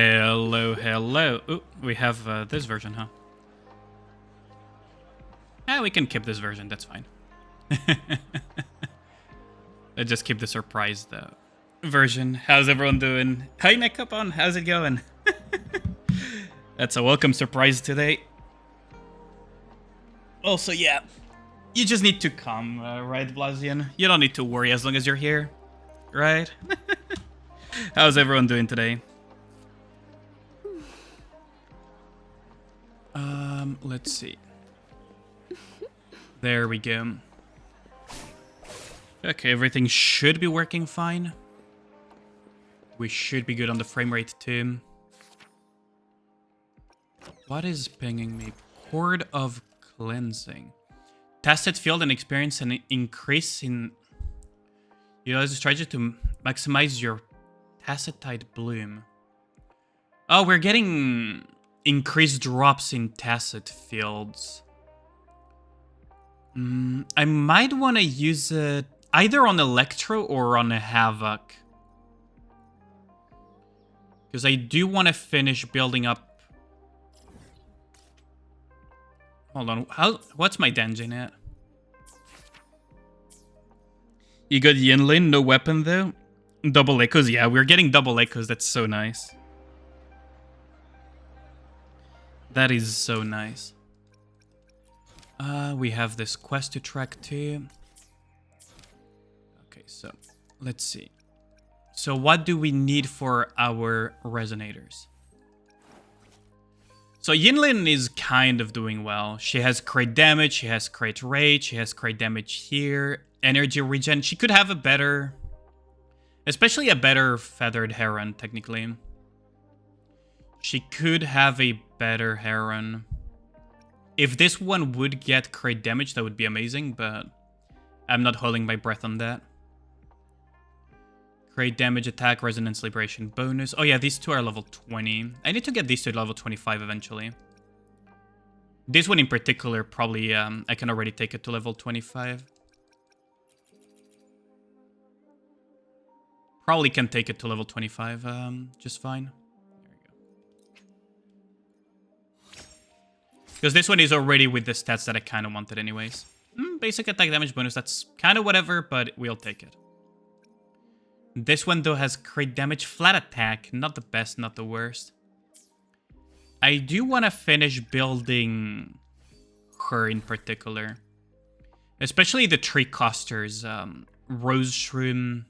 Hello, hello. Ooh, we have this version, huh? We can keep this version, that's fine. Let's just keep the surprise, though. Version. How's everyone doing? Hi, Nikke, how's it going? That's a welcome surprise today. Also, yeah, you just need to come, right, Blasian? You don't need to worry as long as you're here, right? How's everyone doing today? Let's see. There we go. Okay, everything should be working fine. We should be good on the frame rate too. What is pinging me? Chord of Cleansing. Tested field and experience an increase in... Utilize the strategy to maximize your tacitite bloom. Oh, we're getting increased drops in tacit fields. I might want to use it either on Electro or on a Havoc. Because I do want to finish building up... Hold on, what's my Denjin at? You got Yinlin, no weapon though? Double echoes, yeah, we're getting double echoes, that's so nice. That is so nice. We have this quest to track too. Okay, so let's see. So what do we need for our resonators? So Yinlin is kind of doing well. She has crit damage, she has crit rate, she has crit damage here. Energy regen. She could have a better... Especially a better Feathered Heron, technically. She could have a better Heron. If this one would get crit damage, that would be amazing, but I'm not holding my breath on that. Crit damage, attack, resonance, liberation, bonus. Oh yeah, these two are level 20. I need to get these two to level 25 eventually. This one in particular, probably I can already take it to level 25. Probably can take it to level 25 just fine. There we go. Because this one is already with the stats that I kind of wanted anyways. Basic attack damage bonus, that's kind of whatever, but we'll take it. This one though has crit damage, flat attack, not the best, not the worst. I do want to finish building her in particular. Especially the tree costers, Rose Shroom.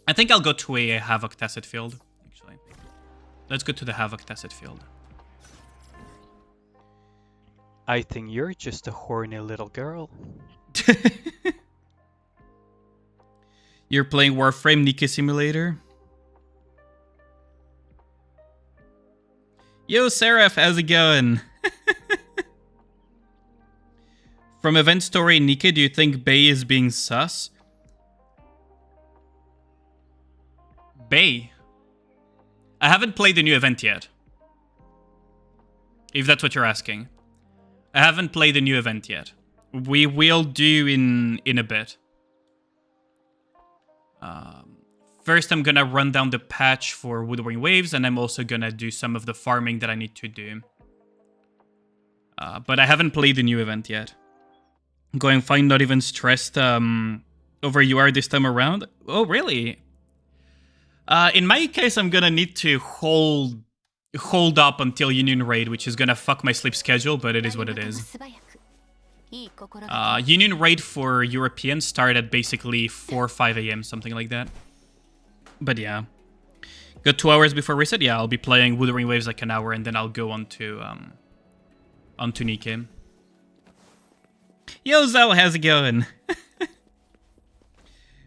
I think I'll go to a Havoc Tacit Field, actually. Let's go to the Havoc Tacit Field. I think you're just a horny little girl. You're playing Warframe Nikke Simulator? Yo, Seraph, how's it going? From Event Story Nikke, do you think Bay is being sus? Bay? I haven't played the new event yet. If that's what you're asking. I haven't played the new event yet. We will do in a bit. First, I'm gonna run down the patch for Wuthering Waves, and I'm also gonna do some of the farming that I need to do. But I haven't played the new event yet. Going fine, not even stressed over UR this time around. Oh, really? In my case, I'm gonna need to hold up until Union Raid, which is gonna fuck my sleep schedule, but it is what it is. Union Raid for Europeans start at basically 4 or 5 a.m., something like that. But yeah. Got 2 hours before reset? Yeah, I'll be playing Wuthering Waves like an hour, and then I'll go on to Nikke. Yo, Zal, how's it going?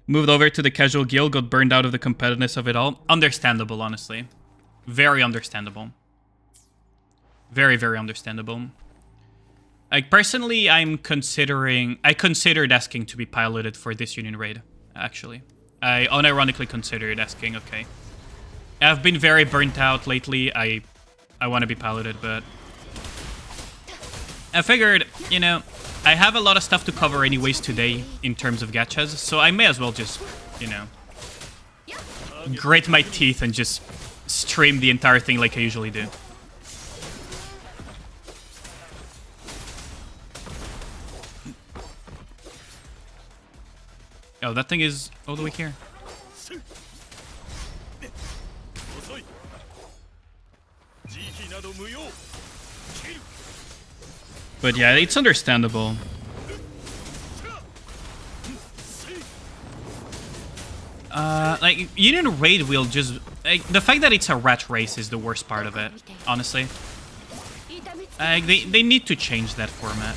Moved over to the casual guild, got burned out of the competitiveness of it all. Understandable, honestly. Very understandable. Very, very understandable. Like, personally, I considered asking to be piloted for this Union Raid, actually. I unironically considered asking, okay. I've been very burnt out lately. I want to be piloted, but... I figured, you know... I have a lot of stuff to cover anyways today in terms of gachas, so I may as well just, you know, grate my teeth and just stream the entire thing like I usually do. Oh, that thing is all the way here. But yeah, it's understandable. Like, Union Raid will just... Like, the fact that it's a rat race is the worst part of it, honestly. They need to change that format.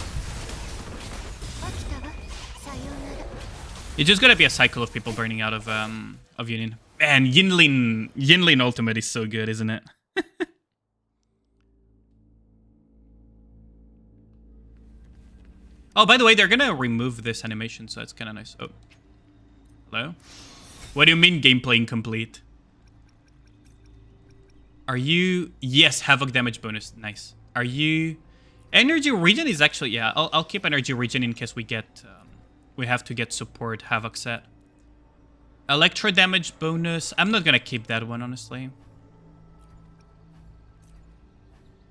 It's just gonna be a cycle of people burning out of Union. Man, Yinlin Ultimate is so good, isn't it? Oh, by the way, they're gonna remove this animation, so it's kind of nice. Oh. Hello? What do you mean gameplay incomplete? Are you... Yes, Havoc damage bonus. Nice. Are you... Energy Regen is actually... Yeah, I'll keep Energy Regen in case we get... we have to get support Havoc set. Electro damage bonus. I'm not gonna keep that one, honestly.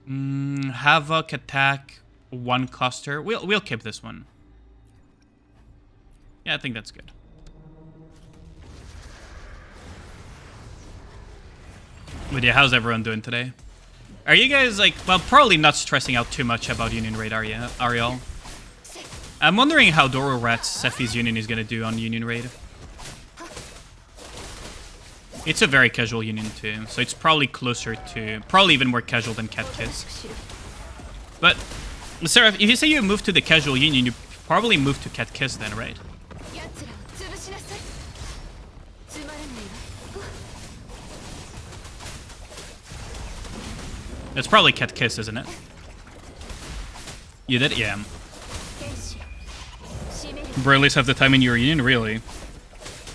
Havoc attack... One coster. We'll keep this one. Yeah, I think that's good. But yeah, how's everyone doing today? Are you guys like, well, probably not stressing out too much about Union Raid, are y'all? I'm wondering how Doro Rat's Sephi's Union is gonna do on Union Raid. It's a very casual Union too, so it's probably closer to, probably even more casual than Cat Kiss. But Sarah, if you say you move to the casual Union, you probably move to Cat Kiss then, right? It's probably Cat Kiss, isn't it? You did? Yeah. Barely have the time in your Union, really.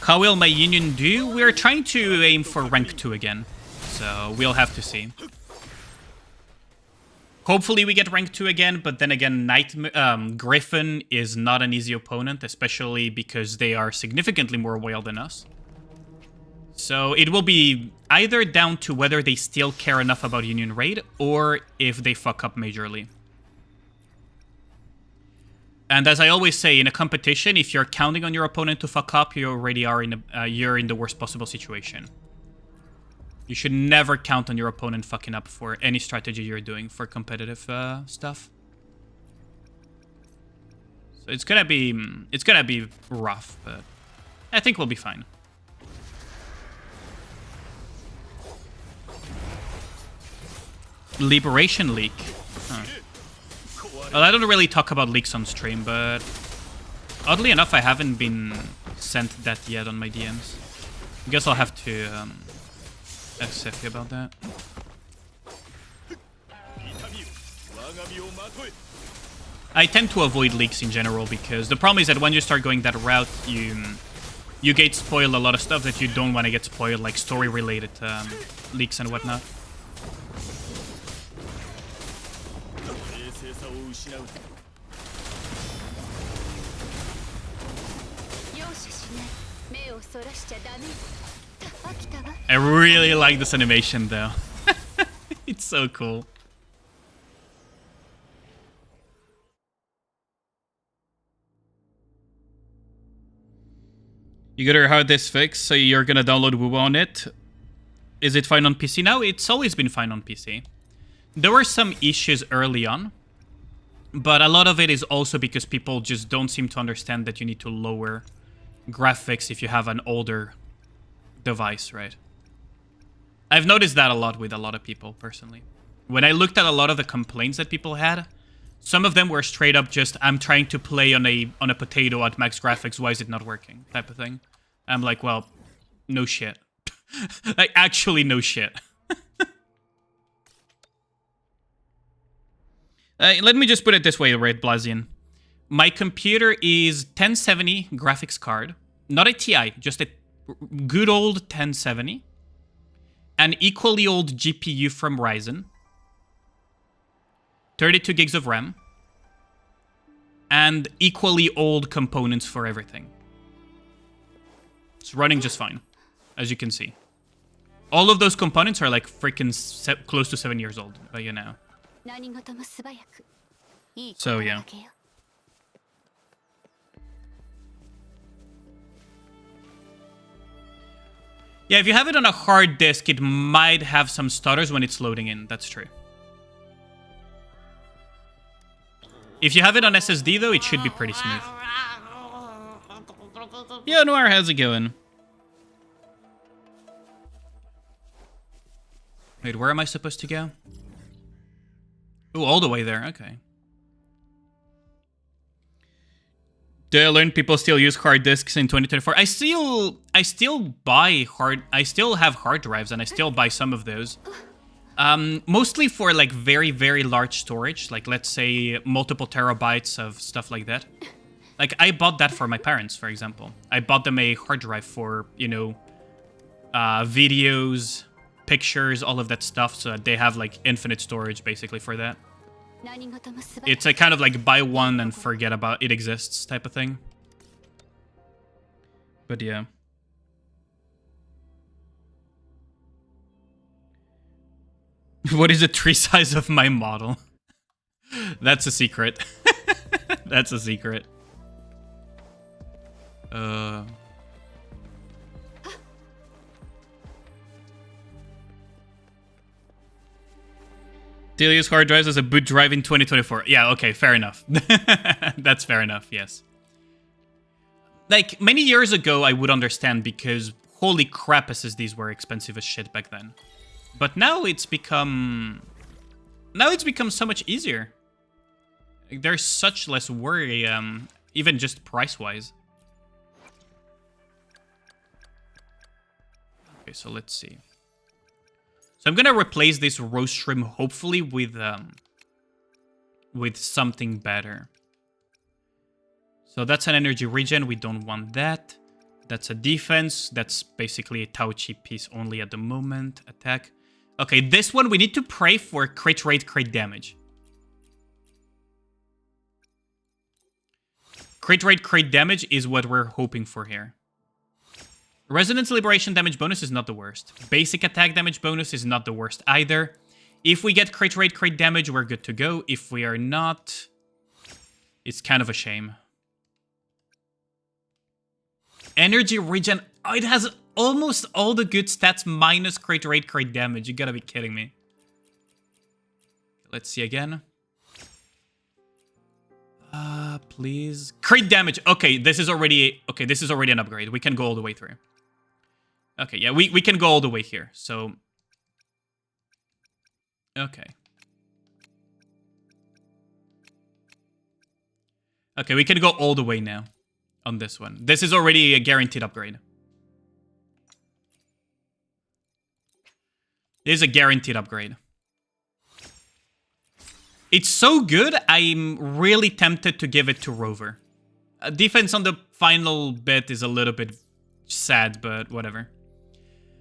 How will my Union do? We're trying to aim for rank 2 again, so we'll have to see. Hopefully we get rank 2 again, but then again, Griffin is not an easy opponent, especially because they are significantly more whale than us. So it will be either down to whether they still care enough about Union Raid, or if they fuck up majorly. And as I always say, in a competition, if you're counting on your opponent to fuck up, you already are you're in the worst possible situation. You should never count on your opponent fucking up for any strategy you're doing for competitive stuff. So it's gonna be rough, but I think we'll be fine. Liberation leak. Huh. Well, I don't really talk about leaks on stream, but oddly enough, I haven't been sent that yet on my DMs. I guess I'll have to ask Sephi about that. I tend to avoid leaks in general because the problem is that when you start going that route, you get spoiled a lot of stuff that you don't want to get spoiled, like story-related leaks and whatnot. I really like this animation though. It's so cool. You got your hard disk fixed, so you're gonna download WuWa on it. Is it fine on PC now? It's always been fine on PC. There were some issues early on, but a lot of it is also because people just don't seem to understand that you need to lower graphics if you have an older device, right? I've noticed that a lot with a lot of people, personally. When I looked at a lot of the complaints that people had, some of them were straight up just, I'm trying to play on a potato at max graphics, why is it not working? Type of thing. I'm like, well, no shit. Like, actually no shit. Let me just put it this way, Red Blazian. My computer is 1070 graphics card. Not a TI, just a good old 1070. An equally old GPU from Ryzen. 32 gigs of RAM. And equally old components for everything. It's running just fine, as you can see. All of those components are like freaking close to 7 years old, but you know. So yeah. Yeah, if you have it on a hard disk, it might have some stutters when it's loading in. That's true. If you have it on SSD, though, it should be pretty smooth. Yo, Noir, how's it going? Wait, where am I supposed to go? Ooh, all the way there. Okay. Do I learn people still use hard disks in 2024? I still have hard drives, and I still buy some of those. Mostly for like very, very large storage, like let's say multiple terabytes of stuff like that. Like I bought that for my parents, for example. I bought them a hard drive for, you know, videos, pictures, all of that stuff, so that they have like infinite storage basically for that. It's a kind of like buy one and forget about it exists type of thing. But yeah. What is the tree size of my model? That's a secret. That's a secret. Still use hard drives as a boot drive in 2024. Yeah, okay, fair enough. That's fair enough, yes. Like, many years ago, I would understand because holy crap, SSDs were expensive as shit back then. But now it's become... Now it's become so much easier. Like, there's such less worry, even just price-wise. Okay, so let's see. So I'm gonna replace this roast shrimp, hopefully, with something better. So that's an energy regen. We don't want that. That's a defense. That's basically a Tauchi piece only at the moment. Attack. Okay, this one we need to pray for crit rate, crit damage. Crit rate, crit damage is what we're hoping for here. Resonance Liberation damage bonus is not the worst. Basic attack damage bonus is not the worst either. If we get crit rate, crit damage, we're good to go. If we are not, it's kind of a shame. Energy regen. Oh, it has almost all the good stats minus crit rate, crit damage. You gotta be kidding me. Let's see again. Please. Crit damage. Okay, this is already an upgrade. We can go all the way through. Okay, yeah, we can go all the way here. So okay. Okay, we can go all the way now on this one. This is already a guaranteed upgrade. This is a guaranteed upgrade. It's so good, I'm really tempted to give it to Rover. Defense on the final bit is a little bit sad, but whatever.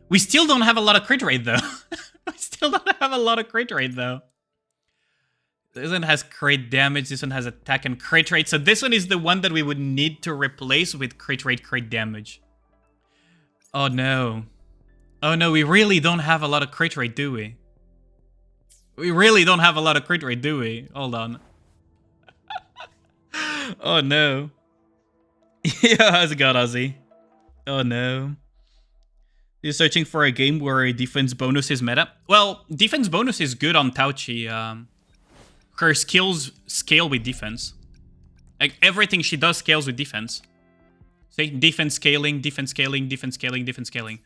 We still don't have a lot of crit rate, though. This one has crit damage, this one has attack and crit rate. So this one is the one that we would need to replace with crit rate, crit damage. Oh no. Oh no, we really don't have a lot of crit rate, do we? We really don't have a lot of crit rate, do we? Hold on. Oh no. Yeah, how's it going, Ozzy? Oh no. You're searching for a game where a defense bonus is meta? Well, defense bonus is good on Tauchi. Her skills scale with defense. Like, everything she does scales with defense. See? Defense scaling, defense scaling, defense scaling, defense scaling.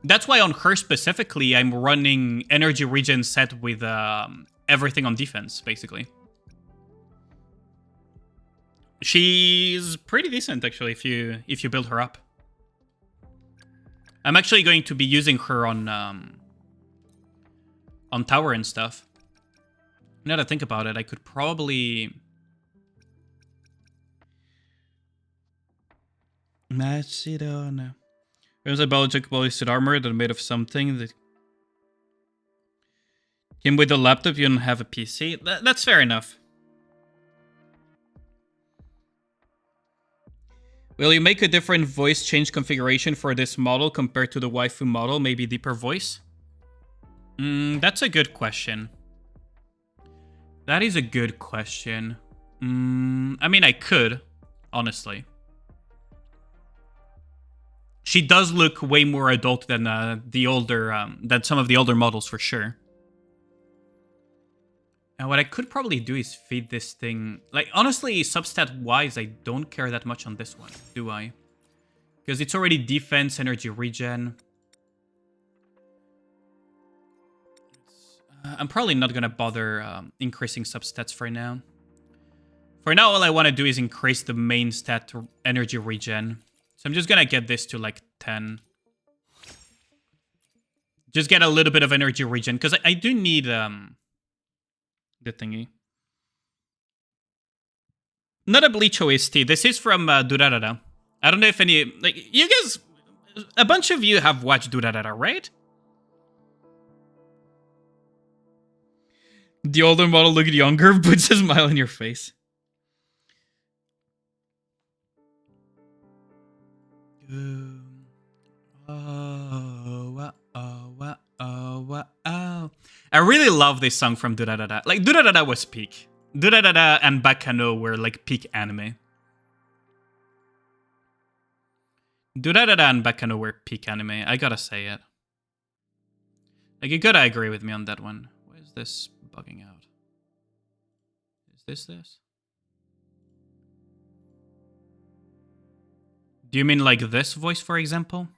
That's why on her specifically, I'm running energy regen set with everything on defense, basically. She's pretty decent, actually, if you build her up. I'm actually going to be using her on tower and stuff. Now that I think about it, I could probably match it on. There's a biological ballistic armor that made of something that came with a laptop. You don't have a PC. That's fair enough. Will you make a different voice change configuration for this model compared to the waifu model? Maybe deeper voice? That's a good question. That is a good question. I mean, I could, honestly. She does look way more adult than than some of the older models for sure. And what I could probably do is feed this thing. Like, honestly, substat wise, I don't care that much on this one, do I? Because it's already defense, energy regen. I'm probably not gonna bother increasing substats for now. For now, all I want to do is increase the main stat energy regen. So I'm just gonna get this to like 10. Just get a little bit of energy regen, because I do need the thingy. Not a Bleach OST. This is from Durarara. I don't know if any... Like, you guys... A bunch of you have watched Durarara, right? The older model looked younger, puts a smile on your face. I really love this song from Durarara. Like, Durarara was peak. Durarara and Bakano were like peak anime. Durarara and Bakano were peak anime, I gotta say it. Like, you gotta agree with me on that one. Why is this bugging out? Is this? Do you mean like this voice, for example?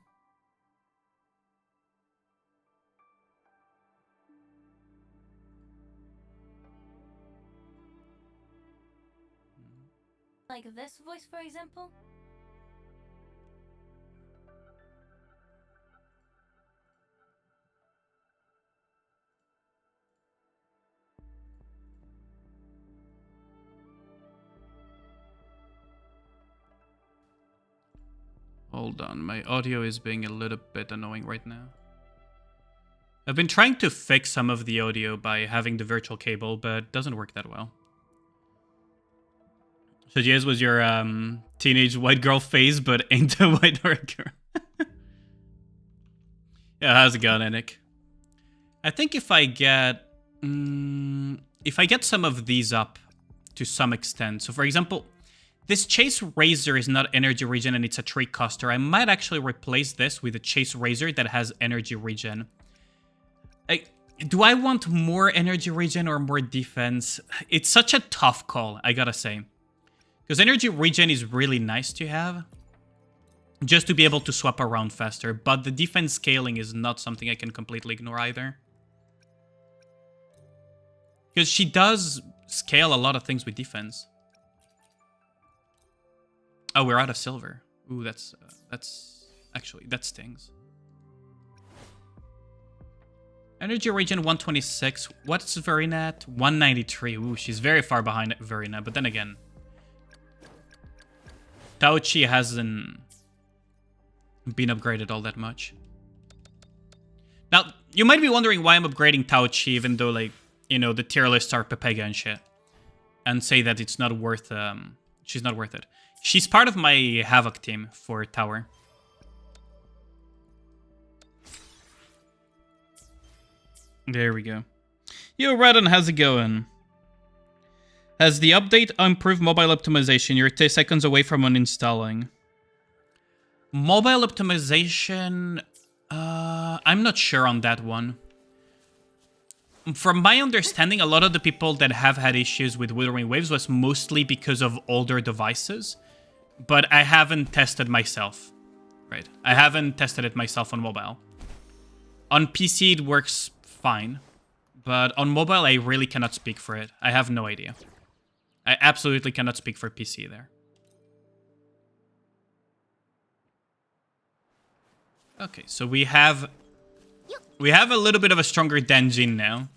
Like this voice, for example? Hold on, my audio is being a little bit annoying right now. I've been trying to fix some of the audio by having the virtual cable, but it doesn't work that well. So yes, was your teenage white girl phase, but ain't a white girl. Yeah, how's it going, Nick? I think if I get some of these up to some extent, so for example, this Chase Razor is not energy regen and it's a tree coster. I might actually replace this with a Chase Razor that has energy regen. Do I want more energy regen or more defense? It's such a tough call, I gotta say. Because energy regen is really nice to have, just to be able to swap around faster, but the defense scaling is not something I can completely ignore either. Because she does scale a lot of things with defense. Oh, we're out of silver. Ooh, that's actually, that stings. Energy regen 126. What's Verina at? 193. Ooh, she's very far behind Verina, but then again, Taochi hasn't been upgraded all that much. Now, you might be wondering why I'm upgrading Taochi, even though, like, you know, the tier lists are Pepega and shit, and say that it's not worth, she's not worth it. She's part of my Havoc team for Tower. There we go. Yo, Radon, how's it going? Has the update improved mobile optimization? You're 10 seconds away from uninstalling. Mobile optimization... I'm not sure on that one. From my understanding, a lot of the people that have had issues with Withering Waves was mostly because of older devices. But I haven't tested myself. Right. I haven't tested it myself on mobile. On PC, it works fine. But on mobile, I really cannot speak for it. I have no idea. I absolutely cannot speak for PC there. Okay, so we have a little bit of a stronger Denjin now.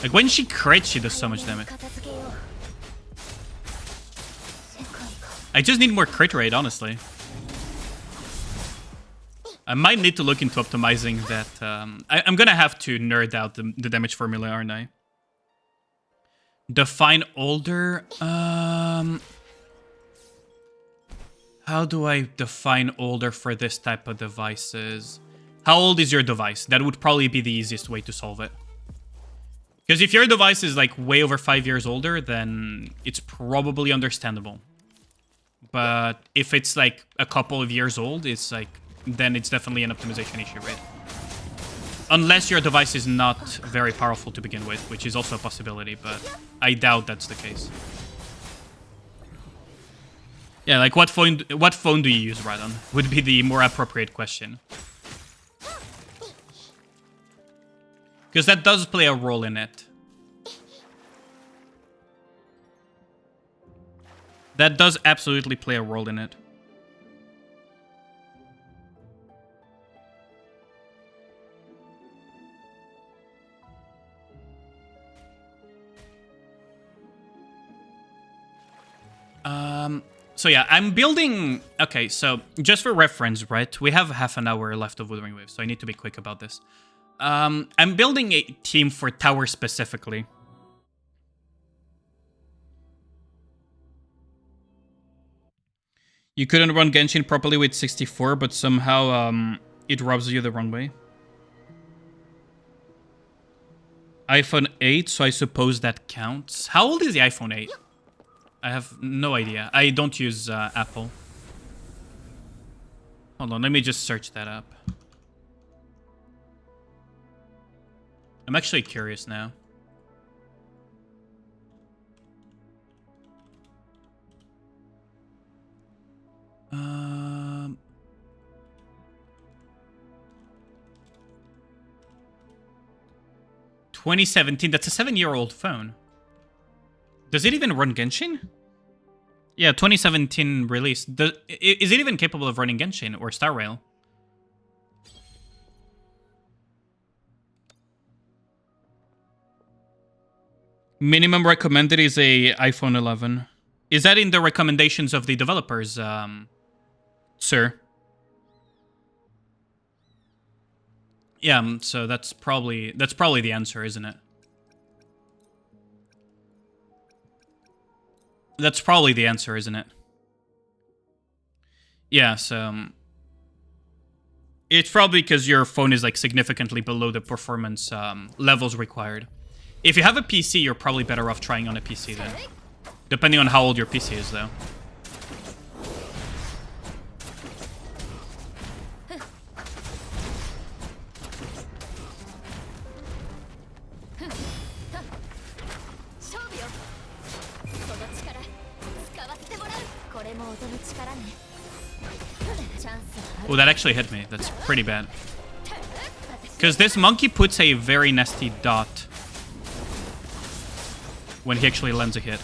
Like, when she crits, she does so much damage. I just need more crit rate, honestly. I might need to look into optimizing that. I'm gonna have to nerd out the damage formula, aren't I? Define older. How do I define older for this type of devices? How old is your device? That would probably be the easiest way to solve it. Because if your device is like way over 5 years older, then it's probably understandable. But if it's like a couple of years old, it's like, then it's definitely an optimization issue, right? Unless your device is not very powerful to begin with, which is also a possibility, but I doubt that's the case. Yeah, like what phone do you use, Radon? Would be the more appropriate question. Because that does play a role in it. That does absolutely play a role in it. So yeah, I'm building... Okay, so just for reference, right? We have half an hour left of Wuthering Waves, so I need to be quick about this. I'm building a team for tower specifically. You couldn't run Genshin properly with 64, but somehow it rubs you the wrong way. iPhone 8, so I suppose that counts. How old is the iPhone 8? I have no idea. I don't use Apple. Hold on, let me just search that up. I'm actually curious now. Um... 2017, that's a 7-year-old phone. Does it even run Genshin? Yeah, 2017 release. Is it even capable of running Genshin or Star Rail? Minimum recommended is a iPhone 11. Is that in the recommendations of the developers, sir? Yeah, so that's probably the answer, isn't it? That's probably the answer, isn't it? Yeah, so... it's probably because your phone is like significantly below the performance levels required. If you have a PC, you're probably better off trying on a PC then. Depending on how old your PC is, though. Oh, that actually hit me. That's pretty bad. Because this monkey puts a very nasty dot when he actually lands a hit.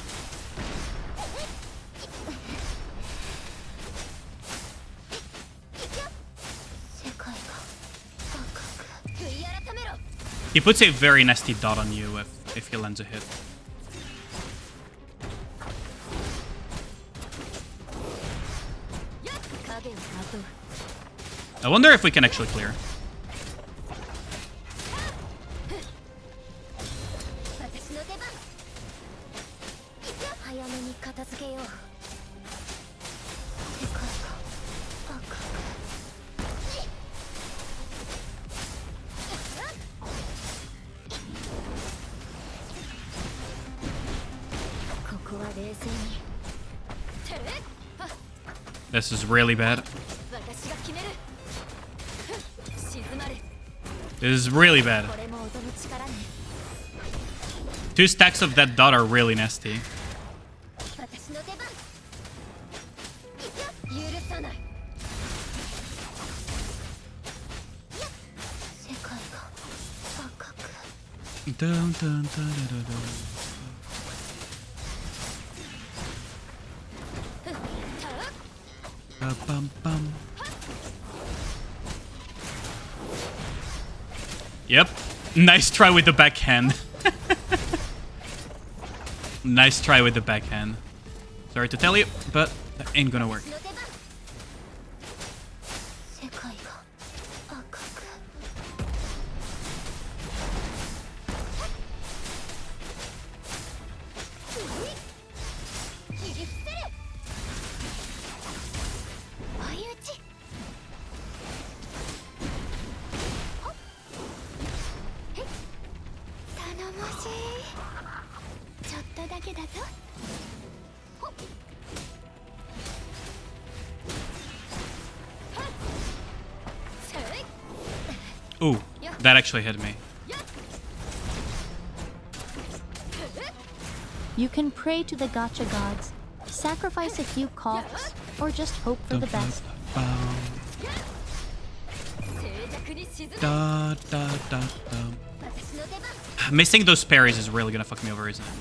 He puts a very nasty dot on you if he lands a hit. I wonder if we can actually clear. This is really bad. This is really bad. 2 stacks of that dot are really nasty. Dun, dun, dun, dun, dun. Bum, bum. Yep. Nice try with the backhand. Nice try with the backhand. Sorry to tell you, but that ain't gonna work. Ooh, that actually hit me. You can pray to the gacha gods, sacrifice a few cops, or just hope for the best. Da, da, da, da. Missing those parries is really gonna fuck me over, isn't it?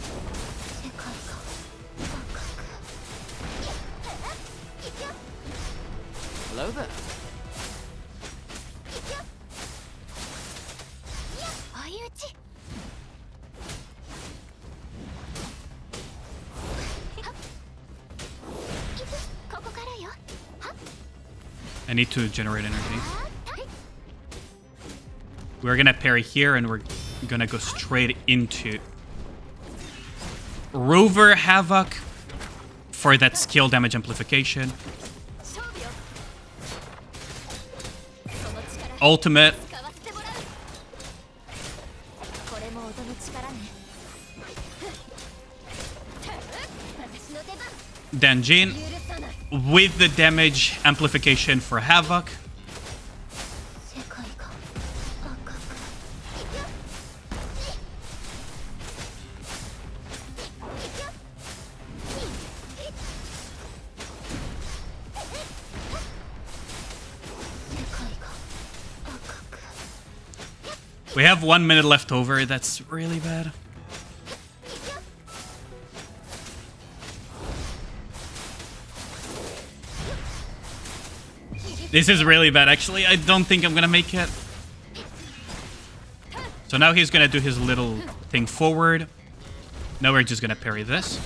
Hello there. I need to generate energy. We're gonna parry here and we're gonna go straight into Rover Havoc for that skill damage amplification. Ultimate. Danjin with the damage amplification for Havoc. We have 1 minute left over. That's really bad. This is really bad, actually. I don't think I'm gonna make it. So now he's gonna do his little thing forward. Now we're just gonna parry this.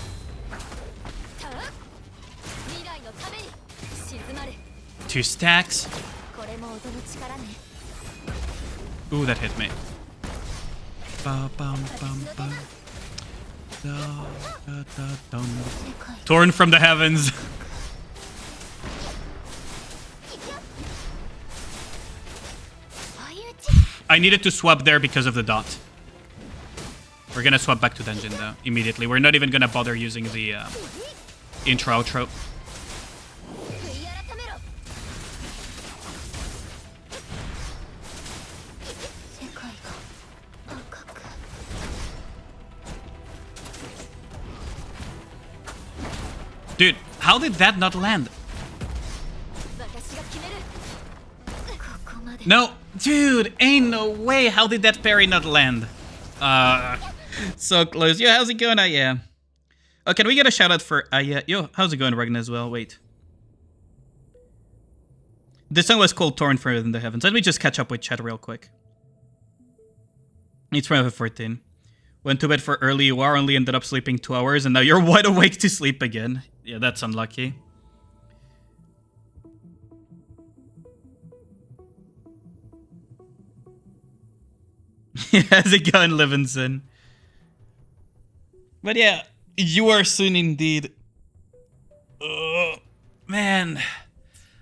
2 stacks. Ooh, that hit me. Ba, bum, bum, bum. Da, da, da, dum. Torn from the heavens. I needed to swap there because of the dot. We're gonna swap back to Denjin though, immediately. We're not even gonna bother using the intro-outro. Dude, how did that not land? No, dude, ain't no way. How did that parry not land? So close. Yo, how's it going, Aya? Oh, can we get a shout out for Aya? Yo, how's it going, Ragnar, as well? Wait. This song was called Torn from the Heavens. Let me just catch up with chat real quick. It's from 14. Went to bed for early, you are only ended up sleeping 2 hours, and now you're wide awake to sleep again. Yeah, that's unlucky. How's it going, Livingston? But yeah, you are soon indeed. Man,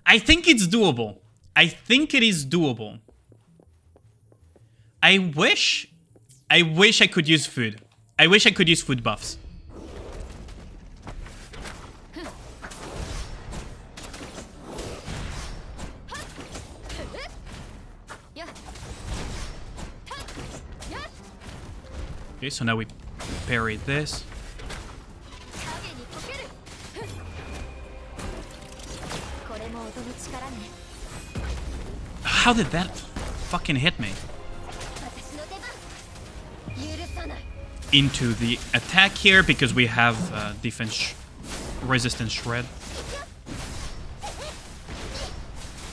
I think it's doable. I think it is doable. I wish I could use food. I wish I could use food buffs. Okay, so now we parry this. How did that fucking hit me? Into the attack here because we have defense resistance shred.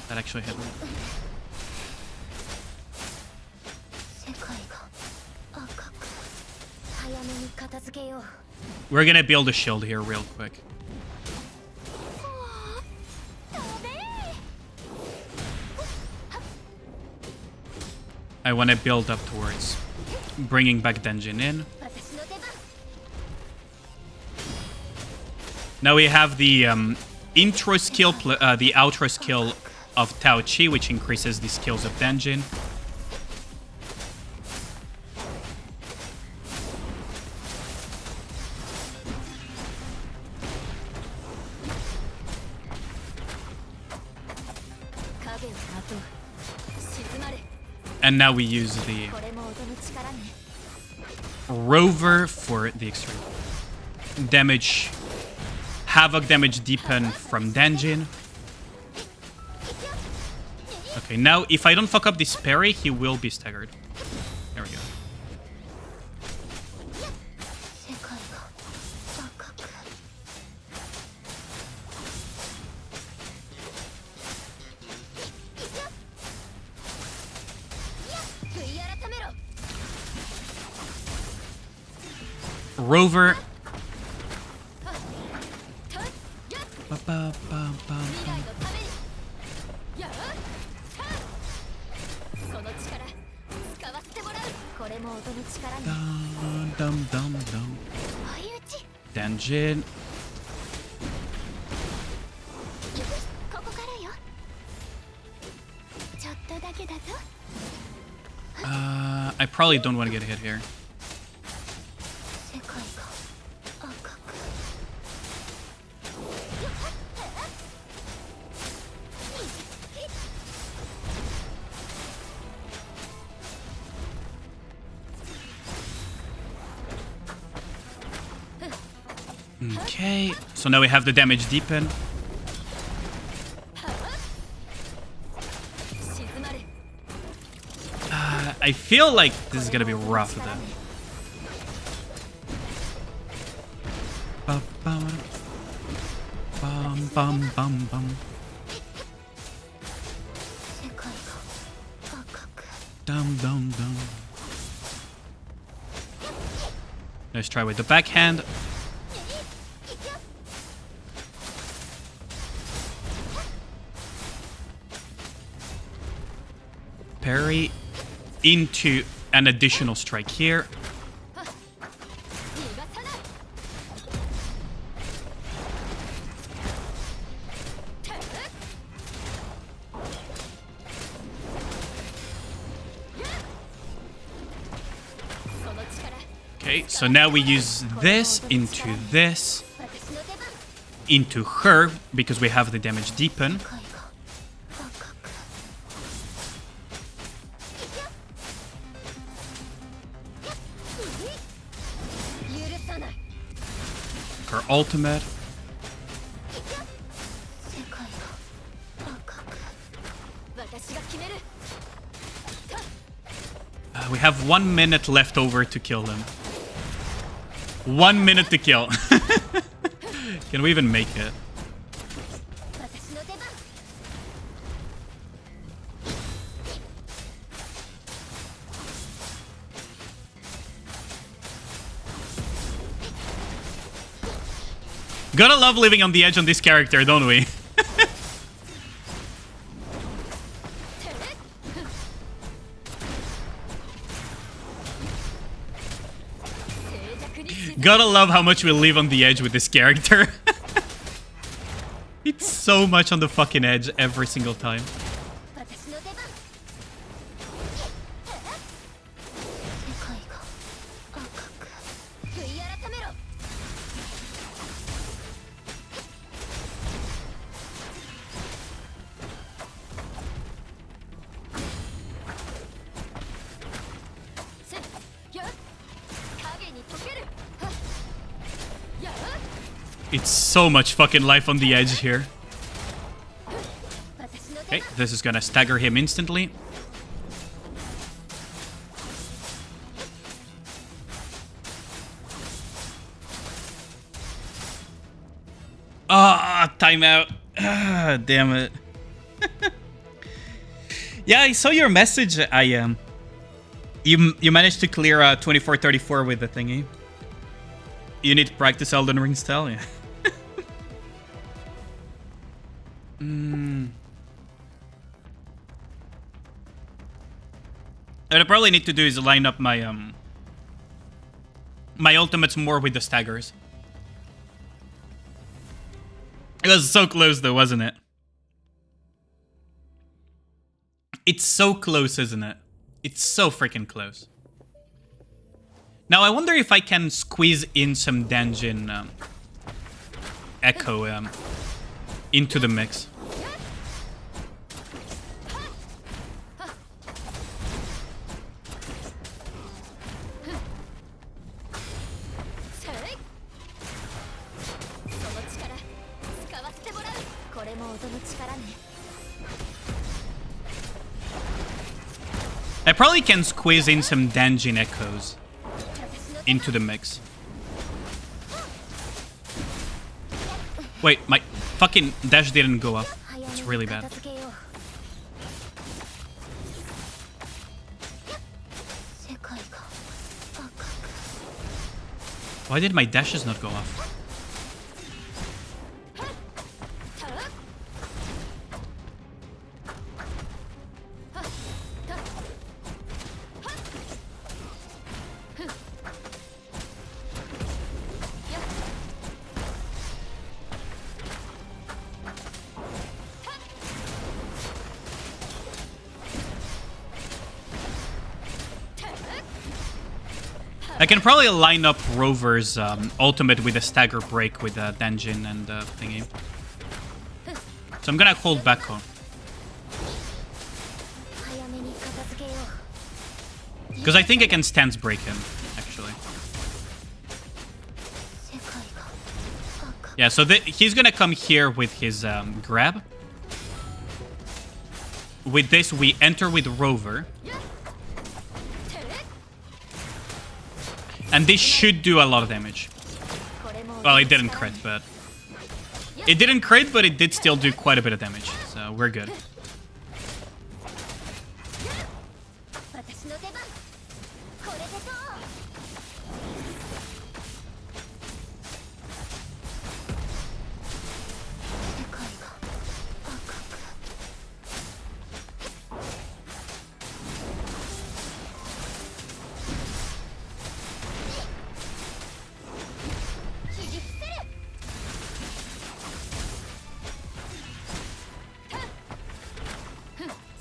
That actually hit me. We're gonna build a shield here real quick. I want to build up towards bringing back Denjin in. Now we have the intro skill, the outro skill of Tao Chi, which increases the skills of Denjin. And now we use the Rover for the extreme. Damage. Havoc damage deepen from Danjin. Okay, now if I don't fuck up this parry, he will be staggered. There we go. Rover. Dum dum dum. Danjin. I probably don't want to get hit here. Okay, so now we have the damage deepen. I feel like this is gonna be rough with them. Bum bum bum bum. Dum dum dum. Let's try with the backhand. Parry into an additional strike here. Okay, so now we use this into her because we have the damage deepen. Her ultimate. We have 1 minute left over to kill them. 1 minute to kill. Can we even make it? Gotta love living on the edge on this character, don't we? Gotta love how much we live on the edge with this character. It's so much on the fucking edge every single time. It's so much fucking life on the edge here. Okay, this is gonna stagger him instantly. Ah, timeout. Ah, damn it. Yeah, I saw your message. You managed to clear 2434 with the thingy. You need to practice Elden Ring style, yeah. What I probably need to do is line up my my ultimates more with the staggers. It was so close though, wasn't it? It's so close, isn't it? It's so freaking close. Now I wonder if I can squeeze in some Danjin Echo into the mix. I probably can squeeze in some Danjin echoes into the mix. Wait, my fucking dash didn't go up. It's really bad. Why did my dashes not go off? I can probably line up Rover's ultimate with a stagger break with Danjin and thingy. So I'm gonna hold back on. Because I think I can stance break him, actually. Yeah, so he's gonna come here with his grab. With this, we enter with Rover. And this should do a lot of damage. Well, it didn't crit, but... It didn't crit, but it did still do quite a bit of damage. So, we're good.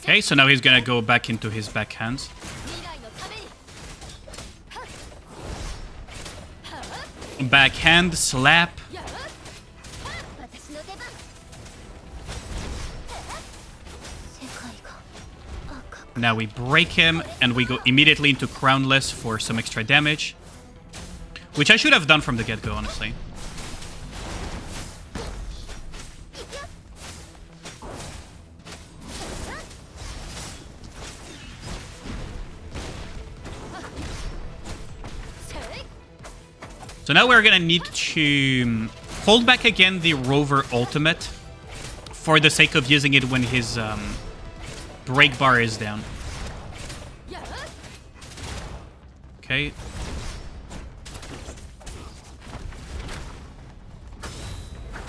Okay, so now he's gonna go back into his backhands. Backhand, slap. Now we break him, and we go immediately into Crownless for some extra damage. Which I should have done from the get-go, honestly. So now we're gonna need to hold back again the Rover ultimate for the sake of using it when his break bar is down. Okay.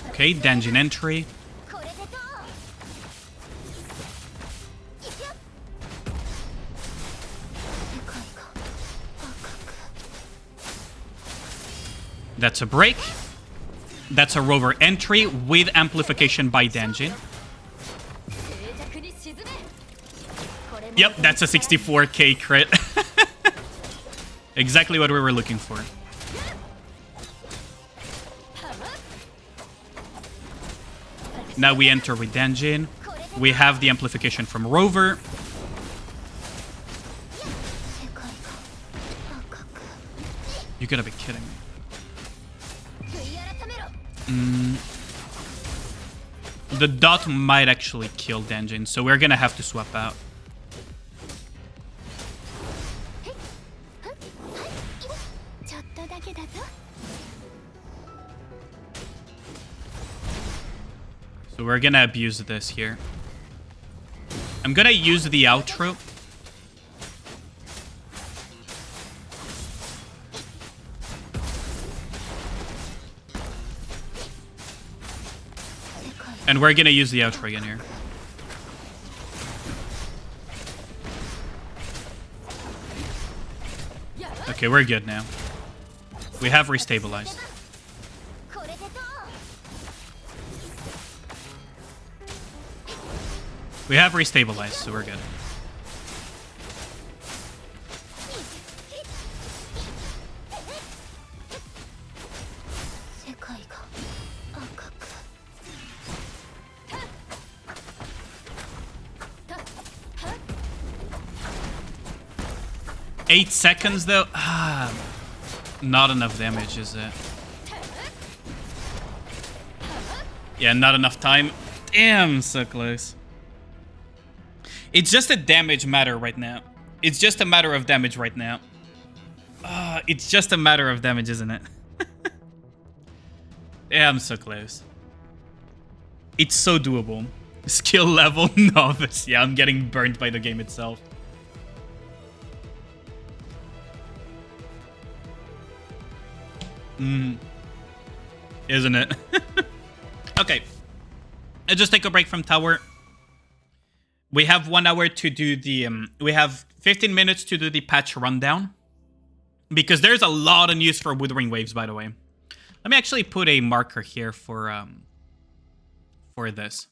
Okay, Danjin entry. That's a break. That's a Rover entry with amplification by Danjin. Yep, that's a 64k crit. Exactly what we were looking for. Now we enter with Danjin. We have the amplification from Rover. You gotta be kidding me. The dot might actually kill Danjin, so we're gonna have to swap out. So we're gonna abuse this here. I'm gonna use the outro. And we're gonna use the outro again here. Okay, we're good now. We have restabilized. We have restabilized, so we're good. Eight seconds though? Not enough damage, is it? Yeah, not enough time. Damn, so close. It's just a damage matter right now. It's just a matter of damage right now. It's just a matter of damage, isn't it? Damn, so close. It's so doable. Skill level novice. Yeah, I'm getting burnt by the game itself. Isn't it? Okay. Let's just take a break from tower. We have 1 hour to do the... we have 15 minutes to do the patch rundown. Because there's a lot of news for Wuthering Waves, by the way. Let me actually put a marker here for this.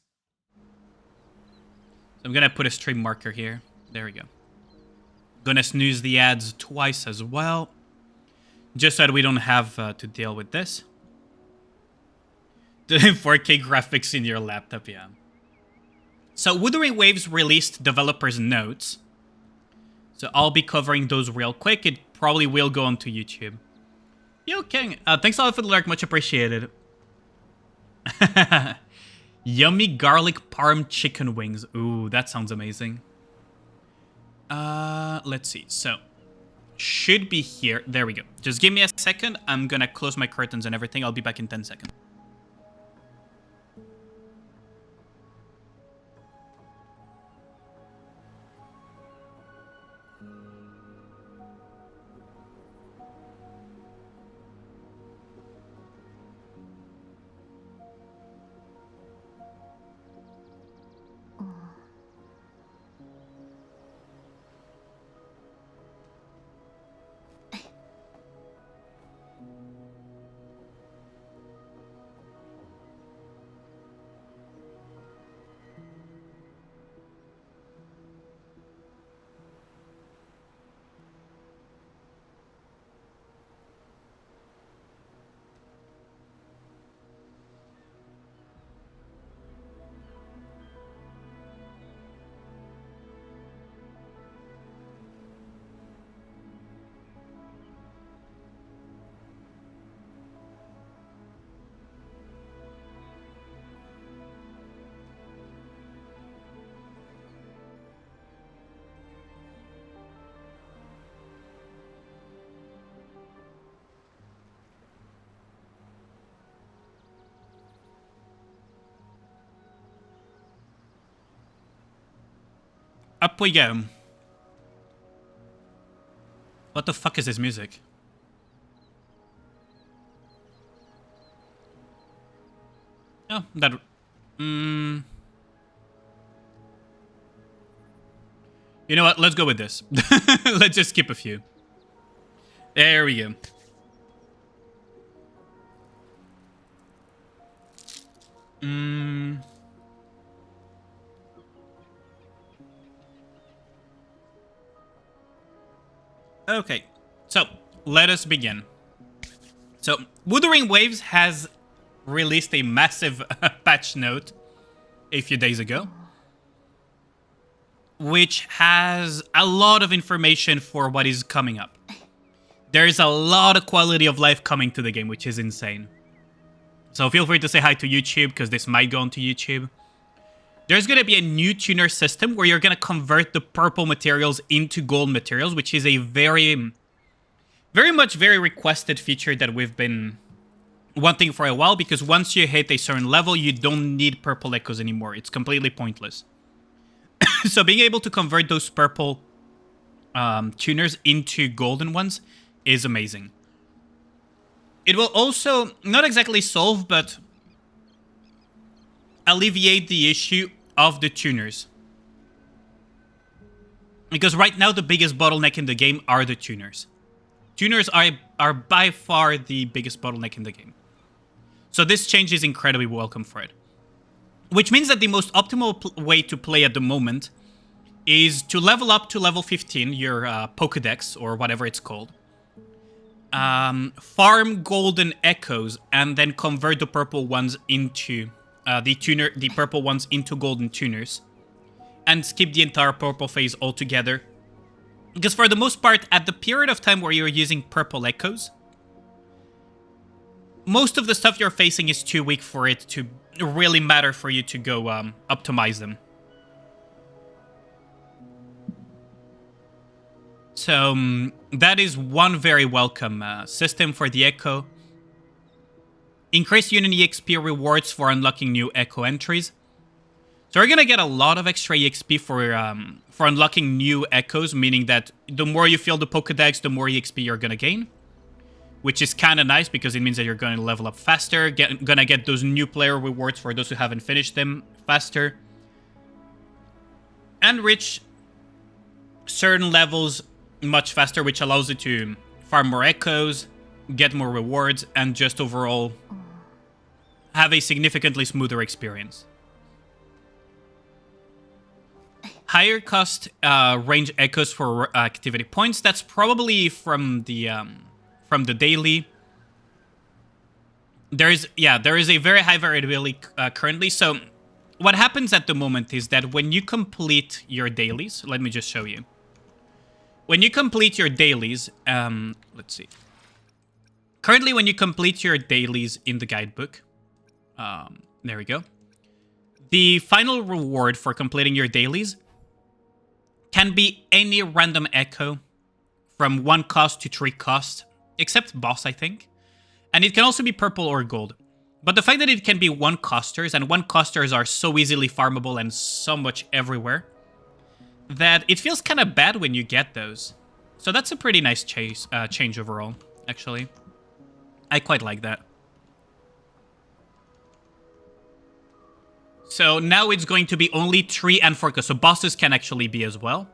So I'm gonna put a stream marker here. There we go. Gonna snooze the ads twice as well. Just so that we don't have to deal with this. The 4K graphics in your laptop, yeah. So Wuthering Waves released developers' notes. So I'll be covering those real quick. It probably will go onto YouTube. Yo, King. Thanks a lot for the lurk. Much appreciated. Yummy garlic parm chicken wings. Ooh, that sounds amazing. Let's see. So, should be here. There we go. Just give me a second. I'm gonna close my curtains and everything. I'll be back in 10 seconds. Up we go. What the fuck is this music? Oh, that... You know what? Let's go with this. Let's just skip a few. There we go. Okay, so let us begin. So, Wuthering Waves has released a massive patch note a few days ago, which has a lot of information for what is coming up. There's a lot of quality of life coming to the game, which is insane. So feel free to say hi to YouTube, because this might go onto YouTube. There's going to be a new tuner system where you're going to convert the purple materials into gold materials, which is a very requested feature that we've been wanting for a while, because once you hit a certain level, you don't need purple echoes anymore. It's completely pointless. So being able to convert those purple tuners into golden ones is amazing. It will also, not exactly solve, but alleviate the issue of the tuners. Because right now the biggest bottleneck in the game are the tuners. Tuners are by far the biggest bottleneck in the game. So this change is incredibly welcome for it. Which means that the most optimal way to play at the moment is to level up to level 15, your Pokedex, or whatever it's called. Farm golden echoes, and then convert the purple ones into the purple ones into golden tuners, and skip the entire purple phase altogether. Because for the most part, at the period of time where you're using purple echoes, most of the stuff you're facing is too weak for it to really matter for you to go optimize them. So that is one very welcome system for the Echo. Increased unit EXP rewards for unlocking new Echo entries. So we're gonna get a lot of extra EXP for unlocking new Echoes, meaning that the more you fill the Pokédex, the more EXP you're gonna gain. Which is kind of nice because it means that you're going to level up faster, gonna get those new player rewards for those who haven't finished them faster. And reach certain levels much faster, which allows you to farm more Echoes, get more rewards, and just overall have a significantly smoother experience. Higher cost range Echoes for activity points. That's probably from the daily. There is a very high variability currently. So what happens at the moment is that when you complete your dailies, let me just show you. When you complete your dailies, let's see. Currently, when you complete your dailies in the guidebook, there we go. The final reward for completing your dailies can be any random Echo from 1 cost to 3 cost, except boss, I think. And it can also be purple or gold. But the fact that it can be 1 costers, and 1 costers are so easily farmable and so much everywhere, that it feels kind of bad when you get those. So that's a pretty nice change overall, actually. I quite like that. So now it's going to be only 3 and 4 costs. So bosses can actually be as well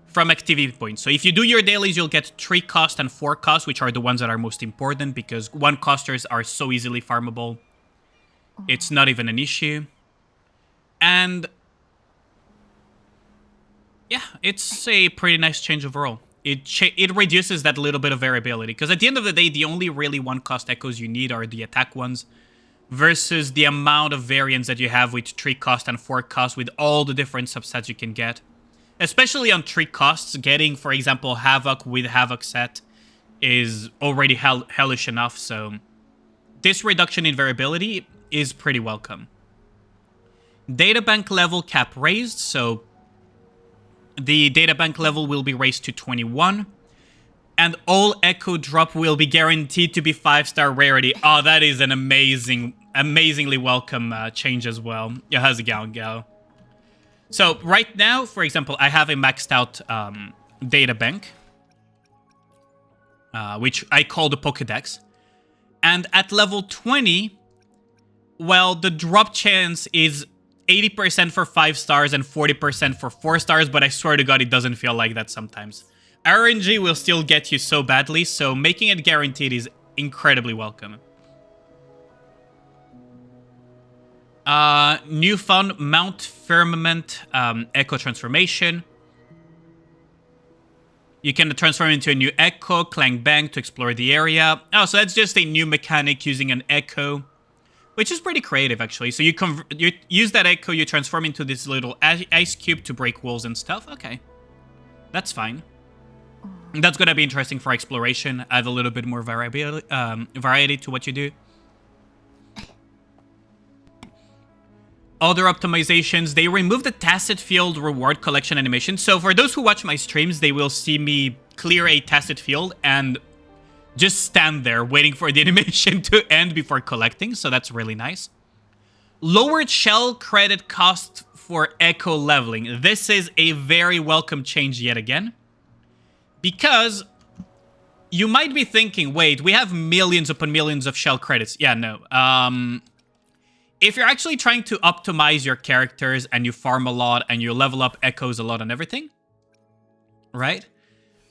from activity points. So if you do your dailies, you'll get 3 cost and 4 cost, which are the ones that are most important because 1 costers are so easily farmable. It's not even an issue. And yeah, it's a pretty nice change overall. It reduces that little bit of variability because at the end of the day, the only really 1 cost Echoes you need are the attack ones versus the amount of variance that you have with 3 cost and 4 cost with all the different subsets you can get. Especially on 3 costs, getting, for example, Havoc with Havoc set is already hellish enough, so this reduction in variability is pretty welcome. Databank level cap raised, so the databank level will be raised to 21. And all Echo drop will be guaranteed to be 5-star rarity. Oh, that is an amazingly welcome change as well. Yeah, how's it going, Gal? So right now, for example, I have a maxed out databank, which I call the Pokédex. And at level 20, well, the drop chance is 80% for 5 stars and 40% for 4 stars, but I swear to God, it doesn't feel like that sometimes. RNG will still get you so badly, so making it guaranteed is incredibly welcome. Newfound Mount Firmament Echo Transformation. You can transform into a new Echo, Clang Bang to explore the area. Oh, so that's just a new mechanic using an Echo, which is pretty creative, actually. So you use that Echo, you transform into this little ice cube to break walls and stuff. Okay, that's fine. That's going to be interesting for exploration. Add a little bit more variety to what you do. Other optimizations, they remove the Tacit Field reward collection animation. So for those who watch my streams, they will see me clear a Tacit Field and just stand there waiting for the animation to end before collecting. So that's really nice. Lowered shell credit cost for Echo leveling. This is a very welcome change yet again. Because you might be thinking, wait, we have millions upon millions of shell credits. Yeah, no. If you're actually trying to optimize your characters and you farm a lot and you level up Echoes a lot and everything, right?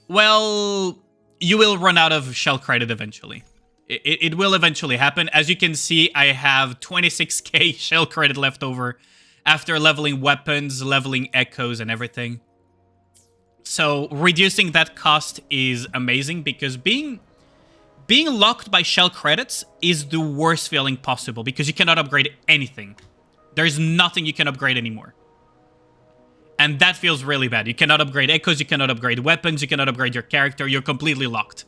Well, you will run out of shell credit eventually. It will eventually happen. As you can see, I have 26k shell credit left over after leveling weapons, leveling Echoes and everything. So reducing that cost is amazing because being locked by shell credits is the worst feeling possible because you cannot upgrade anything. There's nothing you can upgrade anymore. And that feels really bad. You cannot upgrade Echoes, you cannot upgrade weapons, you cannot upgrade your character, you're completely locked.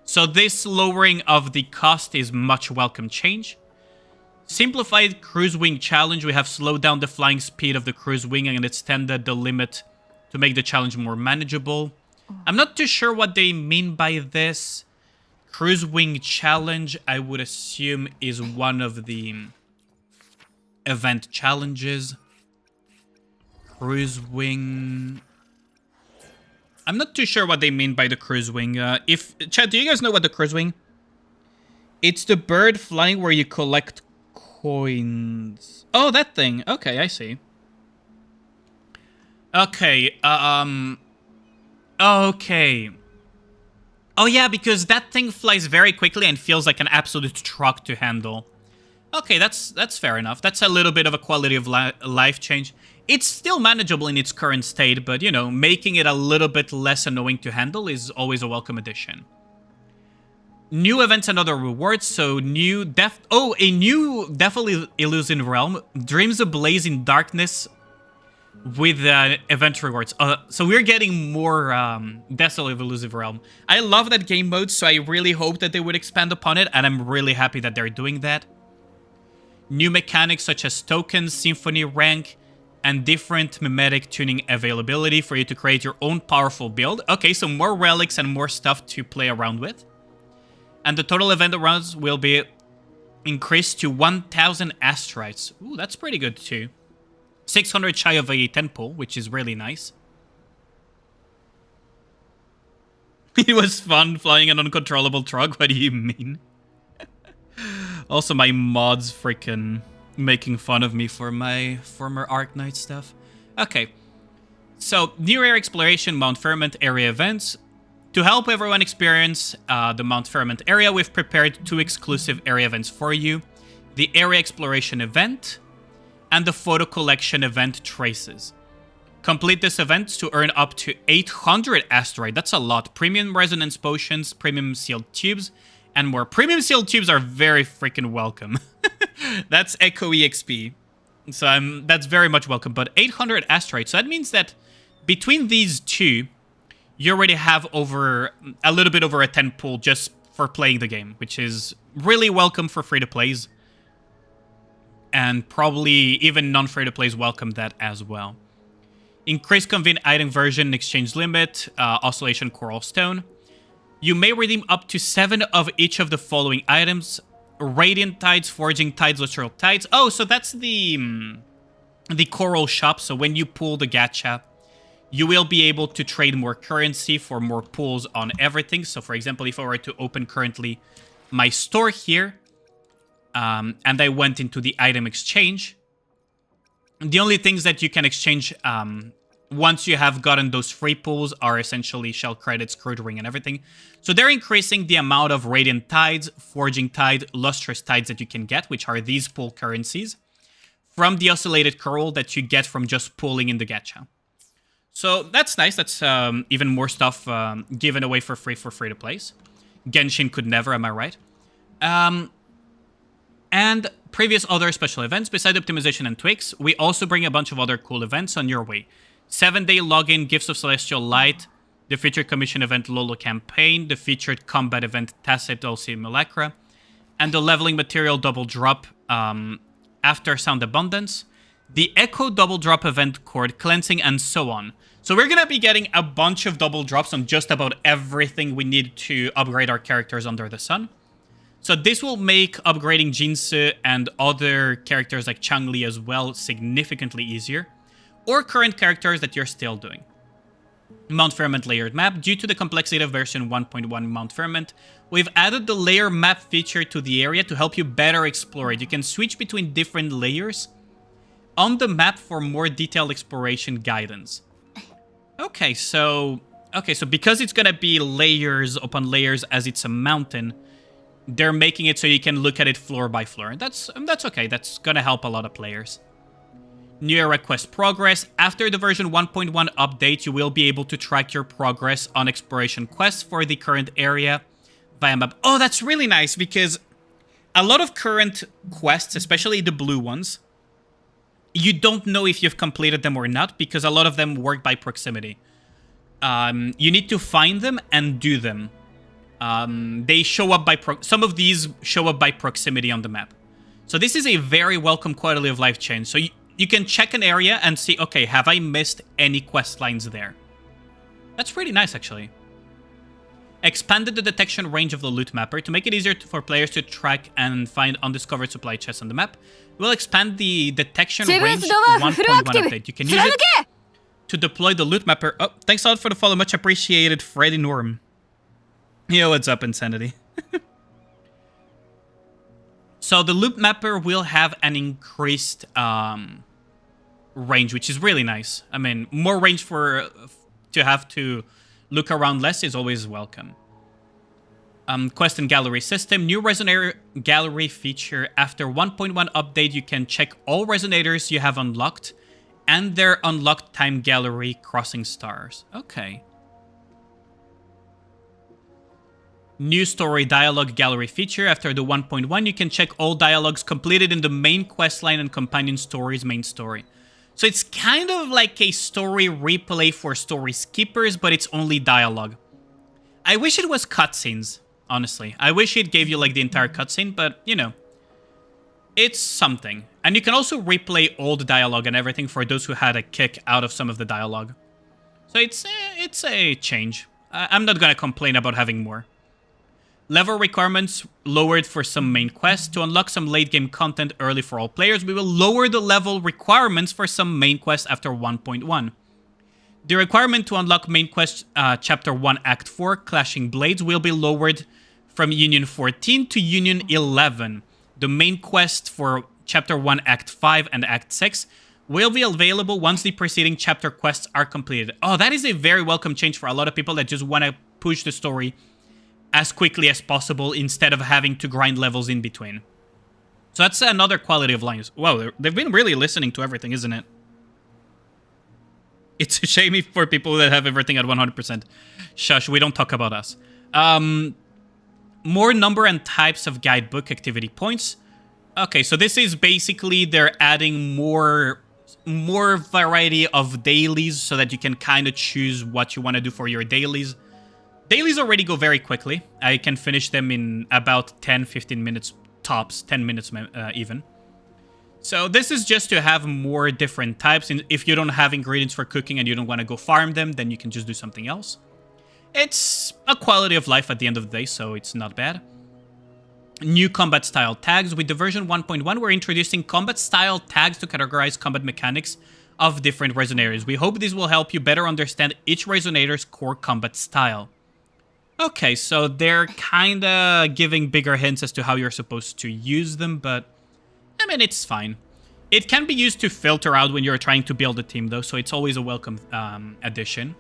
So this lowering of the cost is much welcome change. Simplified cruise wing challenge. We have slowed down the flying speed of the cruise wing and extended the limit to make the challenge more manageable. I'm not too sure what they mean by this. Cruise wing challenge, I would assume, is one of the event challenges. Cruise wing. I'm not too sure what they mean by the cruise wing. Chat, do you guys know what the cruise wing? It's the bird flying where you collect coins. Oh, that thing. Okay, I see. Okay, okay. Oh yeah, because that thing flies very quickly and feels like an absolute truck to handle. Okay, that's fair enough. That's a little bit of a quality of life change. It's still manageable in its current state, but, you know, making it a little bit less annoying to handle is always a welcome addition. New events and other rewards. So, a new Deathly Illusion Realm. Dreams Ablaze in Darkness with event rewards. So we're getting more Deathly Illusive Realm. I love that game mode, so I really hope that they would expand upon it, and I'm really happy that they're doing that. New mechanics such as tokens, symphony rank, and different mimetic tuning availability for you to create your own powerful build. Okay, so more relics and more stuff to play around with. And the total event rounds will be increased to 1,000 asteroids. Ooh, that's pretty good too. 600 shy of a 10 pull, which is really nice. It was fun flying an uncontrollable truck. What do you mean? Also, my mods freaking making fun of me for my former Arknight stuff. Okay. So, new area exploration, Mount Firmament area events. To help everyone experience the Mount Firmament area, we've prepared 2 exclusive area events for you. The area exploration event and the photo collection event traces. Complete this event to earn up to 800 asteroid. That's a lot. Premium resonance potions, premium sealed tubes, and more. Premium sealed tubes are very freaking welcome. That's Echo EXP. So that's very much welcome. But 800 asteroids. So that means that between these two, you already have over a little bit over a 10 pool just for playing the game, which is really welcome for free-to-plays. And probably even non-free-to-plays welcome that as well. Increased convenient item version, exchange limit, oscillation coral stone. You may redeem up to 7 of each of the following items. Radiant Tides, Forging Tides, Literal Tides. Oh, so that's the coral shop. So when you pull the gacha, you will be able to trade more currency for more pulls on everything. So for example, if I were to open currently my store here, and I went into the item exchange, the only things that you can exchange once you have gotten those free pulls are essentially shell credits, crude ring, and everything. So they're increasing the amount of Radiant Tides, Forging Tide, Lustrous Tides that you can get, which are these pull currencies, from the Oscillated Coral that you get from just pulling in the gacha. So that's nice. That's even more stuff given away for free to plays. Genshin could never, am I right? And previous other special events, beside optimization and tweaks, we also bring a bunch of other cool events on your way. 7-day login, Gifts of Celestial Light, the featured commission event Lolo Campaign, the featured combat event Tacit Dulce Simulacra, and the leveling material double drop after Sound Abundance, the Echo double drop event Chord Cleansing, and so on. So we're going to be getting a bunch of double drops on just about everything we need to upgrade our characters under the sun. So this will make upgrading Jinsu and other characters like Changli as well significantly easier, or current characters that you're still doing. Mount Firmament layered map. Due to the complexity of version 1.1 Mount Firmament, we've added the layer map feature to the area to help you better explore it. You can switch between different layers on the map for more detailed exploration guidance. Okay, so because it's gonna be layers upon layers as it's a mountain, they're making it so you can look at it floor by floor. And that's okay. That's gonna help a lot of players. New Era Quest progress. After the version 1.1 update, you will be able to track your progress on exploration quests for the current area via map. Oh, that's really nice, because a lot of current quests, especially the blue ones, you don't know if you've completed them or not, because a lot of them work by proximity. You need to find them and do them. They show up by some of these show up by proximity on the map. So this is a very welcome quality of life change. So you can check an area and see, okay, have I missed any quest lines there? That's pretty nice, actually. Expanded the detection range of the loot mapper to make it easier for players to track and find undiscovered supply chests on the map. We'll expand the detection range 1.1 update. You can use it to deploy the loot mapper. Oh, thanks a lot for the follow. Much appreciated, Freddy Norm. Yo, what's up, Insanity? So the loot mapper will have an increased range, which is really nice. I mean, more range to have to look around less is always welcome. Quest and gallery system. New resonator gallery feature. After 1.1 update, you can check all resonators you have unlocked and their unlocked time gallery crossing stars. Okay. New story dialogue gallery feature. After the 1.1, you can check all dialogues completed in the main questline and companion story's main story. So it's kind of like a story replay for story skippers, but it's only dialogue. I wish it was cutscenes, honestly. I wish it gave you like the entire cutscene, but you know, it's something. And you can also replay all the dialogue and everything for those who had a kick out of some of the dialogue. So it's a change. I'm not gonna complain about having more. Level requirements lowered for some main quests. To unlock some late game content early for all players, we will lower the level requirements for some main quests after 1.1. The requirement to unlock main quest Chapter 1 Act 4, Clashing Blades, will be lowered from Union 14 to Union 11. The main quest for Chapter 1 Act 5 and Act 6 will be available once the preceding chapter quests are completed. Oh, that is a very welcome change for a lot of people that just want to push the story as quickly as possible instead of having to grind levels in between. So that's another quality of life. Wow, they've been really listening to everything, isn't it? It's a shame for people that have everything at 100%. Shush, we don't talk about us. More number and types of guidebook activity points. Okay, so this is basically they're adding more variety of dailies so that you can kind of choose what you want to do for your dailies. Dailies already go very quickly. I can finish them in about 10-15 minutes tops, 10 minutes even. So this is just to have more different types. If you don't have ingredients for cooking and you don't want to go farm them, then you can just do something else. It's a quality of life at the end of the day, so it's not bad. New combat style tags. With the version 1.1, we're introducing combat style tags to categorize combat mechanics of different resonators. We hope this will help you better understand each resonator's core combat style. Okay, so they're kind of giving bigger hints as to how you're supposed to use them, but I mean, it's fine. It can be used to filter out when you're trying to build a team, though, so it's always a welcome addition.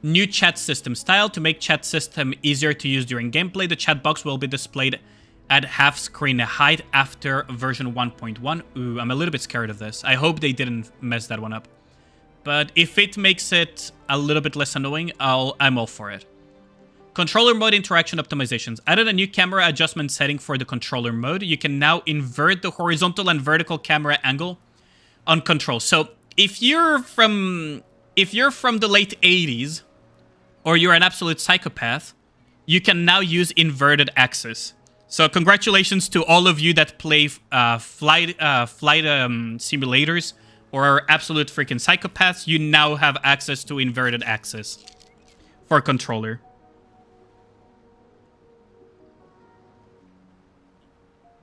New chat system style. To make chat system easier to use during gameplay, the chat box will be displayed at half screen height after version 1.1. Ooh, I'm a little bit scared of this. I hope they didn't mess that one up. But if it makes it a little bit less annoying, I'm all for it. Controller mode interaction optimizations. Added a new camera adjustment setting for the controller mode. You can now invert the horizontal and vertical camera angle on control. So if you're from the late 80s, or you're an absolute psychopath, you can now use inverted axis. So congratulations to all of you that play flight simulators or are absolute freaking psychopaths. You now have access to inverted axis for controller.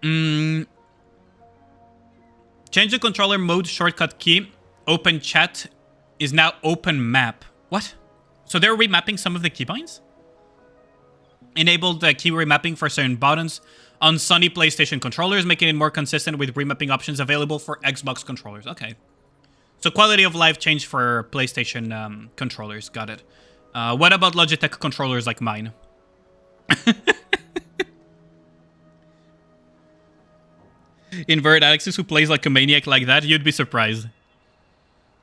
Change the controller mode shortcut key. Open chat is now open map. What? So they're remapping some of the keybinds? Enabled key remapping for certain buttons on Sony PlayStation controllers, making it more consistent with remapping options available for Xbox controllers. Okay. So quality of life change for PlayStation controllers. Got it. What about Logitech controllers like mine? Invert Alexis who plays like a maniac like that, you'd be surprised.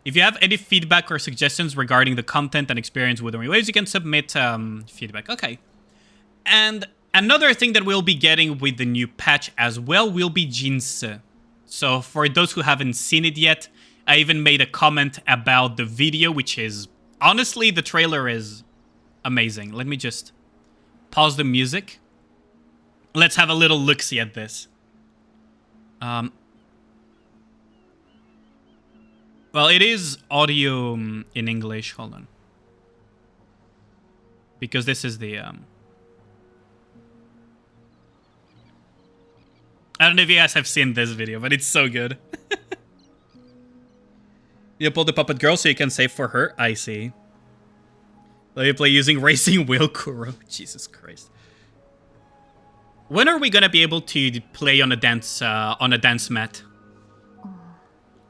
If you have any feedback or suggestions regarding the content and experience with Waves, you can submit feedback. Okay. And another thing that we'll be getting with the new patch as well will be Jinse. So for those who haven't seen it yet, I even made a comment about the video, which is... Honestly, the trailer is amazing. Let me just pause the music. Let's have a little look-see at this. Well, it is audio in English. Hold on. Because this is the... I don't know if you guys have seen this video, but it's so good. You pull the puppet girl so you can save for her. I see. Let you play using Racing Wheel Kuro. Jesus Christ. When are we gonna be able to play on a dance mat?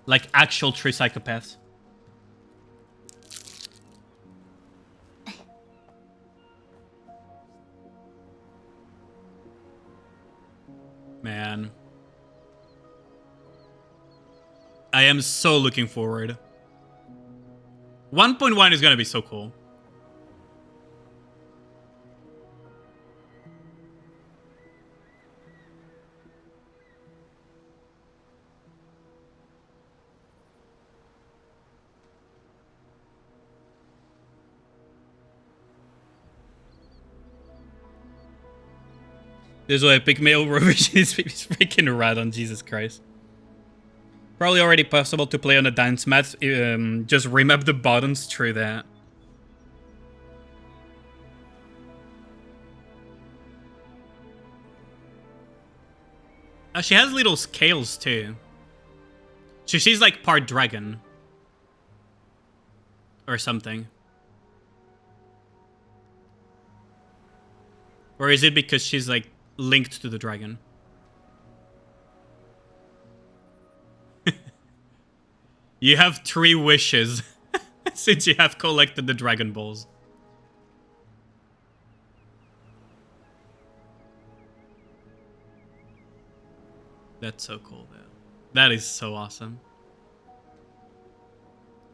Like actual true psychopaths? Man. I am so looking forward. 1.1 is gonna be so cool. There's an epic male revision is freaking rad on Jesus Christ. Probably already possible to play on a dance mat. Just remap the buttons through that. She has little scales too. So she's like part dragon. Or something. Or is it because she's like linked to the dragon? You have 3 wishes since you have collected the Dragon Balls. That's so cool, though. That is so awesome.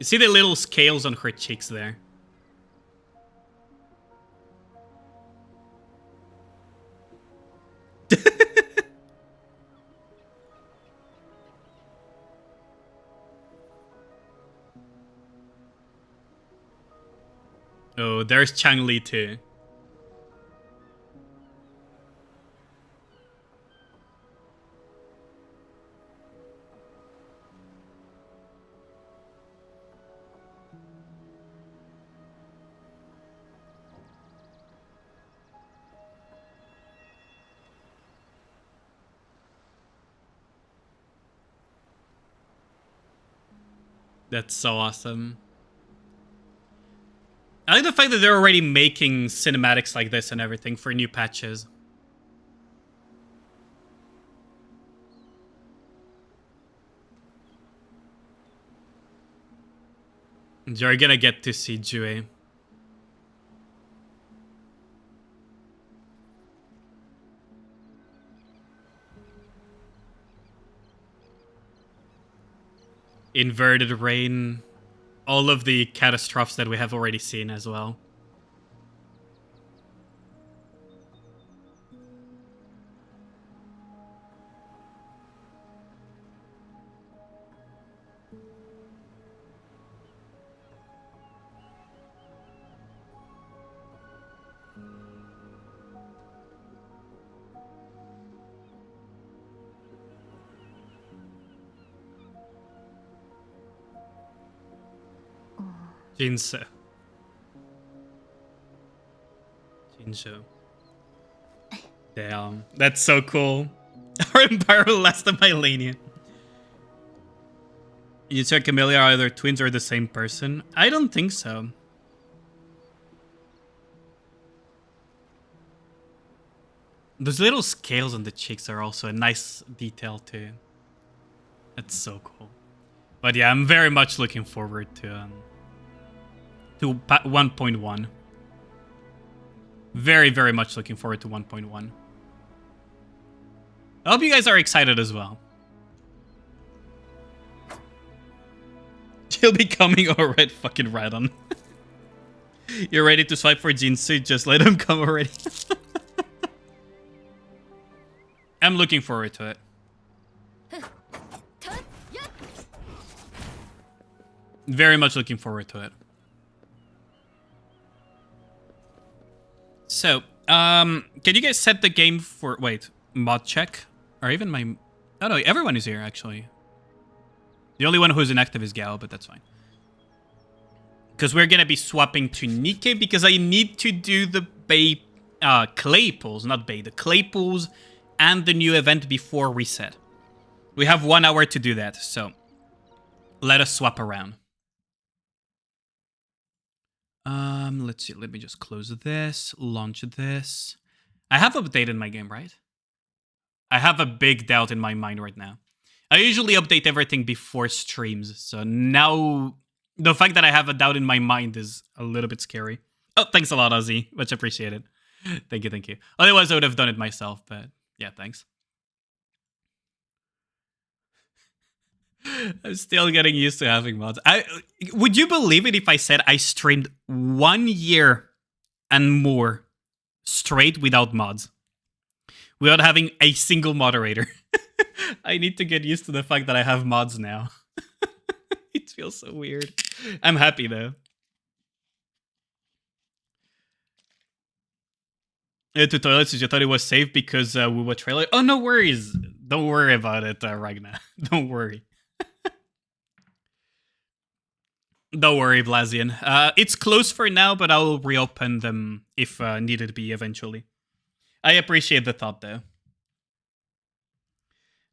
You see the little scales on her cheeks there? Oh, there's Chang-Li too. That's so awesome. I like the fact that they're already making cinematics like this and everything for new patches. You're gonna get to see Jue. Inverted rain. All of the catastrophes that we have already seen as well. Jinso. Damn, that's so cool. Our Empire last of Mylania. You two and Camellia are either twins or the same person? I don't think so. Those little scales on the cheeks are also a nice detail too. That's so cool. But yeah, I'm very much looking forward to 1.1. Very, very much looking forward to 1.1. I hope you guys are excited as well. She'll be coming already, fucking Radon. You're ready to swipe for Jinsu? Just let him come already. I'm looking forward to it. Very much looking forward to it. So, Can you guys set the game for... Wait, mod check? Or even my... Oh no, everyone is here, actually. The only one who's inactive is Gao, but that's fine. Because we're going to be swapping to Nikke, because I need to do the clay pools, not the clay pools, and the new event before reset. We have 1 hour to do that, so let us swap around. Let's see, let me just close this, launch this. I have updated my game, right? I have a big doubt in my mind right now. I usually update everything before streams, so now the fact that I have a doubt in my mind is a little bit scary. Oh, thanks a lot, Ozzy. Much appreciated. Thank you, thank you. Otherwise, I would have done it myself, but yeah, thanks. I'm still getting used to having mods. Would you believe it if I said I streamed 1 year and more straight without mods? Without having a single moderator. I need to get used to the fact that I have mods now. It feels so weird. I'm happy though. Tutorials, you thought it was safe because WuWa trailer? Oh, no worries. Don't worry about it, Ragnar. Don't worry. Don't worry, Blazion. It's closed for now, but I will reopen them if needed be eventually. I appreciate the thought, though.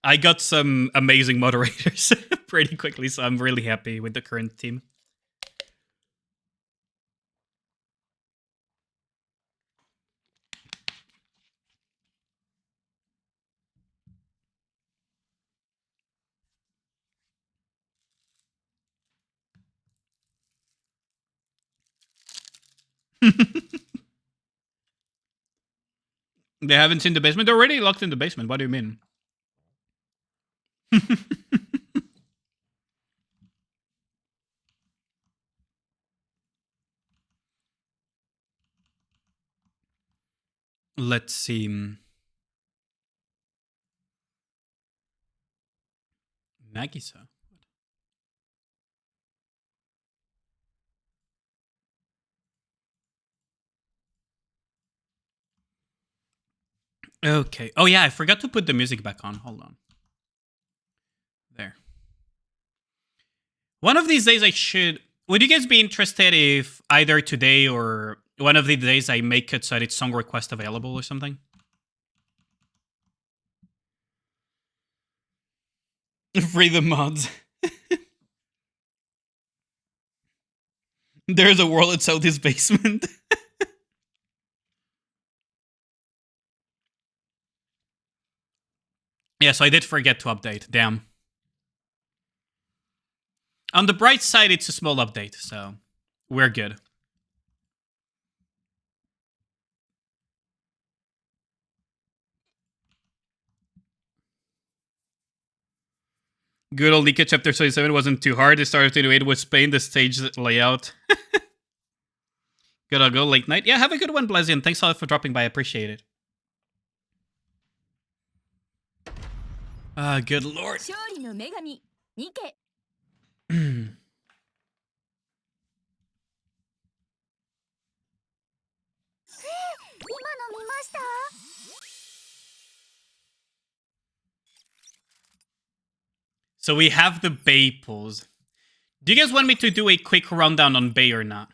I got some amazing moderators pretty quickly, so I'm really happy with the current team. They haven't seen the basement? They're already locked in the basement. What do you mean? Let's see. Nagisa. Okay. Oh yeah, I forgot to put the music back on. Hold on. There. One of these days I should... Would you guys be interested if either today or one of the days I make it so that it's song request available or something? Free the mods. There's a world outside this basement. Yeah, so I did forget to update. Damn. On the bright side, it's a small update, so we're good. Good old Nikke chapter 27 wasn't too hard. The start of 28 was Spain, the stage layout. Gotta go late night. Yeah, have a good one, Blazion. Thanks a lot for dropping by. I appreciate it. Good lord. So we have the Bay pulls. Do you guys want me to do a quick rundown on Bay or not?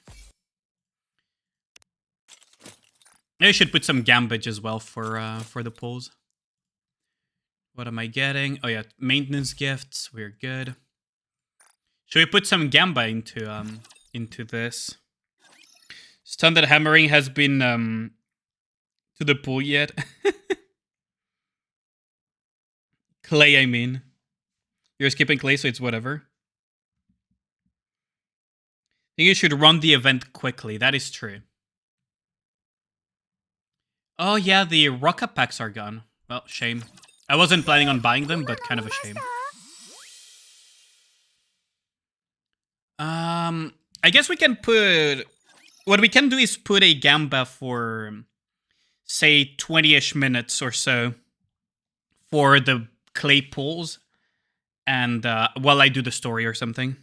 I should put some Gambage as well for the pulls. What am I getting? Oh yeah, maintenance gifts. We're good. Should we put some Gamba into this? Standard hammering has been to the pool yet. Clay, I mean. You're skipping Clay, so it's whatever. I think you should run the event quickly. That is true. Oh yeah, the Rocka packs are gone. Well, shame. I wasn't planning on buying them, but kind of a shame. I guess we can put... What we can do is put a Gamba for, say, 20-ish minutes or so for the clay pulls, and while I do the story or something.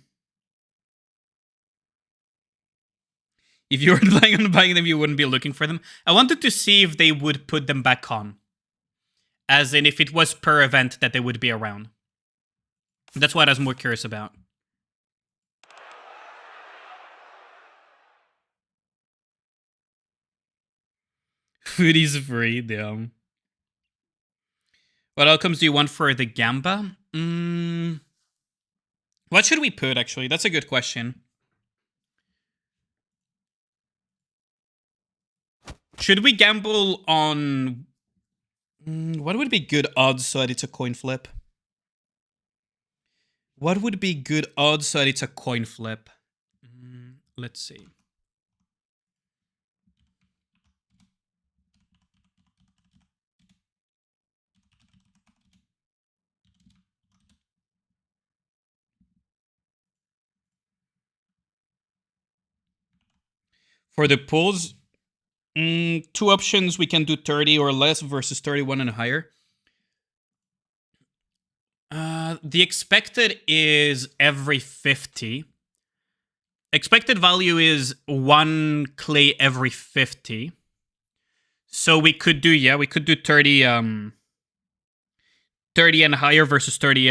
If you were planning on buying them, you wouldn't be looking for them. I wanted to see if they would put them back on. As in, if it was per event that they would be around. That's what I was more curious about. Food is free, damn. What outcomes do you want for the Gamba? What should we put, actually? That's a good question. Should we gamble on... what would be good odds so that it's a coin flip? What would be good odds so that it's a coin flip? Let's see. For the pools, two options. We can do 30 or less versus 31 and higher. The expected is every 50. Expected value is 1 clay every 50. So we could do, yeah, we could do 30 30 and higher versus 30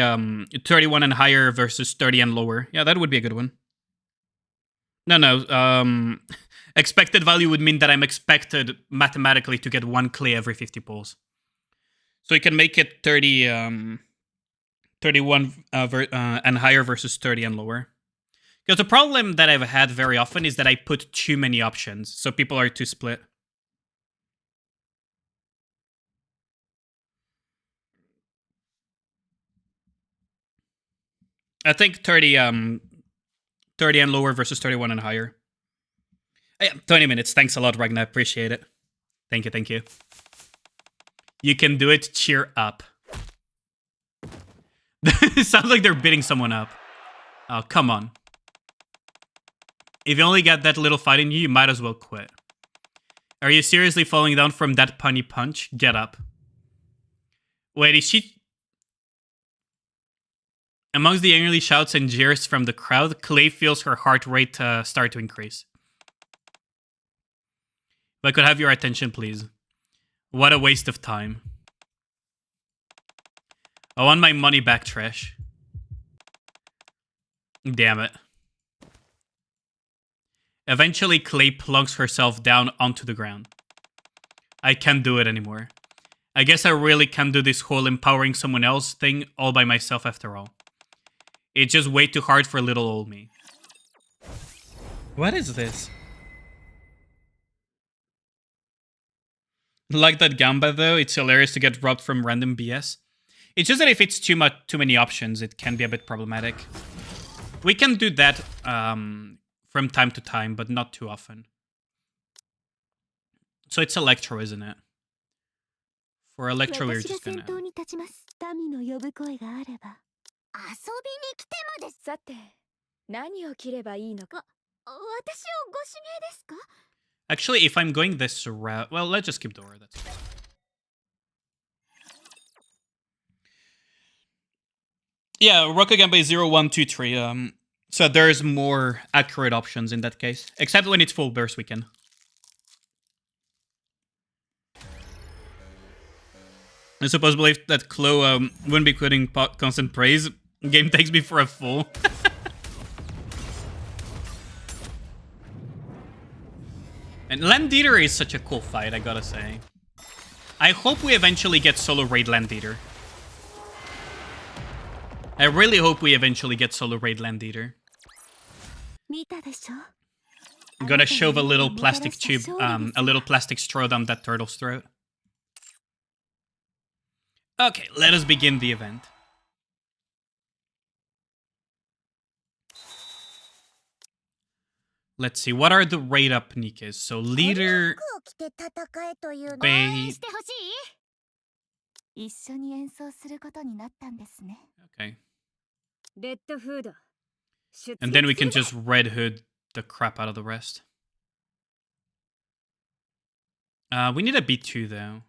31 and higher versus 30 and lower. Yeah, that would be a good one. No. Expected value would mean that I'm expected mathematically to get 1 clay every 50 pulls. So you can make it 30 31 and higher versus 30 and lower. Because the problem that I've had very often is that I put too many options, so people are too split. I think 30 and lower versus 31 and higher. Yeah, 20 minutes. Thanks a lot, Ragnar. Appreciate it. Thank you. You can do it. Cheer up. It sounds like they're bidding someone up. Oh, come on. If you only got that little fight in you, you might as well quit. Are you seriously falling down from that punny punch? Get up. Wait, is she... Amongst the angry shouts and jeers from the crowd, Clay feels her heart rate start to increase. If I could have your attention, please. What a waste of time. I want my money back, Trash. Damn it. Eventually, Clay plunks herself down onto the ground. I can't do it anymore. I guess I really can't do this whole empowering someone else thing all by myself after all. It's just way too hard for little old me. What is this? Like that Gamba though, it's hilarious to get robbed from random BS. It's just that if it's too many options, it can be a bit problematic. We can do that from time to time, but not too often. So it's Electro, isn't it? For Electro, we're just gonna... 遊びに来てまで。さて、何を着ればいいのか。私をご指名ですか？ Actually, if I'm going this route... Well, let's just skip the order. That's fine. Yeah, Rokugamba is 0, 1, 2, 3. So there's more accurate options in that case. Except when it's full burst weekend. I suppose believe that Chloe wouldn't be quitting constant praise. Game takes me for a fool. And Land Eater is such a cool fight, I gotta say. I hope we eventually get solo raid Land Eater. I really hope we eventually get solo raid Land Eater. I'm gonna shove a little plastic tube, a little plastic straw down that turtle's throat. Okay, let us begin the event. Let's see, what are the raid up Nikkes? So leader... Bait... Okay. And then we can just Red Hood the crap out of the rest. We need a B2 though.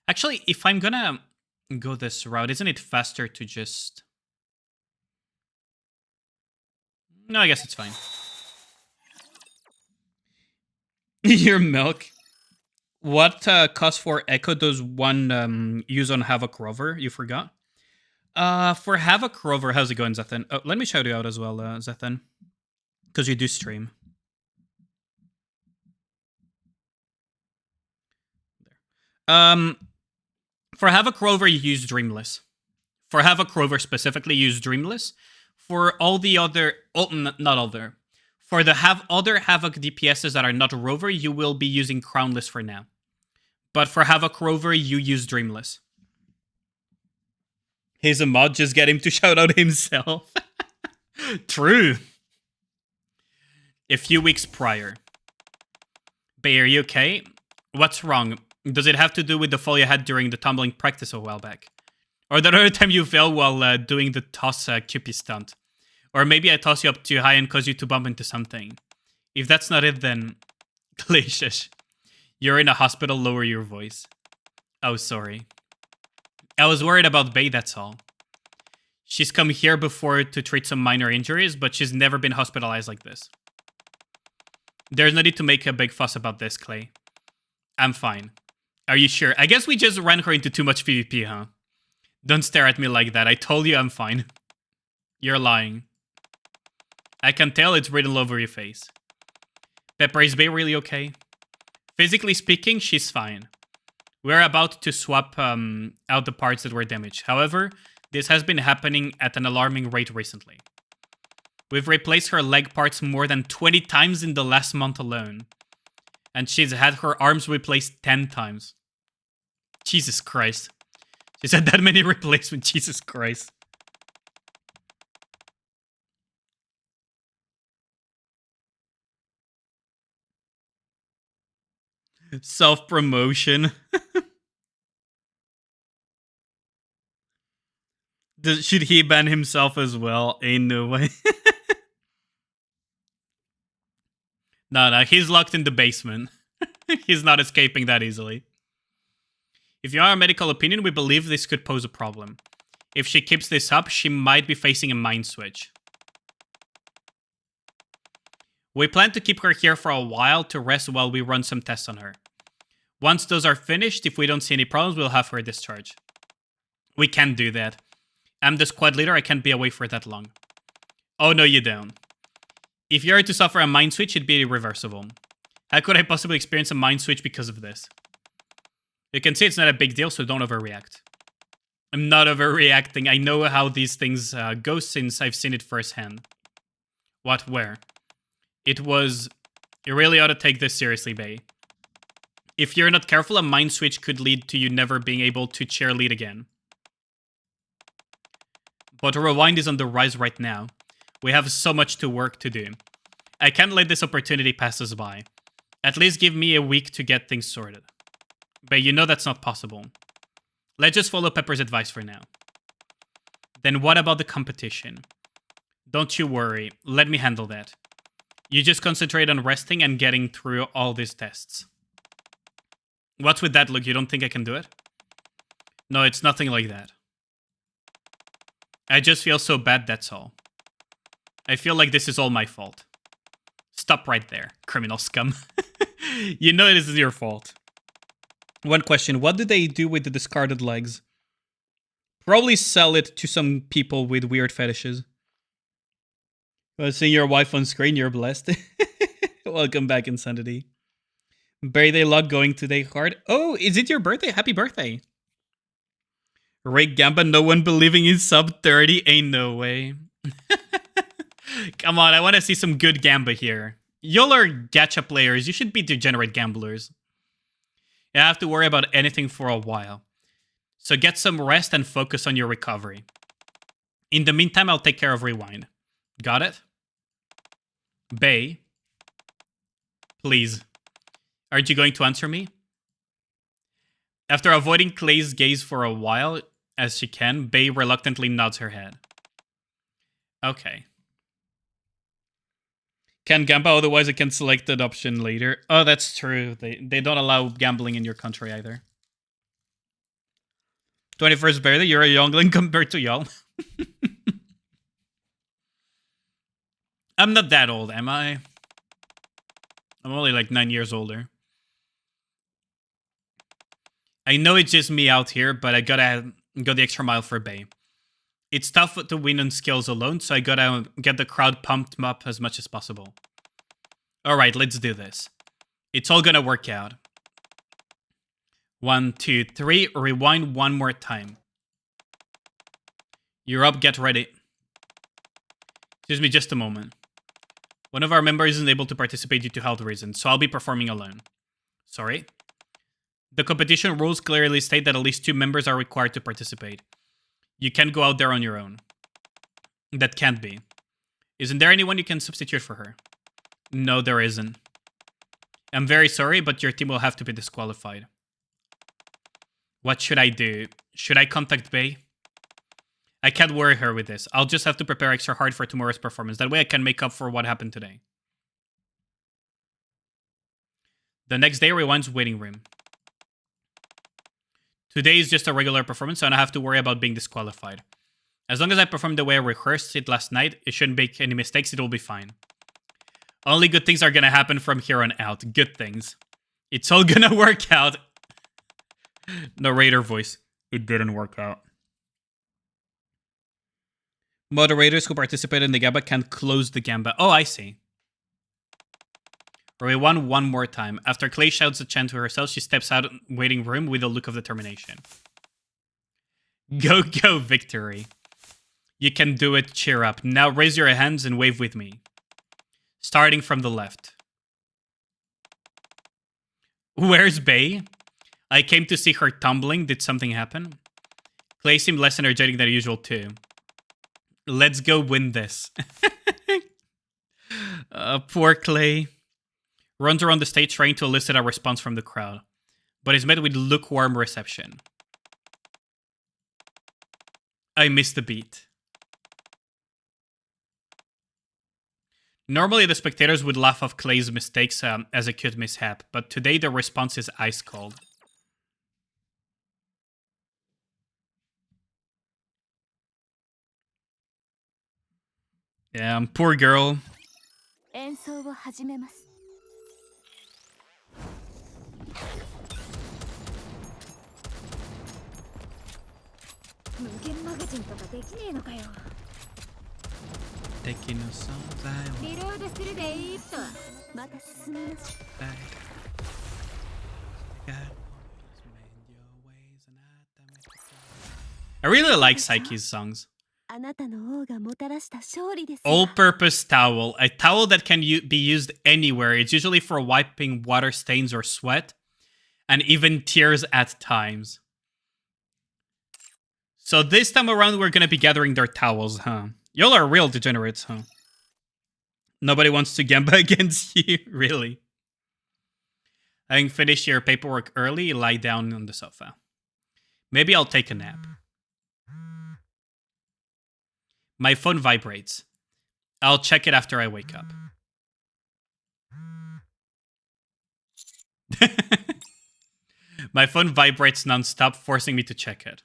Actually, if I'm gonna go this route, isn't it faster to just... No, I guess it's fine. Your milk. What cost for Echo does one use on Havoc Rover? You forgot? For Havoc Rover, how's it going, Zethan? Oh, let me shout you out as well, Zethan. Because you do stream. There. For Havoc Rover, you use Dreamless. For Havoc Rover specifically, use Dreamless. For all the other... Oh, not other. For the other Havoc DPSs that are not Rover, you will be using Crownless for now. But for Havoc Rover, you use Dreamless. He's a mod, just get him to shout out himself. True. A few weeks prior. Bay, are you okay? What's wrong? Does it have to do with the fall you had during the tumbling practice a while back? Or the other time you fell while doing the toss Cupid stunt? Or maybe I toss you up too high and cause you to bump into something. If that's not it, then... Glacius. You're in a hospital, lower your voice. Oh, sorry. I was worried about Bay, that's all. She's come here before to treat some minor injuries, but she's never been hospitalized like this. There's no need to make a big fuss about this, Clay. I'm fine. Are you sure? I guess we just ran her into too much PvP, huh? Don't stare at me like that. I told you I'm fine. You're lying. I can tell, it's written all over your face. Pepper, is Bay really okay? Physically speaking, she's fine. We're about to swap out the parts that were damaged. However, this has been happening at an alarming rate recently. We've replaced her leg parts more than 20 times in the last month alone. And she's had her arms replaced 10 times. Jesus Christ. She's had that many replacements, Jesus Christ. Self-promotion. Should he ban himself as well? Ain't no way. No, he's locked in the basement. He's not escaping that easily. If you are a medical opinion, we believe this could pose a problem. If she keeps this up, she might be facing a mind switch. We plan to keep her here for a while to rest while we run some tests on her. Once those are finished, if we don't see any problems, we'll have her discharged. We can't do that. I'm the squad leader, I can't be away for that long. Oh no, you don't. If you are to suffer a mind switch, it'd be irreversible. How could I possibly experience a mind switch because of this? You can see it's not a big deal, so don't overreact. I'm not overreacting. I know how these things go since I've seen it firsthand. What, where? It was... You really ought to take this seriously, Bay. If you're not careful, a mind switch could lead to you never being able to cheerlead again. But Rewind is on the rise right now. We have so much work to do. I can't let this opportunity pass us by. At least give me a week to get things sorted. But you know that's not possible. Let's just follow Pepper's advice for now. Then what about the competition? Don't you worry, let me handle that. You just concentrate on resting and getting through all these tests. What's with that look? You don't think I can do it? No, it's nothing like that. I just feel so bad, that's all. I feel like this is all my fault. Stop right there, criminal scum. You know it is your fault. One question, what do they do with the discarded legs? Probably sell it to some people with weird fetishes. Seeing your wife on screen, you're blessed. Welcome back, Insanity. Birthday log going today hard. Oh, is it your birthday? Happy birthday. Ray Gamba, no one believing in sub 30? Ain't no way. Come on, I want to see some good Gamba here. Y'all are gacha players. You should be degenerate gamblers. You don't have to worry about anything for a while. So get some rest and focus on your recovery. In the meantime, I'll take care of Rewind. Got it? Bay. Please. Aren't you going to answer me? After avoiding Clay's gaze for a while, as she can, Bay reluctantly nods her head. Okay. Can Gamba, otherwise I can select that option later. Oh, that's true. They don't allow gambling in your country either. 21st birthday, you're a youngling compared to y'all. I'm not that old, am I? I'm only like 9 years older. I know it's just me out here, but I gotta go the extra mile for Bay. It's tough to win on skills alone, so I gotta get the crowd pumped up as much as possible. Alright, let's do this. It's all gonna work out. 1, 2, 3. Rewind one more time. You're up, get ready. Excuse me just a moment. One of our members isn't able to participate due to health reasons, so I'll be performing alone. Sorry? The competition rules clearly state that at least 2 members are required to participate. You can't go out there on your own. That can't be. Isn't there anyone you can substitute for her? No, there isn't. I'm very sorry, but your team will have to be disqualified. What should I do? Should I contact Bay? I can't worry her with this. I'll just have to prepare extra hard for tomorrow's performance. That way I can make up for what happened today. The next day, Rewind's waiting room. Today is just a regular performance, so I don't have to worry about being disqualified. As long as I perform the way I rehearsed it last night, it shouldn't make any mistakes, it will be fine. Only good things are gonna happen from here on out. Good things. It's all gonna work out. Narrator voice. It didn't work out. Moderators who participate in the gamba can close the gamba. Oh, I see. Rewind one more time. After Clay shouts a chant to herself, she steps out of the waiting room with a look of determination. Go, go, victory. You can do it, cheer up. Now raise your hands and wave with me. Starting from the left. Where's Bay? I came to see her tumbling. Did something happen? Clay seemed less energetic than usual too. Let's go win this. Poor Clay. Runs around the stage trying to elicit a response from the crowd, but is met with lukewarm reception. I missed the beat. Normally the spectators would laugh off Clay's mistakes as a cute mishap, but today the response is ice cold. Yeah, poor girl. 演奏を始めます。無限マガジンとかできねえのかよ。Taking no songs I リロードするでいいと。また進みます。I really like Psyche's songs. あなたの王がもたらした勝利です。All-purpose towel. A towel that can be used anywhere. It's usually for wiping water stains or sweat, and even tears at times. So this time around, we're gonna be gathering their towels, huh? Y'all are real degenerates, huh? Nobody wants to gamba against you, really. Having finished your paperwork early, lie down on the sofa. Maybe I'll take a nap. My phone vibrates. I'll check it after I wake up. My phone vibrates non-stop, forcing me to check it.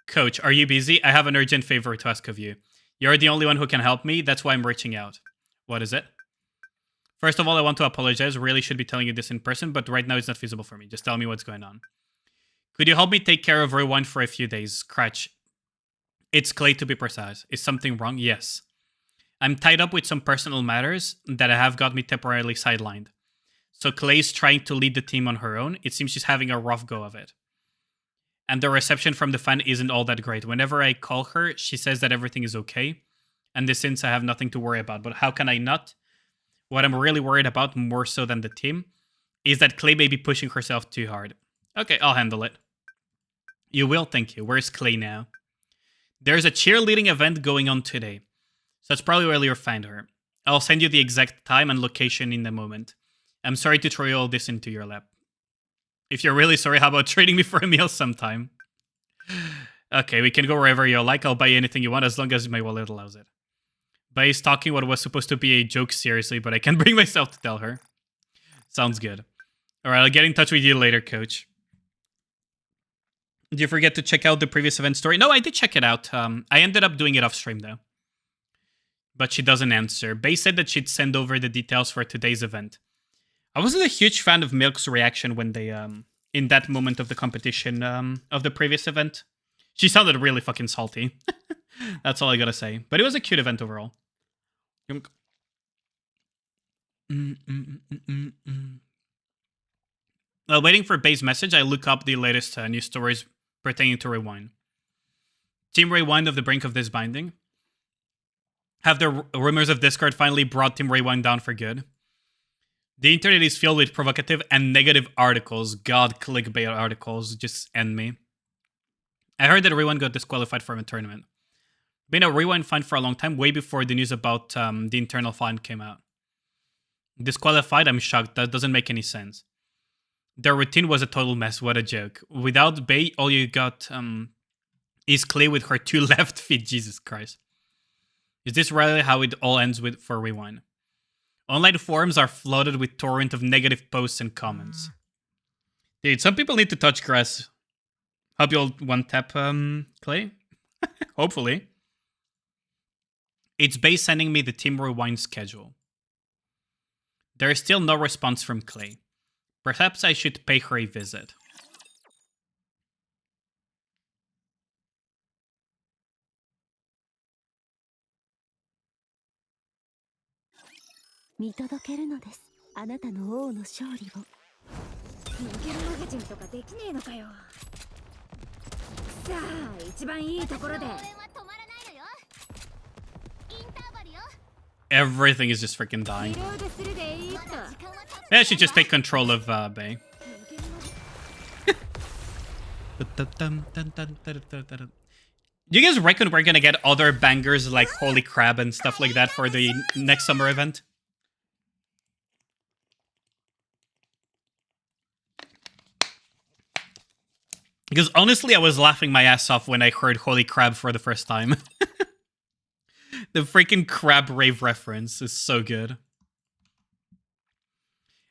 Coach, are you busy? I have an urgent favor to ask of you. You're the only one who can help me, that's why I'm reaching out. What is it? First of all, I want to apologize. Really should be telling you this in person, but right now it's not feasible for me. Just tell me what's going on. Could you help me take care of Rewind for a few days? Scratch. It's Clay to be precise. Is something wrong? Yes. I'm tied up with some personal matters that have got me temporarily sidelined. So Clay's trying to lead the team on her own. It seems she's having a rough go of it. And the reception from the fan isn't all that great. Whenever I call her, she says that everything is okay. And this since I have nothing to worry about. But how can I not? What I'm really worried about, more so than the team, is that Clay may be pushing herself too hard. Okay, I'll handle it. You will, thank you. Where's Clay now? There's a cheerleading event going on today. So that's probably where you'll find her. I'll send you the exact time and location in a moment. I'm sorry to throw all this into your lap. If you're really sorry, how about treating me for a meal sometime? Okay, we can go wherever you like. I'll buy you anything you want as long as my wallet allows it. Bay's talking what was supposed to be a joke seriously, but I can't bring myself to tell her. Sounds good. Alright, I'll get in touch with you later, coach. Did you forget to check out the previous event story? No, I did check it out. I ended up doing it off stream, though. but she doesn't answer. Bae said that she'd send over the details for today's event. I wasn't a huge fan of Milk's reaction when they, in that moment of the competition of the previous event. She sounded really fucking salty. That's all I gotta say. But it was a cute event overall. While waiting for Bae's message, I look up the latest news stories pertaining to Rewind. Team Rewind of the brink of this binding. Have the rumors of Discord finally brought Team Rewind down for good? The internet is filled with provocative and negative articles. God, clickbait articles just end me. I heard that Rewind got disqualified from a tournament. Been a Rewind fan for a long time, way before the news about the internal fine came out. Disqualified? I'm shocked. That doesn't make any sense. Their routine was a total mess. What a joke. Without Bae, all you got is Clay with her 2 left feet. Jesus Christ. Is this really how it all ends with for Rewind? Online forums are flooded with torrent of negative posts and comments. Dude, some people need to touch grass. Hope you'll one-tap Clay. Hopefully. It's Bae sending me the Team Rewind schedule. There is still no response from Clay. Perhaps I should pay her a visit. Everything is just freaking dying. Yeah, I should just take control of Bae. Do you guys reckon we're gonna get other bangers like Holy Crab and stuff like that for the next summer event? Because honestly, I was laughing my ass off when I heard Holy Crab for the first time. The freaking crab rave reference is so good.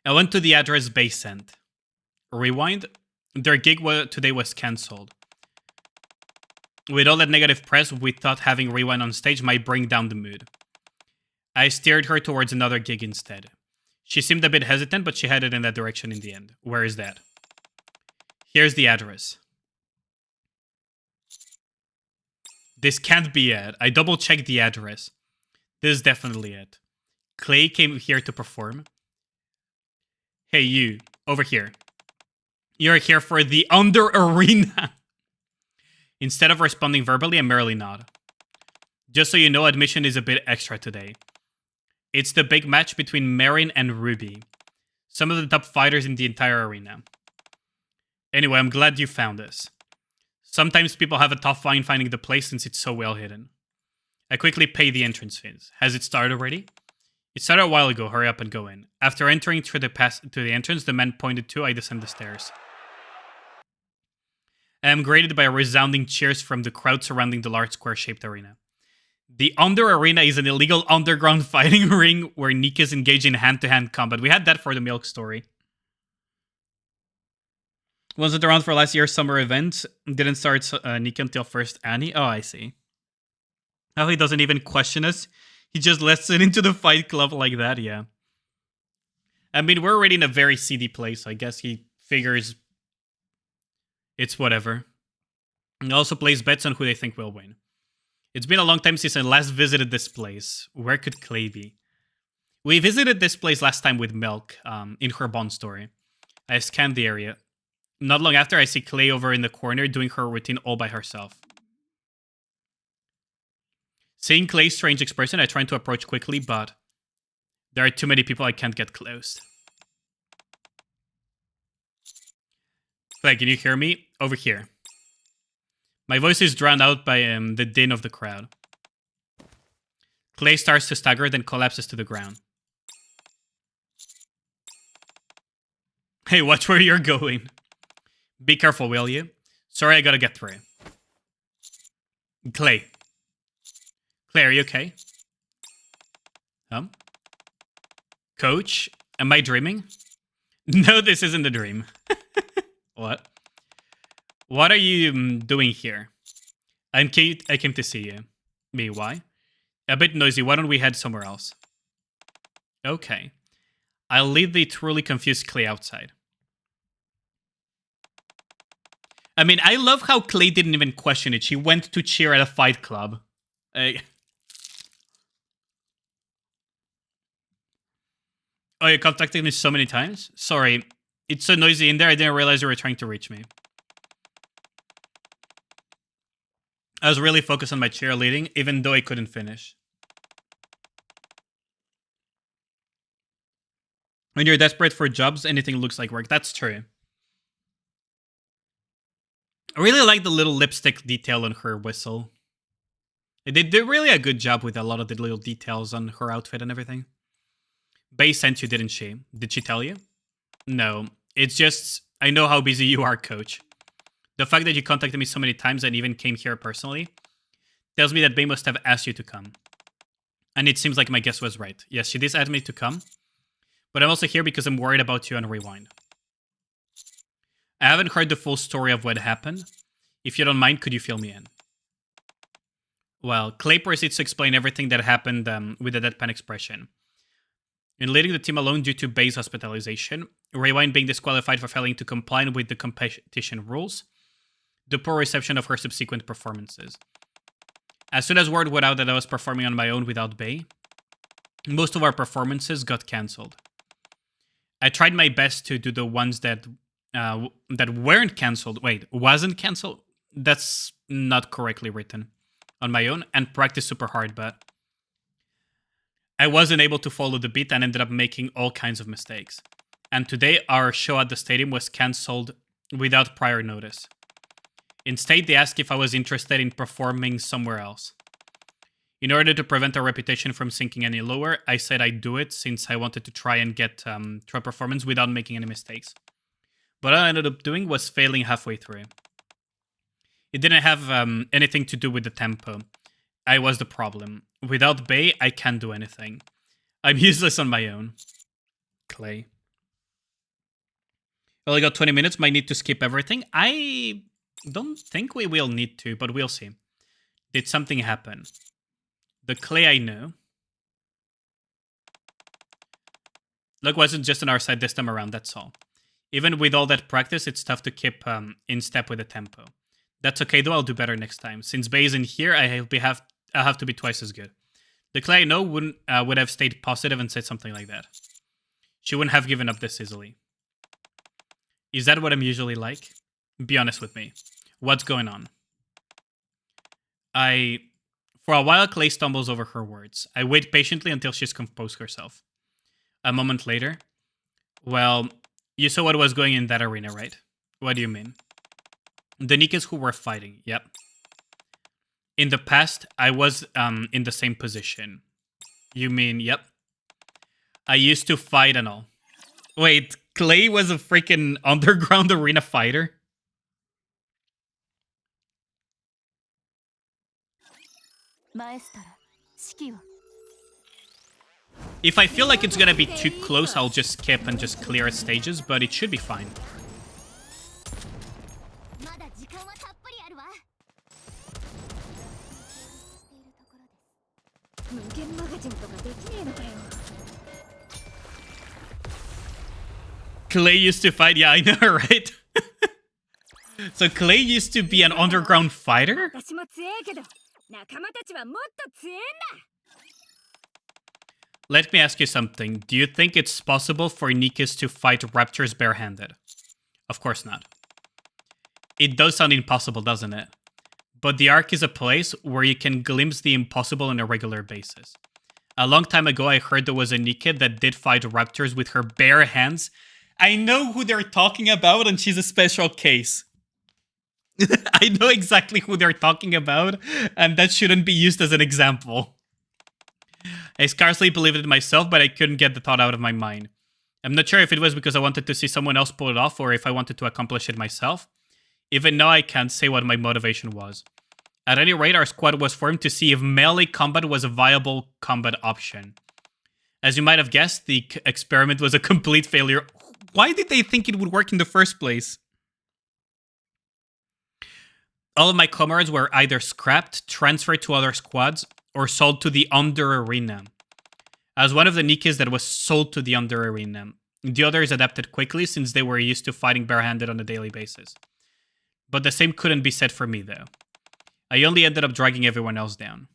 I went to the address Bae sent. Rewind. Their gig today was cancelled. With all that negative press, we thought having Rewind on stage might bring down the mood. I steered her towards another gig instead. She seemed a bit hesitant, but she headed in that direction in the end. Where is that? Here's the address. This can't be it. I double-checked the address. This is definitely it. Clay came here to perform. Hey, you. Over here. You're here for the Under Arena. Instead of responding verbally, I merely nod. Just so you know, admission is a bit extra today. It's the big match between Marin and Ruby. Some of the top fighters in the entire arena. Anyway, I'm glad you found this. Sometimes people have a tough time finding the place since it's so well hidden. I quickly pay the entrance fees. Has it started already? It started a while ago. Hurry up and go in. After entering through the entrance, the man pointed to, I descend the stairs. I am greeted by resounding cheers from the crowd surrounding the large square-shaped arena. The Under Arena is an illegal underground fighting ring where Nikke is engaged in hand-to-hand combat. We had that for the Milk story. Wasn't around for last year's summer event. Didn't start Nikke until first Annie. Oh, I see. How he doesn't even question us. He just lets it into the fight club like that, yeah. I mean, we're already in a very seedy place. I guess he figures it's whatever. He also plays bets on who they think will win. It's been a long time since I last visited this place. Where could Clay be? We visited this place last time with Milk in her Bond story. I scanned the area. Not long after, I see Clay over in the corner doing her routine all by herself. Seeing Clay's strange expression, I try to approach quickly, but there are too many people, I can't get close. Clay, can you hear me? Over here. My voice is drowned out by the din of the crowd. Clay starts to stagger, then collapses to the ground. Hey, watch where you're going. Be careful, will you? Sorry, I gotta get through. Clay. Clay, are you okay? Coach? Am I dreaming? No, this isn't a dream. What? What are you doing here? I came to see you. Me, why? A bit noisy. Why don't we head somewhere else? Okay. I'll leave the truly confused Clay outside. I mean, I love how Clay didn't even question it. She went to cheer at a fight club. Oh, you contacted me so many times? Sorry. It's so noisy in there, I didn't realize you were trying to reach me. I was really focused on my cheerleading, even though I couldn't finish. When you're desperate for jobs, anything looks like work. That's true. I really like the little lipstick detail on her whistle. They did really a good job with a lot of the little details on her outfit and everything. Bae sent you, didn't she? Did she tell you? No. It's just, I know how busy you are, coach. The fact that you contacted me so many times and even came here personally tells me that Bae must have asked you to come. And it seems like my guess was right. Yes, she did ask me to come. But I'm also here because I'm worried about you on Rewind. I haven't heard the full story of what happened. If you don't mind, could you fill me in? Well, Clay proceeds to explain everything that happened with a deadpan expression. In leading the team alone due to Bae's hospitalization, Rewind being disqualified for failing to comply with the competition rules, the poor reception of her subsequent performances. As soon as word went out that I was performing on my own without Bae, most of our performances got cancelled. I tried my best to do the ones that weren't cancelled. Wait, wasn't cancelled? That's not correctly written. On my own, and practice super hard, but I wasn't able to follow the beat and ended up making all kinds of mistakes. And today, our show at the stadium was cancelled without prior notice. Instead, they asked if I was interested in performing somewhere else. In order to prevent our reputation from sinking any lower, I said I'd do it since I wanted to try and get to a performance without making any mistakes. But what I ended up doing was failing halfway through. It didn't have anything to do with the tempo. I was the problem. Without Bae, I can't do anything. I'm useless on my own. Clay. Only got 20 minutes, might need to skip everything. I don't think we will need to, but we'll see. Did something happen? The Clay I know. Luck wasn't just on our side this time around, that's all. Even with all that practice, it's tough to keep in step with the tempo. That's okay though, I'll do better next time. Since Bae isn't here, I'll have to be twice as good. The Clay I know would have stayed positive and said something like that. She wouldn't have given up this easily. Is that what I'm usually like? Be honest with me. What's going on? For a while, Clay stumbles over her words. I wait patiently until she's composed herself. A moment later. Well, you saw what was going in that arena, right? What do you mean? The Nikkes who were fighting, yep. In the past, I was in the same position. You mean, yep. I used to fight and all. Wait, Clay was a freaking underground arena fighter? If I feel like it's gonna be too close, I'll just skip and just clear stages, but it should be fine. Clay used to fight, yeah, I know, right? So Clay used to be an underground fighter? Let me ask you something. Do you think it's possible for Nikkes to fight raptors barehanded? Of course not. It does sound impossible, doesn't it? But the Ark is a place where you can glimpse the impossible on a regular basis. A long time ago, I heard there was a Nikke that did fight raptors with her bare hands. I know who they're talking about, and she's a special case. I know exactly who they're talking about, and that shouldn't be used as an example. I scarcely believed it myself, but I couldn't get the thought out of my mind. I'm not sure if it was because I wanted to see someone else pull it off, or if I wanted to accomplish it myself. Even now, I can't say what my motivation was. At any rate, our squad was formed to see if melee combat was a viable combat option. As you might have guessed, the experiment was a complete failure. Why did they think it would work in the first place? All of my comrades were either scrapped, transferred to other squads, or sold to the Under Arena. I was one of the Nikkes that was sold to the Under Arena. The others adapted quickly since they were used to fighting barehanded on a daily basis. But the same couldn't be said for me, though. I only ended up dragging everyone else down.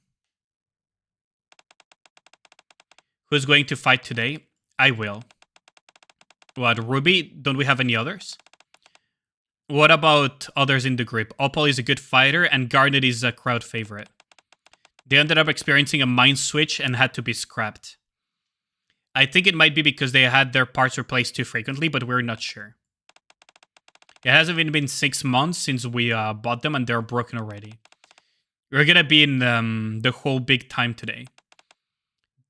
Who's going to fight today? I will. What, Ruby? Don't we have any others? What about others in the group? Opal is a good fighter, and Garnet is a crowd favorite. They ended up experiencing a mind switch and had to be scrapped. I think it might be because they had their parts replaced too frequently, but we're not sure. It hasn't even been 6 months since we bought them, and they're broken already. We're gonna be in the whole big time today.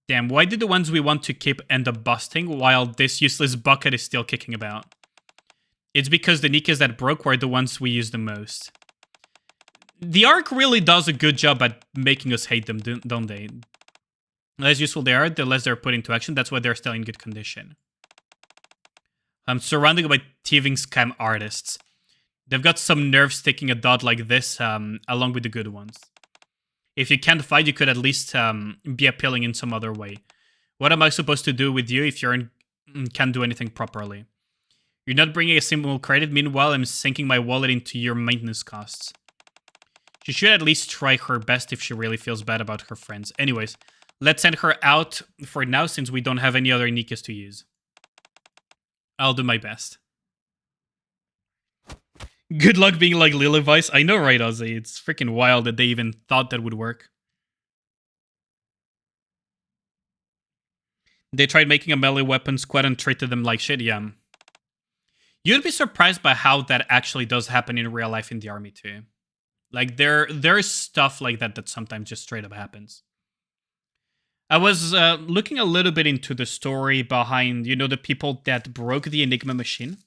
Damn, why did the ones we want to keep end up busting while this useless bucket is still kicking about? It's because the Nikkes that broke were the ones we used the most. The arc really does a good job at making us hate them, don't they? The less useful they are, the less they're put into action. That's why they're still in good condition. I'm surrounded by thieving scam artists. They've got some nerve sticking a dot like this along with the good ones. If you can't fight, you could at least be appealing in some other way. What am I supposed to do with you if you can't do anything properly? You're not bringing a single credit, meanwhile I'm sinking my wallet into your maintenance costs. She should at least try her best if she really feels bad about her friends. Anyways, let's send her out for now since we don't have any other Nikkes to use. I'll do my best. Good luck being like Lilivice. I know, right, Ozzy? It's freaking wild that they even thought that would work. They tried making a melee weapon squad and treated them like shit, yeah. You'd be surprised by how that actually does happen in real life in the army too. Like, there's stuff like that that sometimes just straight up happens. I was looking a little bit into the story behind, you know, the people that broke the Enigma machine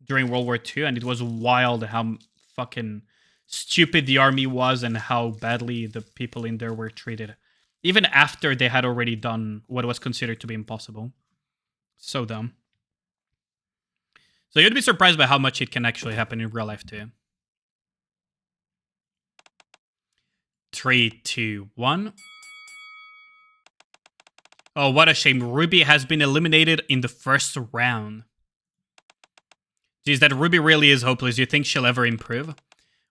during World War II, and it was wild how fucking stupid the army was and how badly the people in there were treated. Even after they had already done what was considered to be impossible. So dumb. So you'd be surprised by how much it can actually happen in real life too. 3, 2, 1. Oh, what a shame. Ruby has been eliminated in the first round. Geez, that Ruby really is hopeless. You think she'll ever improve?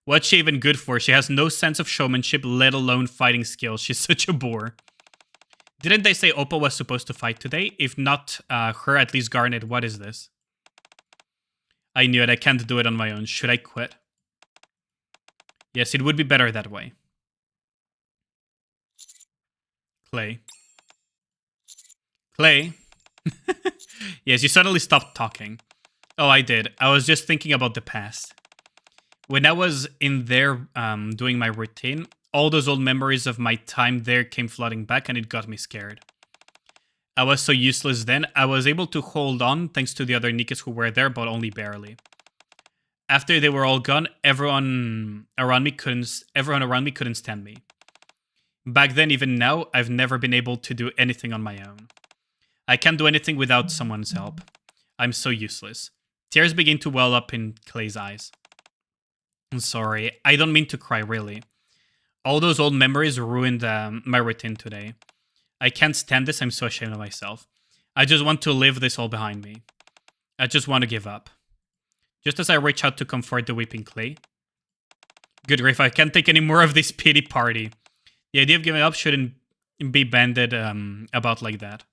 What's she even good for? She has no sense of showmanship, let alone fighting skills. She's such a bore. Didn't they say Opal was supposed to fight today? If not her, at least Garnet. What is this? I knew it. I can't do it on my own. Should I quit? Yes, it would be better that way. Clay. Clay? Yes, you suddenly stopped talking. Oh, I did. I was just thinking about the past. When I was in there doing my routine, all those old memories of my time there came flooding back and it got me scared. I was so useless then. I was able to hold on thanks to the other Nikkes who were there, but only barely. After they were all gone, everyone around me couldn't stand me. Back then, even now, I've never been able to do anything on my own. I can't do anything without someone's help. I'm so useless. Tears begin to well up in Clay's eyes. I'm sorry, I don't mean to cry, really. All those old memories ruined my routine today. I can't stand this, I'm so ashamed of myself. I just want to leave this all behind me. I just want to give up. Just as I reach out to comfort the weeping Clay. Good grief, I can't take any more of this pity party. The idea of giving up shouldn't be banded about like that.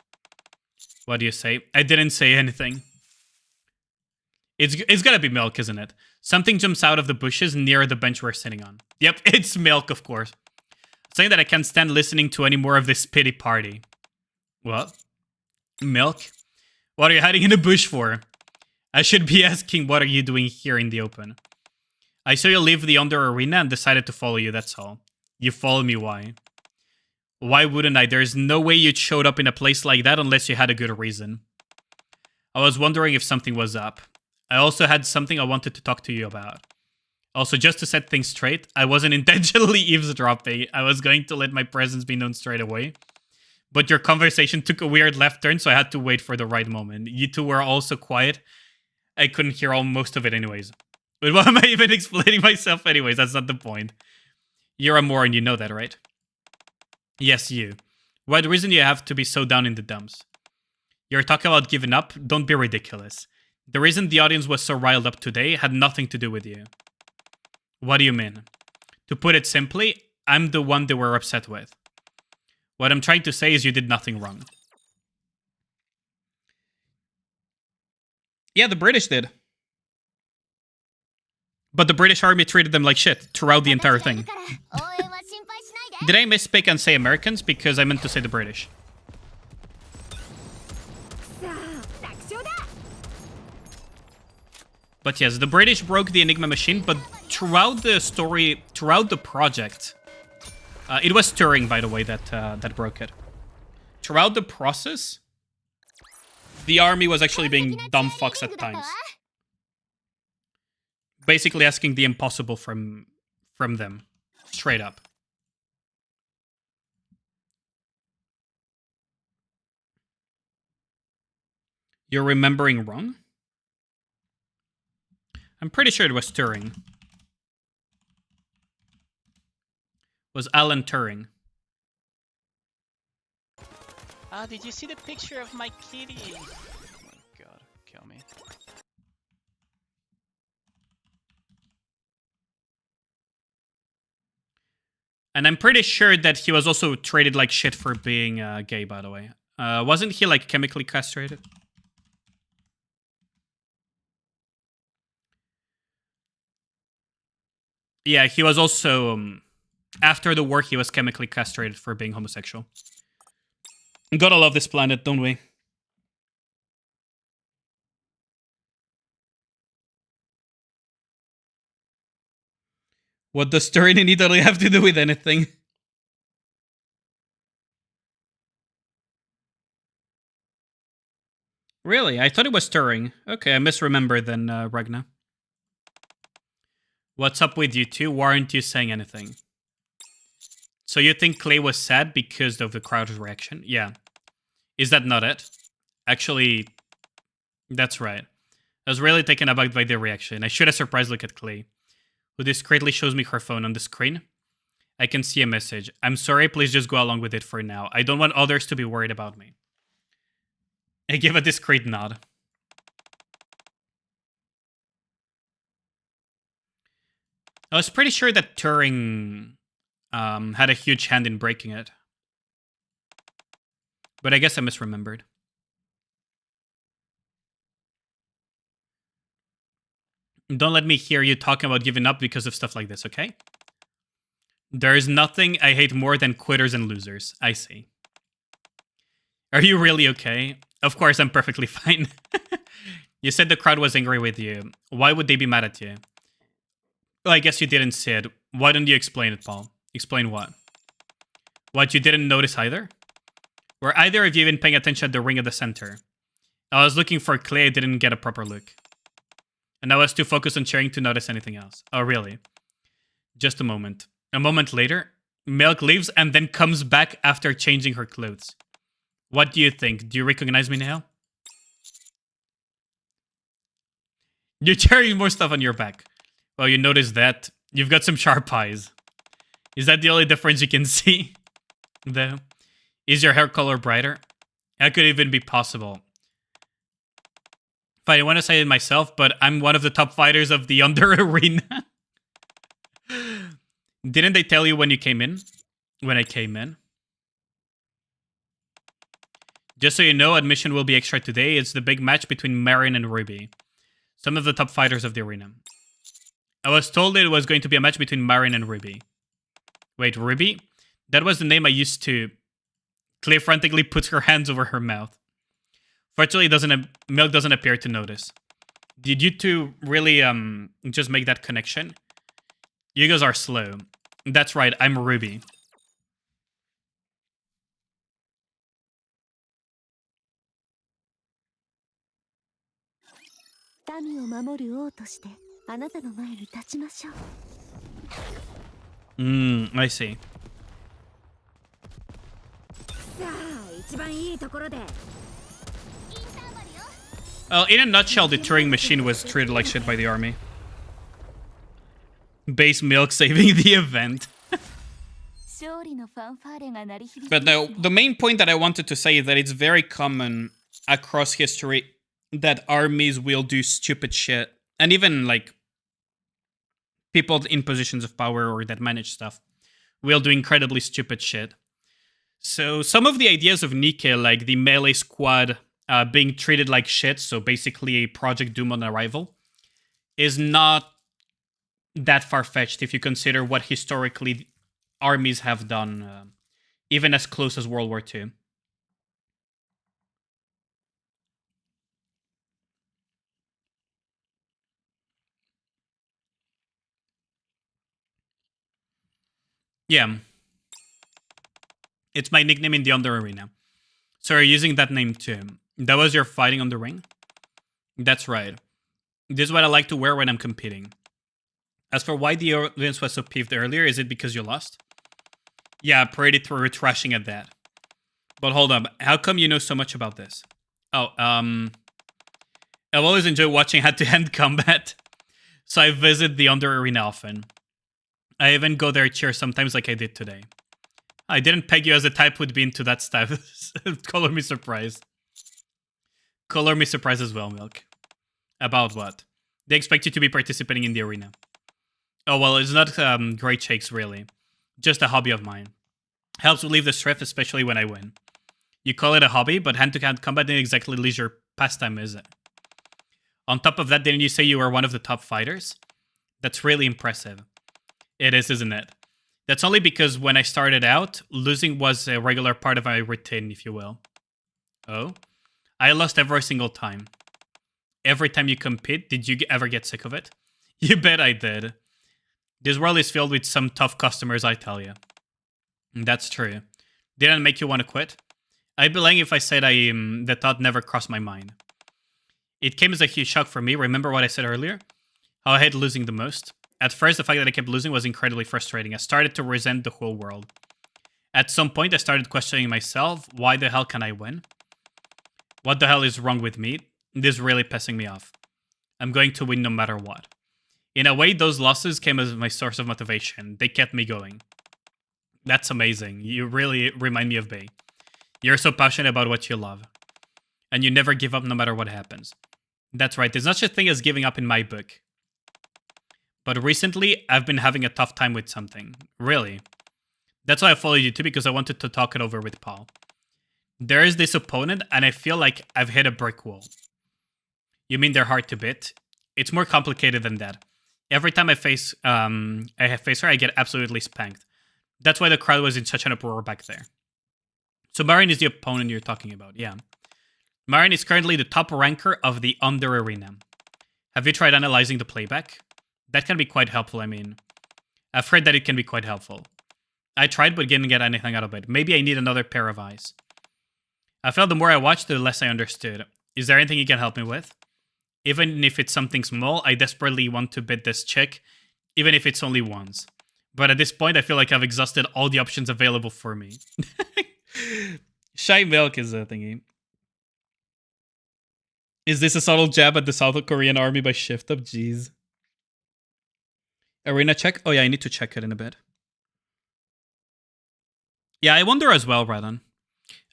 What do you say? I didn't say anything. It's gotta be Milk, isn't it? Something jumps out of the bushes near the bench we're sitting on. Yep, it's Milk, of course. Saying that I can't stand listening to any more of this pity party. What? Milk? What are you hiding in the bush for? I should be asking, what are you doing here in the open? I saw you leave the Under Arena and decided to follow you, that's all. You follow me, why? Why wouldn't I? There's no way you showed up in a place like that unless you had a good reason. I was wondering if something was up. I also had something I wanted to talk to you about. Also, just to set things straight, I wasn't intentionally eavesdropping. I was going to let my presence be known straight away. But your conversation took a weird left turn, so I had to wait for the right moment. You two were all so quiet, I couldn't hear most of it anyways. But why am I even explaining myself anyways? That's not the point. You're a moron, you know that, right? Yes, you. What reason you have to be so down in the dumps? You're talking about giving up? Don't be ridiculous. The reason the audience was so riled up today had nothing to do with you. What do you mean? To put it simply, I'm the one they were upset with. What I'm trying to say is you did nothing wrong. Yeah, the British did. But the British army treated them like shit throughout the entire thing. Did I misspeak and say Americans? Because I meant to say the British. But yes, the British broke the Enigma machine, but throughout the story, throughout the project, it was Turing, by the way, that broke it. Throughout the process, the army was actually being dumb fucks at times. Basically asking the impossible from them. Straight up. You're remembering wrong? I'm pretty sure it was Turing. Was Alan Turing. Did you see the picture of my kitty? Oh my god, kill me. And I'm pretty sure that he was also treated like shit for being gay, by the way. Wasn't he like chemically castrated? Yeah, he was also... after the war, he was chemically castrated for being homosexual. Gotta love this planet, don't we? What does Turing in Italy have to do with anything? Really? I thought it was Turing. Okay, I misremembered then, Ragna. What's up with you two? Why aren't you saying anything? So you think Clay was sad because of the crowd's reaction? Yeah. Is that not it? Actually, that's right. I was really taken aback by the reaction. I should have surprised look at Clay, who discreetly shows me her phone on the screen. I can see a message. I'm sorry, please just go along with it for now. I don't want others to be worried about me. I give a discreet nod. I was pretty sure that Turing had a huge hand in breaking it. But I guess I misremembered. Don't let me hear you talking about giving up because of stuff like this, okay? There is nothing I hate more than quitters and losers. I see. Are you really okay? Of course, I'm perfectly fine. You said the crowd was angry with you. Why would they be mad at you? Well, I guess you didn't see it. Why don't you explain it, Paul? Explain what? What, you didn't notice either? Were either of you even paying attention at the ring at the center? I was looking for Clay, I didn't get a proper look. And I was too focused on cheering to notice anything else. Oh, really? Just a moment. A moment later, Milk leaves and then comes back after changing her clothes. What do you think? Do you recognize me now? You're carrying more stuff on your back. Well, you notice that. You've got some sharp eyes. Is that the only difference you can see? Though? Is your hair color brighter? That could even be possible. Fine, I want to say it myself, but I'm one of the top fighters of the Under Arena. Didn't they tell you when you came in? When I came in? Just so you know, admission will be extra today. It's the big match between Marin and Ruby. Some of the top fighters of the arena. I was told it was going to be a match between Marin and Ruby. Wait, Ruby? That was the name I used to... Clay frantically puts her hands over her mouth. Fortunately, Milk doesn't appear to notice. Did you two really just make that connection? You guys are slow. That's right, I'm Ruby. I see. Well, in a nutshell, the Turing machine was treated like shit by the army. Base Milk saving the event. But no, the main point that I wanted to say is that it's very common across history that armies will do stupid shit. And even, like, people in positions of power or that manage stuff will do incredibly stupid shit. So some of the ideas of Nikke, like the melee squad being treated like shit, so basically a Project Doom on arrival, is not that far-fetched if you consider what historically armies have done, even as close as World War II. Yeah. It's my nickname in the Under Arena. So you're using that name too. That was your fighting on the ring? That's right. This is what I like to wear when I'm competing. As for why the audience was so peeved earlier, is it because you lost? Yeah, pretty through trashing at that. But hold up, how come you know so much about this? Oh, I've always enjoyed watching hand-to-hand combat, so I visit the Under Arena often. I even go there cheer sometimes like I did today. I didn't peg you as a type would be into that stuff. Color me surprised. Color me surprised as well, Milk. About what? They expect you to be participating in the arena. Oh, well, it's not great shakes, really. Just a hobby of mine. Helps relieve the stress, especially when I win. You call it a hobby, but hand-to-hand combat isn't exactly leisure pastime, is it? On top of that, didn't you say you were one of the top fighters? That's really impressive. It is, isn't it? That's only because when I started out, losing was a regular part of my routine, if you will. Oh? I lost every single time. Every time you compete, did you ever get sick of it? You bet I did. This world is filled with some tough customers, I tell you. That's true. Didn't make you want to quit? I'd be lying if I said the thought never crossed my mind. It came as a huge shock for me. Remember what I said earlier? How I hate losing the most? At first, the fact that I kept losing was incredibly frustrating. I started to resent the whole world. At some point, I started questioning myself. Why the hell can I win? What the hell is wrong with me? This is really pissing me off. I'm going to win no matter what. In a way, those losses came as my source of motivation. They kept me going. That's amazing. You really remind me of Bay. You're so passionate about what you love. And you never give up no matter what happens. That's right. There's not such a thing as giving up in my book. But recently, I've been having a tough time with something. Really. That's why I followed you too, because I wanted to talk it over with Paul. There is this opponent, and I feel like I've hit a brick wall. You mean they're hard to beat? It's more complicated than that. Every time I face her, I get absolutely spanked. That's why the crowd was in such an uproar back there. So Marin is the opponent you're talking about, yeah. Marin is currently the top ranker of the Under Arena. Have you tried analyzing the playback? That can be quite helpful, I mean. I've heard that it can be quite helpful. I tried but didn't get anything out of it. Maybe I need another pair of eyes. I felt the more I watched, the less I understood. Is there anything you can help me with? Even if it's something small, I desperately want to beat this chick, even if it's only once. But at this point, I feel like I've exhausted all the options available for me. Shy Milk is a thingy. Is this a subtle jab at the South Korean army by Shift Up? Jeez. Arena check? Oh yeah, I need to check it in a bit. Yeah, I wonder as well, Radon.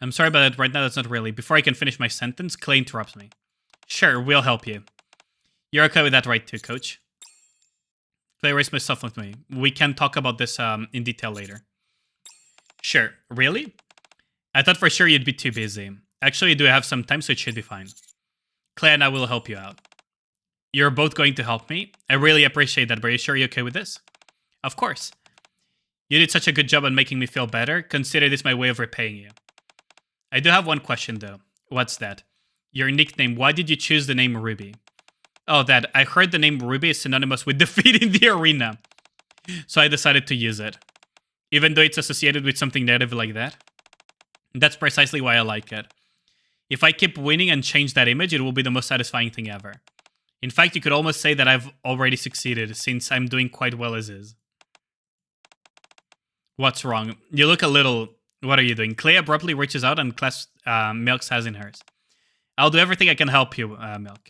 I'm sorry about it right now, that's not really. Before I can finish my sentence, Clay interrupts me. Sure, we'll help you. You're okay with that, right too, coach? Clay raised myself with me. We can talk about this in detail later. Sure. Really? I thought for sure you'd be too busy. Actually, I do have some time, so it should be fine. Clay and I will help you out. You're both going to help me? I really appreciate that, but are you sure you're okay with this? Of course. You did such a good job on making me feel better. Consider this my way of repaying you. I do have one question, though. What's that? Your nickname. Why did you choose the name Ruby? Oh, that. I heard the name Ruby is synonymous with defeat in the arena. So I decided to use it. Even though it's associated with something negative like that. That's precisely why I like it. If I keep winning and change that image, it will be the most satisfying thing ever. In fact, you could almost say that I've already succeeded, since I'm doing quite well as is. What's wrong? You look a little... What are you doing? Clay abruptly reaches out and clasps Milk's hands in hers. I'll do everything I can help you, Milk.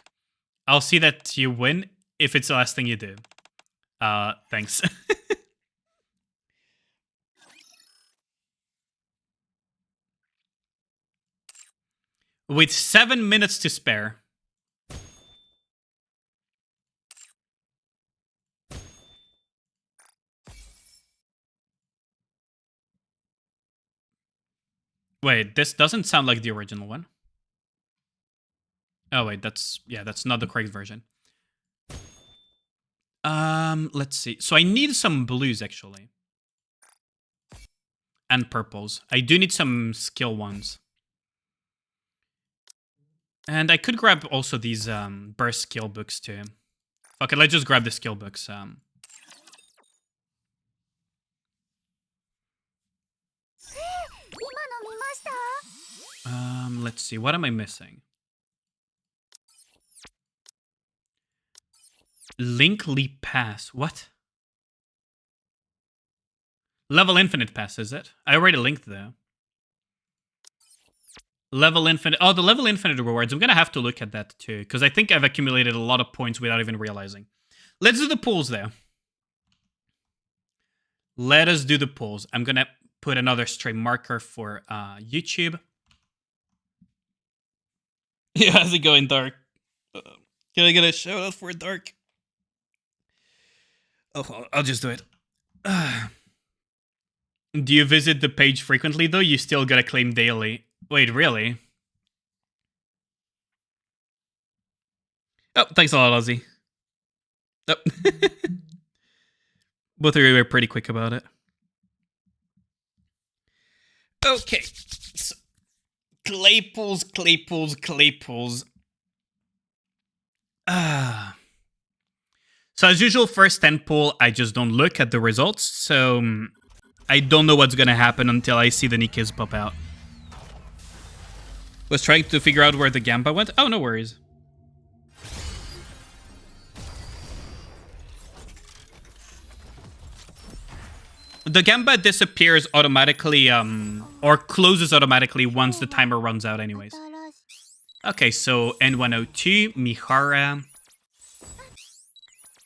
I'll see that you win if it's the last thing you do. Thanks. With 7 minutes to spare. Wait, this doesn't sound like the original one. Oh wait, that's not the correct version. Let's see. So I need some blues actually. And purples. I do need some skill ones. And I could grab also these burst skill books too. Okay, let's just grab the skill books. Let's see. What am I missing? Link Leap Pass. What? Level Infinite Pass, is it? I already linked though. Level Infinite. Oh, the Level Infinite rewards. I'm going to have to look at that too, because I think I've accumulated a lot of points without even realizing. Let's do the pools though. Let us do the pools. I'm going to put another stream marker for YouTube. Yeah, how's it going, Dark? Can I get a shout out for Dark? Oh, I'll just do it. Do you visit the page frequently though? You still gotta claim daily. Wait, really? Oh, thanks a lot, Ozzy. Oh. Both of you were pretty quick about it. Okay. So, Claypools. So as usual, first 10 pool, I just don't look at the results. So I don't know what's gonna happen until I see the Nikkes pop out. Was trying to figure out where the Gamba went. Oh, no worries. The Gamba disappears automatically, or closes automatically once the timer runs out anyways. Okay, so N102, Mihara.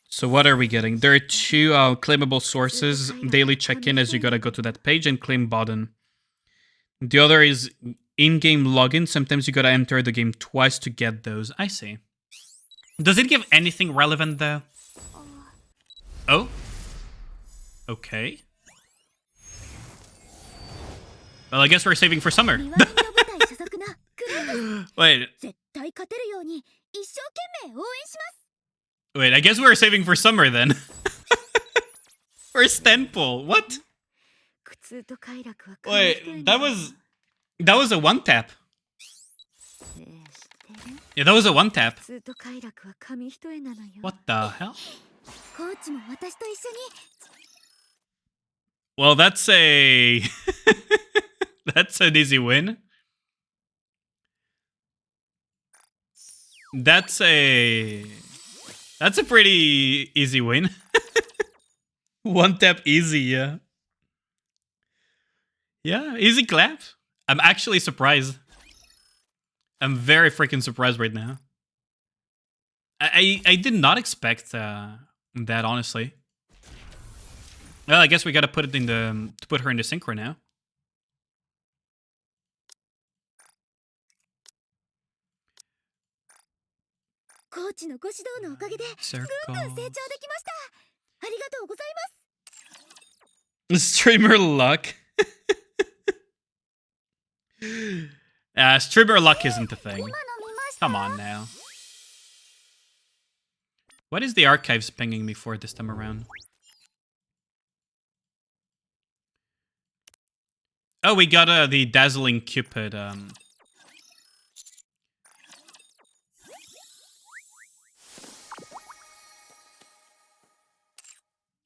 So what are we getting? There are 2 claimable sources. Daily check-in as you gotta go to that page and claim Bodden. The other is in-game login. Sometimes you gotta enter the game twice to get those. I see. Does it give anything relevant though? Oh? Okay. Well, I guess we're saving for summer. Wait. Wait, I guess we're saving for summer then. First 10 pull. What? Wait, that was a one tap. Yeah, that was a one tap. What the hell? Well, that's a that's an easy win. That's a pretty easy win. One tap easy, yeah. Yeah, easy clap. I'm actually surprised. I'm very freaking surprised right now. I did not expect that, honestly. Well, I guess we gotta put it in the put her in the synchro now. Streamer luck. Streamer luck isn't a thing. Come on now. What is the archives pinging me for this time around? Oh, we got the Dazzling Cupid.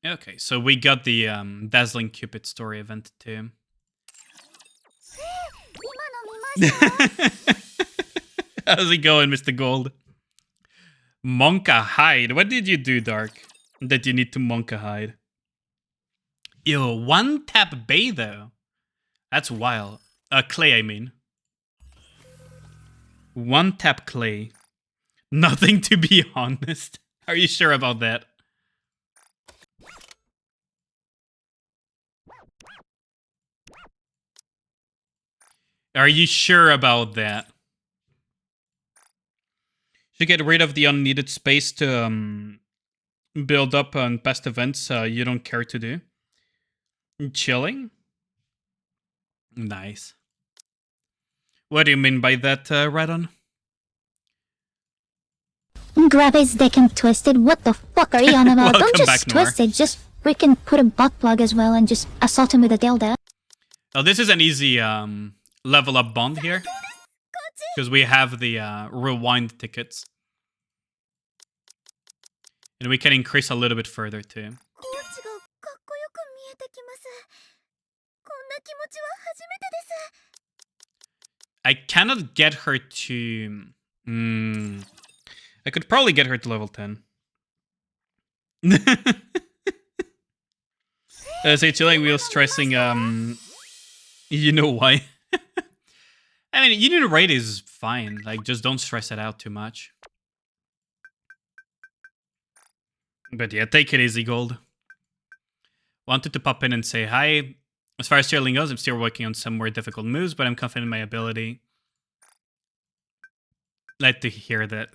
Okay, so we got the Dazzling Cupid story event too. How's it going, Mr. Gold? Monka hide. What did you do, Dark? That you need to Monka hide? Yo, one tap Bay though. That's wild. Clay, I mean. One tap Clay. Nothing, to be honest. Are you sure about that? Are you sure about that? Should get rid of the unneeded space to build up on past events you don't care to do. Chilling? Nice. What do you mean by that, Radon? Grab his dick and twisted. What the fuck are you on about? Don't Welcome just back, Noir. twist it. Just freaking put a butt plug as well and just assault him with a dildo. Oh, this is an easy level up bond here. Because we have the rewind tickets. And we can increase a little bit further too. コーチがかっこよく見えてきます。こんな気持ちは初めてです。 I cannot get her to... I could probably get her to level 10. Say chilling wheel stressing, you know why. I mean, unit rate is fine. Like, just don't stress it out too much. But yeah, take it easy, Gold. Wanted to pop in and say hi. As far as cheerleading goes, I'm still working on some more difficult moves, but I'm confident in my ability. Like to hear that.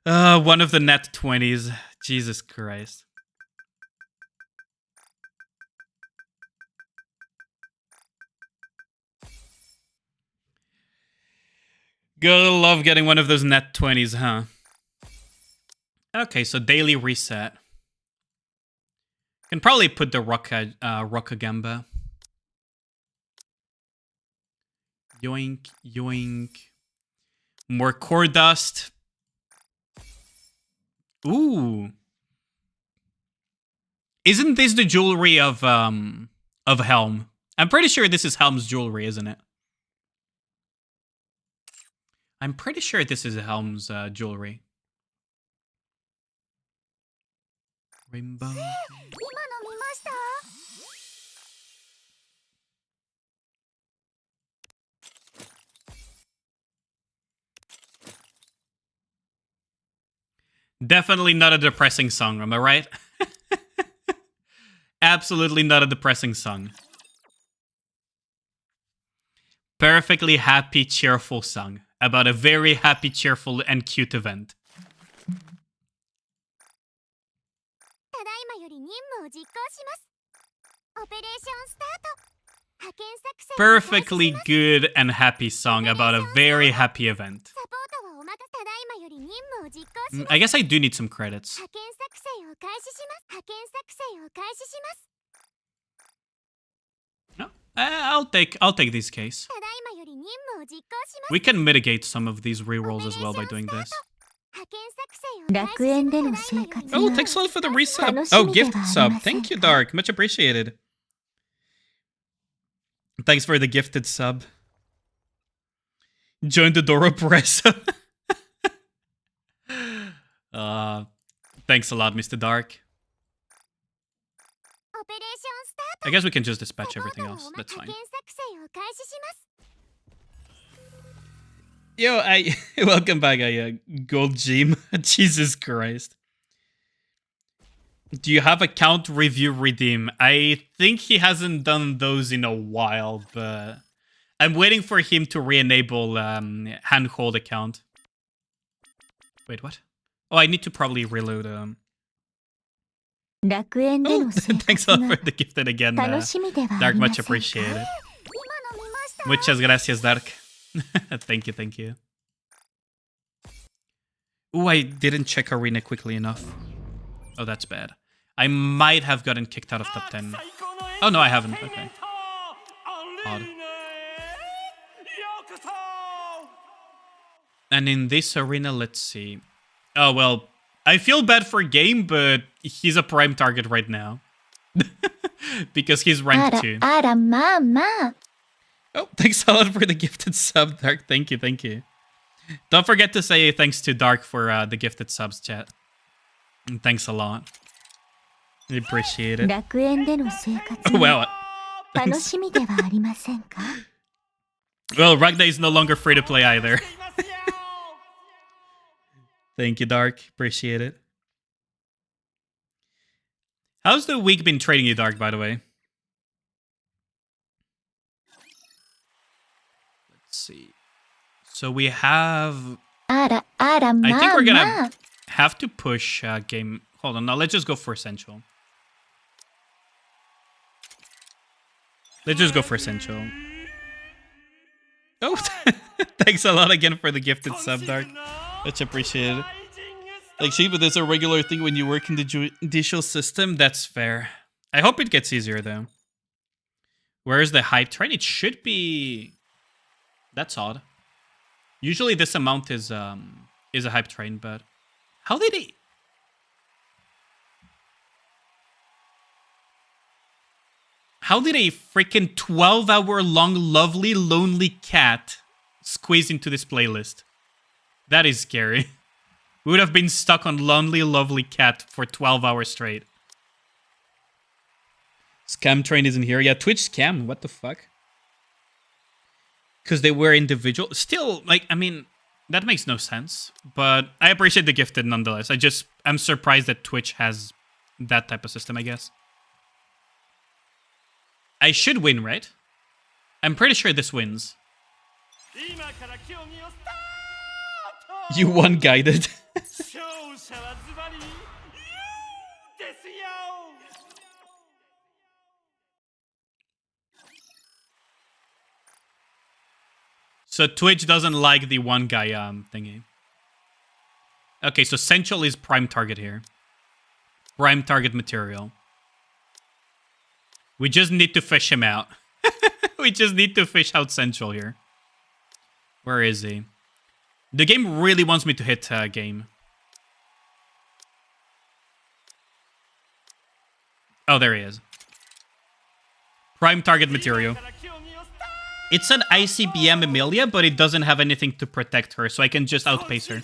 One of the net 20s. Jesus Christ. Gotta love getting one of those net 20s, huh? Okay, so daily reset. Can probably put the Rockagamba. Yoink, yoink. More core dust. Ooh. Isn't this the jewelry of Helm? I'm pretty sure this is Helm's jewelry, isn't it? I'm pretty sure this is Helm's jewelry. Rainbow. 今の見ました？ Definitely not a depressing song, am I right? Absolutely not a depressing song. Perfectly happy, cheerful song about a very happy, cheerful, and cute event. ただいまより任務を実行します。オペレーションスタート。派遣作戦を開始します。 Perfectly good and happy song about a very happy event. サポートはお任せ。ただいまより任務を実行します。 I guess I do need some credits. 派遣作戦を開始します。派遣作戦を開始します。 No, I'll take this case. ただいまより任務を実行します。 We can mitigate some of these rerolls as well by doing this. 派遣作戦を開始します。楽園での生活 Oh, が thanks a lot for the resub. 楽し Oh, みでは gift あり sub. ません Thank you, か Dark. Much appreciated. Thanks for the gifted sub. Join the Doro Press. Thanks a lot, Mr. Dark. オペレーションスタート。 I guess we can just dispatch サポー everything トは else. お That's 派 fine. 遣作戦を開始します。 Yo, welcome back, Gold Gym. Jesus Christ. Do you have account review redeem? I think he hasn't done those in a while, but I'm waiting for him to re-enable handhold account. Wait, what? Oh, I need to probably reload. 楽園で Oh, の生 thanks 活 a lot が for the gifted again, 楽しみではあ Dark. りま Much せんか appreciated. 今の見ました。 Muchas gracias, Dark. Thank you, thank you. Ooh, I didn't check arena quickly enough. Oh, that's bad. I might have gotten kicked out of top 10. Oh, no, I haven't. Okay. Odd. And in this arena, let's see. Oh, well, I feel bad for Game, but he's a prime target right now. Because he's あ ranked ら 2. あらまあまあ Oh, thanks a lot for the gifted sub, Dark. Thank you, thank you. Don't forget to say thanks to Dark for the gifted subs, chat. And thanks a lot. I appreciate it. 楽園での生活 Oh, が wow. 楽しみではありませんか Well, Ragnar is no longer free to play either. Thank you, Dark. Appreciate it. How's the week been trading you, Dark, by the way? Let's see. So we have... Ara, I think we're gonna mama. have to push game... Hold on, now let's just go for Essential. Let's just go for Essential. Oh, thanks a lot again for the gifted sub, Dark. Much appreciated. Like, Shiba, there's a regular thing when you work in the judicial system. That's fair. I hope it gets easier, though. Where's the hype train? It should be... That's odd. Usually this amount is a hype train, but... How did he... How did a freaking 12-hour-long lovely lonely cat squeeze into this playlist? That is scary. We would have been stuck on lonely lovely cat for 12 hours straight. Scam train isn't here. Yeah, Twitch scam. What the fuck? Because they were individual. Still, like, I mean, that makes no sense. But I appreciate the gifted nonetheless. I'm surprised that Twitch has that type of system, I guess. I should win, right? I'm pretty sure this wins. You won guided. So Twitch doesn't like the one guy thingy. Okay, so Central is prime target here. Prime target material. We just need to fish him out. We just need to fish out Central here. Where is he? The game really wants me to hit game. Oh, there he is. Prime target material. It's an ICBM Emilia, but it doesn't have anything to protect her, so I can just outpace her.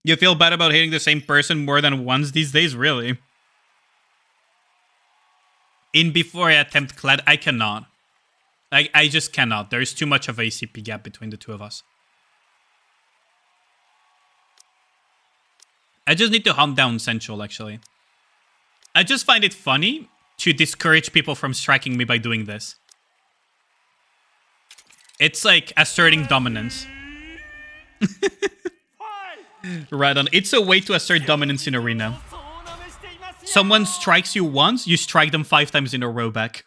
You feel bad about hitting the same person more than once these days? Really? In before I attempt Clad, I cannot. I just cannot. There is too much of a ACP gap between the two of us. I just need to hunt down Central, actually. I just find it funny to discourage people from striking me by doing this. It's like asserting dominance. Right on. It's a way to assert dominance in Arena. Someone strikes you once, you strike them 5 times in a row back.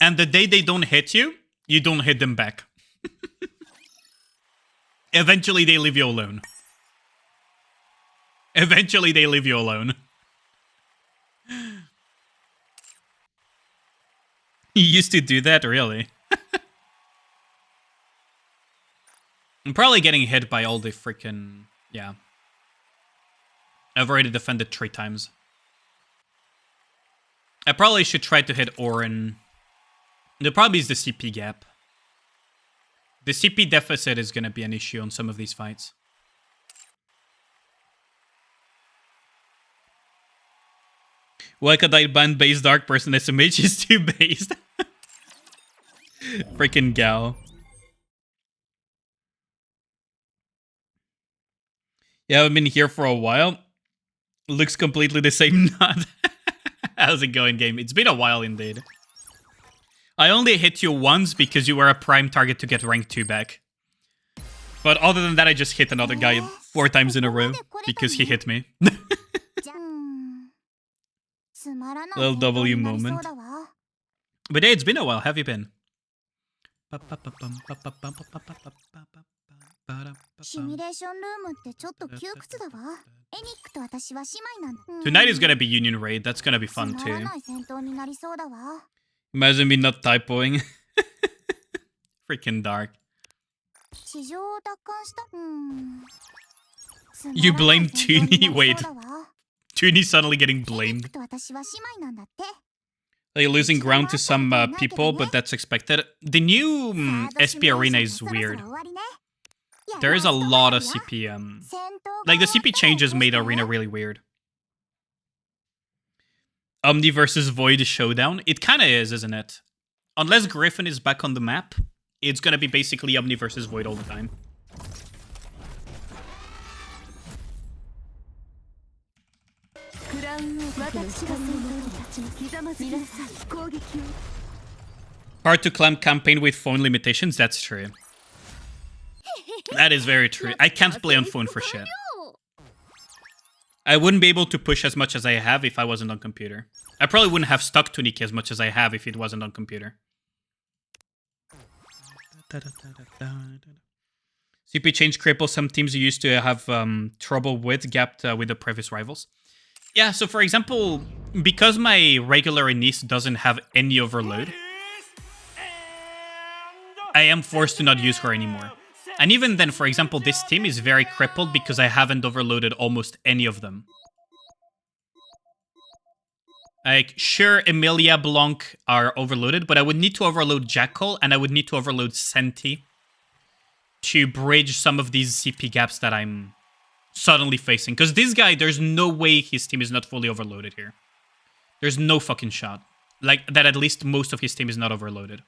And the day they don't hit you, you don't hit them back. Eventually they leave you alone. Eventually they leave you alone. You used to do that, really? I'm probably getting hit by all the freaking... Yeah. I've already defended 3 times. I probably should try to hit Orin. The problem is the CP gap. The CP deficit is going to be an issue on some of these fights. Why could I ban base dark person SMH is too based? Freaking gal. Yeah, I've been here for a while. Looks completely the same nut. How's it going, game? It's been a while indeed. I only hit you once because you were a prime target to get rank 2 back. But other than that, I just hit another guy 4 times in a row because he hit me. Little W moment. But yeah, it's been a while. Have you been? Tonight is gonna be Union Raid. That's gonna be fun too. Imagine me not typoing. Freaking dark. You blame Toonie? Wait. Toonie's suddenly getting blamed. Like losing ground to some people, but that's expected. The new SP Arena is weird. There is a lot of CP. Like the CP changes made Arena really weird. Omni versus Void showdown. It kind of is, isn't it? Unless Griffin is back on the map, it's gonna be basically Omni versus Void all the time. Hard to climb campaign with phone limitations, that's true. That is very true. I can't play on phone for shit. I wouldn't be able to push as much as I have if I wasn't on computer. I probably wouldn't have stuck to Nikke as much as I have if it wasn't on computer. CP change cripples some teams you used to have trouble with, gapped with the previous rivals. Yeah, so for example, because my regular Anis doesn't have any overload, I am forced to not use her anymore. And even then, for example, this team is very crippled because I haven't overloaded almost any of them. Like, sure, Emilia, Blanc are overloaded, but I would need to overload Jackal and I would need to overload Senti to bridge some of these CP gaps that I'm suddenly facing. Because this guy, there's no way his team is not fully overloaded here. There's no fucking shot. Like, that at least most of his team is not overloaded.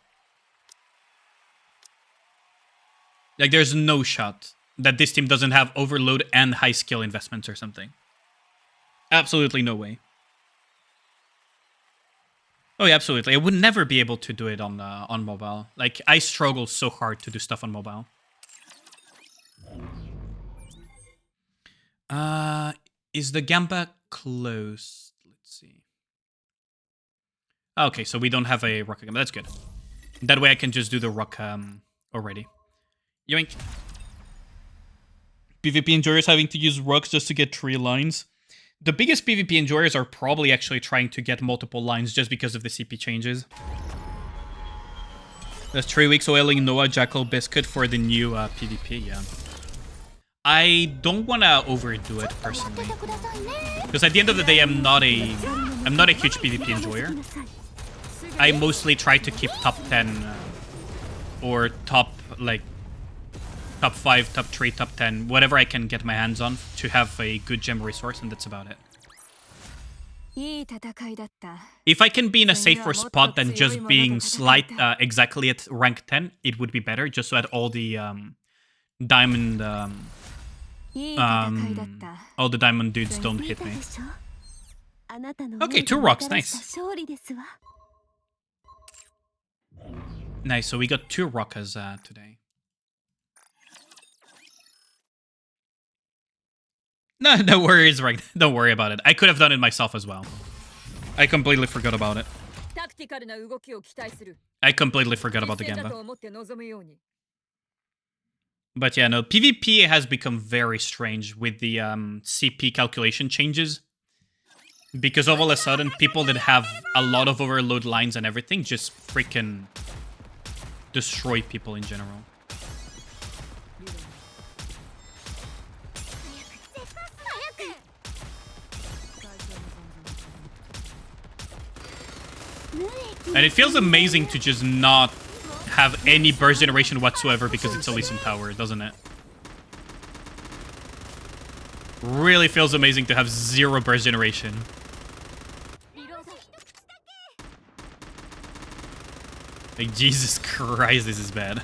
Like, there's no shot that this team doesn't have overload and high skill investments or something. Absolutely no way. Oh yeah, absolutely. I would never be able to do it on mobile. Like, I struggle so hard to do stuff on mobile. Is the Gamba closed? Let's see. Okay, so we don't have a rock Gamba. That's good. That way I can just do the rock already. Yoink. PvP enjoyers having to use rocks just to get 3 lines. The biggest PvP enjoyers are probably actually trying to get multiple lines just because of the CP changes. That's 3 weeks oiling Noah, Jackal, Biscuit for the new PvP, yeah. I don't want to overdo it personally. Because at the end of the day, I'm not a huge PvP enjoyer. I mostly try to keep top 10 or top, like, top 5, top 3, top 10, whatever I can get my hands on to have a good gem resource, and that's about it. If I can be in a safer spot than just being exactly at rank 10, it would be better, just so that all the diamond dudes don't hit me. Okay, 2 rocks, nice. Nice, so we got 2 rockers today. No worries, right? Don't worry about it. I could have done it myself as well. I completely forgot about it. I completely forgot about the Gamba. But yeah, no, PvP has become very strange with the CP calculation changes. Because all of a sudden, people that have a lot of overload lines and everything just freaking destroy people in general. And it feels amazing to just not have any burst generation whatsoever because it's Elysium Tower, doesn't it? Really feels amazing to have 0 burst generation. Like, Jesus Christ, this is bad.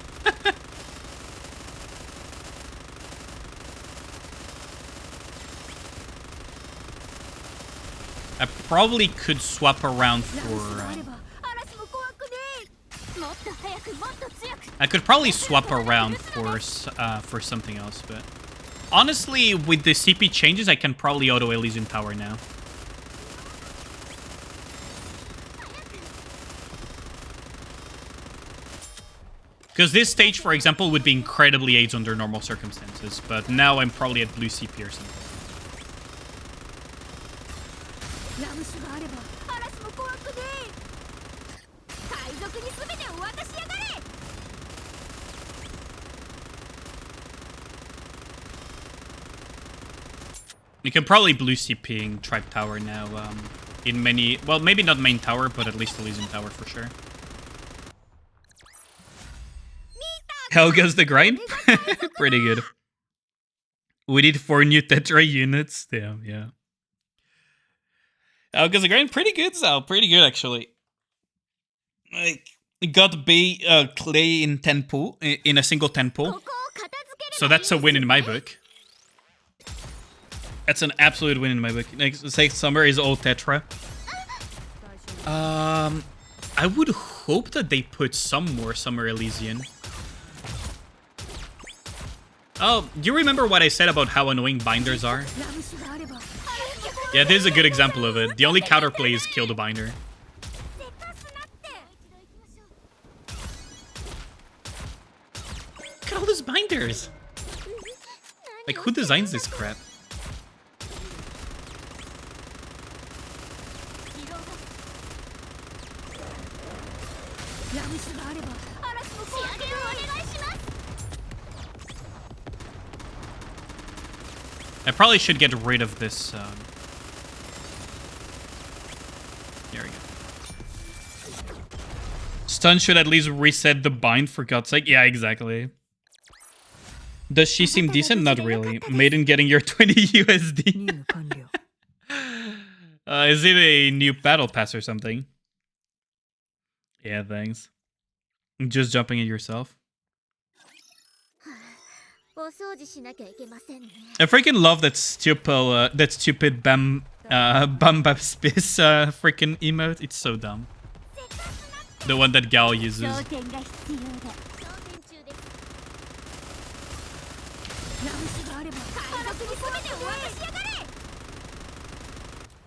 I probably could swap around for... I could probably swap around for something else, but... Honestly, with the CP changes, I can probably auto Elysium Tower now. Because this stage, for example, would be incredibly AIDS under normal circumstances, but now I'm probably at blue CP or something. You can probably blue CPing Tribe Tower now in many... Well, maybe not main tower, but at least Elysium Tower for sure. How goes the grind? Pretty good. We need 4 new Tetra units. Damn, yeah. How goes the grind? Pretty good, Sal. Pretty good, actually. Like, got Clay in 10 pool, in a single 10 pool. So that's a win in my book. That's an absolute win in my book. Next, say summer is all Tetra. I would hope that they put some more Summer Elysian. Oh, do you remember what I said about how annoying binders are? Yeah, this is a good example of it. The only counterplay is kill the binder. Look at all these binders! Like, who designs this crap? I probably should get rid of this. There we go. Stun should at least reset the bind, for God's sake. Yeah, exactly. Does she seem decent? Not really. Maiden getting your 20 USD. Is it a new battle pass or something? Yeah, thanks. Just jumping it yourself. I freaking love that stupid Bamba Spiss freaking emote. It's so dumb. The one that Gal uses.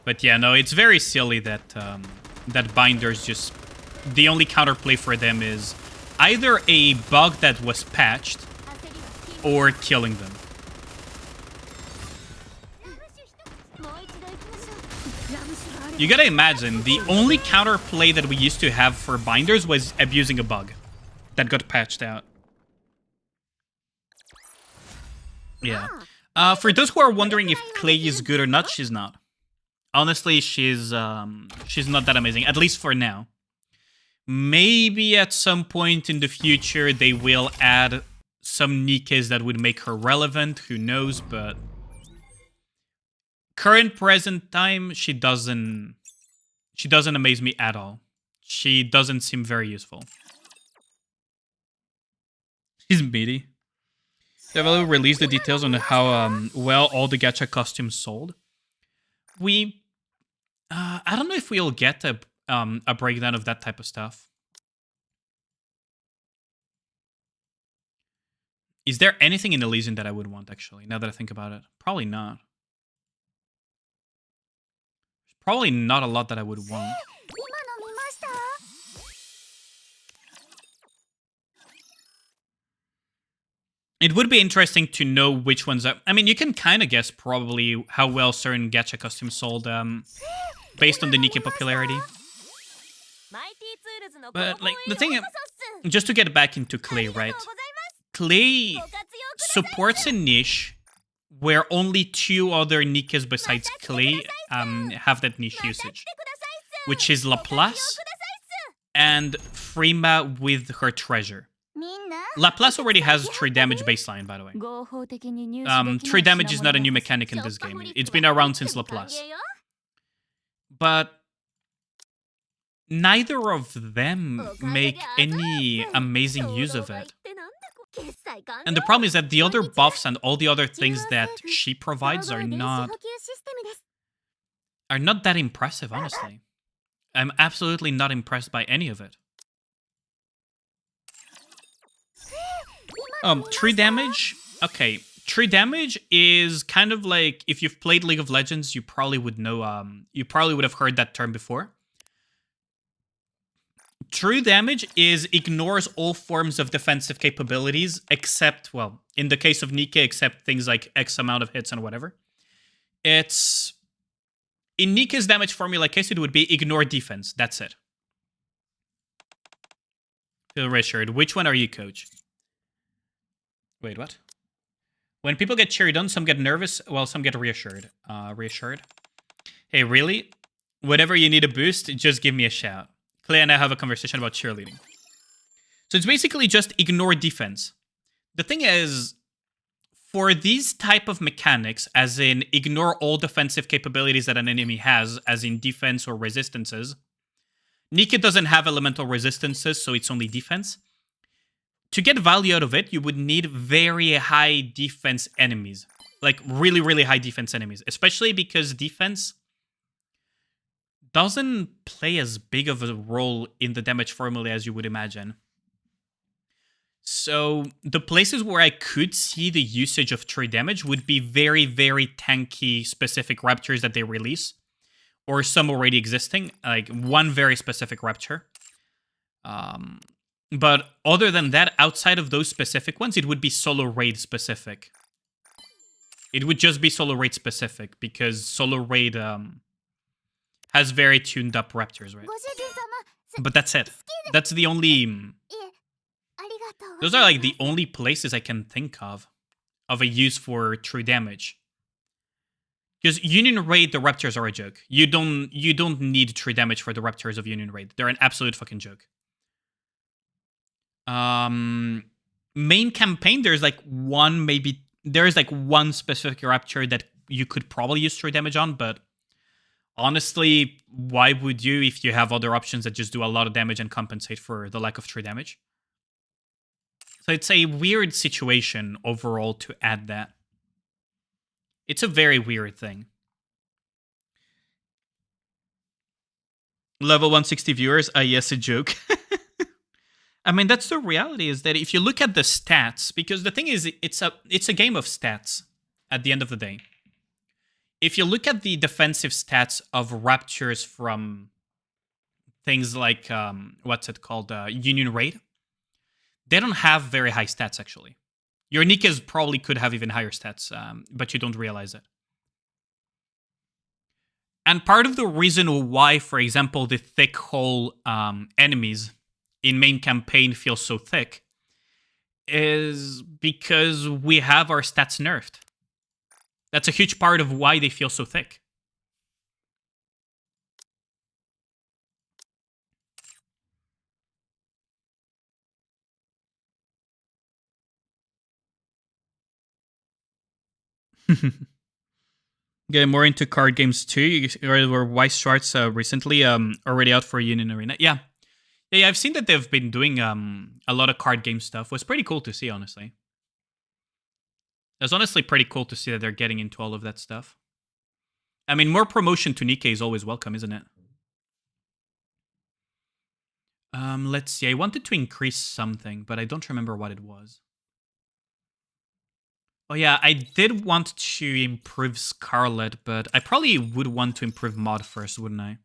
But yeah, no, it's very silly that that binders just... The only counterplay for them is either a bug that was patched or killing them. You gotta imagine, the only counterplay that we used to have for binders was abusing a bug that got patched out. Yeah. For those who are wondering if Clay is good or not, she's not. Honestly, she's not that amazing, at least for now. Maybe at some point in the future they will add some Nikkes that would make her relevant, who knows, but current present time, she doesn't amaze me at all. She doesn't seem very useful. She's meaty. They will release the details on how well all the gacha costumes sold. I don't know if we'll get a breakdown of that type of stuff. Is there anything in Elysian that I would want, actually, now that I think about it? Probably not. Probably not a lot that I would want. It would be interesting to know which ones are... I mean, you can kind of guess probably how well certain gacha costumes sold based on the Nikke popularity. But, like, the thing... Just to get back into Clay, right? Clay supports a niche where only 2 other Nikkes besides Clay have that niche usage, which is Laplace and Frima with her treasure. Laplace already has 3 damage baseline, by the way. 3 damage is not a new mechanic in this game. It's been around since Laplace. But neither of them make any amazing use of it. And the problem is that the other buffs and all the other things that she provides are not that impressive, honestly. I'm absolutely not impressed by any of it. 3 damage? Okay, 3 damage is kind of like, if you've played League of Legends, you probably would know, you probably would have heard that term before. True damage is ignores all forms of defensive capabilities except, well, in the case of Nikke, except things like X amount of hits and whatever. It's... In Nikke's damage formula case, it would be ignore defense. That's it. Reassured. Which one are you, coach? Wait, what? When people get cheered on, some get nervous, while some get reassured. Reassured? Hey, really? Whenever you need a boost, just give me a shout. Clay and I have a conversation about cheerleading. So it's basically just ignore defense. The thing is, for these type of mechanics, as in ignore all defensive capabilities that an enemy has, as in defense or resistances, Nikke doesn't have elemental resistances, so it's only defense. To get value out of it, you would need very high defense enemies. Like, really, really high defense enemies. Especially because defense doesn't play as big of a role in the damage formula as you would imagine. So the places where I could see the usage of true damage would be very, very tanky specific raptures that they release, or some already existing, like one very specific rapture. But other than that, outside of those specific ones, it would be solo raid specific. It would just be solo raid specific, because solo raid has very tuned up raptors, right? But that's it. That's the only... Those are like the only places I can think of a use for true damage. Because Union Raid, the raptors are a joke. You don't need true damage for the raptors of Union Raid. They're an absolute fucking joke. Main campaign, there's like one specific rapture that you could probably use true damage on, but honestly, why would you if you have other options that just do a lot of damage and compensate for the lack of true damage? So it's a weird situation overall to add that. It's a very weird thing. Level 160 viewers? Yes, a joke. I mean, that's the reality, is that if you look at the stats, because the thing is, it's a game of stats at the end of the day. If you look at the defensive stats of raptures from things like, Union Raid, they don't have very high stats, actually. Your Nikke's probably could have even higher stats, but you don't realize it. And part of the reason why, for example, the thick hull enemies in main campaign feel so thick is because we have our stats nerfed. That's a huge part of why they feel so thick. Getting more into card games too. Or Wise Shards recently already out for Union Arena. Yeah, I've seen that they've been doing a lot of card game stuff. It was pretty cool to see, honestly. It was honestly pretty cool to see that they're getting into all of that stuff. I mean, more promotion to Nikke is always welcome, isn't it? Let's see. I wanted to increase something, but I don't remember what it was. Oh yeah, I did want to improve Scarlet, but I probably would want to improve Mod first, wouldn't I?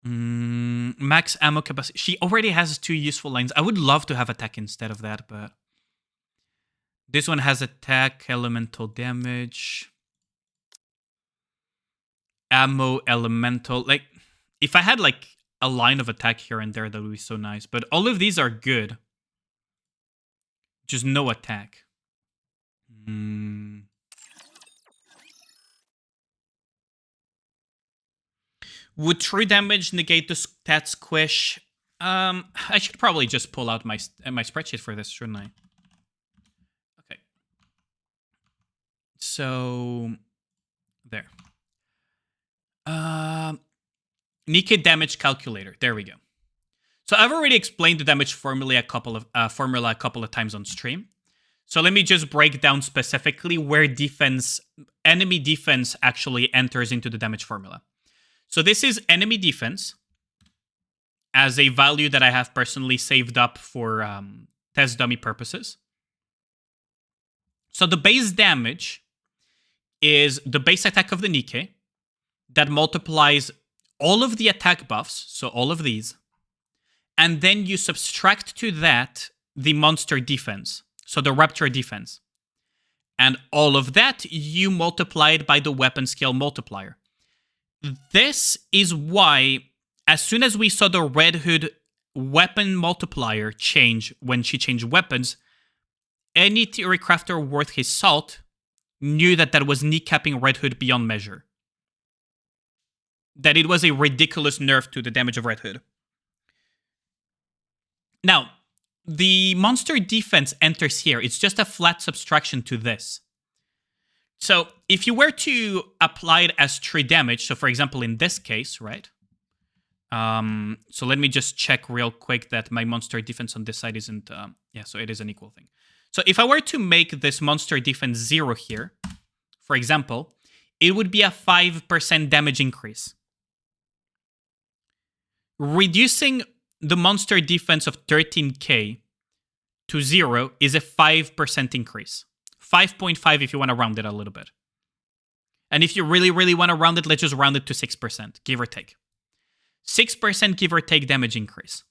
Max ammo capacity. She already has 2 useful lines. I would love to have attack instead of that, but... This one has attack, elemental damage... Ammo, elemental... Like, if I had, like, a line of attack here and there, that would be so nice. But all of these are good. Just no attack. Would true damage negate the stat squish? I should probably just pull out my spreadsheet for this, shouldn't I? Okay. So there. Nikke damage calculator. There we go. So I've already explained the damage formula a couple of times on stream. So let me just break down specifically where enemy defense actually enters into the damage formula. So this is enemy defense as a value that I have personally saved up for test dummy purposes. So the base damage is the base attack of the Nikke that multiplies all of the attack buffs, so all of these, and then you subtract to that the monster defense, so the raptor defense. And all of that you multiply it by the weapon scale multiplier. This is why, as soon as we saw the Red Hood weapon multiplier change when she changed weapons, any theory crafter worth his salt knew that that was kneecapping Red Hood beyond measure. That it was a ridiculous nerf to the damage of Red Hood. Now, the monster defense enters here. It's just a flat subtraction to this. So if you were to apply it as true damage, so for example in this case, right? So let me just check real quick that my monster defense on this side isn't... yeah, so it is an equal thing. So if I were to make this monster defense 0 here, for example, it would be a 5% damage increase. Reducing the monster defense of 13k to 0 is a 5% increase. 5.5 if you want to round it a little bit. And if you really, really want to round it, let's just round it to 6%, give or take. 6% give or take damage increase.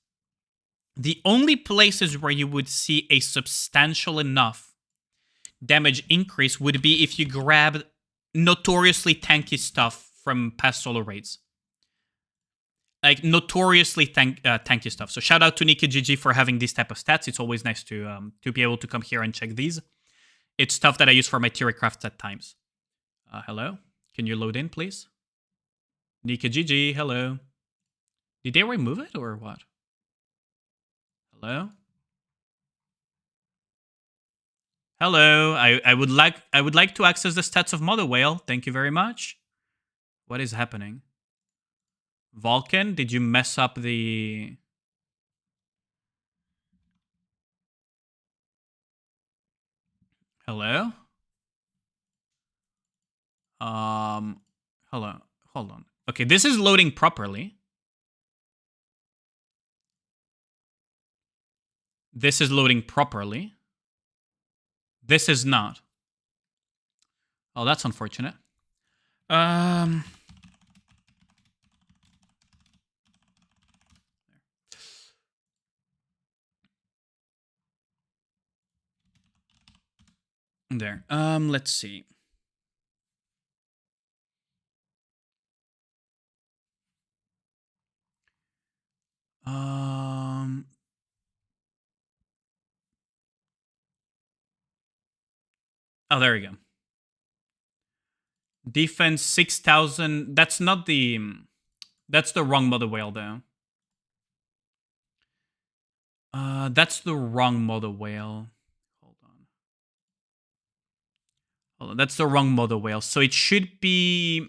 The only places where you would see a substantial enough damage increase would be if you grabbed notoriously tanky stuff from past solo raids. Like notoriously tanky stuff. So shout out to Nikke GG for having these type of stats. It's always nice to be able to come here and check these. It's stuff that I use for my tier crafts at times. Hello? Can you load in, please? Nikke GG, hello. Did they remove it or what? Hello? Hello. I would like to access the stats of Mother Whale. Thank you very much. What is happening? Vulcan, did you mess up the... Hello? Hello. Hold on. Okay, this is loading properly. This is loading properly. This is not. Oh, that's unfortunate. There. Let's see. Oh, there we go. Defense 6,000. That's not the... That's the wrong Mother Whale, though. That's the wrong Mother Whale. Hold on. Hold on. That's the wrong Mother Whale. So it should be...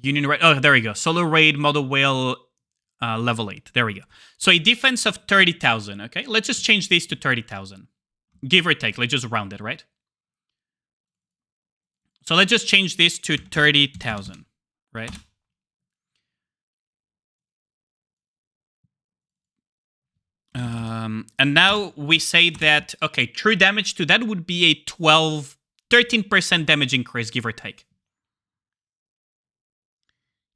Union Raid. Oh, there we go. Solo Raid Mother Whale level 8. There we go. So a defense of 30,000. Okay, let's just change this to 30,000. Give or take. Let's just round it, right? So let's just change this to 30,000, right? And now we say that, okay, true damage to that would be a 13% damage increase, give or take.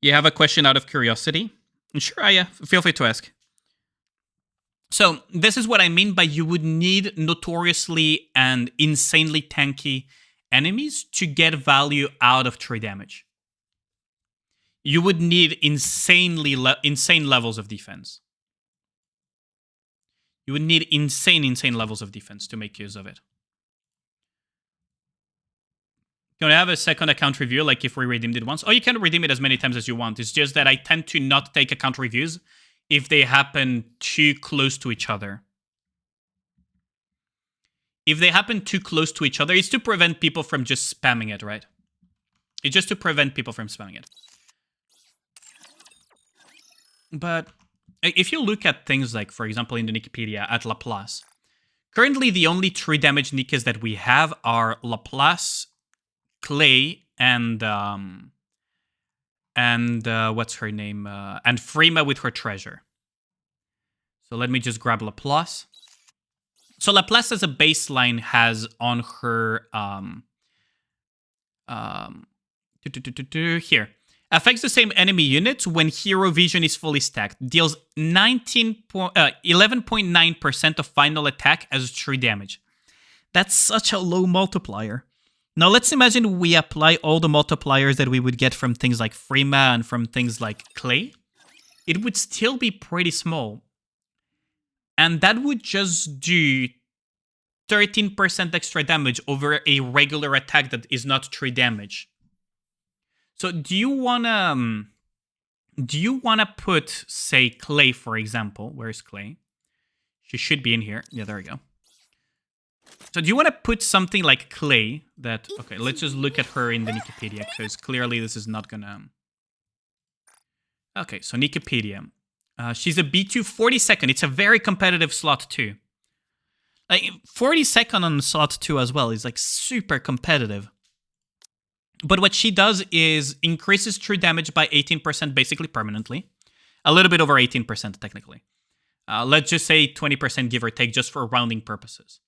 You have a question out of curiosity? Sure, yeah, feel free to ask. So this is what I mean by you would need notoriously and insanely tanky enemies to get value out of true damage. You would need insane levels of defense. You would need insane levels of defense to make use of it. Can I have a second account review, like if we redeemed it once? Oh, you can redeem it as many times as you want. It's just that I tend to not take account reviews if they happen too close to each other. If they happen too close to each other, it's to prevent people from just spamming it, right? It's just to prevent people from spamming it. But if you look at things like, for example, in the Wikipedia at Laplace, currently the only true damage Nikkes that we have are Laplace, Clay, and what's her name? And Freema with her treasure. So let me just grab Laplace. So Laplace as a baseline has on her here. Affects the same enemy units when hero vision is fully stacked. Deals 11.9% of final attack as true damage. That's such a low multiplier. Now let's imagine we apply all the multipliers that we would get from things like Freema and from things like Clay. It would still be pretty small. And that would just do 13% extra damage over a regular attack that is not true damage. So do you wanna put, say, Clay, for example? Where's Clay? She should be in here. Yeah, there we go. So do you want to put something like Clay that... Okay, let's just look at her in the Wikipedia, because clearly this is not gonna... Okay, so Wikipedia. She's a B2 42nd. It's a very competitive slot too. Like 40-second on slot 2 as well is like super competitive. But what she does is increases true damage by 18% basically permanently. A little bit over 18% technically. Let's just say 20% give or take just for rounding purposes.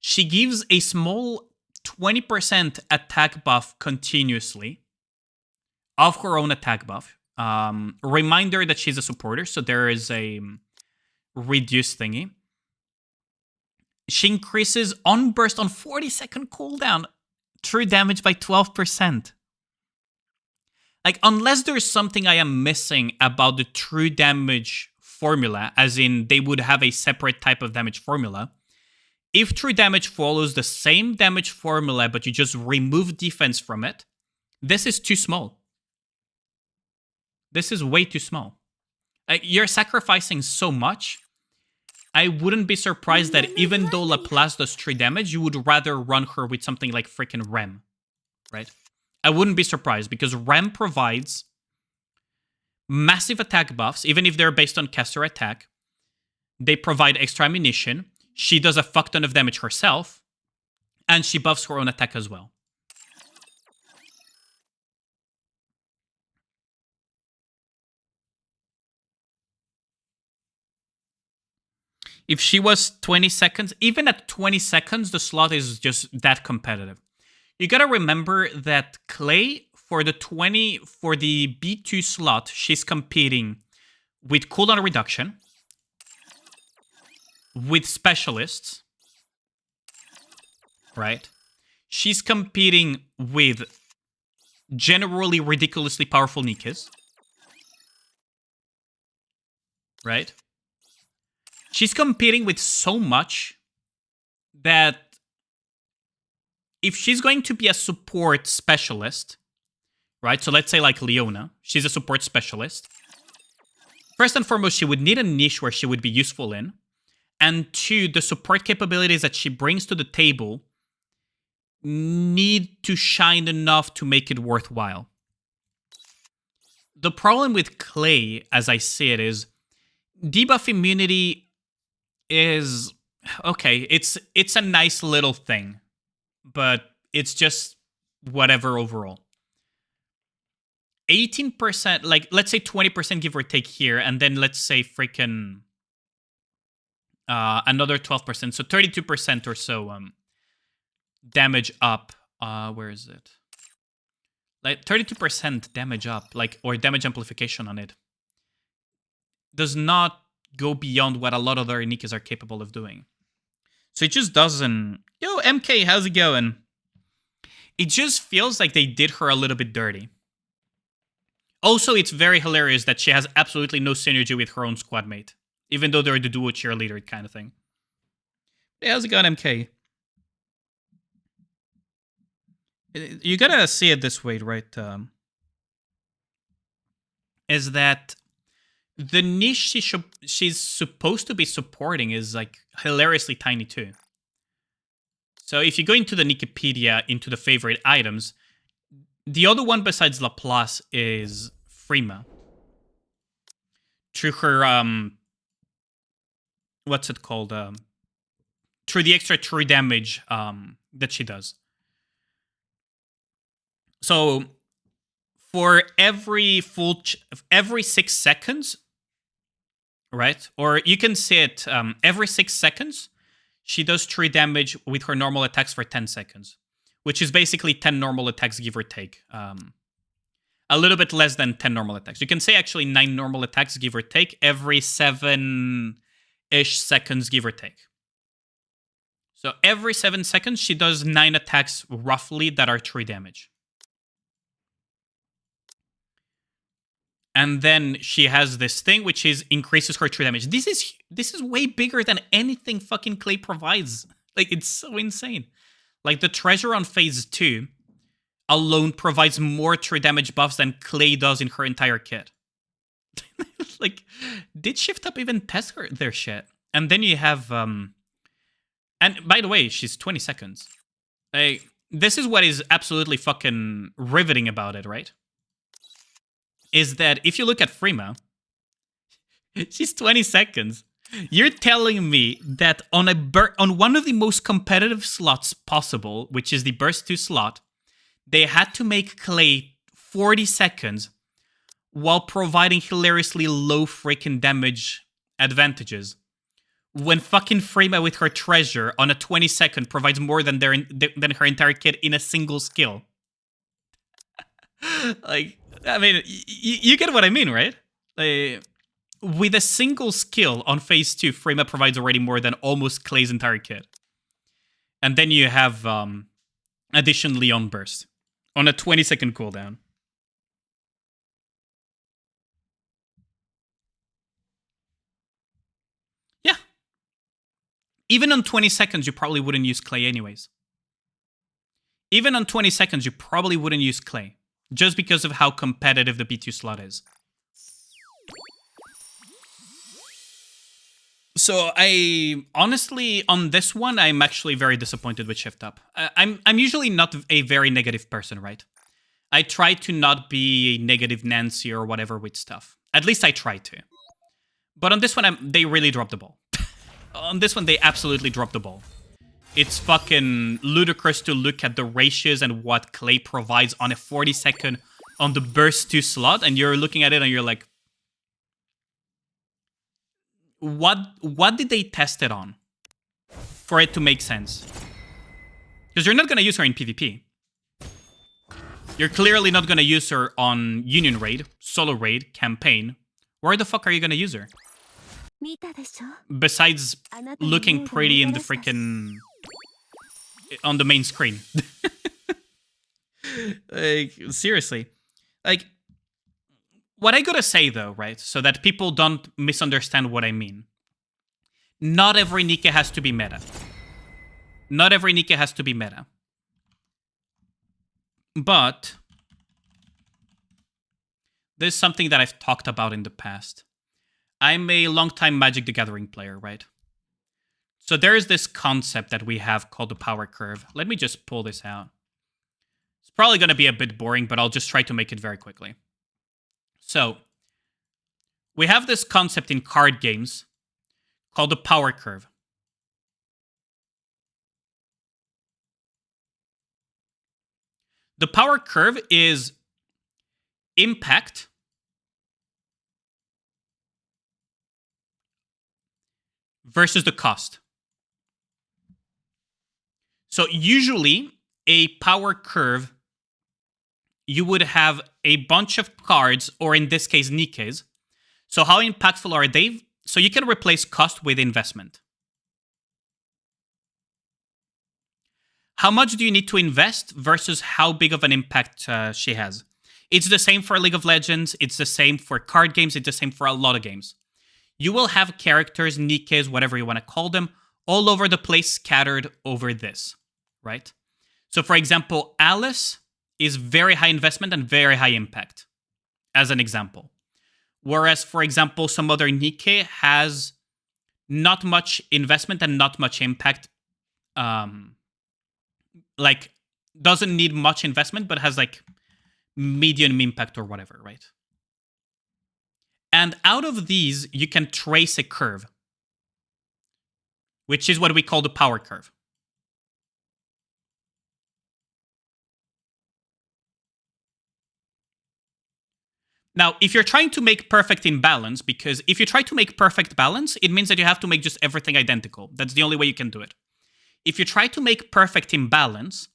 She gives a small 20% attack buff continuously of her own attack buff. Reminder that she's a supporter, so there is a reduced thingy. She increases on burst on 40-second cooldown true damage by 12%. Like, unless there's something I am missing about the true damage formula, as in they would have a separate type of damage formula, if true damage follows the same damage formula but you just remove defense from it, this is too small. This is way too small. Like, you're sacrificing so much. I wouldn't be surprised that even though Laplace does 3 damage, you would rather run her with something like freaking Rem, right? I wouldn't be surprised because Rem provides massive attack buffs, even if they're based on caster attack. They provide extra ammunition. She does a fuck ton of damage herself, and she buffs her own attack as well. If she was 20 seconds, even at 20 seconds, the slot is just that competitive. You gotta remember that Clay, for the B2 slot, she's competing with cooldown reduction, with specialists, right? She's competing with generally ridiculously powerful Nikkes, right? She's competing with so much that if she's going to be a support specialist, right? So let's say like Leona, she's a support specialist. First and foremost, she would need a niche where she would be useful in. And 2, the support capabilities that she brings to the table need to shine enough to make it worthwhile. The problem with Clay, as I see it, is debuff immunity is okay. It's a nice little thing, but it's just whatever overall. 18%, like let's say 20% give or take here, and then let's say freaking another 12%, so 32% or so damage up. Where is it? Like 32% damage up, like, or damage amplification on it, does not go beyond what a lot of other Nikkes are capable of doing. So it just doesn't... Yo, MK, how's it going? It just feels like they did her a little bit dirty. Also, it's very hilarious that she has absolutely no synergy with her own squad mate, even though they're the duo cheerleader kind of thing. Hey, how's it going, MK? You gotta see it this way, right? Is that the niche she's supposed to be supporting is like hilariously tiny too. So if you go into the Wikipedia, into the favorite items, the other one besides Laplace is Freema. Through her, what's it called? Through the extra true damage that she does. So for every 6 seconds, right? Or you can say it every 6 seconds, she does 3 damage with her normal attacks for 10 seconds, which is basically 10 normal attacks, give or take. A little bit less than 10 normal attacks. You can say actually 9 normal attacks, give or take, every 7-ish seconds, give or take. So every 7 seconds, she does 9 attacks roughly that are 3 damage. And then she has this thing which is increases her true damage. This is way bigger than anything fucking Clay provides. Like, it's so insane. Like, the treasure on phase 2 alone provides more true damage buffs than Clay does in her entire kit. Like, did Shift Up even test their shit? And then you have and by the way, she's 20 seconds. Like, this is what is absolutely fucking riveting about it, right? Is that if you look at Freema, she's 20 seconds. You're telling me that on on one of the most competitive slots possible, which is the burst 2 slot, they had to make Clay 40 seconds while providing hilariously low freaking damage advantages. When fucking Freema with her treasure on a 20-second provides more than than her entire kit in a single skill. Like, I mean, you get what I mean, right? Like, with a single skill on phase 2, Freema provides already more than almost Clay's entire kit. And then you have additionally on burst on a 20-second cooldown. Yeah. Even on 20 seconds, you probably wouldn't use Clay anyways. Even on 20 seconds, you probably wouldn't use Clay. Just because of how competitive the B2 slot is. So I honestly, on this one, I'm actually very disappointed with Shift Up. I'm usually not a very negative person, right? I try to not be a negative Nancy or whatever with stuff. At least I try to. But on this one, they really dropped the ball. On this one, they absolutely dropped the ball. It's fucking ludicrous to look at the ratios and what Clay provides on a 40-second on the burst 2 slot, and you're looking at it and you're like, what did they test it on for it to make sense? Because you're not going to use her in PvP. You're clearly not going to use her on Union Raid, Solo Raid, Campaign. Where the fuck are you going to use her? Besides looking pretty in the freaking... on the main screen. Like, seriously. Like, what I gotta say though, right, so that people don't misunderstand what I mean. Not every Nikke has to be meta. Not every Nikke has to be meta. But there's something that I've talked about in the past. I'm a long-time Magic the Gathering player, right? So there is this concept that we have called the power curve. Let me just pull this out. It's probably going to be a bit boring, but I'll just try to make it very quickly. So we have this concept in card games called the power curve. The power curve is impact versus the cost. So usually, a power curve, you would have a bunch of cards, or in this case, Nikkes. So how impactful are they? So you can replace cost with investment. How much do you need to invest versus how big of an impact she has? It's the same for League of Legends. It's the same for card games. It's the same for a lot of games. You will have characters, Nikkes, whatever you want to call them, all over the place, scattered over this, right? So for example, Alice is very high investment and very high impact, as an example. Whereas, for example, some other Nikke has not much investment and not much impact. Like, doesn't need much investment, but has like medium impact or whatever, right? And out of these, you can trace a curve, which is what we call the power curve. Now, if you're trying to make perfect imbalance, because if you try to make perfect balance, it means that you have to make just everything identical. That's the only way you can do it. If you try to make perfect imbalance,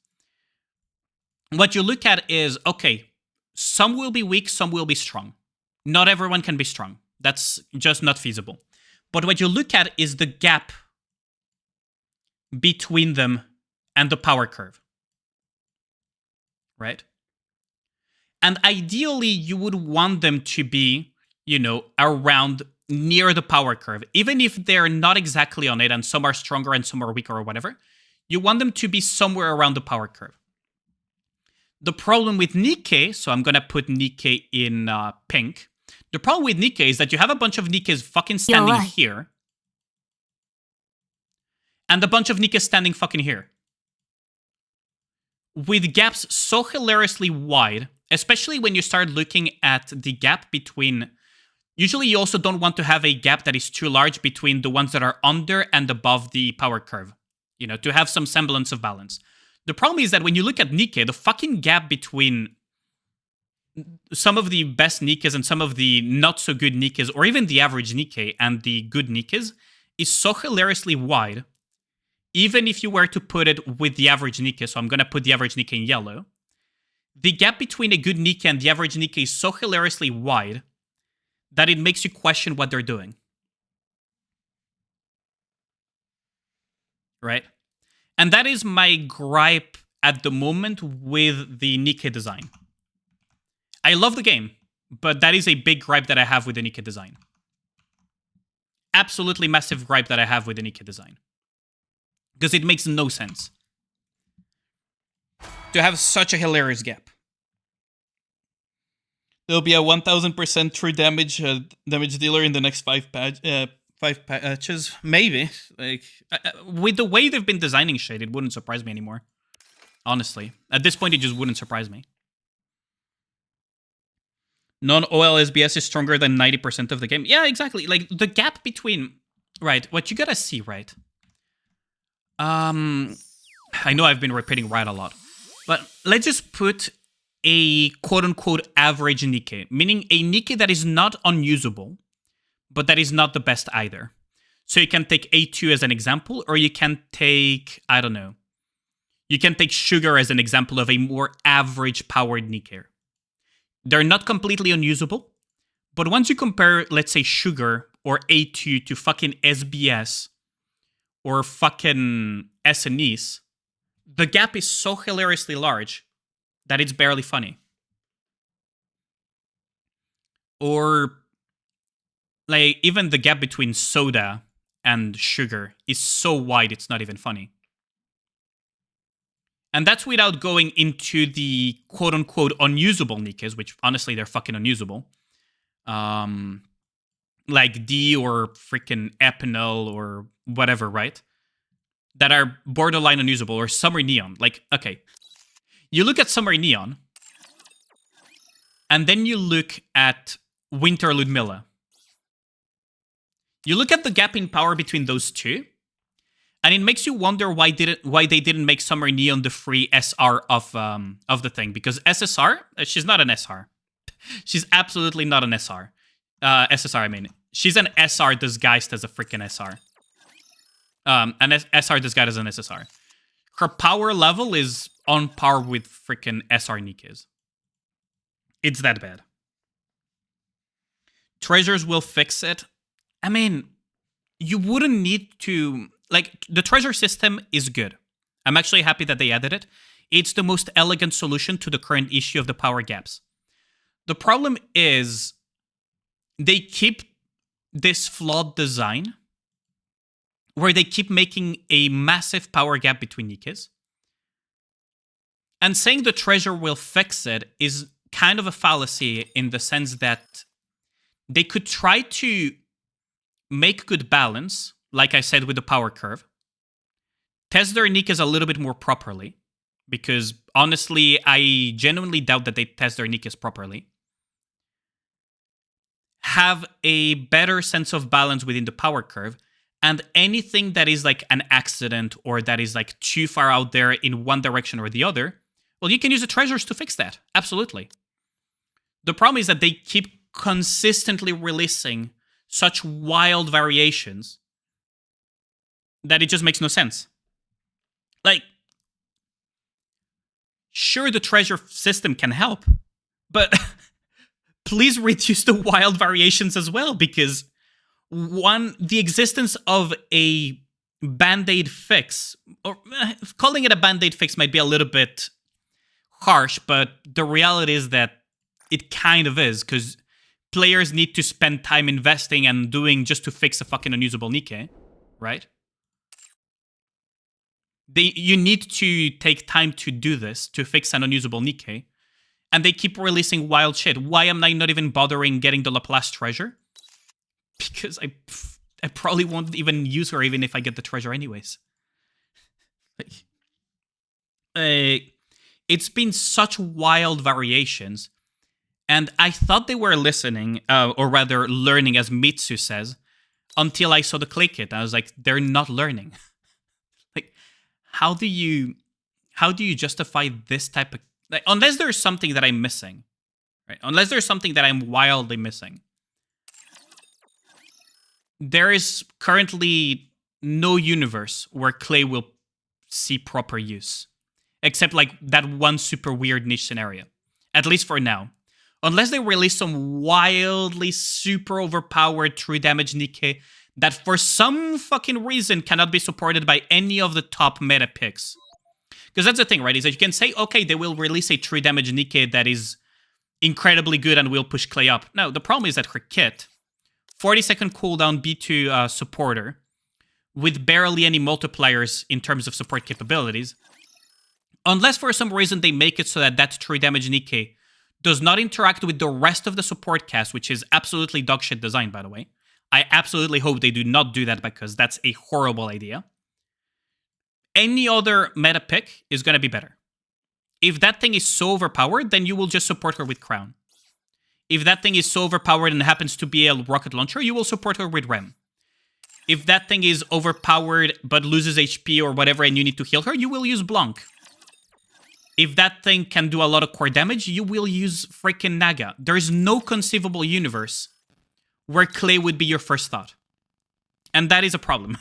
what you look at is, okay, some will be weak, some will be strong. Not everyone can be strong. That's just not feasible. But what you look at is the gap between them and the power curve. Right? And ideally, you would want them to be, you know, around near the power curve. Even if they're not exactly on it and some are stronger and some are weaker or whatever, you want them to be somewhere around the power curve. The problem with Nikke, so I'm going to put Nikke in pink. The problem with Nikke is that you have a bunch of Nikkes fucking standing here. And a bunch of Nikkes standing fucking here. With gaps so hilariously wide, especially when you start looking at the gap between... Usually you also don't want to have a gap that is too large between the ones that are under and above the power curve, you know, to have some semblance of balance. The problem is that when you look at Nikke, the fucking gap between some of the best Nikkes and some of the not so good Nikkes, or even the average Nikke and the good Nikkes, is so hilariously wide. Even if you were to put it with the average Nikke, so I'm going to put the average Nikke in yellow, the gap between a good Nikke and the average Nikke is so hilariously wide that it makes you question what they're doing. Right? And that is my gripe at the moment with the Nikke design. I love the game, but that is a big gripe that I have with the Nikke design. Absolutely massive gripe that I have with the Nikke design. Because it makes no sense to have such a hilarious gap. There'll be a 1000% true damage dealer in the next 5 patches. Maybe. Like, with the way they've been designing shit, it wouldn't surprise me anymore. Honestly. At this point, it just wouldn't surprise me. Non-OL SBS is stronger than 90% of the game. Yeah, exactly. Like, the gap between... Right, what you gotta see, right? I know I've been repeating right a lot. But let's just put a quote-unquote average Nikke. Meaning a Nikke that is not unusable, but that is not the best either. So you can take A2 as an example, or you can take, I don't know. You can take Sugar as an example of a more average-powered Nikke. They're not completely unusable, but once you compare, let's say, Sugar or A2 to fucking SBS or fucking SNEs, the gap is so hilariously large that it's barely funny. Or, like, even the gap between Soda and Sugar is so wide it's not even funny. And that's without going into the quote-unquote unusable Nikkes, which honestly, they're fucking unusable. Like D or freaking Epinel or whatever, right? That are borderline unusable, or Summer Neon. Like, okay. You look at Summer Neon, and then you look at Winter Ludmilla. You look at the gap in power between those two, and it makes you wonder why they didn't make Summer Neon the free SR of the thing. Because SSR, she's not an SR. She's absolutely not an SR. SSR, I mean. She's an SR disguised as a freaking SR. An SR disguised as an SSR. Her power level is on par with freaking SR Nikkes. It's that bad. Treasures will fix it. I mean, you wouldn't need to... Like, the treasure system is good. I'm actually happy that they added it. It's the most elegant solution to the current issue of the power gaps. The problem is they keep this flawed design where they keep making a massive power gap between Nikkes. And saying the treasure will fix it is kind of a fallacy in the sense that they could try to make good balance, like I said with the power curve, test their Nikkes a little bit more properly, because honestly, I genuinely doubt that they test their Nikkes properly. Have a better sense of balance within the power curve, and anything that is like an accident or that is like too far out there in one direction or the other, well, you can use the treasures to fix that. Absolutely. The problem is that they keep consistently releasing such wild variations that it just makes no sense. Like, sure, the treasure system can help, but please reduce the wild variations as well, because one, the existence of a band-aid fix, or calling it a band-aid fix might be a little bit harsh, but the reality is that it kind of is, because players need to spend time investing and doing just to fix a fucking unusable Nikke, right? You need to take time to do this, to fix an unusable Nikke, and they keep releasing wild shit. Why am I not even bothering getting the Laplace treasure? Because I probably won't even use her even if I get the treasure anyways. It's been such wild variations, And I thought they were listening, or rather learning, as Mitsu says, until I saw the Clay kit. I was like, they're not learning. Like, how do you justify this type of... Like, unless there's something that I'm missing, right? Unless there's something that I'm wildly missing. There is currently no universe where Clay will see proper use. Except like that one super weird niche scenario. At least for now. Unless they release some wildly super overpowered true damage Nikke that for some fucking reason cannot be supported by any of the top meta picks. Because that's the thing, right? Is that you can say, okay, they will release a true damage Nikke that is incredibly good and will push Clay up. No, the problem is that her kit, 40-second cooldown B2 supporter, with barely any multipliers in terms of support capabilities, unless for some reason they make it so that that true damage Nikke does not interact with the rest of the support cast, which is absolutely dogshit design, by the way. I absolutely hope they do not do that because that's a horrible idea. Any other meta pick is going to be better. If that thing is so overpowered, then you will just support her with Crown. If that thing is so overpowered and happens to be a rocket launcher, you will support her with Rem. If that thing is overpowered but loses HP or whatever and you need to heal her, you will use Blanc. If that thing can do a lot of core damage, you will use freaking Naga. There is no conceivable universe where Clay would be your first thought. And that is a problem.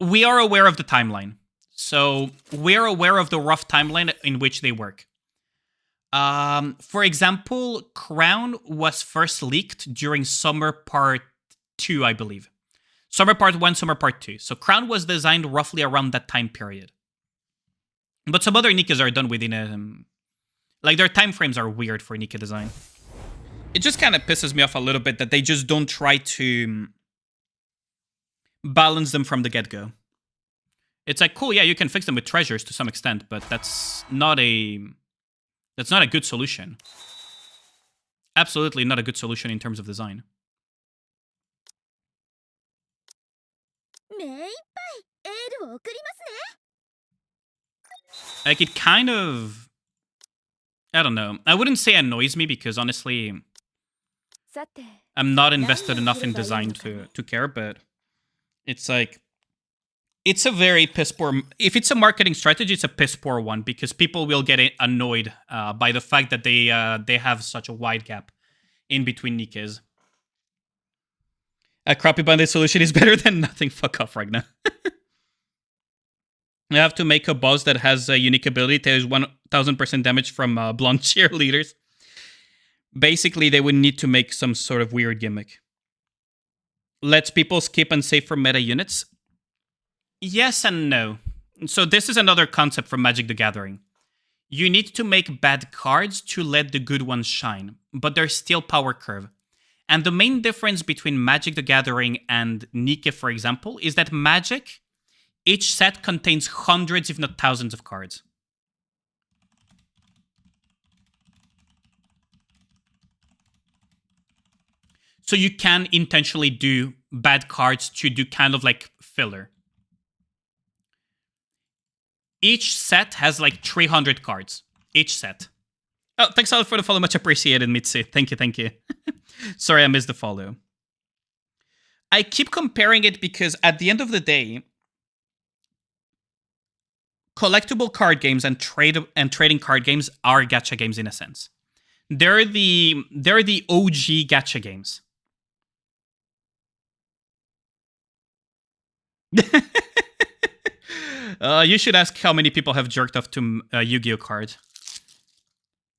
We are aware of the timeline. So we're aware of the rough timeline in which they work. For example, Crown was first leaked during Summer Part 2, I believe. Summer Part 1, Summer Part 2. So Crown was designed roughly around that time period. But some other Nikkes are done within a... like, their time frames are weird for Nikke design. It just kind of pisses me off a little bit that they just don't try to balance them from the get-go. It's like, cool, yeah, you can fix them with treasures to some extent, but that's not a good solution. Absolutely not a good solution in terms of design. Like, it kind of... I don't know. I wouldn't say annoys me because, honestly, I'm not invested enough in design to care, but it's like... It's a very piss-poor... If it's a marketing strategy, it's a piss-poor one because people will get annoyed by the fact that they have such a wide gap in between Nikkes. A crappy bandit solution is better than nothing. Fuck off right now. You have to make a boss that has a unique ability that is 1000% damage from blonde cheerleaders. Basically, they would need to make some sort of weird gimmick. Lets people skip and save for meta units. Yes and no. So this is another concept from Magic the Gathering. You need to make bad cards to let the good ones shine, but there's still power curve. And the main difference between Magic the Gathering and Nikke, for example, is that Magic, each set contains hundreds if not thousands of cards. So you can intentionally do bad cards to do kind of like filler. Each set has like 300 cards. Each set. Oh, thanks a lot for the follow. Much appreciated, Mitsu. Thank you, thank you. Sorry, I missed the follow. I keep comparing it because at the end of the day, collectible card games and trading card games are gacha games in a sense. They're the OG gacha games. You should ask how many people have jerked off to Yu-Gi-Oh cards.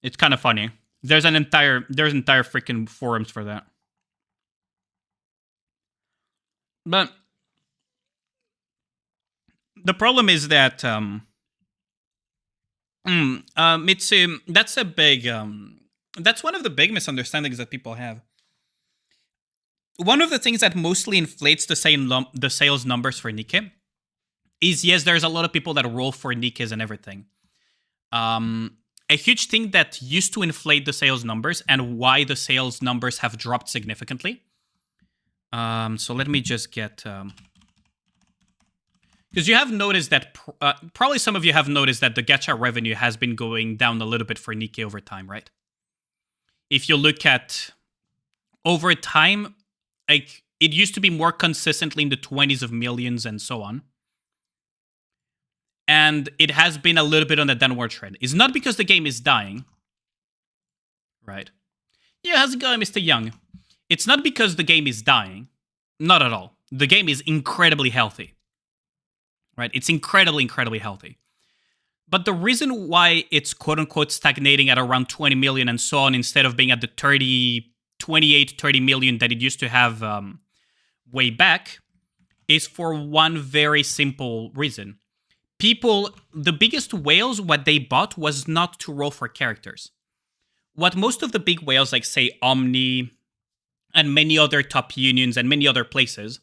It's kind of funny. There's entire freaking forums for that. But the problem is that Mitsu, that's a big that's one of the big misunderstandings that people have. One of the things that mostly inflates the sales numbers for Nikke is, yes, there's a lot of people that roll for Nikkes and everything. A huge thing that used to inflate the sales numbers and why the sales numbers have dropped significantly So let me just get... Because you have noticed that... probably some of you have noticed that the gacha revenue has been going down a little bit for Nikke over time, right? If you look at... Over time, like, it used to be more consistently in the 20s of millions and so on. And it has been a little bit on a downward trend. It's not because the game is dying. Right. Yeah, how's it going, Mr. Young? It's not because the game is dying. Not at all. The game is incredibly healthy. Right? It's incredibly, incredibly healthy. But the reason why it's quote-unquote stagnating at around 20 million and so on, instead of being at the 28, 30 million that it used to have way back, is for one very simple reason. People, the biggest whales, what they bought was not to roll for characters. What most of the big whales, like say Omni and many other top unions and many other places,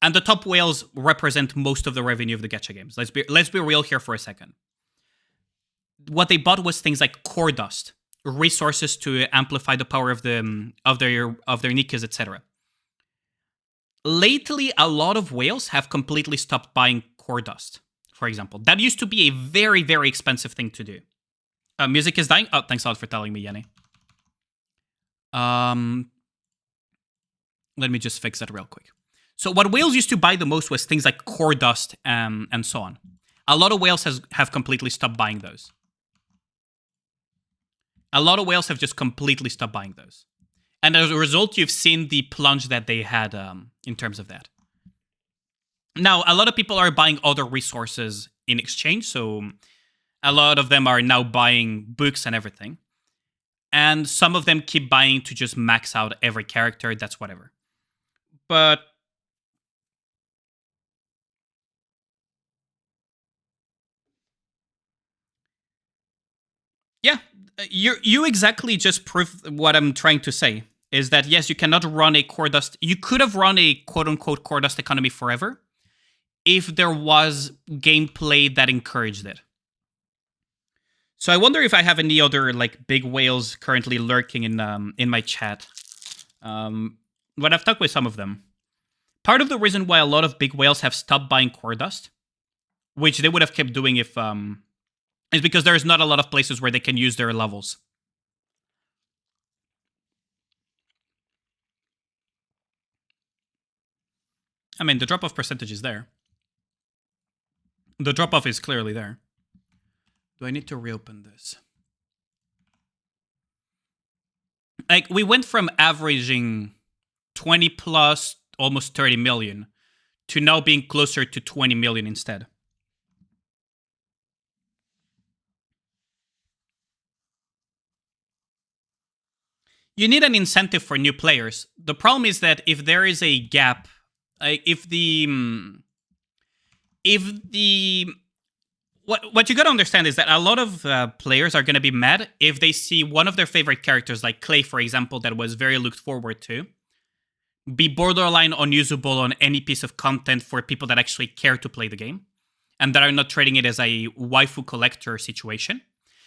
and the top whales represent most of the revenue of the gacha games. Let's be real here for a second. What they bought was things like core dust, resources to amplify the power of their Nikkes, etc. Lately, a lot of whales have completely stopped buying core dust. For example, that used to be a very, very expensive thing to do. Music is dying. Oh, thanks a lot for telling me, Yenny. Let me just fix that real quick. So what whales used to buy the most was things like core dust and so on. A lot of whales have completely stopped buying those. A lot of whales have just completely stopped buying those. And as a result, you've seen the plunge that they had in terms of that. Now, a lot of people are buying other resources in exchange, so a lot of them are now buying books and everything. And some of them keep buying to just max out every character, that's whatever. But yeah, you exactly just proved what I'm trying to say. Is that yes, you cannot run a core dust. You could have run a quote-unquote core dust economy forever if there was gameplay that encouraged it. So I wonder if I have any other like big whales currently lurking in my chat. But I've talked with some of them. Part of the reason why a lot of big whales have stopped buying core dust, which they would have kept doing if is because there's not a lot of places where they can use their levels. I mean, the drop-off percentage is there. The drop-off is clearly there. Do I need to reopen this? Like, we went from averaging 20 plus, almost 30 million, to now being closer to 20 million instead. You need an incentive for new players. The problem is that if there is a gap, what you gotta understand is that a lot of players are gonna be mad if they see one of their favorite characters, like Clay, for example, that was very looked forward to, be borderline unusable on any piece of content for people that actually care to play the game, and that are not treating it as a waifu collector situation.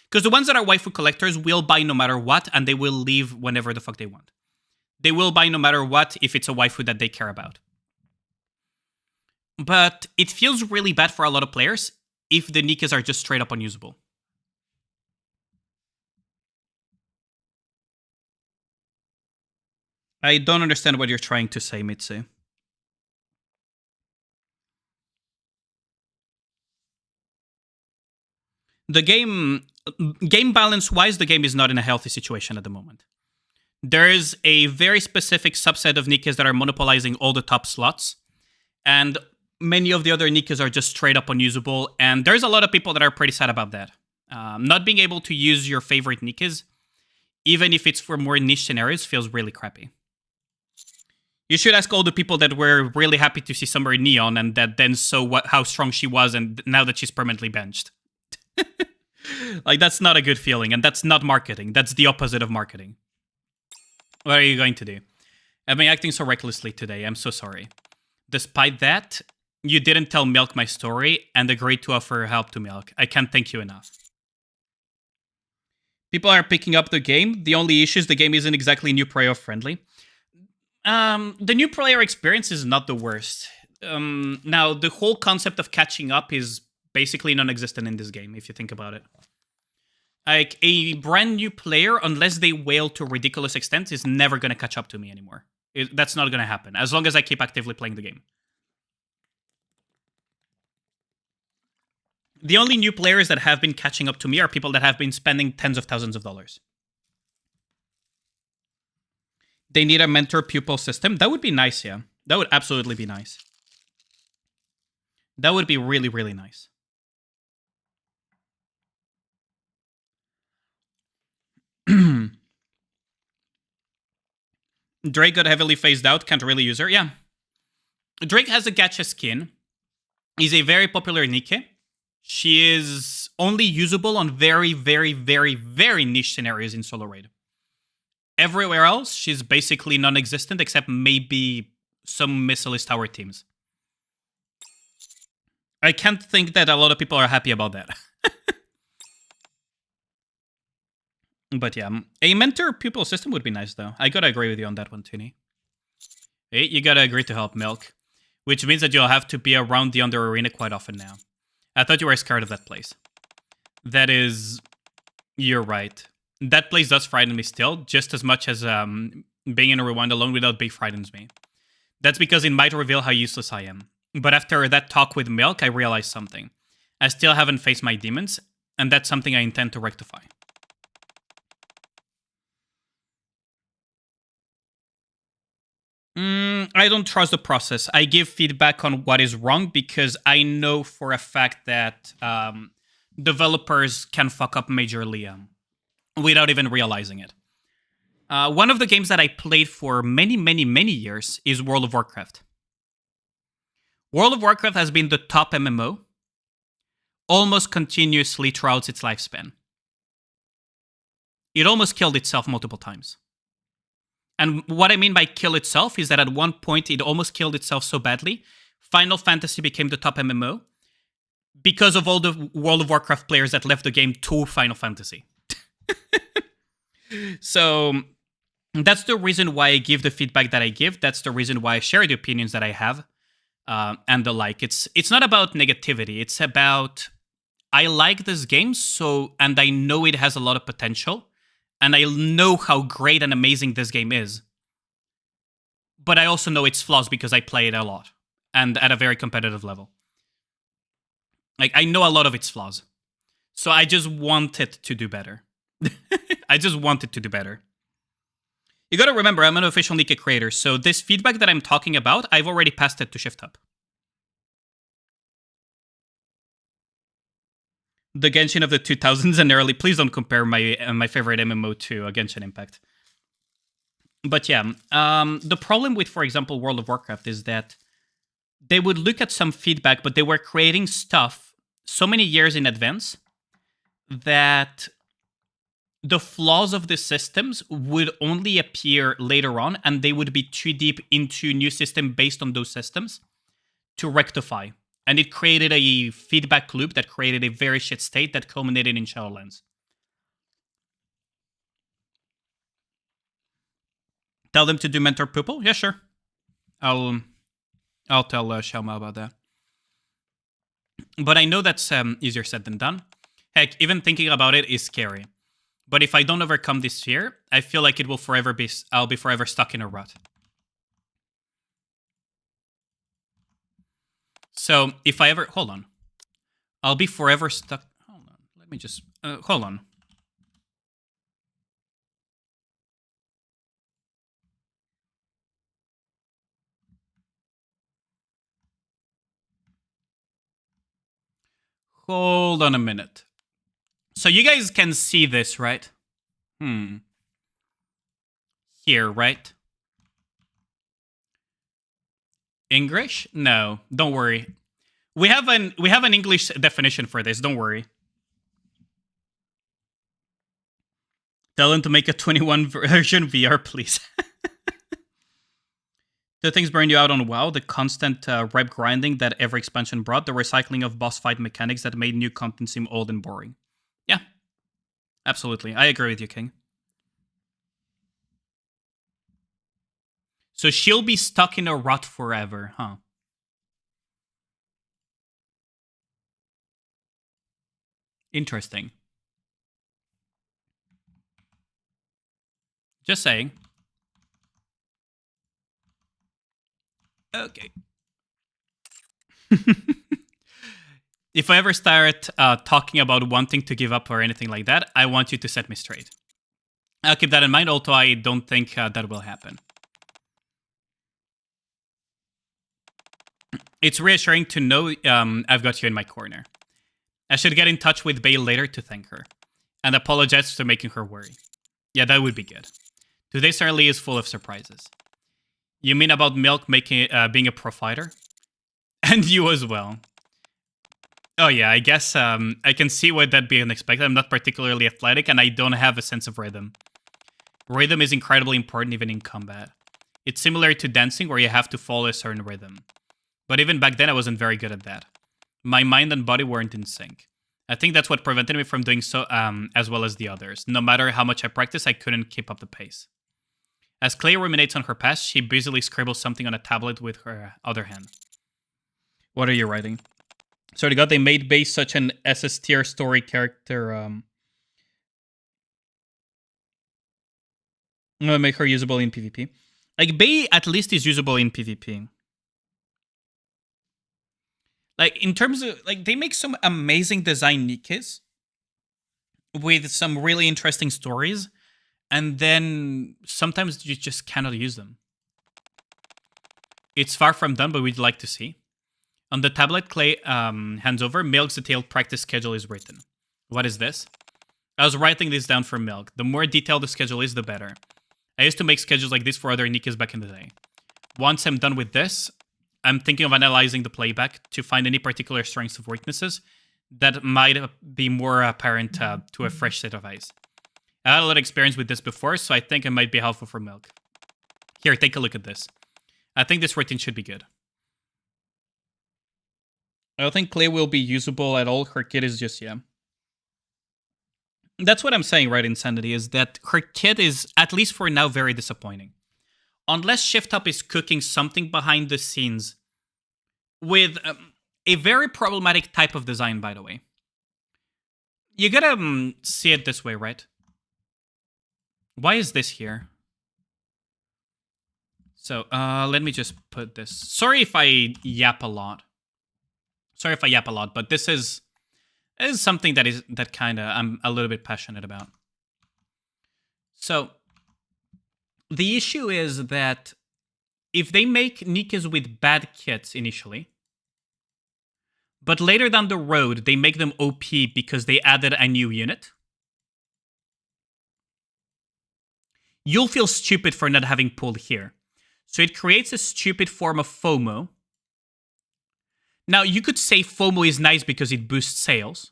Because the ones that are waifu collectors will buy no matter what, and they will leave whenever the fuck they want. They will buy no matter what if it's a waifu that they care about. But it feels really bad for a lot of players if the Nikkes are just straight up unusable. I don't understand what you're trying to say, Mitsu. The game balance-wise, the game is not in a healthy situation at the moment. There is a very specific subset of Nikkes that are monopolizing all the top slots, and many of the other Nikkes are just straight up unusable, and there's a lot of people that are pretty sad about that. Not being able to use your favorite Nikkes, even if it's for more niche scenarios, feels really crappy. You should ask all the people that were really happy to see Summer Neon and that then saw how strong she was, and now that she's permanently benched. Like, that's not a good feeling, and that's not marketing. That's the opposite of marketing. What are you going to do? I've been acting so recklessly today. I'm so sorry. Despite that, you didn't tell Milk my story and agreed to offer help to Milk. I can't thank you enough. People are picking up the game. The only issue is the game isn't exactly new player friendly. The new player experience is not the worst. Now, the whole concept of catching up is basically non-existent in this game, if you think about it. Like, a brand new player, unless they wail to a ridiculous extent, is never going to catch up to me anymore. That's not going to happen, as long as I keep actively playing the game. The only new players that have been catching up to me are people that have been spending tens of thousands of dollars. They need a mentor-pupil system. That would be nice, yeah. That would absolutely be nice. That would be really, really nice. Drake got heavily phased out. Can't really use her. Yeah. Drake has a gacha skin. He's a very popular Nikke. She is only usable on very, very, very, very niche scenarios in solo raid. Everywhere else, she's basically non-existent, except maybe some Missilist Tower teams. I can't think that a lot of people are happy about that. But yeah, a mentor-pupil system would be nice, though. I gotta agree with you on that one, Tini. Hey, you gotta agree to help Milk, which means that you'll have to be around the Under Arena quite often now. I thought you were scared of that place. That is... You're right. That place does frighten me still, just as much as being in a Rewind alone without B frightens me. That's because it might reveal how useless I am. But after that talk with Milk, I realized something. I still haven't faced my demons, and that's something I intend to rectify. I don't trust the process. I give feedback on what is wrong because I know for a fact that developers can fuck up majorly without even realizing it. One of the games that I played for many, many, many years is World of Warcraft. World of Warcraft has been the top MMO almost continuously throughout its lifespan. It almost killed itself multiple times. And what I mean by kill itself is that at one point it almost killed itself so badly, Final Fantasy became the top MMO because of all the World of Warcraft players that left the game to Final Fantasy. So that's the reason why I give the feedback that I give. That's the reason why I share the opinions that I have and the like. It's not about negativity. It's about I like this game, and I know it has a lot of potential. And I know how great and amazing this game is. But I also know its flaws because I play it a lot. And at a very competitive level. Like, I know a lot of its flaws. So I just want it to do better. I just want it to do better. You gotta remember, I'm an official Nikke creator, so this feedback that I'm talking about, I've already passed it to Shift Up. The Genshin of the 2000s and early. Please don't compare my favorite MMO to Genshin Impact. But yeah, the problem with, for example, World of Warcraft is that they would look at some feedback, but they were creating stuff so many years in advance that the flaws of the systems would only appear later on, and they would be too deep into new system based on those systems to rectify. And it created a feedback loop that created a very shit state that culminated in Shadowlands. Tell them to do mentor pupil? Yeah, sure. I'll tell Xiaoma about that. But I know that's easier said than done. Heck, even thinking about it is scary. But if I don't overcome this fear, I feel like I'll be forever stuck in a rut. So, if I ever... Hold on. I'll be forever stuck... Hold on. Let me just... hold on. Hold on a minute. So, you guys can see this, right? Here, right? English? No, don't worry. We have an English definition for this, don't worry. Tell them to make a 21 version VR, please. The things burn you out on WoW, the constant rep grinding that every expansion brought, the recycling of boss fight mechanics that made new content seem old and boring. Yeah, absolutely. I agree with you, King. So she'll be stuck in a rut forever, huh? Interesting. Just saying. Okay. If I ever start talking about wanting to give up or anything like that, I want you to set me straight. I'll keep that in mind, although I don't think that will happen. It's reassuring to know I've got you in my corner. I should get in touch with Bay later to thank her. And apologize for making her worry. Yeah, that would be good. Today certainly is full of surprises. You mean about Milk making being a pro fighter? And you as well. Oh yeah, I guess I can see why that'd be unexpected. I'm not particularly athletic and I don't have a sense of rhythm. Rhythm is incredibly important even in combat. It's similar to dancing where you have to follow a certain rhythm. But even back then I wasn't very good at that. My mind and body weren't in sync. I think that's what prevented me from doing so as well as the others. No matter how much I practiced, I couldn't keep up the pace. As Clay ruminates on her past, she busily scribbles something on a tablet with her other hand. What are you writing? So to God, they made Bay such an SS tier story character. Make her usable in PvP. Like, Bay at least is usable in PvP. Like, in terms of, like, they make some amazing design Nikkes with some really interesting stories, and then sometimes you just cannot use them. It's far from done, but we'd like to see. On the tablet Clay hands over, Milk's detailed practice schedule is written. What is this? I was writing this down for Milk. The more detailed the schedule is, the better. I used to make schedules like this for other Nikkes back in the day. Once I'm done with this, I'm thinking of analyzing the playback to find any particular strengths or weaknesses that might be more apparent to a fresh set of eyes. I had a lot of experience with this before, so I think it might be helpful for Milk. Here, take a look at this. I think this routine should be good. I don't think Clay will be usable at all. Her kit is just, yeah. That's what I'm saying, right, Insanity, is that her kit is, at least for now, very disappointing. Unless Shift Up is cooking something behind the scenes with a very problematic type of design, by the way. You gotta see it this way, right? Why is this here? So, let me just put this. Sorry if I yap a lot. But this is something that kind of I'm a little bit passionate about. So, the issue is that if they make Nikkes with bad kits initially, but later down the road they make them OP because they added a new unit, you'll feel stupid for not having pulled here. So it creates a stupid form of FOMO. Now, you could say FOMO is nice because it boosts sales.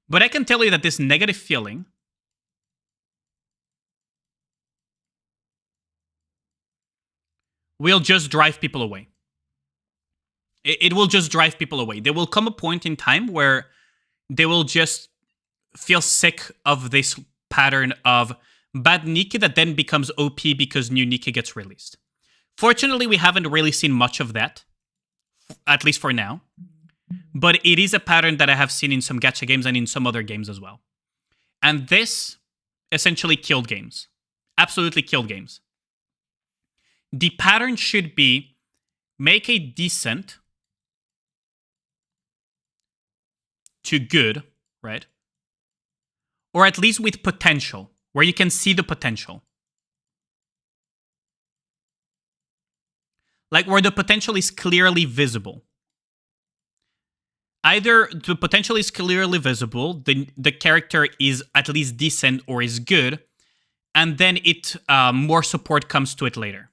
But I can tell you that this negative feeling will just drive people away. It will just drive people away. There will come a point in time where they will just feel sick of this pattern of bad Nikke that then becomes OP because new Nikke gets released. Fortunately, we haven't really seen much of that, at least for now. But it is a pattern that I have seen in some gacha games and in some other games as well. And this essentially killed games. Absolutely killed games. The pattern should be make a decent to good, right? Or at least with potential, where you can see the potential. Like where the potential is clearly visible. Either the potential is clearly visible, the character is at least decent or is good, and then it more support comes to it later.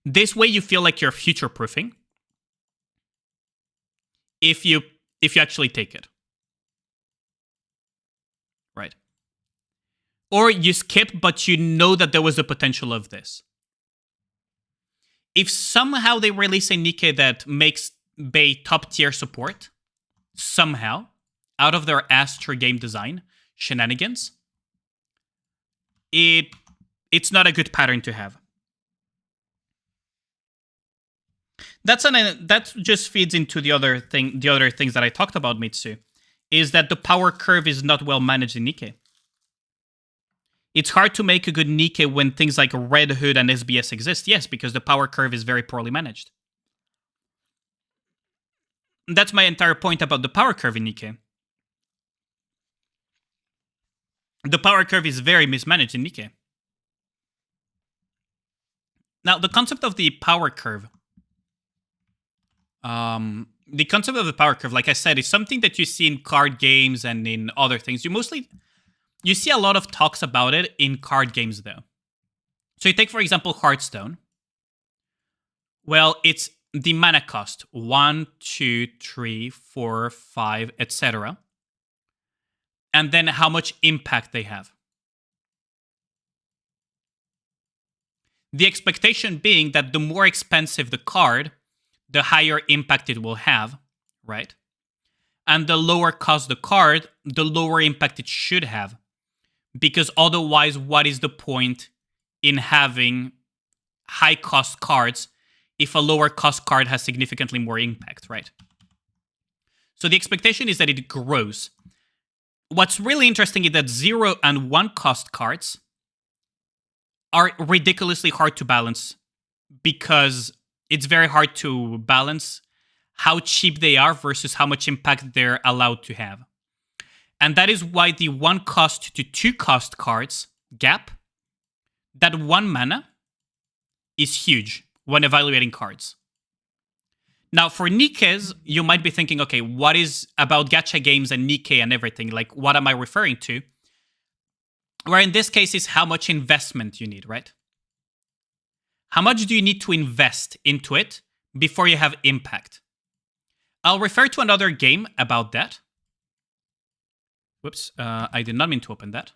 This way you feel like you're future-proofing if you actually take it. Right. Or you skip, but you know that there was the potential of this. If somehow they release a Nikke that makes Bay top tier support, somehow, out of their ass through game design shenanigans, it's not a good pattern to have. That just feeds into the other things that I talked about, Mitsu, is that the power curve is not well managed in Nikke. It's hard to make a good Nikke when things like Red Hood and SBS exist, yes, because the power curve is very poorly managed. That's my entire point about the power curve in Nikke. The power curve is very mismanaged in Nikke. Now, the concept of the power curve, like I said, is something that you see in card games and in other things. You see a lot of talks about it in card games, though. So you take, for example, Hearthstone. Well, it's the mana cost, 1, 2, 3, 4, 5, etc. And then how much impact they have. The expectation being that the more expensive the card, the higher impact it will have, right? And the lower cost the card, the lower impact it should have. Because otherwise, what is the point in having high-cost cards if a lower-cost card has significantly more impact, right? So the expectation is that it grows. What's really interesting is that 0 and 1 cost cards are ridiculously hard to balance because it's very hard to balance how cheap they are versus how much impact they're allowed to have. And that is why the 1 cost to 2 cost cards gap, that 1 mana, is huge when evaluating cards. Now, for Nikkes, you might be thinking, okay, what is about gacha games and Nikke and everything? Like, what am I referring to? Where in this case is how much investment you need, right? How much do you need to invest into it before you have impact? I'll refer to another game about that. Whoops, I did not mean to open that.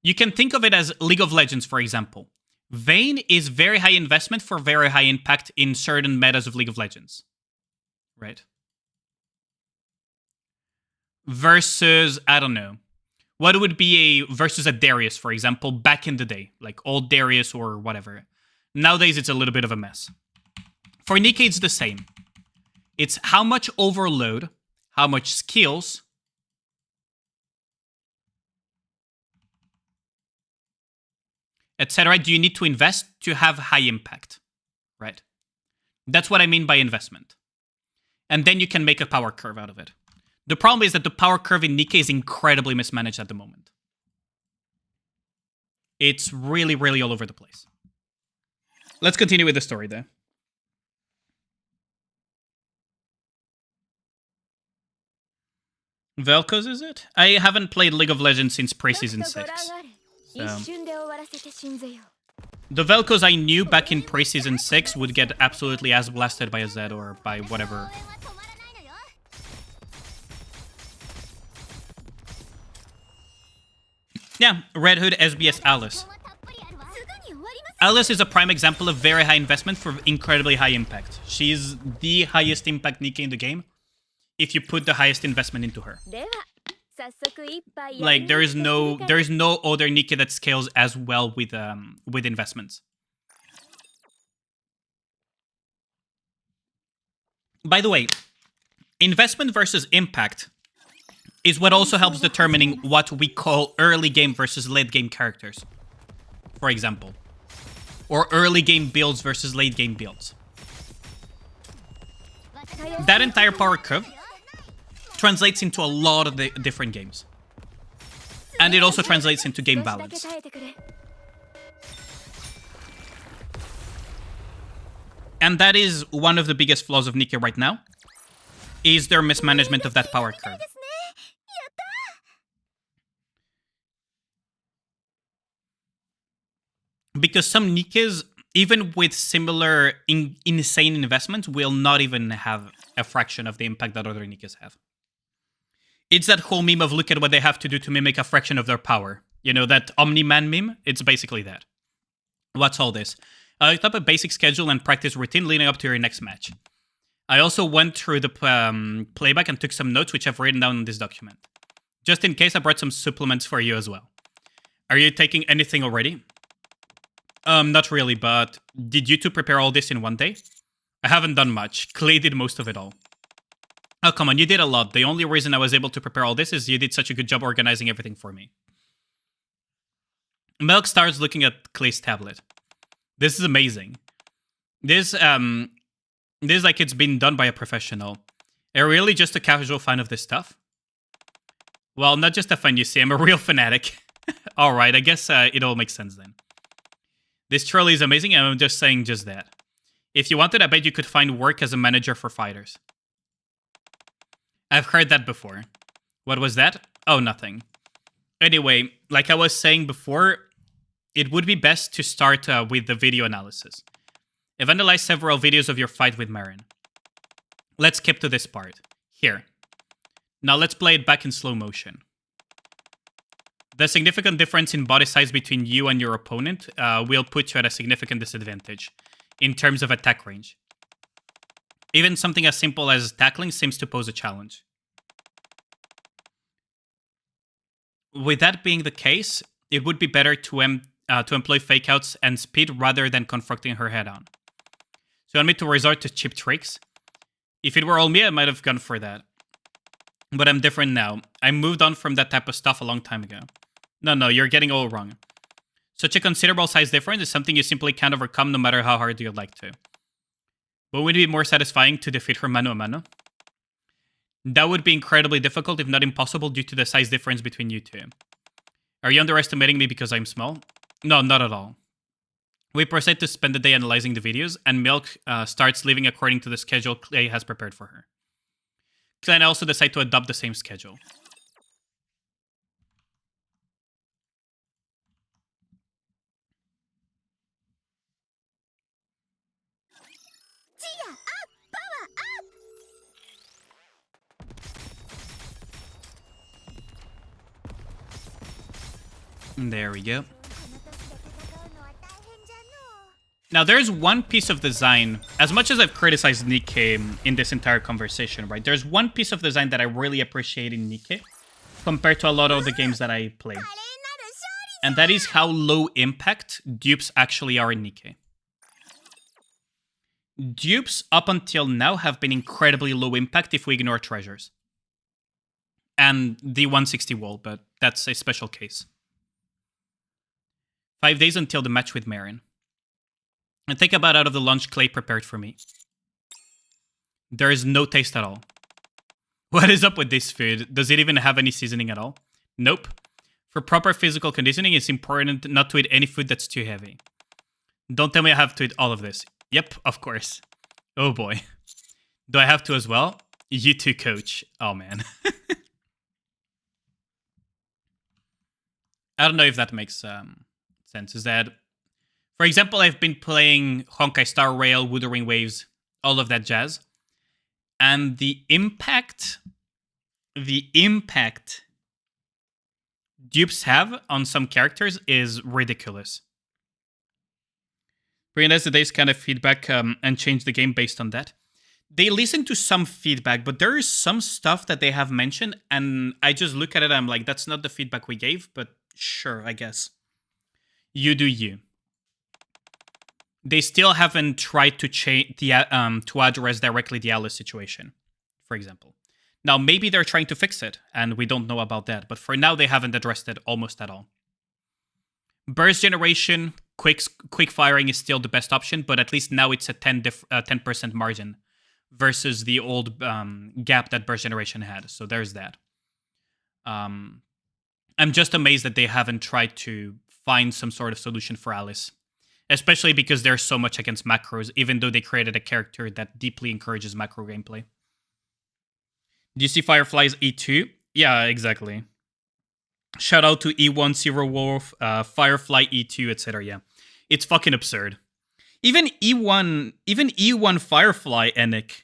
You can think of it as League of Legends, for example. Vayne is very high investment for very high impact in certain metas of League of Legends. Right? Versus, I don't know. What would be versus a Darius, for example, back in the day? Like old Darius or whatever. Nowadays, it's a little bit of a mess. For Nikke, it's the same. It's how much overload, how much skills, etc. do you need to invest to have high impact, right? That's what I mean by investment. And then you can make a power curve out of it. The problem is that the power curve in Nikke is incredibly mismanaged at the moment. It's really, really all over the place. Let's continue with the story, though. Vel'Koz, is it? I haven't played League of Legends since pre-season 6. So. The Vel'Koz I knew back in pre-season 6 would get absolutely ass blasted by a Zed or by whatever. Yeah, Red Hood, SBS, Alice. Alice is a prime example of very high investment for incredibly high impact. She's the highest impact Nikke in the game if you put the highest investment into her. Like, there is no other Nikke that scales as well with investments. By the way, investment versus impact is what also helps determining what we call early game versus late game characters, for example. Or early game builds versus late game builds. That entire power curve translates into a lot of the different games. And it also translates into game balance. And that is one of the biggest flaws of Nikke right now, is their mismanagement of that power curve. Because some Nikkes, even with similar insane investments, will not even have a fraction of the impact that other Nikkes have. It's that whole meme of look at what they have to do to mimic a fraction of their power. You know, that Omni-Man meme? It's basically that. What's all this? I looked up a basic schedule and practice routine leading up to your next match. I also went through the playback and took some notes, which I've written down in this document. Just in case, I brought some supplements for you as well. Are you taking anything already? Not really, but did you two prepare all this in one day? I haven't done much. Clay did most of it all. Oh, come on, you did a lot. The only reason I was able to prepare all this is you did such a good job organizing everything for me. Milk starts looking at Clay's tablet. This is amazing. This is like it's been done by a professional. Are you really just a casual fan of this stuff? Well, not just a fan, you see. I'm a real fanatic. Alright, I guess it all makes sense then. This trolley is amazing, and I'm just saying just that. If you wanted, I bet you could find work as a manager for fighters. I've heard that before. What was that? Oh, nothing. Anyway, like I was saying before, it would be best to start with the video analysis. I've analyzed several videos of your fight with Marin. Let's skip to this part. Here. Now let's play it back in slow motion. The significant difference in body size between you and your opponent will put you at a significant disadvantage in terms of attack range. Even something as simple as tackling seems to pose a challenge. With that being the case, it would be better to employ fakeouts and speed rather than confronting her head-on. So you want me to resort to cheap tricks? If it were all me, I might have gone for that. But I'm different now. I moved on from that type of stuff a long time ago. No, you're getting all wrong. Such a considerable size difference is something you simply can't overcome no matter how hard you'd like to. But would it be more satisfying to defeat her mano a mano? That would be incredibly difficult, if not impossible, due to the size difference between you two. Are you underestimating me because I'm small? No, not at all. We proceed to spend the day analyzing the videos, and Milk starts living according to the schedule Clay has prepared for her. Clay and I also decide to adopt the same schedule. There we go. Now, there's one piece of design, as much as I've criticized Nikke in this entire conversation, right? There's one piece of design that I really appreciate in Nikke compared to a lot of the games that I play. And that is how low impact dupes actually are in Nikke. Dupes, up until now, have been incredibly low impact if we ignore treasures. And the 160 wall, but that's a special case. 5 days until the match with Marin. And take a bite out of the lunch Clay prepared for me. There is no taste at all. What is up with this food? Does it even have any seasoning at all? Nope. For proper physical conditioning, it's important not to eat any food that's too heavy. Don't tell me I have to eat all of this. Yep, of course. Oh boy. Do I have to as well? You too, coach. Oh man. I don't know if that makes sense. Is that... For example, I've been playing Honkai Star Rail, Wuthering Waves, all of that jazz. And the impact dupes have on some characters is ridiculous. Pretty nice that they kind of feedback and change the game based on that. They listen to some feedback, but there is some stuff that they have mentioned, and I just look at it and I'm like, that's not the feedback we gave, but sure, I guess. You do you. They still haven't tried to change to address directly the Alice situation, for example. Now, maybe they're trying to fix it, and we don't know about that. But for now, they haven't addressed it almost at all. Burst generation, quick firing is still the best option, but at least now it's a 10% margin versus the old gap that burst generation had. So there's that. I'm just amazed that they haven't tried to find some sort of solution for Alice. Especially because there's so much against macros, even though they created a character that deeply encourages macro gameplay. Do you see Firefly's E2? Yeah, exactly. Shout out to E1 Zero Wolf, Firefly E2, etc. Yeah, it's fucking absurd. Even E1 Firefly, Enik.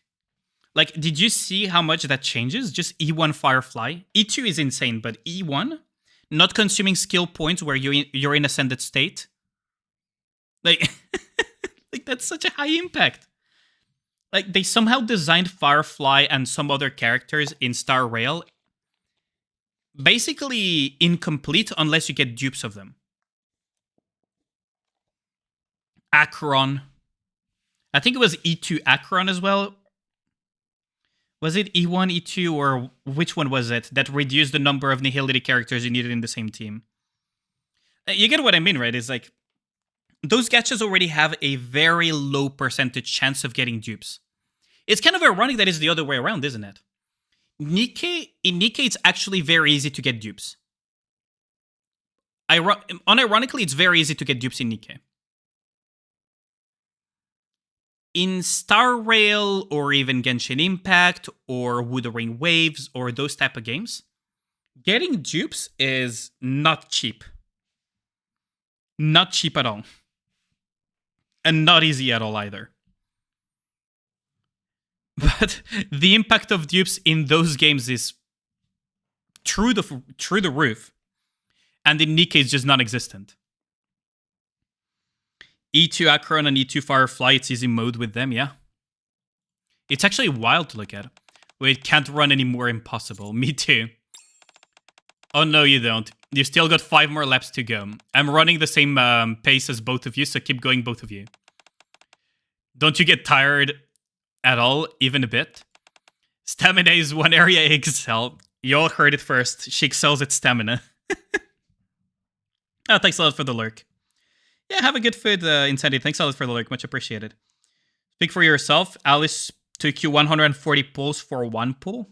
Like, did you see how much that changes? Just E1 Firefly. E2 is insane, but E1, not consuming skill points where you're in ascended state. Like, like that's such a high impact. Like, they somehow designed Firefly and some other characters in Star Rail basically incomplete unless you get dupes of them. Acheron. I think it was E2 Acheron as well. Was it E1, E2, or which one was it that reduced the number of Nihility characters you needed in the same team? You get what I mean, right? It's like, those gachas already have a very low percentage chance of getting dupes. It's kind of ironic that it's the other way around, isn't it? In Nikke, it's actually very easy to get dupes. Unironically, it's very easy to get dupes in Nikke. In Star Rail, or even Genshin Impact, or Wuthering Waves, or those type of games, getting dupes is not cheap. Not cheap at all. And not easy at all either. But the impact of dupes in those games is through the roof. And in Nikke, it's just non-existent. E2 Acheron and E2 Firefly, it's easy mode with them, yeah. It's actually wild to look at. Wait, can't run any more impossible. Me too. Oh no, you don't. You still got 5 more laps to go. I'm running the same pace as both of you, so keep going, both of you. Don't you get tired at all, even a bit? Stamina is one area I excel. You all heard it first. She excels at stamina. Oh, thanks a lot for the lurk. Yeah, have a good food, Insanity. Thanks a lot for the lurk. Much appreciated. Speak for yourself. Alice took you 140 pulls for 1 pull.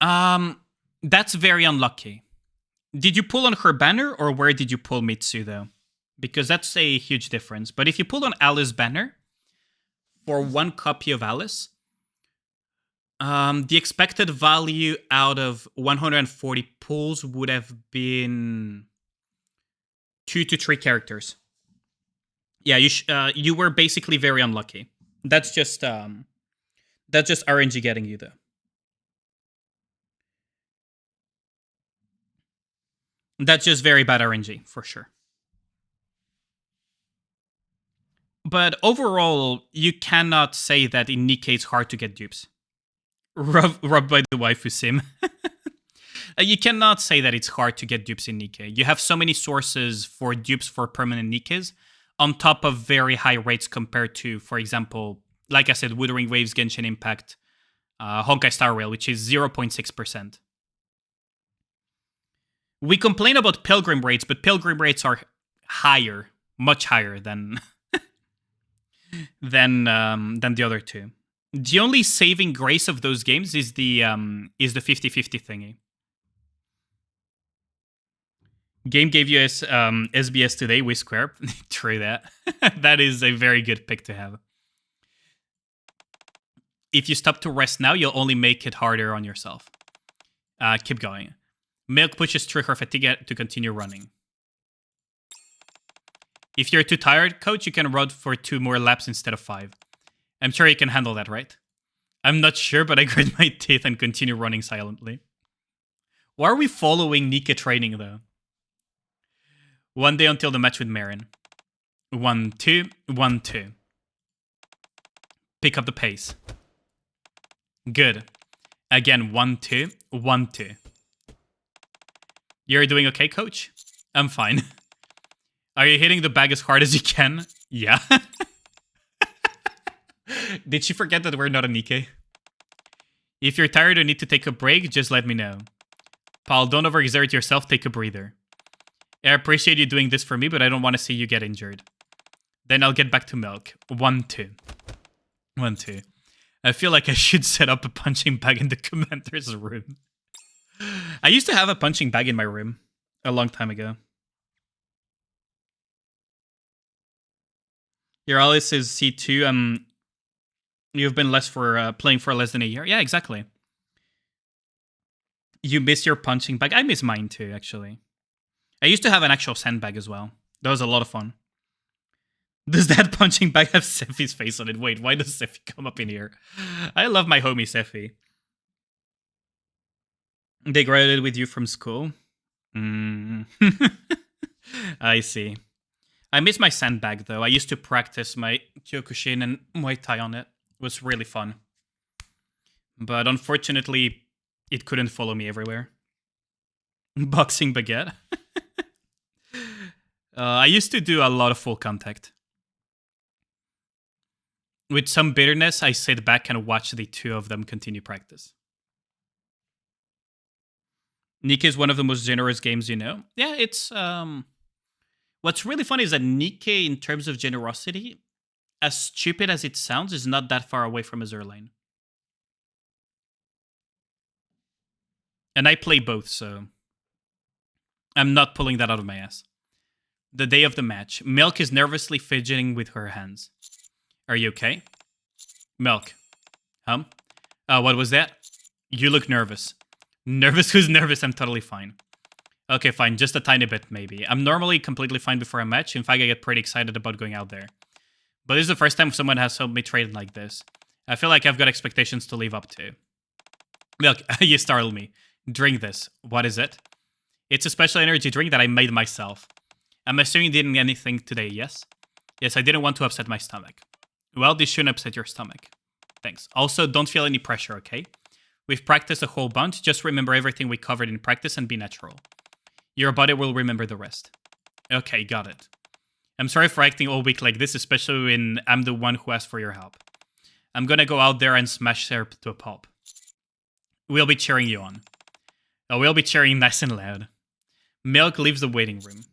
That's very unlucky. Did you pull on her banner, or where did you pull Mitsu, though? Because that's a huge difference. But if you pulled on Alice's banner for 1 copy of Alice, the expected value out of 140 pulls would have been 2 to 3 characters. Yeah, you were basically very unlucky. That's just RNG getting you, though. That's just very bad RNG, for sure. But overall, you cannot say that in Nikke it's hard to get dupes. Rubbed by the waifu sim. You cannot say that it's hard to get dupes in Nikke. You have so many sources for dupes for permanent Nikkes, on top of very high rates compared to, for example, like I said, Wuthering Waves, Genshin Impact, Honkai Star Rail, which is 0.6%. We complain about pilgrim rates, but pilgrim rates are higher, much higher than than the other two. The only saving grace of those games is the 50-50 thingy. Game gave you SBS today with Square. True that. That is a very good pick to have. If you stop to rest now, you'll only make it harder on yourself. Keep going. Milk pushes through her fatigue to continue running. If you're too tired, coach, you can run for 2 more laps instead of 5. I'm sure you can handle that, right? I'm not sure, but I grit my teeth and continue running silently. Why are we following Nikke training, though? 1 day until the match with Marin. 1-2, 1-2. Pick up the pace. Good. Again, 1-2, 1-2. You're doing okay, coach? I'm fine. Are you hitting the bag as hard as you can? Yeah. Did she forget that we're not a Nikke? If you're tired or need to take a break, just let me know. Pal, don't overexert yourself, take a breather. I appreciate you doing this for me, but I don't want to see you get injured. Then I'll get back to milk. 1-2. 1-2. I feel like I should set up a punching bag in the commander's room. I used to have a punching bag in my room a long time ago. Your Alice is C2. You've been playing for less than a year. Yeah, exactly. You miss your punching bag. I miss mine too, actually. I used to have an actual sandbag as well. That was a lot of fun. Does that punching bag have Sephi's face on it? Wait, why does Sephi come up in here? I love my homie Sephi. They graduated with you from school? I see. I miss my sandbag, though. I used to practice my Kyokushin and Muay Thai on it. It was really fun. But unfortunately, it couldn't follow me everywhere. Boxing baguette. I used to do a lot of full contact. With some bitterness, I sit back and watch the two of them continue practice. Nikke is one of the most generous games you know. Yeah, it's... What's really funny is that Nikke, in terms of generosity, as stupid as it sounds, is not that far away from Azure Lane. And I play both, so... I'm not pulling that out of my ass. The day of the match. Milk is nervously fidgeting with her hands. Are you okay? Milk. What was that? You look nervous. Nervous? Who's nervous? I'm totally fine. Okay, fine. Just a tiny bit, maybe. I'm normally completely fine before a match. In fact, I get pretty excited about going out there. But this is the first time someone has helped me train like this. I feel like I've got expectations to live up to. Milk, you startled me. Drink this. What is it? It's a special energy drink that I made myself. I'm assuming you didn't eat anything today, yes? Yes, I didn't want to upset my stomach. Well, this shouldn't upset your stomach. Thanks. Also, don't feel any pressure, okay? We've practiced a whole bunch. Just remember everything we covered in practice and be natural. Your body will remember the rest. Okay, got it. I'm sorry for acting all week like this, especially when I'm the one who asked for your help. I'm gonna go out there and smash syrup to a pulp. We'll be cheering you on. Oh, we'll be cheering nice and loud. Milk leaves the waiting room.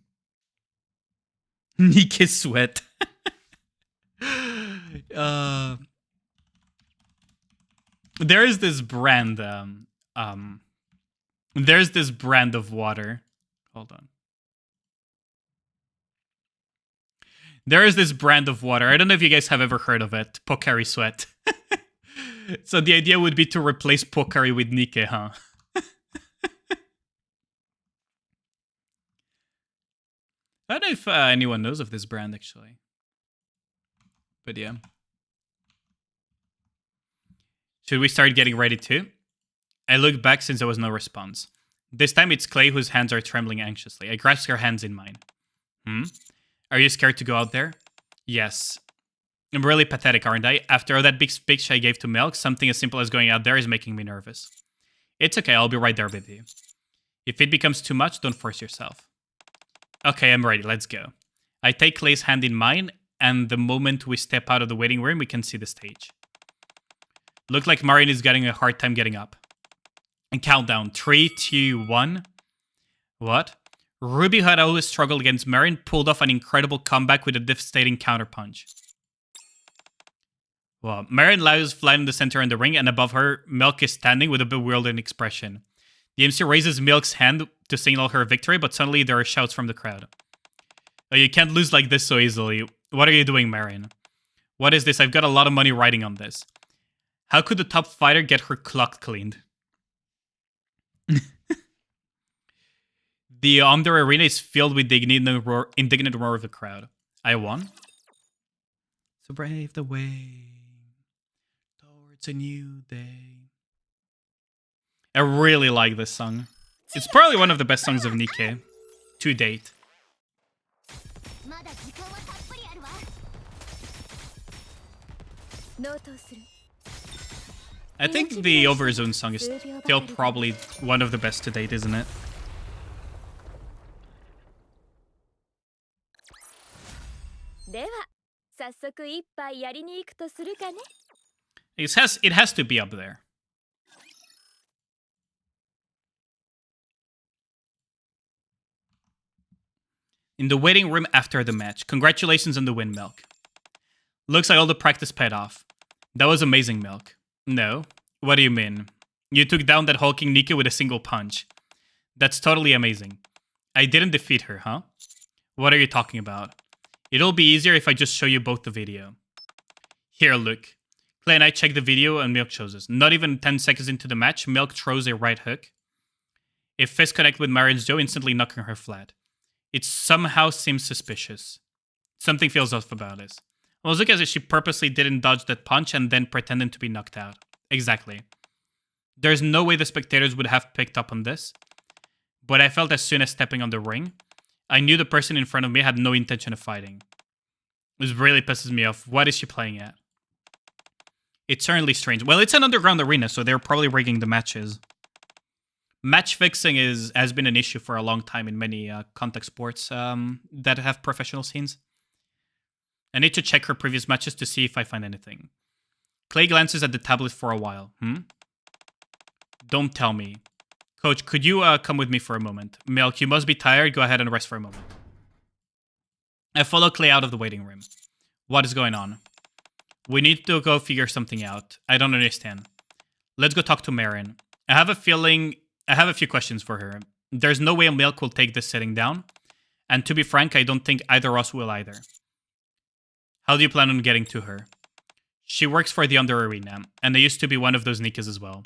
Nikke sweat. There is this brand. There's this brand of water. Hold on. There is this brand of water. I don't know if you guys have ever heard of it. Pocari Sweat. So the idea would be to replace Pocari with Nikke, huh? I don't know if anyone knows of this brand, actually. But yeah. Should we start getting ready too? I look back since there was no response. This time it's Clay whose hands are trembling anxiously. I grasp her hands in mine. Are you scared to go out there? Yes. I'm really pathetic, aren't I? After all that big speech I gave to Milk, something as simple as going out there is making me nervous. It's okay, I'll be right there with you. If it becomes too much, don't force yourself. Okay, I'm ready, let's go. I take Clay's hand in mine, and the moment we step out of the waiting room, we can see the stage. Look like Marion is getting a hard time getting up. And countdown, 3, 2, 1. What? Ruby, who had always struggled against Marion, pulled off an incredible comeback with a devastating counterpunch. Well, Marion lies flat in the center in the ring, and above her, Milk is standing with a bewildered expression. The MC raises Milk's hand to signal her victory, but suddenly there are shouts from the crowd. Oh, you can't lose like this so easily. What are you doing, Marion? What is this? I've got a lot of money riding on this. How could the top fighter get her clock cleaned? The under arena is filled with the indignant roar of the crowd. I won? So brave the way towards a new day. I really like this song. It's probably one of the best songs of Nikke to date. I think the Overzone song is still probably one of the best to date, isn't it? It has to be up there. In the waiting room after the match. Congratulations on the win, Milk. Looks like all the practice paid off. That was amazing, Milk. No. What do you mean? You took down that hulking Nikke with a single punch. That's totally amazing. I didn't defeat her, huh? What are you talking about? It'll be easier if I just show you both the video. Here, look. Clay and I checked the video and Milk shows us. Not even 10 seconds into the match, Milk throws a right hook. A fist connect with Marion's jaw, instantly knocking her flat. It somehow seems suspicious. Something feels off about this. It was like as if she purposely didn't dodge that punch and then pretended to be knocked out. Exactly. There's no way the spectators would have picked up on this. But I felt as soon as stepping on the ring, I knew the person in front of me had no intention of fighting. This really pisses me off. What is she playing at? It's certainly strange. Well, it's an underground arena, so they're probably rigging the matches. Match fixing has been an issue for a long time in many contact sports that have professional scenes. I need to check her previous matches to see if I find anything. Clay glances at the tablet for a while. Don't tell me. Coach, could you come with me for a moment? Milk, you must be tired. Go ahead and rest for a moment. I follow Clay out of the waiting room. What is going on? We need to go figure something out. I don't understand. Let's go talk to Marin. I have a few questions for her. There's no way Milk will take this sitting down. And to be frank, I don't think either of us will either. How do you plan on getting to her? She works for the Under Arena, and I used to be one of those Nikkes as well.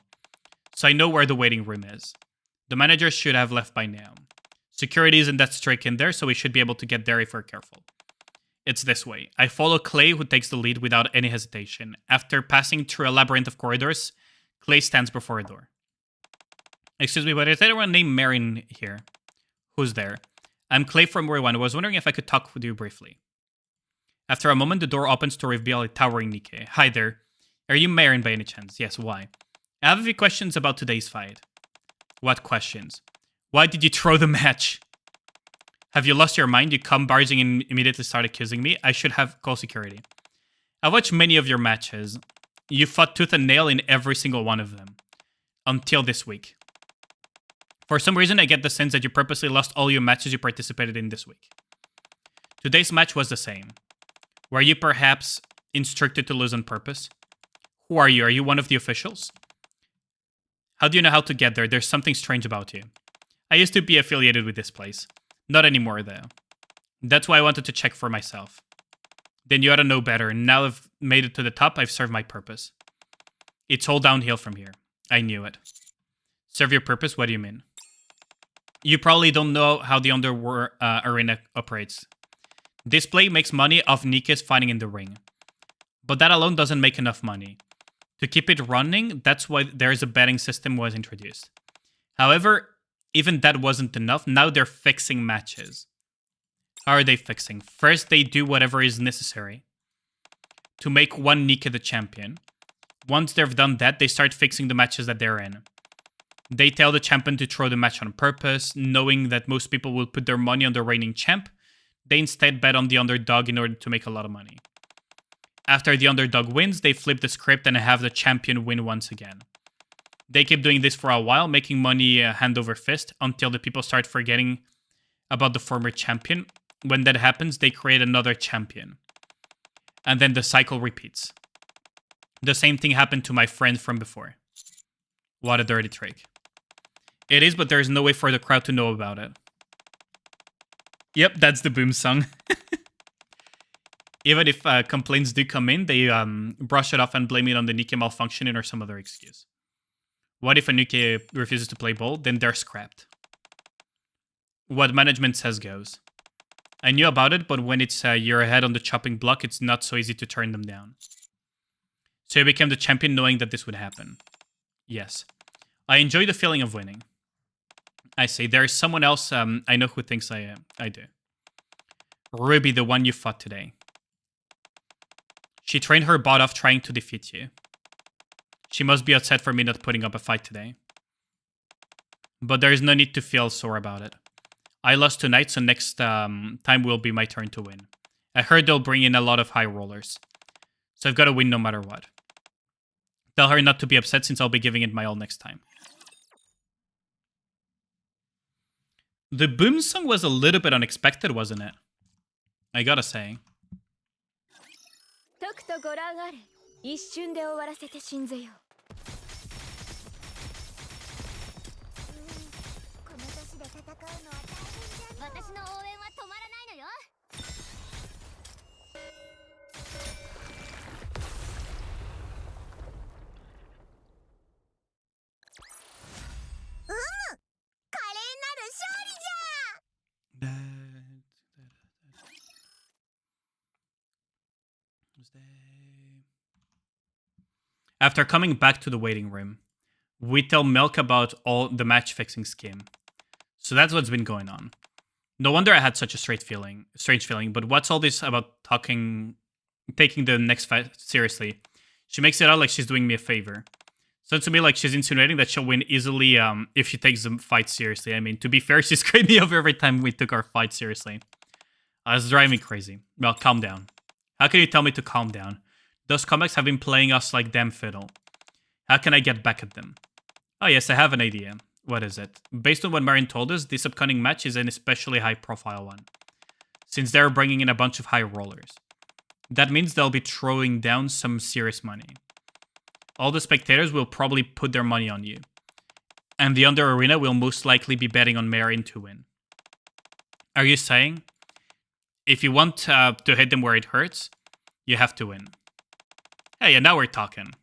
So I know where the waiting room is. The manager should have left by now. Security isn't that strict in there, so we should be able to get there if we're careful. It's this way. I follow Clay, who takes the lead without any hesitation. After passing through a labyrinth of corridors, Clay stands before a door. Excuse me, but is anyone named Marin here? Who's there? I'm Clay from Rewind. I was wondering if I could talk with you briefly. After a moment, the door opens to reveal a towering Nikke. Hi there. Are you Marin by any chance? Yes, why? I have a few questions about today's fight. What questions? Why did you throw the match? Have you lost your mind? You come barging in and immediately start accusing me? I should have call security. I've watched many of your matches. You fought tooth and nail in every single one of them. Until this week. For some reason, I get the sense that you purposely lost all your matches you participated in this week. Today's match was the same. Were you perhaps instructed to lose on purpose? Who are you? Are you one of the officials? How do you know how to get there? There's something strange about you. I used to be affiliated with this place. Not anymore, though. That's why I wanted to check for myself. Then you ought to know better, and now I've made it to the top, I've served my purpose. It's all downhill from here. I knew it. Serve your purpose? What do you mean? You probably don't know how the Underworld Arena operates. This play makes money off Nikke's fighting in the ring. But that alone doesn't make enough money. To keep it running, that's why there's a betting system was introduced. However, even that wasn't enough. Now they're fixing matches. How are they fixing? First, they do whatever is necessary to make one Nikke the champion. Once they've done that, they start fixing the matches that they're in. They tell the champion to throw the match on purpose, knowing that most people will put their money on the reigning champ. They instead bet on the underdog in order to make a lot of money. After the underdog wins, they flip the script and have the champion win once again. They keep doing this for a while, making money hand over fist, until the people start forgetting about the former champion. When that happens, they create another champion. And then the cycle repeats. The same thing happened to my friend from before. What a dirty trick. It is, but there's no way for the crowd to know about it. Yep, that's the boom song. Even if complaints do come in, they brush it off and blame it on the Nikke malfunctioning or some other excuse. What if a Nikke refuses to play ball? Then they're scrapped. What management says goes. I knew about it, but when it's you're ahead on the chopping block, it's not so easy to turn them down. So you became the champion knowing that this would happen. Yes. I enjoy the feeling of winning. I say, there's someone else I know who thinks I do. Ruby, the one you fought today. She trained her butt off trying to defeat you. She must be upset for me not putting up a fight today. But there is no need to feel sore about it. I lost tonight, so next time will be my turn to win. I heard they'll bring in a lot of high rollers. So I've got to win no matter what. Tell her not to be upset since I'll be giving it my all next time. The boom song was a little bit unexpected, wasn't it? I gotta say. とくとご覧あれ。一瞬で終わらせてしんぜよ。この年で戦うのは大変じゃ。私の応援は止まらないのよ。華麗なる勝利じゃ。 After coming back to the waiting room, we tell Milk about all the match fixing scheme. So that's what's been going on. No wonder I had such a strange feeling, but what's all this about taking the next fight seriously? She makes it out like she's doing me a favor. So to me, like, she's insinuating that she'll win easily if she takes the fight seriously. I mean, to be fair, she screwed me over every time we took our fight seriously. It's driving me crazy. Well, calm down. How can you tell me to calm down? Those comics have been playing us like damn fiddle. How can I get back at them? Oh yes, I have an idea. What is it? Based on what Marin told us, this upcoming match is an especially high-profile one, since they're bringing in a bunch of high rollers. That means they'll be throwing down some serious money. All the spectators will probably put their money on you, and the under arena will most likely be betting on Marin to win. Are you saying, if you want to hit them where it hurts, you have to win? Hey, yeah, now we're talking.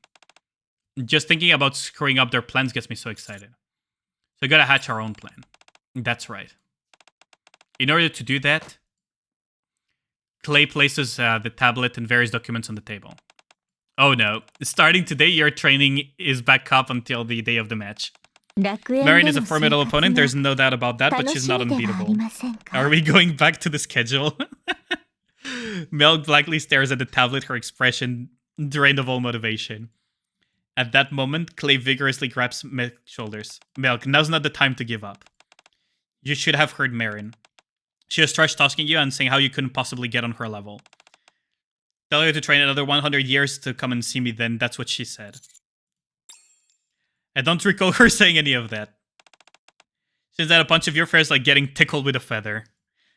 Just thinking about screwing up their plans gets me so excited. So we gotta hatch our own plan. That's right. In order to do that, Clay places the tablet and various documents on the table. Oh no, starting today, your training is back up until the day of the match. Marin is a formidable opponent, there's no doubt about that, but she's not unbeatable. Are we going back to the schedule? Mel blankly stares at the tablet, her expression drained of all motivation. At that moment, Clay vigorously grabs Milk's shoulders. Milk, now's not the time to give up. You should have heard Marin. She was trash-talking you and saying how you couldn't possibly get on her level. Tell her to train another 100 years to come and see me then, that's what she said. I don't recall her saying any of that. She said a bunch of your friends like getting tickled with a feather.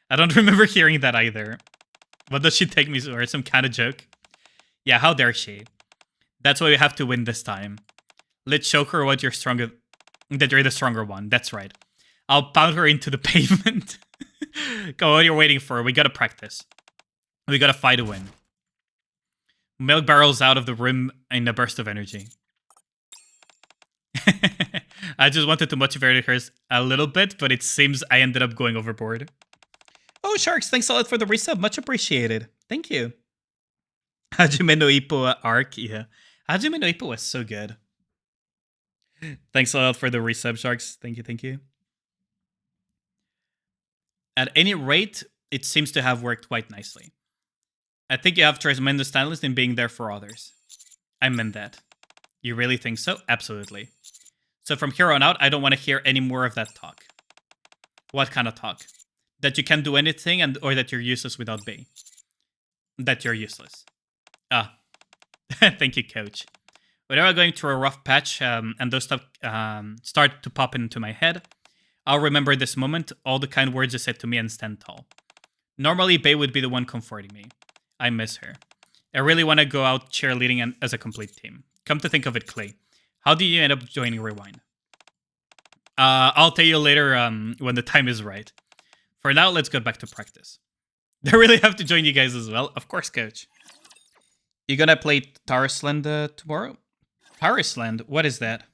I don't remember hearing that either. What does she take me for? Some kind of joke? Yeah, how dare she? That's why we have to win this time. Let's show her that you're the stronger one. That's right. I'll pound her into the pavement. Go, what are you waiting for? We gotta practice. We gotta fight to win. Milk barrels out of the room in a burst of energy. I just wanted to motivate her a little bit, but it seems I ended up going overboard. Oh, Sharks, thanks a lot for the resub. Much appreciated. Thank you. Hajime no Ippo arc, yeah. Hajime no Ippo was so good. Thanks a lot for the resub, Sharks. Thank you, thank you. At any rate, it seems to have worked quite nicely. I think you have tremendous talent in being there for others. I meant that. You really think so? Absolutely. So from here on out, I don't want to hear any more of that talk. What kind of talk? That you can't do anything or that you're useless without Bay. That you're useless. Ah. Thank you, coach. Whenever I'm going through a rough patch and those stuff start to pop into my head, I'll remember this moment, all the kind words you said to me, and stand tall. Normally, Bay would be the one comforting me. I miss her. I really want to go out cheerleading as a complete team. Come to think of it, Clay, how did you end up joining Rewind? I'll tell you later when the time is right. For now, let's get back to practice. I really have to join you guys as well. Of course, coach. You gonna play Tarisland tomorrow? Tarisland? What is that?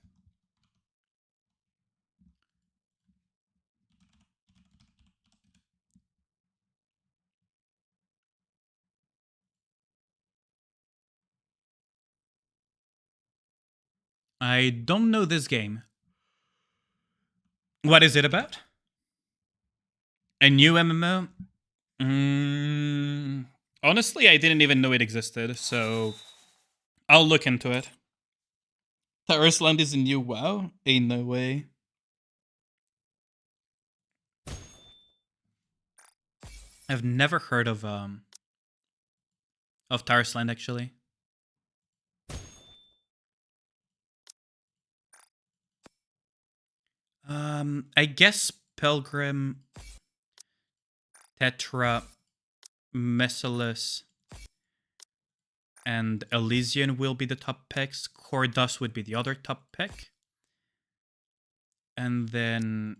I don't know this game. What is it about? A new MMO? Honestly, I didn't even know it existed, so I'll look into it. Tarisland is a new WoW? Ain't no way. I've never heard of Tarisland, actually. I guess Pilgrim, Tetra, Messalus, and Elysian will be the top picks. Cordas would be the other top pick. And then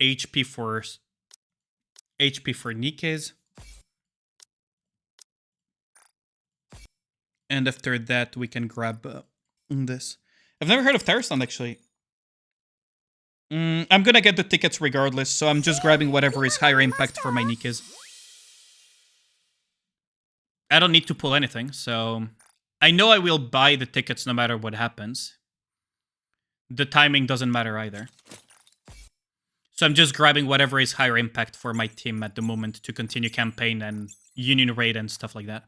HP for Nikke's. And after that, we can grab this. I've never heard of Tarisland, actually. I'm gonna get the tickets regardless, so I'm just grabbing whatever is higher impact for my Nikke's. I don't need to pull anything, so I know I will buy the tickets no matter what happens. The timing doesn't matter either. So I'm just grabbing whatever is higher impact for my team at the moment to continue campaign and union raid and stuff like that.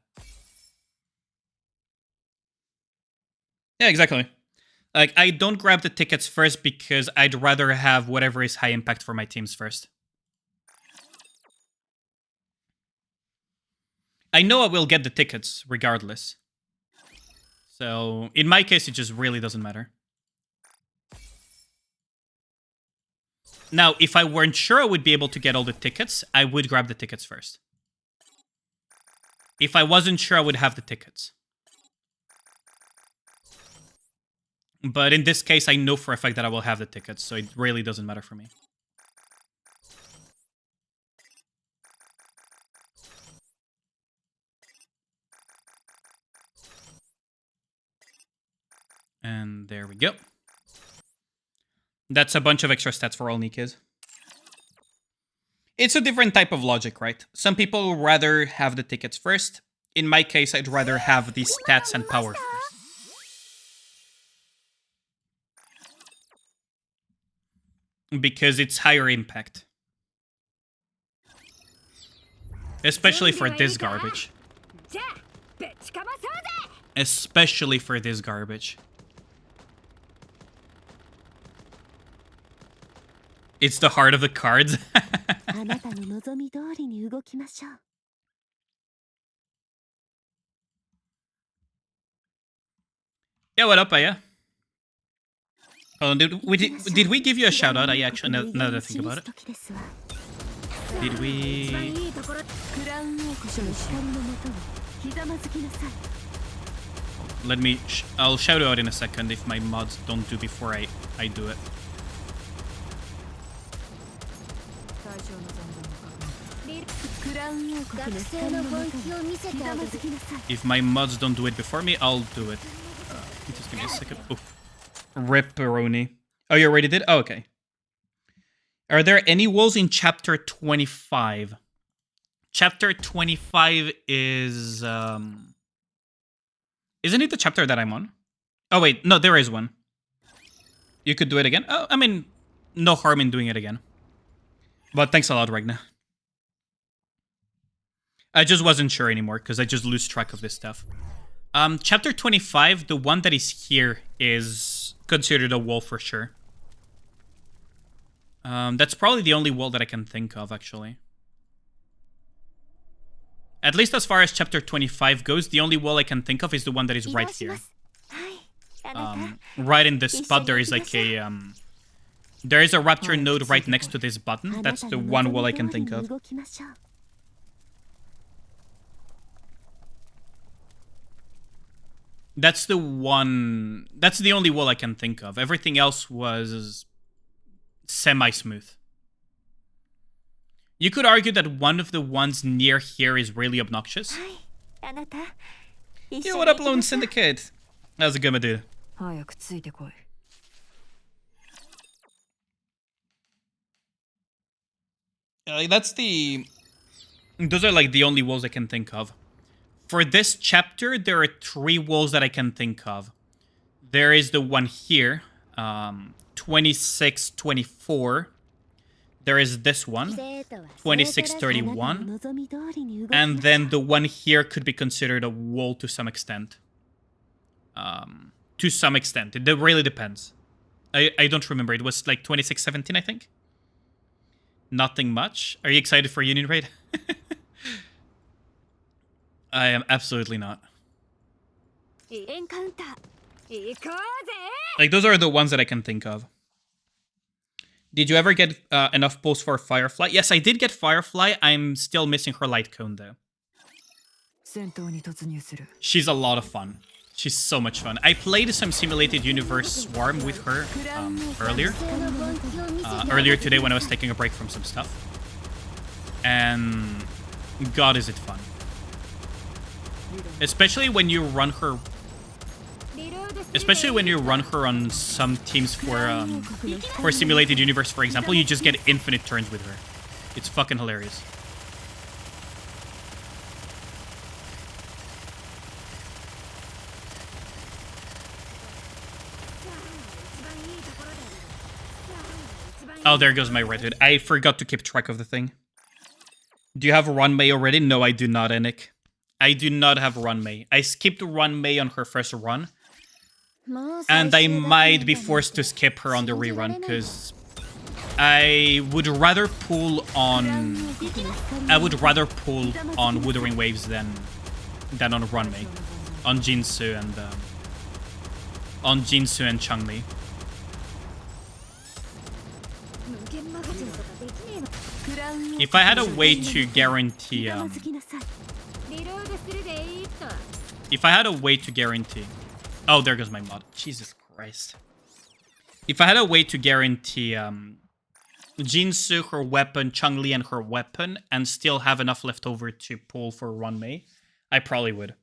Yeah, exactly. Like, I don't grab the tickets first because I'd rather have whatever is high impact for my teams first. I know I will get the tickets regardless. So, in my case, it just really doesn't matter. Now, if I weren't sure I would be able to get all the tickets, I would grab the tickets first. If I wasn't sure, I would have the tickets. But in this case, I know for a fact that I will have the tickets, so it really doesn't matter for me. And there we go. That's a bunch of extra stats for all Nikkes. It's a different type of logic, right? Some people would rather have the tickets first. In my case, I'd rather have the stats and power first. Because it's higher impact. Especially for this garbage. Especially for this garbage. It's the heart of the cards. Yeah, what up, Aya? Oh, did we give you a shout out? I actually, now that I think about it. Did we? Let me, I'll shout out in a second if my mods don't do before I do it. If my mods don't do it before me, I'll do it. Just give me a second. Oh. Ripperoni. Oh, you already did? Oh, okay. Are there any walls in chapter 25? Chapter 25 is... Isn't it the chapter that I'm on? Oh, wait. No, there is one. You could do it again? Oh, I mean, no harm in doing it again. But thanks a lot, Regna. I just wasn't sure anymore, because I just lose track of this stuff. Chapter 25, the one that is here, is considered a wall for sure. That's probably the only wall that I can think of, actually. At least as far as chapter 25 goes, the only wall I can think of is the one that is right here. Right in this spot, there is like a... there is a rapture node right next to this button. That's the one wall I can think of. That's the one... That's the only wall I can think of. Everything else was semi-smooth. You could argue that one of the ones near here is really obnoxious. Yo, what up, Lone Syndicate? How's it going, my dude? That's the... Those are like the only walls I can think of. For this chapter, there are 3 walls that I can think of. There is the one here, 26, 24. There is this one, 26, 31. And then the one here could be considered a wall to some extent. To some extent. It really depends. I don't remember. It was like 26, 17, I think. Nothing much. Are you excited for Union Raid? I am absolutely not. Like, those are the ones that I can think of. Did you ever get enough pulls for Firefly? Yes, I did get Firefly. I'm still missing her light cone, though. She's a lot of fun. She's so much fun. I played some Simulated Universe Swarm with her earlier. Earlier today when I was taking a break from some stuff. And God, is it fun. Especially when you run her... Especially when you run her on some teams for Simulated Universe, for example, you just get infinite turns with her. It's fucking hilarious. Oh, there goes my red hood. I forgot to keep track of the thing. Do you have Run May already? No, I do not, Enik. I do not have Run May. I skipped Run May on her first run. And I might be forced to skip her on the rerun, because I would rather pull on Wuthering Waves than on Runmei, on Jinsu and Changli. If I had a way to guarantee oh, there goes my mod. Jesus Christ. If I had a way to guarantee Jinsu, her weapon, Changli, and her weapon, and still have enough left over to pull for Runmei, I probably would.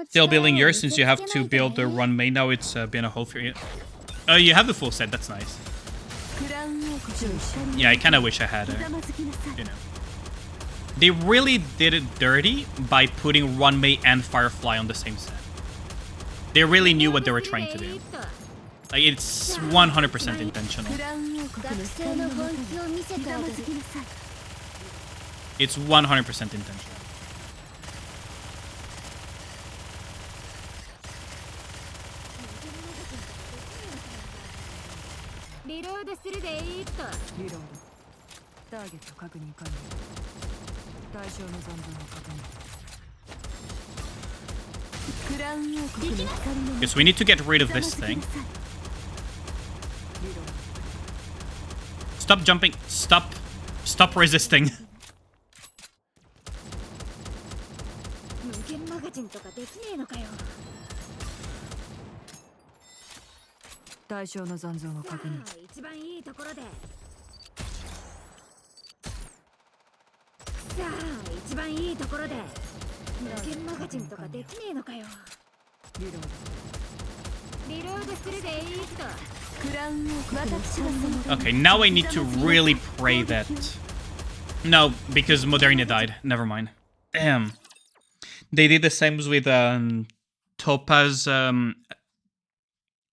Still building yours since you have to build the Runmei. Now it's been a whole for you. Oh, you have the full set. That's nice. Yeah, I kind of wish I had her. You know. They really did it dirty by putting Runmei and Firefly on the same set. They really knew what they were trying to do. Like, it's 100% intentional. It's 100% intentional. Because we need to get rid of this thing. Stop jumping. Stop resisting. Okay, now I need to really pray that... No, because Moderna died. Never mind. Damn. They did the same with Topaz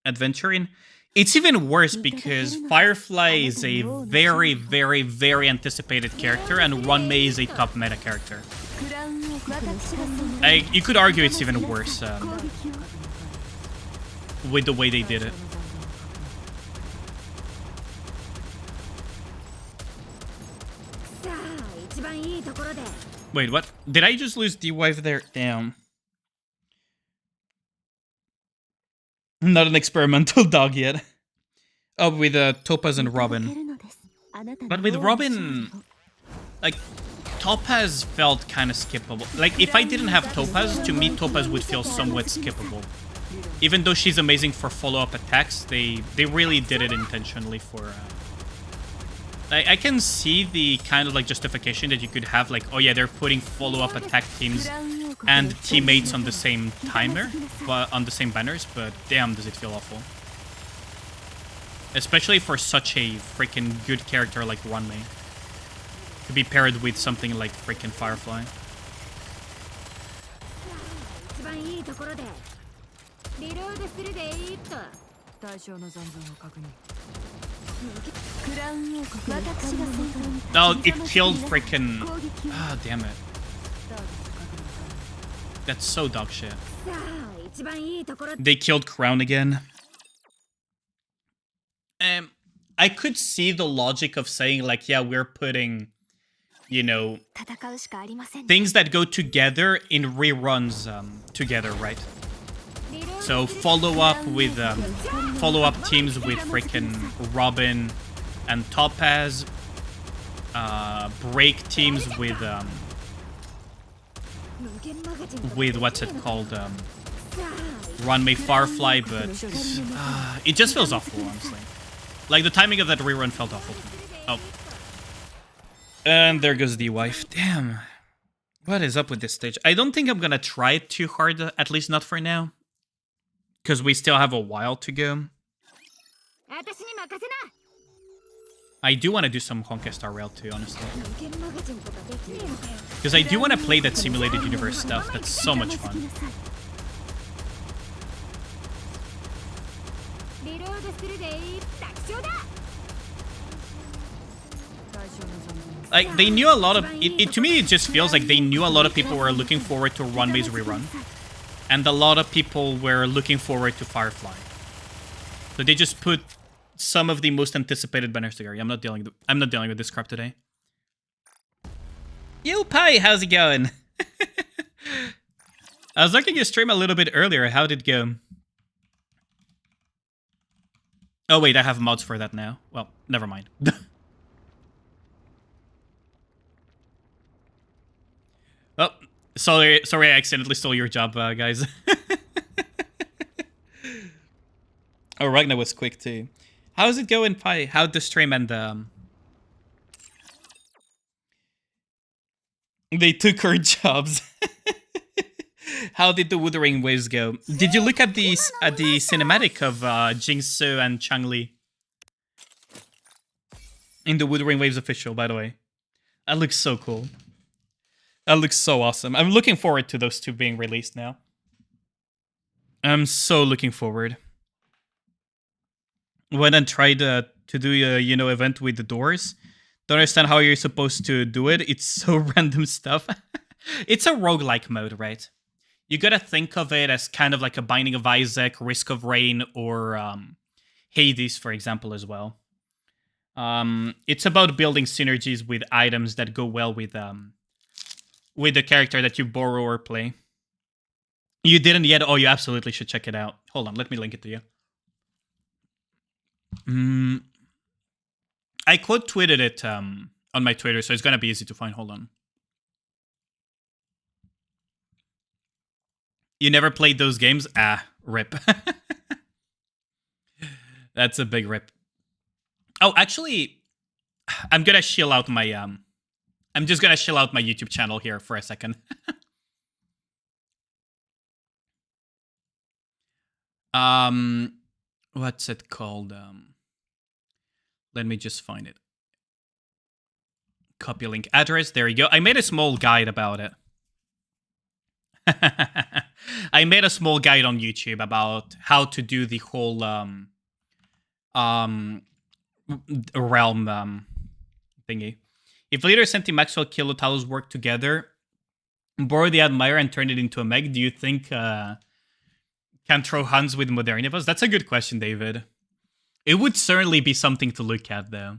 Adventuring. It's even worse because Firefly is a very, very, very anticipated character and Runmei is a top meta character. You could argue it's even worse with the way they did it. Wait, what? Did I just lose D-Wife there? Damn. Not an experimental dog yet. Oh, with Topaz and Robin. But with Robin, like, Topaz felt kind of skippable. Like, if I didn't have Topaz, to me, Topaz would feel somewhat skippable. Even though she's amazing for follow-up attacks, they really did it intentionally for... I can see the kind of, like, justification that you could have, like, oh yeah, they're putting follow-up attack teams and teammates on the same timer, but on the same banners, but damn, does it feel awful. Especially for such a freaking good character like Runmei. To be paired with something like freaking Firefly. Oh, it killed freaking... Ah, damn it. That's so dog shit. They killed Crown again. I could see the logic of saying, like, yeah, we're putting, you know, things that go together in reruns together, right? So follow-up teams with freaking Robin and Topaz. Break teams with what's it called? Runmei Firefly, but it just feels awful, honestly. Like, the timing of that rerun felt awful to me. Oh. And there goes the wife. Damn. What is up with this stage? I don't think I'm gonna try it too hard, at least not for now. Because we still have a while to go. I do want to do some Honkai Star Rail too, honestly. Because I do want to play that simulated universe stuff. That's so much fun. Like, they knew a lot of... to me, it just feels like they knew a lot of people were looking forward to Runmei's rerun. and a lot of people were looking forward to Firefly. So they just put some of the most anticipated banners together. I'm not dealing with this crap today. Yo, Pi, how's it going? I was looking at your stream a little bit earlier. How did it go? Oh wait, I have mods for that now. Well, never mind. Oh, sorry, I accidentally stole your job, guys. Oh, Ragnar was quick too. How's it going, Pi? How'd the stream end? They took her jobs. How did the Wuthering Waves go? Did you look at the cinematic of Jingsu and Changli? In the Wuthering Waves official, by the way. That looks so cool. That looks so awesome. I'm looking forward to those two being released now. I'm so looking forward. Went and tried to do a, event with the doors. Don't understand how you're supposed to do it. It's so random stuff. It's a roguelike mode, right? You gotta think of it as kind of like a Binding of Isaac, Risk of Rain, or Hades, for example, as well. It's about building synergies with items that go well with the character that you borrow or play. You didn't yet? Oh, you absolutely should check it out. Hold on, let me link it to you. I quote tweeted it on my Twitter, so it's gonna be easy to find. Hold on. You never played those games? Ah, rip. That's a big rip. Oh, actually, I'm gonna shill out my I'm just gonna shill out my YouTube channel here for a second. What's it called? Let me just find it. Copy link address. There you go. I made a small guide about it. I made a small guide on YouTube about how to do the whole realm thingy. If Leader Senti Maxwell Kilotalos work together, borrow the Admire and turn it into a mech, do you think can throw hands with Modernivas? That's a good question, David. It would certainly be something to look at, though.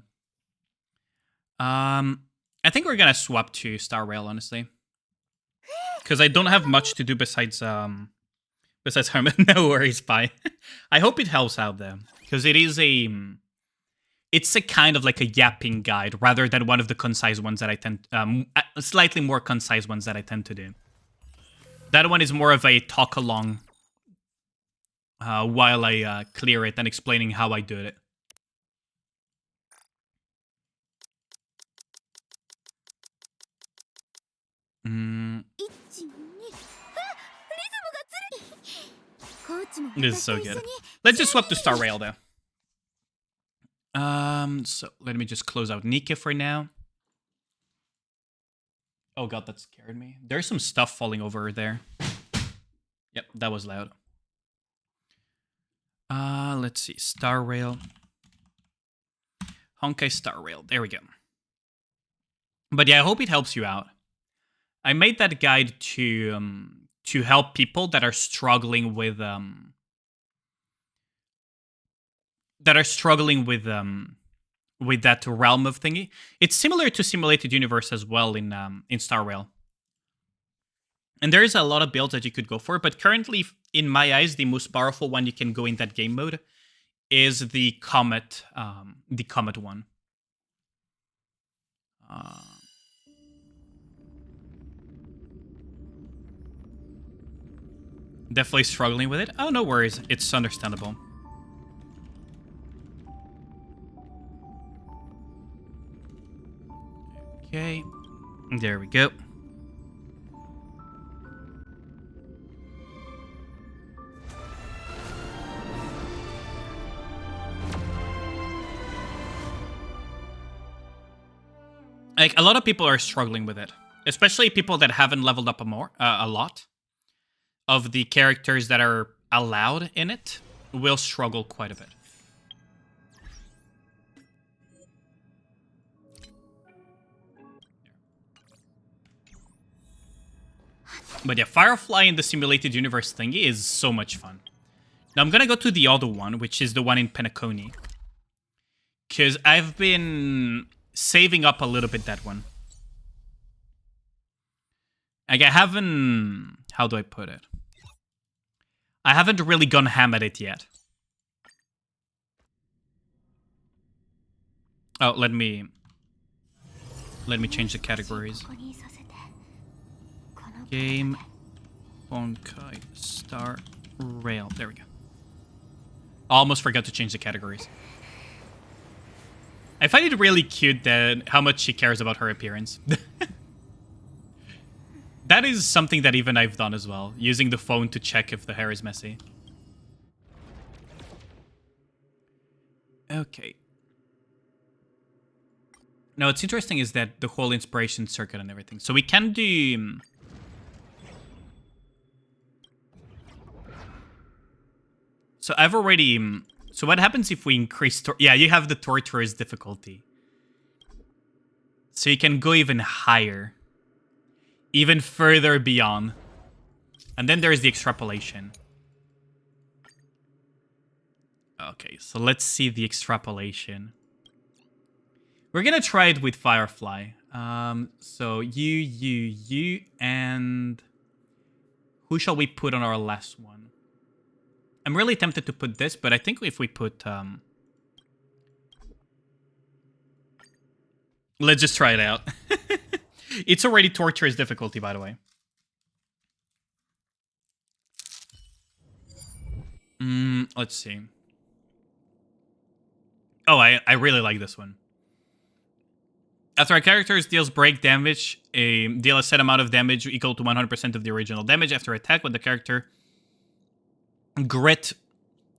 I think we're gonna swap to Star Rail, honestly, because I don't have much to do besides Herman. No worries, Pi. I hope it helps out though, because it's a kind of like a yapping guide rather than one of the concise ones that I tend, slightly more concise ones that I tend to do. That one is more of a talk along while I clear it and explaining how I do it. This is so good. Let's just swap to Star Rail though. So let me just close out Nikke for now. Oh god, that scared me. There's some stuff falling over there. Yep, that was loud. Let's see. Star Rail. Honkai Star Rail. There we go. But yeah, I hope it helps you out. I made that guide to help people that are struggling with that realm of thingy. It's similar to Simulated Universe as well in Star Rail. And there is a lot of builds that you could go for, but currently, in my eyes, the most powerful one you can go in that game mode is the Comet one. Definitely struggling with it. Oh, no worries. It's understandable. Okay. There we go. Like, a lot of people are struggling with it. Especially people that haven't leveled up a lot. Of the characters that are allowed in it will struggle quite a bit. But yeah, Firefly in the simulated universe thingy is so much fun. Now I'm gonna go to the other one, which is the one in Penacony. Because I've been saving up a little bit that one. Like, I haven't... How do I put it? I haven't really gone ham at it yet. Oh, let me change the categories. Game, Bonkai, Star, Rail. There we go. Almost forgot to change the categories. I find it really cute that how much she cares about her appearance. That is something that even I've done as well, using the phone to check if the hair is messy. Okay. Now, what's interesting is that the whole inspiration circuit and everything. So we can do... So I've already... So what happens if we increase... Yeah, you have the torturous difficulty. So you can go even higher. Even further beyond. And then there's the extrapolation. Okay, so let's see the extrapolation. We're gonna try it with Firefly. So you, and... Who shall we put on our last one? I'm really tempted to put this, but I think if we put... Let's just try it out. It's already torturous difficulty, by the way. Let's see. Oh, I really like this one. After a character deals break damage, deal a set amount of damage equal to 100% of the original damage after attack when the character grit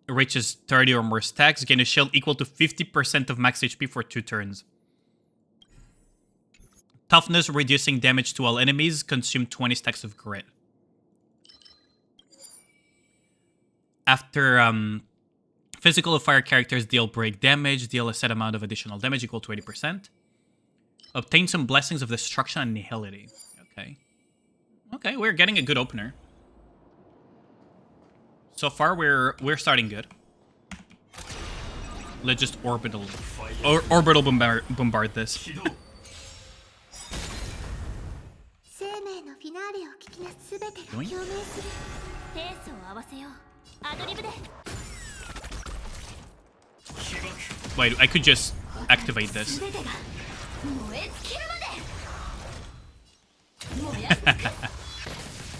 reaches 30 or more stacks, gain a shield equal to 50% of max HP for 2 turns. Toughness, reducing damage to all enemies, consume 20 stacks of grit. After physical or fire characters deal break damage, deal a set amount of additional damage equal to 80%. Obtain some blessings of destruction and nihility. Okay. Okay, we're getting a good opener. So far, we're starting good. Let's just orbital bombard this. Wait, I could just activate this.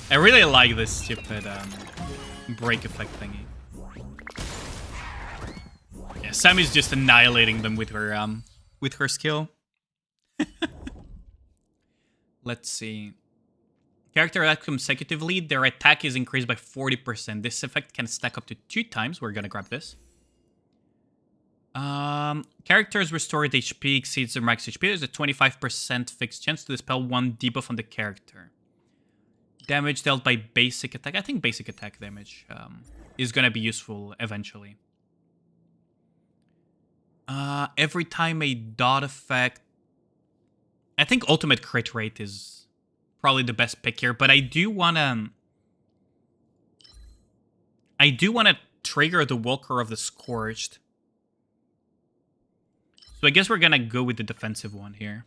I really like this stupid break effect thingy. Yeah, Sammy's just annihilating them with her skill. Let's see. Character attack consecutively, their attack is increased by 40%. This effect can stack up to 2 times. We're gonna grab this. Characters restored HP exceeds their max HP. There's a 25% fixed chance to dispel 1 debuff on the character. Damage dealt by basic attack. I think basic attack damage is gonna be useful eventually. Every time a dot effect... I think ultimate crit rate is probably the best pick here, but I do wanna trigger the Walker of the Scorched. So I guess we're gonna go with the defensive one here.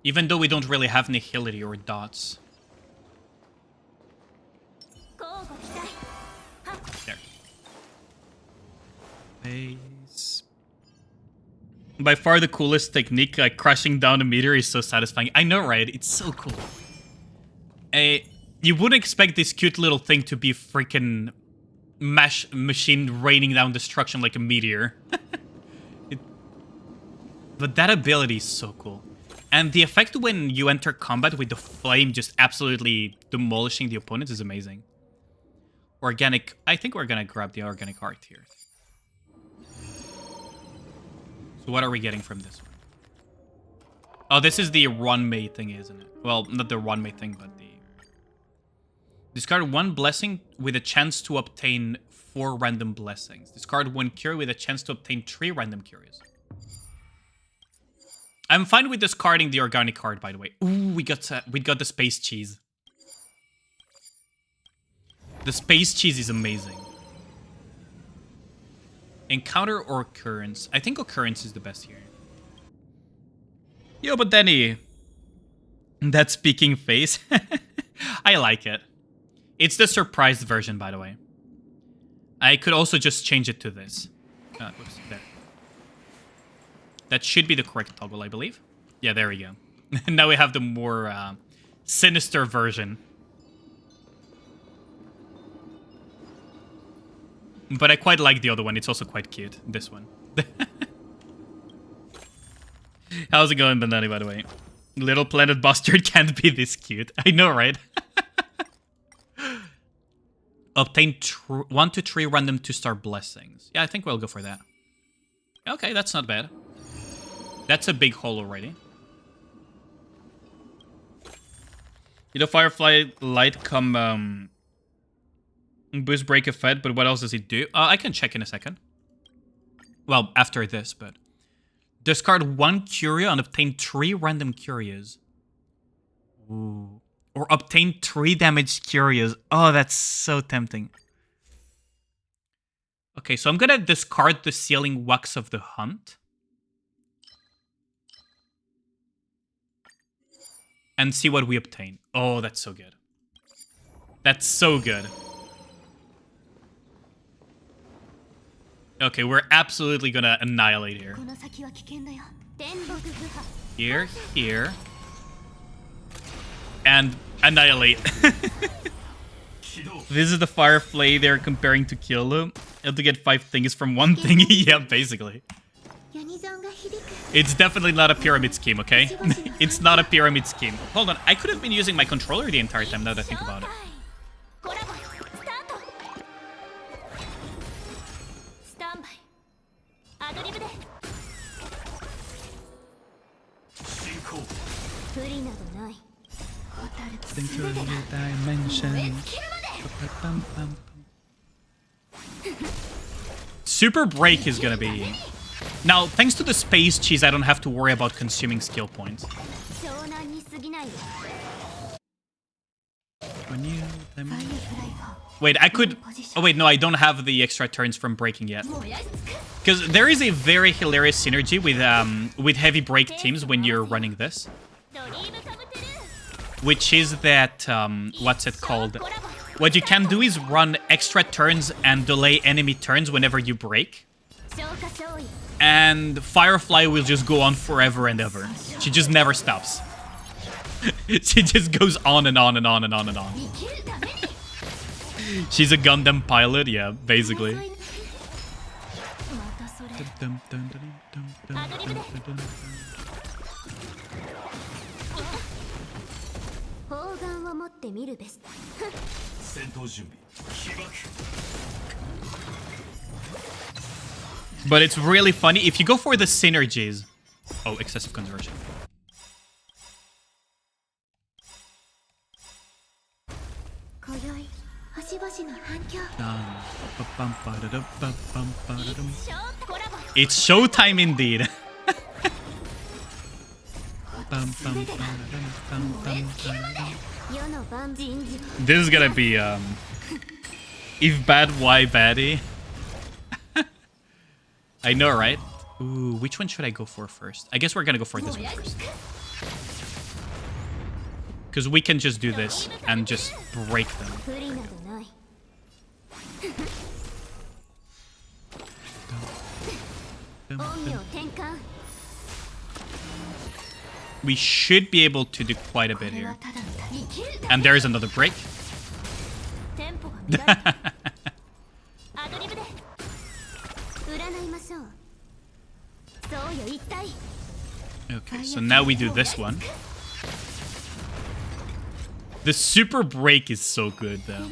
Even though we don't really have nihility or dots. There. Base. By far the coolest technique, like crashing down a meteor, is so satisfying. I know, right? It's so cool. You wouldn't expect this cute little thing to be freaking machine raining down destruction like a meteor. But that ability is so cool. And the effect when you enter combat with the flame just absolutely demolishing the opponents is amazing. Organic... I think we're gonna grab the organic art here. So what are we getting from this one? Oh, this is the Runmei thing, isn't it? Well, not the Runmei thing, but the... Discard 1 blessing with a chance to obtain 4 random blessings. Discard 1 cure with a chance to obtain 3 random cures. I'm fine with discarding the organic card, by the way. Ooh, we got the space cheese. The space cheese is amazing. Encounter or occurrence? I think occurrence is the best here. Yo, but Danny, that speaking face, I like it. It's the surprised version, by the way. I could also just change it to this. Whoops, there. That should be the correct toggle, I believe. Yeah, there we go. Now we have the more sinister version. But I quite like the other one. It's also quite cute, this one. How's it going, Banana, by the way? Little Planet Bastard can't be this cute. I know, right? Obtain 1 to 3 random 2-star blessings. Yeah, I think we'll go for that. Okay, that's not bad. That's a big haul already. You know, Firefly Light come boost break effect, but what else does it do? I can check in a second. Well, after this, but discard 1 Curia and obtain 3 random Curias. Ooh. Or obtain 3 damaged Curias. Oh, that's so tempting. Okay, so I'm gonna discard the Sealing Wax of the Hunt. And see what we obtain. Oh, that's so good. That's so good. Okay, we're absolutely gonna annihilate here. Here, here. And annihilate. This is the Firefly they're comparing to Kilo. You have to get 5 things from one thing. Yeah, basically. It's definitely not a pyramid scheme, okay? It's not a pyramid scheme. Hold on, I could have been using my controller the entire time now that I think about it. Into a new dimension. Super Break is gonna be... Now, thanks to the space cheese, I don't have to worry about consuming skill points. Wait, I could... Oh wait, no, I don't have the extra turns from breaking yet. Because there is a very hilarious synergy with heavy break teams when you're running this. Which is that, what's it called? What you can do is run extra turns and delay enemy turns whenever you break. And Firefly will just go on forever and ever. She just never stops. She just goes on and on and on and on and on. She's a Gundam pilot, yeah, basically. But it's really funny if you go for the synergies. Oh, excessive conversion. It's showtime indeed. This is gonna be if bad, why baddie? I know, right? Ooh, which one should I go for first? I guess we're gonna go for this one first. Because we can just do this and just break them. We should be able to do quite a bit here. And there is another break. Okay, so now we do this one. The super break is so good, though.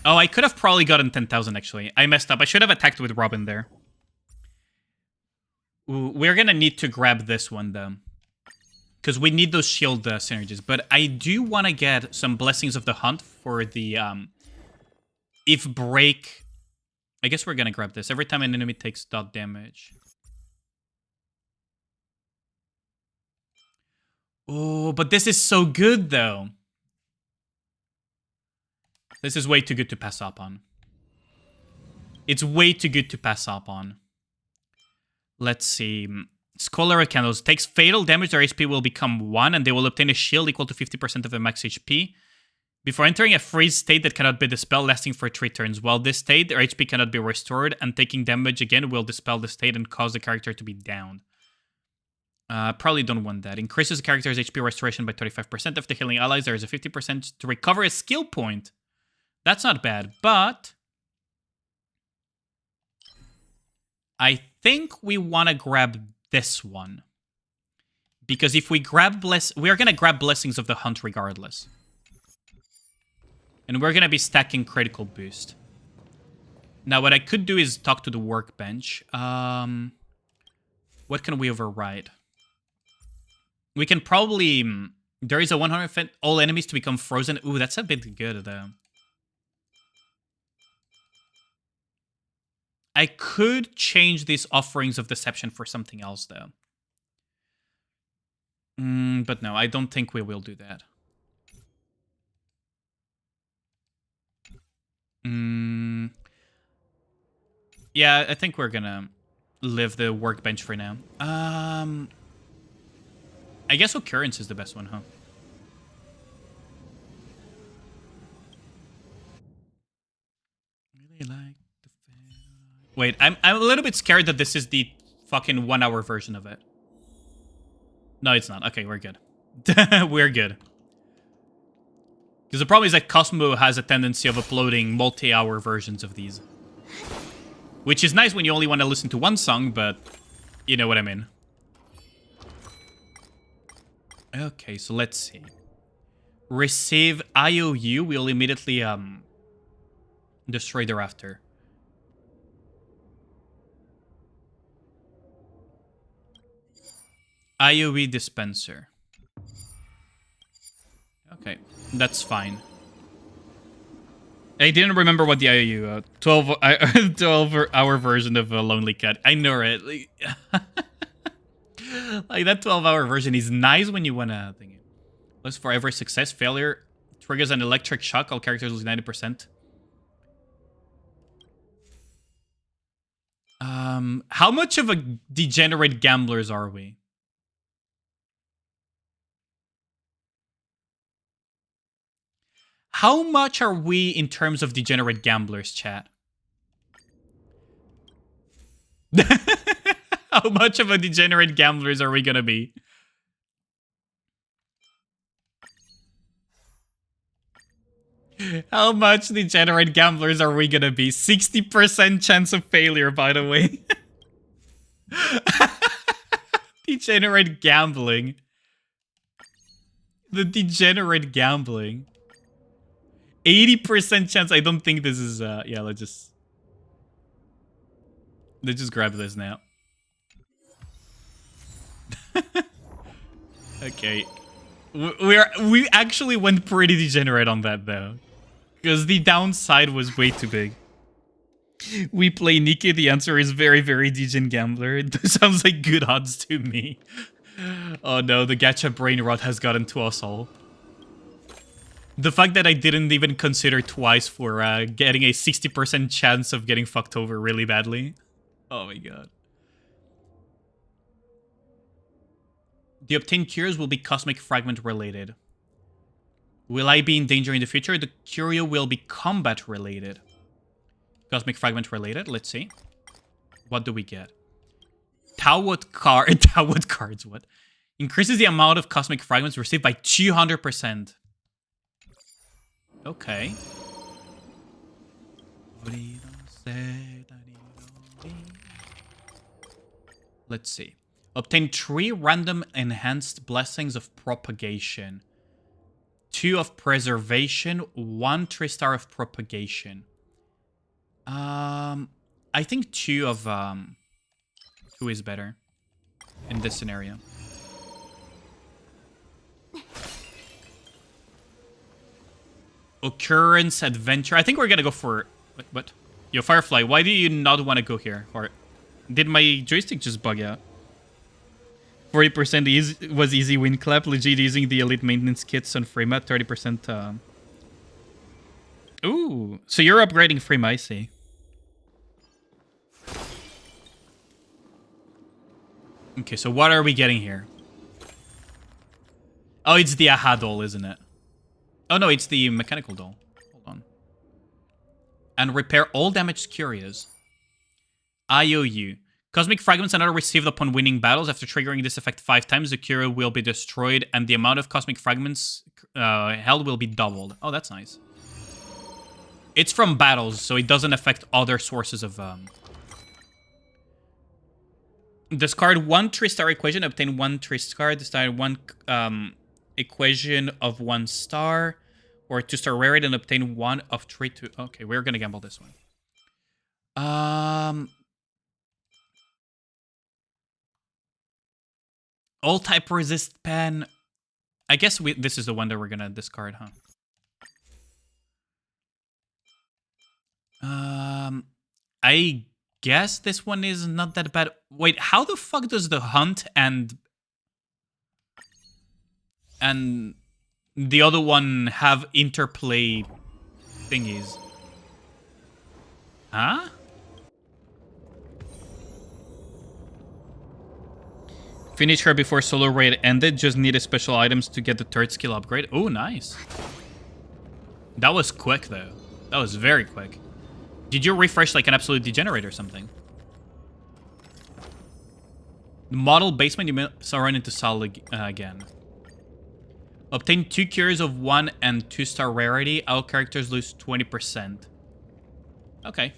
Oh, I could have probably gotten 10,000, actually. I messed up. I should have attacked with Robin there. Ooh, we're gonna need to grab this one, though. Because we need those shield synergies. But I do want to get some Blessings of the Hunt for the... if break I guess we're gonna grab this. Every time an enemy takes dot damage. Oh, but this is so good, though. This is way too good to pass up on. It's way too good to pass up on. Let's see. Scholar Candles takes fatal damage. Their HP will become 1, and they will obtain a shield equal to 50% of their max HP. Before entering a freeze state that cannot be dispelled, lasting for 3 turns. While this state, their HP cannot be restored, and taking damage again will dispel the state and cause the character to be downed. Probably don't want that. Increases the character's HP restoration by 35%. After healing allies, there is a 50% to recover a skill point. That's not bad, but I think we want to grab this one. Because if we grab we're going to grab Blessings of the Hunt regardless. And we're going to be stacking critical boost. Now, what I could do is talk to the workbench. What can we override? We can probably... there is a 100% all enemies to become frozen. Ooh, that's a bit good, though. I could change these Offerings of Deception for something else, though. But no, I don't think we will do that. Yeah, I think we're gonna leave the workbench for now. I guess Occurrence is the best one, huh? Really like the Wait, I'm a little bit scared that this is the fucking 1 hour version of it. No, it's not. Okay, we're good. We're good. Because the problem is that Cosmo has a tendency of uploading multi-hour versions of these. Which is nice when you only want to listen to one song, but you know what I mean. Okay, so let's see. Receive IOU will immediately destroy thereafter. IOE dispenser. Okay, that's fine. I didn't remember what the IOU 12-hour version of Lonely Cat. I know it. Like that 12-hour version is nice when you wanna think it. Looks for every success. Failure triggers an electric shock. All characters lose 90%. How much of a degenerate gamblers are we? How much are we in terms of degenerate gamblers, chat? How much of a degenerate gamblers are we gonna be? How much degenerate gamblers are we gonna be? 60% chance of failure, by the way. Degenerate gambling. The degenerate gambling. 80% chance. I don't think this is yeah, let's just grab this now. Okay. We actually went pretty degenerate on that though. Because the downside was way too big. We play Nikke, the answer is very, very degen gambler. It sounds like good odds to me. Oh no, the gacha brain rot has gotten to us all. The fact that I didn't even consider twice for getting a 60% chance of getting fucked over really badly. Oh my god. The obtained cures will be Cosmic Fragment related. Will I be in danger in the future? The curio will be combat related. Cosmic Fragment related, let's see. What do we get? Tawad cards, what? Increases the amount of Cosmic Fragments received by 200%. Okay. Let's see. Obtain 3 random enhanced blessings of propagation. 2 of preservation, 1 3-star of propagation. I think 2 of 2 is better in this scenario. Occurrence adventure. I think we're gonna go for what? Yo, Firefly, why do you not want to go here? Or did my joystick just bug out? 40% was easy win clap. Legit using the elite maintenance kits on Freema. 30%. Ooh, so you're upgrading Freema, I see. Okay, so what are we getting here? Oh, it's the Aha doll, isn't it? Oh no, it's the mechanical doll. Hold on. And repair all damaged curios. IOU. Cosmic fragments are not received upon winning battles. After triggering this effect 5 times, the curio will be destroyed, and the amount of cosmic fragments held will be doubled. Oh, that's nice. It's from battles, so it doesn't affect other sources of... Discard 1 3-star equation, obtain 1 3-star, discard 1 equation of 1 star, or 2-star rarity, and obtain 1 of 3 to... Okay, we're gonna gamble this one. All type resist pen. I guess this is the one that we're gonna discard, huh? I guess this one is not that bad. Wait, how the fuck does the hunt and the other one have interplay thingies? Huh? Finish her before solo raid ended. Just needed special items to get the 3rd skill upgrade. Oh, nice. That was quick, though. That was very quick. Did you refresh like an absolute degenerate or something? The model basement, you must run into solid again. Obtain 2 cures of 1 and 2-star rarity. All characters lose 20%. Okay.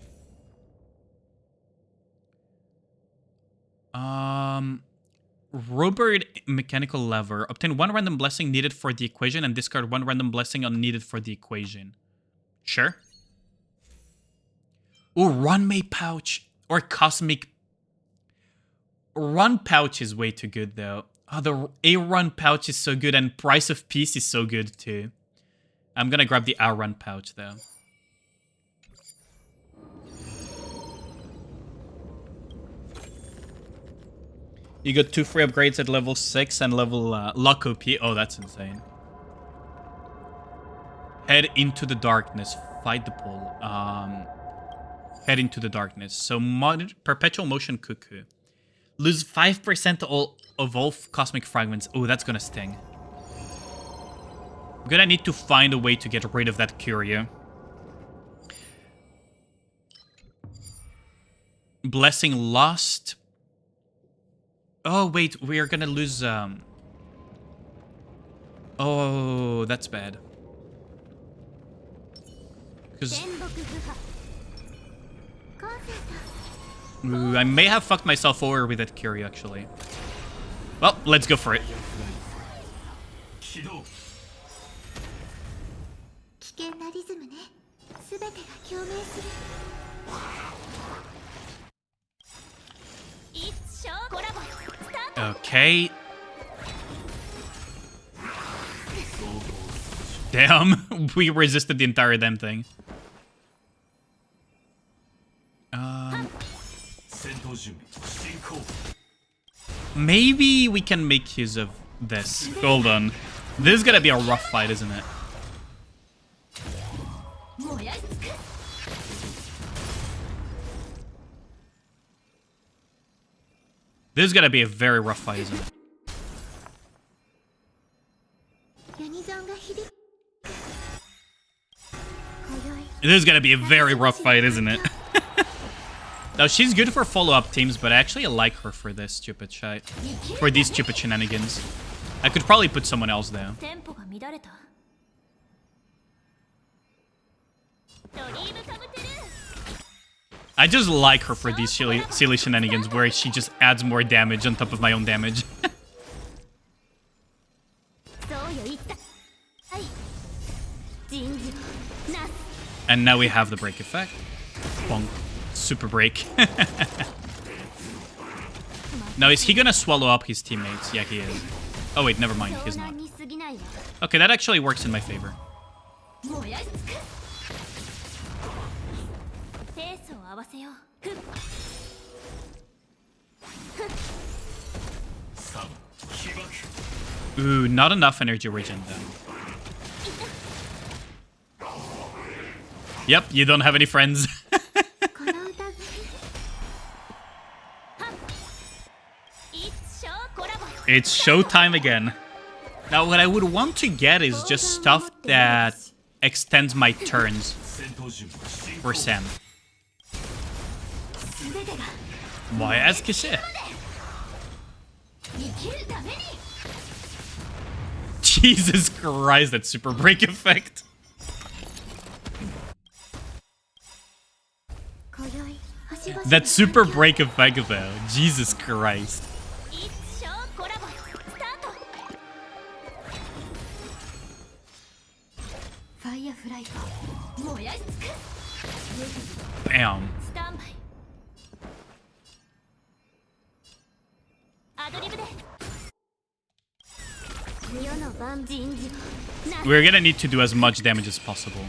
Robert mechanical lever. Obtain 1 random blessing needed for the equation and discard 1 random blessing unneeded for the equation. Sure. Ooh, Runmate pouch or cosmic. Run pouch is way too good though. Oh, the A run pouch is so good, and price of peace is so good too. I'm gonna grab the A run pouch though. You got 2 free upgrades at level 6 and level luck OP. Oh, that's insane. Head into the darkness. Fight the pull. Head into the darkness. So perpetual motion cuckoo. Lose 5% of all cosmic fragments. Oh, that's gonna sting. I'm gonna need to find a way to get rid of that curio. Blessing lost. Oh, wait, we are gonna lose, Oh, that's bad. Because... Ooh, I may have fucked myself over with that curio, actually. Well, let's go for it. Okay. Damn, we resisted the entire damn thing. Maybe we can make use of this. Hold on. This is gonna be a rough fight, isn't it? This is gonna be a very rough fight, isn't it? This is gonna be a very rough fight, isn't it? Now, she's good for follow-up teams, but I actually like her for this stupid shit. For these stupid shenanigans. I could probably put someone else there. I just like her for these silly shenanigans where she just adds more damage on top of my own damage. And now we have the break effect. Bonk. Super break. Now, is he gonna swallow up his teammates? Yeah, he is. Oh wait, never mind, he's not. Okay, that actually works in my favor. Ooh, not enough energy regen then. Yep, you don't have any friends. It's showtime again. Now, what I would want to get is just stuff that extends my turns for Sam. Why ask shit? Jesus Christ, that super break effect. That super break effect though. Jesus Christ. Bam. We're gonna need to do as much damage as possible.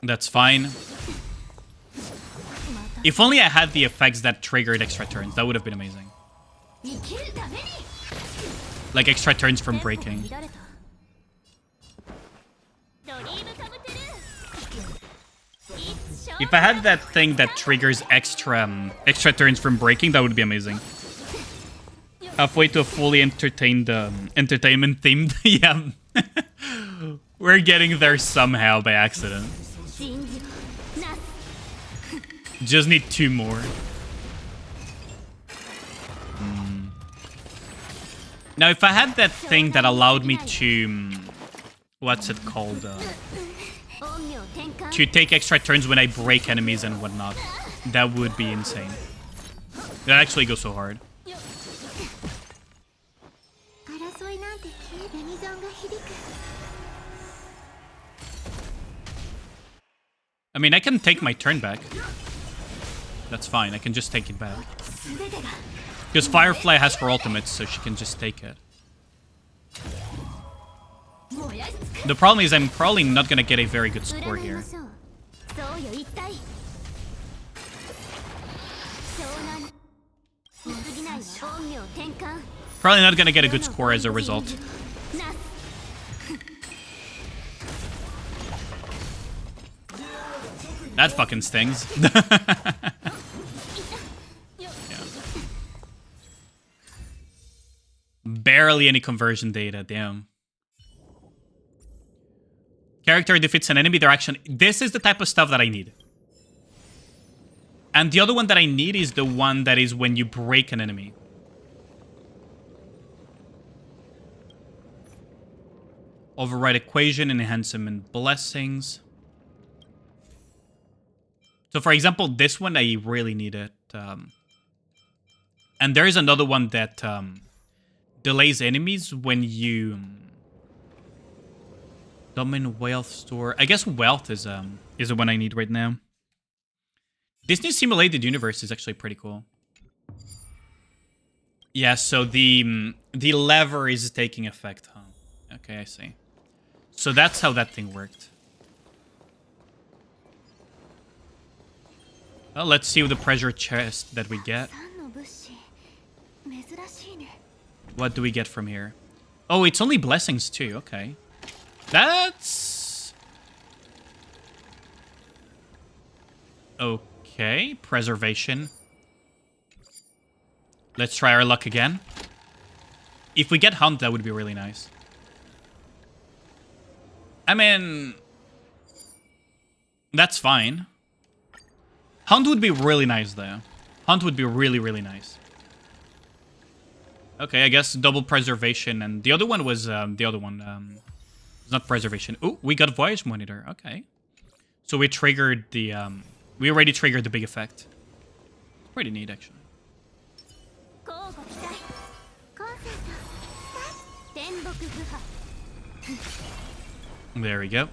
That's fine. If only I had the effects that triggered extra turns, that would have been amazing. Like extra turns from breaking. If I had that thing that triggers extra turns from breaking, that would be amazing. Halfway to a fully entertainment themed. Yeah. We're getting there somehow by accident. Just need 2 more. Now, if I had that thing that allowed me to... what's it called? To take extra turns when I break enemies and whatnot. That would be insane. That actually goes so hard. I mean, I can take my turn back. That's fine, I can just take it back. Because Firefly has her ultimate, so she can just take it. The problem is I'm probably not gonna get a very good score here. Probably not gonna get a good score as a result. That fucking stings. Yeah. Barely any conversion data, damn. Character defeats an enemy, their action. This is the type of stuff that I need. And the other one that I need is the one that is when you break an enemy. Override equation, enhancement blessings. So for example, this one I really need it. And there is another one that delays enemies when you... Domain wealth store. I guess wealth is the one I need right now. This new simulated universe is actually pretty cool. Yeah, so the lever is taking effect, huh? Okay, I see. So that's how that thing worked. Well, let's see the treasure chest that we get. What do we get from here? Oh, it's only blessings too. Okay. That's... okay. Preservation. Let's try our luck again. If we get Hunt, that would be really nice. I mean... that's fine. Hunt would be really nice, though. Hunt would be really, really nice. Okay, I guess double preservation, and the other one was, the other one, it's not preservation. Oh, we got Voyage Monitor, okay. So we triggered the, we already triggered the big effect. Pretty neat, actually. There we go.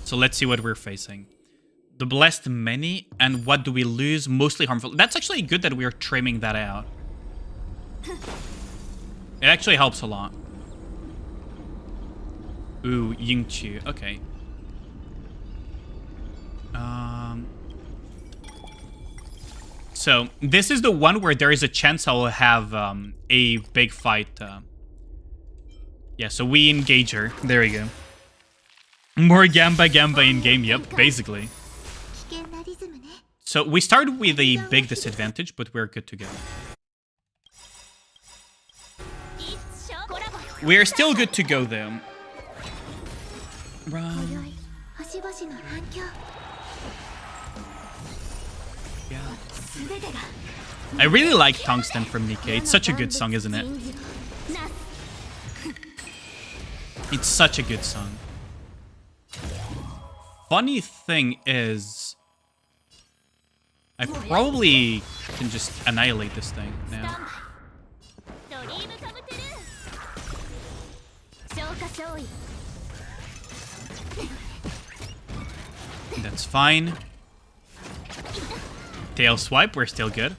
So let's see what we're facing. The Blessed Many, and what do we lose? Mostly harmful. That's actually good that we're trimming that out. It actually helps a lot. Ooh, Yingqiu. Okay. So, this is the one where there is a chance I will have a big fight. Yeah, so we engage her. There we go. More Gamba in-game, yep, basically. So, we started with a big disadvantage, but we're good to go. We're still good to go, though. Run. Yeah. I really like Tungsten from Nikke. It's such a good song, isn't it? It's such a good song. Funny thing is, I probably can just annihilate this thing now. That's fine. Tail swipe, we're still good.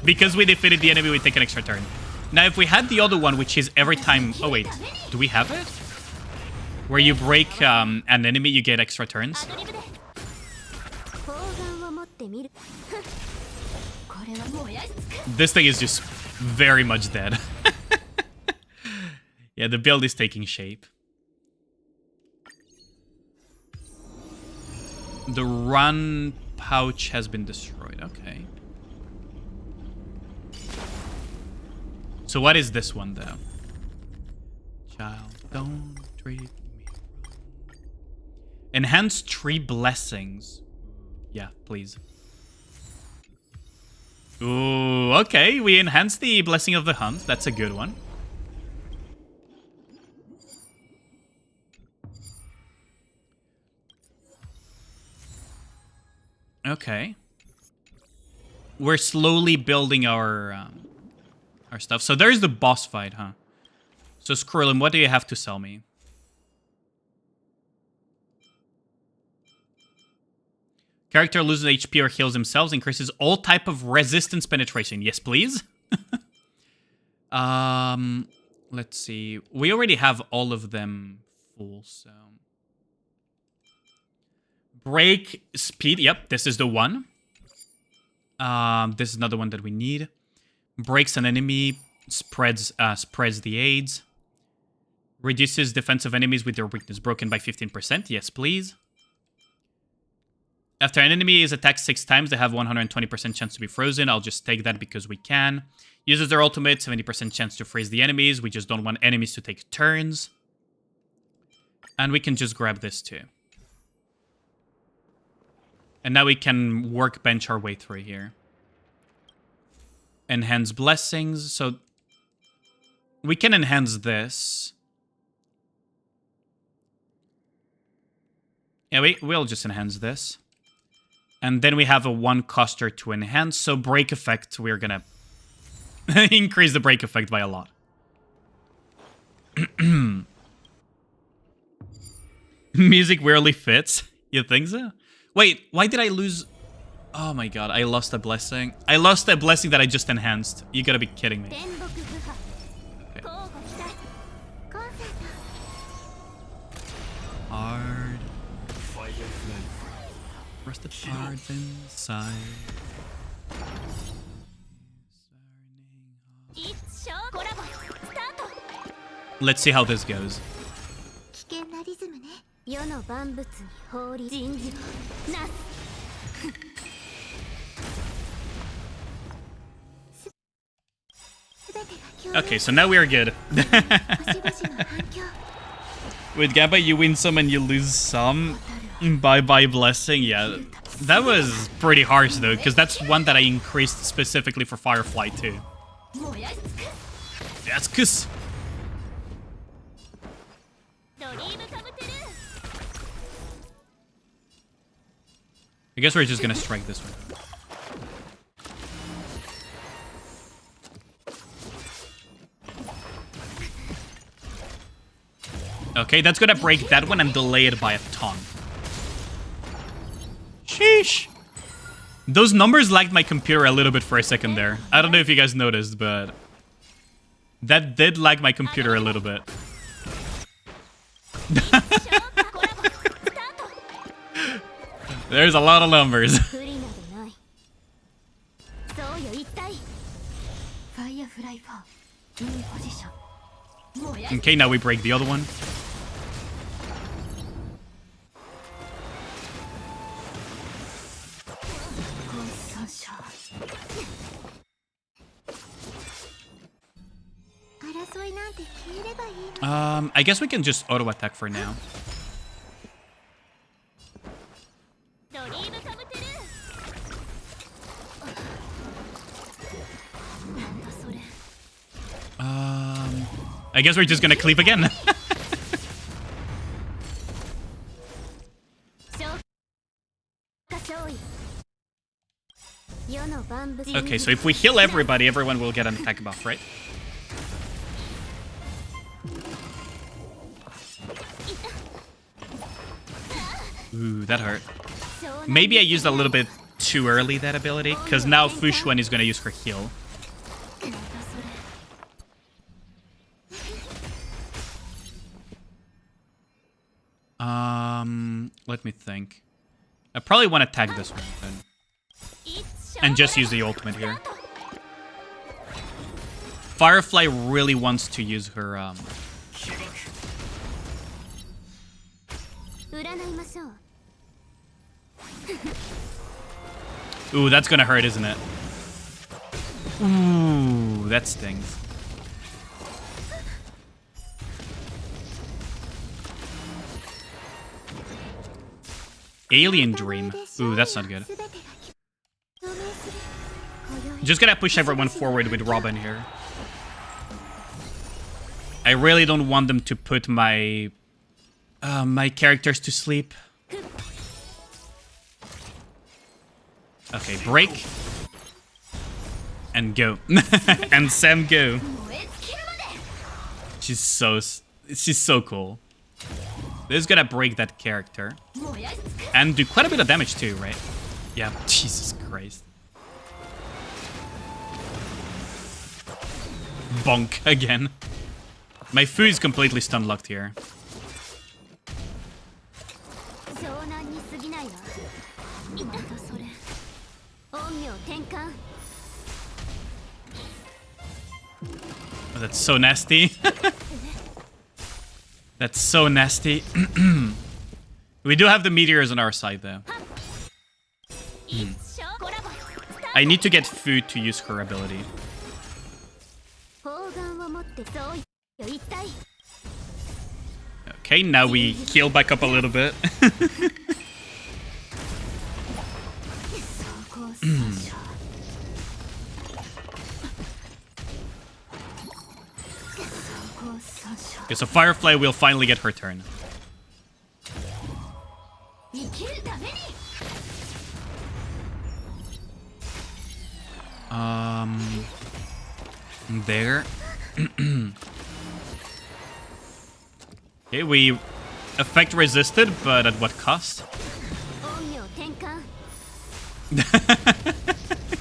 Because we defeated the enemy, we take an extra turn. Now, if we had the other one, which is every time... Oh, wait. Do we have it? Where you break an enemy, you get extra turns? This thing is just very much dead. Yeah, the build is taking shape. The run pouch has been destroyed. Okay. So what is this one, though? Child, don't treat me wrong. Enhance tree blessings. Yeah, please. Ooh, okay. We enhanced the blessing of the hunt. That's a good one. Okay. We're slowly building our stuff. So there's the boss fight, huh? So Skrullim, what do you have to sell me? Character loses HP or heals themselves, increases all type of resistance penetration. Yes, please. Let's see. We already have all of them full, so... Break speed. Yep, this is the one. This is another one that we need. Breaks an enemy, spreads the AIDS. Reduces defense of enemies with their weakness broken by 15%. Yes, please. After an enemy is attacked 6 times, they have 120% chance to be frozen. I'll just take that because we can. Uses their ultimate, 70% chance to freeze the enemies. We just don't want enemies to take turns. And we can just grab this too. And now we can workbench our way through here. Enhance blessings. So we can enhance this. Yeah, we'll just enhance this. And then we have a 1-coster to enhance. So break effect, we're gonna increase the break effect by a lot. Music rarely fits. You think so? Wait, why did I lose... Oh my god, I lost a blessing. I lost a blessing that I just enhanced. You gotta be kidding me. Okay. Hard. Rusted hard inside. Let's see how this goes. Okay, so now we are good. With Gabba, you win some and you lose some. Bye-bye blessing. Yeah, that was pretty harsh, though, because that's one that I increased specifically for Firefly, too. That's cuz. I guess we're just gonna strike this one. Okay, that's gonna break that one and delay it by a ton. Sheesh. Those numbers lagged my computer a little bit for a second there. I don't know if you guys noticed, but that did lag my computer a little bit. There's a lot of numbers. Okay, now we break the other one. I guess we can just auto attack for now. I guess we're just gonna cleave again. Okay, so if we heal everybody, everyone will get an attack buff, right? Ooh, that hurt. Maybe I used a little bit too early, that ability, because now Fushuan is gonna use her heal. Let me think. I probably want to tag this one then. And just use the ultimate here. Firefly really wants to use her, Ooh, that's gonna hurt, isn't it? Ooh, that stings. Alien Dream. Ooh, that's not good. Just gonna push everyone forward with Robin here. I really don't want them to put my my characters to sleep. Okay, break. And go. And Sam go. She's so cool. This is gonna break that character. And do quite a bit of damage too, right? Yeah, Jesus Christ. Bonk again. My Fu is completely stun locked here. Oh, that's so nasty. That's so nasty. We do have the meteors on our side, though. I need to get food to use her ability. Okay, now we heal back up a little bit. Okay, so Firefly will finally get her turn. There. Okay, we effect resisted, but at what cost?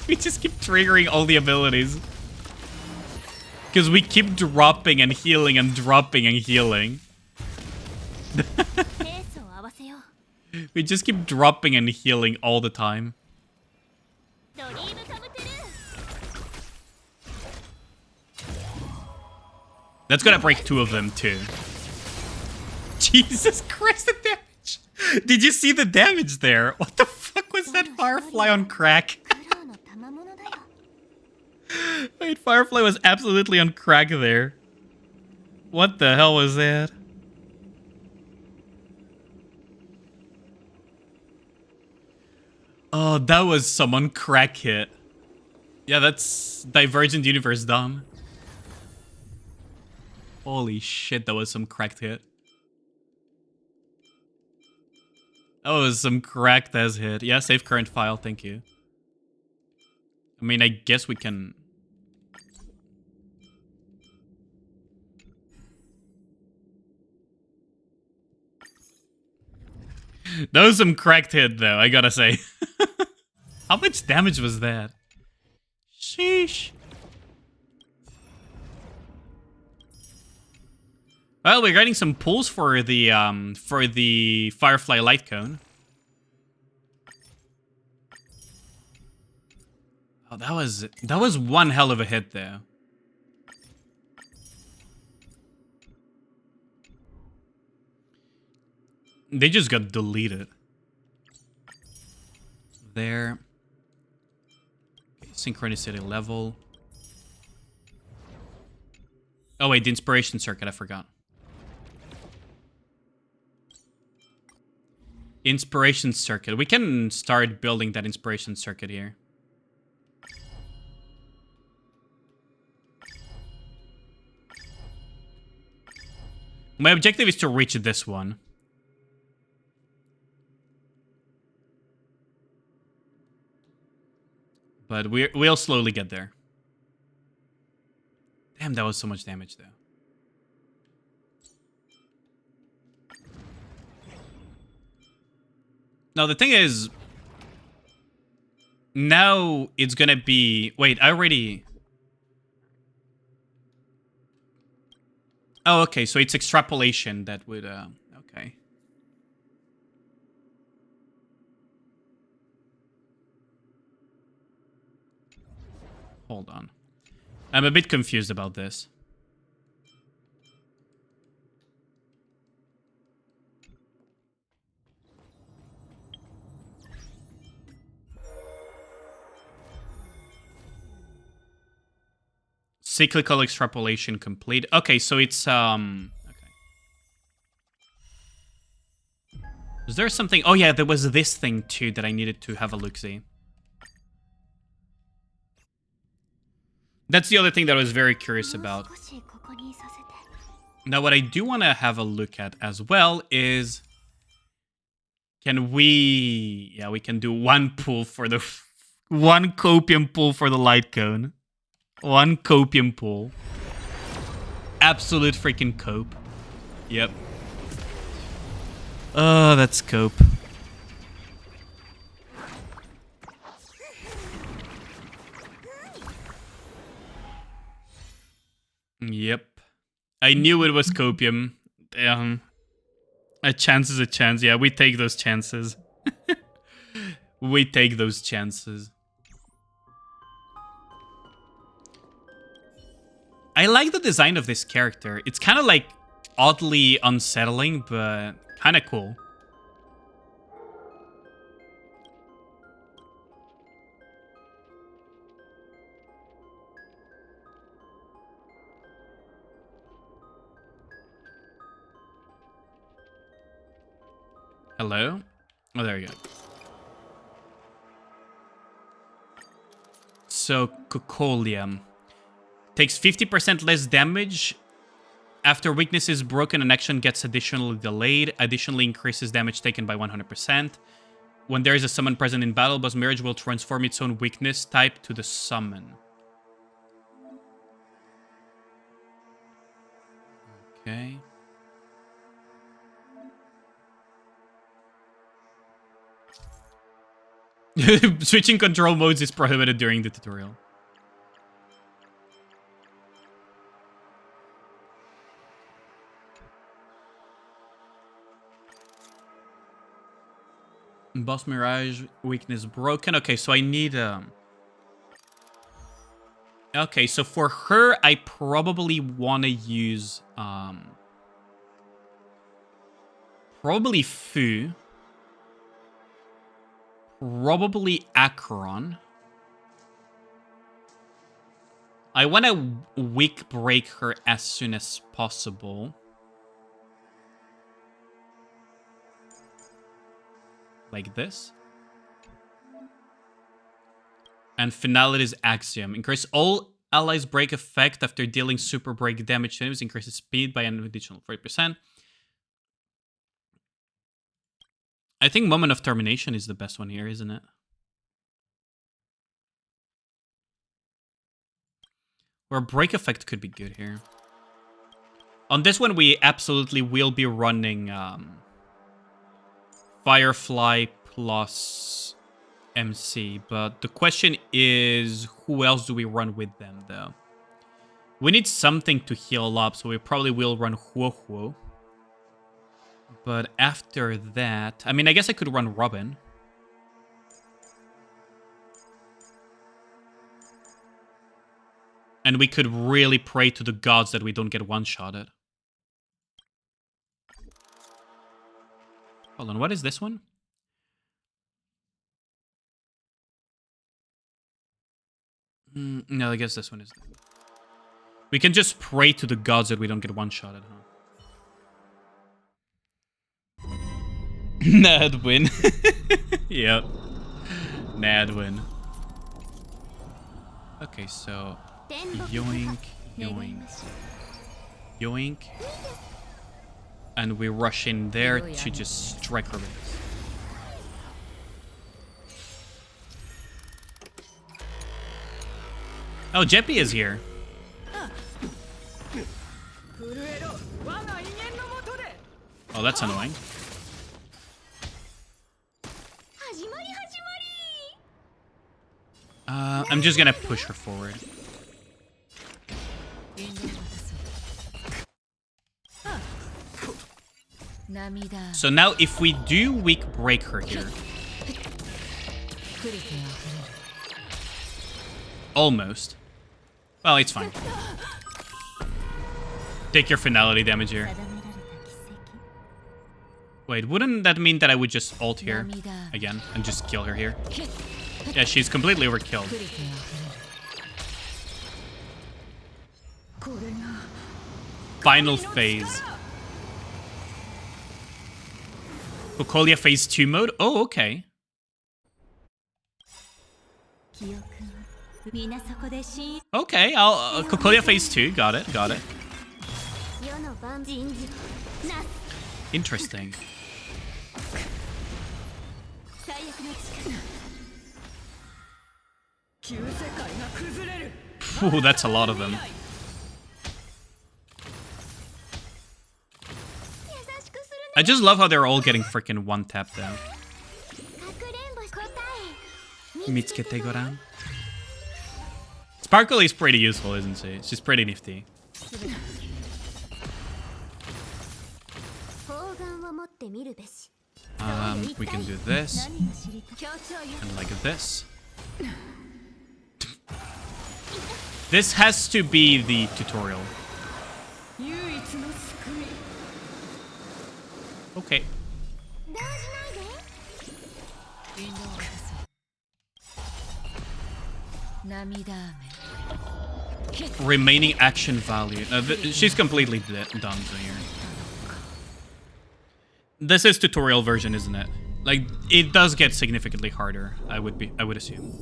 We just keep triggering all the abilities. Because we keep dropping and healing and dropping and healing. We just keep dropping and healing all the time. That's gonna break two of them too. Jesus Christ, the damage! Did you see the damage there? What the fuck was that Firefly on crack? Wait, Firefly was absolutely on crack there. What the hell was that? Oh, that was some on crack hit. Yeah, that's Divergent Universe done. Holy shit, that was some cracked hit. That was some cracked as hit. Yeah, save current file, thank you. I mean, I guess we can... That was some cracked hit, though, I gotta say. How much damage was that? Sheesh. Well, we're getting some pulls for the Firefly Light Cone. Oh, that was one hell of a hit though. They just got deleted. There. Okay, synchronicity level. Oh wait, the inspiration circuit, I forgot. Inspiration circuit. We can start building that inspiration circuit here. My objective is to reach this one. But we'll slowly get there. Damn, that was so much damage though. Now the thing is, now it's gonna be... Wait, I already... Oh, okay, so it's extrapolation that would... Okay. Hold on. I'm a bit confused about this. Cyclical extrapolation complete. Okay, so it's okay. Is there something? Oh yeah, there was this thing too that I needed to have a look-see. That's the other thing that I was very curious about. Now, what I do want to have a look at as well is, can we? Yeah, we can do one pull for the one copium pull for the light cone. One copium pull. Absolute freaking cope. Yep. Oh, that's cope. Yep. I knew it was copium. A chance is a chance. Yeah, we take those chances. We take those chances. I like the design of this character. It's kind of like oddly unsettling, but kind of cool. Hello? Oh, there you go. So, Cocolium. Takes 50% less damage. After weakness is broken, an action gets additionally delayed. Additionally increases damage taken by 100%. When there is a summon present in battle, Boss Mirage will transform its own weakness type to the summon. Okay. Switching control modes is prohibited during the tutorial. Boss Mirage weakness broken. Okay, so I need okay, so for her I probably want to use probably Fu. Probably Acheron. I want to weak break her as soon as possible. Like this. And Finality's Axiom. Increase all allies break effect after dealing super break damage to enemies. Increases speed by an additional 40%. I think Moment of Termination is the best one here, isn't it? Or break effect could be good here. On this one, we absolutely will be running Firefly plus MC, but the question is, who else do we run with them, though? We need something to heal up, so we probably will run WuWa. But after that... I mean, I guess I could run Robin. And we could really pray to the gods that we don't get one-shotted. Hold on, what is this one? No, I guess this one is... We can just pray to the gods that we don't get one-shotted, huh? Nad win. Yep. Nad win. Okay, so... Yoink, yoink, yoink. And we rush in there to just strike her base. Oh, Jeppy is here. Oh, that's annoying. I'm just gonna push her forward. So now if we do weak break her here... Almost. Well, it's fine. Take your finality damage here. Wait, wouldn't that mean that I would just ult here again and just kill her here? Yeah, she's completely overkilled. Final phase. Cocolia phase 2 mode? Oh, okay. Okay, I'll Cocolia phase 2. Got it, got it. Interesting. Ooh, that's a lot of them. I just love how they're all getting freaking one tap though. Mitsukete Goran. Sparkle is pretty useful, isn't she? She's pretty nifty. We can do this. And like this. This has to be the tutorial. Okay. Remaining action value. She's completely done here. This is tutorial version, isn't it? Like, it does get significantly harder, I would assume.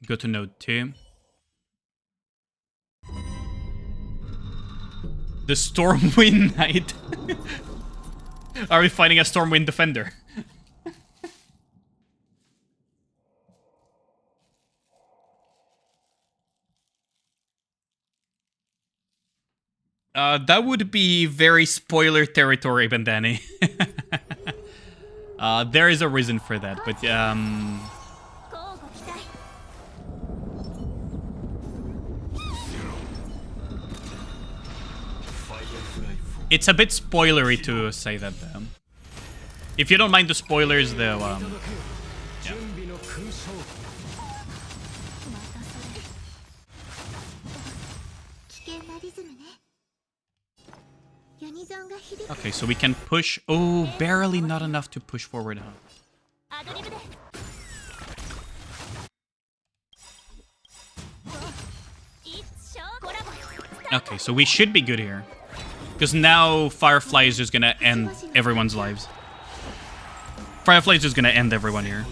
Go to node 2. The Stormwind Knight. Are we fighting a Stormwind Defender? That would be very spoiler territory, Bandani. There is a reason for that, but it's a bit spoilery to say that, though. If you don't mind the spoilers, though, yeah. Okay, so we can push. Oh, barely not enough to push forward, huh? Okay, so we should be good here. Because now Firefly is just gonna end everyone's lives. Firefly is just gonna end everyone here.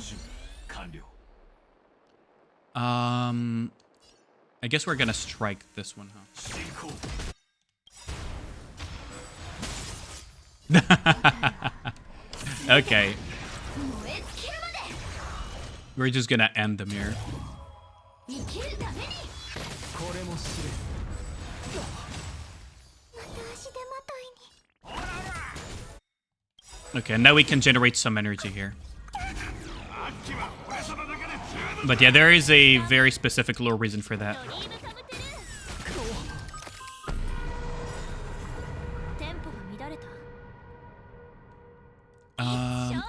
I guess we're gonna strike this one, huh? Okay. We're just gonna end them here. Okay, now we can generate some energy here. But yeah, there is a very specific lore reason for that.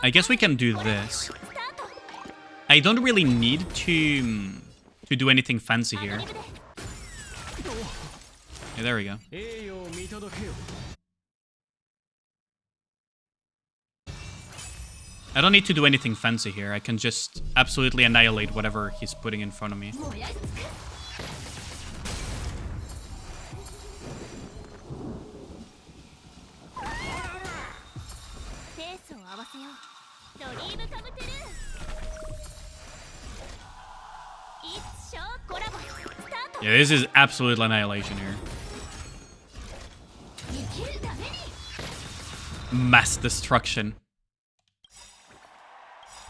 I guess we can do this. I don't really need to do anything fancy here. Yeah, there we go. I don't need to do anything fancy here. I can just absolutely annihilate whatever he's putting in front of me. Yeah, this is absolute annihilation here. Mass destruction.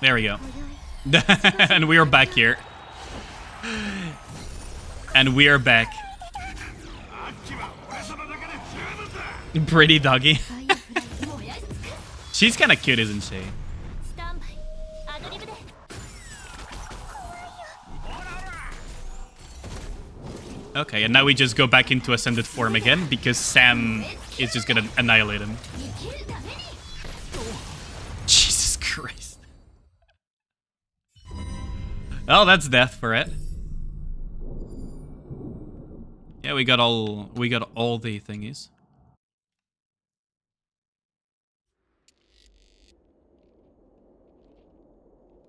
There we go. And we are back here. And we are back. Pretty doggy. She's kind of cute, isn't she? Okay, and now we just go back into ascended form again because Sam is just gonna annihilate him. Jesus Christ. Oh, that's death for it. Yeah, we got all the thingies.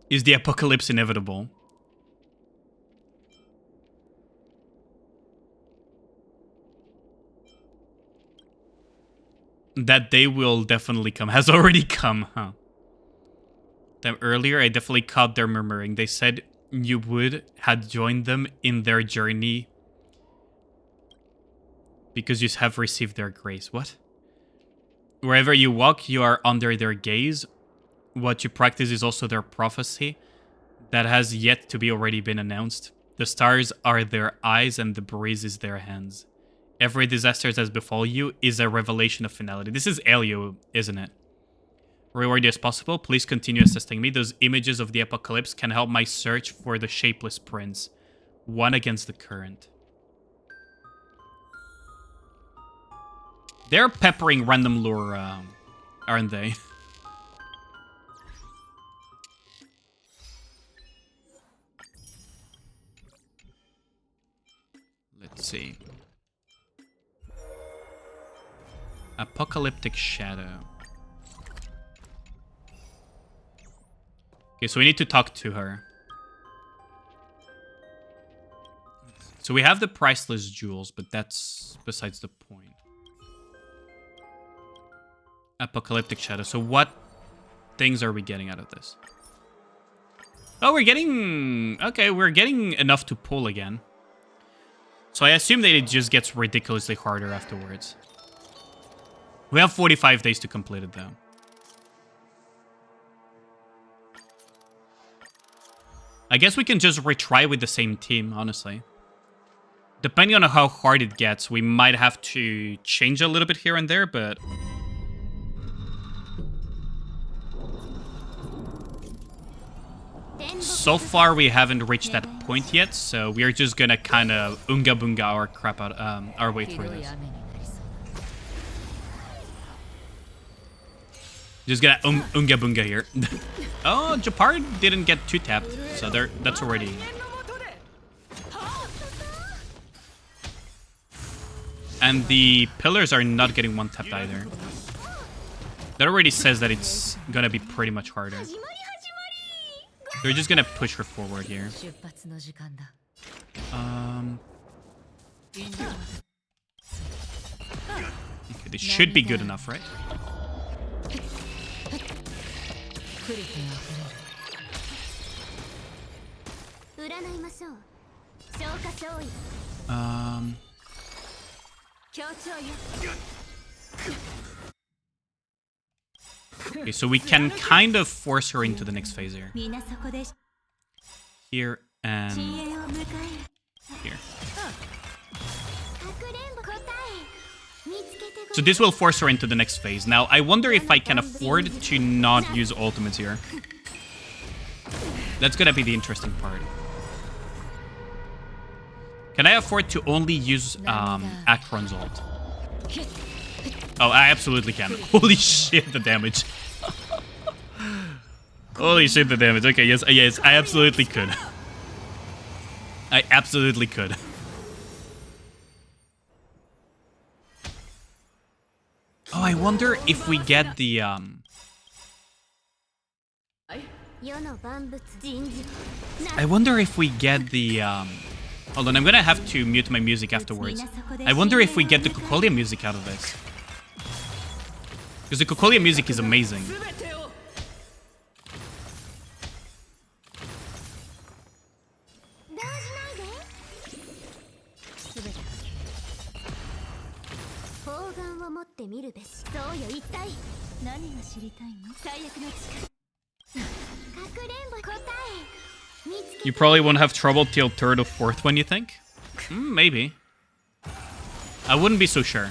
Is the apocalypse inevitable? That day will definitely come. Has already come, huh? Them earlier, I definitely caught their murmuring. They said you would had joined them in their journey because you have received their grace. What? Wherever you walk, you are under their gaze. What you practice is also their prophecy that has yet to be already been announced. The stars are their eyes and the breeze is their hands. Every disaster that has befall you is a revelation of finality. This is Elio, isn't it? Reward as possible. Please continue assisting me. Those images of the apocalypse can help my search for the shapeless prince. One against the current. They're peppering random lore, aren't they? Let's see. Apocalyptic Shadow. Okay, so we need to talk to her. So we have the priceless jewels, but that's besides the point. Apocalyptic Shadow. So what things are we getting out of this? Oh, we're getting... Okay, we're getting enough to pull again. So I assume that it just gets ridiculously harder afterwards. We have 45 days to complete it, though. I guess we can just retry with the same team, honestly. Depending on how hard it gets, we might have to change a little bit here and there, but... So far, we haven't reached that point yet, so we are just gonna kind of unga bunga our crap out, our way through this. Just gonna unga bunga here. Oh, Japar didn't get too tapped, so that's already... And the pillars are not getting one tapped either. That already says that it's gonna be pretty much harder. They're just gonna push her forward here. Okay, this should be good enough, right? Okay, so we can kind of force her into the next phase here. Here and here. So this will force her into the next phase. Now, I wonder if I can afford to not use ultimates here. That's gonna be the interesting part. Can I afford to only use Akron's ult? Oh, I absolutely can. Holy shit, the damage. Holy shit, the damage. Okay, yes, I absolutely could. I absolutely could. Oh, I wonder if we get the I wonder if we get the hold on, I'm gonna have to mute my music afterwards. I wonder if we get the Cocolia music out of this. Because the Cocolia music is amazing. You probably won't have trouble till third or fourth one, you think? Maybe. I wouldn't be so sure.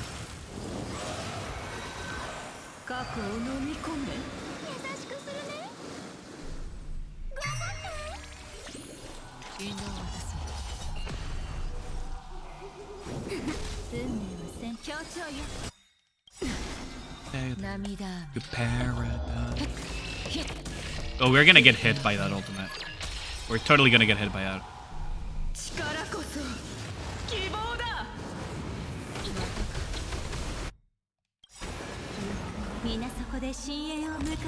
To paradise. Oh, we're gonna get hit by that ultimate. We're totally gonna get hit by that.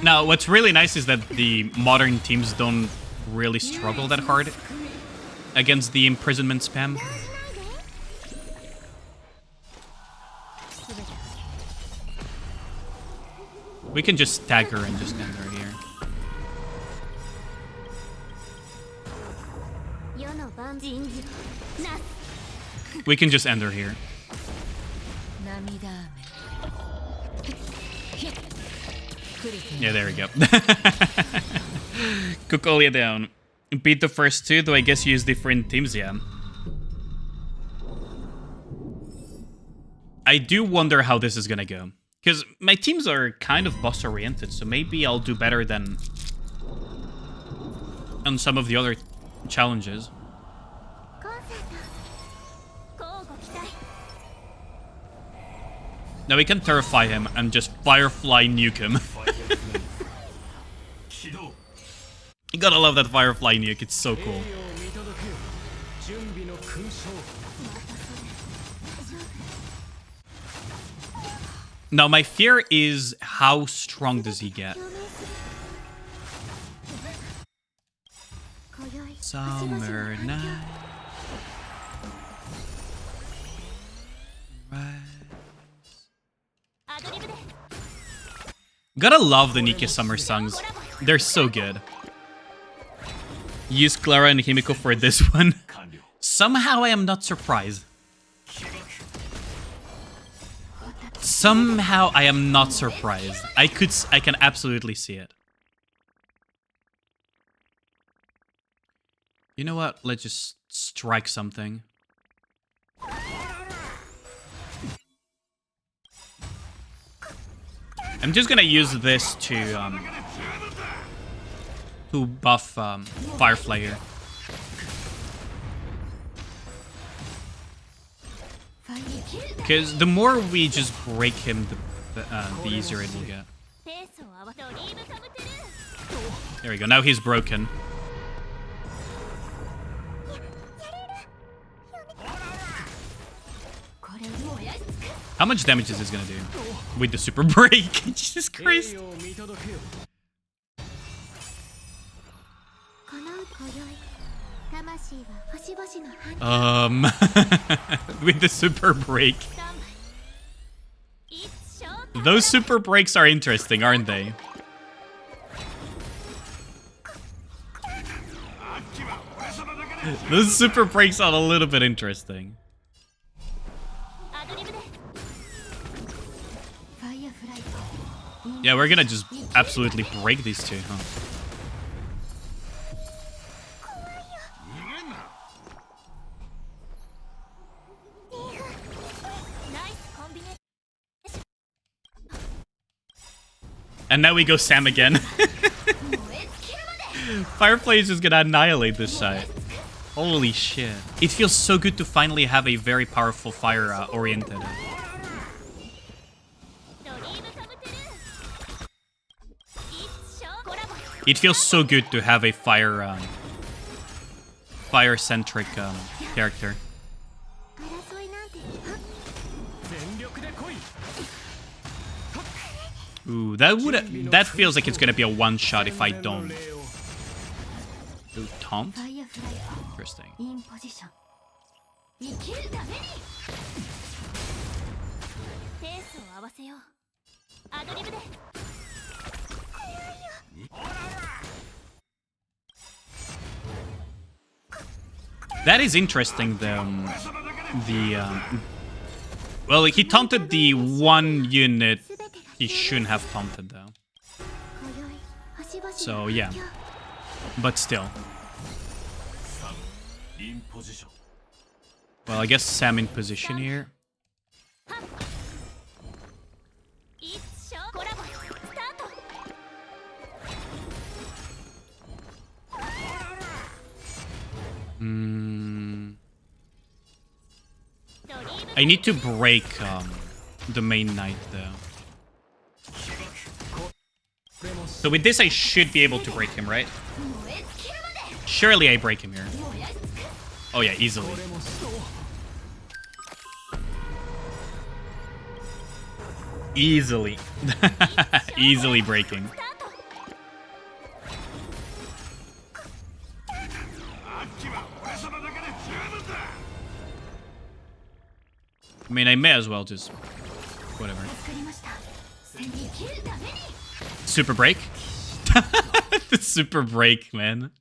Now, what's really nice is that the modern teams don't really struggle that hard against the imprisonment spam. We can just tag her and just end her here. We can just end her here. Yeah, there we go. Cocolia down. Beat the first two, though I guess you use different teams, yeah. I do wonder how this is gonna go. Because my teams are kind of boss-oriented, so maybe I'll do better than on some of the other challenges. Now we can terrify him and just Firefly nuke him. You gotta love that Firefly nuke, it's so cool. Now my fear is how strong does he get? Summer night. Gotta love the Nikke Summer songs. They're so good. Use Clara and Himiko for this one. Somehow I am not surprised. Somehow I am not surprised. I can absolutely see it. You know what? Let's just strike something. I'm just gonna use this to buff Firefly here. Because the more we just break him, the easier it will get. There we go. Now he's broken. How much damage is this gonna do with the super break? Jesus Christ. With the super break. Those super breaks are interesting, aren't they? Those super breaks are a little bit interesting. Yeah, we're gonna just absolutely break these two, huh? And now we go Sam again. Firefly is just gonna annihilate this side. Holy shit. It feels so good to finally have a very powerful fire oriented. It feels so good to have a fire-centric character. Ooh, that feels like it's gonna be a one-shot if I don't. Ooh, taunt? Interesting. That is interesting, though. Well, he taunted the one unit he shouldn't have taunted, though. So, yeah. But still. Well, I guess Sam in position here. I need to break the main knight, though. So with this, I should be able to break him, right? Surely I break him here. Oh yeah, easily. Easily. Easily breaking. I mean, I may as well just... whatever. Super break? The super break, man.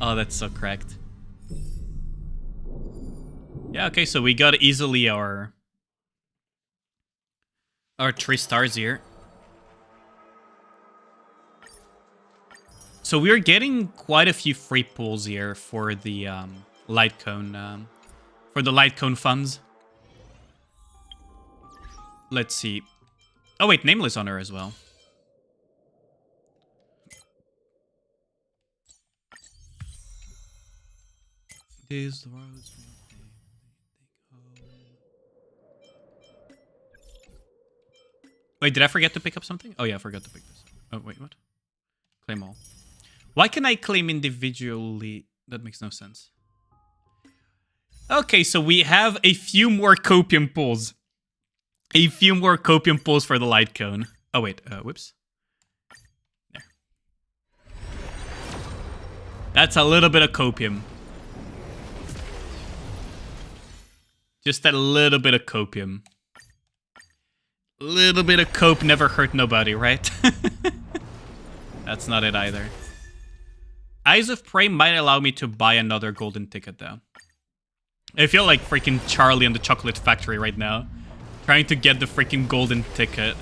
Oh, that's so cracked. Yeah, okay, so we got easily our 3 stars here. So we're getting quite a few free pulls here for the light cone funds. Let's see. Oh wait, Nameless Honor as well. Is the roads we take home. Wait, did I forget to pick up something? Oh yeah, I forgot to pick this up. Oh wait, what? Claim all. Why can I claim individually? That makes no sense. Okay, so we have a few more copium pulls. A few more copium pulls for the light cone. Oh wait, whoops. There. That's a little bit of copium. Just a little bit of copium. Little bit of cope never hurt nobody, right? That's not it either. Eyes of Prey might allow me to buy another golden ticket, though. I feel like freaking Charlie in the Chocolate Factory right now. Trying to get the freaking golden ticket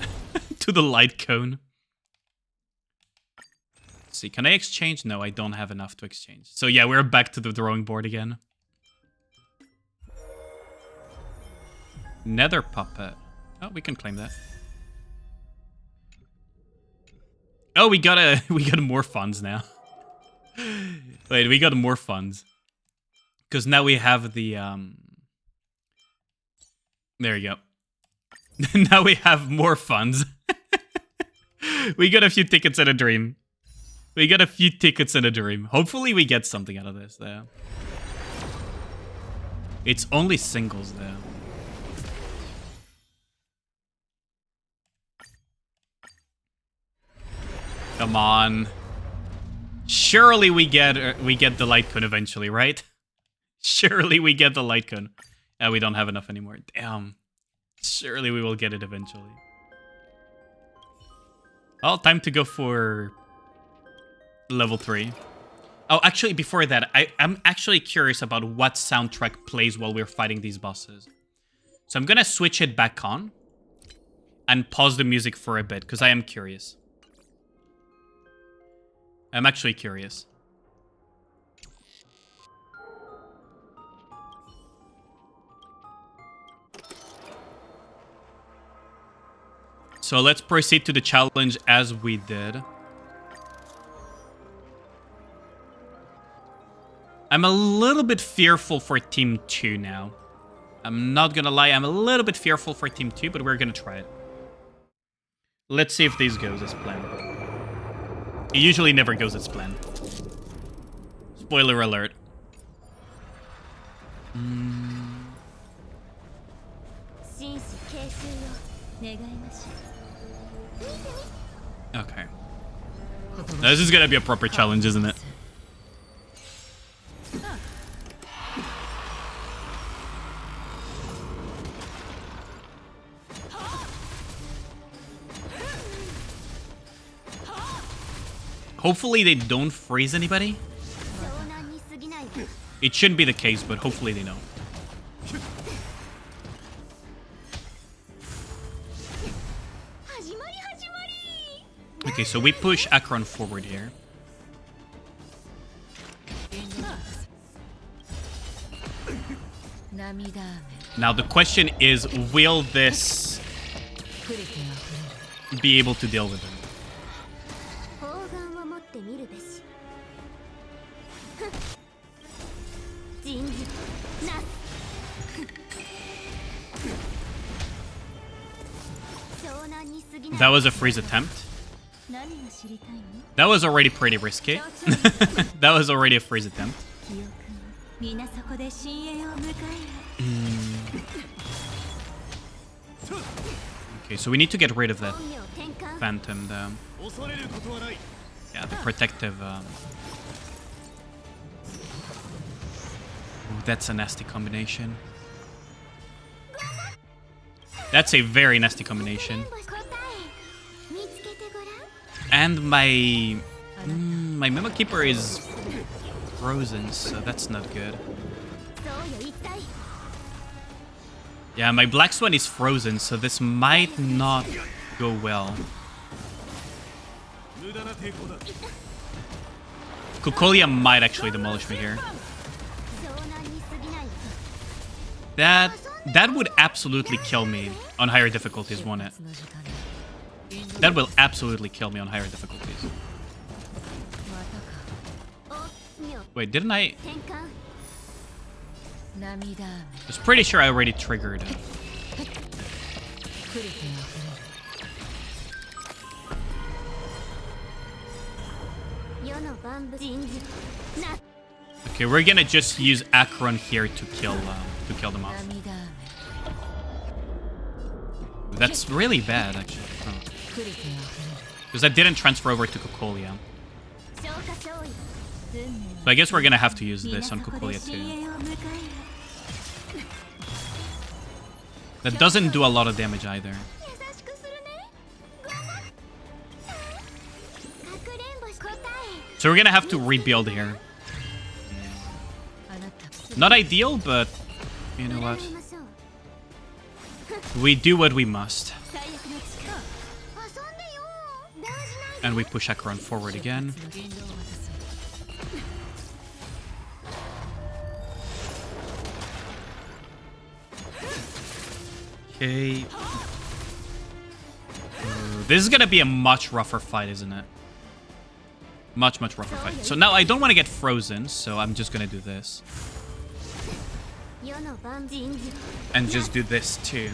to the light cone. Let's see, can I exchange? No, I don't have enough to exchange. So yeah, we're back to the drawing board again. Nether Puppet. Oh, we can claim that. Oh, we got more funds now. Wait, we got more funds. Because now we have the there you go. Now we have more funds. We got a few tickets and a dream. We got a few tickets and a dream. Hopefully we get something out of this, though. It's only singles, though. Come on. Surely we get the light cone eventually, right? Surely we get the light cone. We don't have enough anymore. Damn. Surely we will get it eventually. Well, time to go for level 3. Oh, actually, before that, I'm actually curious about what soundtrack plays while we're fighting these bosses. So I'm gonna switch it back on and pause the music for a bit, because I am curious. I'm actually curious. So let's proceed to the challenge as we did. I'm a little bit fearful for Team 2 now. I'm not gonna lie, I'm a little bit fearful for Team 2, but we're gonna try it. Let's see if this goes as planned. It usually never goes as planned. Spoiler alert. Okay. Now, this is gonna be a proper challenge, isn't it? Hopefully they don't freeze anybody. It shouldn't be the case, but hopefully they don't. Okay, so we push Akron forward here. Now the question is, will this be able to deal with them? That was a freeze attempt. That was already pretty risky. That was already a freeze attempt. Okay, so we need to get rid of that Phantom, yeah, the protective... Ooh, that's a nasty combination. That's a very nasty combination. And my Memo Keeper is frozen, so that's not good. Yeah, my Black Swan is frozen, so this might not go well. Kukolia might actually demolish me here. That would absolutely kill me on higher difficulties, won't it? That will absolutely kill me on higher difficulties. Wait, didn't I? I was pretty sure I already triggered. Okay, we're gonna just use Akron here to kill them off. That's really bad, actually. Because I didn't transfer over to Kukolia. So I guess we're gonna have to use this on Kukolia too. That doesn't do a lot of damage either. So we're gonna have to rebuild here. Not ideal, but you know what? We do what we must. And we push Akron forward again. Okay. This is gonna be a much rougher fight, isn't it? Much rougher fight. So now I don't want to get frozen, so I'm just gonna do this. And just do this too.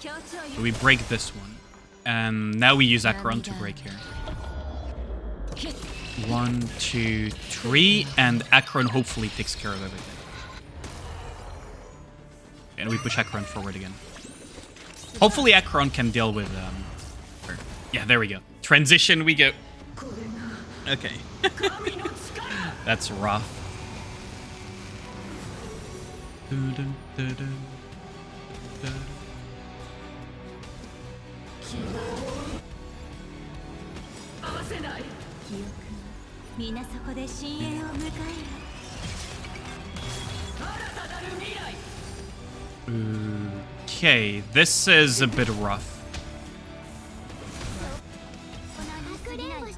So we break this one. And now we use Akron to break here. 1, 2, 3, and Akron hopefully takes care of everything. And we push Akron forward again. Hopefully Akron can deal with... yeah, there we go. Transition, we go. Okay. That's rough. Okay, this is a bit rough.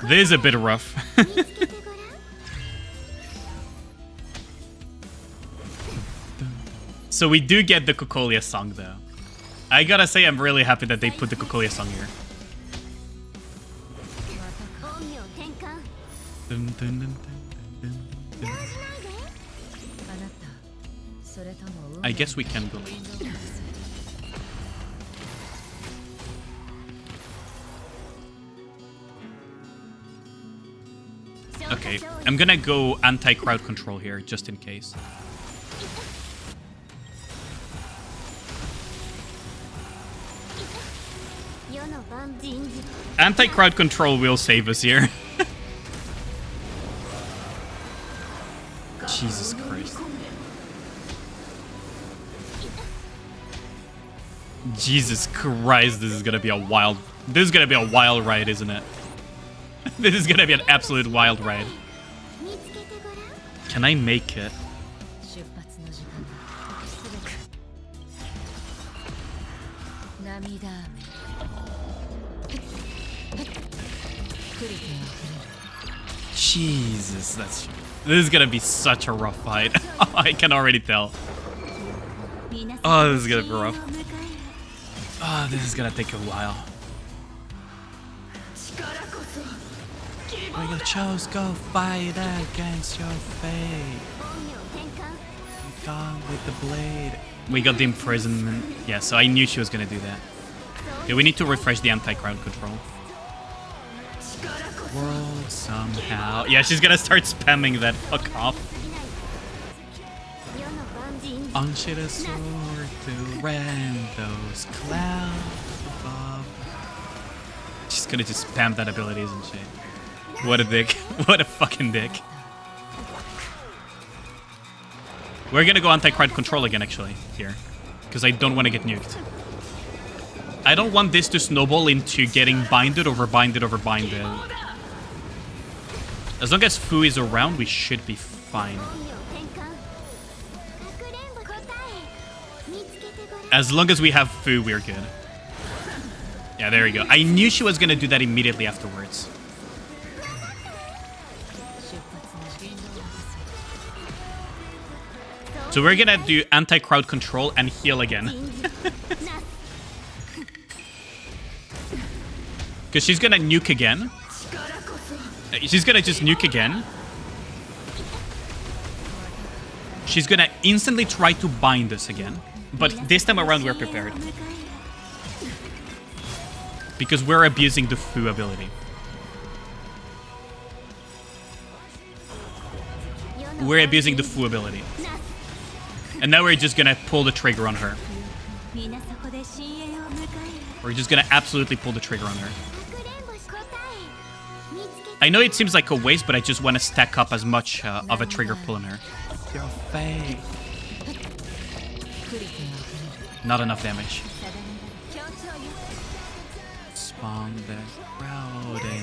This is a bit rough. So we do get the Cocolia song, though. I gotta say, I'm really happy that they put the Cocolia song here. Dun, dun, dun, dun, dun, dun. I guess we can go. Okay, I'm gonna go anti-crowd control here, just in case. Anti-crowd control will save us here. Jesus Christ. Jesus Christ, this is gonna be a wild... This is gonna be a wild ride, isn't it? This is gonna be an absolute wild ride. Can I make it? Jesus, this is gonna be such a rough fight. I can already tell. Oh, this is gonna be rough. Oh, this is gonna take a while. We will chose go fight against your fate. Gone with the blade. We got the imprisonment. Yeah, so I knew she was gonna do that. Okay, we need to refresh the anti-crowd control. World somehow. Yeah, she's gonna start spamming that. Fuck off. Unshade a sword to rend those clouds above. She's gonna just spam that ability, isn't she? What a dick. What a fucking dick. We're gonna go anti-crowd control again, actually, here. Because I don't want to get nuked. I don't want this to snowball into getting binded over binded over binded. As long as Fu is around, we should be fine. As long as we have Fu, we're good. Yeah, there you go. I knew she was gonna do that immediately afterwards. So we're gonna do anti-crowd control and heal again. Because she's gonna nuke again. She's gonna just nuke again. She's gonna instantly try to bind us again. But this time around we're prepared. Because we're abusing the Fu ability. We're abusing the Fu ability. And now we're just gonna pull the trigger on her. We're just gonna absolutely pull the trigger on her. I know it seems like a waste, but I just want to stack up as much of a trigger pull on her. Your fate. Not enough damage. Spawn the crowding.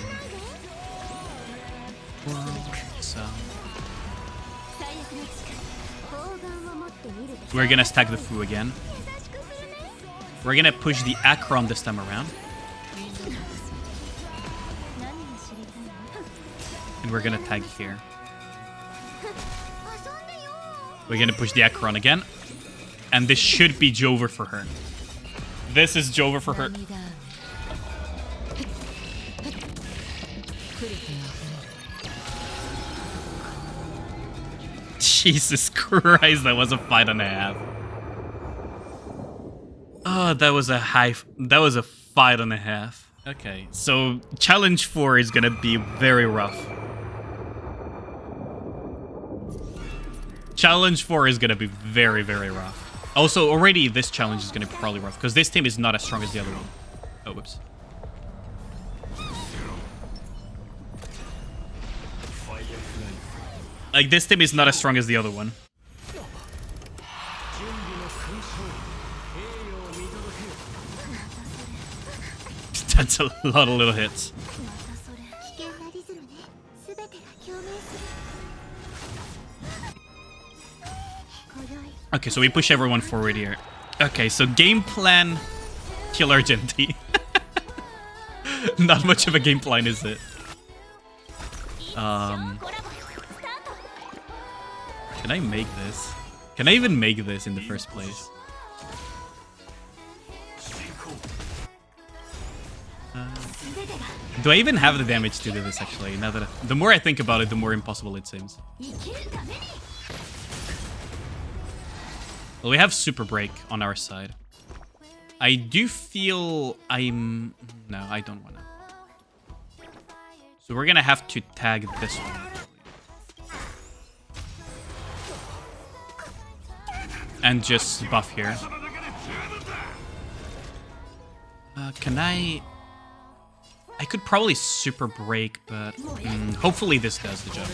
We're gonna stack the Fu again. We're gonna push the Akron this time around. And we're gonna tag here. We're gonna push the Akron again. And this should be Jover for her. This is Jover for her. Jesus Christ, that was a fight and a half. Oh, that was a fight and a half. Okay, so challenge 4 is gonna be very rough. Challenge 4 is gonna be very, very rough. Also, already this challenge is gonna be probably rough, because this team is not as strong as the other one. Oh, whoops. Like, this team is not as strong as the other one. That's a lot of little hits. Okay, so we push everyone forward here. Okay, so game plan, kill Argenti. Not much of a game plan, is it? Can I make this? Can I even make this in the first place? Do I even have the damage to do this, actually? Now that the more I think about it, the more impossible it seems. Well, we have Super Break on our side. I do feel I'm... No, I don't want to. So we're going to have to tag this one. And just buff here. Can I could probably Super Break, but hopefully this does the job.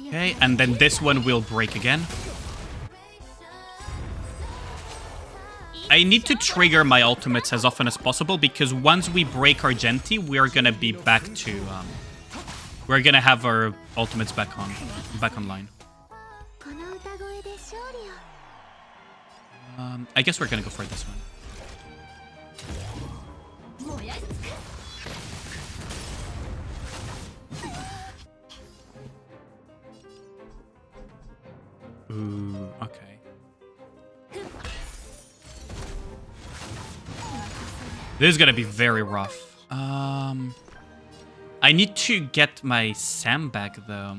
Okay, and then this one will break again. I need to trigger my ultimates as often as possible, because once we break our Genti, we're gonna be back to... we're gonna have our ultimates back online. I guess we're gonna go for this one. Ooh, okay. This is gonna be very rough. I need to get my Sam back, though.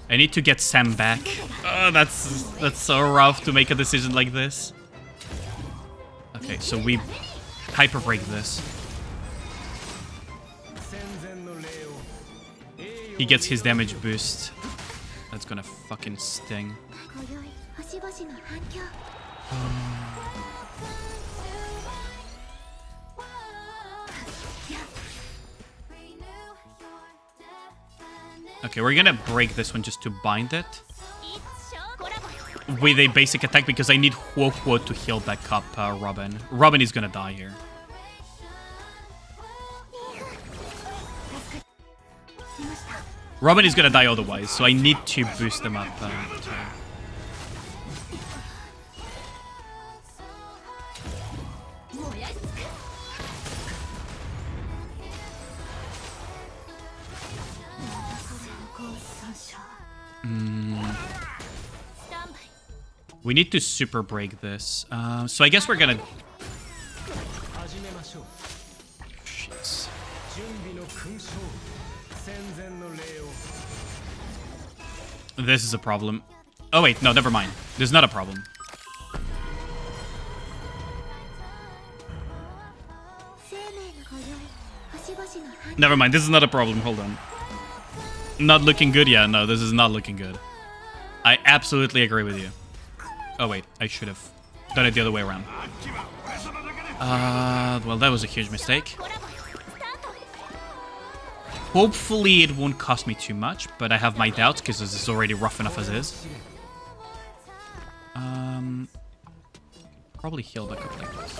I need to get Sam back. Oh, that's so rough to make a decision like this. Okay, so we hyper break this. He gets his damage boost. That's gonna fucking sting. Okay, we're gonna break this one just to bind it with a basic attack, because I need WuWa to heal back up Robin. Robin is gonna die here. Robin is gonna die otherwise, so I need to boost them up. We need to super break this. So I guess we're gonna... Shit. This is a problem. Oh wait, no, never mind. This is not a problem. Never mind, this is not a problem. Hold on. Not looking good? Yeah, no, this is not looking good. I absolutely agree with you. Oh wait, I should have done it the other way around. Well, that was a huge mistake. Hopefully it won't cost me too much, but I have my doubts because this is already rough enough as is. Probably heal back up like this.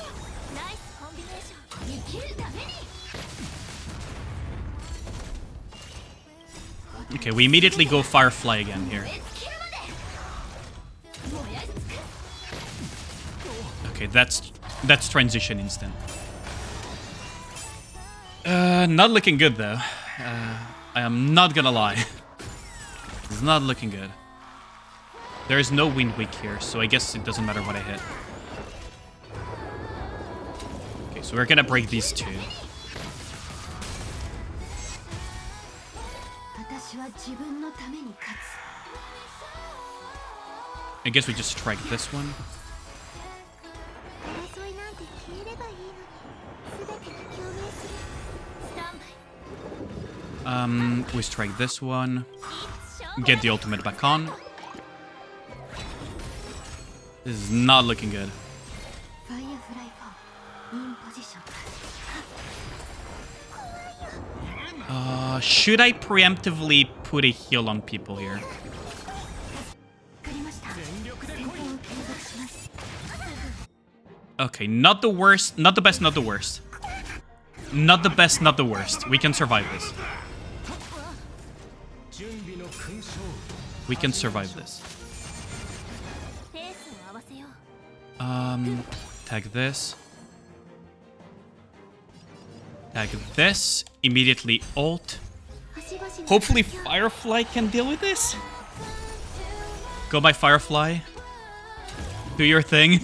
Okay, we immediately go Firefly again here. Okay, that's transition instant. Not looking good though. I am not gonna lie. It's not looking good. There is no wind weak here, so I guess it doesn't matter what I hit. Okay, so we're gonna break these two. I guess we just strike this one. We strike this one. Get the ultimate back on. This is not looking good. Should I preemptively put a heal on people here? Okay, not the worst, not the best, not the worst. Not the best, not the worst. We can survive this. We can survive this. Tag this. Tag this. Immediately ult. Hopefully Firefly can deal with this. Go by Firefly. Do your thing.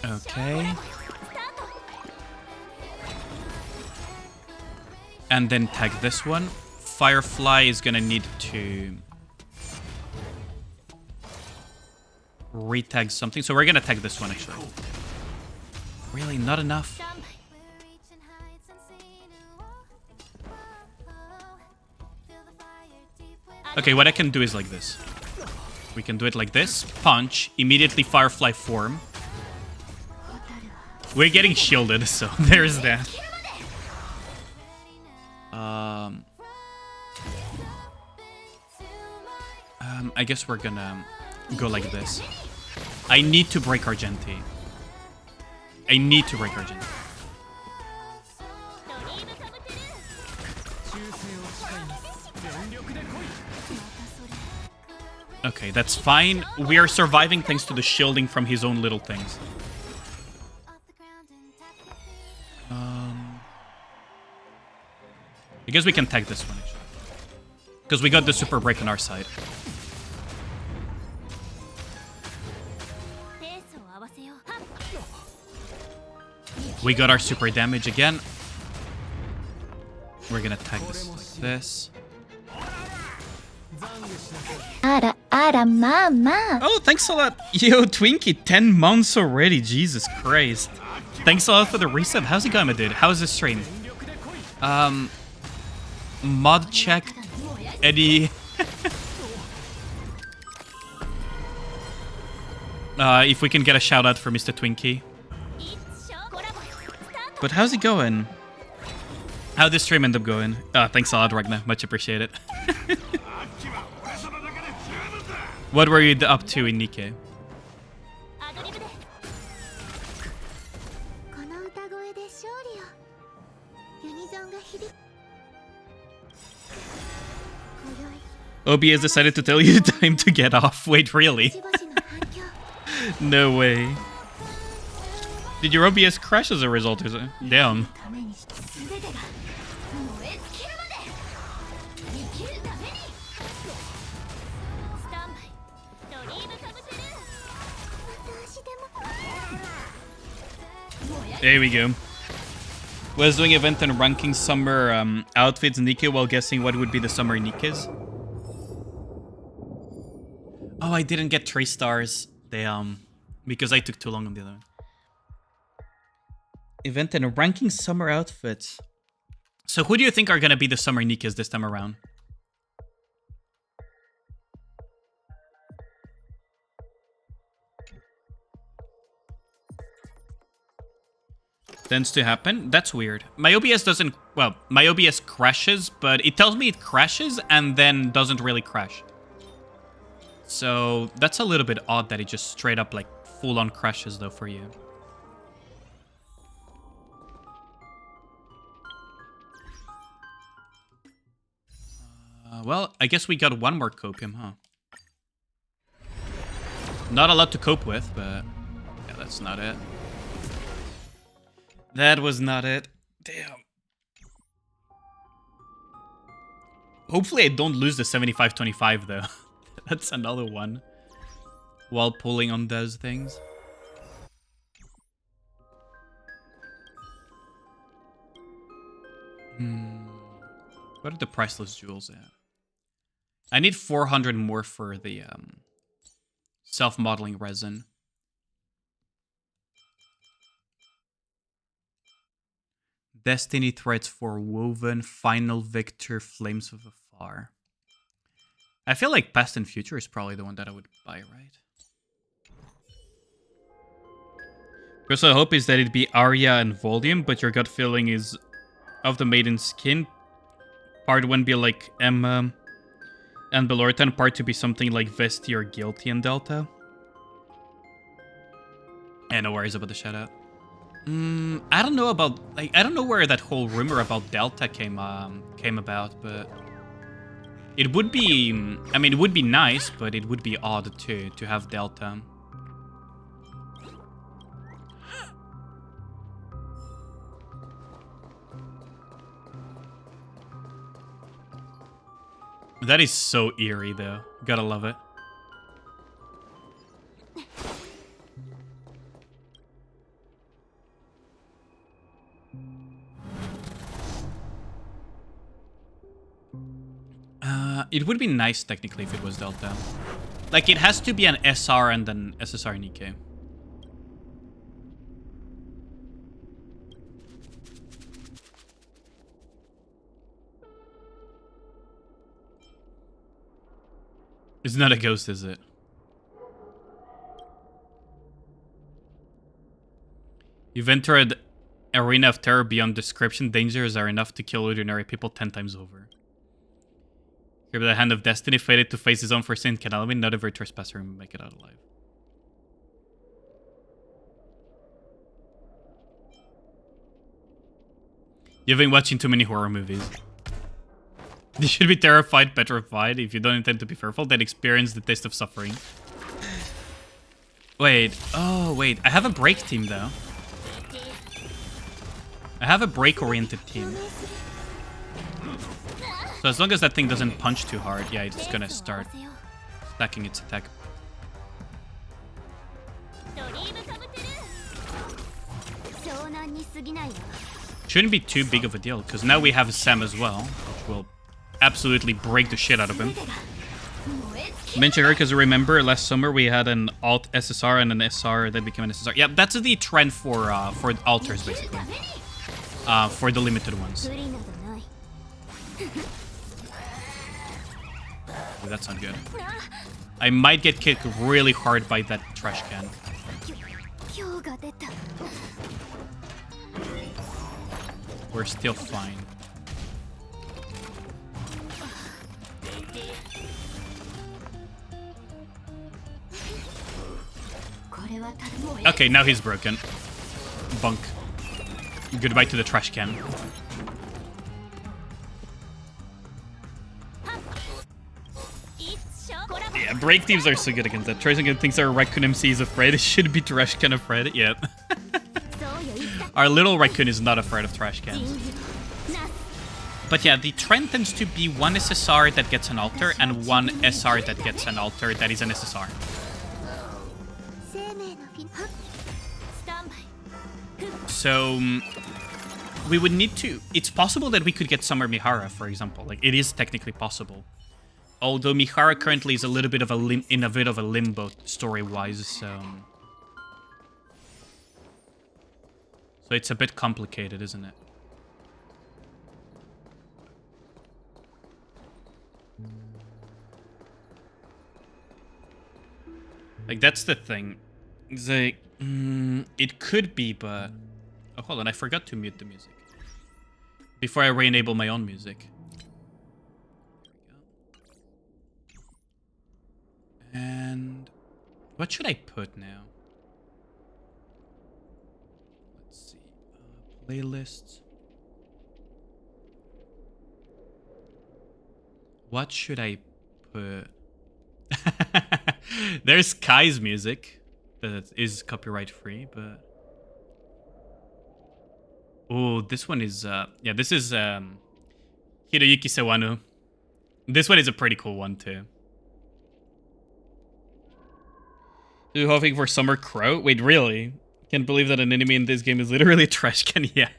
Okay. And then tag this one. Firefly is gonna need to retag something. So we're gonna tag this one actually. Really, not enough? Okay, what I can do is like this. We can do it like this. Punch. Immediately Firefly form. We're getting shielded, so there's that. I guess we're gonna go like this. I need to break Argenti. I need to break Argenti. Okay, that's fine. We are surviving thanks to the shielding from his own little things. I guess we can tag this one, actually. Because we got the super break on our side. We got our super damage again. We're gonna tag this like this. Oh, thanks a lot. Yo, Twinkie, 10 months already. Jesus Christ. Thanks a lot for the reset. How's it going, my dude? How's the stream? Mod check. Eddie. If we can get a shout out for Mr. Twinkie. But how's it going? How'd this stream end up going? Thanks a lot, Ragnar. Much appreciated. What were you up to in Nikke? OBS decided to tell you the time to get off. Wait, really? No way. Did your OBS crash as a result? Is it? Damn. There we go. Was doing event and ranking summer outfits Nikke while guessing what would be the summer Nikkes. Oh, I didn't get 3 stars. Damn. Because I took too long on the other one. Event and ranking summer outfits. So who do you think are gonna be the summer Nikkes this time around? Tends to happen. That's weird. My OBS doesn't... Well, my OBS crashes, but it tells me it crashes and then doesn't really crash. So that's a little bit odd that it just straight up like full-on crashes though for you. Well, I guess we got one more copium, huh? Not a lot to cope with, but yeah, that's not it. That was not it. Damn. Hopefully I don't lose the 75-25 though. That's another one. While pulling on those things. What are the priceless jewels at? I need 400 more for the self-modeling resin. Destiny threads for woven, final victor, flames of afar. I feel like past and future is probably the one that I would buy, right? First I hope is that it'd be Arya and Volume, but your gut feeling is of the Maiden's Skin. Part 1 be like Emma and Belorta, and part 2 be something like Vesti or Guilty and Delta. And no worries about the shout out. I don't know about, like, I don't know where that whole rumor about Delta came about, but it would be, I mean, it would be nice, but it would be odd too to have Delta. That is so eerie, though. Gotta love it. It would be nice, technically, if it was Delta. Like, it has to be an SR and then SSR Nikke. It's not a ghost, is it? You've entered Arena of Terror beyond description. Dangers are enough to kill ordinary people 10 times over. Here by the hand of destiny, fated to face his own foreseen calamity, not every trespasser will make it out alive. You've been watching too many horror movies. You should be terrified, petrified. If you don't intend to be fearful, then experience the taste of suffering. Wait. Oh, wait. I have a break team, though. I have a break-oriented team. So as long as that thing doesn't punch too hard, yeah, it's gonna start stacking its attack. Shouldn't be too big of a deal, because now we have Sam as well, which will absolutely break the shit out of him. Mention her because remember last summer we had an alt SSR and an SR that became an SSR. Yeah, that's the trend for alters basically. For the limited ones. Ooh, that's not good. I might get kicked really hard by that trash can. We're still fine. Okay, now he's broken. Bunk. Goodbye to the trash can. Yeah, break teams are so good against that. Trash can thinks our raccoon MC is afraid. It should be trash can afraid. Yep. Our little raccoon is not afraid of trash cans. But yeah, the trend tends to be one SSR that gets an alter and one SR that gets an alter that is an SSR. So we would need to... It's possible that we could get Summer Mihara, for example. Like, it is technically possible. Although Mihara currently is a little bit of in a bit of a limbo story-wise, so it's a bit complicated, isn't it? Like, that's the thing. It's like, it could be, but... Oh, hold on, I forgot to mute the music. Before I re-enable my own music. And... what should I put now? Let's see. Playlists. What should I put? There's Kai's music. That is copyright free, but... Oh, this one is... yeah, this is Hiroyuki Sewano. This one is a pretty cool one, too. You're hoping for Summer Crow? Wait, really? Can't believe that an enemy in this game is literally a trash can. Yeah.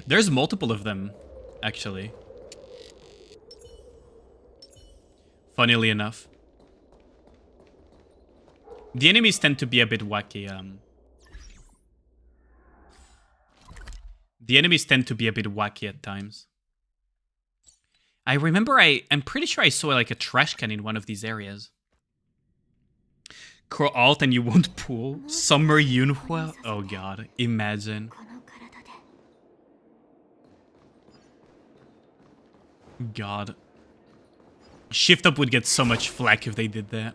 There's multiple of them, actually. Funnily enough. The enemies tend to be a bit wacky. The enemies tend to be a bit wacky at times. I remember I'm pretty sure I saw like a trash can in one of these areas. Crow alt and you won't pull? Summer Yunhua? Oh god, imagine. God. Shift Up would get so much flack if they did that.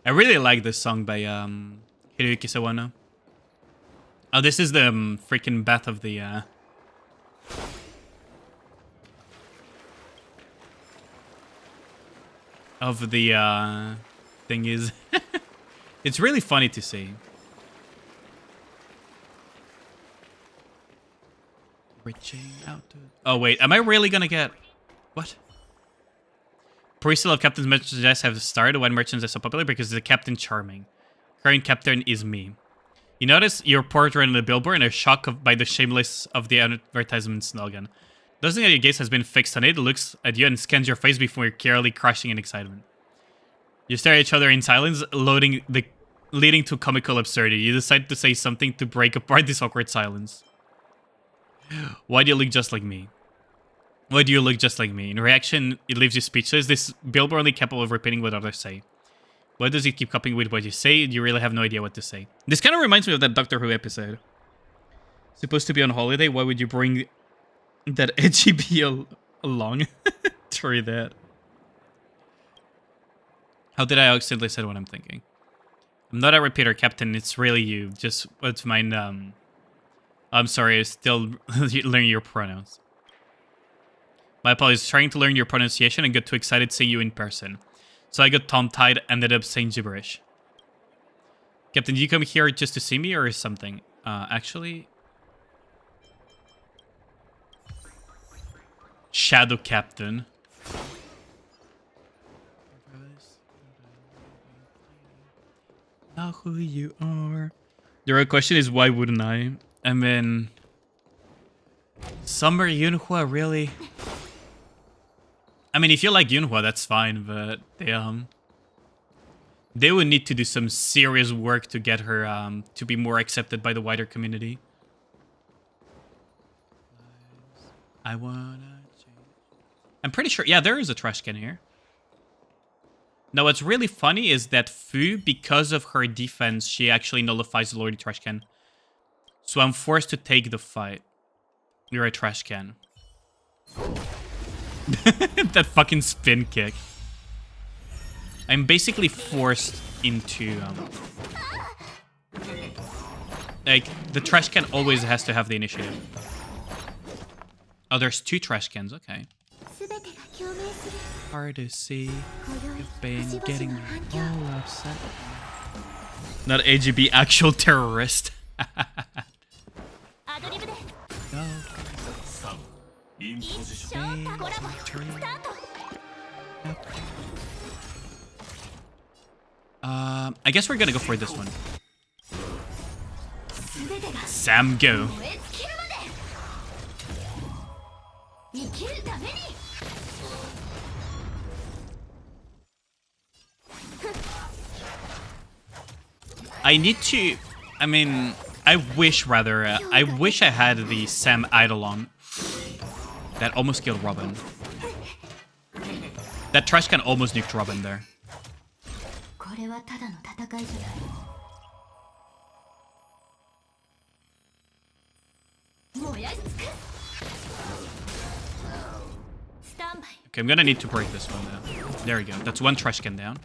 I really like this song by Hiroyuki Sawano. Oh, this is the freaking bath of the thing is. It's really funny to see. Reaching out to... Oh wait, am I really gonna get... What? Pre-sale of Captain's merchandise have started when merchandise is so popular because the Captain Charming. Current Captain is me. You notice your portrait on the billboard and are shocked by the shameless of the advertisement slogan. Doesn't that your gaze has been fixed on it, looks at you and scans your face before you're clearly crushing in excitement. You stare at each other in silence, leading to comical absurdity. You decide to say something to break apart this awkward silence. Why do you look just like me? Why do you look just like me? In reaction, it leaves you speechless. This billboard only capable of repeating what others say. Why does it keep copying with what you say? You really have no idea what to say. This kind of reminds me of that Doctor Who episode. Supposed to be on holiday, why would you bring that HEB along? Try that. How did I accidentally say what I'm thinking? I'm not a repeater, Captain. It's really you. Just what's mine. I'm sorry. I still learning your pronouns. My apologies. Trying to learn your pronunciation and got too excited seeing you in person. So I got tongue-tied and ended up saying gibberish. Captain, did you come here just to see me or something? Actually... Shadow Captain. Know who you are. The real question is, why wouldn't I? I mean... Summer Yunhua, really? I mean, if you like Yunhua, that's fine, but they would need to do some serious work to get her to be more accepted by the wider community. I wanna change. I'm pretty sure, yeah, there is a trash can here. Now, what's really funny is that Fu, because of her defense, she actually nullifies the Lordy trash can. So I'm forced to take the fight. You're a trash can. That fucking spin kick. I'm basically forced into... like, the trash can always has to have the initiative. Oh, there's two trash cans, okay. Hard to see. You've been getting me all upset. Not AGB, actual terrorist. I guess we're gonna go for this one. Sam, go. I need to... I mean, I wish I had the Sam Eidolon. That almost killed Robin. That trash can almost nuked Robin there. Okay, I'm gonna need to break this one down. There we go. That's one trash can down.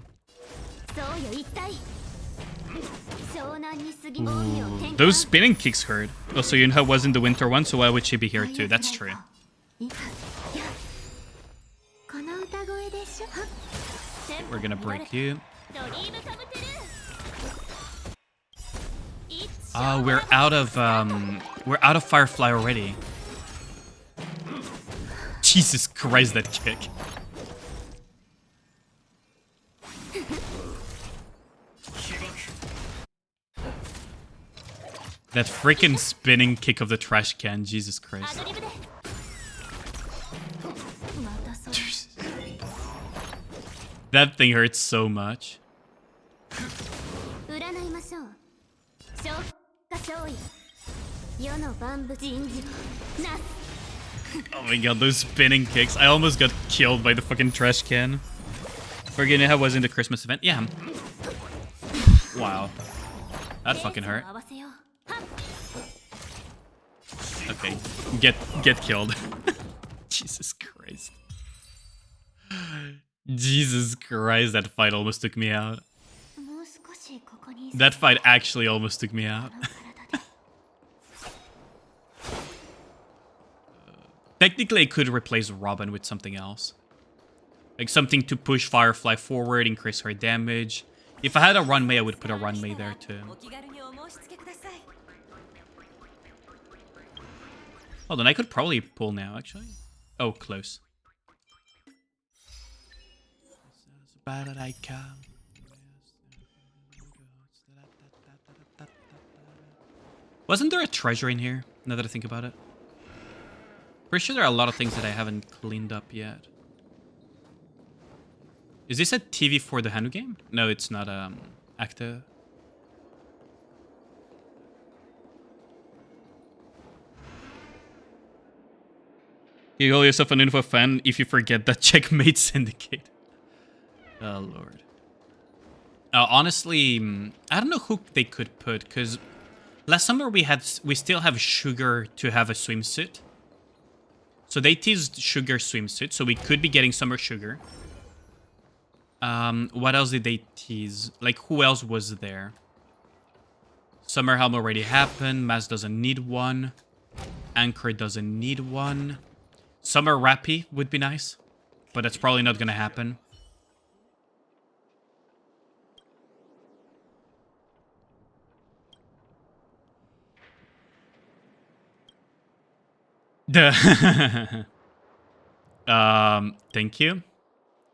Ooh, those spinning kicks hurt. Also, Yunha was in the winter one, so why would she be here too? That's true. We're gonna break you. Oh, we're out of Firefly already. Jesus Christ, that kick. That freaking spinning kick of the trash can, Jesus Christ. That thing hurts so much. Oh my god, those spinning kicks. I almost got killed by the fucking trash can. Forgetting how was in the Christmas event. Yeah. Wow. That fucking hurt. Okay, get killed. Jesus Christ. Jesus Christ, that fight almost took me out. That fight actually almost took me out. Technically, I could replace Robin with something else. Like something to push Firefly forward, increase her damage. If I had a Runmei, I would put a Runmei there too. Hold on, I could probably pull now, actually. Oh, close. Wasn't there a treasure in here, now that I think about it? Pretty sure there are a lot of things that I haven't cleaned up yet. Is this a TV for the Hanu game? No, it's not active. You call yourself an info fan if you forget that Checkmate Syndicate. Oh, Lord. Honestly, I don't know who they could put, because last summer we still have Sugar to have a swimsuit. So they teased Sugar swimsuit, so we could be getting Summer Sugar. What else did they tease? Like, who else was there? Summer Helm already happened. Maz doesn't need one. Anchor doesn't need one. Summer Rappy would be nice, but that's probably not gonna happen. Thank you.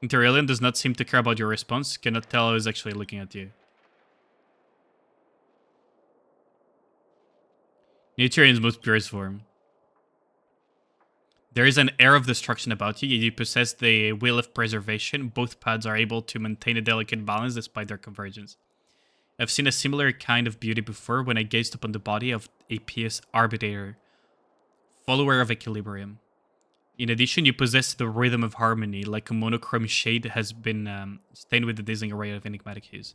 Interalien does not seem to care about your response. Cannot tell who's actually looking at you. Nature in its most purest form. There is an air of destruction about you, yet you possess the will of preservation. Both paths are able to maintain a delicate balance despite their convergence. I've seen a similar kind of beauty before when I gazed upon the body of a pious arbiter, follower of equilibrium. In addition, you possess the rhythm of harmony, like a monochrome shade has been stained with a dazzling array of enigmatic hues.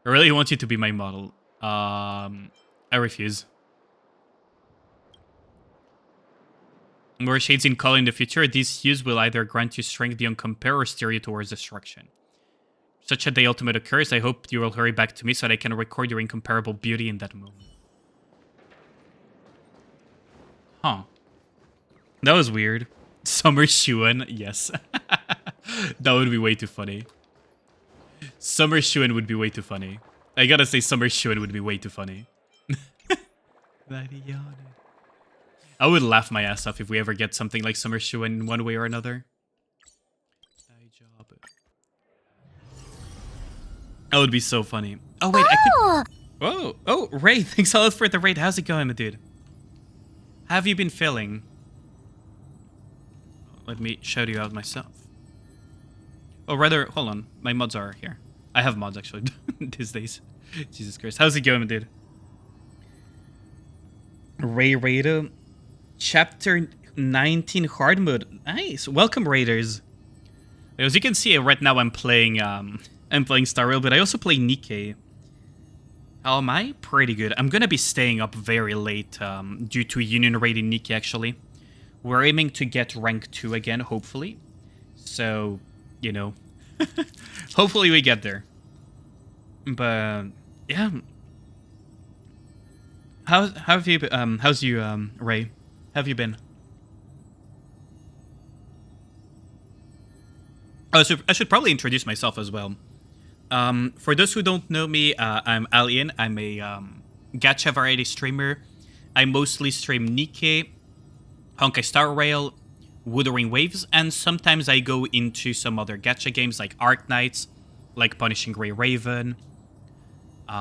I really want you to be my model. I refuse. More shades in color in the future, these hues will either grant you strength beyond compare or steer you towards destruction. Such a day ultimate occurs, I hope you will hurry back to me so that I can record your incomparable beauty in that moment. Huh. That was weird. Summer Shuen, yes. That would be way too funny. Summer Shuen would be way too funny. I gotta say, Summer Shuen would be way too funny. I would laugh my ass off if we ever get something like Summer Shuen in one way or another. That would be so funny. Oh, wait, I could... Whoa! Oh, Ray, thanks a lot for the raid. How's it going, my dude? How have you been feeling? Let me shout you out myself. Oh, rather, hold on. My mods are here. I have mods, actually, these days. Jesus Christ. How's it going, my dude? Ray Raider. Chapter 19 hard mode. Nice. Welcome, Raiders. As you can see, right now I'm playing Star Rail, but I also play Nikke. How am I? Pretty good. I'm gonna be staying up very late due to Union raiding Nikke, actually. We're aiming to get rank 2 again, hopefully. So, you know. Hopefully we get there. But, yeah. How have you been? How's you, Ray? How have you been? Oh, so I should probably introduce myself as well. For those who don't know me, I'm Alien. I'm a gacha variety streamer. I mostly stream Nikke, Honkai Star Rail, Wuthering Waves, and sometimes I go into some other gacha games like Arc Knights, like Punishing Grey Raven.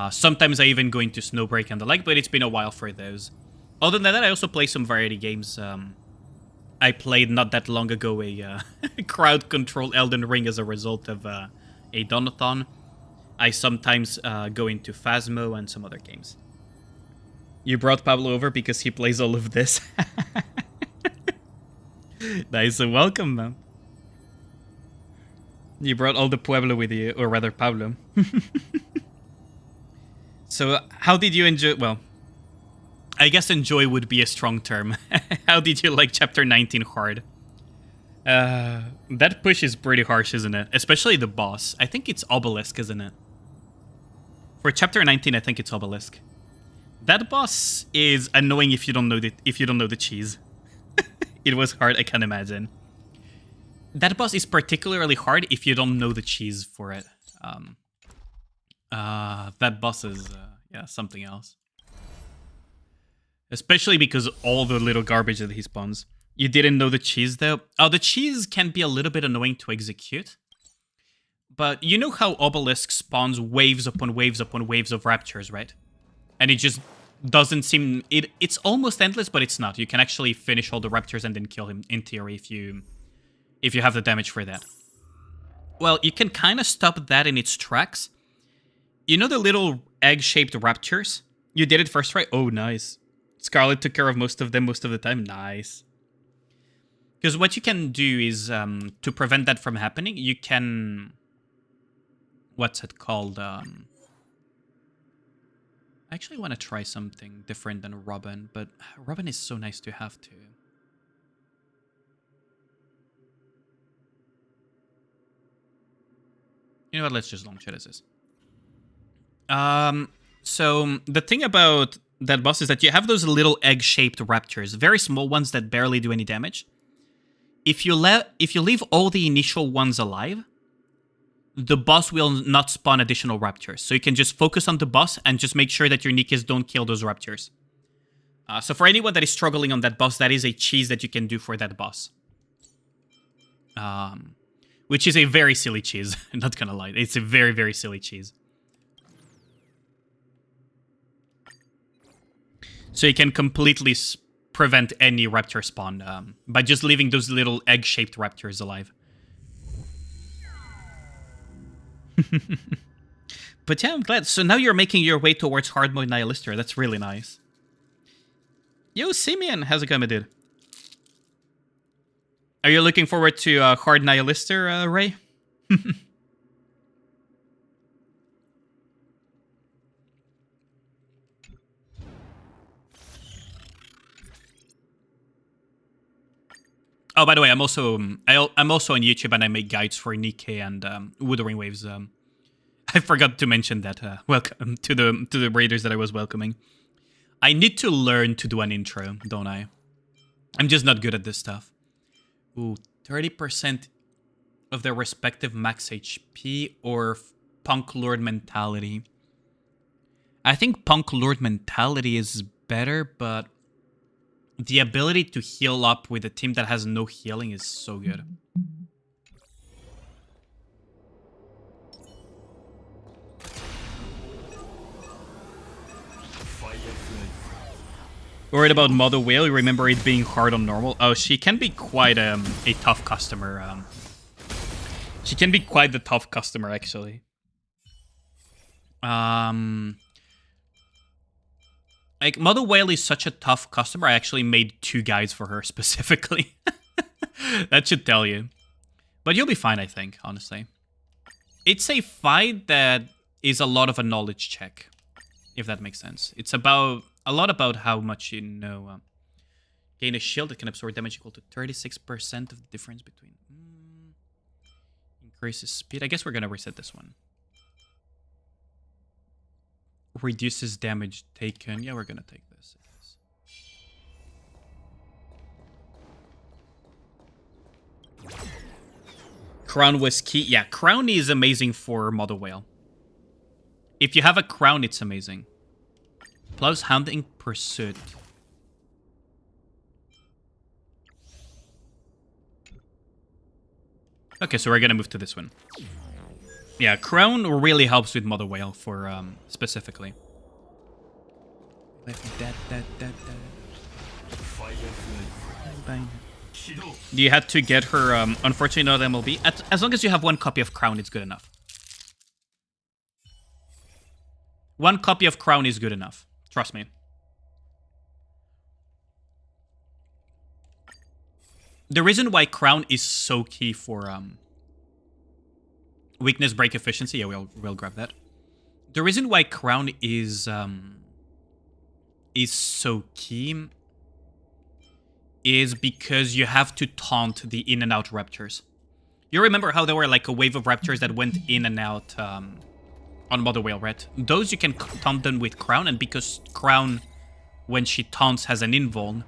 Sometimes I even go into Snowbreak and the like, but it's been a while for those. Other than that, I also play some variety games. I played not that long ago a crowd-control Elden Ring as a result of a Donathon. I sometimes go into Phasmo and some other games. You brought Pablo over because he plays all of this. Nice, and welcome, man. You brought all the Pueblo with you, or rather Pablo. So, how did you enjoy... Well, I guess enjoy would be a strong term. How did you like Chapter 19 hard? That push is pretty harsh, isn't it? Especially the boss. I think it's Obelisk, isn't it? For chapter 19, I think it's Obelisk. That boss is annoying if you don't know the cheese. It was hard, I can imagine. That boss is particularly hard if you don't know the cheese for it. That boss is yeah, something else. Especially because all the little garbage that he spawns. You didn't know the cheese though? Oh, the cheese can be a little bit annoying to execute. But you know how Obelisk spawns waves upon waves upon waves of raptures, right? And it just doesn't seem... It's almost endless, but it's not. You can actually finish all the raptors and then kill him, in theory, if you have the damage for that. Well, you can kind of stop that in its tracks. You know the little egg-shaped raptors? You did it first, right? Oh, nice. Scarlet took care of most of them most of the time. Nice. Because what you can do is, to prevent that from happening, you can... What's it called? I actually want to try something different than Robin, but Robin is so nice to have too. You know what, let's just launch it as is. So the thing about that boss is that you have those little egg-shaped raptors, very small ones that barely do any damage. If you leave all the initial ones alive, the boss will not spawn additional raptors. So you can just focus on the boss and just make sure that your Nikkes don't kill those raptors. So for anyone that is struggling on that boss, that is a cheese that you can do for that boss. Which is a very silly cheese. I'm not gonna lie. It's a very, very silly cheese. So you can completely prevent any raptor spawn by just leaving those little egg-shaped raptors alive. But yeah, I'm glad. So now you're making your way towards hard mode Nihilister. That's really nice. Yo, Simeon, how's it going, my dude? Are you looking forward to hard Nihilister, Ray? Oh, by the way, I'm also on YouTube and I make guides for Nikke and Wuthering Waves. I forgot to mention that. Welcome to the raiders that I was welcoming. I need to learn to do an intro, don't I? I'm just not good at this stuff. Ooh, 30% of their respective max HP or Punk Lord Mentality. I think Punk Lord Mentality is better, but the ability to heal up with a team that has no healing is so good. Worried about Mother Whale? You remember it being hard on normal? Oh, she can be quite a tough customer. She can be quite the tough customer, actually. Like, Mother Whale is such a tough customer, I actually made 2 guides for her specifically. That should tell you. But you'll be fine, I think, honestly. It's a fight that is a lot of a knowledge check, if that makes sense. It's about a lot about how much you know. Gain a shield that can absorb damage equal to 36% of the difference between... Increases speed. I guess we're going to reset this one. Reduces damage taken. Yeah, we're gonna take this. Crown was key. Yeah, crown is amazing for Mother Whale. If you have a crown, it's amazing. Plus Hunting Pursuit. Okay, so we're gonna move to this one. Yeah, Crown really helps with Mother Whale for, specifically. You had to get her, unfortunately not MLB. As long as you have 1 copy of Crown, it's good enough. 1 copy of Crown is good enough. Trust me. The reason why Crown is so key for, weakness break efficiency. Yeah, we'll grab that. The reason why Crown is so key is because you have to taunt the in and out raptors. You remember how there were like a wave of raptors that went in and out on Mother Whale, right? Those you can taunt them with Crown, and because Crown, when she taunts, has an invuln,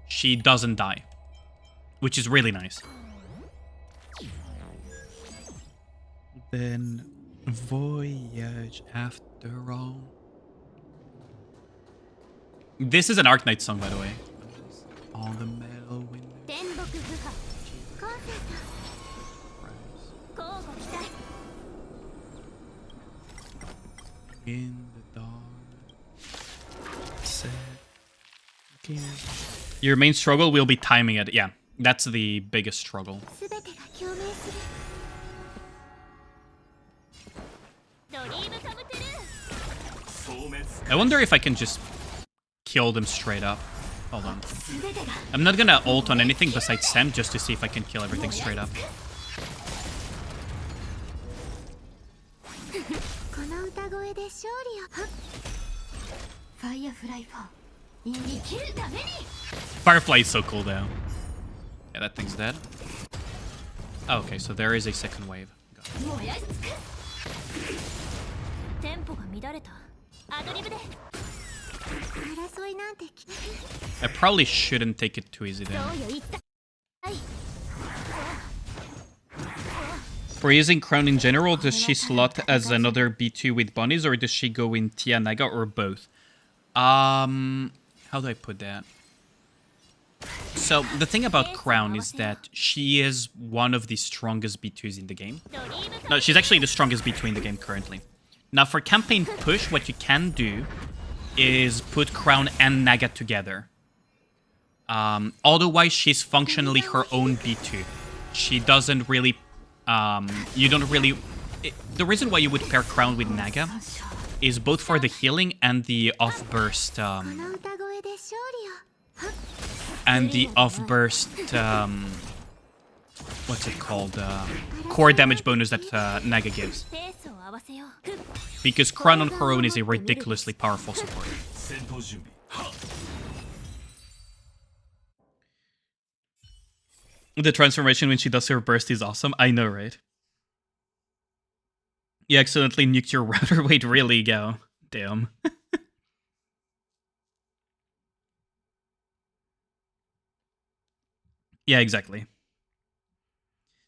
she doesn't die, which is really nice. Then voyage after all. This is an Arknight song, by the way. All the metal windows. In the dark. Set. Your main struggle will be timing it. Yeah, that's the biggest struggle. I wonder if I can just kill them straight up. Hold on. I'm not gonna ult on anything besides Sam just to see if I can kill everything straight up. Firefly is so cool though. Yeah, that thing's dead. Oh, okay, so there is a second wave. I probably shouldn't take it too easy then. For using Crown in general, does she slot as another B2 with bunnies, or does she go in Tia Naga, or both? How do I put that? So, the thing about Crown is that she is one of the strongest B2s in the game. No, she's actually the strongest B2 in the game currently. Now, for campaign push, what you can do is put Crown and Naga together. Otherwise, she's functionally her own B2. She doesn't really... you don't really... the reason why you would pair Crown with Naga is both for the healing and the off-burst... what's it called? Core damage bonus that Naga gives. Because Crown on her own is a ridiculously powerful support. The transformation when she does her burst is awesome. I know, right? You accidentally nuked your router. Wait, really, Go? Damn. Yeah, exactly.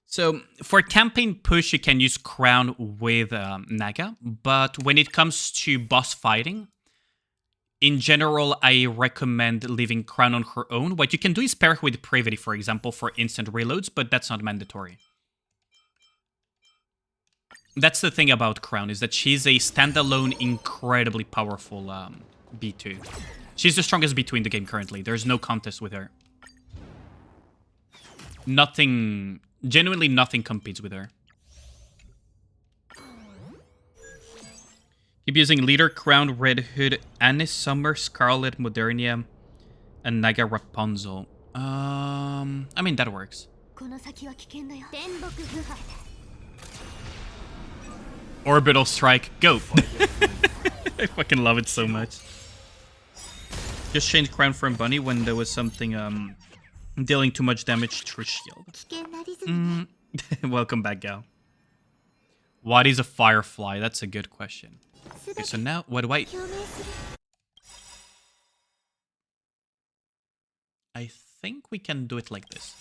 So, for campaign push, you can use Crown with Naga, but when it comes to boss fighting, in general, I recommend leaving Crown on her own. What you can do is pair her with Privity, for example, for instant reloads, but that's not mandatory. That's the thing about Crown, is that she's a standalone, incredibly powerful B2. She's the strongest B2 in the game currently. There's no contest with her. Nothing... Genuinely nothing competes with her. Keep using Leader, Crown, Red Hood, Anis, Summer, Scarlet, Modernia, and Naga Rapunzel. I mean, that works. Orbital Strike, go! I fucking love it so much. Just change Crown from Bunny when there was something, dealing too much damage through shield. Welcome back, Gal. What is a Firefly? That's a good question. Okay, so now, what do I think we can do it like this.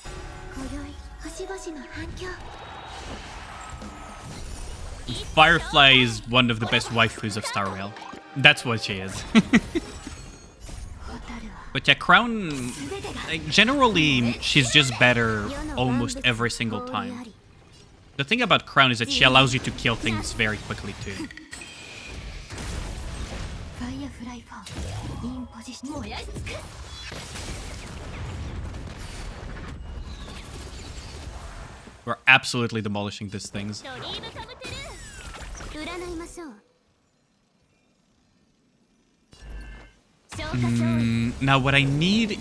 Firefly is one of the best waifus of Star Rail. That's what she is. But yeah, Crown, like, generally, she's just better almost every single time. The thing about Crown is that she allows you to kill things very quickly, too. We're absolutely demolishing these things. Now, what I need,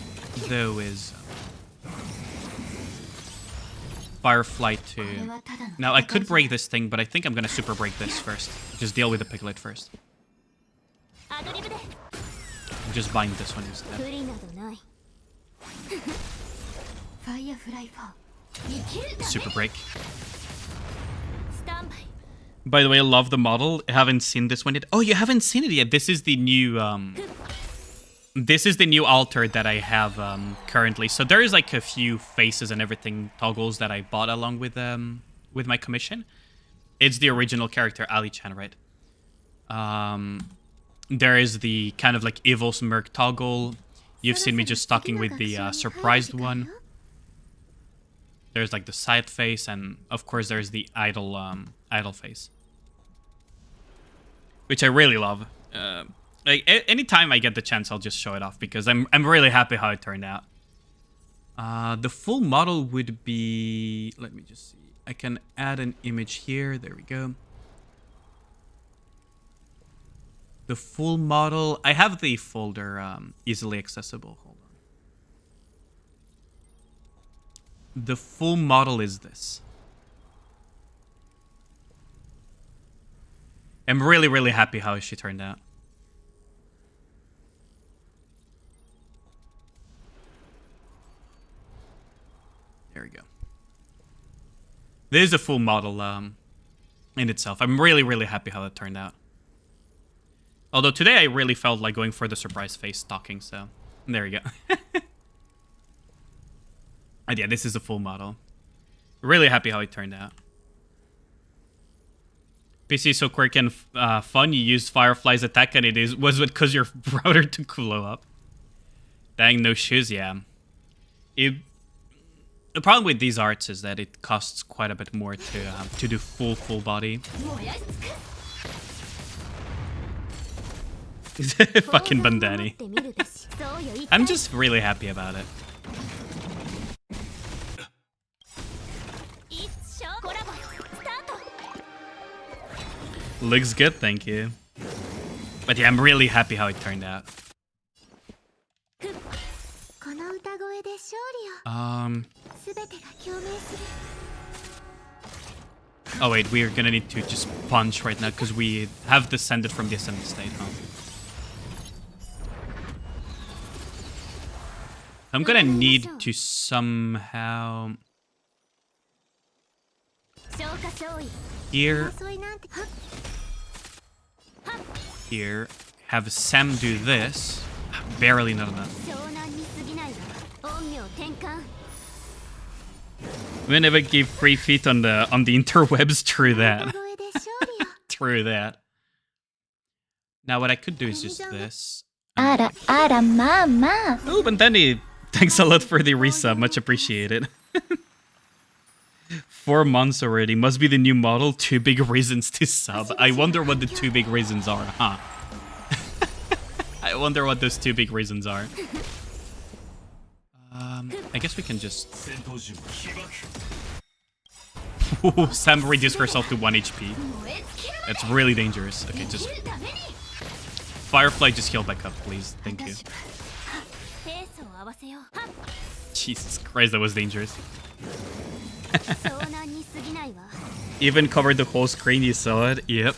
though, is Firefly to... Now, I could break this thing, but I think I'm gonna super break this first. Just deal with the Piglet first. Just bind this one instead. Super break. By the way, I love the model. I haven't seen this one yet. Oh, you haven't seen it yet. This is the new altar that I have currently. So there is like a few faces and everything toggles that I bought along with my commission. It's the original character, Ali-chan, right? There is the kind of like evil smirk toggle. You've seen me just talking with the surprised one. There's like the side face, and of course there's the idol face, which I really love. Like anytime I get the chance, I'll just show it off because I'm really happy how it turned out. The full model would be. Let me just see. I can add an image here. There we go. The full model. I have the folder easily accessible. Hold on. The full model is this. I'm really, really happy how she turned out. There we go. This is a full model in itself. I'm really, really happy how it turned out. Although today I really felt like going for the surprise face talking, so there you go. And yeah, this is a full model. Really happy how it turned out. PC is so quirky and fun. You used Firefly's attack and was it because your router took blow up? Dang, no shoes, yeah. The problem with these arts is that it costs quite a bit more to do full body. Fucking bandani. I'm just really happy about it. Looks good, thank you. But yeah, I'm really happy how it turned out. Oh wait, we're gonna need to just punch right now because we have descended from the ascended state, huh? I'm gonna need to somehow... Here, have Sam do this. Barely, not enough. We never give free feet on the interwebs. True that. True that. Now what I could do is just this. Ara, ara, mama. Oh, Bandani, thanks a lot for the resub. Much appreciated. 4 months already. Must be the new model. 2 big reasons to sub. I wonder what the 2 big reasons are, huh? I wonder what those 2 big reasons are. I guess we can just... Ooh, Sam reduced herself to 1 HP. That's really dangerous. Okay, just... Firefly, just heal back up, please. Thank you. Jesus Christ, that was dangerous. Even covered the whole screen, you saw it? Yep.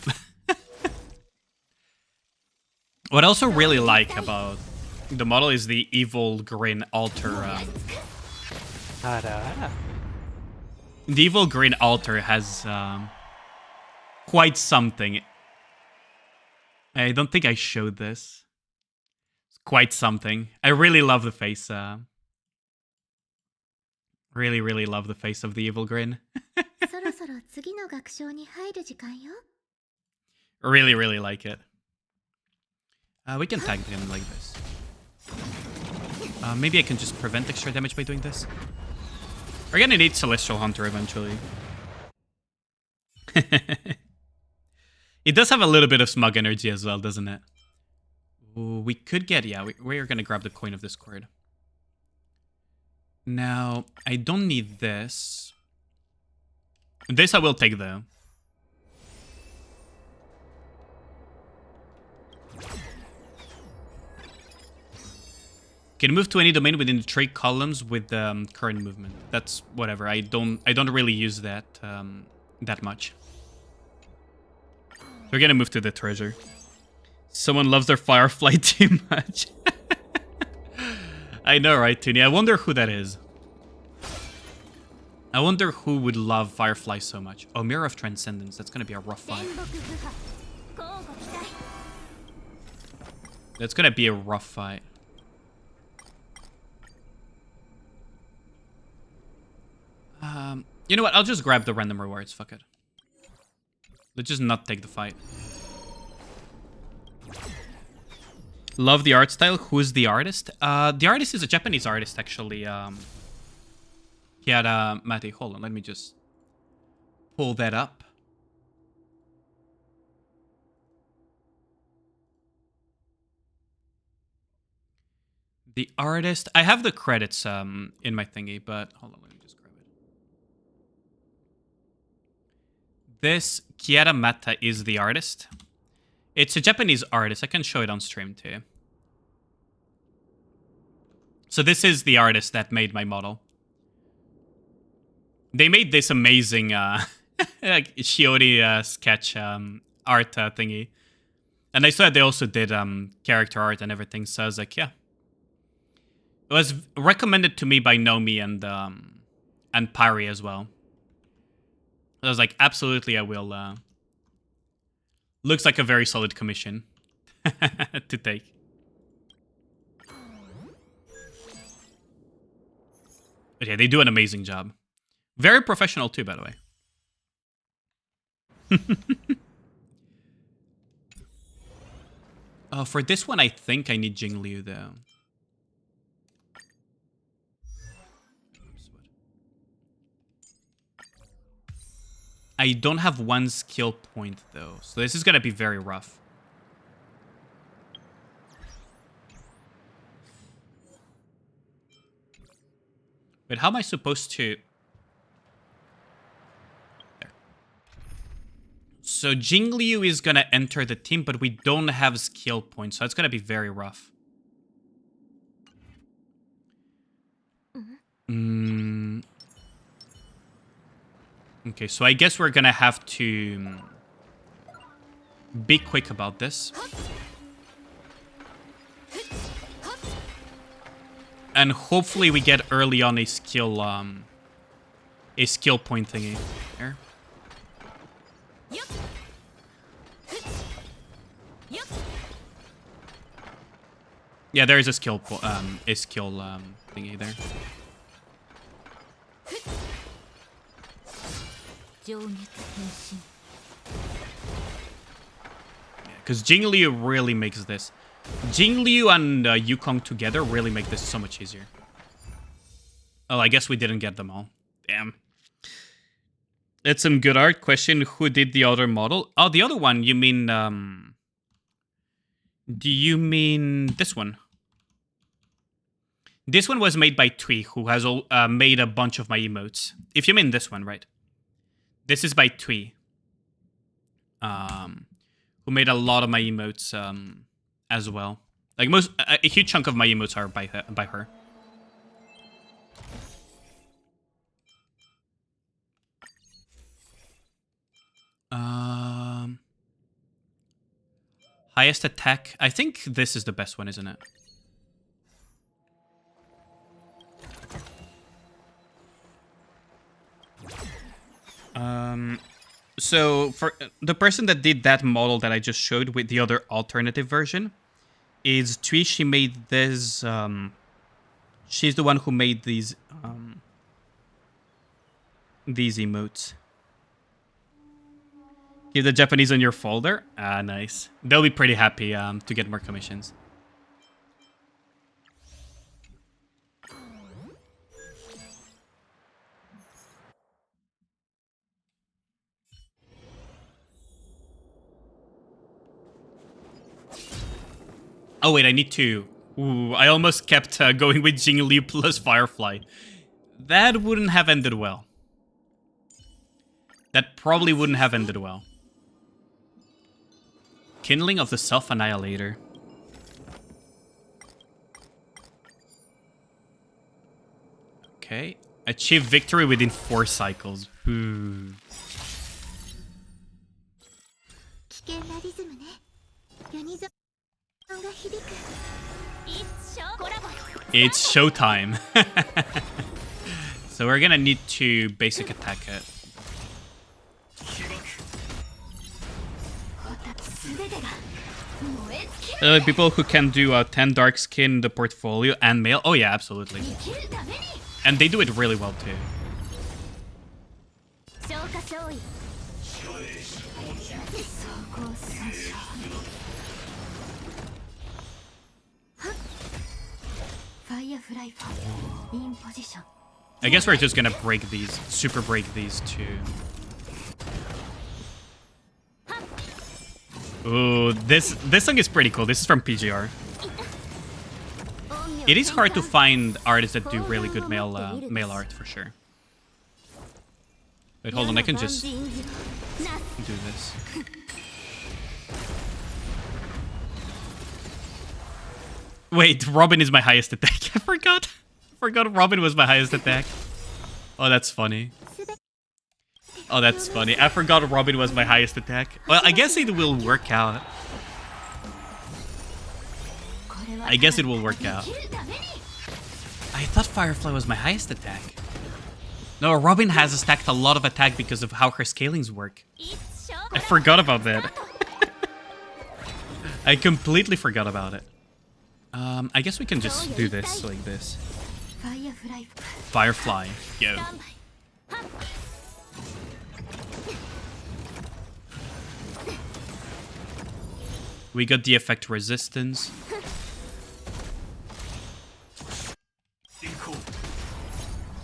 What I also really like about the model is the evil green altar. The evil green altar has quite something. I don't think I showed this. It's quite something. I really love the face. Really, really love the face of the evil grin. Really, really like it. We can tag him like this. Maybe I can just prevent extra damage by doing this. We're gonna need Celestial Hunter eventually. It does have a little bit of smug energy as well, doesn't it? Ooh, we could get... Yeah, we're gonna grab the coin of discord. Now, I don't need this. This I will take, though. Can move to any domain within the 3 columns with current movement. That's whatever. I don't really use that that much. We're gonna move to the treasure. Someone loves their Firefly too much. I know, right, Toonie? I wonder who that is. I wonder who would love Firefly so much. Oh, Mirror of Transcendence. That's gonna be a rough fight. That's gonna be a rough fight. You know what? I'll just grab the random rewards. Fuck it. Let's just not take the fight. Love the art style. Who's the artist? The artist is a Japanese artist, actually. He had Matty. Hold on, let me just pull that up. The artist. I have the credits in my thingy, but hold on, let me just grab it. This Kiara Mata is the artist. It's a Japanese artist. I can show it on stream too. So this is the artist that made my model. They made this amazing like Shiori sketch art thingy. And I saw that they also did character art and everything. So I was like, yeah. It was recommended to me by Nomi and Pari as well. I was like, absolutely, I will. Looks like a very solid commission to take. But yeah, they do an amazing job. Very professional too, by the way. For this one, I think I need Jingliu, though. I don't have one skill point, though. So this is going to be very rough. Wait, how am I supposed to... There. So Jingliu is going to enter the team, but we don't have skill points. So it's going to be very rough. Okay, so I guess we're gonna have to be quick about this. And hopefully we get early on a skill point thingy here. Yeah, there is a skill thingy there. Because Jingliu really makes this. Jingliu and Yukong together really make this so much easier. Oh, I guess we didn't get them all. Damn. That's some good art. Question, who did the other model? Oh, the other one, you mean... do you mean this one? This one was made by Tui, who has made a bunch of my emotes. If you mean this one, right? This is by Tui, who made a lot of my emotes as well. Like a huge chunk of my emotes are by her. Highest attack. I think this is the best one, isn't it? So for the person that did that model that I just showed with the other alternative version is Tui. She made this. She's the one who made these emotes. Keep the Japanese on your folder. Ah, nice. They'll be pretty happy to get more commissions. Oh wait, I need to... Ooh, I almost kept going with Jingliu plus Firefly. That wouldn't have ended well. That probably wouldn't have ended well. Kindling of the Self-Annihilator. Okay. Achieve victory within 4 cycles. Ooh. It's showtime. So we're gonna need to basic attack it. People who can do 10 dark skin in the portfolio and male. Oh yeah, absolutely. And they do it really well too. I guess we're just gonna break these, super break these two. Ooh, this song is pretty cool. This is from PGR. It is hard to find artists that do really good male art for sure. Wait, hold on, I can just do this. Wait, Robin is my highest attack. I forgot. Robin was my highest attack. Oh, that's funny. Oh, that's funny. I forgot Robin was my highest attack. Well, I guess it will work out. I guess it will work out. I thought Firefly was my highest attack. No, Robin has stacked a lot of attack because of how her scalings work. I forgot about that. I completely forgot about it. I guess we can just do this like this. Firefly, yo. We got the effect resistance.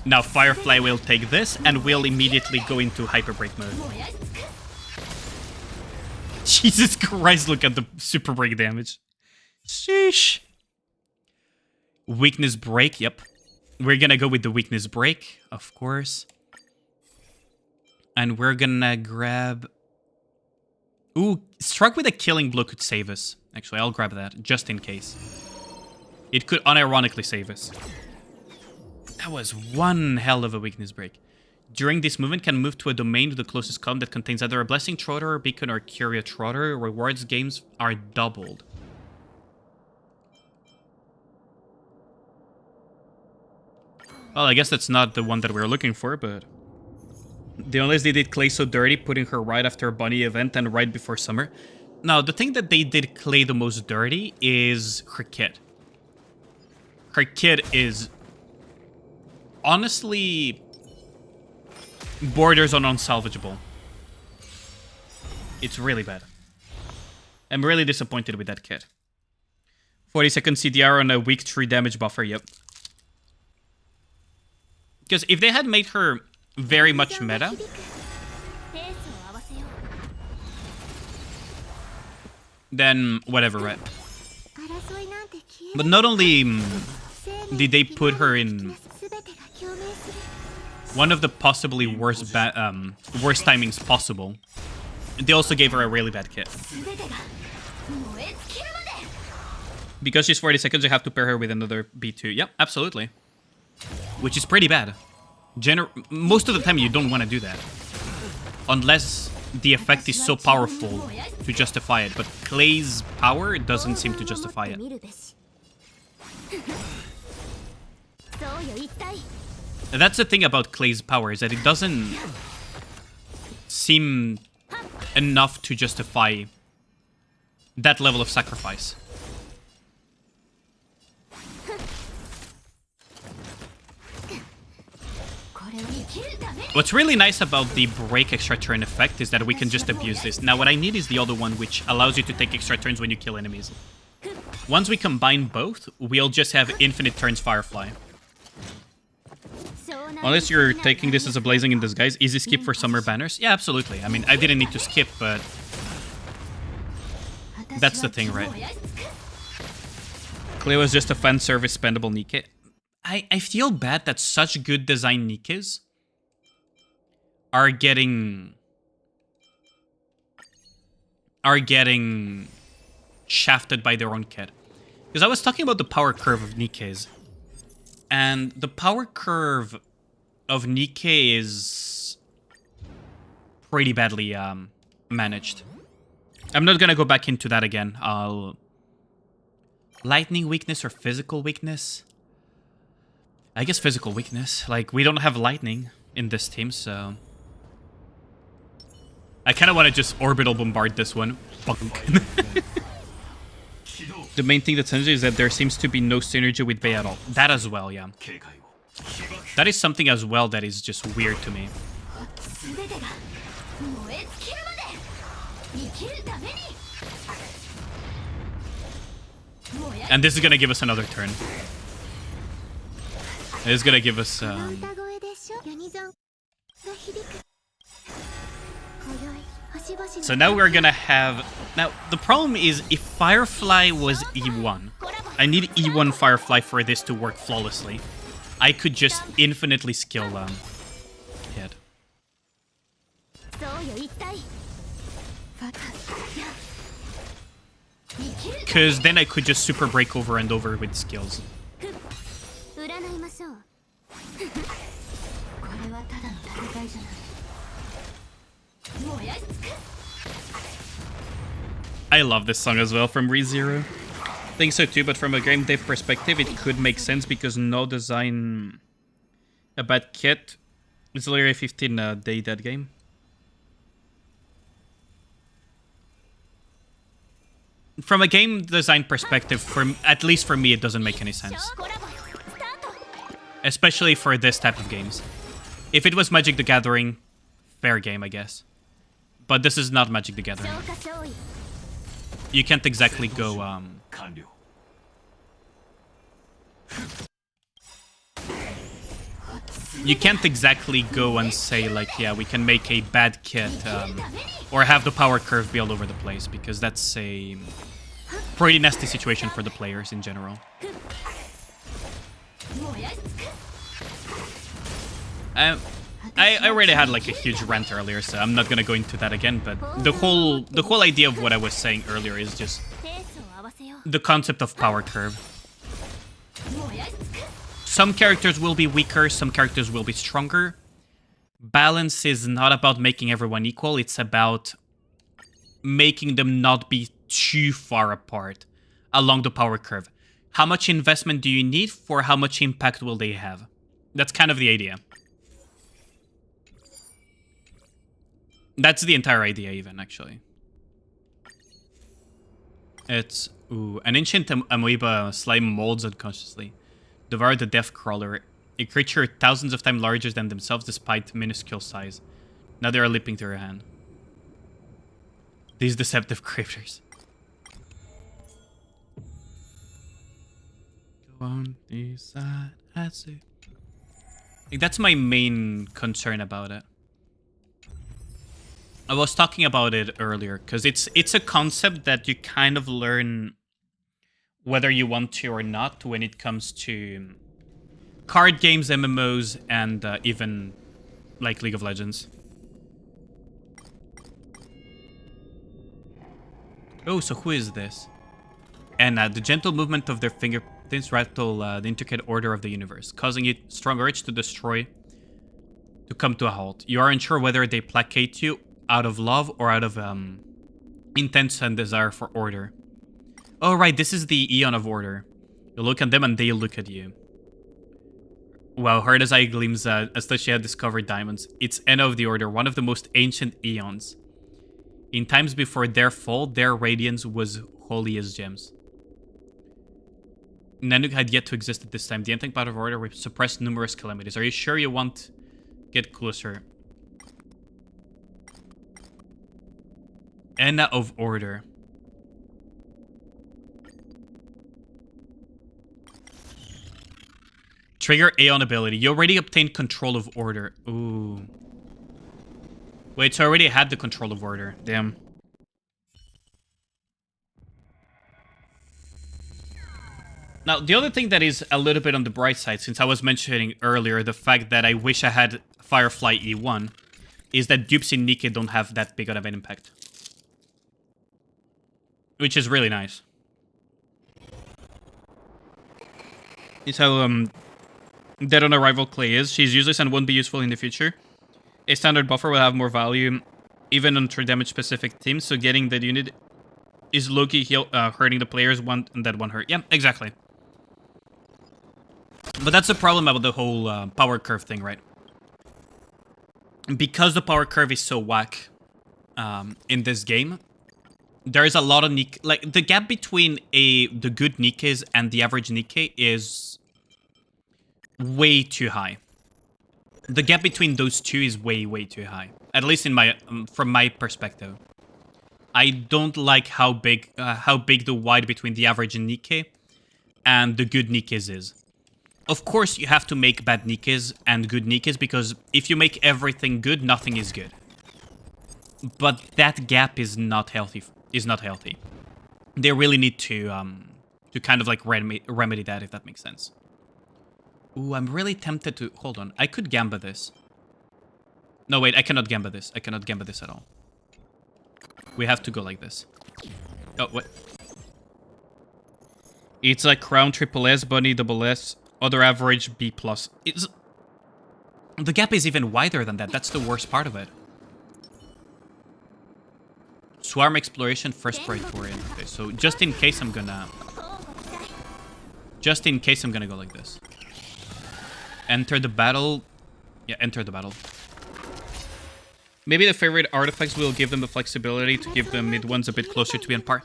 Now Firefly will take this and will immediately go into hyper break mode. Jesus Christ, look at the super break damage. Sheesh. Weakness break, yep. We're gonna go with the weakness break, of course. And we're gonna grab... Ooh, struck with a killing blow could save us. Actually, I'll grab that, just in case. It could unironically save us. That was one hell of a weakness break. During this movement, can move to a domain to the closest column that contains either a Blessing Trotter, or Beacon, or Curia Trotter. Rewards gains are doubled. Well, I guess that's not the one that we were looking for, but... The only they did Clay so dirty, putting her right after a bunny event and right before summer. Now, the thing that they did Clay the most dirty is her kit. Her kit is... honestly... borders on unsalvageable. It's really bad. I'm really disappointed with that kit. 40-second CDR on a weak 3 damage buffer, yep. Because if they had made her very much meta... then whatever, right? But not only did they put her in one of the possibly worst timings possible, they also gave her a really bad kit. Because she's 40 seconds, you have to pair her with another B2. Yep, absolutely. Which is pretty bad. Most of the time you don't want to do that. Unless the effect is so powerful to justify it. But Clay's power doesn't seem to justify it. That's the thing about Clay's power, is that it doesn't seem enough to justify that level of sacrifice. What's really nice about the break extra turn effect is that we can just abuse this. Now what I need is the other one, which allows you to take extra turns when you kill enemies. Once we combine both, we'll just have infinite turns Firefly. Unless you're taking this as a blazing in disguise, easy skip for summer banners? Yeah, absolutely. I mean, I didn't need to skip, but... that's the thing, right? Clay was just a fan service spendable Nikke. I feel bad that such good design Nikkes are getting shafted by their own kit. Because I was talking about the power curve of Nikkes, and the power curve of Nikke is pretty badly managed. I'm not gonna go back into that again. Lightning weakness or physical weakness? I guess physical weakness. Like, we don't have lightning in this team, so... I kind of want to just orbital bombard this one. The main thing that's interesting is that there seems to be no synergy with Bey at all. That as well, yeah. That is something as well that is just weird to me. And this is gonna give us another turn. It's gonna give us... So now we're gonna have... Now, the problem is, if Firefly was E1, I need E1 Firefly for this to work flawlessly. I could just infinitely skill hit. Because then I could just super break over and over with skills. I love this song as well from ReZero. I think so too, but from a game dev perspective, it could make sense because no design a bad kit. It's literally a 15-day dead game. From a game design perspective, at least for me, it doesn't make any sense. Especially for this type of games. If it was Magic the Gathering, fair game, I guess. But this is not Magic the Gathering. You can't exactly go, You can't exactly go and say, like, yeah, we can make a bad kit, or have the power curve be all over the place, because that's a pretty nasty situation for the players in general. I already had like a huge rant earlier, so I'm not gonna go into that again, but the whole idea of what I was saying earlier is just the concept of power curve. Some characters will be weaker, some characters will be stronger. Balance is not about making everyone equal, it's about making them not be too far apart along the power curve. How much investment do you need for how much impact will they have? That's kind of the idea. That's the entire idea, even, actually. It's... Ooh, an ancient amoeba slime molds unconsciously. Devour the death crawler. A creature thousands of times larger than themselves despite minuscule size. Now they are leaping to your hand. These deceptive creatures. Go on the side, I see. Like, that's my main concern about it. I was talking about it earlier, because it's a concept that you kind of learn whether you want to or not when it comes to card games, MMOs, and even like League of Legends. Oh, so who is this? And the gentle movement of their fingertips rattle the intricate order of the universe, causing it strong urge to destroy, to come to a halt. You are unsure whether they placate you out of love or out of intense and desire for order. Oh, right, this is the Eon of Order. You look at them and they look at you. Wow, hard as eye gleams as though she had discovered diamonds. It's End of the Order, one of the most ancient eons. In times before their fall, their radiance was holy as gems. Nanook had yet to exist at this time. The ending part of Order suppressed numerous calamities. Are you sure you want to get closer? Enna of Order. Trigger Aeon ability. You already obtained control of Order. Ooh. Wait, so I already had the control of Order. Damn. Now, the other thing that is a little bit on the bright side, since I was mentioning earlier the fact that I wish I had Firefly E1, is that dupes in Nikke don't have that big of an impact. Which is really nice. It's how Dead on Arrival Clay is. She's useless and won't be useful in the future. A standard buffer will have more value even on true damage specific teams, so getting that unit is low-key hurting the players that one hurt. Yeah, exactly. But that's the problem about the whole power curve thing, right? Because the power curve is so whack in this game, there is a lot of Nikke. Like, the gap between the good Nikkes and the average Nikke is way too high. The gap between those two is way, way too high. At least in my from my perspective. I don't like how big the wide between the average Nikke and the good Nikkes is. Of course, you have to make bad Nikkes and good Nikkes, because if you make everything good, nothing is good. But that gap is not healthy. They really need to kind of like remedy that, if that makes sense. Ooh, I'm really tempted to... Hold on, I could Gamba this. No, wait, I cannot Gamba this. I cannot Gamba this at all. We have to go like this. Oh, what? It's like Crown Triple S, Bunny Double S, other average B+. It's... The gap is even wider than that. That's the worst part of it. Swarm Exploration, first Praetorian. Okay, so just in case I'm gonna... Just in case I'm gonna go like this. Enter the battle. Yeah, enter the battle. Maybe the favorite artifacts will give them the flexibility to give the mid ones a bit closer to be on par.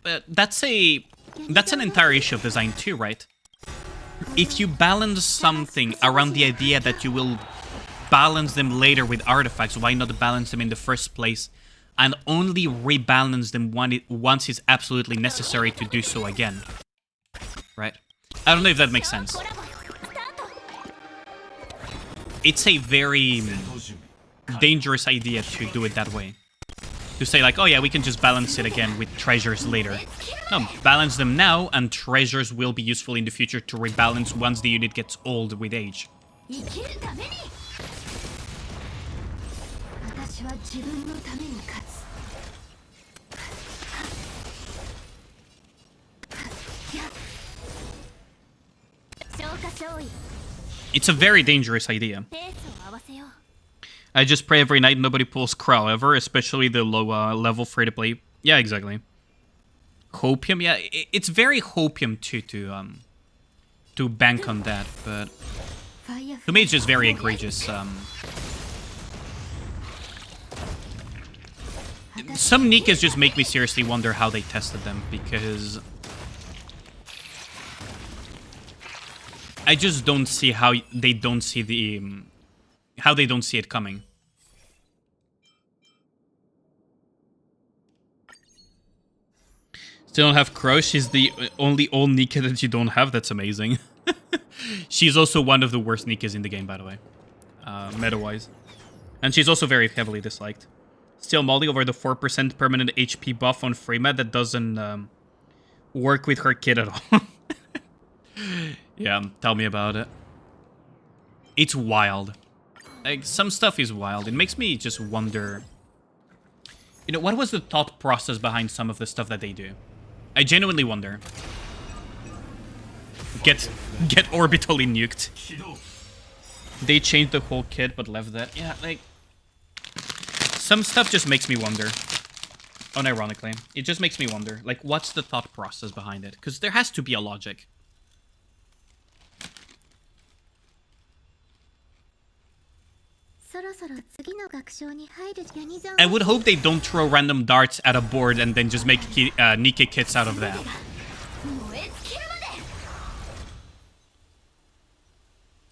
But that's an entire issue of design too, right? If you balance something around the idea that you will balance them later with artifacts, why not balance them in the first place and only rebalance them once it's absolutely necessary to do so again? Right? I don't know if that makes sense. It's a very dangerous idea to do it that way. To say like, oh yeah, we can just balance it again with treasures later. No, balance them now, and treasures will be useful in the future to rebalance once the unit gets old with age. It's a very dangerous idea. I just pray every night nobody pulls Crow ever, especially the low level free-to-play. Yeah, exactly. Hopium, yeah, it's very Hopium to bank on that, but to me it's just very egregious. Some Nikkes just make me seriously wonder how they tested them, because I just don't see how they don't see the how they don't see it coming. Still don't have Crow. She's the only old Nikke that you don't have. That's amazing. She's also one of the worst Nikkes in the game, by the way, meta-wise. And she's also very heavily disliked. Still Molly over the 4% permanent HP buff on Freemat that doesn't work with her kid at all. Yeah, tell me about it. It's wild. Like, some stuff is wild. It makes me just wonder... You know, what was the thought process behind some of the stuff that they do? I genuinely wonder. Get orbitally nuked. They changed the whole kit, but left that. Yeah, like... Some stuff just makes me wonder. Unironically. It just makes me wonder. Like, what's the thought process behind it? Because there has to be a logic. I would hope they don't throw random darts at a board and then just make Nikke kits out of that.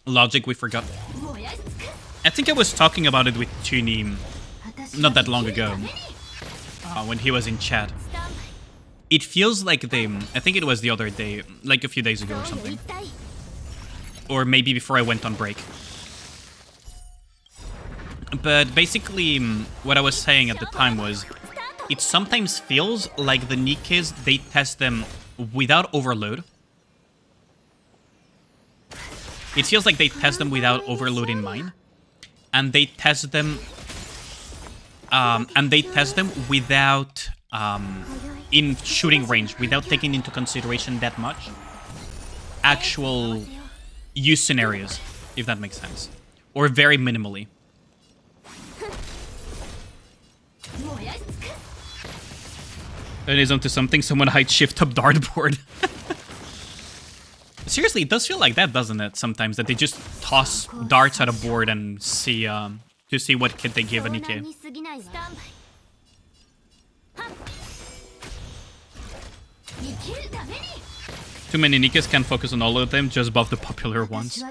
Logic, we forgot. I think I was talking about it with Tunim not that long ago, when he was in chat. It feels like they... I think it was the other day, like a few days ago or something. Or maybe before I went on break. But basically, what I was saying at the time was, it sometimes feels like the Nikkes, they test them without overload. It feels like they test them without overload in mind. And they test them... without... in shooting range, without taking into consideration that much actual use scenarios, if that makes sense. Or very minimally. It is onto something. Someone hide shift up dartboard. seriously, it does feel like that, doesn't it? Sometimes that they just toss darts at a board and see to see what kit they give a Nikke. Too many Nikkes can focus on all of them, just above the popular ones.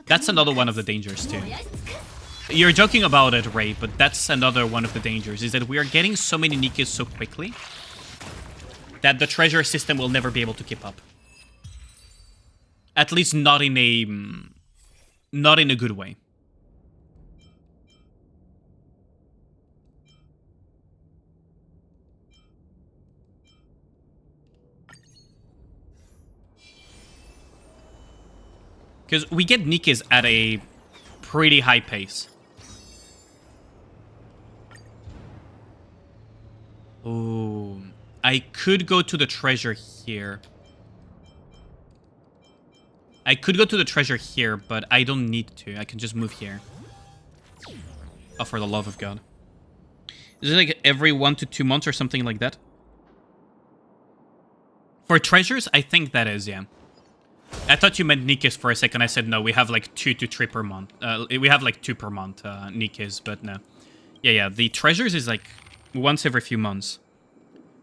That's another one of the dangers too. You're joking about it, Ray, but that's another one of the dangers, is that we are getting so many Nikkes so quickly that the treasure system will never be able to keep up. At least not in a good way. Because we get Nikkes at a pretty high pace. Oh, I could go to the treasure here. I could go to the treasure here, but I don't need to. I can just move here. Oh, for the love of God. Is it like every 1 to 2 months or something like that? For treasures, I think that is, yeah. I thought you meant Nikkes for a second. I said no, we have like 2 to 3 per month. We have like 2 per month Nikkes, but no. Yeah, the treasures is like once every few months.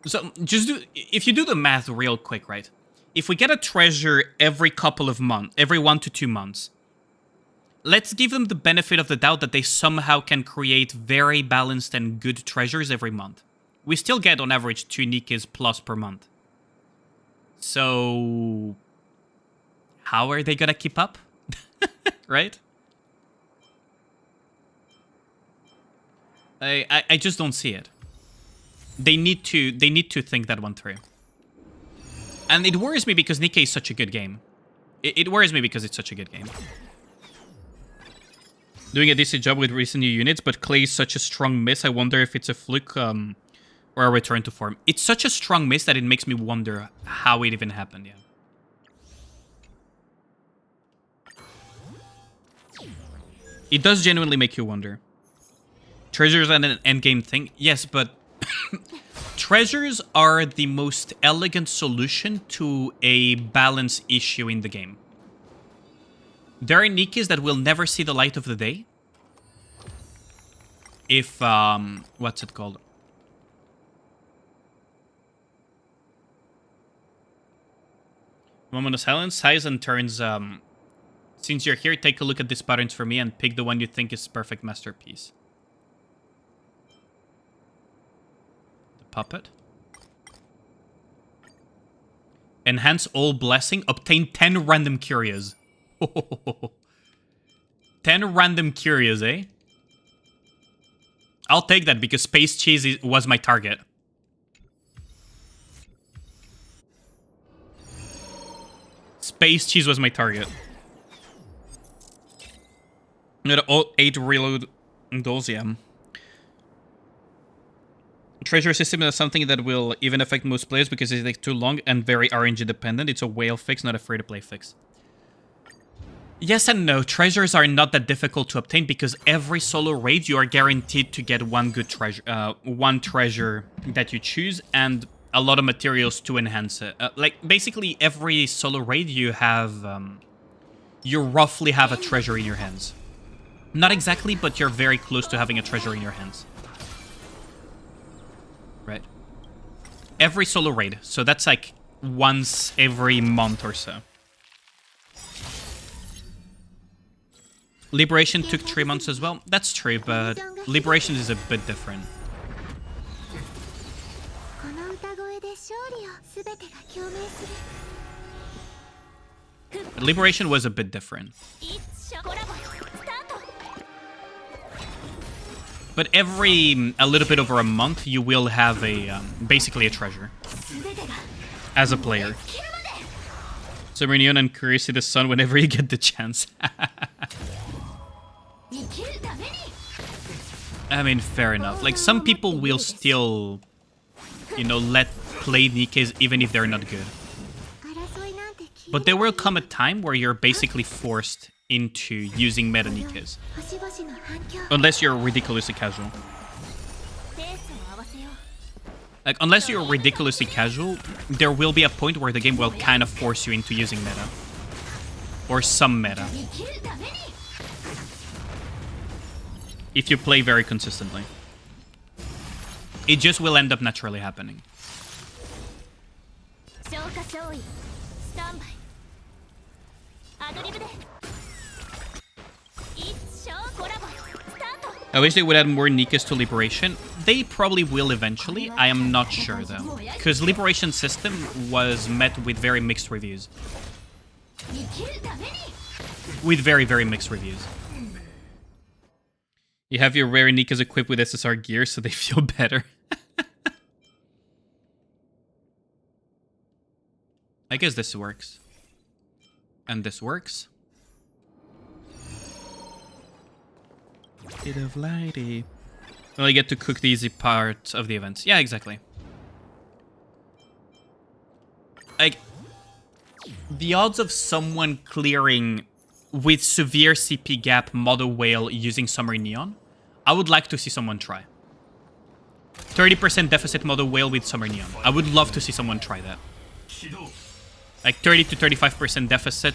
So just do, if you do the math real quick, right? If we get a treasure every couple of months, every 1 to 2 months, let's give them the benefit of the doubt that they somehow can create very balanced and good treasures every month. We still get on average 2 Nikkes plus per month. So how are they gonna keep up? Right? I just don't see it. They need to think that one through. And it worries me because Nikke is such a good game. It worries me because it's such a good game. Doing a decent job with recent new units, but Clay is such a strong miss. I wonder if it's a fluke or a return to form. It's such a strong miss that it makes me wonder how it even happened, yeah. It does genuinely make you wonder. Treasures and an endgame thing? Yes, but treasures are the most elegant solution to a balance issue in the game. There are Nikkes that will never see the light of the day. If, what's it called? Moment of silence. Sighs and turns, since you're here, take a look at these patterns for me and pick the one you think is perfect masterpiece. The puppet. Enhance all blessing. Obtain 10 random curios. 10 random curios, eh? I'll take that because Space Cheese was my target. Space Cheese was my target. All 8 reload those, yeah. Treasure system is something that will even affect most players because it takes too long and very RNG dependent. It's a whale fix, not a free-to-play fix. Yes and no. Treasures are not that difficult to obtain because every solo raid you are guaranteed to get one good treasure, one treasure that you choose, and a lot of materials to enhance it. Like basically every solo raid you have, you roughly have a treasure in your hands. Not exactly, but you're very close to having a treasure in your hands. Right. Every solo raid. So that's like once every month or so. Liberation took 3 months as well. That's true, but Liberation is a bit different. Liberation was a bit different. But every a little bit over a month, you will have a basically a treasure as a player. So renew and Curiously the Sun whenever you get the chance. I mean, fair enough. Like some people will still, you know, play Nikkes even if they're not good. But there will come a time where you're basically forced into using meta Nikkes. Unless you're ridiculously casual. Like, unless you're ridiculously casual, there will be a point where the game will kind of force you into using meta. Or some meta. If you play very consistently. It just will end up naturally happening. I wish they would add more Nikkes to Liberation. They probably will eventually. I am not sure though. Because Liberation system was met with very mixed reviews. With very, very mixed reviews. You have your rare Nikkes equipped with SSR gear so they feel better. I guess this works. And this works. Bit of lighty. Well, I get to cook the easy part of the events. Yeah, exactly. Like, the odds of someone clearing with severe CP gap Model Whale using Summer Neon, I would like to see someone try. 30% deficit Model Whale with Summer Neon. I would love to see someone try that. Like 30 to 35% deficit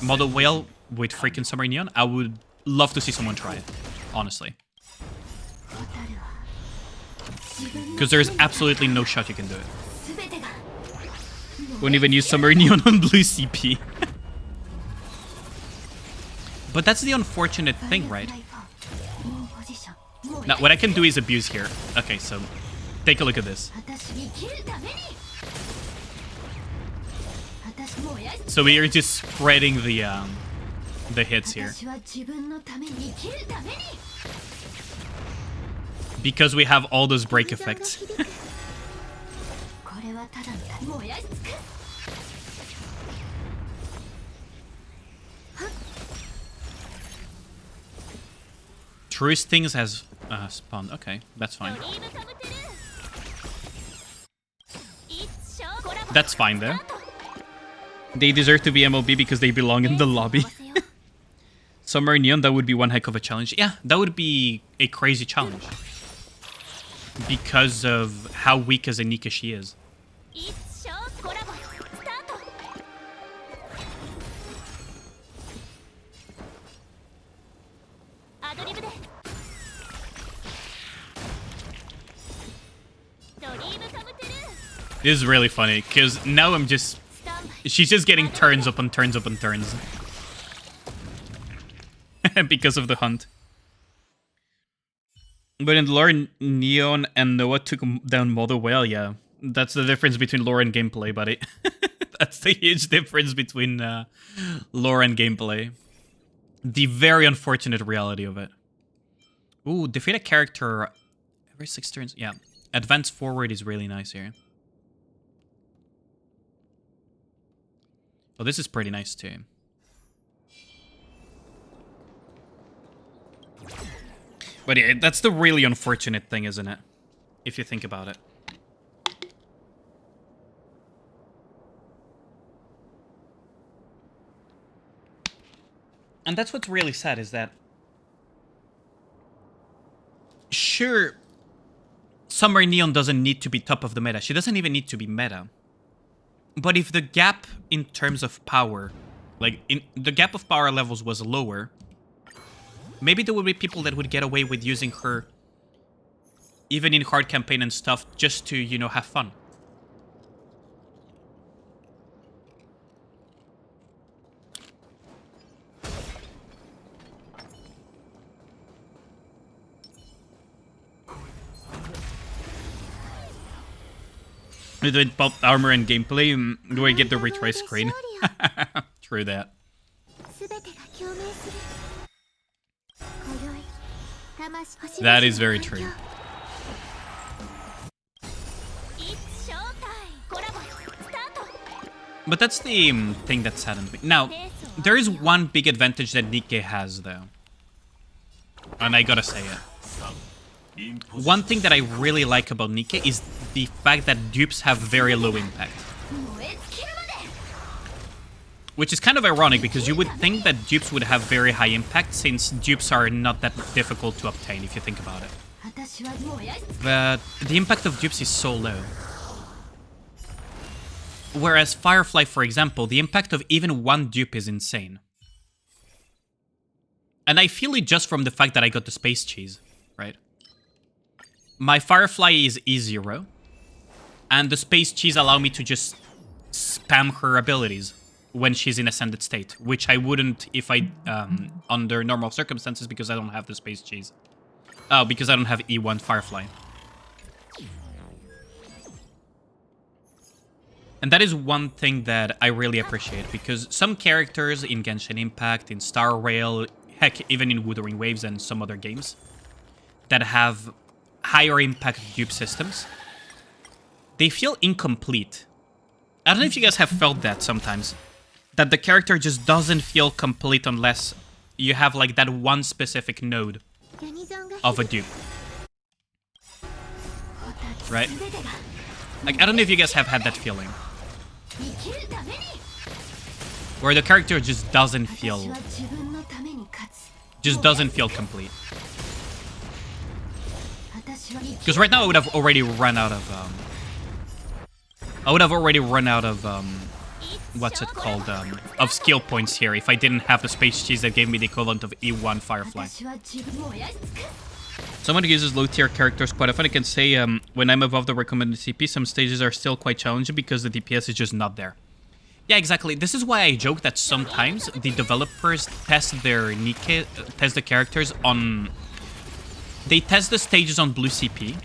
Model Whale with freaking Summer Neon. I would love to see someone try it, honestly. Because there's absolutely no shot you can do it. Won't even use Summer Neon on blue CP. But that's the unfortunate thing, right? Now, what I can do is abuse here. Okay, so take a look at this. So we are just spreading the hits here. Because we have all those break effects. Truest Things has spawned. Okay, that's fine. That's fine though. They deserve to be MLB because they belong in the lobby. Summer Neon, that would be one heck of a challenge. Yeah, that would be a crazy challenge. Because of how weak as a Nikke she is. This is really funny, because now I'm just... She's just getting turns up and turns up and turns. Because of the hunt. But in lore, Neon and Noah took down Model Whale, yeah. That's the difference between lore and gameplay, buddy. That's the huge difference between lore and gameplay. The very unfortunate reality of it. Ooh, defeat a character every 6 turns. Yeah, advance forward is really nice here. Oh, this is pretty nice too. But yeah, that's the really unfortunate thing, isn't it? If you think about it. And that's what's really sad, is that... Sure, Summer Neon doesn't need to be top of the meta. She doesn't even need to be meta. But if the gap in terms of power, like, the gap of power levels was lower, maybe there would be people that would get away with using her even in hard campaign and stuff just to, you know, have fun. With pop armor and gameplay, do I get the retry screen? True that. That is very true. But that's the thing that saddened me. Now, there is one big advantage that Nikke has, though. And I gotta say it. One thing that I really like about Nikke is the fact that dupes have very low impact. Which is kind of ironic, because you would think that dupes would have very high impact, since dupes are not that difficult to obtain, if you think about it. But the impact of dupes is so low. Whereas Firefly, for example, the impact of even one dupe is insane. And I feel it just from the fact that I got the space cheese, right? My Firefly is E0, and the space cheese allow me to just spam her abilities when she's in ascended state, which I wouldn't if I, under normal circumstances, because I don't have the space cheese. Oh, because I don't have E1 Firefly. And that is one thing that I really appreciate, because some characters in Genshin Impact, in Star Rail, heck, even in Wuthering Waves and some other games that have higher impact dupe systems, they feel incomplete. I don't know if you guys have felt that sometimes, that the character just doesn't feel complete unless you have like that one specific node of a dupe. Right? Like, I don't know if you guys have had that feeling, where the character just doesn't feel complete. Because right now I would have already run out of what's it called, of skill points here if I didn't have the space cheese that gave me the equivalent of E1 Firefly. Someone who uses low-tier characters quite often can say, when I'm above the recommended CP, some stages are still quite challenging because the DPS is just not there. Yeah, exactly. This is why I joke that sometimes the developers test their Nikke, test the characters on... They test the stages on blue CP,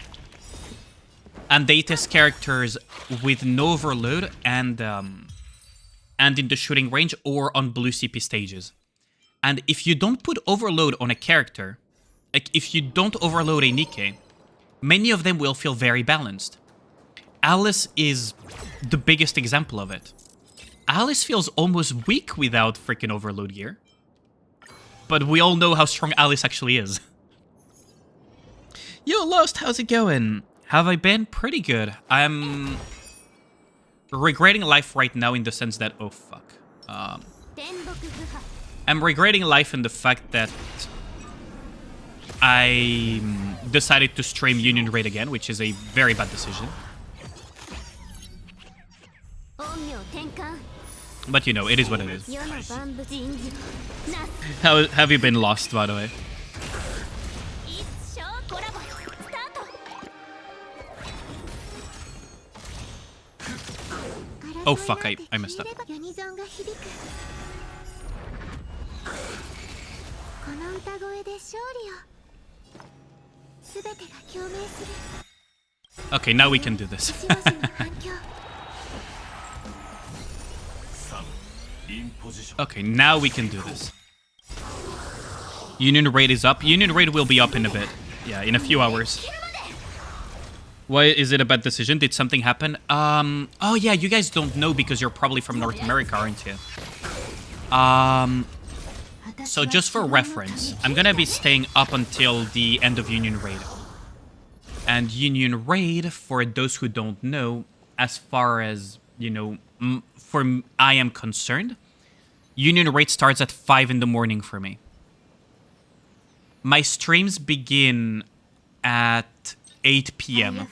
and they test characters with no overload and in the shooting range or on blue CP stages. And if you don't put overload on a character, like if you don't overload a Nikke, many of them will feel very balanced. Alice is the biggest example of it. Alice feels almost weak without freaking overload gear. But we all know how strong Alice actually is. Yo, Lost, how's it going? Have I been? Pretty good. I'm regretting life right now in the sense that... Oh, fuck. I'm regretting life in the fact that I decided to stream Union Raid again, which is a very bad decision. But you know, it is what it is. How have you been, Lost, by the way? Oh fuck, I messed up. Okay, now we can do this. Okay, now we can do this. Union Raid is up. Union Raid will be up in a bit. Yeah, in a few hours. Why is it a bad decision? Did something happen? Oh yeah, you guys don't know because you're probably from North America, aren't you? So just for reference, I'm gonna be staying up until the end of Union Raid. And Union Raid, for those who don't know, as far as, you know, I am concerned, Union Raid starts at 5 in the morning for me. My streams begin at 8 p.m.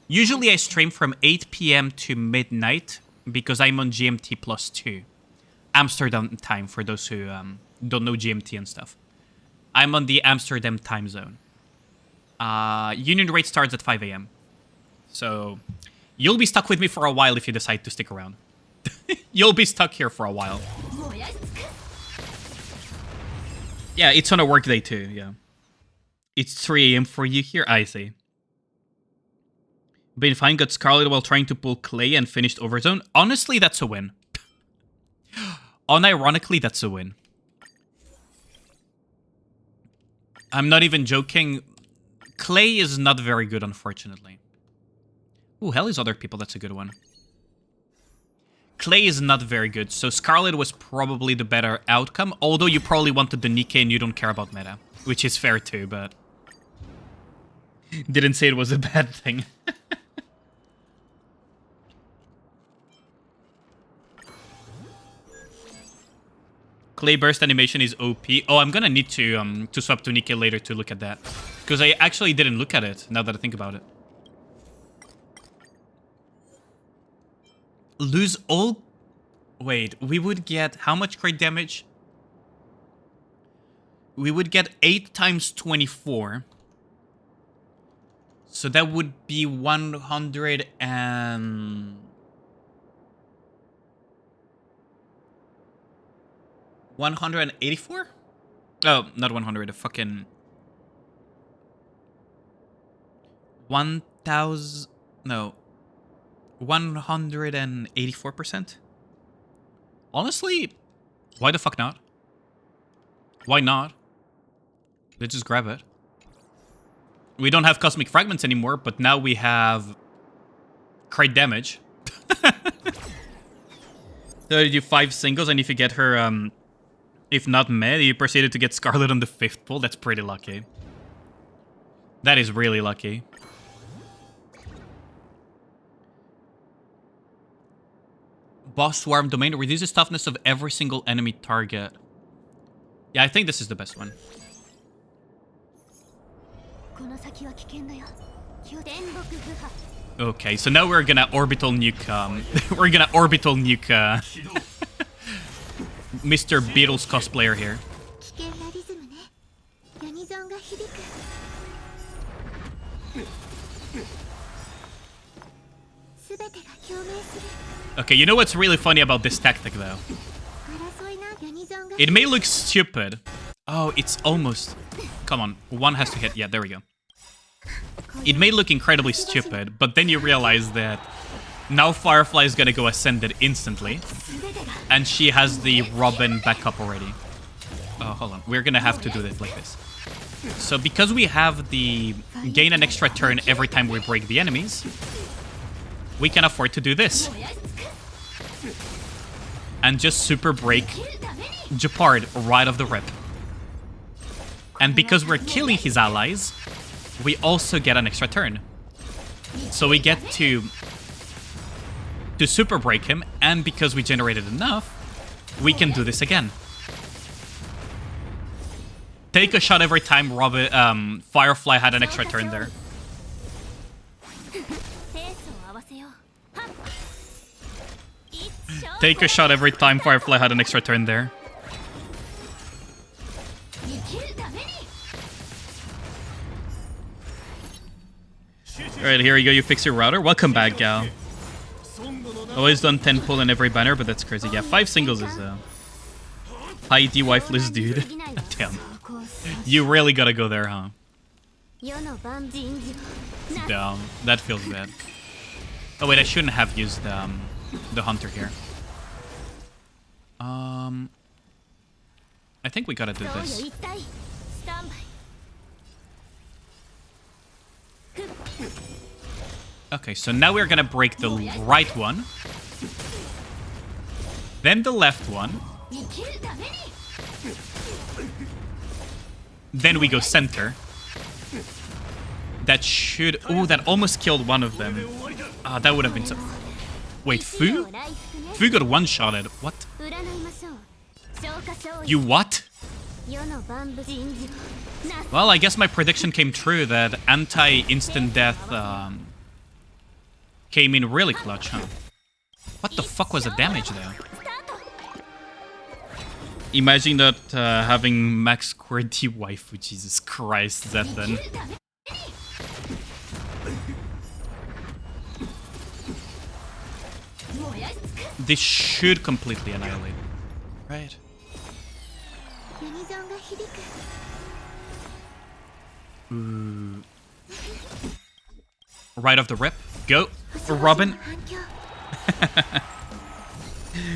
Usually I stream from 8 p.m. to midnight because I'm on GMT +2. Amsterdam time, for those who don't know GMT and stuff. I'm on the Amsterdam time zone. Union Raid starts at 5 a.m. So you'll be stuck with me for a while if you decide to stick around. You'll be stuck here for a while. Yeah, it's on a work day too, yeah. It's 3 a.m. for you here, I see. Been fine, got Scarlet while trying to pull Clay and finished Overzone. Honestly, that's a win. Unironically, that's a win. I'm not even joking. Clay is not very good, unfortunately. Ooh, hell is other people, that's a good one. Clay is not very good, so Scarlet was probably the better outcome, although you probably wanted the Nikke and you don't care about meta, which is fair too, but... Didn't say it was a bad thing. Clay burst animation is OP. Oh, I'm gonna need to swap to Nikke later to look at that. Because I actually didn't look at it, now that I think about it. Lose all... Wait, we would get how much crit damage? we would get 8 times 24. So that would be 100 and... 184? Oh, not 100, a fucking... 1,000... No. 184%? Honestly, why the fuck not? Why not? Let's just grab it. We don't have cosmic fragments anymore, but now we have crit damage. So you do 5 singles, and if you get her, if not meh, you proceeded to get Scarlet on the 5th pull. That's pretty lucky. That is really lucky. Boss Swarm Domain reduces toughness of every single enemy target. Yeah, I think this is the best one. Okay, so now we're gonna orbital nuke, we're gonna orbital nuke, Mr. Beatles cosplayer here. Okay, you know what's really funny about this tactic, though? It may look stupid. Oh, it's almost... Come on, one has to hit. Yeah, there we go. It may look incredibly stupid, but then you realize that now Firefly is gonna go Ascended instantly, and she has the Robin backup already. Oh, hold on. We're gonna have to do it like this. So because we have the gain an extra turn every time we break the enemies, we can afford to do this. And just super break Japard right off the rip. And because we're killing his allies, we also get an extra turn. So we get to super break him, and because we generated enough, we can do this again. Take a shot every time Firefly had an extra turn there. Take a shot every time Firefly had an extra turn there. Alright, here you go, you fix your router. Welcome back, gal. Always done 10 pull in every banner, but that's crazy. Yeah, 5 singles is high D wifeless dude. Damn. You really gotta go there, huh? Damn, that feels bad. Oh wait, I shouldn't have used the hunter here. I think we gotta do this. Okay, so now we're gonna break the right one, then the left one, then we go center. That should... Oh, that almost killed one of them. Ah, that would have been so... Wait, Fu? Fu got one-shotted. What? You what? Well, I guess my prediction came true that anti-instant death came in really clutch, huh? What the fuck was the damage there? Imagine that having max squared D waifu, Jesus Christ, that then. This should completely annihilate. Right. Ooh. Right off the rip. Go, Robin.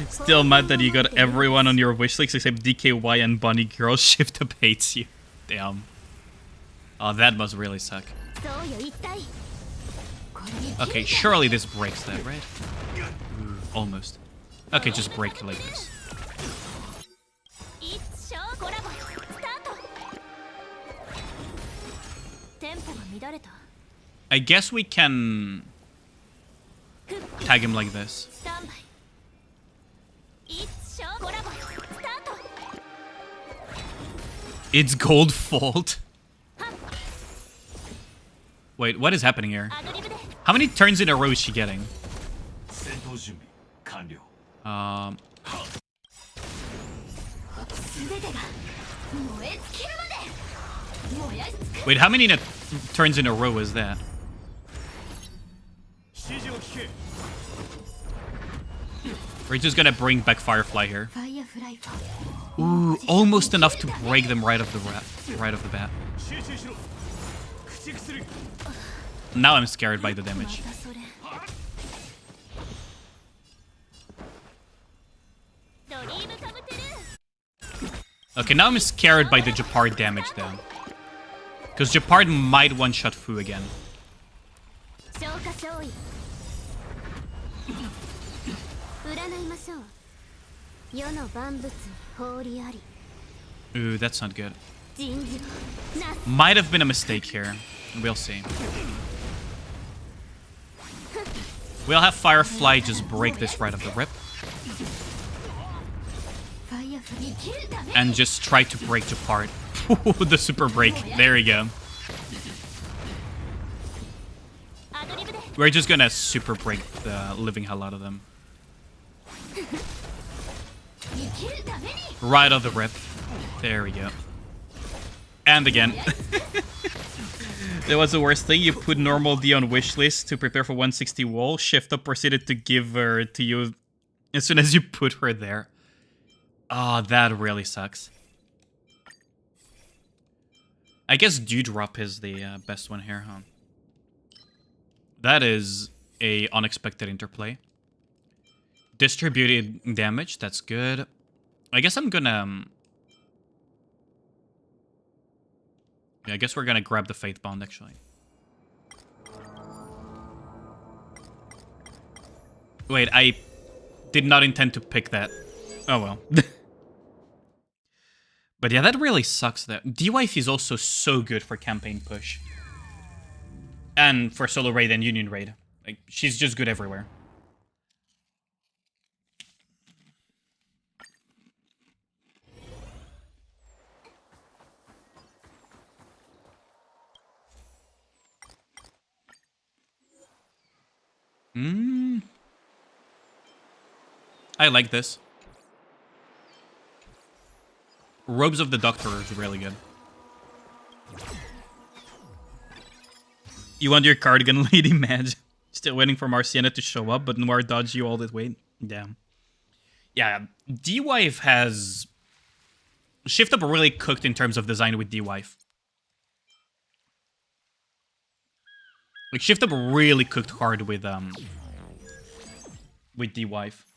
Still mad that you got everyone on your wish list except DKY and Bunny Girl. Shift debates you. Damn. Oh, that must really suck. Okay, surely this breaks that, right? Ooh, almost. Okay, just break it like this. I guess we can tag him like this. It's gold fault. Wait, what is happening here? How many turns in a row is she getting? Wait, how many turns in a row is that? We're just gonna bring back Firefly here. Ooh, almost enough to break them right off the bat. Now I'm scared by the damage. Okay, now I'm scared by the Japard damage though. Because Japard might one-shot Fu again. Ooh, that's not good. Might have been a mistake here. We'll see. We'll have Firefly just break this right off the rip. And just try to break Japard. The super break. There we go. We're just gonna super break the living hell out of them. Right off the rip. There we go. And again. That was the worst thing. You put normal D on wishlist to prepare for 160 wall. Shift up proceeded to give her to you as soon as you put her there. Oh, that really sucks. I guess Dewdrop is the best one here, huh? That is a unexpected interplay. Distributed damage, that's good. I guess I'm gonna... yeah, I guess we're gonna grab the Faith Bond, actually. Wait, I did not intend to pick that. Oh well. But yeah, that really sucks though. D-Wife is also so good for campaign push. And for solo raid and union raid. Like, she's just good everywhere. I like this. Robes of the Doctor is really good. You want your cardigan, Lady Madge? Still waiting for Marciana to show up, but Noir dodged you all this wait. Damn. Yeah, D-Wife has... Shift Up really cooked in terms of design with D-Wife. Like, Shift Up really cooked hard with D-Wife.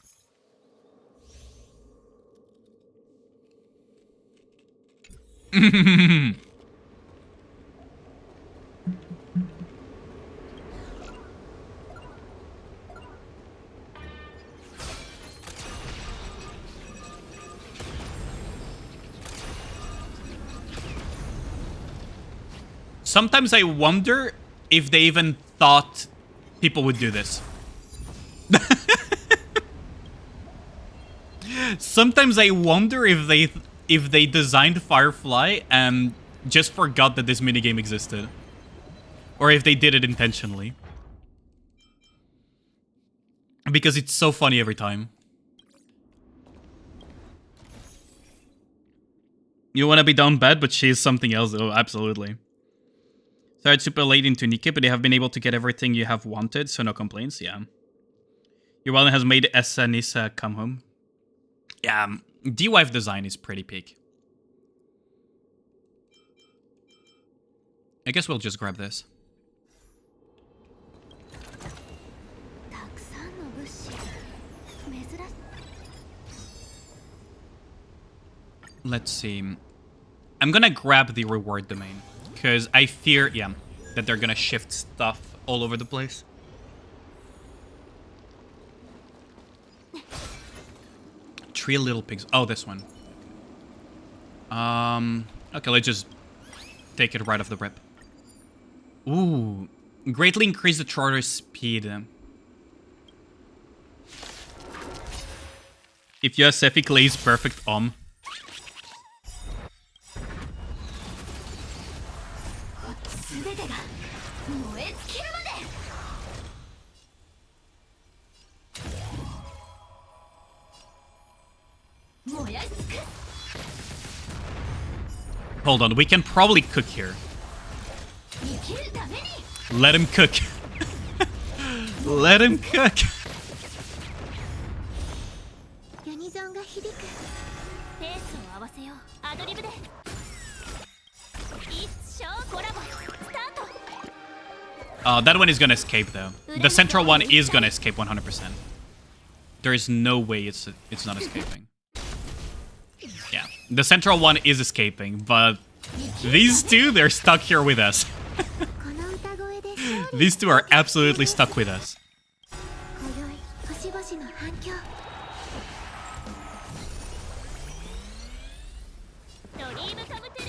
Sometimes I wonder if they even thought people would do this. Sometimes I wonder if they designed Firefly and just forgot that this minigame existed. Or if they did it intentionally. Because it's so funny every time. You want to be down bad, but she is something else. Oh, absolutely. Started super late into Nikke, but you have been able to get everything you have wanted, so no complaints, yeah. Your wallet has made Nissa come home. Yeah, D-Wife design is pretty peak. I guess we'll just grab this. Let's see. I'm gonna grab the reward domain. Because I fear, yeah, that they're gonna shift stuff all over the place. Three little pigs. Oh, this one. Okay, let's just take it right off the rip. Ooh. Greatly increase the charter speed. If you have Sephi Clay's perfect Hold on, we can probably cook here. Let him cook. Let him cook. That one is gonna escape though. The central one is gonna escape 100%. There is no way it's not escaping. Yeah, the central one is escaping, but these two, they're stuck here with us. These two are absolutely stuck with us.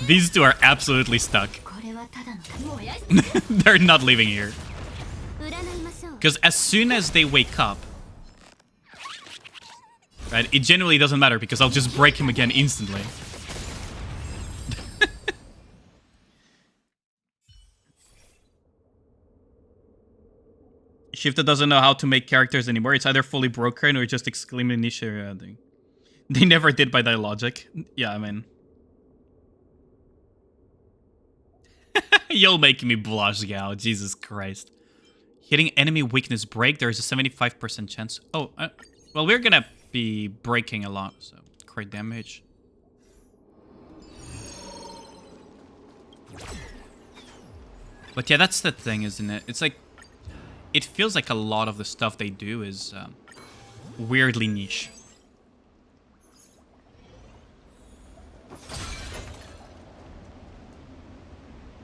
These two are absolutely stuck. They're not leaving here. Because as soon as they wake up, right, it genuinely doesn't matter because I'll just break him again instantly. Shifter doesn't know how to make characters anymore. It's either fully broken or just extremely niche. They never did by that logic. Yeah, I mean. You'll make me blush, Gao. Jesus Christ. Hitting enemy weakness break, there's a 75% chance. Oh, well, we're gonna be breaking a lot, so crit damage. But yeah, that's the thing, isn't it? It's like, it feels like a lot of the stuff they do is weirdly niche.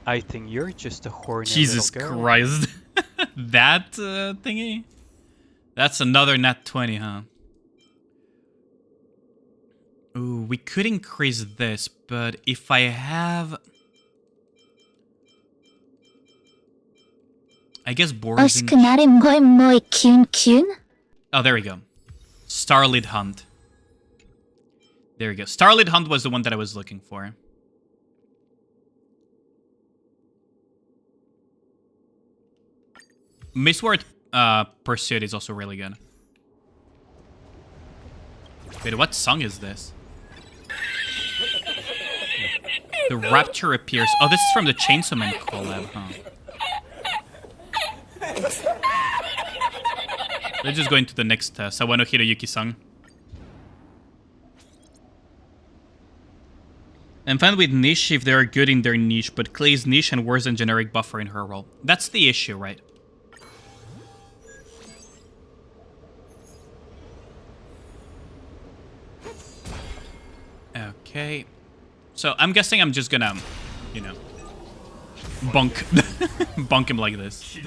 I think you're just a horny Jesus little girl. Christ. That thingy? That's another nat 20, huh? Ooh, we could increase this, but if I have... I guess Boris... Oh, there we go. Starlit Hunt. There we go. Starlit Hunt was the one that I was looking for. Mistward Pursuit is also really good. Wait, what song is this? The Rapture appears. Oh, this is from the Chainsaw Man collab, huh? Let's just go into the next Sawano Hiroyuki song. I'm fine with niche if they are good in their niche, but Clay's niche and worse than generic buffer in her role. That's the issue, right? Okay. So I'm guessing I'm just gonna, you know, bonk. Bonk him like this.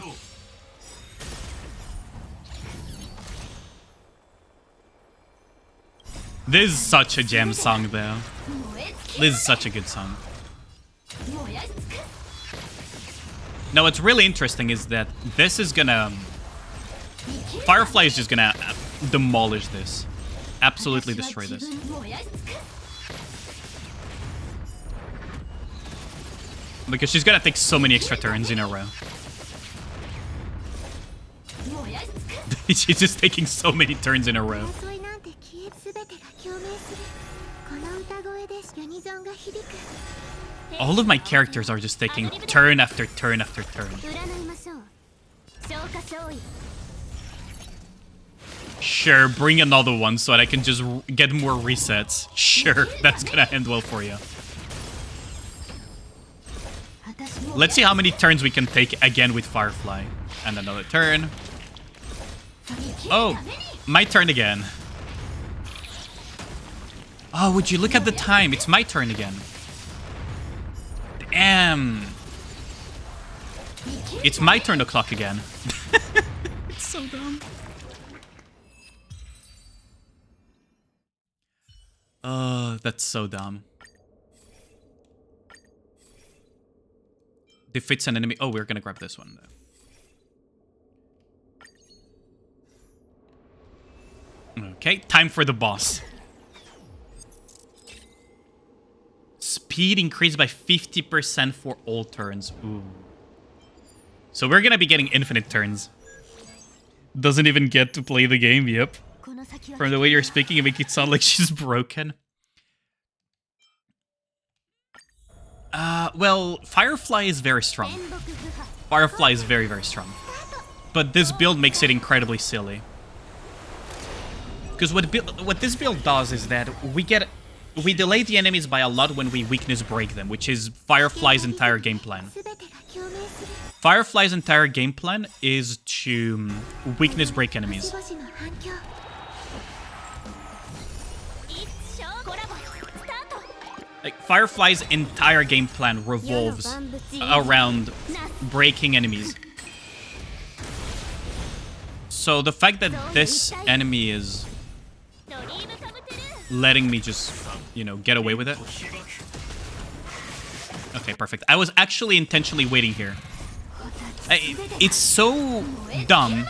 This is such a jam song, though. This is such a good song. Now, what's really interesting is that this is gonna... Firefly is just gonna demolish this. Absolutely destroy this. Because she's gonna take so many extra turns in a row. She's just taking so many turns in a row. All of my characters are just taking turn after turn after turn. Sure, bring another one so that I can just get more resets. Sure, that's gonna end well for you. Let's see how many turns we can take again with Firefly. And another turn. Oh, my turn again. Oh, would you look at the time? It's my turn again. Damn. It's my turn to clock again. It's so dumb. Oh, that's so dumb. Defeats an enemy. Oh, we're gonna grab this one, though. Okay, time for the boss. Speed increased by 50% for all turns. Ooh. So we're gonna be getting infinite turns. Doesn't even get to play the game, yep. From the way you're speaking, it makes it sound like she's broken. Well, Firefly is very strong. Firefly is very, very strong. But this build makes it incredibly silly. Because what this build does is that we delay the enemies by a lot when we weakness break them, which is Firefly's entire game plan. Firefly's entire game plan is to weakness break enemies. Like, Firefly's entire game plan revolves around breaking enemies. So the fact that this enemy is letting me just, you know, get away with it. Okay, perfect. I was actually intentionally waiting here. It's so dumb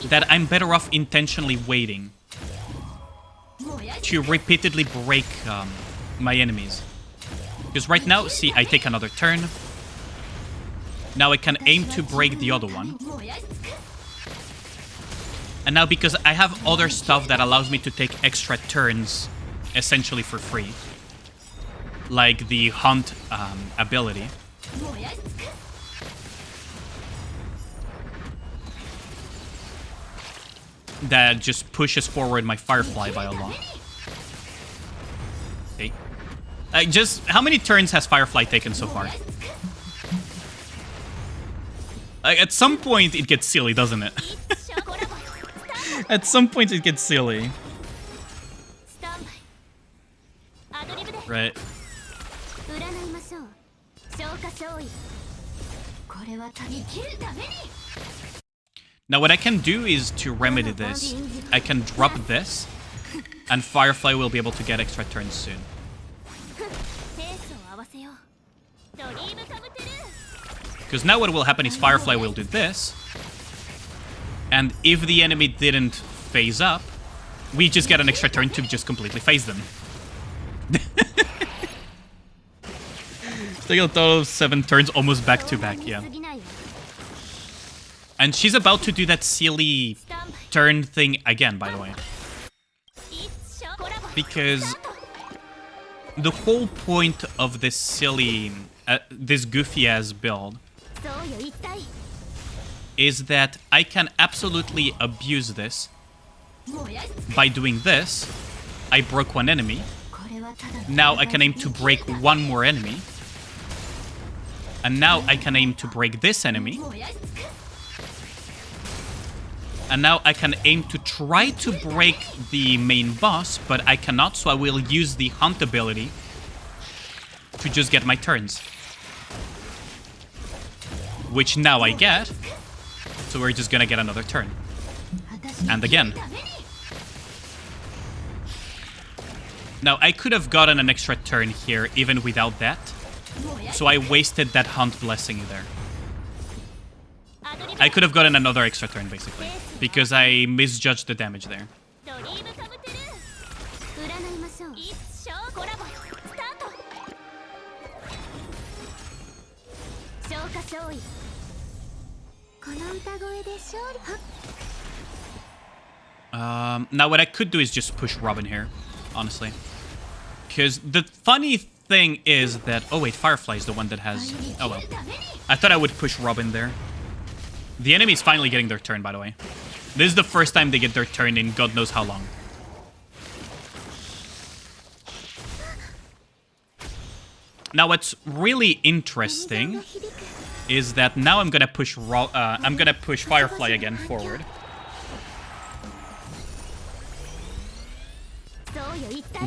that I'm better off intentionally waiting to repeatedly break my enemies. Because right now, see, I take another turn. Now I can aim to break the other one. And now because I have other stuff that allows me to take extra turns, essentially for free. Like the Hunt ability. That just pushes forward my Firefly by a lot. See? How many turns has Firefly taken so far? At some point it gets silly, doesn't it? At some point it gets silly. Right. Now what I can do is to remedy this. I can drop this, and Firefly will be able to get extra turns soon. Because now what will happen is Firefly will do this, and if the enemy didn't phase up, we just get an extra turn to just completely phase them. Take a total of 7 turns, almost back to back, yeah. And she's about to do that silly turn thing again, by the way. Because the whole point of this silly, this goofy-ass build is that I can absolutely abuse this by doing this. I broke one enemy. Now I can aim to break one more enemy. And now I can aim to break this enemy. And now I can aim to try to break the main boss, but I cannot, so I will use the Hunt ability to just get my turns. Which now I get, so we're just gonna get another turn. And again. Now, I could have gotten an extra turn here, even without that. So I wasted that Hunt blessing there. I could have gotten another extra turn, basically. Because I misjudged the damage there. Now what I could do is just push Robin here, honestly. Because the funny thing is that... Oh wait, Firefly is the one that has... Oh well. I thought I would push Robin there. The enemy is finally getting their turn, by the way. This is the first time they get their turn in God knows how long. Now what's really interesting is that now I'm gonna push Firefly again forward.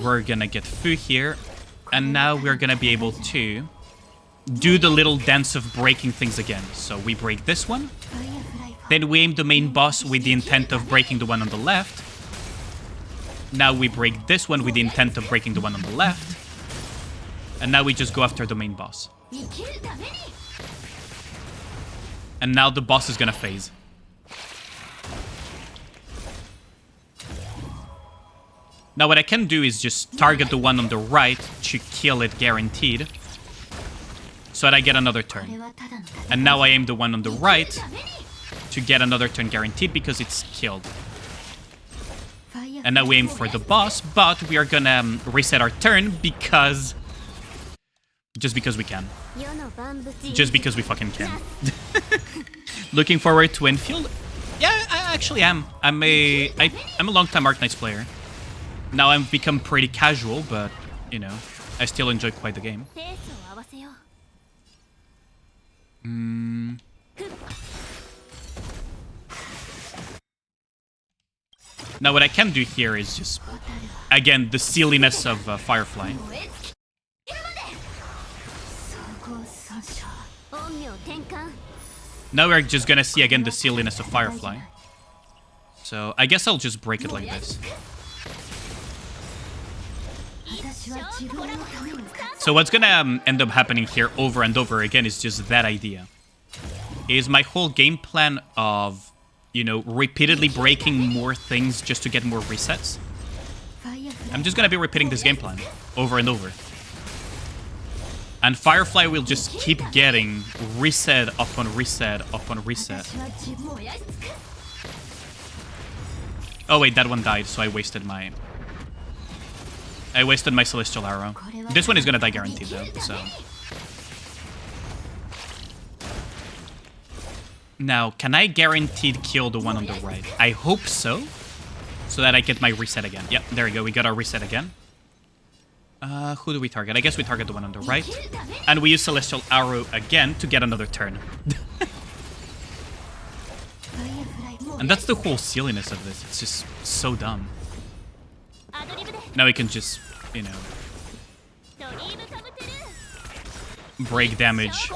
We're gonna get Fu here, and now we're gonna be able to do the little dance of breaking things again. So we break this one, then we aim the main boss with the intent of breaking the one on the left. Now we break this one with the intent of breaking the one on the left, and now we just go after the main boss. And now the boss is gonna phase. Now what I can do is just target the one on the right to kill it guaranteed, so that I get another turn. And now I aim the one on the right to get another turn guaranteed because it's killed. And now we aim for the boss, but we are gonna reset our turn because Just because we can. Just because we fucking can. Looking forward to Enfield? Yeah, I actually am. I'm a long-time Arknights player. Now I've become pretty casual, but, you know, I still enjoy quite the game. Now what I can do here is just, again, the silliness of Firefly. Now we're just gonna see again the silliness of Firefly. So I guess I'll just break it like this. So what's gonna end up happening here over and over again is just that idea. Is my whole game plan of, you know, repeatedly breaking more things just to get more resets. I'm just gonna be repeating this game plan over and over. And Firefly will just keep getting reset upon reset upon reset. Oh wait, that one died, so I wasted my Celestial Arrow. This one is gonna die guaranteed though, so. Now, can I guaranteed kill the one on the right? I hope so. So that I get my reset again. Yep, there we go, we got our reset again. Who do we target? I guess we target the one on the right. And we use Celestial Arrow again to get another turn. And that's the whole silliness of this. It's just so dumb. Now we can just, you know, break damage.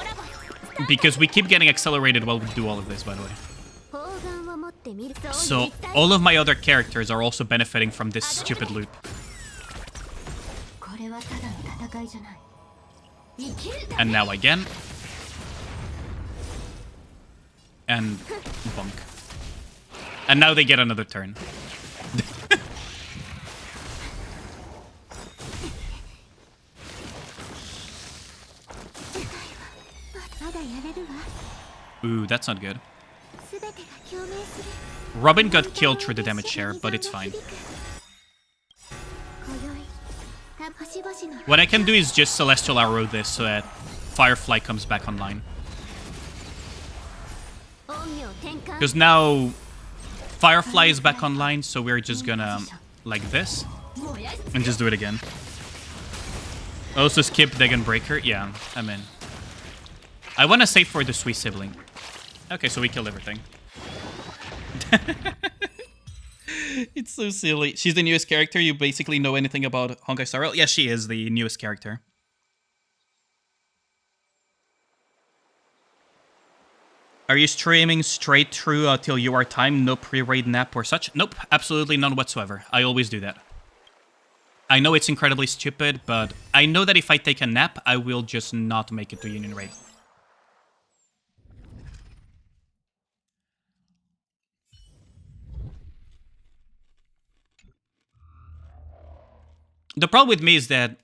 Because we keep getting accelerated while we do all of this, by the way. So all of my other characters are also benefiting from this stupid loop. And now again. And bonk. And now they get another turn. Ooh, that's not good. Robin got killed through the damage share, but it's fine. What I can do is just Celestial Arrow this so that Firefly comes back online. Because now Firefly is back online, so we're just gonna, like this, and just do it again. Also skip Dagon Breaker? Yeah, I'm in. I want to save for the sweet sibling. Okay, so we killed everything. It's so silly. She's the newest character. You basically know anything about Honkai Star Rail? Yeah, she is the newest character. Are you streaming straight through till your time? No pre-raid nap or such? Nope, absolutely none whatsoever. I always do that. I know it's incredibly stupid, but I know that if I take a nap, I will just not make it to Union Raid. The problem with me is that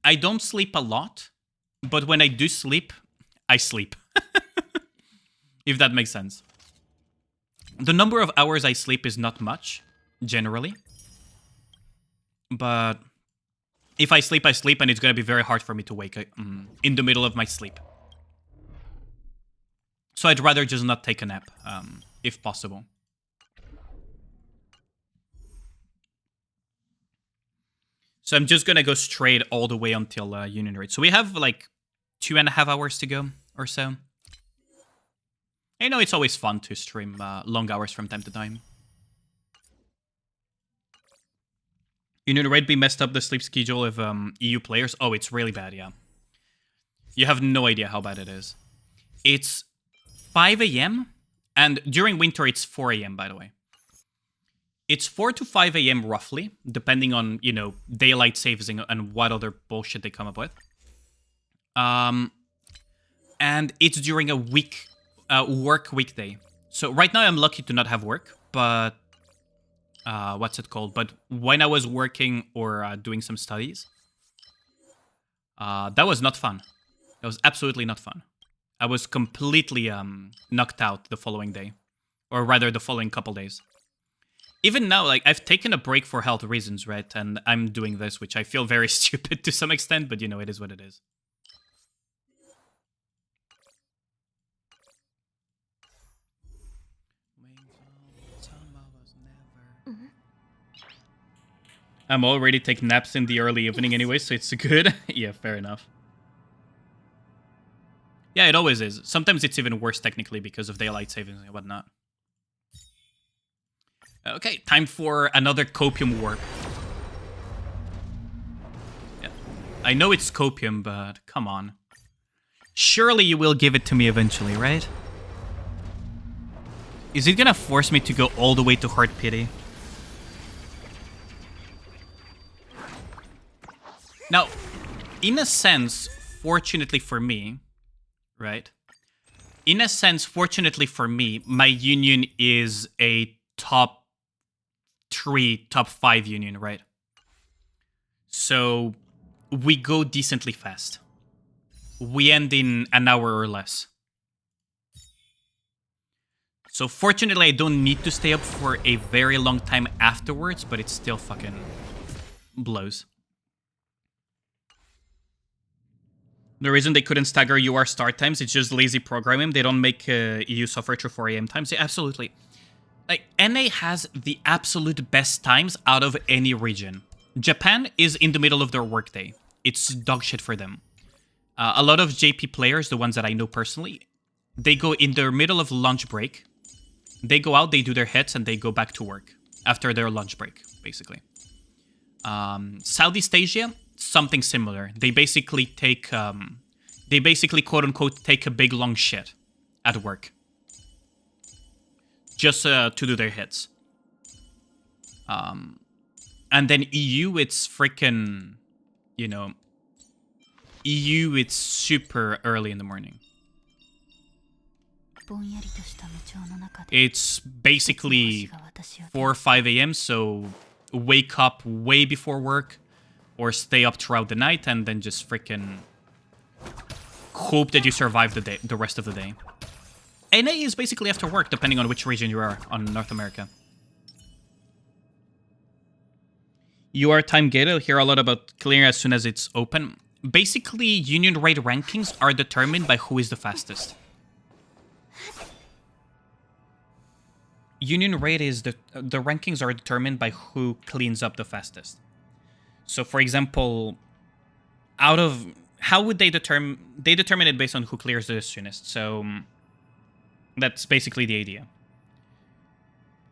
I don't sleep a lot, but when I do sleep, I sleep. If that makes sense. The number of hours I sleep is not much, generally. But if I sleep, and it's going to be very hard for me to wake in the middle of my sleep. So I'd rather just not take a nap, if possible. So I'm just going to go straight all the way until Union Raid. So we have like 2.5 hours to go or so. I know it's always fun to stream long hours from time to time. Union Raid be messed up the sleep schedule of EU players? Oh, it's really bad, yeah. You have no idea how bad it is. It's 5 a.m. and during winter it's 4 a.m. by the way. It's 4 to 5 a.m. roughly, depending on, you know, daylight savings and what other bullshit they come up with. And it's during a work weekday. So right now I'm lucky to not have work, but what's it called? But when I was working or doing some studies, that was not fun. That was absolutely not fun. I was completely knocked out the following day, or rather the following couple days. Even now, like, I've taken a break for health reasons, right? And I'm doing this, which I feel very stupid to some extent, but you know, it is what it is. I'm already taking naps in the early evening anyway, so it's good. Yeah, fair enough. Yeah, it always is. Sometimes it's even worse technically because of daylight savings and whatnot. Okay, time for another copium warp. Yeah. I know it's copium, but come on. Surely you will give it to me eventually, right? Is it gonna force me to go all the way to Heart Pity? Now, in a sense, fortunately for me, right? In a sense, fortunately for me, my union is a top 3, top 5 union, right? So we go decently fast. We end in an hour or less. So fortunately, I don't need to stay up for a very long time afterwards, but it still fucking blows. The reason they couldn't stagger UR start times, it's just lazy programming. They don't make EU software through 4 AM times. Yeah, absolutely. Like, NA has the absolute best times out of any region. Japan is in the middle of their workday. It's dog shit for them. A lot of JP players, the ones that I know personally, they go in their middle of lunch break. They go out, they do their hits, and they go back to work after their lunch break, basically. Southeast Asia, something similar. They basically take, quote unquote, take a big long shit at work. Just to do their hits. And then EU, it's freaking, you know, EU, it's super early in the morning. It's basically 4 or 5 a.m., so wake up way before work or stay up throughout the night and then just freaking hope that you survive the rest of the day. NA is basically after work, depending on which region you are on North America. You are time gated. I'll hear a lot about clearing as soon as it's open. Basically, union raid rankings are determined by who is the fastest. Union raid is the rankings are determined by who cleans up the fastest. So, for example, out of how would they determine it based on who clears the soonest. So that's basically the idea.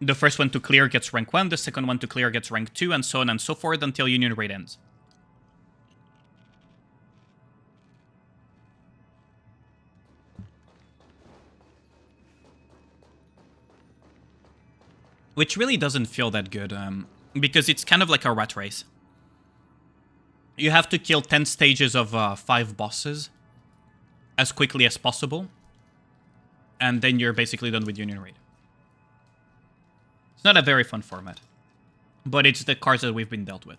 The first one to clear gets rank 1, the second one to clear gets rank 2, and so on and so forth until union raid ends. Which really doesn't feel that good, because it's kind of like a rat race. You have to kill 10 stages of 5 bosses as quickly as possible, and then you're basically done with union raid. It's not a very fun format, but it's the cards that we've been dealt with.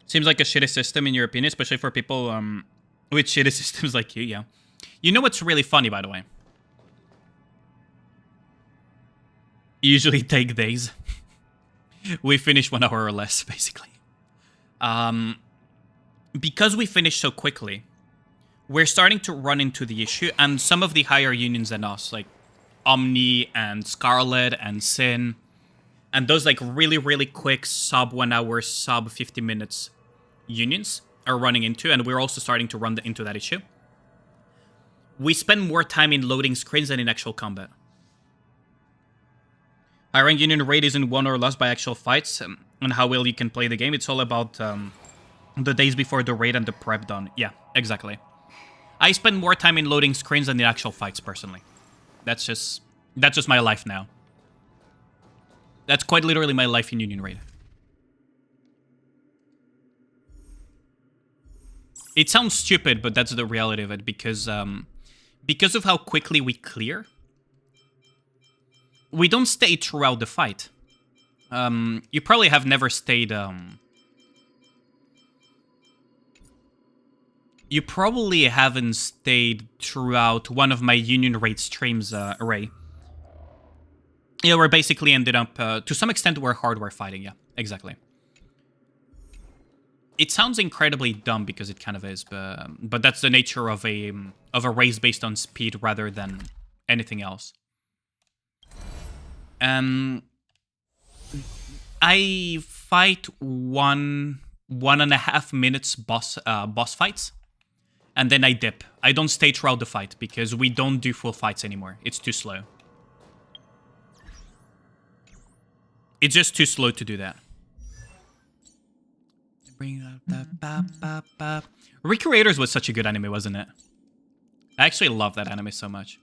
Seems like a shitty system in your opinion, especially for people with shitty systems like you, yeah. You know what's really funny, by the way? Usually take days. We finish 1 hour or less, basically. Because we finish so quickly, we're starting to run into the issue, and some of the higher unions than us, like Omni and Scarlet and Sin, and those like really, really quick sub 1 hour, sub 50 minutes unions are running into, and we're also starting to run into that issue. We spend more time in loading screens than in actual combat. High rank union raid isn't won or lost by actual fights and how well you can play the game. It's all about the days before the raid and the prep done. Yeah, exactly. I spend more time in loading screens than in actual fights, personally. That's just my life now. That's quite literally my life in union raid. It sounds stupid, but that's the reality of it, because of how quickly we clear, we don't stay throughout the fight. You probably have never stayed, you probably haven't stayed throughout one of my Union Raid streams, Ray. Yeah, we're basically ended up, to some extent, we're hardware fighting, yeah, exactly. It sounds incredibly dumb because it kind of is, but that's the nature of a race based on speed rather than anything else. I fight 1.5 minutes boss fights, and then I dip. I don't stay throughout the fight because we don't do full fights anymore. It's too slow. It's just too slow to do that. Recreators was such a good anime, wasn't it? I actually love that anime so much.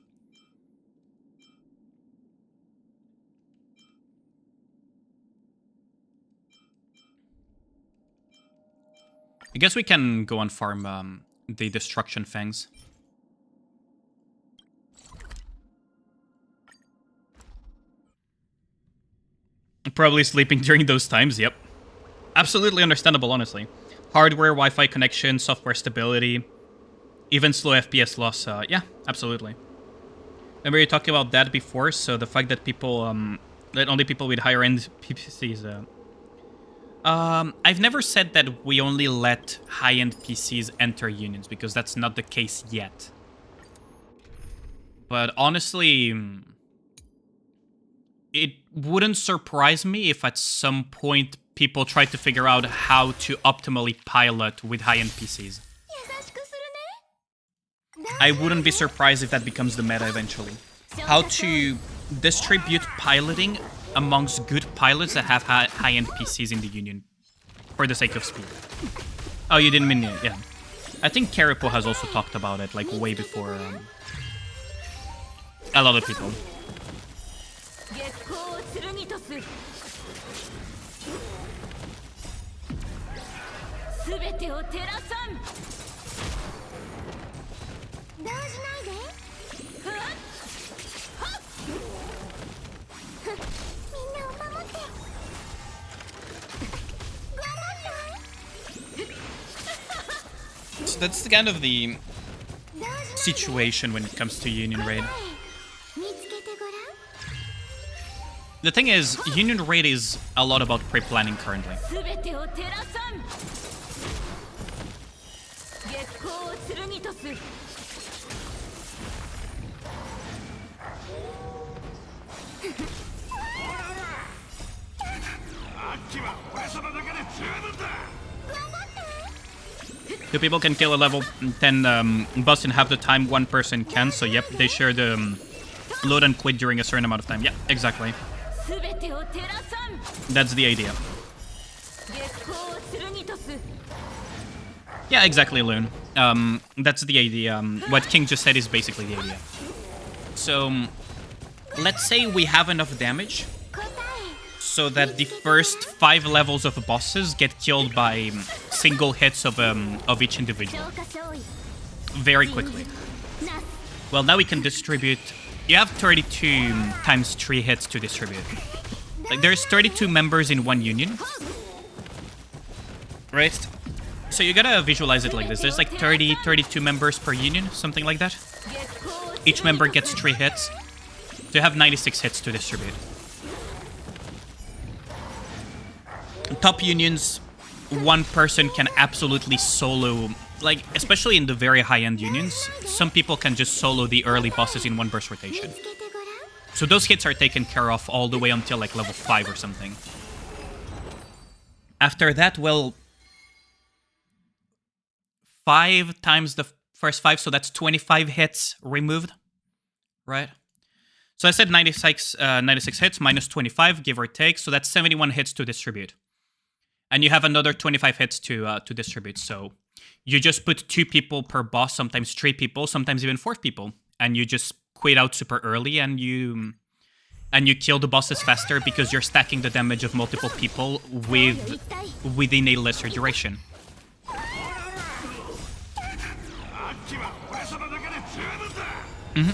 I guess we can go and farm the Destruction Fangs. Probably sleeping during those times, yep. Absolutely understandable, honestly. Hardware, Wi-Fi connection, software stability, even slow FPS loss, yeah, absolutely. Remember you talking about that before, so the fact that people, that only people with higher-end PCs, I've never said that we only let high-end PCs enter unions, because that's not the case yet. But honestly, it wouldn't surprise me if at some point people try to figure out how to optimally pilot with high-end PCs. I wouldn't be surprised if that becomes the meta eventually. How to distribute piloting amongst good pilots that have high-end PCs in the Union, for the sake of speed. Oh, you didn't mean it, yeah. I think Karipo has also talked about it, like, way before a lot of people. So that's the kind of the situation when it comes to Union Raid. The thing is, Union Raid is a lot about pre-planning currently. Two people can kill a level 10 boss in half the time one person can, so yep, they share the load and quit during a certain amount of time. Yeah, exactly. That's the idea. Yeah, exactly, Loon. That's the idea. What King just said is basically the idea. So, let's say we have enough damage so that the first 5 levels of bosses get killed by single hits of each individual. Very quickly. Well, now we can distribute... You have 32 times 3 hits to distribute. Like, there's 32 members in one union. Right? So you gotta visualize it like this. There's like 32 members per union, something like that. Each member gets 3 hits. So you have 96 hits to distribute. Top unions, one person can absolutely solo, like, especially in the very high-end unions, some people can just solo the early bosses in one burst rotation. So those hits are taken care of all the way until, like, level 5 or something. After that, well, 5 times the first 5, so that's 25 hits removed, right? So I said 96 hits minus 25, give or take, so that's 71 hits to distribute. And you have another 25 hits to distribute, so you just put 2 people per boss, sometimes 3 people, sometimes even 4 people, and you just quit out super early, and you kill the bosses faster because you're stacking the damage of multiple people within a lesser duration.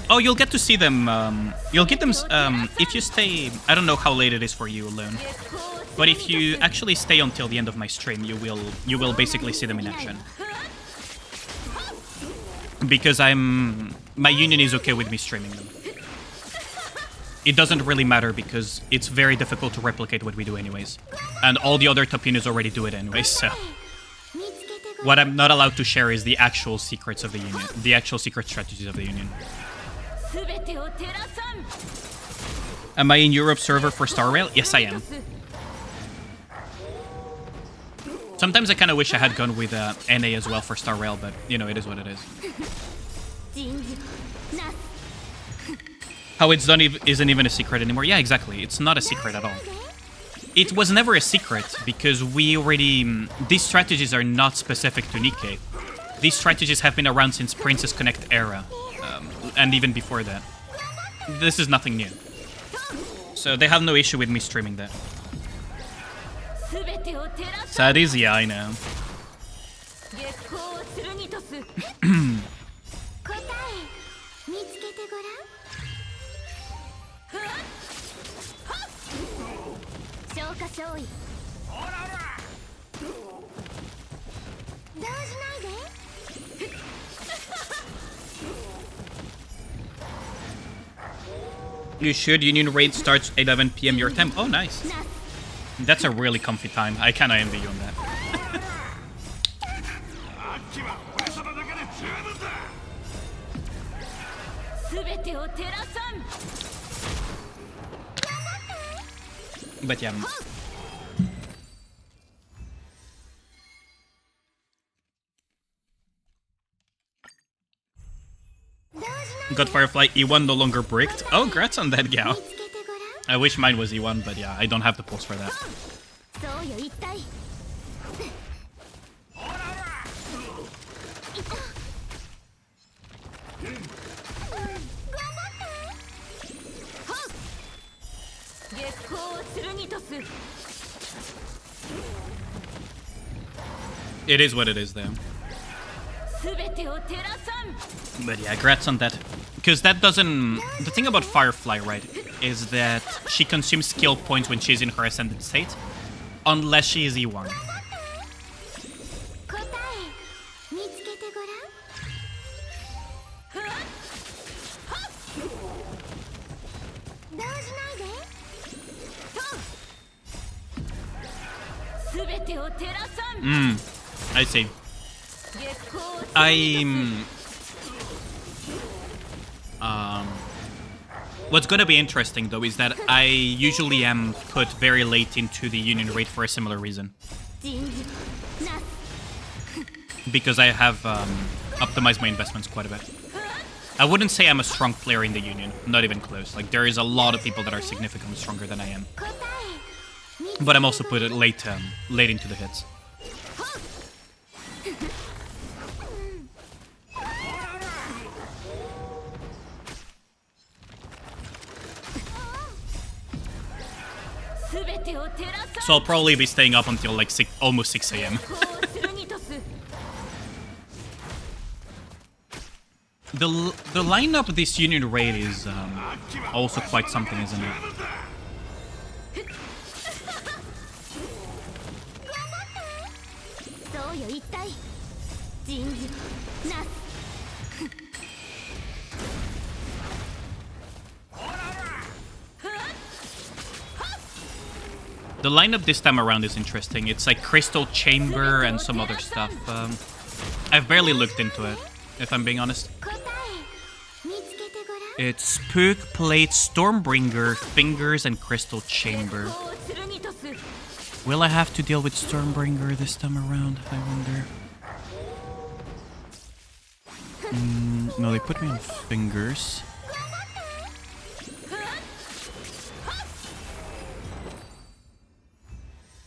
Oh, you'll get to see them. You'll get them if you stay. I don't know how late it is for you alone, but if you actually stay until the end of my stream, you will basically see them in action. Because my union is okay with me streaming them. It doesn't really matter because it's very difficult to replicate what we do anyways, and all the other top unions already do it anyways. So what I'm not allowed to share is the actual secrets of the union, the actual secret strategies of the union. Am I in Europe server for Star Rail? Yes, I am. Sometimes I kind of wish I had gone with NA as well for Star Rail, but, you know, it is what it is. How it's done isn't even a secret anymore. Yeah, exactly. It's not a secret at all. It was never a secret because we already... These strategies are not specific to Nikke. These strategies have been around since Princess Connect era, and even before that. This is nothing new. So they have no issue with me streaming that. Sad is, yeah, I know. You should. Union raid starts 11 PM your time. Oh, nice. That's a really comfy time. I kind of envy you on that. But yeah. Got Firefly E1 no longer bricked. Oh, grats on that, gal. I wish mine was E1, but yeah, I don't have the pulse for that. It is what it is, though. But yeah, grats on that. Because that doesn't... The thing about Firefly, right, is that she consumes skill points when she's in her Ascended state, unless she is E1. I see. What's gonna be interesting though is that I usually am put very late into the union raid for a similar reason. Because I have optimized my investments quite a bit. I wouldn't say I'm a strong player in the union, not even close. Like, there is a lot of people that are significantly stronger than I am. But I'm also put it late into the hits. So I'll probably be staying up until like almost 6 AM. The lineup of this union raid is also quite something, isn't it? The lineup this time around is interesting. It's like Crystal Chamber and some other stuff. I've barely looked into it, if I'm being honest. It's Spook, Plate, Stormbringer, Fingers, and Crystal Chamber. Will I have to deal with Stormbringer this time around, I wonder? No, they put me on Fingers.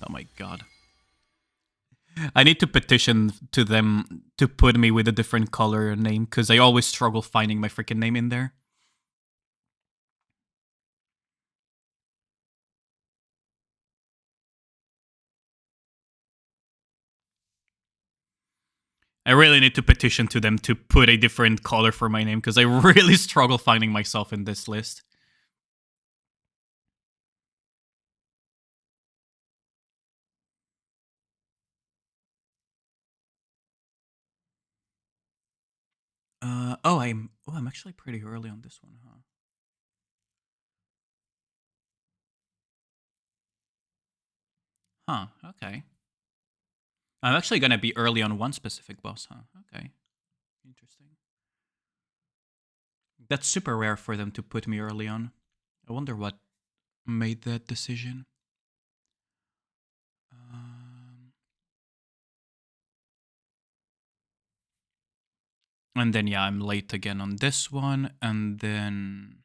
Oh my god. I need to petition to them to put me with a different color name, because I always struggle finding my freaking name in there. I really need to petition to them to put a different color for my name, because I really struggle finding myself in this list. I'm actually pretty early on this one, huh? Huh, okay. I'm actually gonna be early on one specific boss, huh? Okay. Interesting. That's super rare for them to put me early on. I wonder what made that decision. And then, yeah, I'm late again on this one, and then...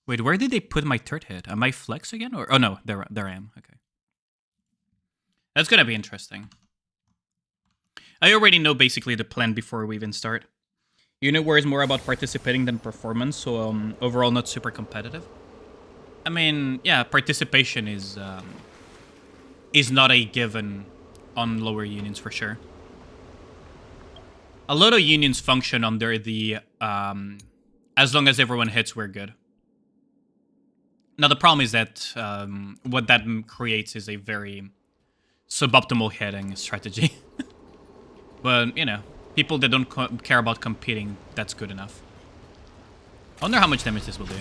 Wait, where did they put my third hit? Am I flex again? Or oh no, there I am. Okay. That's gonna be interesting. I already know basically the plan before we even start. Unit War is more about participating than performance, so overall not super competitive. I mean, yeah, participation is not a given on lower unions for sure. A lot of unions function under the as long as everyone hits, we're good. Now the problem is that what that creates is a very suboptimal hitting strategy. But, you know, people that don't care about competing, that's good enough. I wonder how much damage this will do.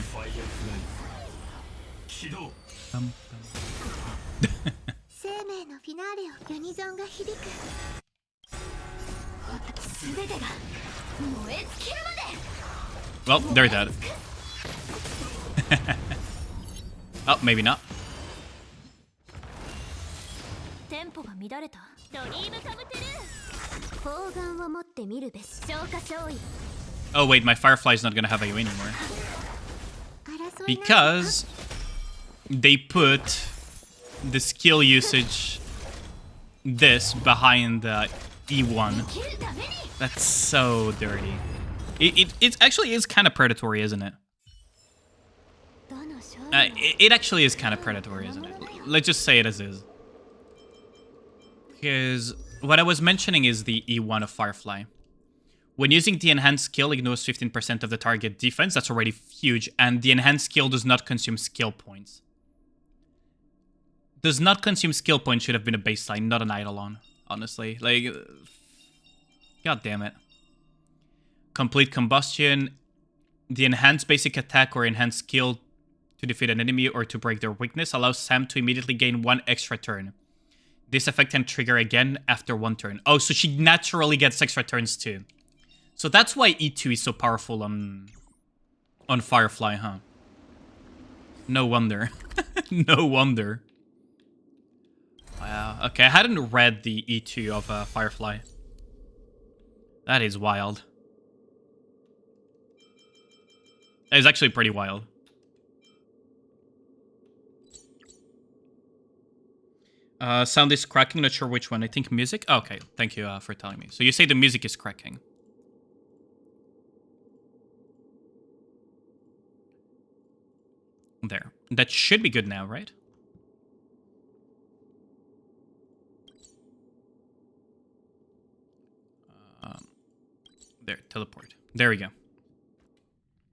Well, they're dead. Oh, maybe not. Oh wait, my Firefly's not gonna have AoE anymore. Because they put the skill usage behind the E1. That's so dirty. It actually is kind of predatory, isn't it? It actually is kind of predatory, isn't it? Let's just say it as is. Because what I was mentioning is the E1 of Firefly. When using the enhanced skill, ignores 15% of the target defense. That's already huge. And the enhanced skill does not consume skill points. Does not consume skill points should have been a baseline, not an eidolon, honestly. Like, god damn it. Complete combustion. The enhanced basic attack or enhanced skill to defeat an enemy or to break their weakness allows Sam to immediately gain 1 extra turn. This effect can trigger again after 1 turn. Oh, so she naturally gets extra turns too. So that's why E2 is so powerful on Firefly, huh? No wonder. No wonder. Wow. Okay, I hadn't read the E2 of Firefly. That is wild. That is actually pretty wild. Sound is cracking, not sure which one. I think music? Oh, okay, thank you for telling me. So you say the music is cracking. There. That should be good now, right? There, teleport. There we go.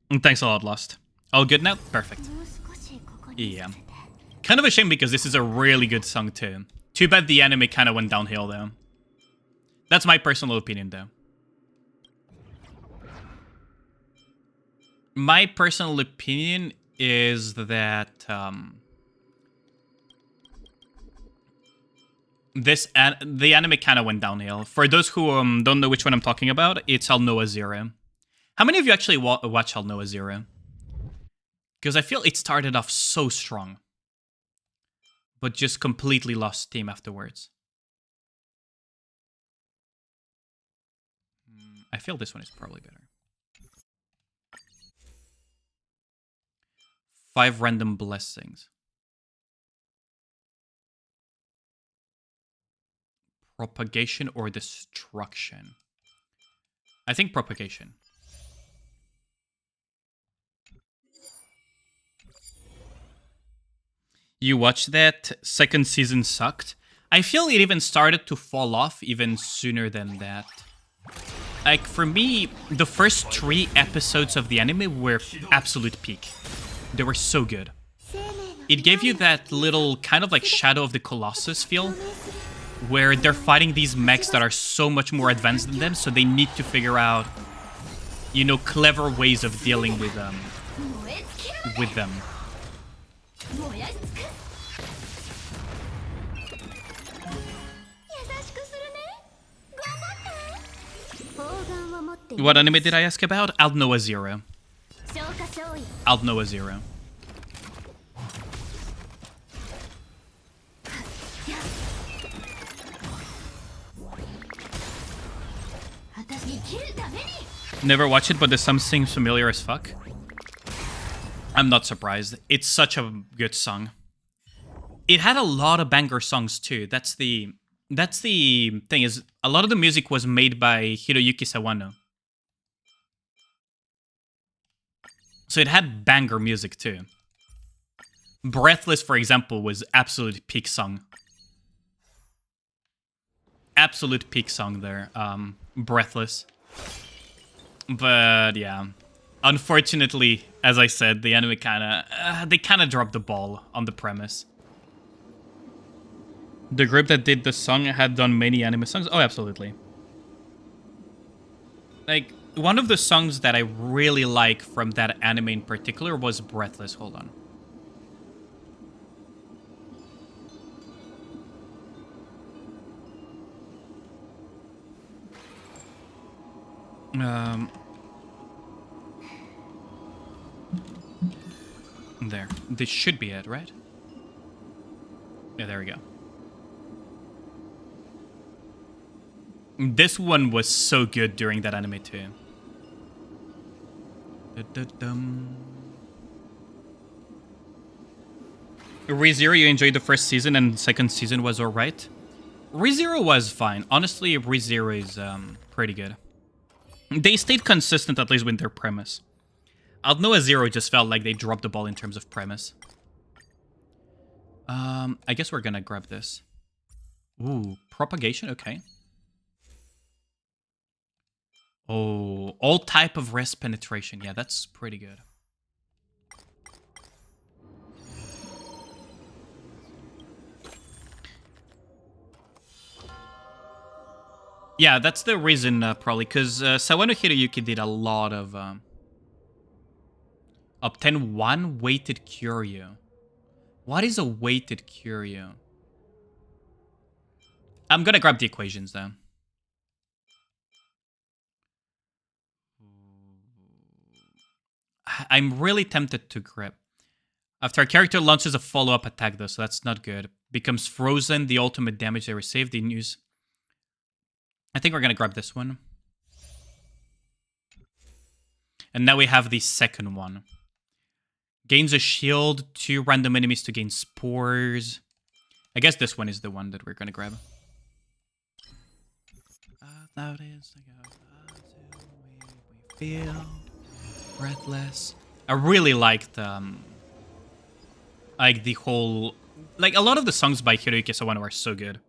And thanks a lot, Lost. All good now? Perfect. Yeah. Kind of a shame because this is a really good song too. Too bad the anime kind of went downhill though. That's my personal opinion though. My personal opinion is that the anime kind of went downhill. For those who don't know which one I'm talking about, it's Alnoa Zero. How many of you actually watch Alnoa Zero? Because I feel it started off so strong, but just completely lost steam afterwards. I feel this one is probably better. 5 random blessings. Propagation or destruction? I think propagation. You watched that? Second season sucked. I feel it even started to fall off even sooner than that. Like, for me, the first 3 episodes of the anime were absolute peak. They were so good. It gave you that little kind of like Shadow of the Colossus feel, where they're fighting these mechs that are so much more advanced than them, so they need to figure out, you know, clever ways of dealing with them. What anime did I ask about? Aldnoah Zero. Aldnoah Zero. Never watched it, but the song seems familiar as fuck. I'm not surprised. It's such a good song. It had a lot of banger songs too. That's the thing, is a lot of the music was made by Hiroyuki Sawano. So it had banger music too. Breathless, for example, was absolute peak song. Absolute peak song there. Breathless. But yeah, unfortunately, as I said, the anime they kind of dropped the ball on the premise. The group that did the song had done many anime songs. Oh, absolutely. Like, one of the songs that I really like from that anime in particular was Breathless. Hold on. There. This should be it, right? Yeah, there we go. This one was so good during that anime too. ReZero, you enjoyed the first season and second season was alright. ReZero was fine. Honestly, ReZero is pretty good. They stayed consistent, at least with their premise. Aldnoah Zero just felt like they dropped the ball in terms of premise. I guess we're gonna grab this. Ooh, propagation, okay. Oh, all type of rest penetration. Yeah, that's pretty good. Yeah, that's the reason, probably, because Sawano Hiroyuki did a lot of... Obtain 1 weighted curio. What is a weighted curio? I'm gonna grab the equations, though. I'm really tempted to grab. After a character launches a follow-up attack, though, so that's not good. Becomes frozen, the ultimate damage they receive, the news. I think we're gonna grab this one. And now we have the second one. Gains a shield, 2 random enemies to gain spores. I guess this one is the one that we're gonna grab. We feel breathless. I really liked like the whole, like a lot of the songs by Hiroyuki Sawano are so good.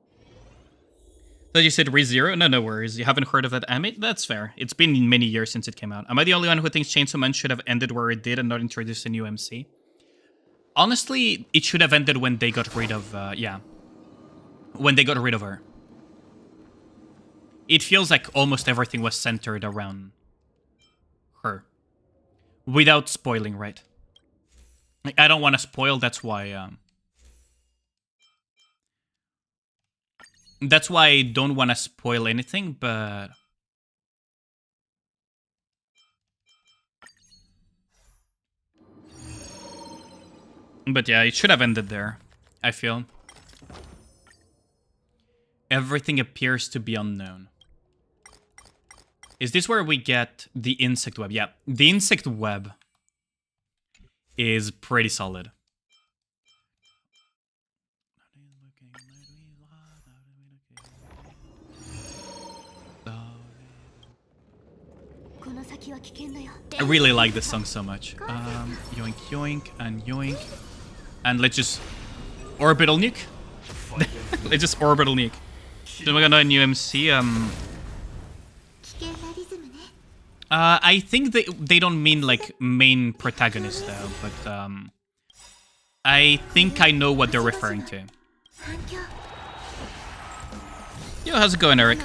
That you said ReZero? No, no worries. You haven't heard of that anime? That's fair. It's been many years since it came out. Am I the only one who thinks Chainsaw Man should have ended where it did and not introduced a new MC? Honestly, it should have ended when they got rid of, yeah. When they got rid of her. It feels like almost everything was centered around her. Without spoiling, right? Like, I don't want to spoil, that's why, that's why I don't want to spoil anything, but... But yeah, it should have ended there, I feel. Everything appears to be unknown. Is this where we get the insect web? Yeah, the insect web is pretty solid. I really like this song so much. Yoink, yoink, and yoink. And let's just Orbital nuke. They just orbital nuke. Then we got a new MC. I think they don't mean like main protagonist though, but I think I know what they're referring to. Yo, how's it going, Eric?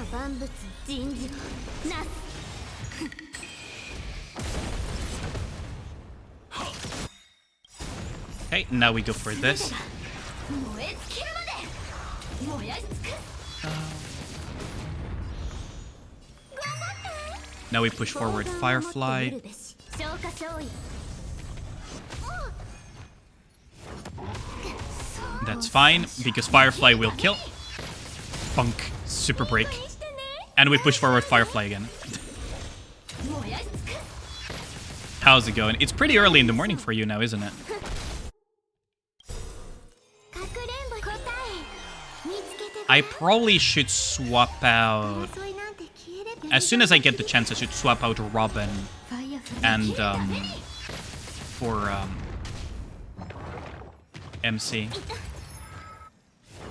Okay, now we go for this. Now we push forward Firefly. That's fine, because Firefly will kill. Bunk. Super break. And we push forward Firefly again. How's it going? It's pretty early in the morning for you now, isn't it? I probably should swap out... As soon as I get the chance, I should swap out Robin and for MC.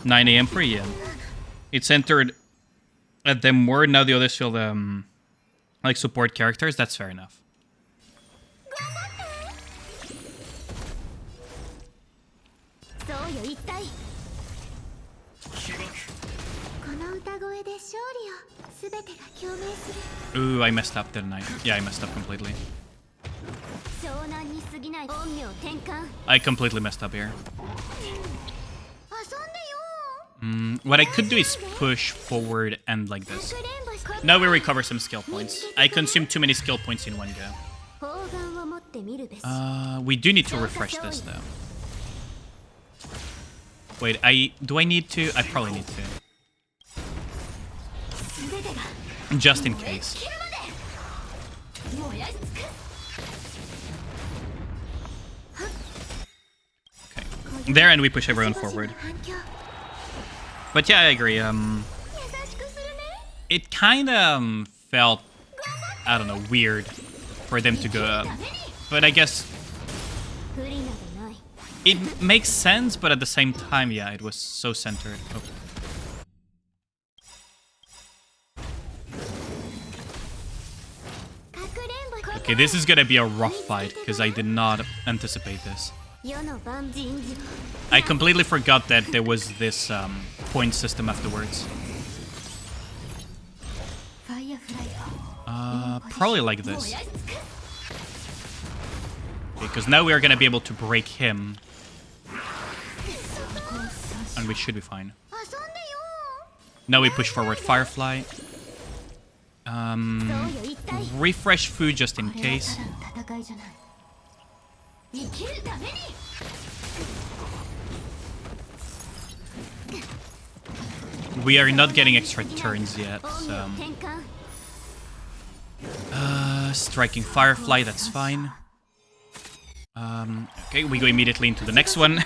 9 AM for Ian. It's entered at them more, now the others feel like support characters. That's fair enough. Ooh, I messed up, didn't I? Yeah, I messed up completely. I completely messed up here. What I could do is push forward and like this. Now we recover some skill points. I consumed too many skill points in one go. We do need to refresh this though. Wait, do I need to? I probably need to. Just in case. Okay. There, and we push everyone forward. But yeah, I agree. It kind of felt, I don't know, weird for them to go up. But I guess it makes sense, but at the same time, yeah, it was so centered. Oh. Okay, this is gonna be a rough fight, because I did not anticipate this. I completely forgot that there was this point system afterwards. Probably like this. Because now we are gonna be able to break him. And we should be fine. Now we push forward Firefly. Refresh food just in case. We are not getting extra turns yet, so... striking Firefly, that's fine. Okay, we go immediately into the next one.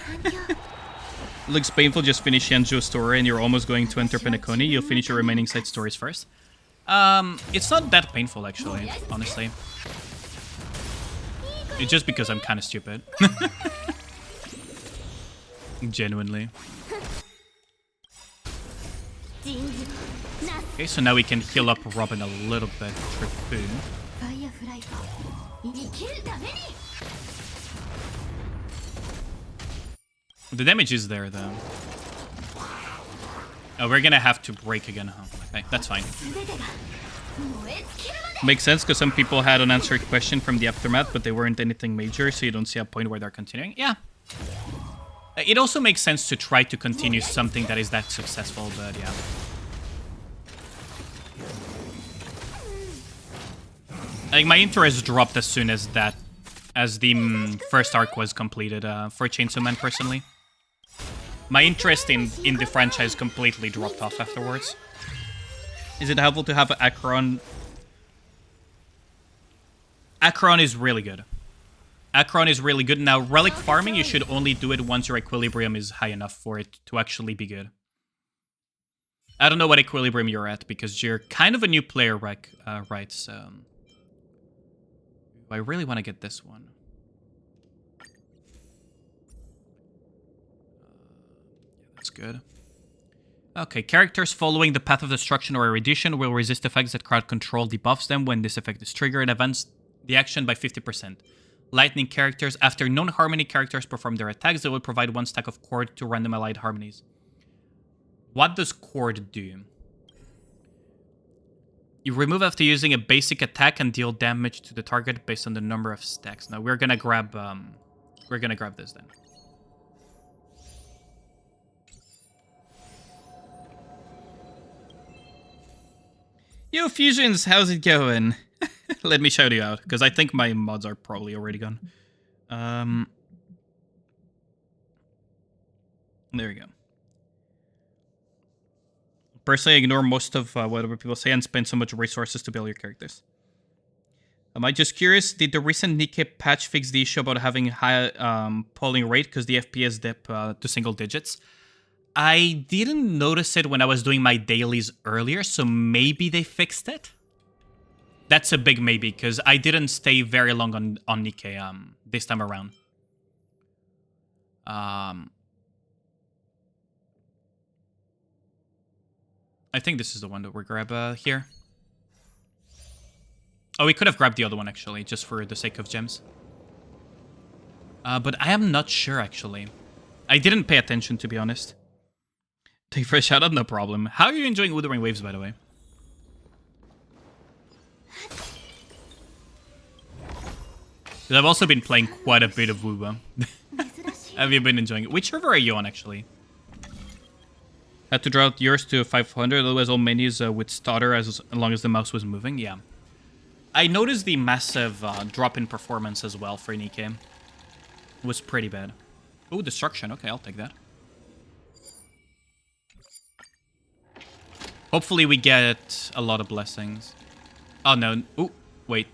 Looks painful, just finish Yanjo's story and you're almost going to enter Penacony. You'll finish your remaining side stories first. It's not that painful, actually, honestly. It's just because I'm kind of stupid. Genuinely. Okay, so now we can heal up Robin a little bit. Tripu. The damage is there, though. Oh, we're gonna have to break again, huh? Okay, that's fine. Makes sense, because some people had unanswered question from the aftermath, but they weren't anything major, so you don't see a point where they're continuing. Yeah. It also makes sense to try to continue something that is that successful, but yeah. Like, my interest dropped as soon as that, as the first arc was completed for Chainsaw Man, personally. My interest in the franchise completely dropped off afterwards. Is it helpful to have Acheron? Acheron is really good. Acheron is really good. Now, relic farming, you should only do it once your equilibrium is high enough for it to actually be good. I don't know what equilibrium you're at, because you're kind of a new player, right? So... I really want to get this one. That's good. Okay, characters following the path of destruction or erudition will resist effects that crowd control debuffs them when this effect is triggered and advance the action by 50%. Lightning characters, after non-harmony characters perform their attacks, they will provide 1 stack of cord to random allied harmonies. What does cord do? You remove after using a basic attack and deal damage to the target based on the number of stacks. Now we're gonna grab this then. Yo, Fusions, how's it going? Let me shout you out, because I think my mods are probably already gone. There we go. Personally, ignore most of whatever people say and spend so much resources to build your characters. Am I just curious, did the recent Nikke patch fix the issue about having high polling rate because the FPS dip to single digits? I didn't notice it when I was doing my dailies earlier, so maybe they fixed it? That's a big maybe, because I didn't stay very long on Nikke this time around. I think this is the one that we're grab here. Oh, we could have grabbed the other one, actually, just for the sake of gems. But I am not sure, actually. I didn't pay attention, to be honest. Thank you for a shout-out, no problem. How are you enjoying Wuthering Waves, by the way? Because I've also been playing quite a bit of WuWa. Have you been enjoying it? Which server are you on, actually? Had to draw out yours to 500, otherwise all menus would stutter as long as the mouse was moving. Yeah. I noticed the massive drop in performance as well for Nikke. It was pretty bad. Oh, destruction. Okay, I'll take that. Hopefully we get a lot of blessings. Oh, no. Oh, wait.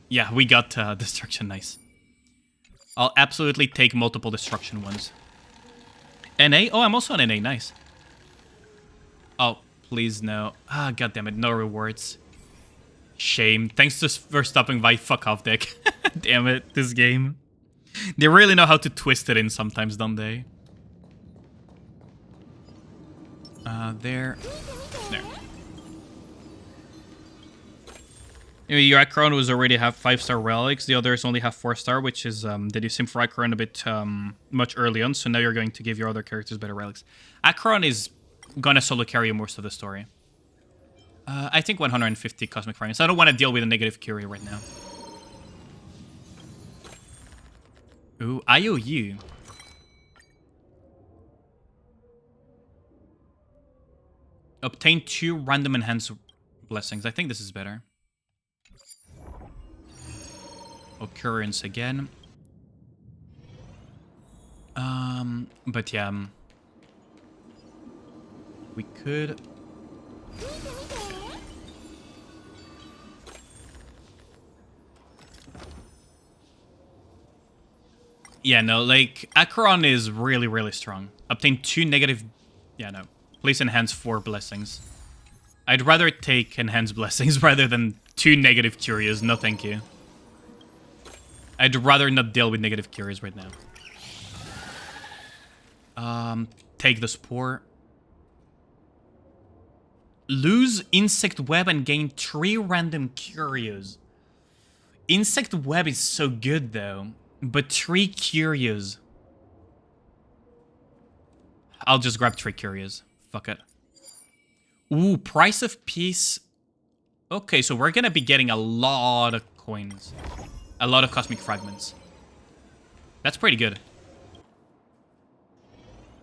Yeah, we got destruction. Nice. I'll absolutely take multiple destruction ones. NA? Oh, I'm also on NA. Nice. Oh, please no. Ah, goddammit. No rewards. Shame. Thanks for stopping by. Fuck off, Dick. Damn it. This game. They really know how to twist it in sometimes, don't they? There. There. Anyway, your Akron was already have 5-star relics. The others only have 4-star, which is that you sim for Akron a bit much early on. So now you're going to give your other characters better relics. Akron is gonna solo carry most of the story. I think 150 cosmic fragments. I don't want to deal with a negative Curie right now. Ooh, IOU. Obtain 2 random enhanced blessings. I think this is better. Occurrence again. But yeah. We could... Yeah, no, like, Acheron is really, really strong. Obtain 2 negative... Yeah, no. Please enhance 4 blessings. I'd rather take enhanced blessings rather than 2 negative curious. No, thank you. I'd rather not deal with negative curious right now. Take the spore. Lose insect web and gain 3 random curios. Insect web is so good though, but 3 curios. I'll just grab 3 curios. Fuck it. Ooh, price of peace. Okay, so we're gonna be getting a lot of coins. A lot of cosmic fragments. That's pretty good.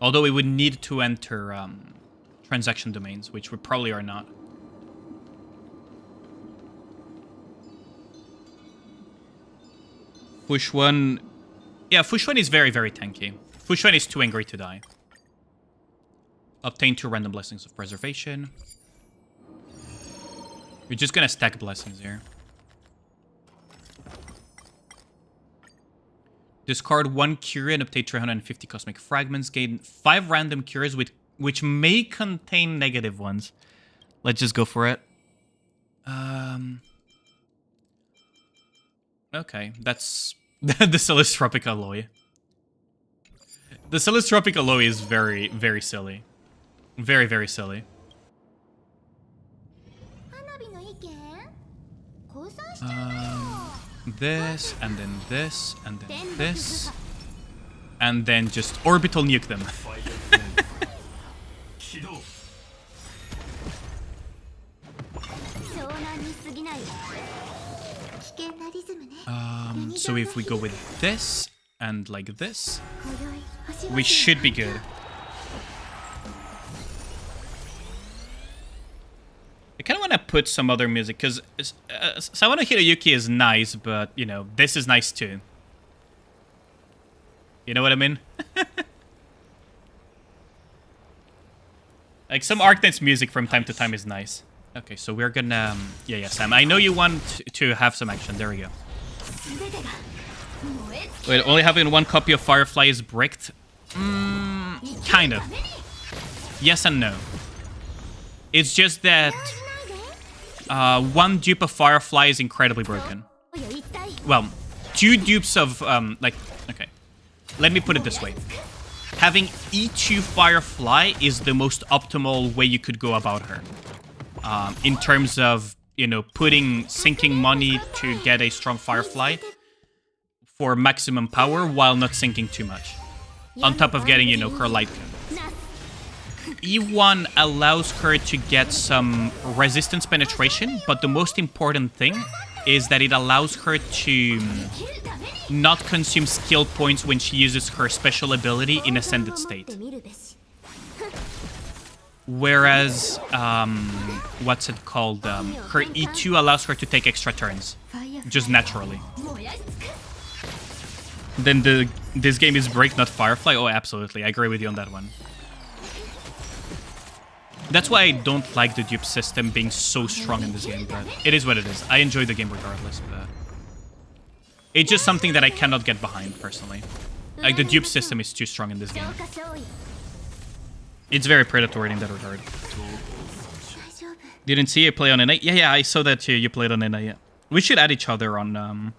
Although we would need to enter transaction domains, which we probably are not. Fushwan... Yeah, Fushwan is very, very tanky. Fushwan is too angry to die. Obtain 2 random blessings of preservation. We're just gonna stack blessings here. Discard 1 Curie and obtain 350 cosmic fragments. Gain 5 random cures which may contain negative ones. Let's just go for it. Okay, that's the Celestropic alloy. The Silly's Tropical Low is very, very silly. Very, very silly. This, and then this, and then this. And then just orbital nuke them. So if we go with this, and like this, we should be good. I kind of want to put some other music, because Sawano Hiroyuki is nice, but, you know, this is nice too. You know what I mean? Like, some Arknight's music from time to time is nice. Okay, so we're gonna... yeah, Sam, I know you want to have some action. There we go. Wait, only having one copy of Firefly is bricked? Kind of. Yes and no. It's just that one dupe of Firefly is incredibly broken. Well, two dupes of, like... Okay. Let me put it this way. Having E2 Firefly is the most optimal way you could go about her. In terms of, you know, sinking money to get a strong Firefly for maximum power while not sinking too much. On top of getting, you know, her light cone. E1 allows her to get some resistance penetration, but the most important thing is that it allows her to not consume skill points when she uses her special ability in Ascended State. Whereas, what's it called? Her E2 allows her to take extra turns, just naturally. Then this game is Break, not Firefly? Oh, absolutely. I agree with you on that one. That's why I don't like the dupe system being so strong in this game, but it is what it is. I enjoy the game regardless, but... It's just something that I cannot get behind, personally. Like, the dupe system is too strong in this game. It's very predatory in that regard. Didn't see you play on NA? Yeah, I saw that you played on NA. Yeah. We should add each other on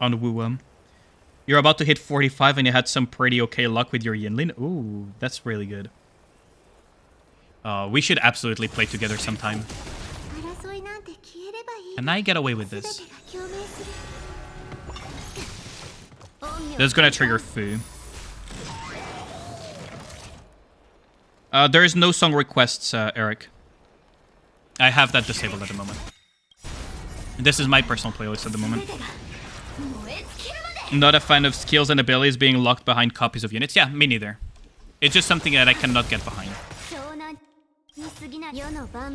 WuWa. You're about to hit 45 and you had some pretty okay luck with your Yinlin. Ooh, that's really good. We should absolutely play together sometime. Can I get away with this? That's gonna trigger Fu. There is no song requests, Eric. I have that disabled at the moment. This is my personal playlist at the moment. Not a fan of skills and abilities being locked behind copies of units. Yeah, me neither. It's just something that I cannot get behind.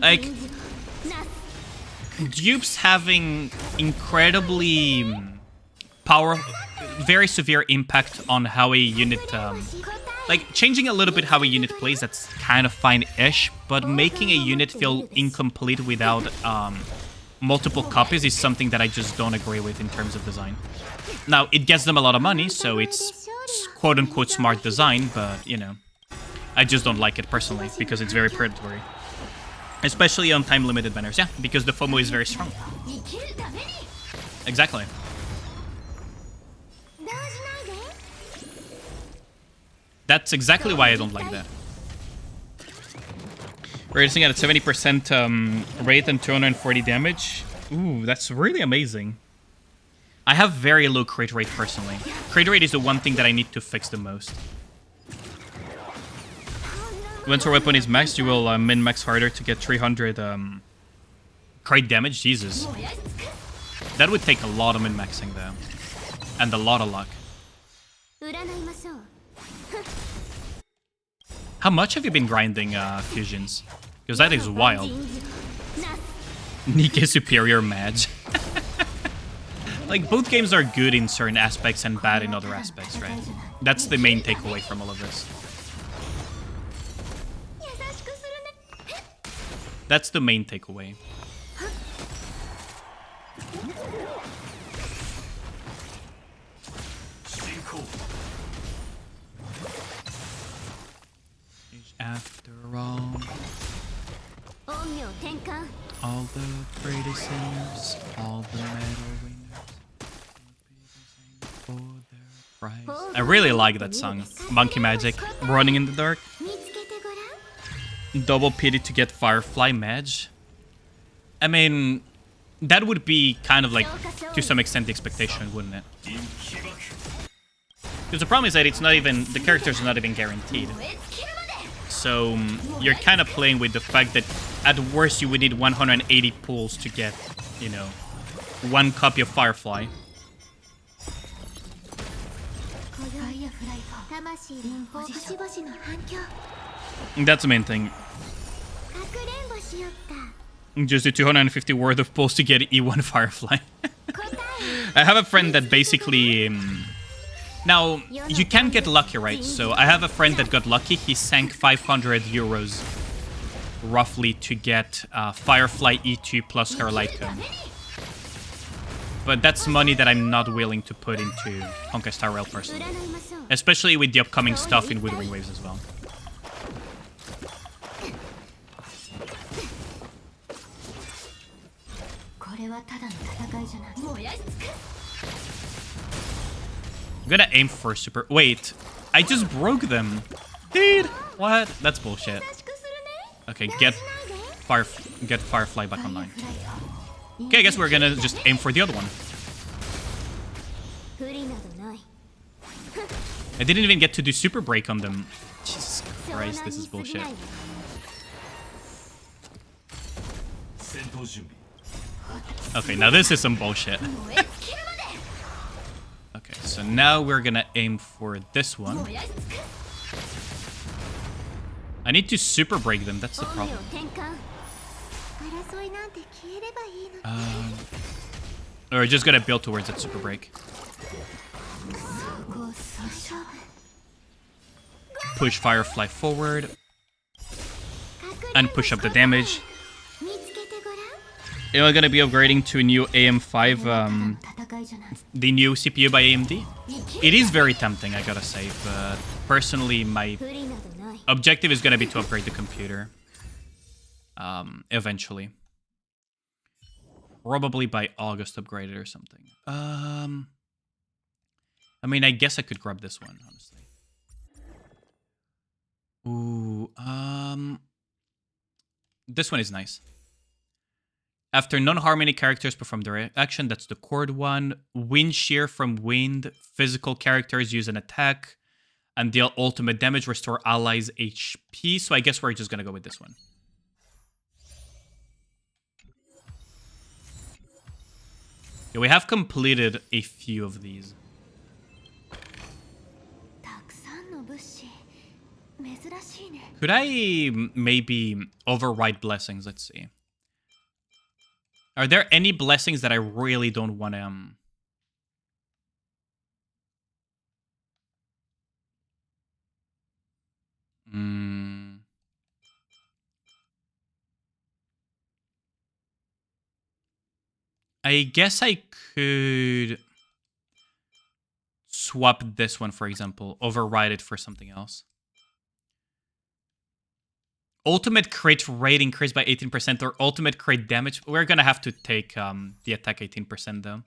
Like, dupes having incredibly very severe impact on how a unit, like, changing a little bit how a unit plays, that's kind of fine-ish, but making a unit feel incomplete without multiple copies is something that I just don't agree with in terms of design. Now, it gets them a lot of money, so it's quote-unquote smart design, but, you know, I just don't like it personally, because it's very predatory. Especially on time-limited banners, yeah, because the FOMO is very strong. Exactly. That's exactly why I don't like that. Rating at a 70% rate and 240 damage. Ooh, that's really amazing. I have very low crit rate personally. Crit rate is the one thing that I need to fix the most. Once your weapon is maxed, you will min-max harder to get 300 crit damage. Jesus. That would take a lot of min-maxing though. And a lot of luck. How much have you been grinding fusions? Because that is wild. Nikke superior match. Like, both games are good in certain aspects and bad in other aspects, right? That's the main takeaway from all of this. That's the main takeaway. After all the greatest singers, all the medal winners, for their Right. I really like that song. Monkey Magic, Running in the Dark. Double pity to get Firefly Mage. I mean, that would be kind of like, to some extent, the expectation, wouldn't it? Because the problem is that it's not even, the characters are not even guaranteed. So you're kind of playing with the fact that at worst you would need 180 pulls to get, you know, one copy of Firefly. That's the main thing. Just do 250 worth of pulls to get E1 Firefly. I have a friend that basically... now, you can get lucky, right? So I have a friend that got lucky. He sank 500 euros roughly to get Firefly E2 plus her light cone. But that's money that I'm not willing to put into Honkai Star Rail personally. Especially with the upcoming stuff in Withering Waves as well. I'm gonna aim for super... Wait, I just broke them. Dude, what? That's bullshit. Okay, get Firefly back online. Okay, I guess we're gonna just aim for the other one. I didn't even get to do super break on them. Jesus Christ, this is bullshit. Okay, now this is some bullshit. Okay, so now we're gonna aim for this one. I need to super break them, that's the problem. Or just gonna build towards that super break. Push Firefly forward. And push up the damage. Am I gonna be upgrading to a new AM5, the new CPU by AMD? It is very tempting, I gotta say, but personally, my objective is gonna be to upgrade the computer. Eventually. Probably by August upgraded or something. I mean, I guess I could grab this one, honestly. Ooh, this one is nice. After non-harmony characters perform their action, that's the chord one. Wind shear from wind. Physical characters use an attack and deal ultimate damage, restore allies HP. So I guess we're just gonna go with this one. Yeah, we have completed a few of these. Could I maybe override blessings? Let's see. Are there any blessings that I really don't want to... I guess I could swap this one, for example. Override it for something else. Ultimate crit rate increased by 18% or ultimate crit damage. We're gonna have to take the attack 18% though.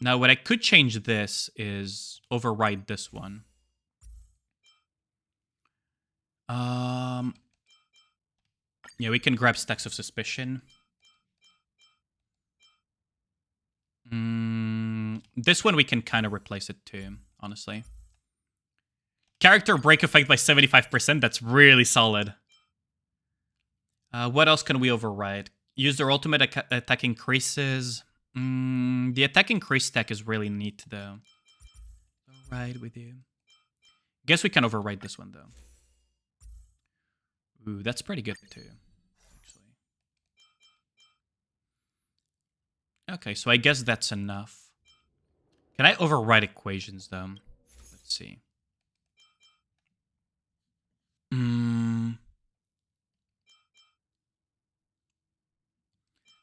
Now what I could change this is override this one. Yeah, we can grab Stacks of Suspicion. This one we can kind of replace it too, honestly. Character break effect by 75%. That's really solid. What else can we override? Use their ultimate attack increases. The attack increase stack is really neat, though. Override with you. Guess we can override this one, though. Ooh, that's pretty good, too. Actually. Okay, so I guess that's enough. Can I override equations, though? Let's see.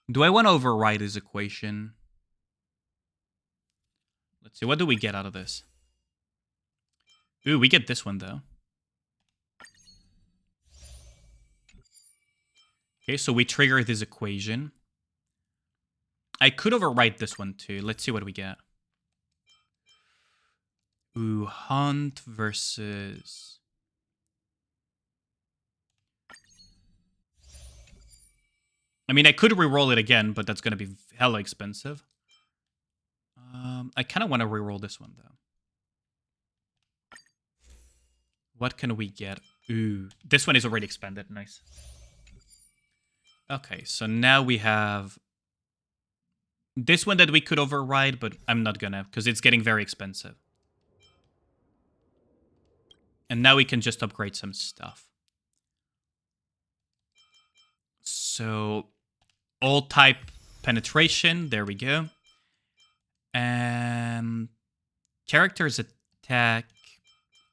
Do I want to override his equation? Let's see, what do we get out of this? Ooh, we get this one, though. Okay, so we trigger this equation. I could overwrite this one, too. Let's see what we get. Ooh, Hunt versus... I mean, I could reroll it again, but that's gonna be hella expensive. I kind of want to reroll this one, though. What can we get? Ooh, this one is already expanded. Nice. Okay, so now we have this one that we could override, but I'm not gonna, because it's getting very expensive. And now we can just upgrade some stuff. So, all type penetration, there we go. And characters attack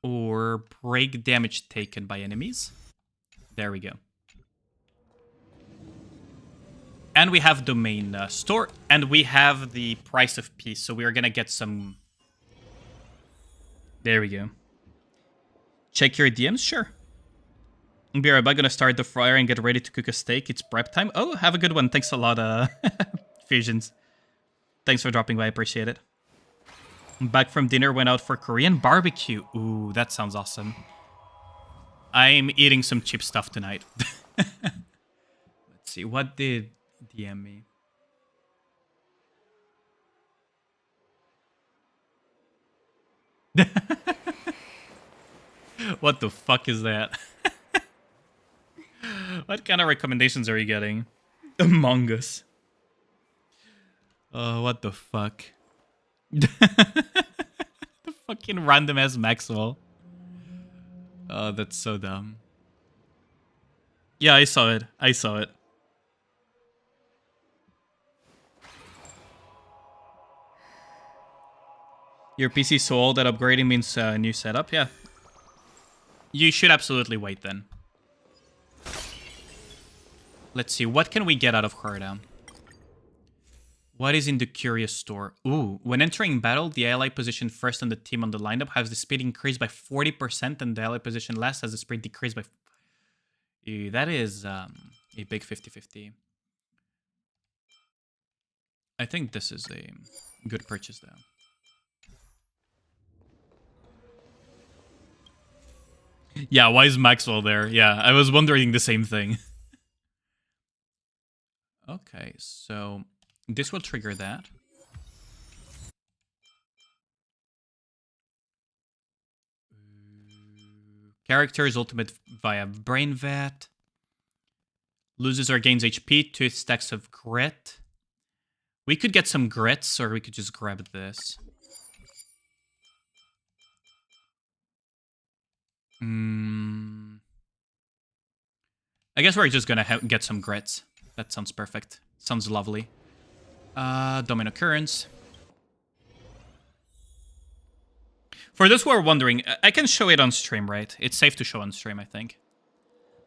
or break damage taken by enemies. There we go. And we have domain store, and we have the price of peace, so we are gonna get some... There we go. Check your DMs? Sure. Be right back, gonna start the fryer and get ready to cook a steak. It's prep time. Oh, have a good one. Thanks a lot, Fusions. Thanks for dropping by, I appreciate it. Back from dinner, went out for Korean barbecue. Ooh, that sounds awesome. I'm eating some cheap stuff tonight. Let's see, what did DM me? What the fuck is that? What kind of recommendations are you getting? Among Us. What the fuck? The fucking random ass Maxwell. Oh, that's so dumb. Yeah, I saw it. I saw it. Your PC so old that upgrading means new setup? Yeah. You should absolutely wait then. Let's see, what can we get out of Hardam? What is in the Curious Store? Ooh, when entering battle, the ally position first on the team on the lineup has the speed increased by 40%, and the ally position last has the speed decreased by... That is a big 50-50. I think this is a good purchase, though. Yeah, why is Maxwell there? Yeah, I was wondering the same thing. Okay, so this will trigger that. Characters ultimate via Brain Vat. Loses or gains HP, 2 stacks of grit. We could get some grits, or we could just grab this. I guess we're just gonna get some grits. That sounds perfect. Sounds lovely. Domain Occurrence. For those who are wondering, I can show it on stream, right? It's safe to show on stream, I think.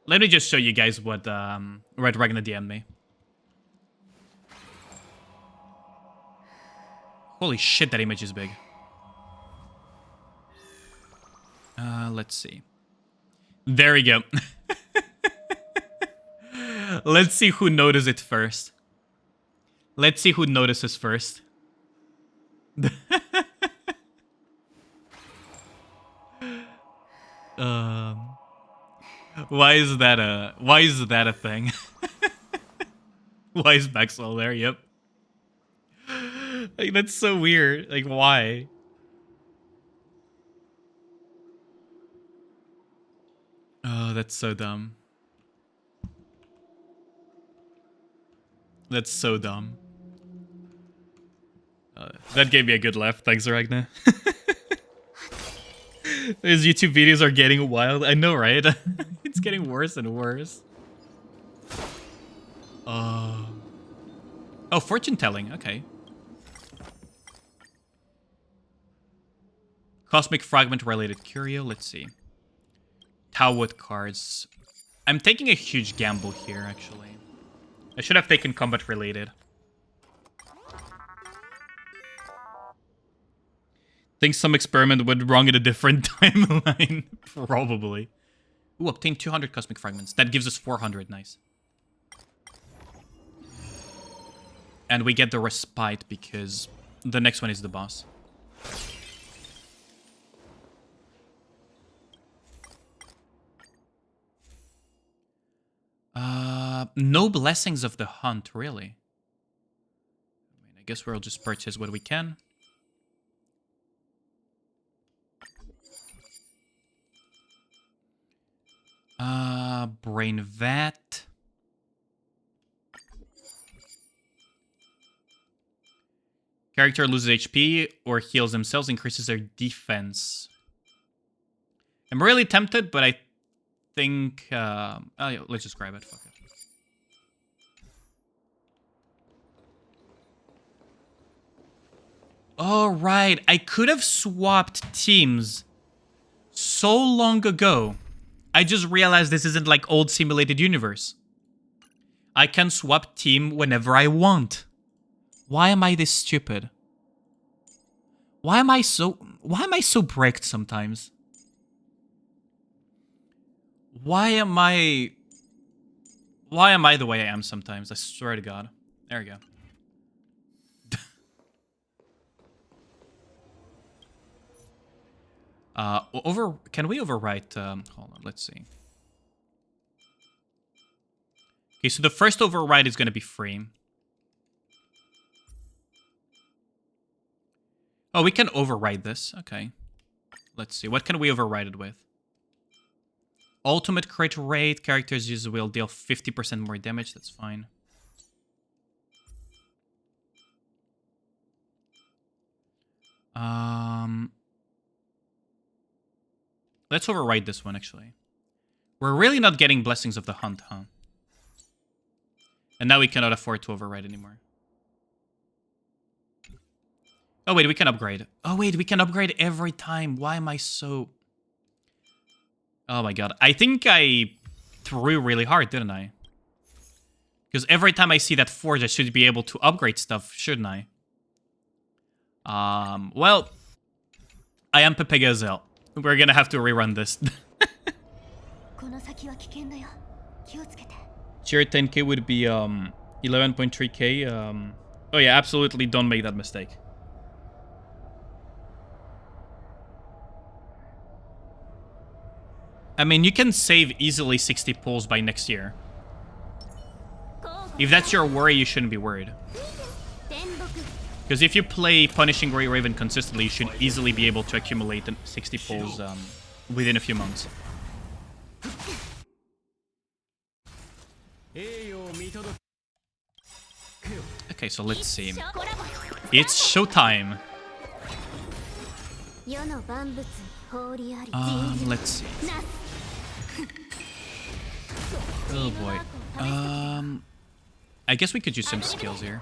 Let me just show you guys what Red Ragnar DM'd me. Holy shit, that image is big. Let's see. There we go. Let's see who notices it first. Let's see who notices first. Why is that a thing? Why is Maxwell there? Yep. Like, that's so weird. Like, why? Oh, that's so dumb. That's so dumb. That gave me a good laugh. Thanks, Ragnar. These YouTube videos are getting wild. I know, right? It's getting worse and worse. Oh, fortune telling. Okay. Cosmic Fragment related curio. Let's see. Towwood cards. I'm taking a huge gamble here, actually. I should have taken combat related. Think some experiment went wrong in a different timeline. Probably. Ooh, obtain 200 cosmic fragments. That gives us 400. Nice. And we get the respite because the next one is the boss. No blessings of the hunt, really. I mean, I guess we'll just purchase what we can. Brain Vat. Character loses HP or heals themselves, increases their defense. I'm really tempted, but I think... oh, yeah, let's just grab it. Fuck it. Oh, right. I could have swapped teams so long ago. I just realized this isn't like old simulated universe. I can swap team whenever I want. Why am I this stupid? Why am I so bricked sometimes? Why am I the way I am sometimes? I swear to God. There we go. Can we overwrite? Hold on, let's see. Okay, so the first override is going to be free. Oh, we can override this. Okay. Let's see. What can we override it with? Ultimate crit rate. Characters use will deal 50% more damage. That's fine. Let's override this one, actually. We're really not getting Blessings of the Hunt, huh? And now we cannot afford to override anymore. Oh, wait, we can upgrade. Oh, wait, we can upgrade every time. Why am I so... Oh, my God. I think I threw really hard, didn't I? Because every time I see that forge, I should be able to upgrade stuff, shouldn't I? Well... I am Pepe Gazelle. We're gonna have to rerun this. Tier 10k would be 11.3k. Oh yeah, absolutely don't make that mistake. I mean, you can save easily 60 pulls by next year. If that's your worry, you shouldn't be worried. Because if you play Punishing Grey Raven consistently, you should easily be able to accumulate 60 pulls within a few months. Okay, so let's see. It's showtime. Let's see. Oh boy. I guess we could use some skills here.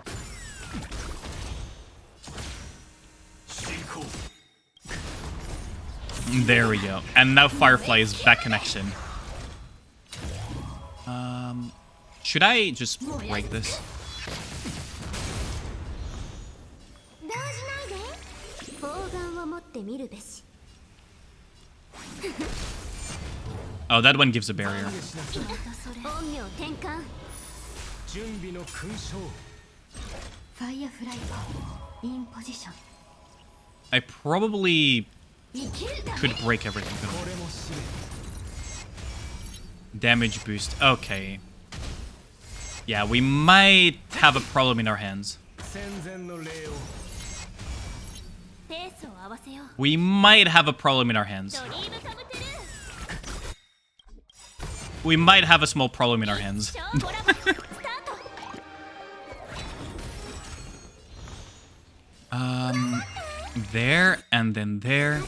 There we go. And now Firefly is back in action. Should I just break this? Oh, that one gives a barrier. I probably could break everything. Damage boost. Okay. Yeah, we might have a problem in our hands. We might have a problem in our hands. We might have a small problem in our hands. There, and then there.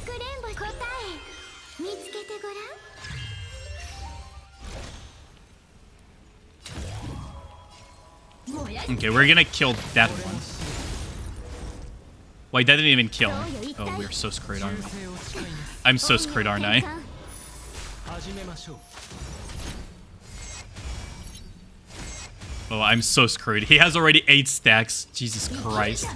Okay, we're gonna kill that one. Wait, that didn't even kill. Oh, we're so screwed, aren't we? I'm so screwed, aren't I? Oh, I'm so screwed. He has already 8 stacks. Jesus Christ.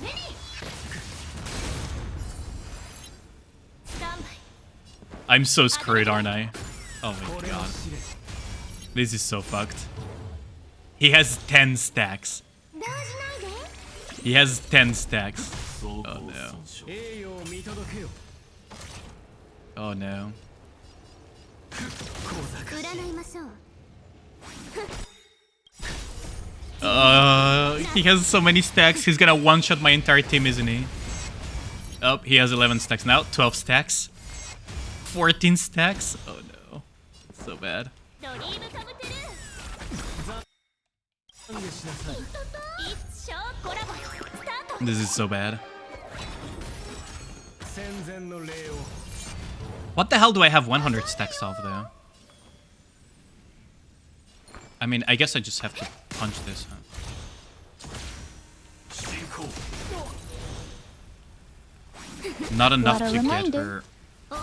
I'm so screwed, aren't I? Oh my God. This is so fucked. He has 10 stacks. He has 10 stacks. Oh no. Oh no. He has so many stacks. He's gonna one-shot my entire team, isn't he? Oh, he has 11 stacks now. 12 stacks. 14 stacks. Oh no. So bad. This is so bad. What the hell do I have 100 stacks of, though? I mean, I guess I just have to punch this, huh? Not enough What a to get reminder. her.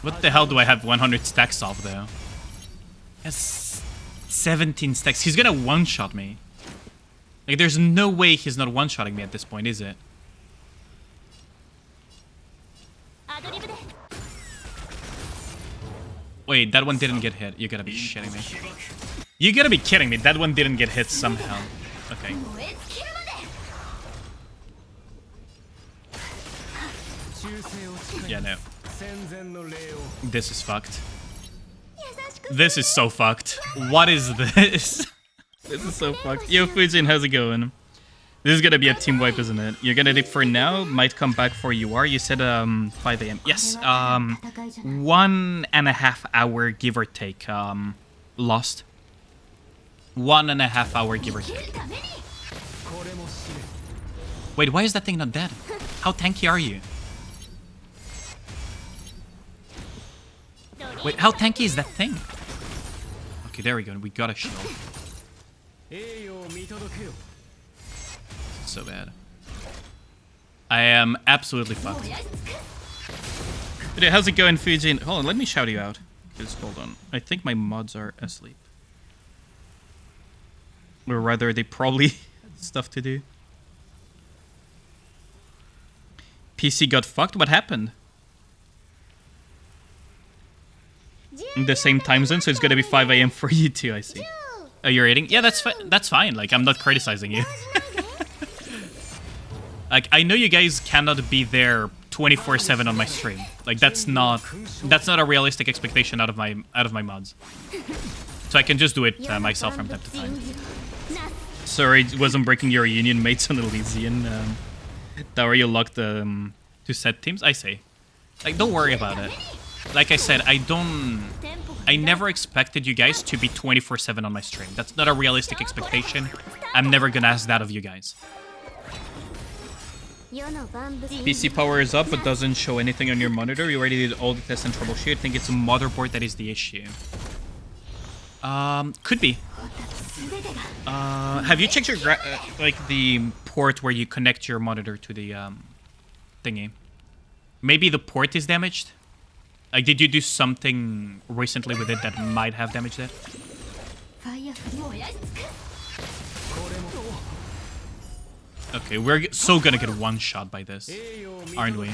What the hell do I have 100 stacks of, though? Yes, 17 stacks. He's gonna one-shot me. Like, there's no way he's not one-shotting me at this point, is it? Wait, that one didn't get hit. You gotta be shitting me. You gotta be kidding me. That one didn't get hit somehow. Okay. Yeah, no. This is fucked. This is so fucked. What is this? This is so fucked. Yo, Fujin, how's it going? This is gonna be a team wipe, isn't it? You're gonna dip for now, might come back for UR. You said 5 AM. Yes, 1.5 hour give or take. Lost. 1.5 hour give or take. Wait, why is that thing not dead? How tanky are you? Wait, how tanky is that thing? Okay, there we go. We got a shield. So bad. I am absolutely fucked. Dude, how's it going, Fujin? Hold on, let me shout you out. Just hold on. I think my mods are asleep. Or rather, they probably had stuff to do. PC got fucked? What happened? In the same time zone, so it's gonna be 5 AM for you too, I see. Oh, you're eating? Yeah, that's fine. Like, I'm not criticizing you. Like, I know you guys cannot be there 24/7 on my stream. Like, that's not a realistic expectation out of my mods. So I can just do it myself from time to time. Sorry, it wasn't breaking your union mates on Elysian. Tower, you locked to set teams. I say, like, don't worry about it. Like I said, I never expected you guys to be 24/7 on my stream. That's not a realistic expectation. I'm never gonna ask that of you guys. PC power is up, but doesn't show anything on your monitor. You already did all the tests and troubleshoot. I think it's a motherboard that is the issue. Could be. Have you checked your like the port where you connect your monitor to the thingy? Maybe the port is damaged. Like, did you do something recently with it that might have damaged it? Okay, we're so gonna get one shot by this, aren't we?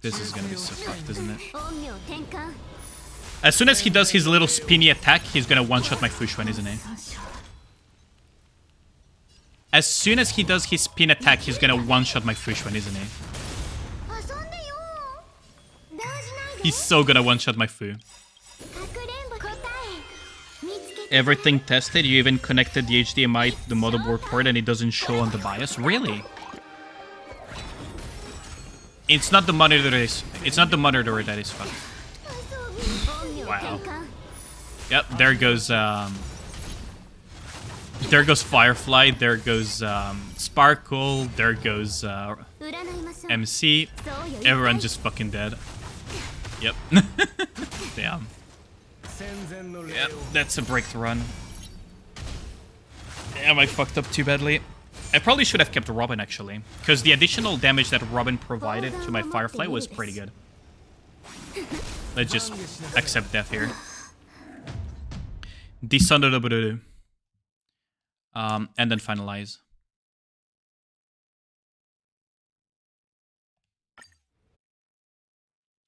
This is gonna be so fucked, isn't it? As soon as he does his little spinny attack, he's gonna one-shot my Fushwan, isn't he? As soon as he does his spin attack, he's gonna one-shot my Fushwan, isn't he? He's so gonna one-shot my Fu. Everything tested? You even connected the HDMI to the motherboard port and it doesn't show on the BIOS? Really? It's not the monitor that is... It's not the monitor that is fucked. Wow. Yep, there goes Firefly, there goes Sparkle, there goes MC. Everyone just fucking dead. Yep. Damn. Yep, that's a breakthrough run. Damn, I fucked up too badly. I probably should have kept Robin, actually. Because the additional damage that Robin provided to my Firefly was pretty good. Let's just accept death here. And then finalize.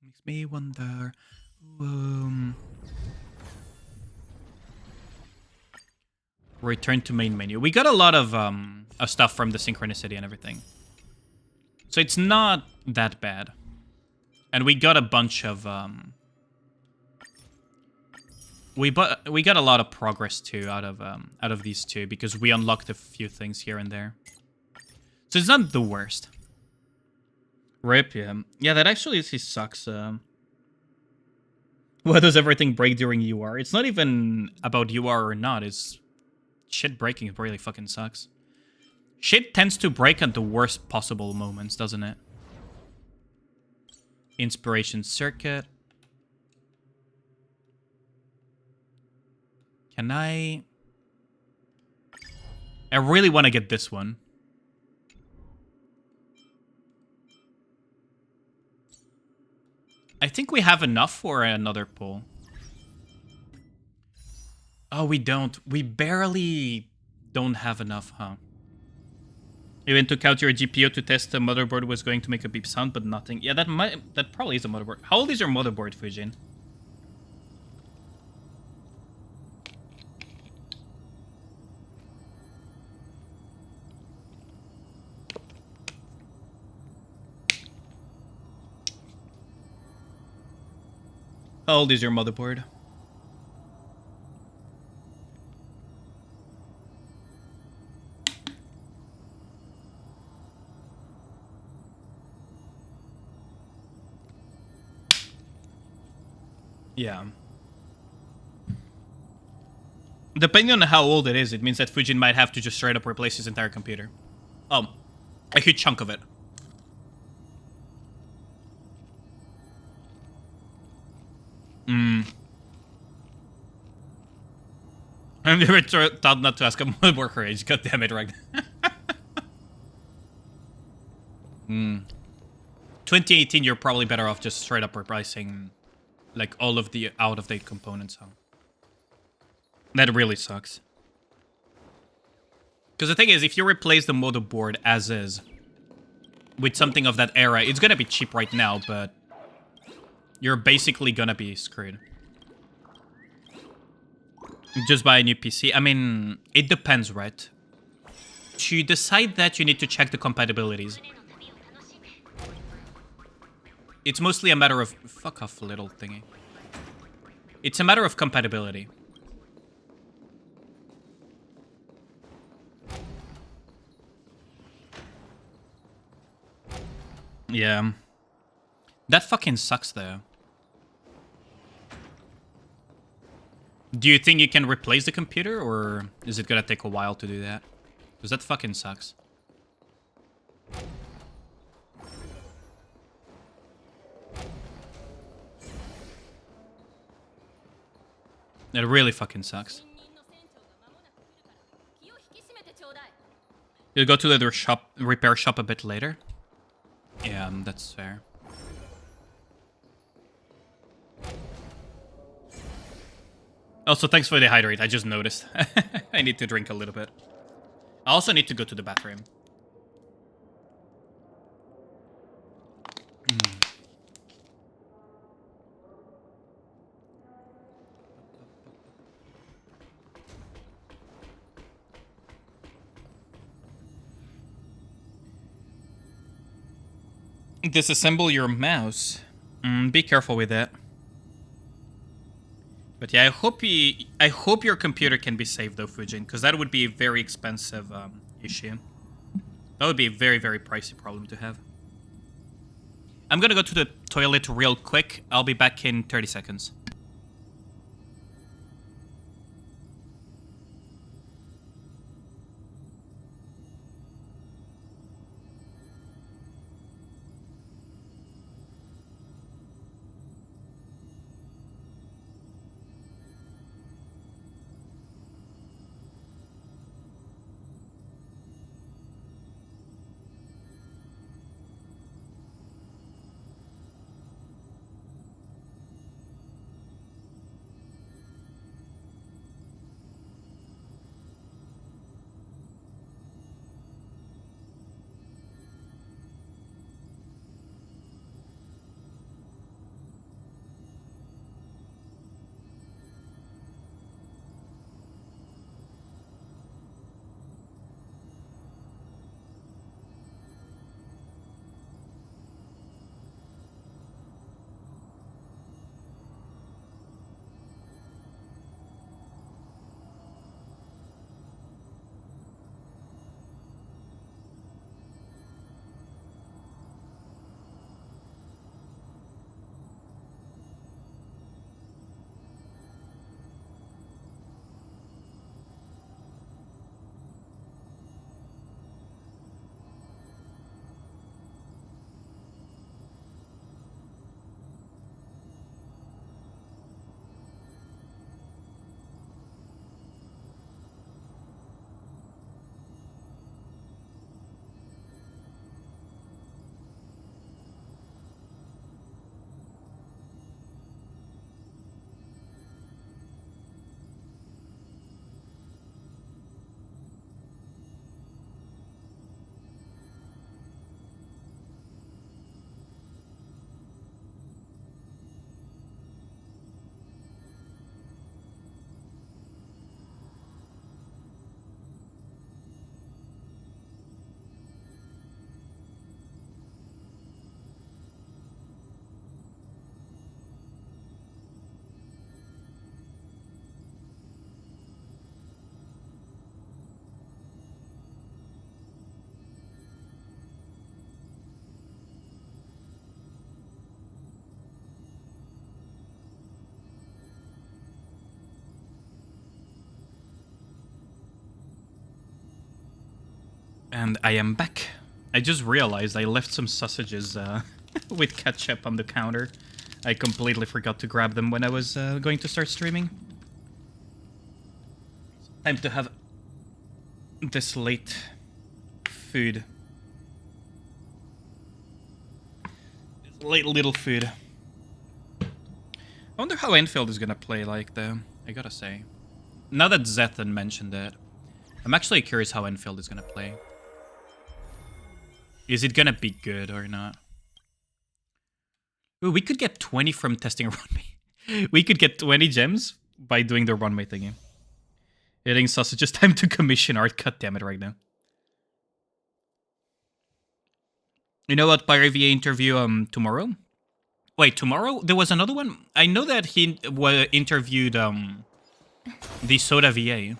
Makes me wonder. Return to main menu. We got a lot of stuff from the synchronicity and everything. So it's not that bad. And we got a bunch of we got a lot of progress too out of these two because we unlocked a few things here and there. So it's not the worst. Rip, yeah. Yeah, that actually sucks. Why does everything break during UR? It's not even about UR or not. It's shit breaking. It really fucking sucks. Shit tends to break at the worst possible moments, doesn't it? Inspiration circuit. Can I really want to get this one. I think we have enough for another pull. Oh, we don't. We barely don't have enough, huh? You even took out your GPU to test the motherboard was going to make a beep sound, but nothing. Yeah, that probably is a motherboard. How old is your motherboard, Fujin? How old is your motherboard? Yeah. Depending on how old it is, it means that Fujin might have to just straight up replace his entire computer. Oh, a huge chunk of it. I never thought not to ask a motherboard her age. God damn it, right? 2018, you're probably better off just straight up replacing like all of the out-of-date components, huh? That really sucks. Because the thing is, if you replace the motherboard as is with something of that era, it's gonna be cheap right now, but you're basically gonna be screwed. Just buy a new PC. I mean, it depends, right? To decide that, you need to check the compatibilities. It's mostly a matter of... Fuck off, little thingy. It's a matter of compatibility. Yeah. That fucking sucks, though. Do you think you can replace the computer, or is it gonna take a while to do that? Because that fucking sucks. It really fucking sucks. You'll go to the repair shop a bit later? Yeah, that's fair. Also, thanks for the hydrate. I just noticed. I need to drink a little bit. I also need to go to the bathroom. Disassemble your mouse. Be careful with that. But yeah, I hope your computer can be saved though, Fujin, because that would be a very expensive issue. That would be a very, very pricey problem to have. I'm gonna go to the toilet real quick. I'll be back in 30 seconds. And I am back. I just realized I left some sausages with ketchup on the counter. I completely forgot to grab them when I was going to start streaming. Time to have this late food. This late little food. I wonder how Enfield is gonna play like though, I gotta say. Now that Zethan mentioned it, I'm actually curious how Enfield is gonna play. Is it gonna be good or not? Ooh, we could get 20 from testing a runway. We could get 20 gems by doing the runway thingy. Eating sausages, time to commission art. God damn it right now. You know what, Pyre VA interview tomorrow? Wait, tomorrow? There was another one? I know that he interviewed the Soda VA.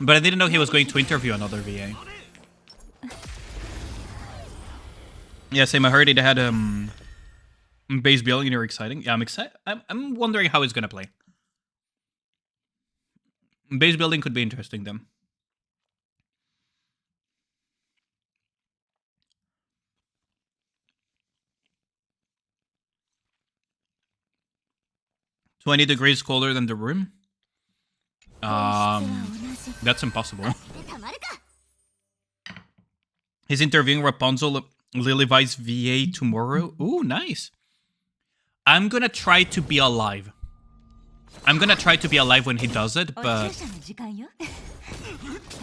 But I didn't know he was going to interview another VA. Yeah, same. I heard it had base building. You're exciting. Yeah, I'm excited. I'm wondering how it's gonna play. Base building could be interesting then. $20 degrees colder than the room. That's impossible. He's interviewing Rapunzel, Lilyvice VA tomorrow. Ooh, nice. I'm gonna try to be alive. I'm gonna try to be alive when he does it, but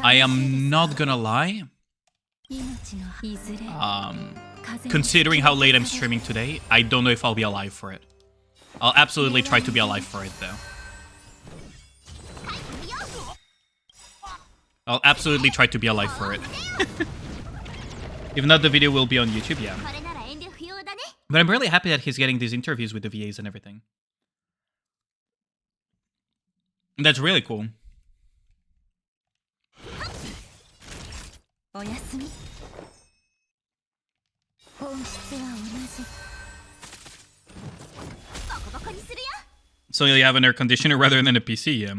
I am not gonna lie. Considering how late I'm streaming today, I don't know if I'll be alive for it. I'll absolutely try to be alive for it, though. I'll absolutely try to be alive for it. If not, the video will be on YouTube, yeah. But I'm really happy that he's getting these interviews with the VAs and everything. That's really cool. So you have an air conditioner rather than a PC, yeah.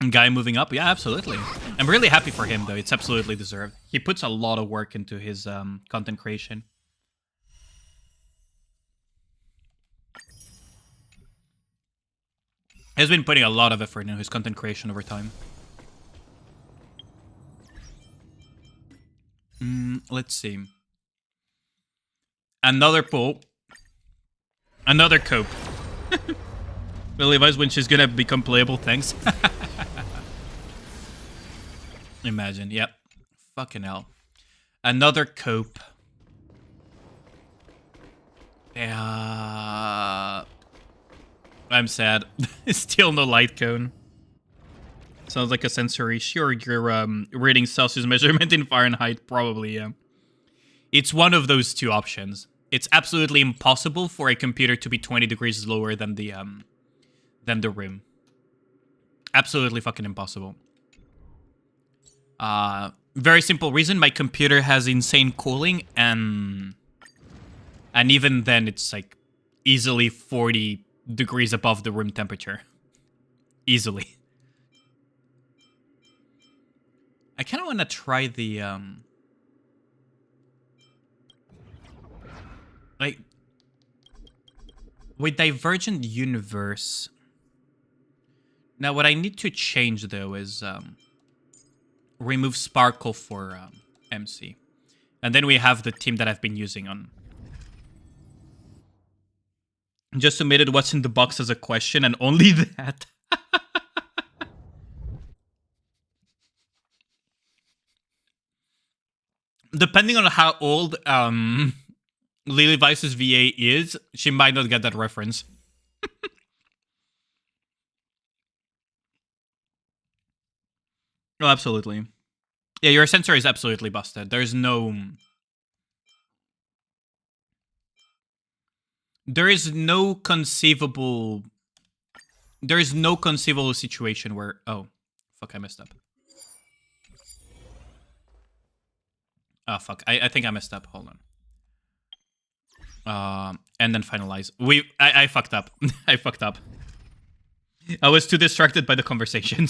Guy moving up, yeah, absolutely. I'm really happy for him, though. It's absolutely deserved. He puts a lot of work into his content creation. He's been putting a lot of effort into his content creation over time. Let's see. Another pull. Another cope. Levi's when she's gonna become playable, thanks. Imagine, yep. Fucking hell. Another cope. Yeah. I'm sad. Still no light cone. Sounds like a sensory. Sure, you're reading Celsius measurement in Fahrenheit. Probably, yeah. It's one of those two options. It's absolutely impossible for a computer to be 20 degrees lower than the room. Absolutely fucking impossible. Very simple reason. My computer has insane cooling, and even then, it's like easily 40 degrees above the room temperature. Easily. I kind of want to try the like with Divergent Universe. Now, what I need to change though is remove Sparkle for MC, and then we have the team that I've been using on. Just submitted what's in the box as a question, and only that. Depending on how old Lily Vice's VA is, she might not get that reference. Oh, absolutely. Yeah, your sensor is absolutely busted. There's no... There is no conceivable situation where... Oh, fuck, I messed up. Oh, fuck. I think I messed up. Hold on. And then finalize. I fucked up. I fucked up. I was too distracted by the conversation.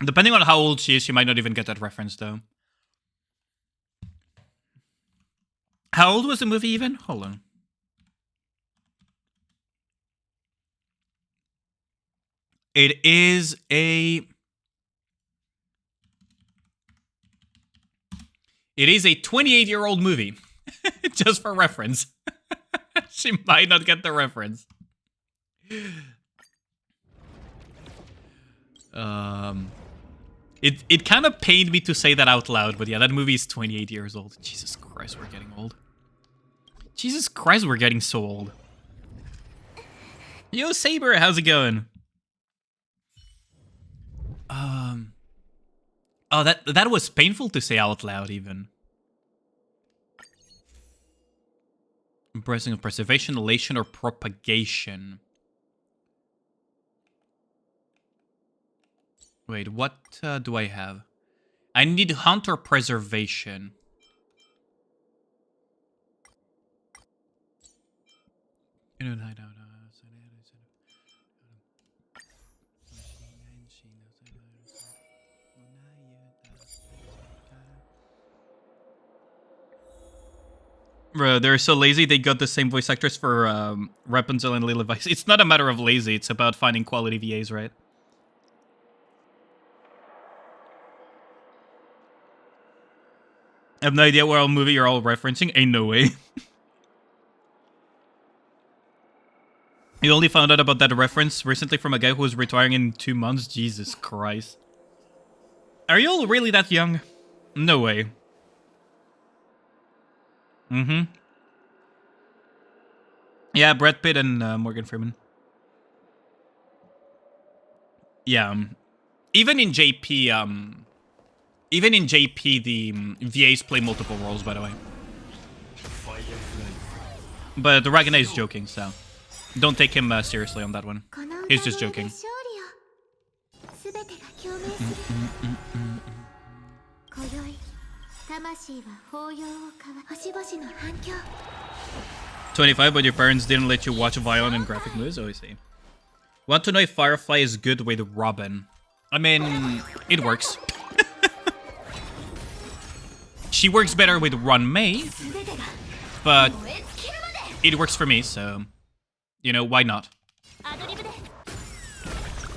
Depending on how old she is, she might not even get that reference, though. How old was the movie even? Hold on. It is a 28-year-old movie. Just for reference. She might not get the reference. It kind of pained me to say that out loud, but yeah, that movie is 28 years old. Jesus Christ, we're getting old. Jesus Christ, we're getting so old. Yo, Saber, how's it going? Oh, that was painful to say out loud, even. Embracing of preservation, elation, or propagation. Wait, what do I have? I need hunt or preservation. Bro, they're so lazy they got the same voice actors for Rapunzel and Lily Vice. It's not a matter of lazy, it's about finding quality VAs, right? I have no idea what movie you're all referencing. Ain't no way. You only found out about that reference recently from a guy who was retiring in 2 months? Jesus Christ. Are you all really that young? No way. Mm-hmm. Yeah, Brad Pitt and Morgan Freeman. Yeah. Even in JP, the VAs play multiple roles, by the way. But the Ragnar is joking, so don't take him seriously on that one. He's just joking. 25, but your parents didn't let you watch violent and graphic movies? Oh, I see. Want to know if Firefly is good with Robin? I mean, it works. She works better with Run May, but it works for me, so, you know, why not?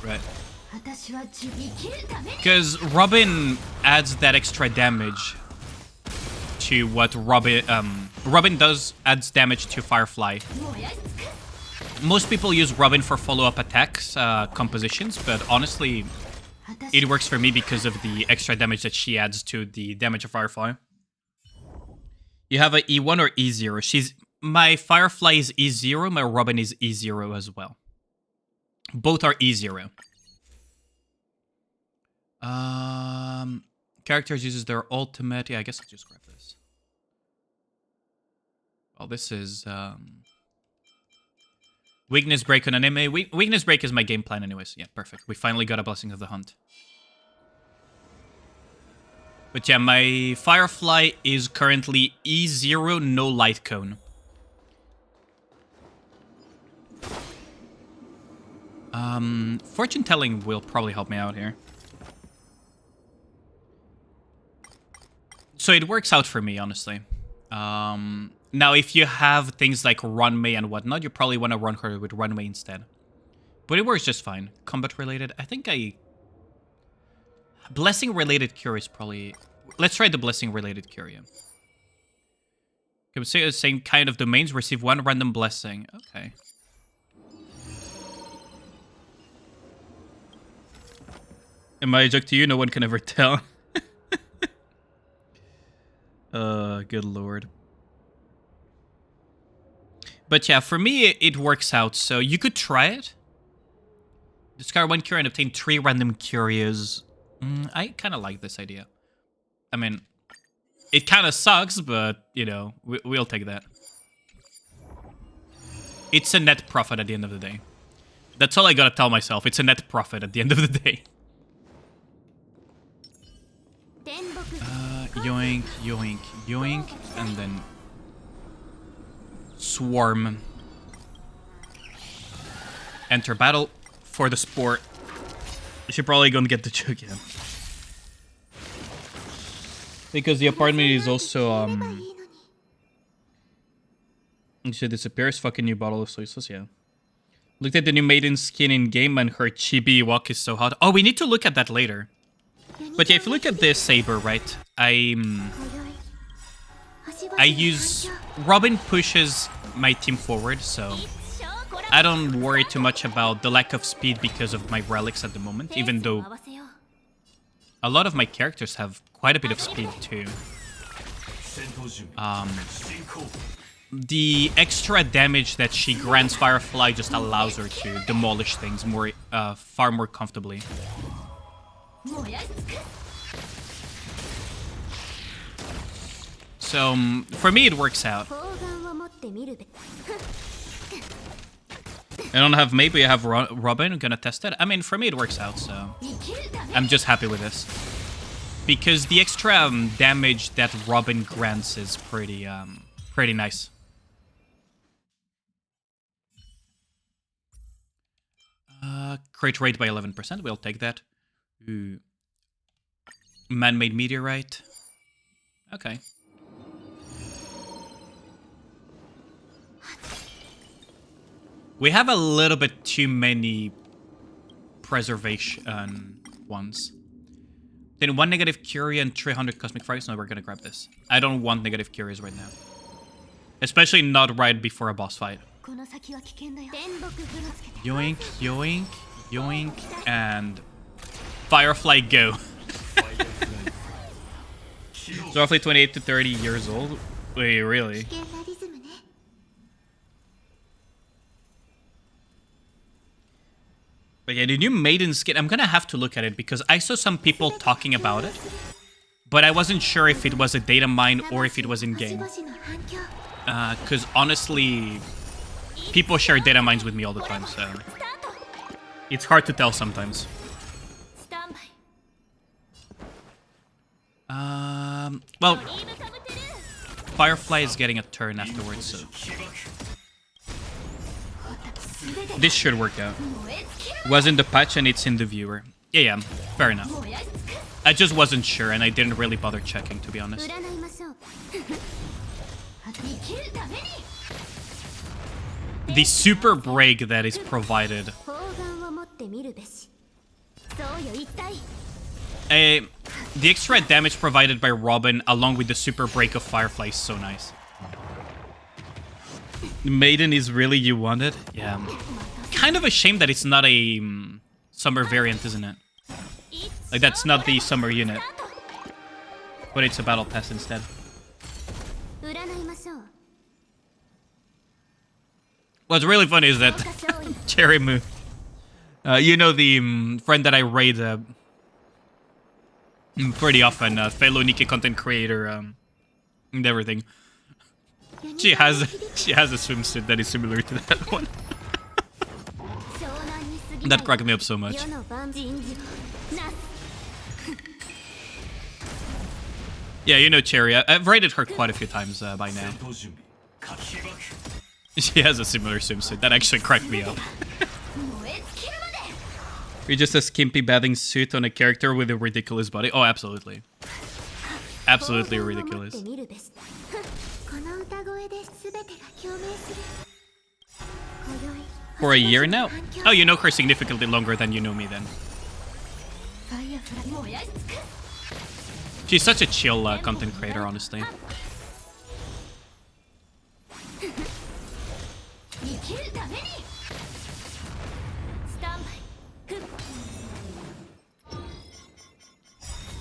Right. Because Robin adds that extra damage to what Robin adds damage to Firefly. Most people use Robin for follow-up attacks, compositions, but honestly, it works for me because of the extra damage that she adds to the damage of Firefly. You have a E1 or E0. My Firefly is E0, my Robin is E0 as well. Both are E0. Characters uses their ultimate. Yeah, I guess I'll just grab this. Oh, this is Weakness Break on anime. Weakness Break is my game plan anyways. Yeah, perfect. We finally got a Blessing of the Hunt. But yeah, my Firefly is currently E0, no light cone. Fortune telling will probably help me out here. So it works out for me, honestly. Now, if you have things like Run May and whatnot, you probably want to run her with Run May instead. But it works just fine. Combat related, I think Blessing related cure is probably... Let's try the blessing related cure, yeah. Can we say the same kind of domains? Receive 1 random blessing. Okay. Am I a joke to you? No one can ever tell. Good lord. But yeah, for me, it works out. So you could try it. Discard 1 cure and obtain 3 random cures. I kind of like this idea. I mean, it kind of sucks, but, you know, we'll take that. It's a net profit at the end of the day. That's all I gotta tell myself. It's a net profit at the end of the day. Yoink, yoink, yoink, and then... Swarm. enter battle for the sport. She's probably gonna get the choke, yeah. Because the apartment is also, she disappears. Fucking new bottle of soy sauce, yeah. Looked at the new maiden skin in game and her chibi walk is so hot. Oh, we need to look at that later. But yeah, if you look at this saber, right? I use... Robin pushes my team forward, so... I don't worry too much about the lack of speed because of my relics at the moment, even though a lot of my characters have quite a bit of speed too. The extra damage that she grants Firefly just allows her to demolish things more, far more comfortably. So, for me it works out. I don't have, maybe I have Robin, I'm gonna test it. I mean, for me it works out, so I'm just happy with this. Because the extra damage that Robin grants is pretty nice. Crit rate by 11%, we'll take that. Ooh. Man-made meteorite. Okay. We have a little bit too many preservation ones. Then 1 negative Curie and 300 Cosmic Fragments. No, we're gonna grab this. I don't want negative Curies right now. Especially not right before a boss fight. Yoink, yoink, yoink, and Firefly go. So roughly 28 to 30 years old. Wait, really? But yeah, the new maiden skin, I'm gonna have to look at it because I saw some people talking about it, but I wasn't sure if it was a data mine or if it was in-game. Because honestly, people share data mines with me all the time, so it's hard to tell sometimes. Well, Firefly is getting a turn afterwards, so this should work out. Was in the patch and it's in the viewer. Yeah, fair enough. I just wasn't sure and I didn't really bother checking, to be honest. The super break that is provided. The extra damage provided by Robin along with the super break of Firefly is so nice. Maiden is really you want it? Yeah. Kind of a shame that it's not a summer variant, isn't it? Like, that's not the summer unit. But it's a battle pass instead. What's really funny is that Cherry Moo, you know, the friend that I raid pretty often, fellow Nikke content creator, and everything. She has a swimsuit that is similar to that one. That cracked me up so much. Yeah, you know Cherry. I've raided her quite a few times by now. She has a similar swimsuit. That actually cracked me up. You're just a skimpy bathing suit on a character with a ridiculous body. Oh, absolutely. Absolutely ridiculous. For a year now? Oh, you know her significantly longer than you know me then. She's such a chill content creator, honestly.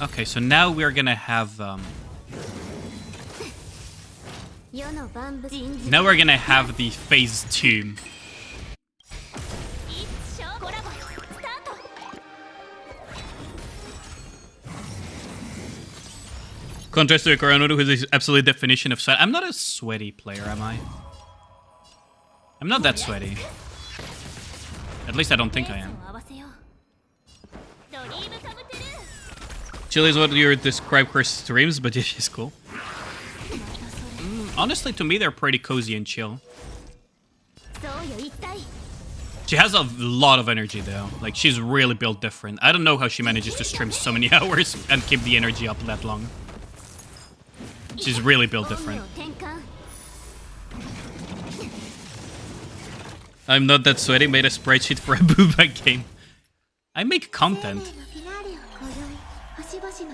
Okay, so now we're gonna have now we're gonna have the phase 2. Contrast to Koronoru, who is the absolute definition of sweat. I'm not a sweaty player, am I? I'm not that sweaty. At least I don't think I am. Chill is what you describe her streams, but yeah, she's cool. Honestly, to me, they're pretty cozy and chill. She has a lot of energy, though. Like, she's really built different. I don't know how she manages to stream so many hours and keep the energy up that long. She's really built different. I'm not that sweaty. Made a spreadsheet for a WuWa game. I make content.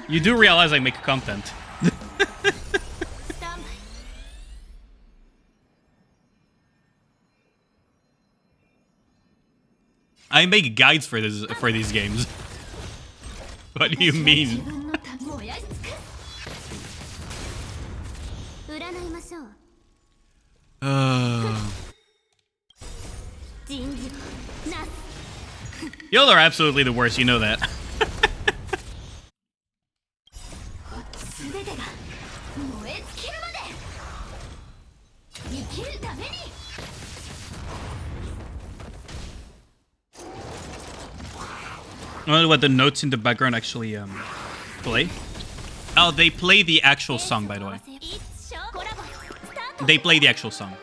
You do realize I make content. I make guides for these games. What do you mean? Y'all are absolutely the worst, you know that. I wonder what the notes in the background actually play. Oh, they play the actual song, by the way. They play the actual song.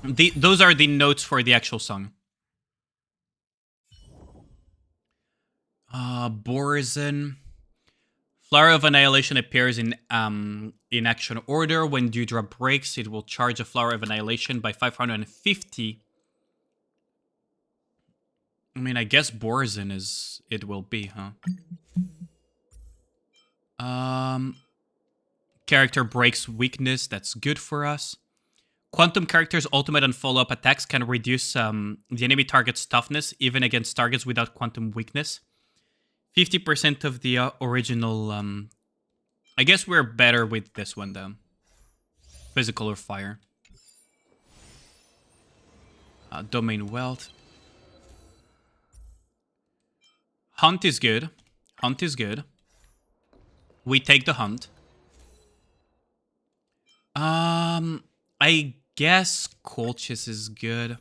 Those are the notes for the actual song. Borzin. Flower of Annihilation appears in action order. When Dewdrop breaks, it will charge a Flower of Annihilation by 550. I mean, I guess Borzin is... it will be, huh? Character breaks weakness. That's good for us. Quantum characters' ultimate and follow-up attacks can reduce the enemy target's toughness, even against targets without quantum weakness. 50% of the original... I guess we're better with this one, though. Physical or fire. Domain wealth. Hunt is good. Hunt is good. We take the hunt. I guess Colchis is good.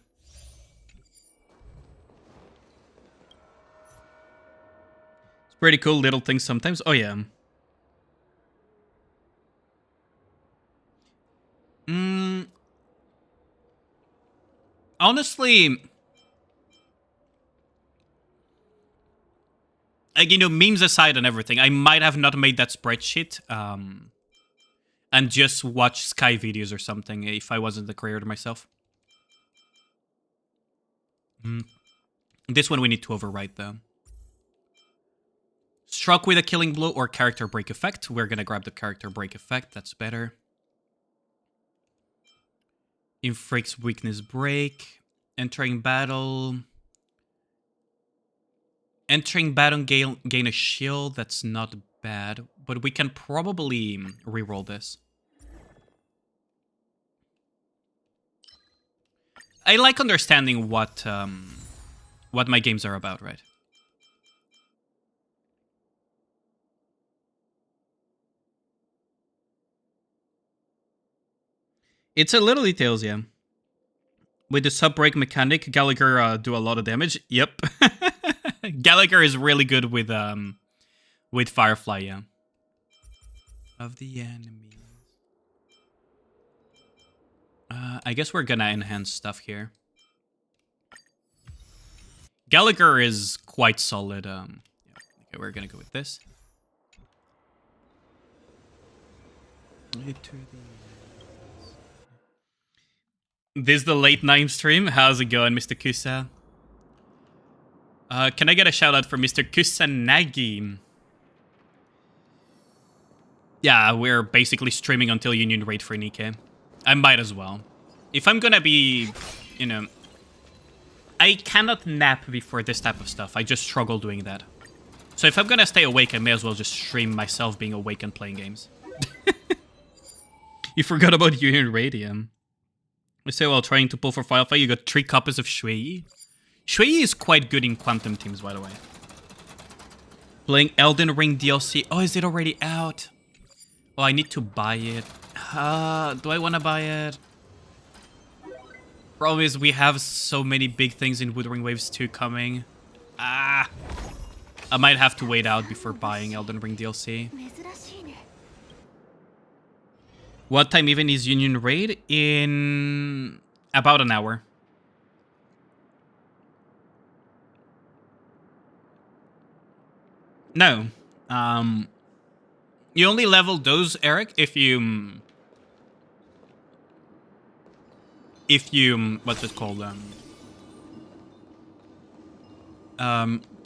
It's pretty cool little things sometimes. Oh, yeah. Honestly, like, you know, memes aside and everything, I might have not made that spreadsheet and just watch Sky videos or something if I wasn't the creator myself. This one we need to overwrite, though. Struck with a killing blow or character break effect. We're gonna grab the character break effect. That's better. Inflicts weakness break. Entering battle. Entering battle gain a shield. That's not bad. But we can probably reroll this. I like understanding what my games are about, right? It's a little details, yeah. With the sub-break mechanic, Gallagher do a lot of damage. Yep. Gallagher is really good with Firefly, yeah. Of the enemies. I guess we're gonna enhance stuff here. Gallagher is quite solid. Yeah. Okay, we're gonna go with this. This is the late night stream. How's it going, Mr. Kusa? Can I get a shout out for Mr. Kusanagi? Yeah, we're basically streaming until Union Raid for Nikke. I might as well. If I'm gonna be, you know... I cannot nap before this type of stuff. I just struggle doing that. So if I'm gonna stay awake, I may as well just stream myself being awake and playing games. You forgot about Union Radium. I say while trying to pull for Firefly, you got 3 copies of Shui. Shui is quite good in Quantum teams, by the way. Playing Elden Ring DLC. Oh, is it already out? Oh, I need to buy it. Do I want to buy it? Problem is, we have so many big things in Wuthering Waves 2 coming. I might have to wait out before buying Elden Ring DLC. What time even is Union Raid? In about an hour. No. You only level those, Eric, if you what's it called?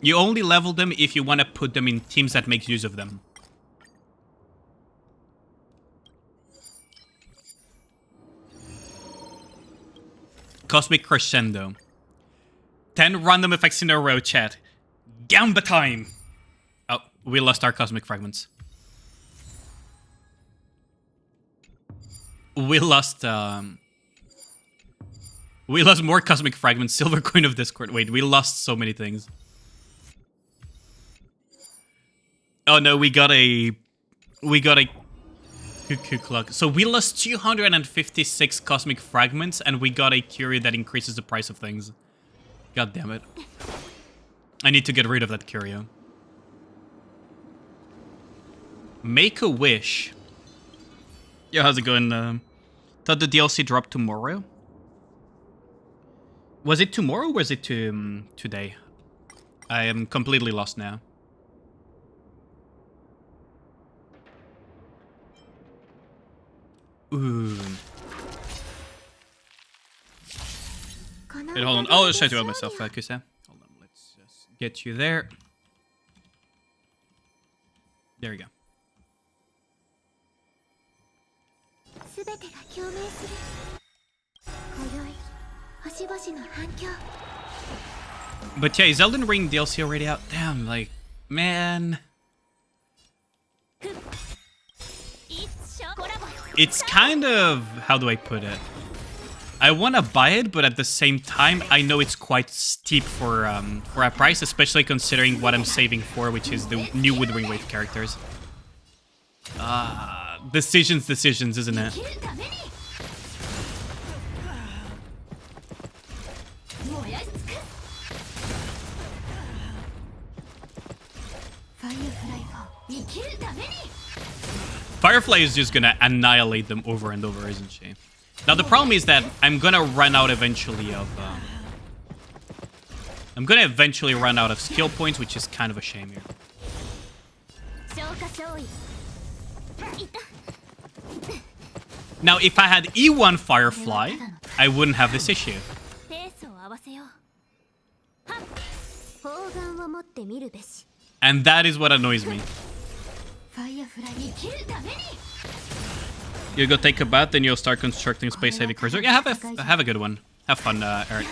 You only level them if you want to put them in teams that make use of them. Cosmic Crescendo. 10 random effects in a row, chat. Gamba time! Oh, we lost our Cosmic Fragments. We lost more Cosmic Fragments. Silver Coin of Discord. Wait, we lost so many things. Oh no, we got a Cuckoo Clock. So we lost 256 Cosmic Fragments, and we got a Curio that increases the price of things. God damn it. I need to get rid of that Curio. Make a Wish. Yo, how's it going? Thought the DLC dropped tomorrow? Was it tomorrow or was it today? I am completely lost now. Ooh. Wait, hold on. I'll just try to help myself, Kusa. Hold on, let's just get you there. There we go. But yeah, is Elden Ring DLC already out? Damn, like, man. It's kind of, how do I put it? I want to buy it, but at the same time, I know it's quite steep for a price, especially considering what I'm saving for, which is the new Wuthering Wave characters. Decisions, isn't it? Firefly is just gonna annihilate them over and over, isn't she? Now the problem is that I'm gonna run out eventually of skill points, which is kind of a shame here. Now, if I had E1 Firefly, I wouldn't have this issue. And that is what annoys me. You go take a bath, then you'll start constructing space heavy cruiser. Yeah, have a good one. Have fun, Eric.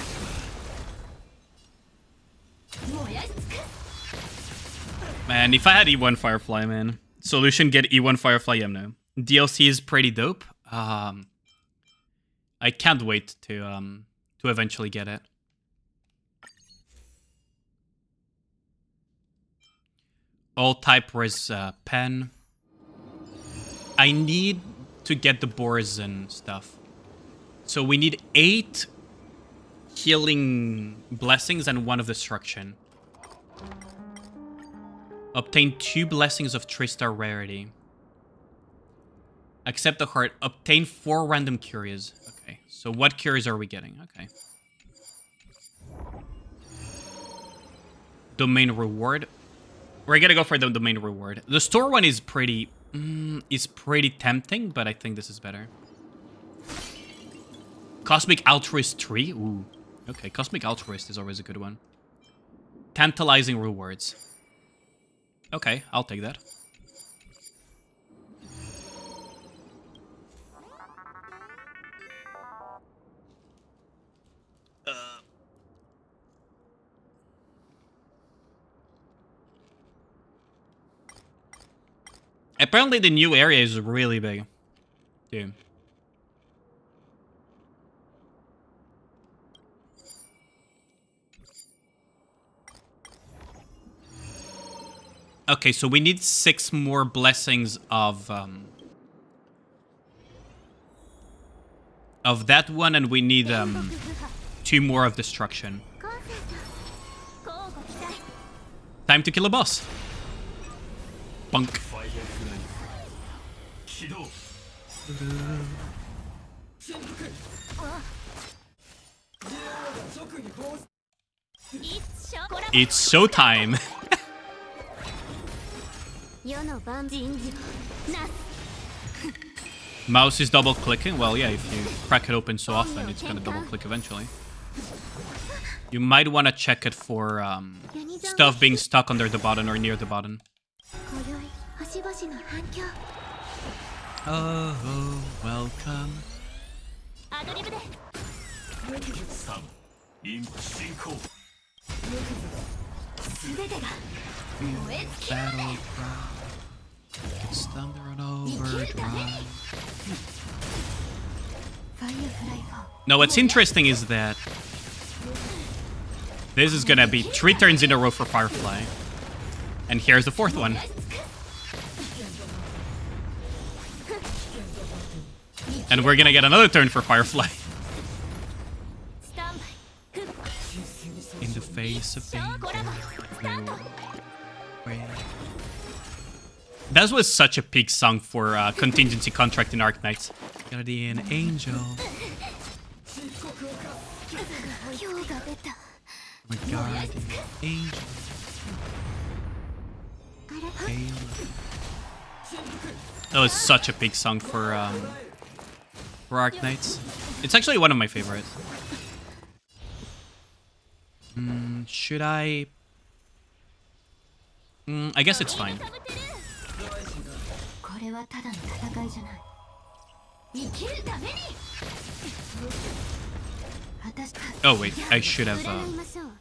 Man, if I had E1 Firefly, man. Solution, get E1 Firefly, yeah, no. DLC is pretty dope. I can't wait to eventually get it. All type res pen. I need to get the boars and stuff. So we need 8 healing blessings and 1 of destruction. Obtain 2 blessings of Tristar rarity. Accept the heart. Obtain 4 random curios. Okay, so what curios are we getting? Okay. Domain reward. We're gonna go for the domain reward. The store one is pretty tempting, but I think this is better. Cosmic Altruist 3. Ooh. Okay, Cosmic Altruist is always a good one. Tantalizing rewards. Okay, I'll take that. Apparently the new area is really big. Dude. Okay, so we need 6 more blessings of that one, and we need 2 more of destruction. Time to kill a boss. Bunk. It's showtime. 世の万人事なす Mouse is double clicking. Well, yeah, if you crack it open so often, it's gonna double click eventually. You might want to check it for stuff being stuck under the button or near the button. 今宵星々の反響 Oh, welcome. アドリブで 全てが燃え尽きるまで Battle cry. Gets thunder on overdrive. Now, what's interesting is that this is gonna be 3 turns in a row for Firefly. And here's the 4th one. And we're gonna get another turn for Firefly. スタンバイ In the face of danger. That was such a peak song for contingency contract in Arknights. Guardian Angel. 今日が出た My guardian angel. Halo. That was such a peak song for Arknights. It's actually one of my favorites. Should I? I guess it's fine. これはただの戦いじゃない生きるために Oh wait, I should have. 占いましょう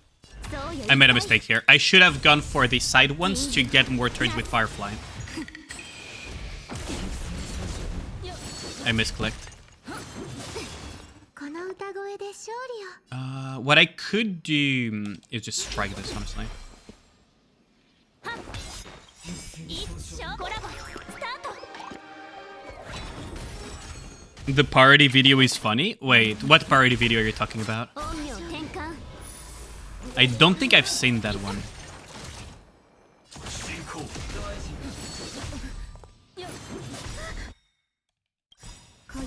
そうよ I made a mistake here. I should have gone for the side ones to get more turns with Firefly. I misclicked. この歌声で勝利を What I could do is just strike this, honestly. 一生コラボスタート The parody video is funny? Wait, what parody video are you talking about? 陰陽転換 I don't think I've seen that one.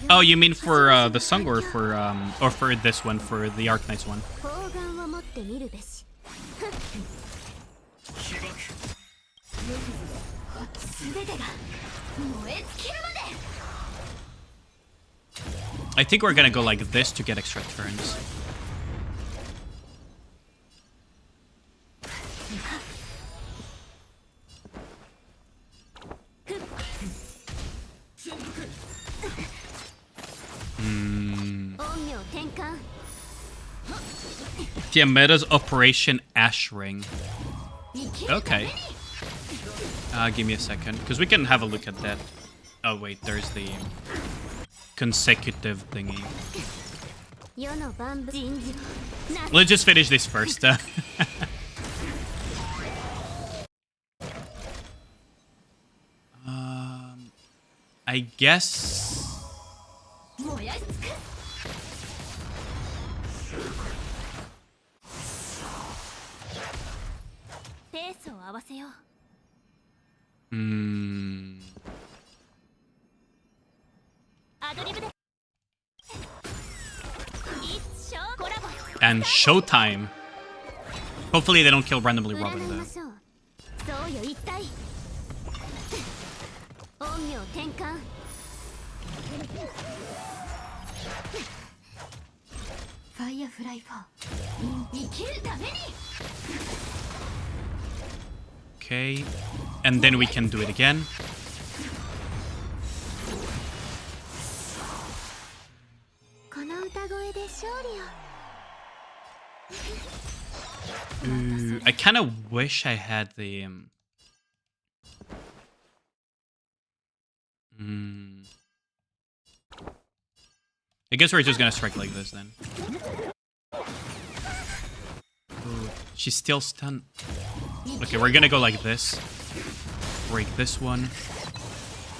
Oh, you mean for the song or for this one, for the Arknights one? 砲丸を持って見るべし全てが燃え尽きるまで I think we're gonna go like this to get extra turns. Hmm. 陰陽転換 Tiametta's Operation Ash Ring. 生きるため Okay. に Give me a second, because we can have a look at that. Oh wait, there's the consecutive thingy. 世の万人事な Let's just finish this first. I guess. 燃やし尽くペースを合わせよう Hmm. アドリブで一生コラボ And showtime. Hopefully they don't kill randomly 占 Robin いま though. しょうそうよ一体陰陽転換ファイアフライフォー生きるために Okay. And then we can do it again. Ooh, I kind of wish I had the I guess we're just gonna strike like this then. Ooh, she's still stunned. Okay, we're gonna go like this. Break this one.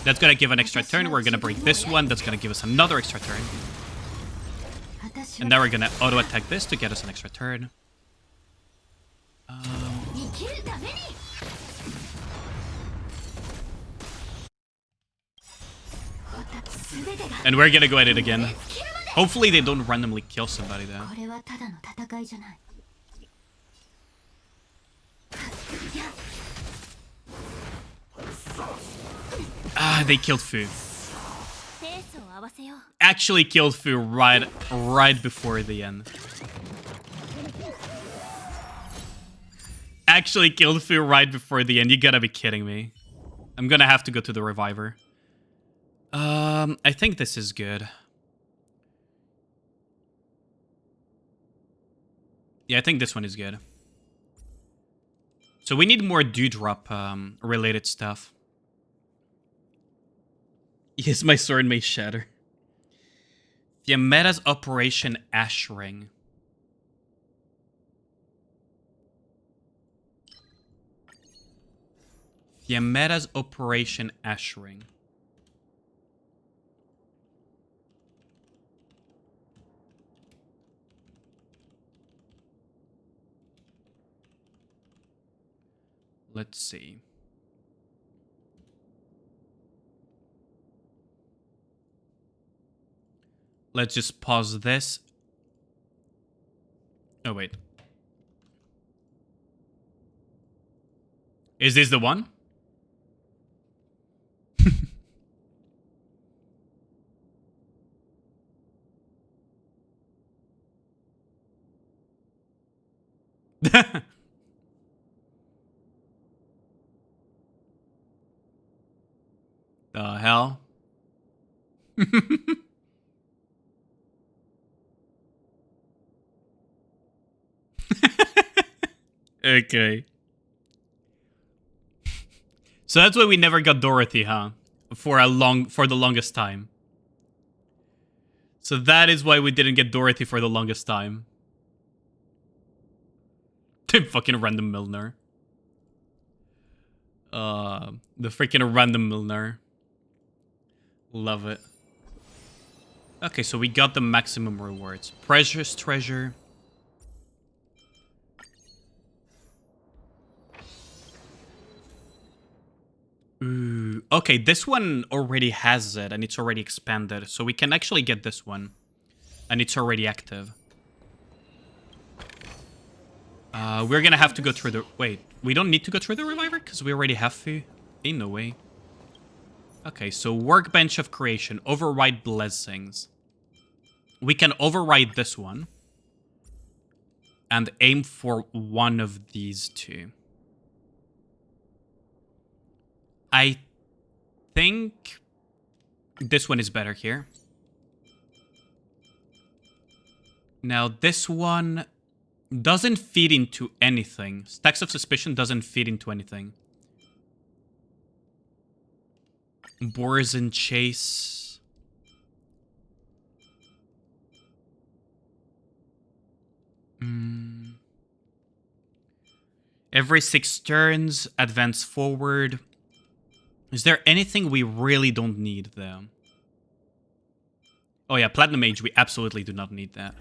That's gonna give an extra turn. We're gonna break this one. That's gonna give us another extra turn. And now we're gonna auto-attack this to get us an extra turn. And we're gonna go at it again. Hopefully they don't randomly kill somebody though. これはただの戦いじゃない。 Ah, they killed Fu. ペースを合わせよう。 Actually killed Fu right before the end. Actually killed Fu right before the end. You gotta be kidding me. I'm gonna have to go to the reviver. I think this is good. Yeah, I think this one is good. So we need more dewdrop related stuff. Yes, my sword may shatter. Fiametta's Operation Ash Ring. Fiametta's Operation Ash Ring. Let's see. Let's just pause this. Oh, wait. Is this the one? The hell? Okay. So that's why we never got Dorothy, huh? For the longest time. So that is why we didn't get Dorothy for the longest time. Fucking random Milner. The freaking random Milner. Love it. Okay, so we got the maximum rewards. Precious treasure. Ooh, okay, this one already has it, and it's already expanded. So we can actually get this one. And it's already active. We're gonna have to go through the... Wait, we don't need to go through the reviver? Because we already have to? Ain't no way. Okay, so Workbench of Creation. Override Blessings. We can override this one. And aim for one of these two. I think this one is better here. Now, this one doesn't feed into anything. Stacks of Suspicion doesn't feed into anything. Boars in Chase. Every 6 turns, advance forward. Is there anything we really don't need, though? Oh yeah, Platinum Age, we absolutely do not need that.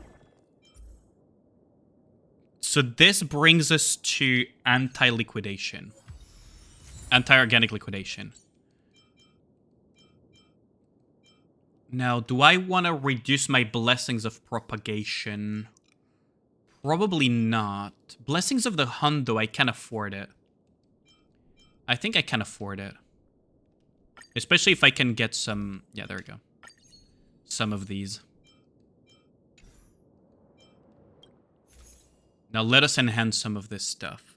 So this brings us to anti-liquidation. Anti-organic liquidation. Now, do I want to reduce my Blessings of Propagation? Probably not. Blessings of the Hunt, though, I can afford it. I think I can afford it. Especially if I can get some... Yeah, there we go. Some of these. Now let us enhance some of this stuff.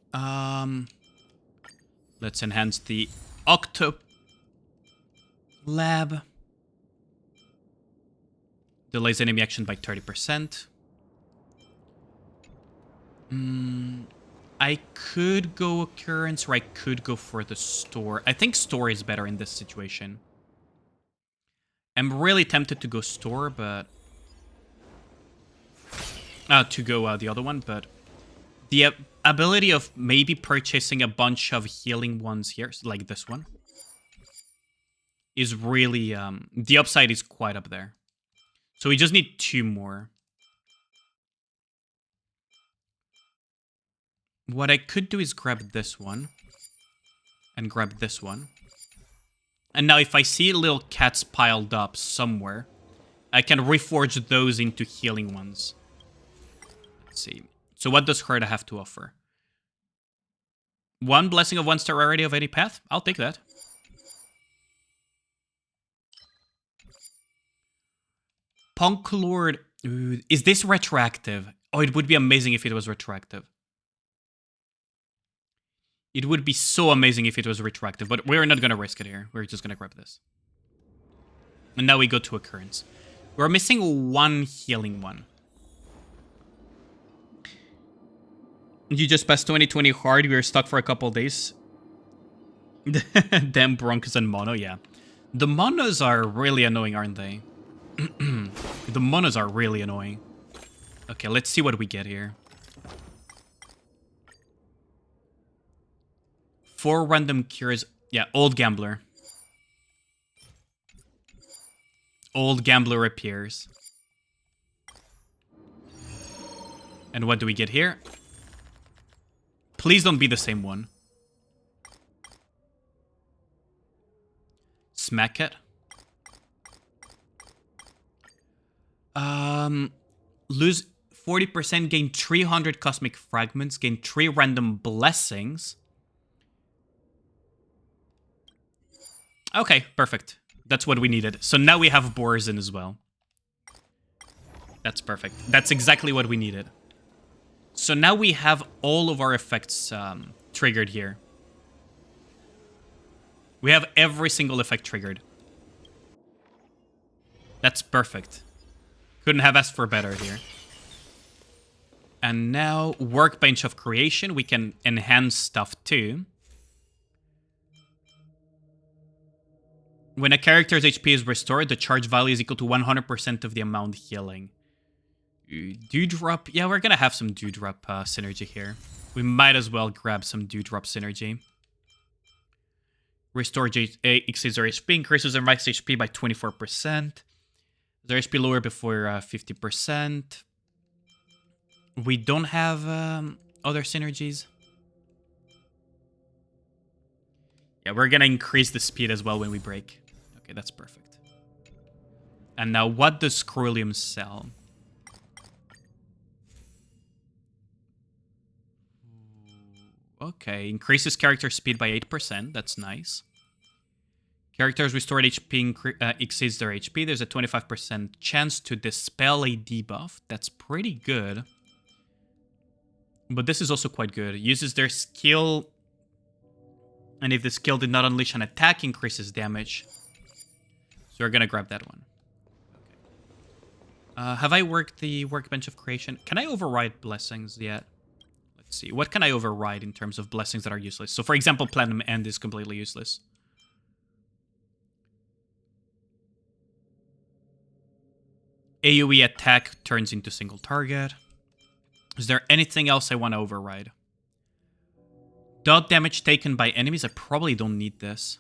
Let's enhance the Octo Lab. Delays enemy action by 30%. I could go Occurrence, or I could go for the Store. I think Store is better in this situation. I'm really tempted to go Store, but... to go the other one, but... The ability of maybe purchasing a bunch of healing ones here, like this one, is really... the upside is quite up there. So we just need 2 more. What I could do is grab this one. And grab this one. And now if I see little cats piled up somewhere, I can reforge those into healing ones. Let's see. So what does Herta have to offer? 1 blessing of 1 star rarity of any path? I'll take that. Punk Lord. Ooh, is this retroactive? Oh, it would be amazing if it was retroactive. It would be so amazing if it was retroactive, but we're not going to risk it here. We're just going to grab this. And now we go to Occurrence. We're missing 1 healing one. You just passed 2020 hard. We were stuck for a couple days. Damn Broncos and Mono, yeah. The Monos are really annoying, aren't they? The Monos are really annoying. Okay, let's see what we get here. 4 random cures. Yeah, Old Gambler. Old Gambler appears. And what do we get here? Please don't be the same one. Smack it. Lose 40%, gain 300 cosmic fragments, gain 3 random blessings. Okay, perfect. That's what we needed. So now we have Borzin as well. That's perfect. That's exactly what we needed. So now we have all of our effects triggered here. We have every single effect triggered. That's perfect. Couldn't have asked for better here. And now, Workbench of Creation. We can enhance stuff too. When a character's HP is restored, the charge value is equal to 100% of the amount healing. Dewdrop. Yeah, we're gonna have some Dewdrop synergy here. We might as well grab some Dewdrop synergy. Restore exceeds their HP, increases their max HP by 24%. Their HP lower before 50%. We don't have other synergies. Yeah, we're gonna increase the speed as well when we break. Okay, that's perfect. And now, what does Scrollium sell? Okay, increases character speed by 8%. That's nice. Characters restored HP exceeds their HP. There's a 25% chance to dispel a debuff. That's pretty good. But this is also quite good. Uses their skill, and if the skill did not unleash an attack, increases damage. So we're gonna grab that one. Okay. Have I worked the Workbench of Creation? Can I override blessings yet? Let's see. What can I override in terms of blessings that are useless? So for example, Platinum End is completely useless. AoE attack turns into single target. Is there anything else I want to override? Dot damage taken by enemies. I probably don't need this.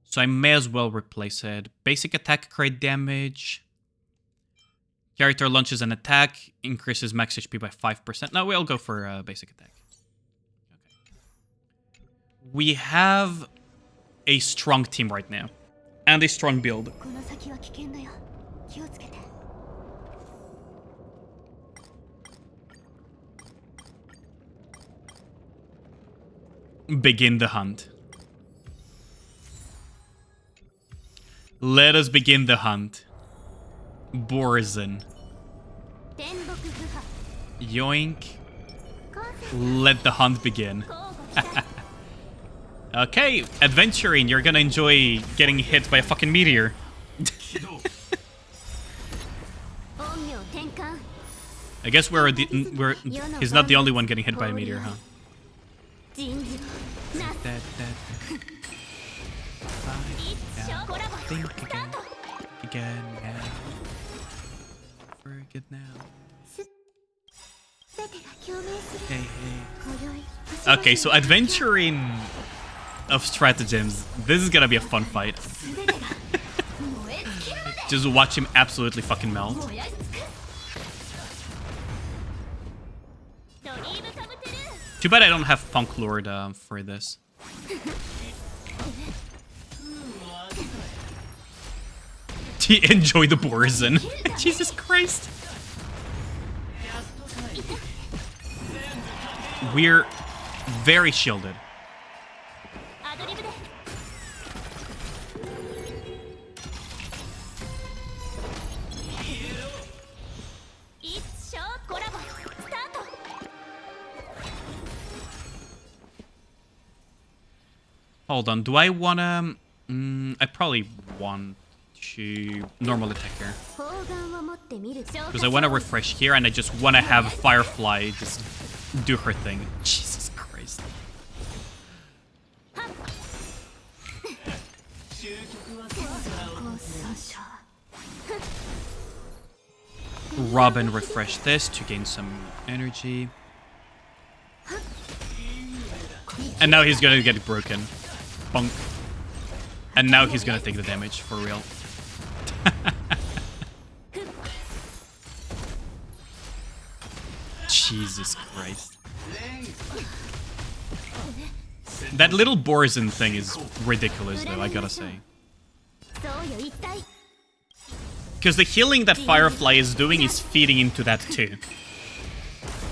So I may as well replace it. Basic attack crit damage. Character launches an attack. Increases max HP by 5%. No, we'll go for basic attack. Okay. We have a strong team right now. And a strong build. Begin the hunt. Let us begin the hunt. Borzin. Yoink. Let the hunt begin. Okay, adventuring, you're gonna enjoy getting hit by a fucking meteor. I guess he's not the only one getting hit by a meteor, huh? Think again now. Forget now. Hey, hey. Okay, so adventuring of stratagems. This is gonna be a fun fight. Just watch him absolutely fucking melt. Too bad I don't have Punk Lord for this. Enjoy the Borzin. Jesus Christ. We're very shielded. アドリブで It's short コラボスタート Hold on, do I wanna... I probably want to normal attack here. 砲丸を持ってみる Because I want to refresh here and I just want to have Firefly just do her thing. Jesus Christ. Robin refresh this to gain some energy. And now he's gonna get broken. Bonk. And now he's gonna take the damage, for real. Jesus Christ. That little Borzin thing is ridiculous though, I gotta say. そうよ一体 Because the healing that Firefly is doing is feeding into that too.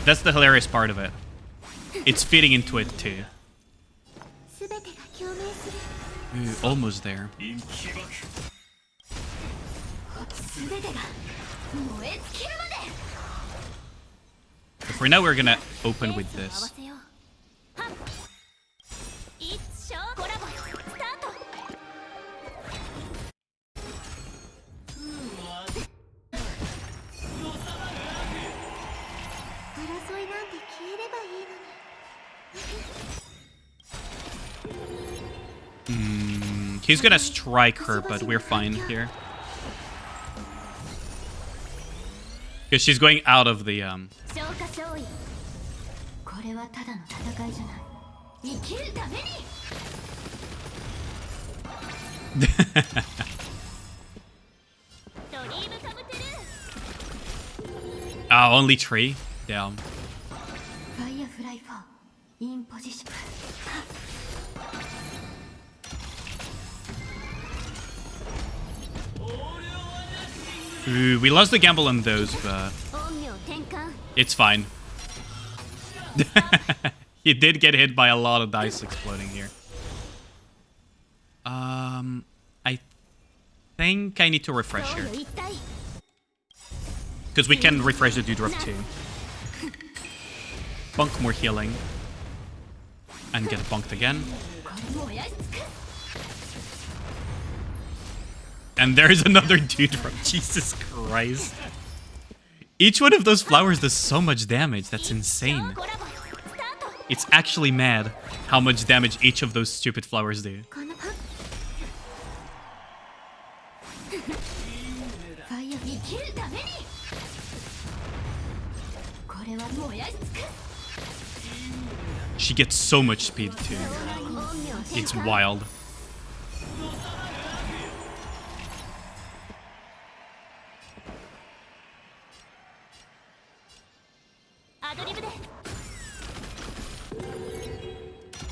That's the hilarious part of it. It's feeding into it too. 全てが共鳴する Ooh, almost there. 全てが燃え尽きるまで But for now we're gonna open with 合わ this. せようはっ It's short コラボスタート 争いなんて消えればいいのに He's gonna strike her, but we're fine here. Because she's going out of the 消化勝利これはただの戦いじゃない生きるためにドリームカブテル only 3? Damn. ファイアフライフォーインポジション Ooh, we lost the gamble on those, but 陰陽転換 it's fine. He did get hit by a lot of dice exploding here. I think I need to refresh そう here. よ一体 Because we can refresh the Dewdrop too. Bunk more healing. And get bunked again. これ燃やし尽く And there's another Dewdrop. Jesus Christ. Each one of those flowers does so much damage. That's insane. コラボスタート It's actually mad how much damage each of those stupid flowers do. このパンファイア生きるためにこれは燃やし尽く She gets so much speed too. 陰陽転 It's 換 wild. アドリブで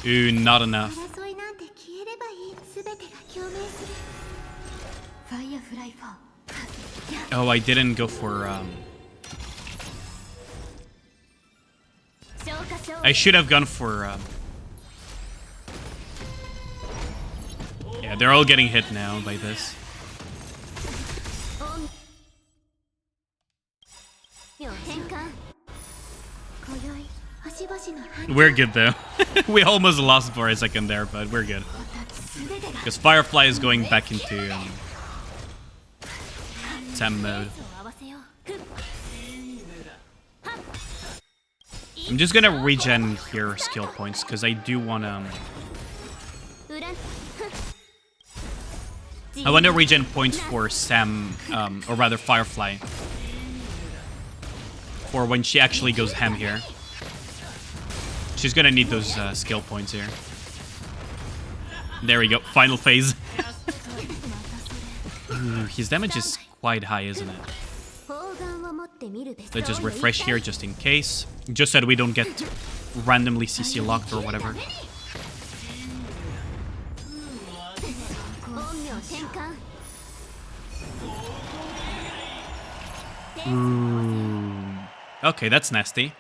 Ooh, not enough. 争いなんて消えればいい全てが共鳴するファイアフライフォー Oh, I didn't go for... 消化勝 I 利 should have gone for... Yeah, they're all getting hit now by this. 陰陽転換今宵星々の反 We're good though. We almost lost for a second there, but we're good. 全てが Because Firefly is going back into Sam mode. 合わせよう I'm just gonna regen here skill points because I do wanna... 裏 I want to regen points for Sam, or rather Firefly. For when she actually goes ham here. She's gonna need those skill points here. There we go, final phase. Ooh, his damage is quite high, isn't it? 砲丸を持ってみるべ Let's just refresh here just in case. Just so that we don't get randomly CC locked or whatever. 陰陽転換 Ooh. Okay, that's nasty.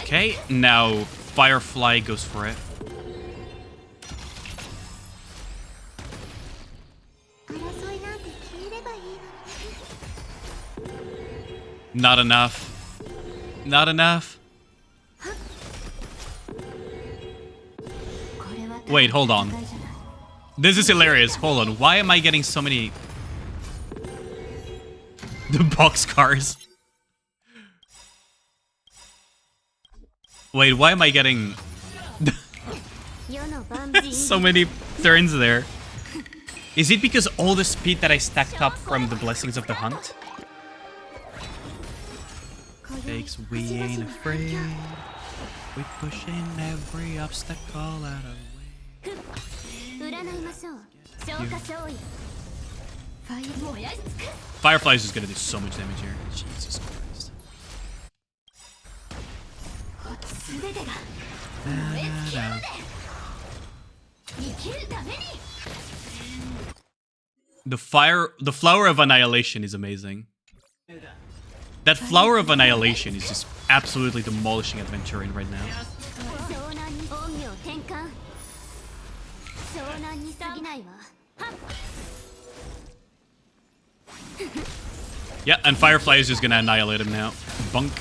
Okay, now Firefly goes for it. Not enough. Not enough. Wait, hold on. This is hilarious. Hold on. Why am I getting so many... the boxcars? Wait, why am I getting... so many turns there? Is it because all the speed that I stacked up from the Blessings of the Hunt? Takes, we ain't afraid. We pushing every obstacle out of the way. Firefly is just gonna do so much damage here. Jesus Christ. The Flower of Annihilation is amazing. That Flower of Annihilation is just absolutely demolishing Adventuring right now. Yeah, and Firefly is just gonna annihilate him now. Bunk.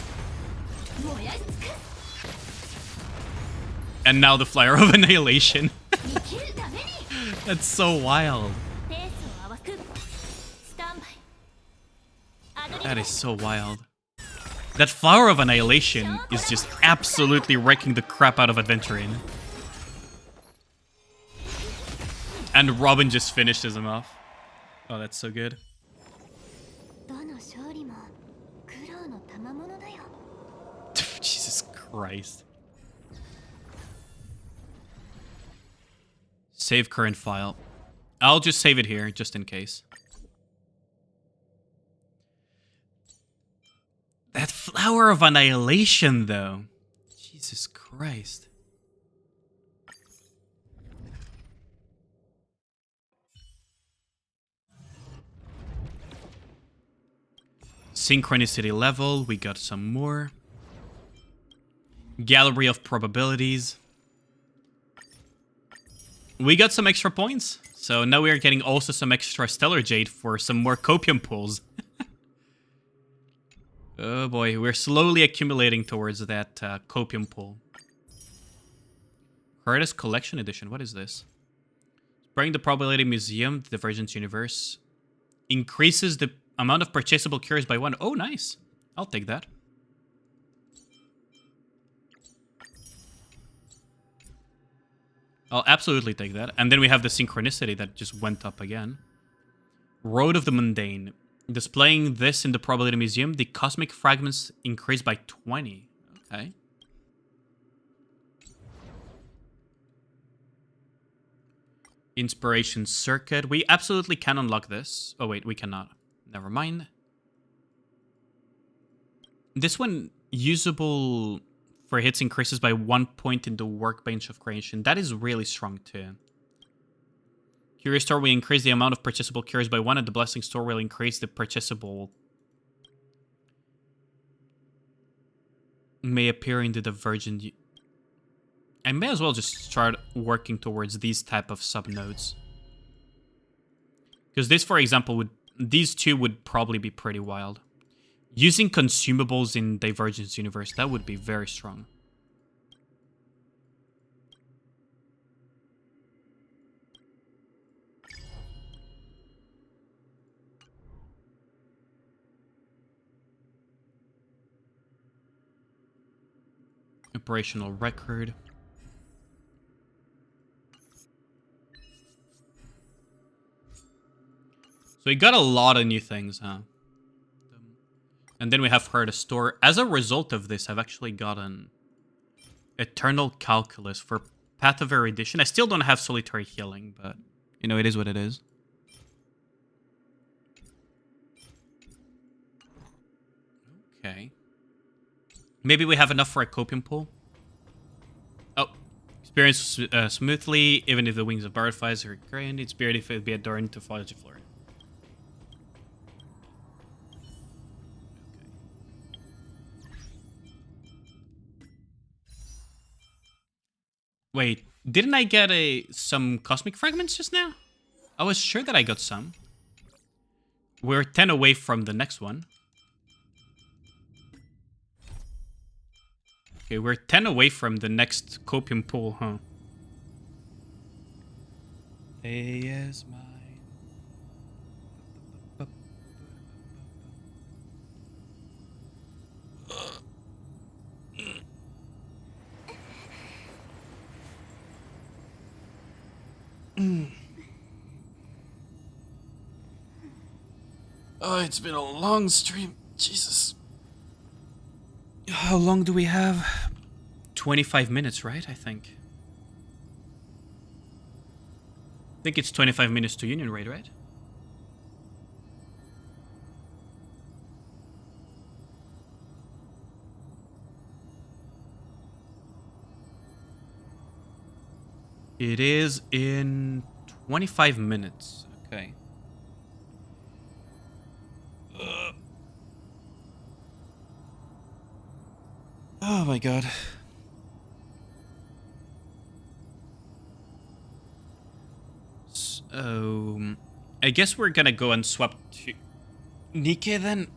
And now the Flower of Annihilation. That's so wild. That is so wild. That Flower of Annihilation is just absolutely wrecking the crap out of Adventuring. And Robin just finishes him off. Oh, that's so good. Jesus Christ. Save current file. I'll just save it here, just in case. That Flower of Annihilation, though. Jesus Christ. Synchronicity level, we got some more. Gallery of probabilities. We got some extra points. So now we are getting also some extra Stellar Jade for some more Copium pulls. Oh boy, we're slowly accumulating towards that Copium pull. Curtis Collection Edition, what is this? Bring the Probability Museum to the Divergence Universe. Increases the amount of purchasable cures by 1. Oh, nice. I'll take that. I'll absolutely take that. And then we have the Synchronicity that just went up again. Road of the Mundane. Displaying this in the Probability Museum, the Cosmic Fragments increase by 20. Okay. Inspiration Circuit. We absolutely can unlock this. Oh, wait, we cannot. Never mind. This one, usable for hits increases by 1 point in the Workbench of Creation. That is really strong, too. Curious Store will increase the amount of purchasable cures by 1, and the Blessing Store will increase the purchasable... May appear in the Divergent... I may as well just start working towards these type of sub-nodes. Because this, for example, would... These two would probably be pretty wild. Using consumables in Divergence Universe, that would be very strong. Operational record. So we got a lot of new things, huh? And then we have Heart of Store. As a result of this, I've actually gotten Eternal Calculus for Path of Erudition. I still don't have Solitary Healing, but, you know, it is what it is. Okay. Maybe we have enough for a copium pool. Oh, experience smoothly, even if the wings of butterflies are grand. It's beard if it be adorned to foliage floor. Wait, didn't I get some cosmic fragments just now? I was sure that I got some. We're 10 away from the next one. Okay, we're 10 away from the next copium pool, huh? Is mine. Oh, it's been a long stream. Jesus. How long do we have? 25 minutes, right? I think it's 25 minutes to Union Raid, right? It is in 25 minutes. Okay. Oh my god. So, I guess we're gonna go and swap to Nikke then?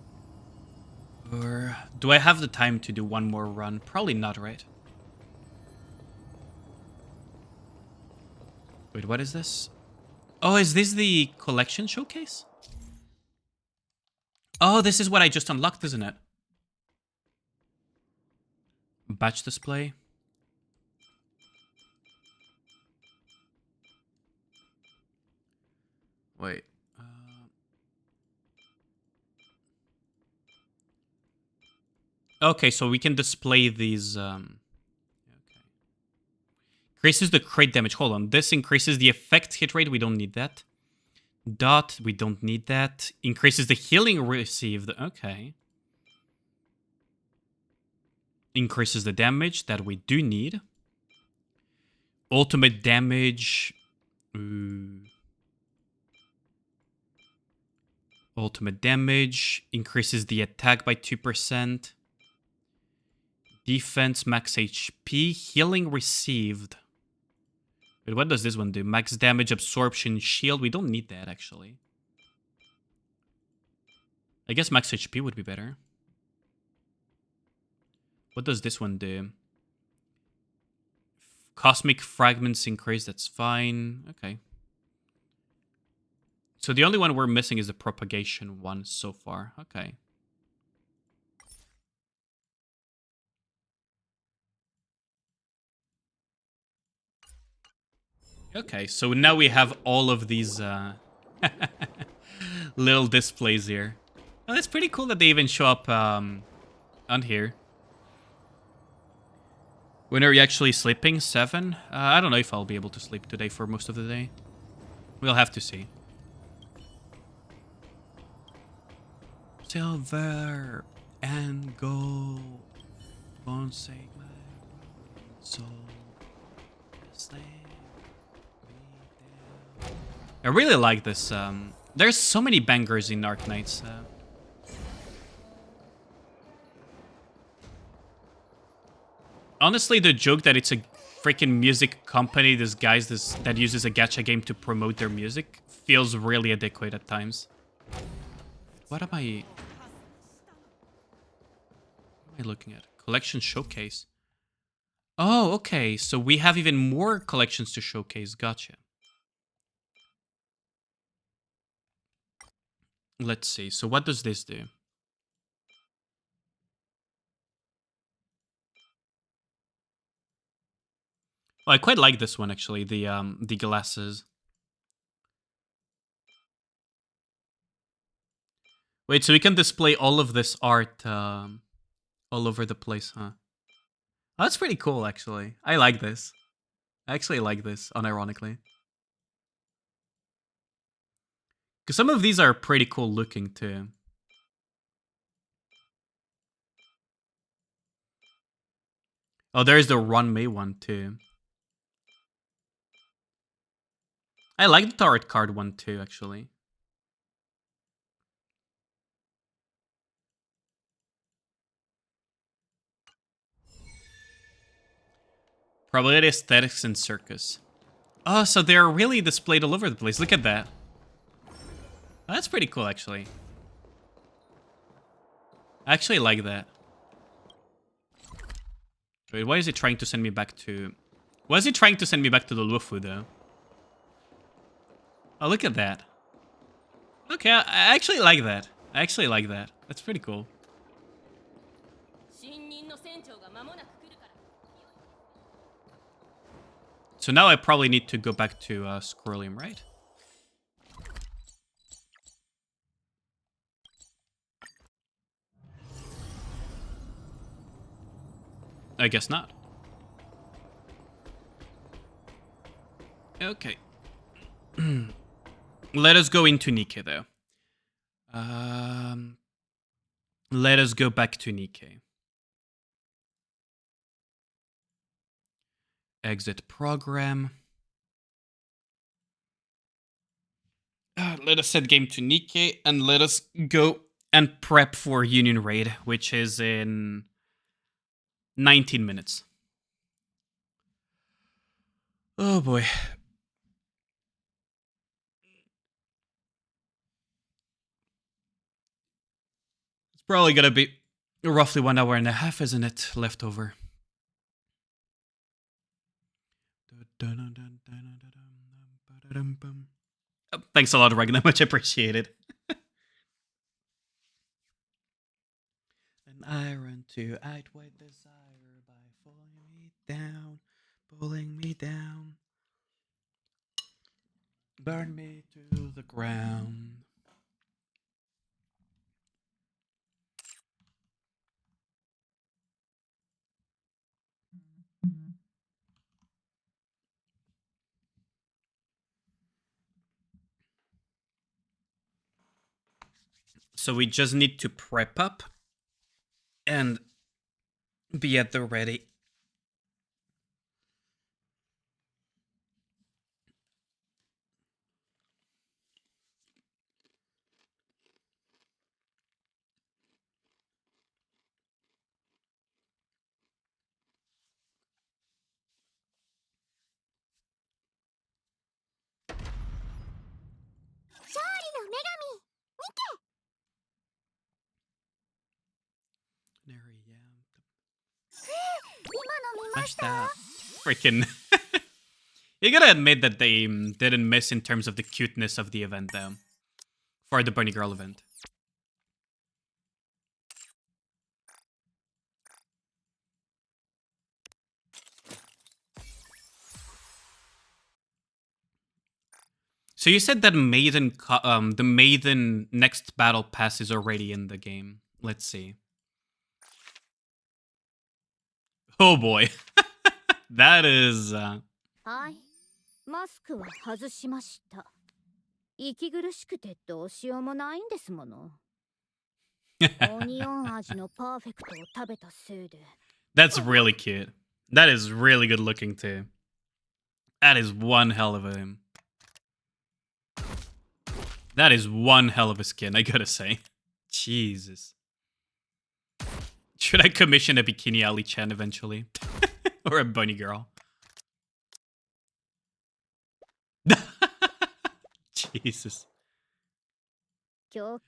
Or do I have the time to do one more run? Probably not, right? Wait, what is this? Oh, is this the collection showcase? Oh, this is what I just unlocked, isn't it? Batch display. Wait. Okay, so we can display these. Okay. Increases the crit damage. Hold on. This increases the effect hit rate. We don't need that. Dot. We don't need that. Increases the healing received. Okay. Increases the damage that we do need. Ultimate damage. Ultimate damage. Increases the attack by 2%. Defense, max HP. Healing received. Wait, what does this one do? Max damage, absorption, shield. We don't need that, actually. I guess max HP would be better. What does this one do? Cosmic fragments increase. That's fine. Okay. So the only one we're missing is the propagation one so far. Okay. Okay, so now we have all of these little displays here. Oh, that's pretty cool that they even show up on here. When are you actually sleeping? 7? I don't know if I'll be able to sleep today for most of the day. We'll have to see. Silver and gold won't save my soul. I really like this. There's so many bangers in Arknights. Honestly, the joke that it's a freaking music company that uses a gacha game to promote their music feels really adequate at times. What am I looking at? Collection showcase. Oh, okay. So we have even more collections to showcase. Gotcha. Let's see. So what does this do? Oh, I quite like this one actually. The glasses. Wait, so we can display all of this art all over the place, huh? Oh, that's pretty cool actually. I like this. I actually like this, unironically. Because some of these are pretty cool looking too. Oh, there's the Run May one too. I like the Turret card one too, actually. Probability aesthetics and circus. Oh, so they're really displayed all over the place. Look at that. Oh, that's pretty cool, actually. I actually like that. Wait, why is it trying to send me back to... Why is it trying to send me back to the Luofu, though? Oh, look at that. Okay, I actually like that. I actually like that. That's pretty cool. So now I probably need to go back to Scrollium, right? I guess not. Okay. Let us go into Nikke, though. Let us go back to Nikke. Exit program. Let us set game to Nikke, and let us go and prep for Union Raid, which is in 19 minutes. Oh boy. It's probably gonna be roughly 1 hour and a half, isn't it? Left over. Thanks a lot, Ragnar. Much appreciated. And I run to act with desire by pulling me down, burn me to the ground. So we just need to prep up and be at the ready. Smash that. Freaking. You gotta admit that they didn't miss in terms of the cuteness of the event, though. For the Bunny Girl event. So you said that the Maiden next battle pass is already in the game. Let's see. Oh boy. That is... はい。マスクは外しました。息苦しくてどうしようもないんですもの。オニオン味のパーフェクトを食べたせいで。That's really cute. That is really good looking too. That is one hell of a... That is one hell of a skin, I gotta say. Jesus. Should I commission a Bikini Ali-chan eventually? Or a bunny girl? Jesus. Yo,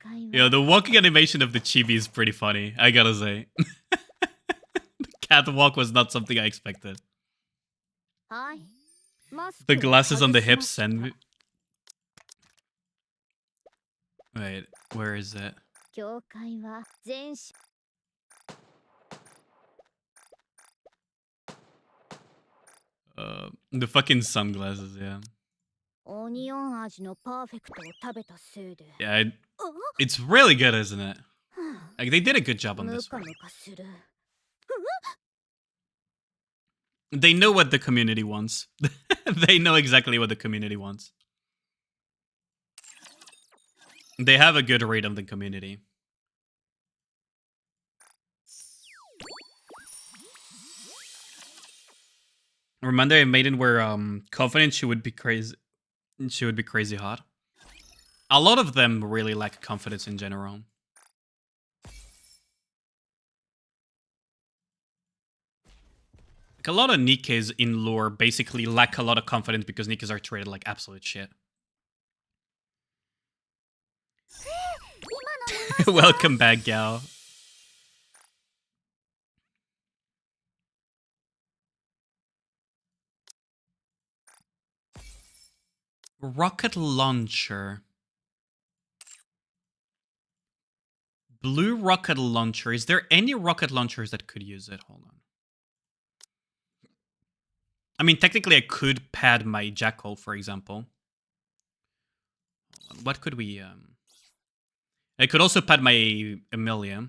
the walking animation of the chibi is pretty funny, I gotta say. The catwalk was not something I expected. The glasses on the hips send me... Wait, where is it? The fucking sunglasses, yeah. Yeah, it's really good, isn't it? Like, they did a good job on this one. They know what the community wants. They know exactly what the community wants. They have a good read on the community. Remember, a maiden were confident she would be crazy. She would be crazy hot. A lot of them really lack confidence in general. Like a lot of Nikkes in lore basically lack a lot of confidence because Nikkes are treated like absolute shit. Welcome back, gal. Rocket launcher. Blue rocket launcher. Is there any rocket launchers that could use it? Hold on. I mean, technically I could pad my Jackal, for example. What could we... I could also pad my Emilia.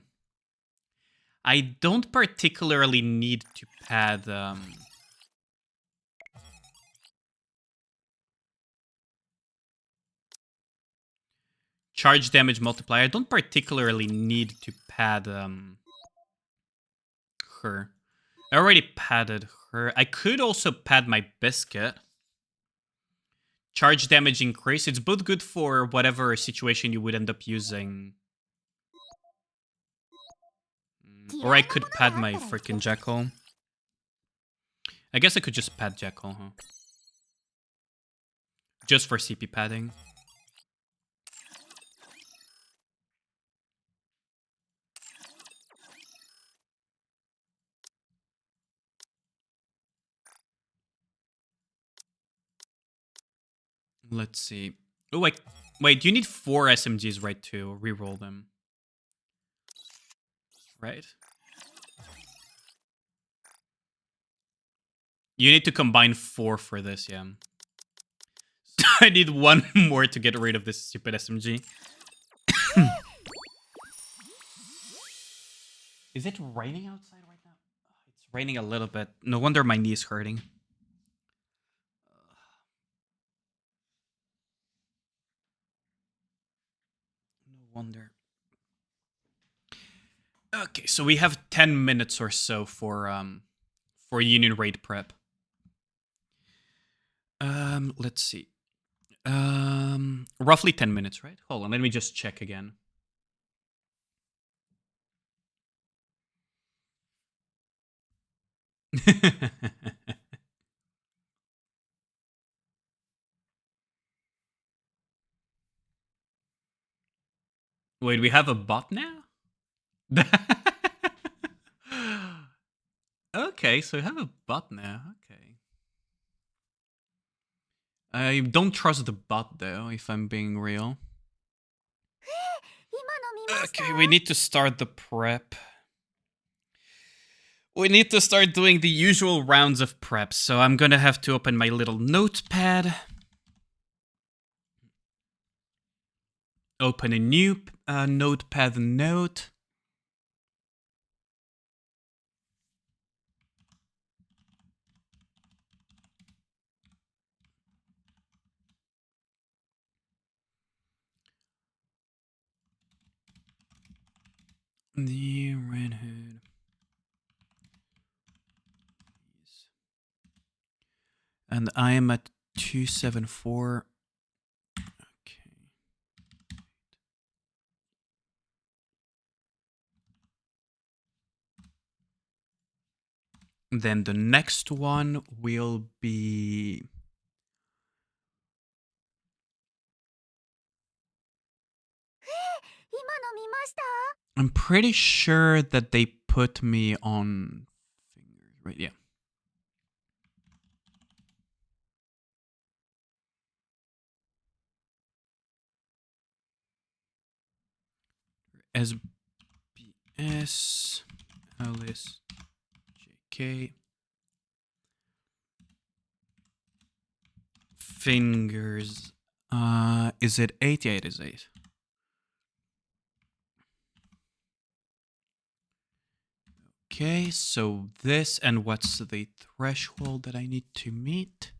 I don't particularly need to pad... charge damage multiplier. I don't particularly need to pad her. I already padded her. I could also pad my Biscuit. Charge damage increase. It's both good for whatever situation you would end up using. Or I could pad my freaking Jackal. I guess I could just pad Jackal, huh? Just for CP padding. Let's see. Oh, wait, you need 4 SMGs, right, to reroll them. Right? You need to combine 4 for this, yeah. So I need 1 more to get rid of this stupid SMG. Is it raining outside right now? It's raining a little bit. No wonder my knee is hurting. No wonder. Okay, so we have 10 minutes or so for Union raid prep. Let's see. Roughly 10 minutes, right? Hold on, let me just check again. Wait, we have a bot now? Okay, so we have a bot now. Okay. I don't trust the bot though, if I'm being real. Okay, we need to start the prep. We need to start doing the usual rounds of prep, so I'm gonna have to open my little notepad. Open a new notepad note. The Red Hood. And I am at 274. Okay. Then the next one will be... I'm pretty sure that they put me on fingers, right? Yeah. SBS, Alice, JK. Fingers. Is it 8? Yeah, it is 8. Okay, so this, and what's the threshold that I need to meet?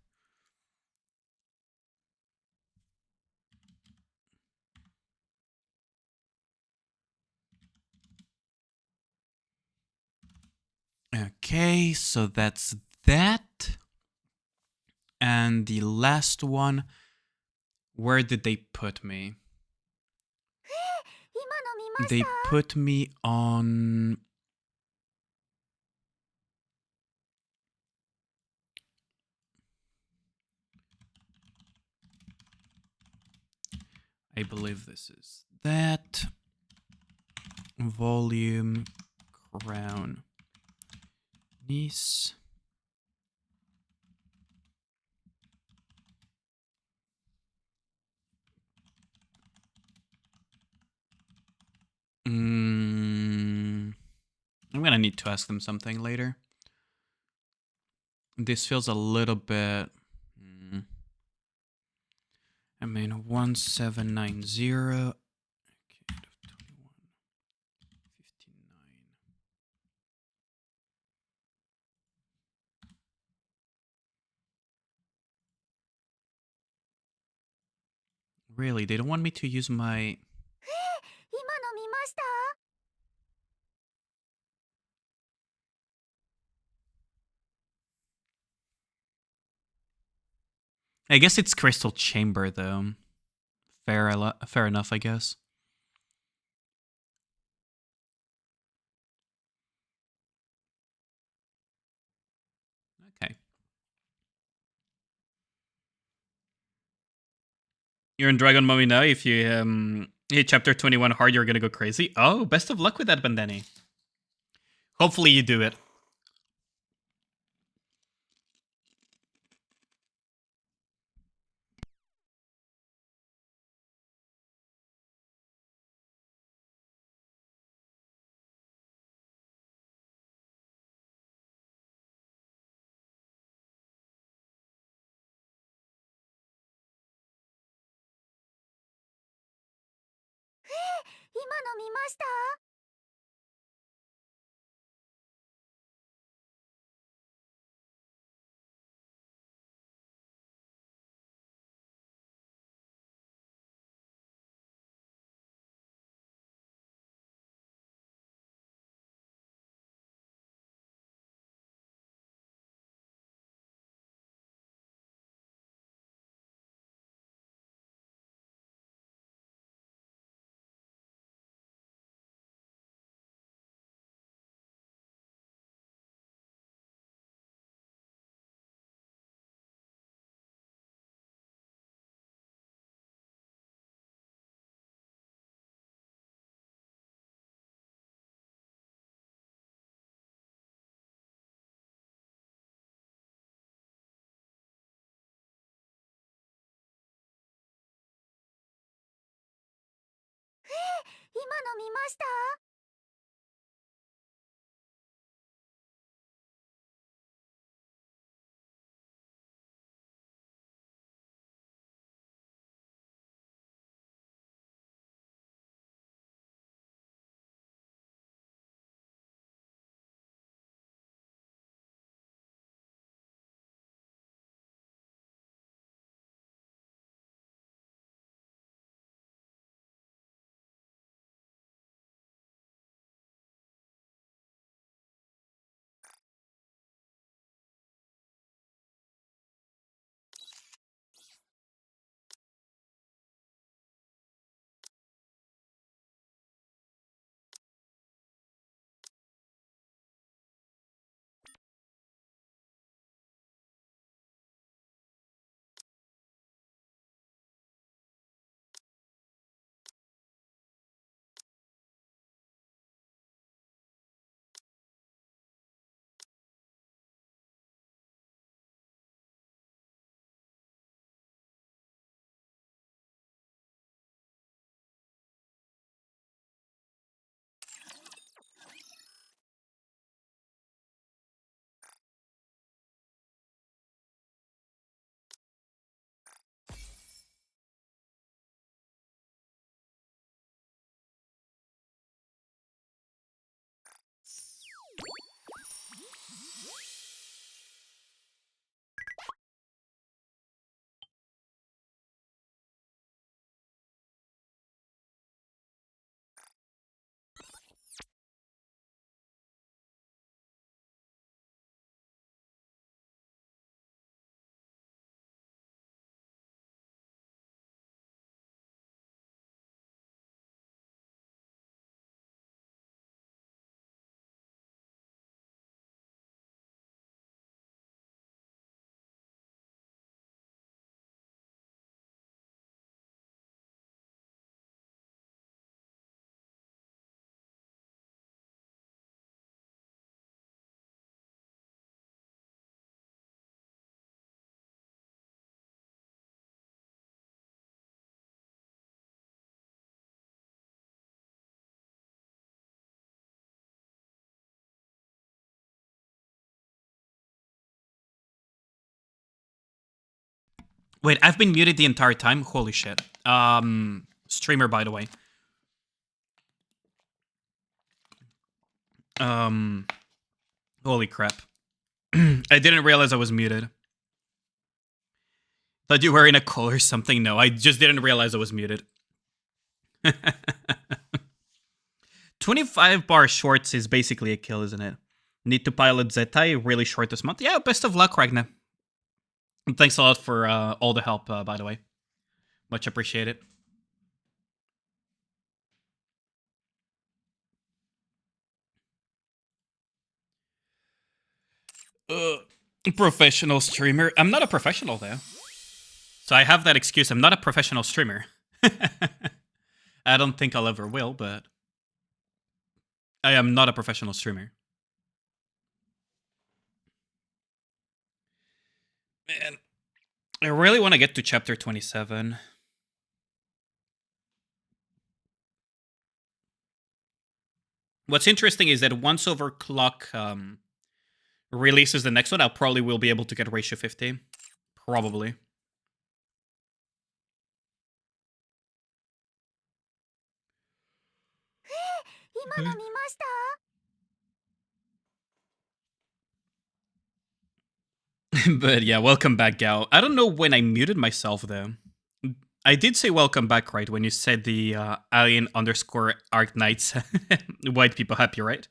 Okay, so that's that. And the last one, where did they put me? They put me on... I believe this is that. Volume, crown, niece. I'm gonna need to ask them something later. This feels a little bit... I mean, 1790. Okay, 21, 59. Really, they don't want me to use my... I guess it's Crystal Chamber, though. Fair enough, I guess. Okay. You're in Dragon Mummy now. If you hit chapter 21 hard, you're gonna go crazy. Oh, best of luck with that, Bandani. Hopefully you do it. Wait, I've been muted the entire time? Holy shit. Streamer, by the way. Holy crap. I didn't realize I was muted. Thought you were in a call or something. No, I just didn't realize I was muted. 25 bar shorts is basically a kill, isn't it? Need to pilot Zetai really short this month. Yeah, best of luck, Ragnar. And thanks a lot for all the help, by the way. Much appreciated. Professional streamer. I'm not a professional, though. So I have that excuse. I'm not a professional streamer. I don't think I'll ever will, but I am not a professional streamer. Man, I really want to get to chapter 27. What's interesting is that once Overclock releases the next one, I'll probably will be able to get ratio 50. Probably. But yeah, welcome back, Gal. I don't know when I muted myself, though. I did say welcome back, right? When you said the alien_Arc_Knights white people happy, right?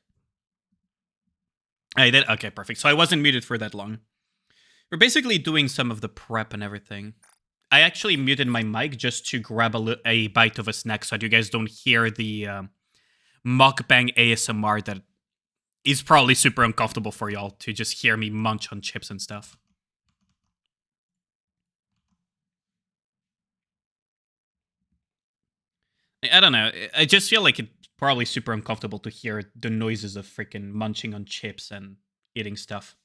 I did? Okay, perfect. So I wasn't muted for that long. We're basically doing some of the prep and everything. I actually muted my mic just to grab a bite of a snack so that you guys don't hear the mukbang ASMR that is probably super uncomfortable for y'all to just hear me munch on chips and stuff. I don't know. I just feel like it's probably super uncomfortable to hear the noises of freaking munching on chips and eating stuff.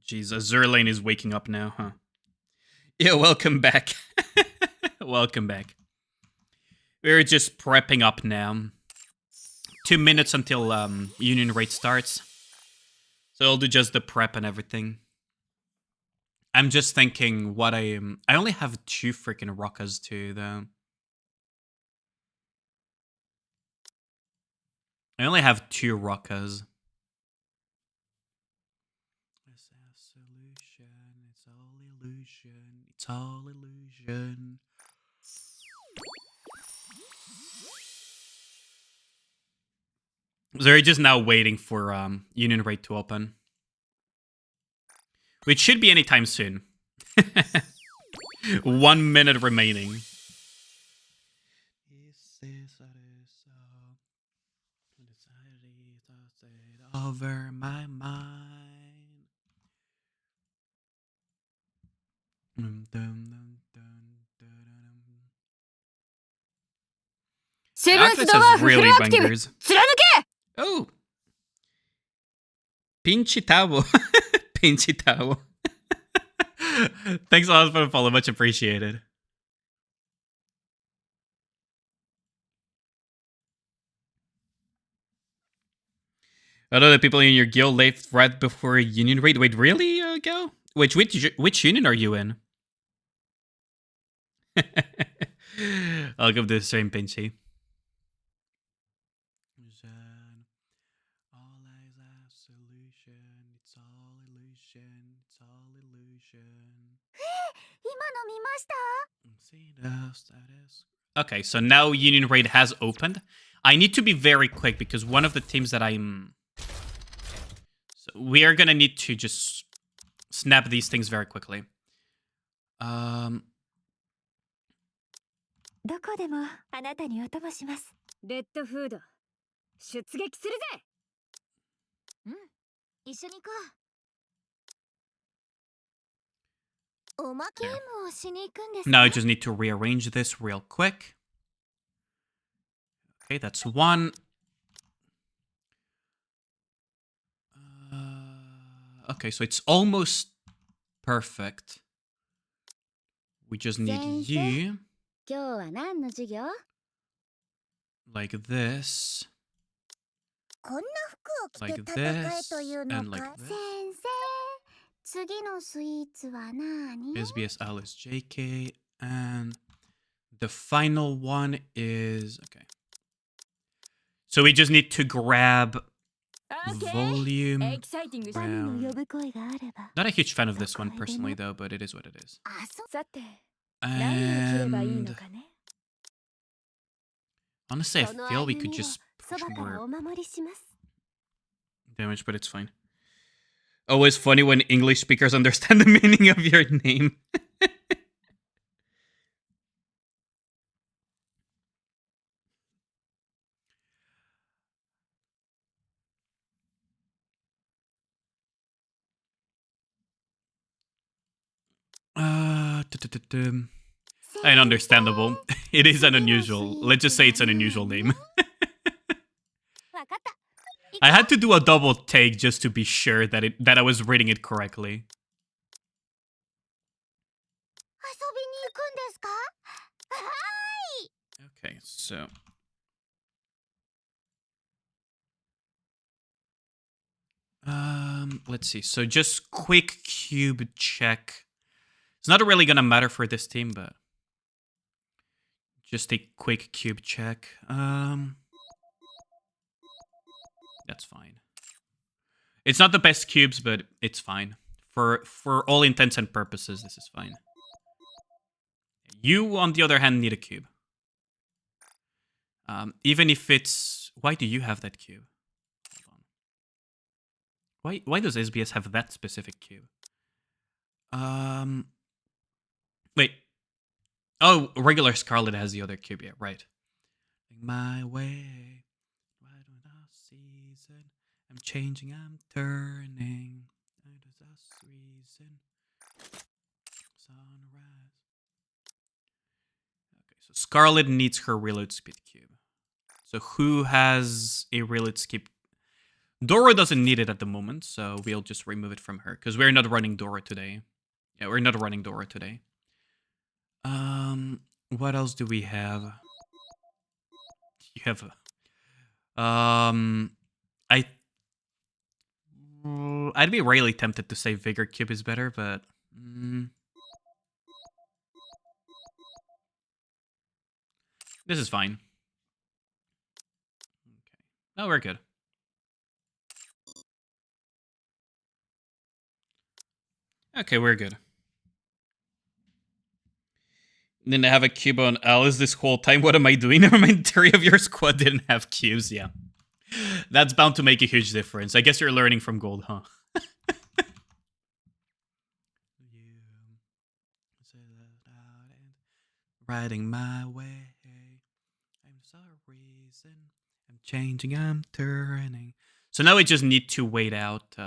Jeez, Azurlane is waking up now, huh? Yeah, welcome back. Welcome back. We're just prepping up now. 2 minutes until Union Raid starts. So I'll do just the prep and everything. I'm just thinking what I only have 2 freaking Rockas too, though. I only have 2 Rockas. It's all illusion. It's all illusion. So they're just now waiting for Union Raid to open. Which should be anytime soon. 1 minute remaining. Over my mind. Atlas has really bangers. Oh! Pinchy towel. Pinchy towel. Thanks a lot for the follow. Much appreciated. I know that people in your guild left right before Union Raid. Wait, really, Gal? Which union are you in? I'll give the same Pinchy. All eyes have solution. It's all illusion. It's all illusion. Okay, so now Union Raid has opened. I need to be very quick because one of the teams that I'm... So we are gonna need to just snap these things very quickly. どこでもあなたにお供します。レッドフード、出撃するぜ。うん、一緒に行こう。Now I just need to rearrange this real quick. Okay, that's one. Okay, so it's almost perfect. We just need you 今日は何の授業 like this, こんな服を着 like て戦え this, というの and か like this. 先生次のスイーツは何 SBSL is JK, and the final one is okay. So we just need to grab volume. エキサイティング Round. の呼ぶ声があれば Not a huge fan of this one personally, though, but it is what it is. あそうさて何を着ればいいの And かね honestly, I その feel we 歩 could みを just そ push ばから more お守りします damage, but it's fine. Always funny when English speakers understand the meaning of your name. And understandable. It is an unusual. Let's just say it's an unusual name. わかった I had to do a double take just to be sure that I was reading it correctly. 遊びに行くんですかはい Okay, so let's see. So just quick cube check. It's not really gonna matter for this team, but just a quick cube check. That's fine. It's not the best cubes, but it's fine. For all intents and purposes, this is fine. You, on the other hand, need a cube. Even if it's... Why do you have that cube? Hold on. Why does SBS have that specific cube? Wait. Oh, regular Scarlet has the other cube. Yeah, right. My way. Right on the season. I'm changing, I'm turning. Right as the season. Sunrise. Okay, so Scarlet needs her reload speed cube. So who has a reload speed? Dora doesn't need it at the moment, so we'll just remove it from her because we're not running Dora today. Yeah, we're not running Dora today. What else do we have? You have I'd be really tempted to say Vigor Cube is better, but this is fine. Okay. No, we're good. Okay, we're good. Didn't have a cube on Alice this whole time. What am I doing? Never mind, 3 of your squad didn't have cubes, yeah. That's bound to make a huge difference. I guess you're learning from gold, huh? Riding my way. I'm sorry, I'm changing, I'm turning. So now we just need to wait out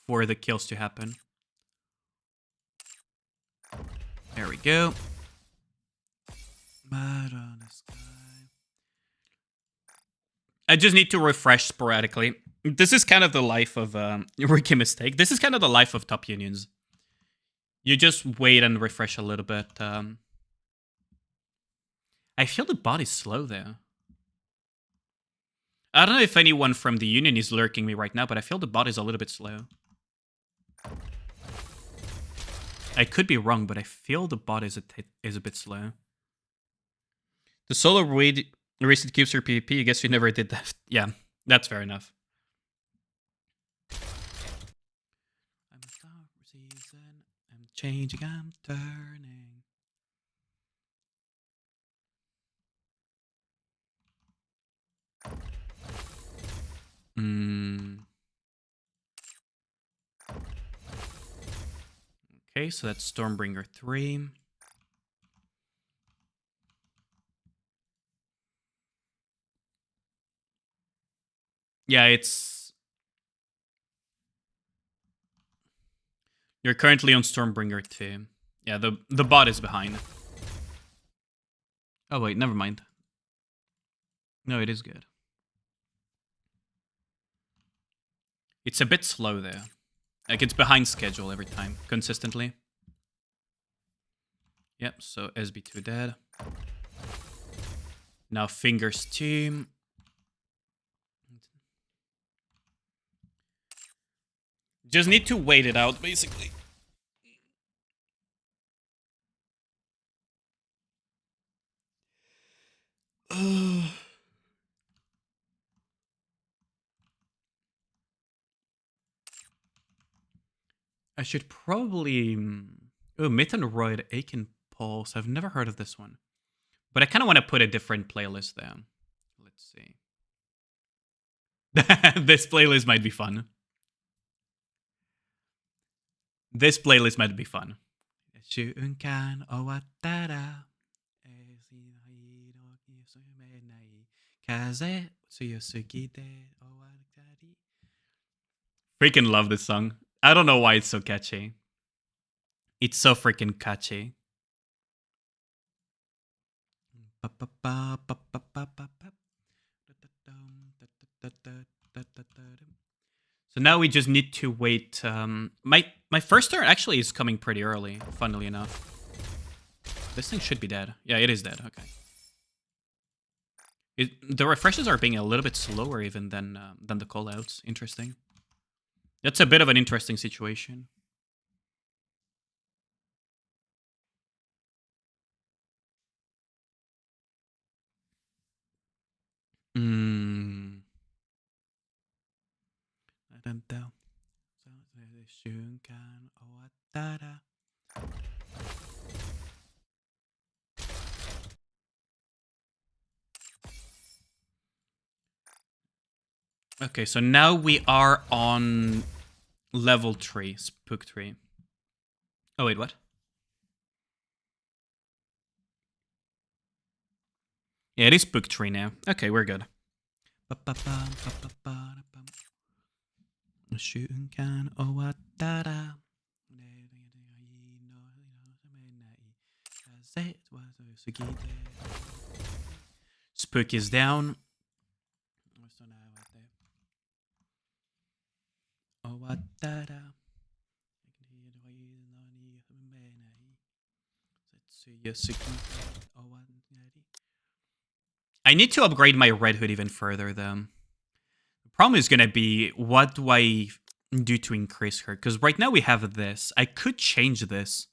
for the kills to happen. There we go. I just need to refresh sporadically. This is kind of the life of Rookie Mistake. This is kind of the life of top unions. You just wait and refresh a little bit. I feel the body's slow there. I don't know if anyone from the union is lurking me right now, but I feel the body's a little bit slow. I could be wrong, but I feel the bot is a bit slow. The solo wasted cubes for PvP. I guess you never did that. Yeah, that's fair enough. I'm season. I'm changing. I'm turning. Okay, so that's Stormbringer 3. Yeah, it's... You're currently on Stormbringer 2. Yeah, the bot is behind. Oh wait, never mind. No, it is good. It's a bit slow there. Like, it's behind schedule every time, consistently. Yep, so SB2 dead. Now Fingers team. Just need to wait it out, basically. I should probably... Oh, Mittenroyd Aiken Pulse. I've never heard of this one. But I kind of want to put a different playlist there. Let's see. This playlist might be fun. This playlist might be fun. Freaking love this song. I don't know why it's so catchy. It's so freaking catchy. So now we just need to wait. My first turn actually is coming pretty early, funnily enough. This thing should be dead. Yeah, it is dead. Okay. The refreshes are being a little bit slower even than the callouts. Interesting. That's a bit of an interesting situation. Okay, so now we are on level 3, Spook 3. Oh, wait, what? Yeah, it is Spook 3 now. Okay, we're good. Spook is down. I need to upgrade my Red Hood even further, though. The problem is going to be, what do I do to increase her? Because right now we have this. I could change this.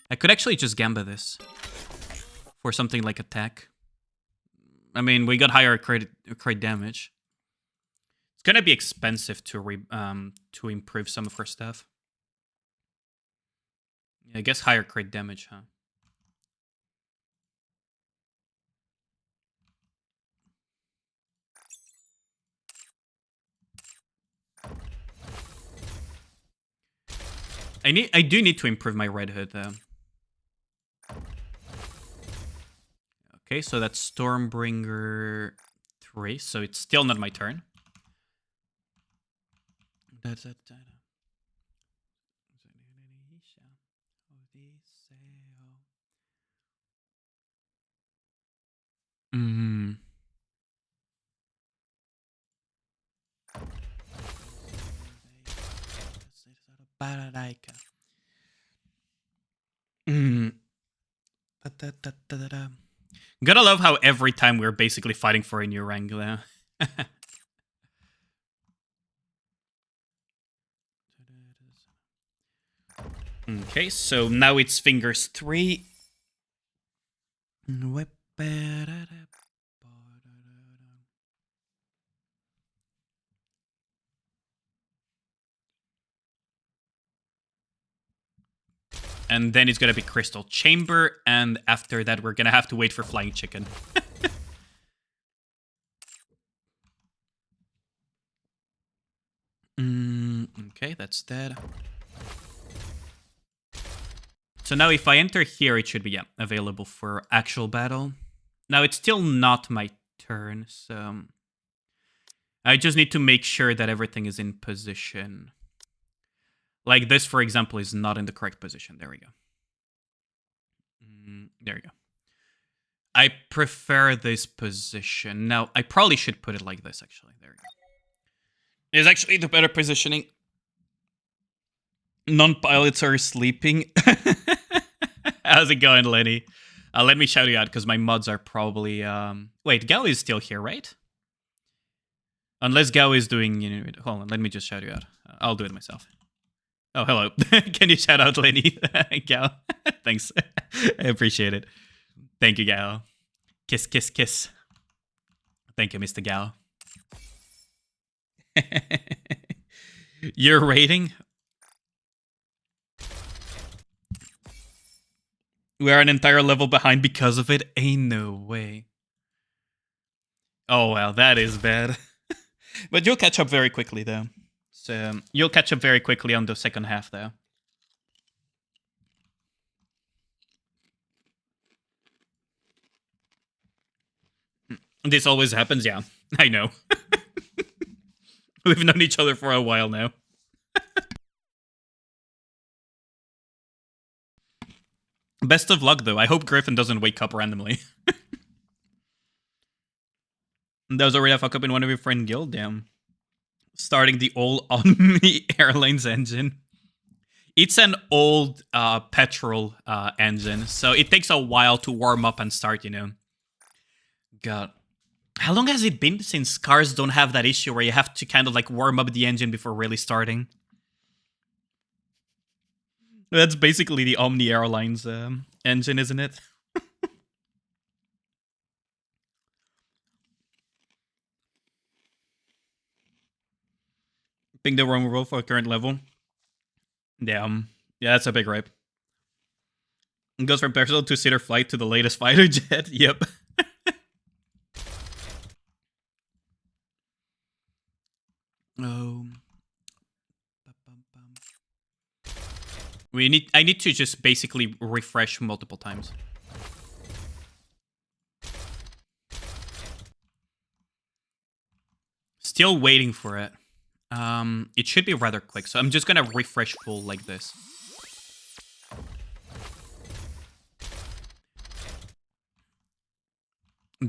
I could actually just Gamba this for something like attack. I mean, we got higher crit damage. It's going to be expensive to improve some of her stuff. I guess higher crit damage, huh? I do need to improve my Red Hood, though. Okay, so that's Stormbringer 3, so it's still not my turn. Gotta love how every time we're basically fighting for a new rank there. Okay, so now it's Fingers 3. And then it's gonna be Crystal Chamber, and after that we're gonna have to wait for Flying Chicken. Okay, that's dead. So now if I enter here, it should be, yeah, available for actual battle. Now it's still not my turn, so I just need to make sure that everything is in position. Like this, for example, is not in the correct position. There we go. There we go. I prefer this position. Now, I probably should put it like this, actually. There we go. It's actually the better positioning. Non-pilots are sleeping. How's it going, Lenny? Let me shout you out, because my mods are probably... Wait, Gao is still here, right? Unless Gao is doing... hold on, let me just shout you out. I'll do it myself. Oh, hello. Can you shout out Lenny? Gao? Thanks. I appreciate it. Thank you, Gao. Kiss, kiss, kiss. Thank you, Mr. Gao. Your rating? We are an entire level behind because of it? Ain't no way. Oh, well, that is bad. But you'll catch up very quickly, though. So, you'll catch up very quickly on the second half, though. This always happens, yeah. I know. We've known each other for a while now. Best of luck, though. I hope Griffin doesn't wake up randomly. That was already a fuck up in one of your friend guild, damn. Starting the old Omni Airlines engine. It's an old petrol engine, so it takes a while to warm up and start, you know. God. How long has it been since cars don't have that issue where you have to kind of like warm up the engine before really starting? That's basically the Omni Airlines engine, isn't it? Pick the wrong role for a current level. Damn. Yeah, that's a big ripe. It goes from personal two-seater flight to the latest fighter jet. Yep. Oh. I need to just basically refresh multiple times. Still waiting for it. It should be rather quick, so I'm just gonna refresh full like this.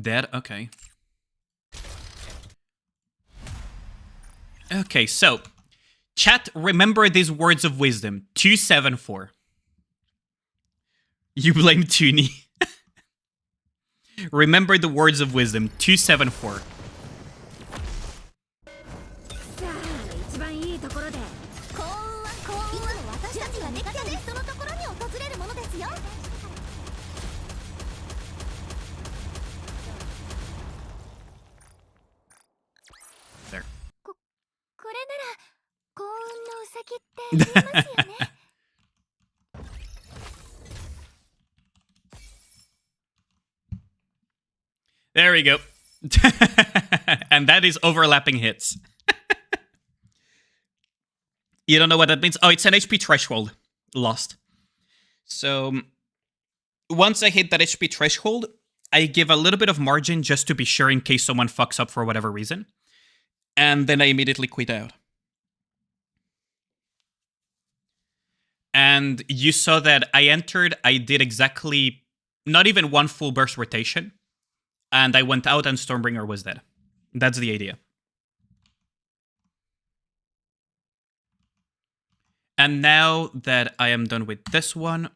Dead? Okay. Okay, so chat, remember these words of wisdom. 274. You blame Toonie. Remember the words of wisdom. 274. There. There we go. And that is overlapping hits. You don't know what that means? Oh, it's an HP threshold. Lost. So, once I hit that HP threshold, I give a little bit of margin just to be sure in case someone fucks up for whatever reason. And then I immediately quit out. And you saw that I entered, I did exactly not even one full burst rotation. And I went out and Stormbringer was dead. That's the idea. And now that I am done with this one,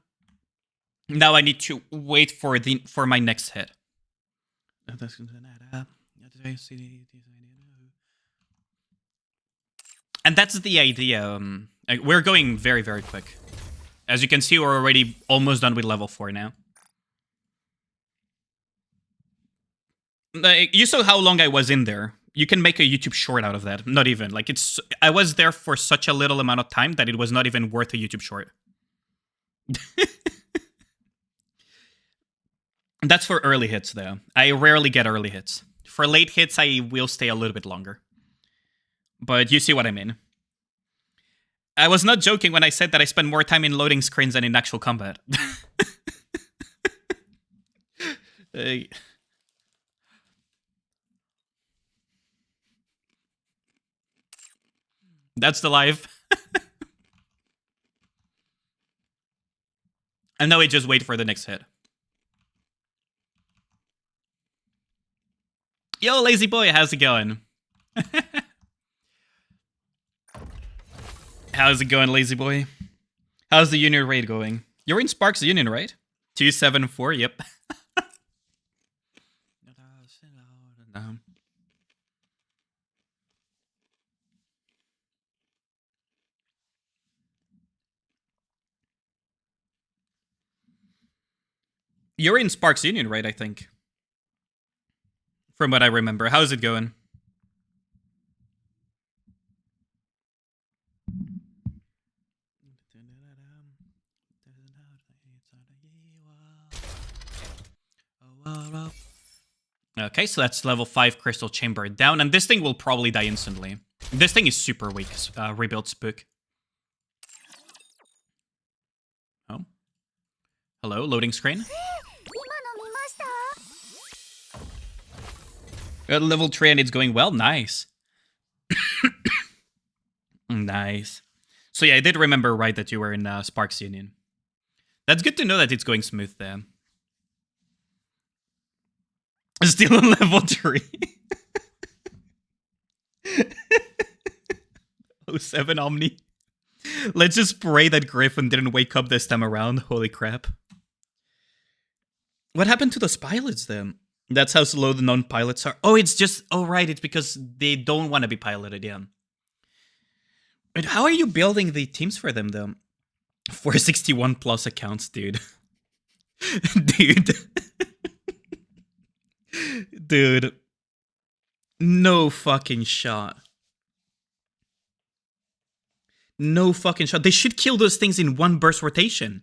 now I need to wait for my next hit. And that's the idea. We're going very, very quick. As you can see, we're already almost done with level 4 now. You saw how long I was in there. You can make a YouTube short out of that. Not even. Like, I was there for such a little amount of time that it was not even worth a YouTube short. That's for early hits, though. I rarely get early hits. For late hits, I will stay a little bit longer. But you see what I mean. I was not joking when I said that I spend more time in loading screens than in actual combat. That's the life. And now we just wait for the next hit. Yo, lazy boy, how's it going? How's it going, lazy boy? How's the Union raid going? You're in Sparks Union, right? 274, yep. You're in Sparks Union, right, I think? From what I remember. How's it going? Okay, so that's level 5 Crystal Chamber down, and this thing will probably die instantly. This thing is super weak, Rebuild Spook. Oh. Hello, loading screen. At level 3 and it's going well, nice. Nice. So yeah, I did remember right that you were in Sparks Union. That's good to know that it's going smooth then. Still on level 3. 07 Omni. Let's just pray that Griffin didn't wake up this time around. Holy crap. What happened to those pilots then? That's how slow the non-pilots are. Oh, it's just... Oh, right. It's because they don't want to be piloted, yeah. But how are you building the teams for them, though? 461 plus accounts, dude. Dude. Dude. No fucking shot. No fucking shot. They should kill those things in one burst rotation.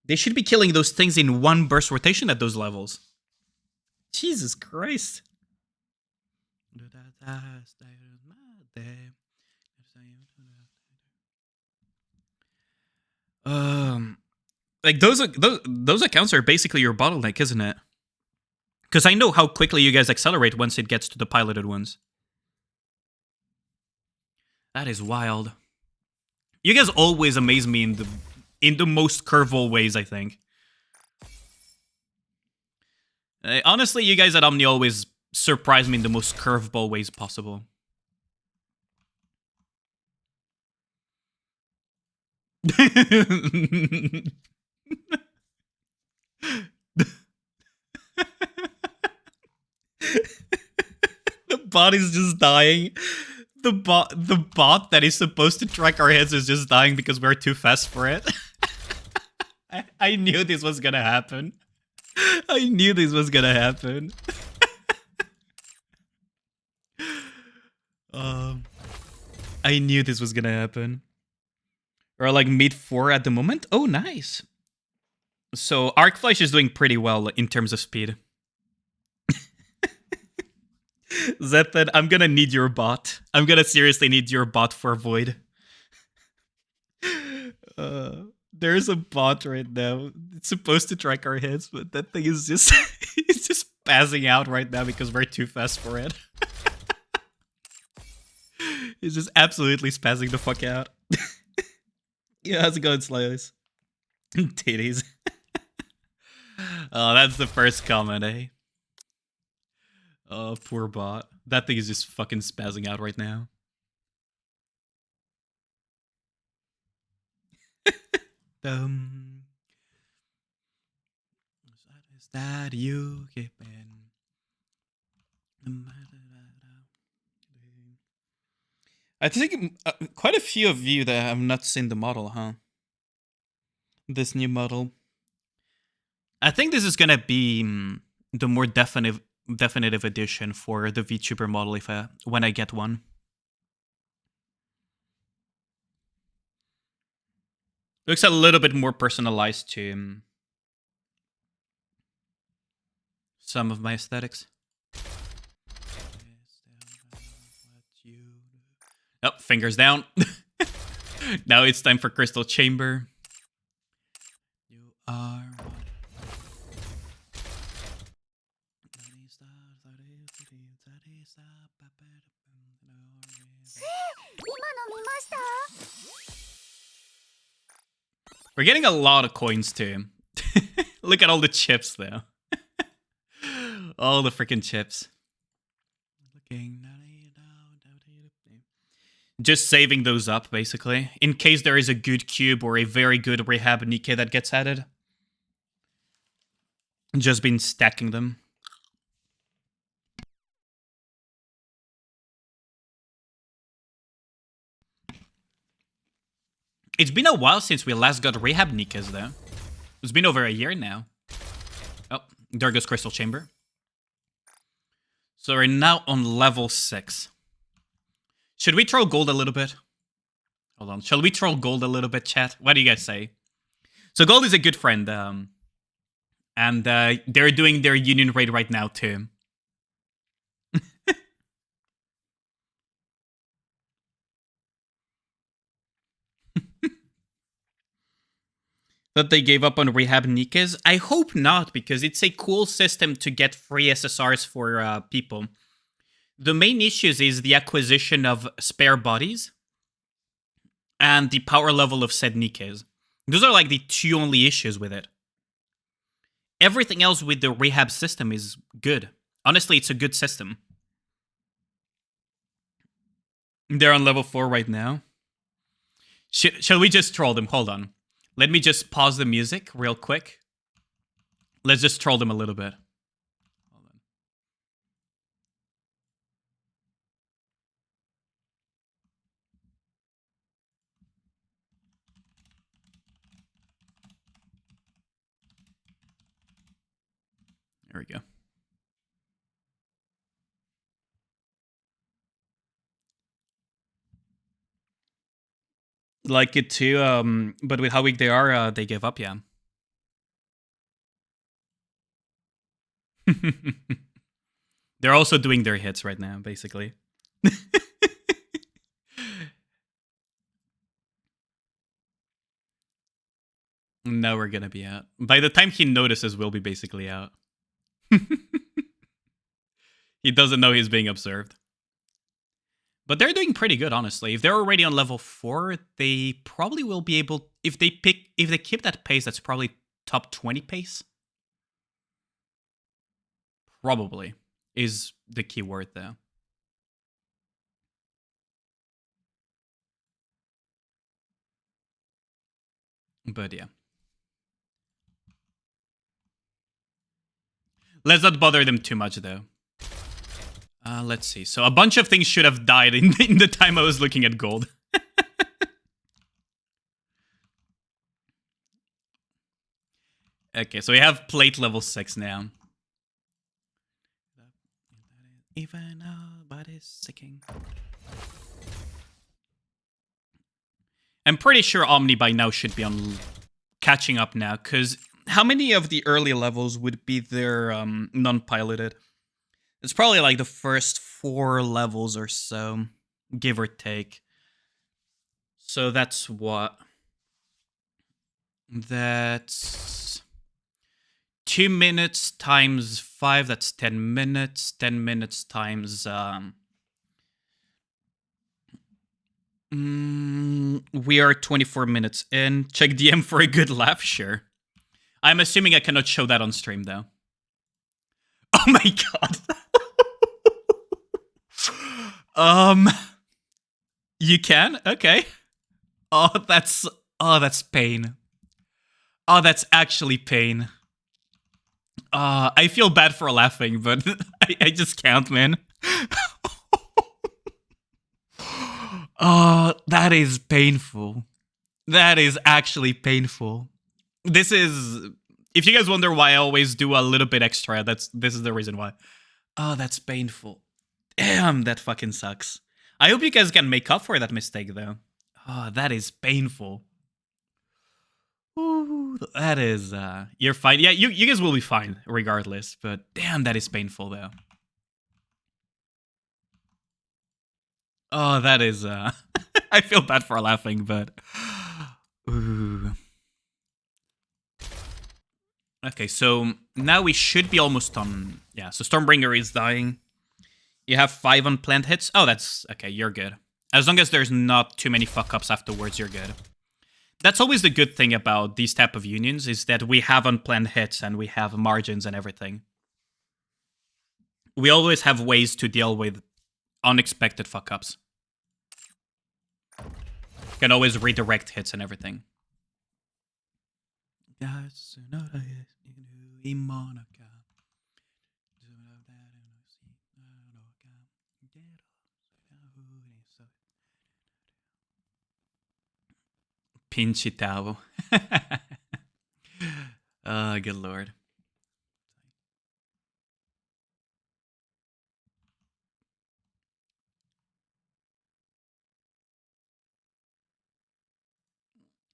They should be killing those things in one burst rotation at those levels. Jesus Christ. Like those accounts are basically your bottleneck, isn't it? Because I know how quickly you guys accelerate once it gets to the piloted ones. That is wild. You guys always amaze me in the most curveball ways, I think. Honestly, you guys at Omni always surprise me in the most curveball ways possible. The bot is just dying. The bot that is supposed to track our heads is just dying because we're too fast for it. I knew this was gonna happen. I knew this was gonna happen. I knew this was gonna happen. We're like mid-4 at the moment. Oh, nice. So Arcflash is doing pretty well in terms of speed. Zethan, I'm gonna need your bot. I'm gonna seriously need your bot for Void. There's a bot right now. It's supposed to track our heads, but that thing is just it's just passing out right now because we're too fast for it. It's just absolutely spazzing the fuck out. Yeah, how's it going, Slice? Titties. Oh, that's the first comment, eh? Oh, poor bot. That thing is just fucking spazzing out right now. Is that you keeping? I think quite a few of you that have not seen the model, huh? This new model. I think this is gonna be the more definitive edition for the VTuber model when I get one. Looks a little bit more personalized to some of my aesthetics. Oh, fingers down. Now it's time for Crystal Chamber. You are... We're getting a lot of coins too. Look at all the chips though. All the freaking chips. Just saving those up, basically. In case there is a good cube or a very good rehab Nikke that gets added. Just been stacking them. It's been a while since we last got rehab Nikkes, though. It's been over a year now. Oh, there goes Crystal Chamber. So we're now on level 6. Should we troll gold a little bit? Hold on. Shall we troll gold a little bit, chat? What do you guys say? So gold is a good friend. And they're doing their union raid right now, too. That they gave up on rehab Nikkes? I hope not, because it's a cool system to get free SSRs for people. The main issues is the acquisition of spare bodies and the power level of said Nikkes. Those are like the two only issues with it. Everything else with the rehab system is good. Honestly, it's a good system. They're on level 4 right now. Shall we just troll them? Hold on. Let me just pause the music real quick. Let's just troll them a little bit. Hold on. There we go. Like it too, but with how weak they are, they give up, yeah. They're also doing their hits right now, basically. Now we're gonna be out. By the time he notices, we'll be basically out. He doesn't know he's being observed. But they're doing pretty good, honestly. If they're already on level 4, they probably will be able... If they keep that pace, that's probably top 20 pace. Probably is the key word, though. But yeah. Let's not bother them too much, though. Let's see. So a bunch of things should have died in the time I was looking at gold. Okay, so we have plate level 6 now. Even nobody's sicking. I'm pretty sure Omni by now should be on catching up now, because how many of the early levels would be their non-piloted? It's probably like the first 4 levels or so, give or take. So that's what? That's 2 minutes times 5, that's 10 minutes. 10 minutes times... we are 24 minutes in. Check DM for a good laugh, sure. I'm assuming I cannot show that on stream, though. Oh my god. You can? Okay. Oh, that's pain. Oh, that's actually pain. I feel bad for laughing, but I just can't, man. Oh, that is painful. That is actually painful. This is... If you guys wonder why I always do a little bit extra, this is the reason why. Oh, that's painful. Damn, that fucking sucks. I hope you guys can make up for that mistake, though. Oh, that is painful. Ooh, that is... You're fine. Yeah, you guys will be fine, regardless. But damn, that is painful, though. Oh, that is... I feel bad for laughing, but... Ooh. Okay, so now we should be almost on... Yeah, so Stormbringer is dying. You have 5 unplanned hits. Oh, that's... Okay, you're good. As long as there's not too many fuck-ups afterwards, you're good. That's always the good thing about these type of unions, is that we have unplanned hits and we have margins and everything. We always have ways to deal with unexpected fuck-ups. Can always redirect hits and everything. Pinchitao. Oh, good lord.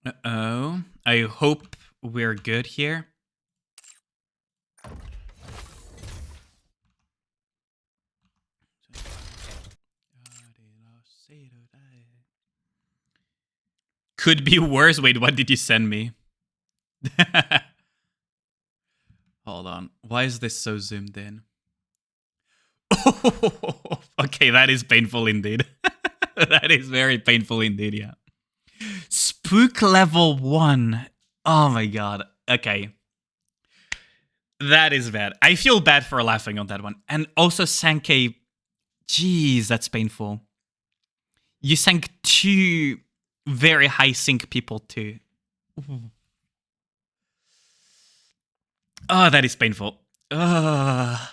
Uh-oh. I hope we're good here. Could be worse. Wait, what did you send me? Hold on. Why is this so zoomed in? Oh, okay, that is painful indeed. That is very painful indeed, yeah. Spook level 1. Oh my god. Okay. That is bad. I feel bad for laughing on that one. And also Sankei. Jeez, that's painful. You sank 2 very high sync people too. Oh, that is painful. I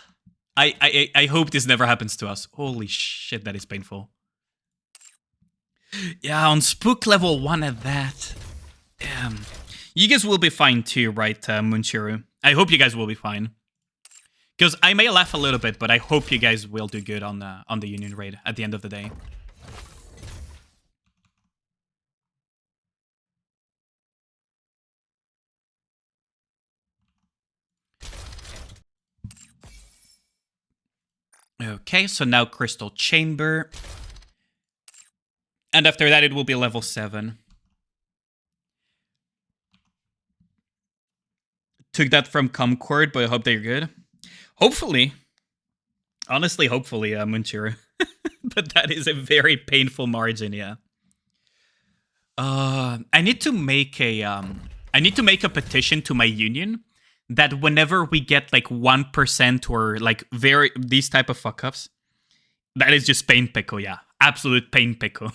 hope this never happens to us. Holy shit, that is painful. Yeah, on Spook level 1 at that. Damn. You guys will be fine too, right, Munchiru? I hope you guys will be fine. Because I may laugh a little bit, but I hope you guys will do good on the Union raid at the end of the day. Okay, so now Crystal Chamber. And after that, it will be level 7. Took that from Comcord, but I hope they're good. Hopefully. Honestly, hopefully, Munchiru. But that is a very painful margin, yeah. I need to make a petition to my union that whenever we get like 1% or like these type of fuck ups, that is just pain pickle, yeah. Absolute pain pickle.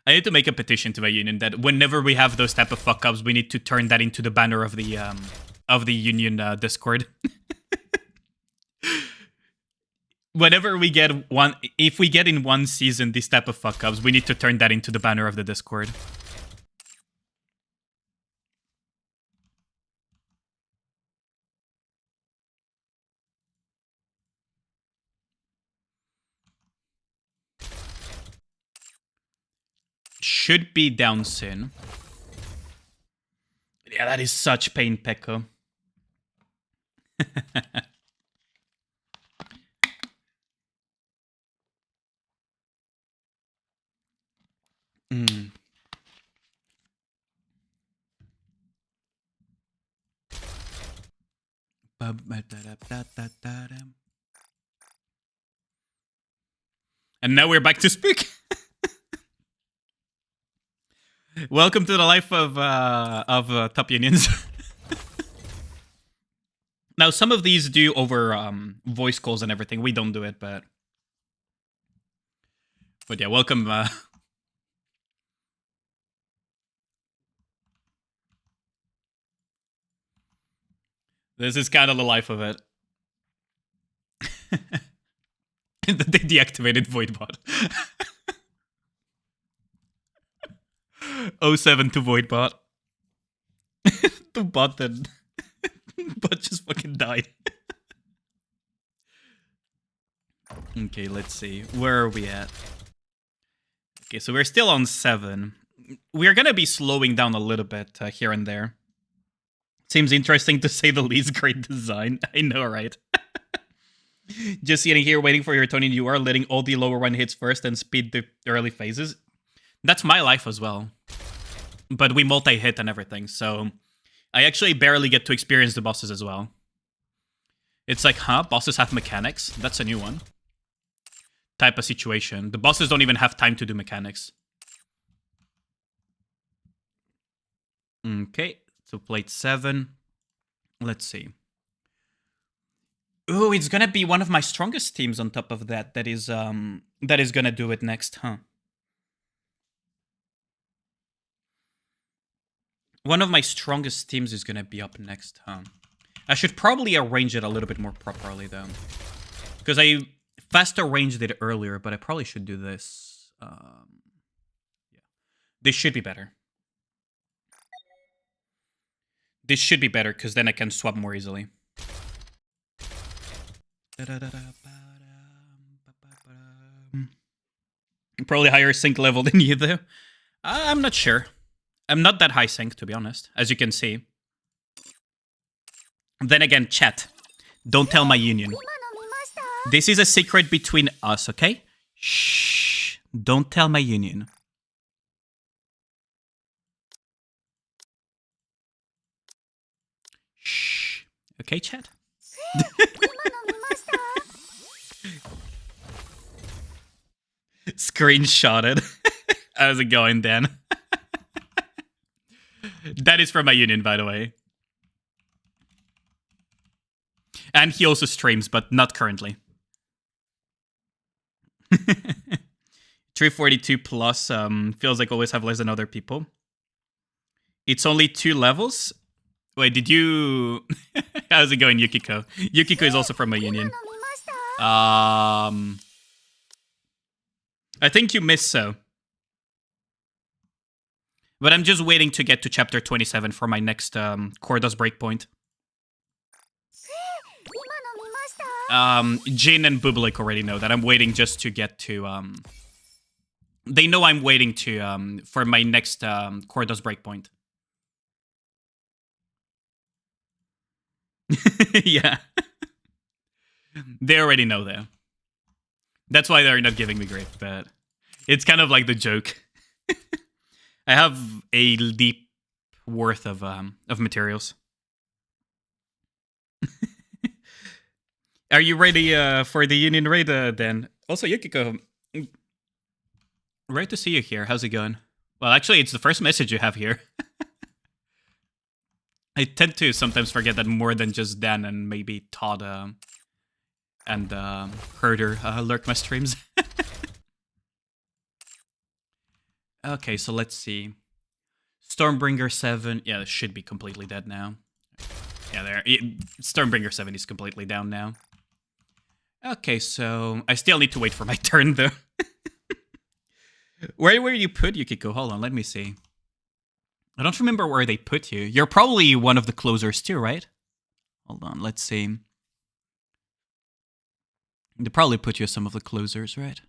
I need to make a petition to my union that whenever we have those type of fuck ups, we need to turn that into the banner of the union Discord. Whenever we get if we get in one season these type of fuck ups, we need to turn that into the banner of the Discord. Should be down soon. Yeah, that is such pain, Pekko. And now we're back to Spook. Welcome to the life of top unions. Now, some of these do over voice calls and everything. We don't do it, but yeah, welcome. This is kind of the life of it. They deactivated Voidbot. 07 to Voidbot. The bot then. Bot just fucking died. Okay, let's see. Where are we at? Okay, so we're still on 7. We're gonna be slowing down a little bit here and there. Seems interesting to say the least. Great design. I know, right? Just sitting here waiting for your turn, and you are letting all the lower one hits first and speed the early phases. That's my life as well. But we multi-hit and everything, so I actually barely get to experience the bosses as well. It's like, huh? Bosses have mechanics? That's a new one. Type of situation. The bosses don't even have time to do mechanics. Okay, so plate 7. Let's see. Oh, it's gonna be one of my strongest teams on top of that. That is gonna do it next, huh? One of my strongest teams is gonna be up next, huh? I should probably arrange it a little bit more properly, though. Because I fast arranged it earlier, but I probably should do this. Yeah. This should be better. This should be better, because then I can swap more easily. Probably higher sync level than you, though. I'm not sure. I'm not that high sync, to be honest, as you can see. Then again, chat. Don't tell my union. This is a secret between us, okay? Shh. Don't tell my union. Shh. Okay, chat? Screenshotted. How's it going, Dan? That is from my union, by the way. And he also streams, but not currently. 342 plus feels like always have less than other people. It's only 2 levels. Wait, did you... How's it going, Yukiko? Yukiko is also from my union. I think you missed so. But I'm just waiting to get to chapter 27 for my next Cordos breakpoint. Jin and Bublik already know that. I'm waiting just to get to... They know I'm waiting to for my next Cordos breakpoint. Yeah. They already know, though. That's why they're not giving me grief, but it's kind of like the joke. I have a deep worth of materials. Are you ready for the union raid, then? Also, Yukiko, great to see you here. How's it going? Well, actually, it's the first message you have here. I tend to sometimes forget that more than just Dan and maybe Todd and Herder lurk my streams. Okay, so let's see. Stormbringer 7. Yeah, it should be completely dead now. Yeah, there. Stormbringer 7 is completely down now. Okay, so I still need to wait for my turn, though. Where you put Yukiko? Hold on, let me see. I don't remember where they put you. You're probably one of the closers too, right? Hold on, let's see. They probably put you as some of the closers, right?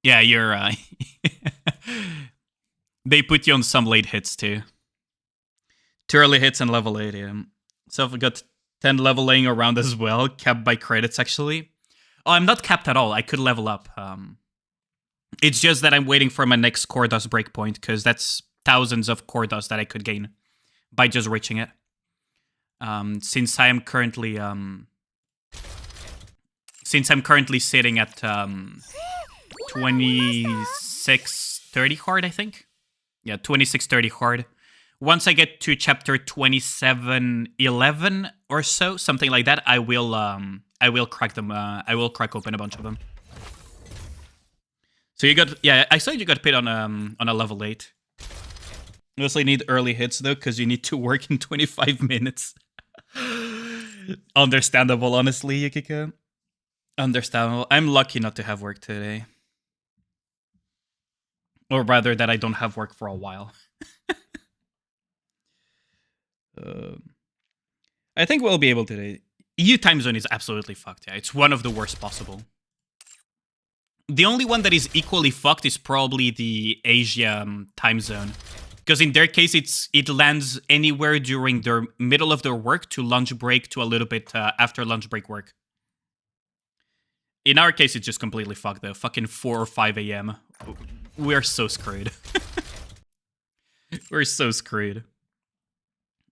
Yeah, you're they put you on some late hits too. 2 early hits and level 8, yeah. So I've got 10 leveling around as well, capped by credits actually. Oh, I'm not capped at all. I could level up. It's just that I'm waiting for my next core dust breakpoint, because that's thousands of core dust that I could gain by just reaching it. Since I am currently sitting at 2630 hard, I think. Yeah, 2630 hard. Once I get to chapter 2711 or so, something like that, I will crack them. I will crack open a bunch of them. So you got, yeah, I saw you got put on a level 8. You mostly need early hits though, because you need to work in 25 minutes. Understandable, honestly, Yukiko. Understandable. I'm lucky not to have work today. Or rather, that I don't have work for a while. I think we'll be able to. EU time zone is absolutely fucked. Yeah, it's one of the worst possible. The only one that is equally fucked is probably the Asia time zone, because in their case, it lands anywhere during their middle of their work to lunch break to a little bit after lunch break work. In our case, it's just completely fucked though. Fucking 4 or 5 a.m. We're so screwed. We're so screwed.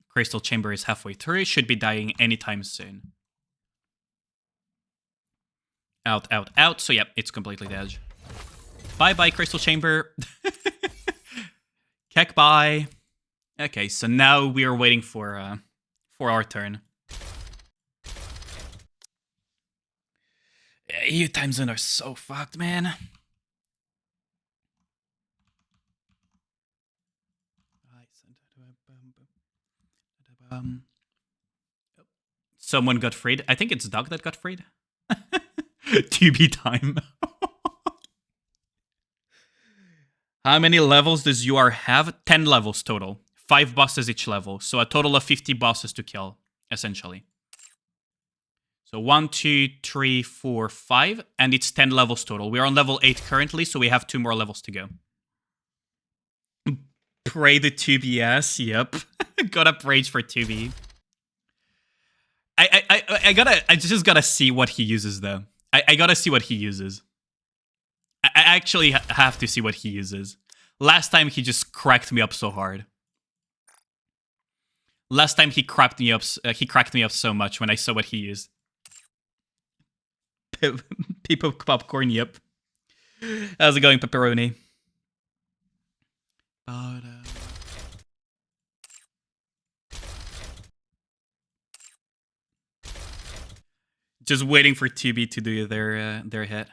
Crystal Chamber is halfway through. Should be dying anytime soon. Out, out, out. So, yeah, it's completely dead. Bye-bye, Crystal Chamber. Keck, bye. Okay, so now we are waiting for our turn. EU time zone are so fucked, man. Someone got freed. I think it's Doug that got freed. TB time. How many levels does UR have? 10 levels total. 5 bosses each level. So a total of 50 bosses to kill, essentially. So 1, 2, 3, 4, 5. And it's 10 levels total. We're on level 8 currently, so we have 2 more levels to go. Pray the 2BS. Yep. Gotta rage for 2B. I just gotta see what he uses, though. I gotta see what he uses. I actually have to see what he uses. Last time he just cracked me up so hard. Last time he cracked me up so much when I saw what he used. People popcorn, yep. How's it going, pepperoni? Just waiting for TB to do their hit.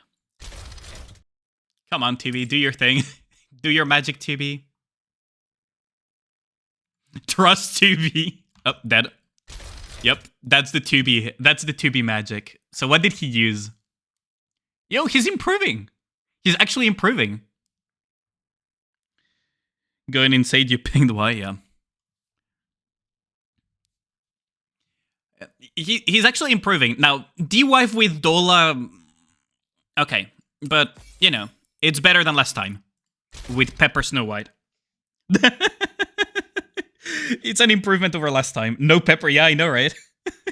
Come on, TB, do your thing. Do your magic, TB. Trust TB. Oh, dead. Yep, that's the 2B. That's the 2B magic. So what did he use? Yo, he's improving. He's actually improving. Going inside, you pinged Y, yeah. He's actually improving. Now, D-Wife with Dola... Okay, but, you know, it's better than last time. With Pepper Snow White. It's an improvement over last time. No Pepper, yeah, I know, right?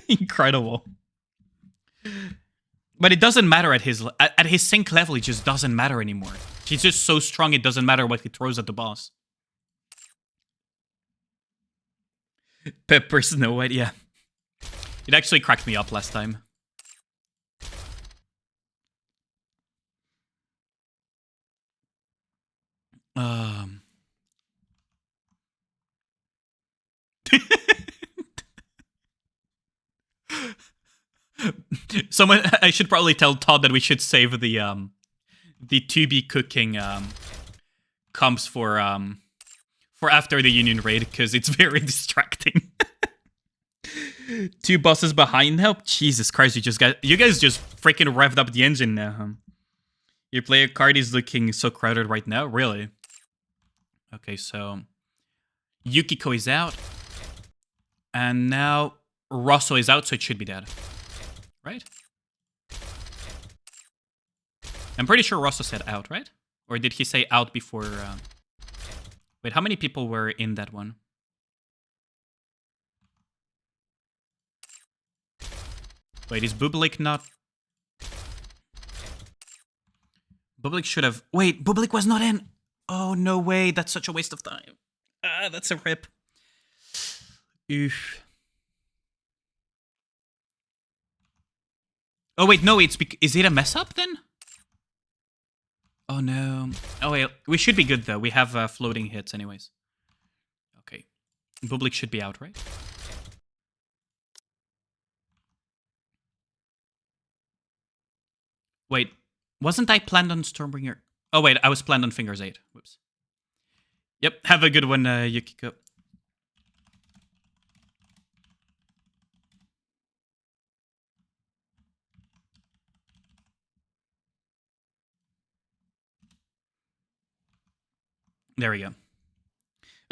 Incredible. But it doesn't matter at his sync level, it just doesn't matter anymore. He's just so strong, it doesn't matter what he throws at the boss. Pepper Snow White, yeah. It actually cracked me up last time. Someone, I should probably tell Todd that we should save the 2B cooking comps for after the Union raid, because it's very distracting. 2 bosses behind help? Jesus Christ, you guys just freaking revved up the engine now. Your player card is looking so crowded right now? Really? Okay, so Yukiko is out. And now Rosso is out, so it should be dead. Right? I'm pretty sure Rosso said out, right? Or did he say out before... Wait, how many people were in that one? Wait, is Bublik not... Bublik should have... Wait, Bublik was not in! Oh, no way, that's such a waste of time. Ah, that's a rip. Oof. Oh, wait, no, is it a mess up then? Oh, no. Oh, wait, we should be good, though. We have floating hits anyways. Okay. Bublik should be out, right? Wait, wasn't I planned on Stormbringer? Oh, wait, I was planned on Fingers 8. Whoops. Yep, have a good one, Yukiko. There we go.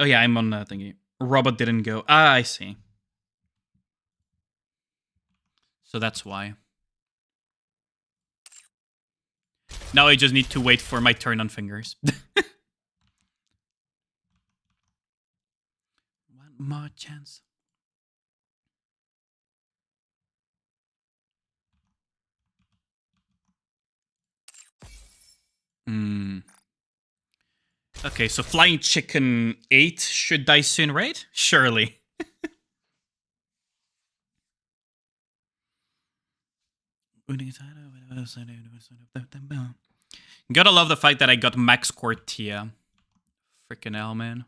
Oh, yeah, I'm on thingy. Robot didn't go. Ah, I see. So that's why. Now I just need to wait for my turn on Fingers. One more chance. Okay, so Flying Chicken 8 should die soon, right? Surely. Gotta love the fact that I got Max Cortia. Freaking hell, man.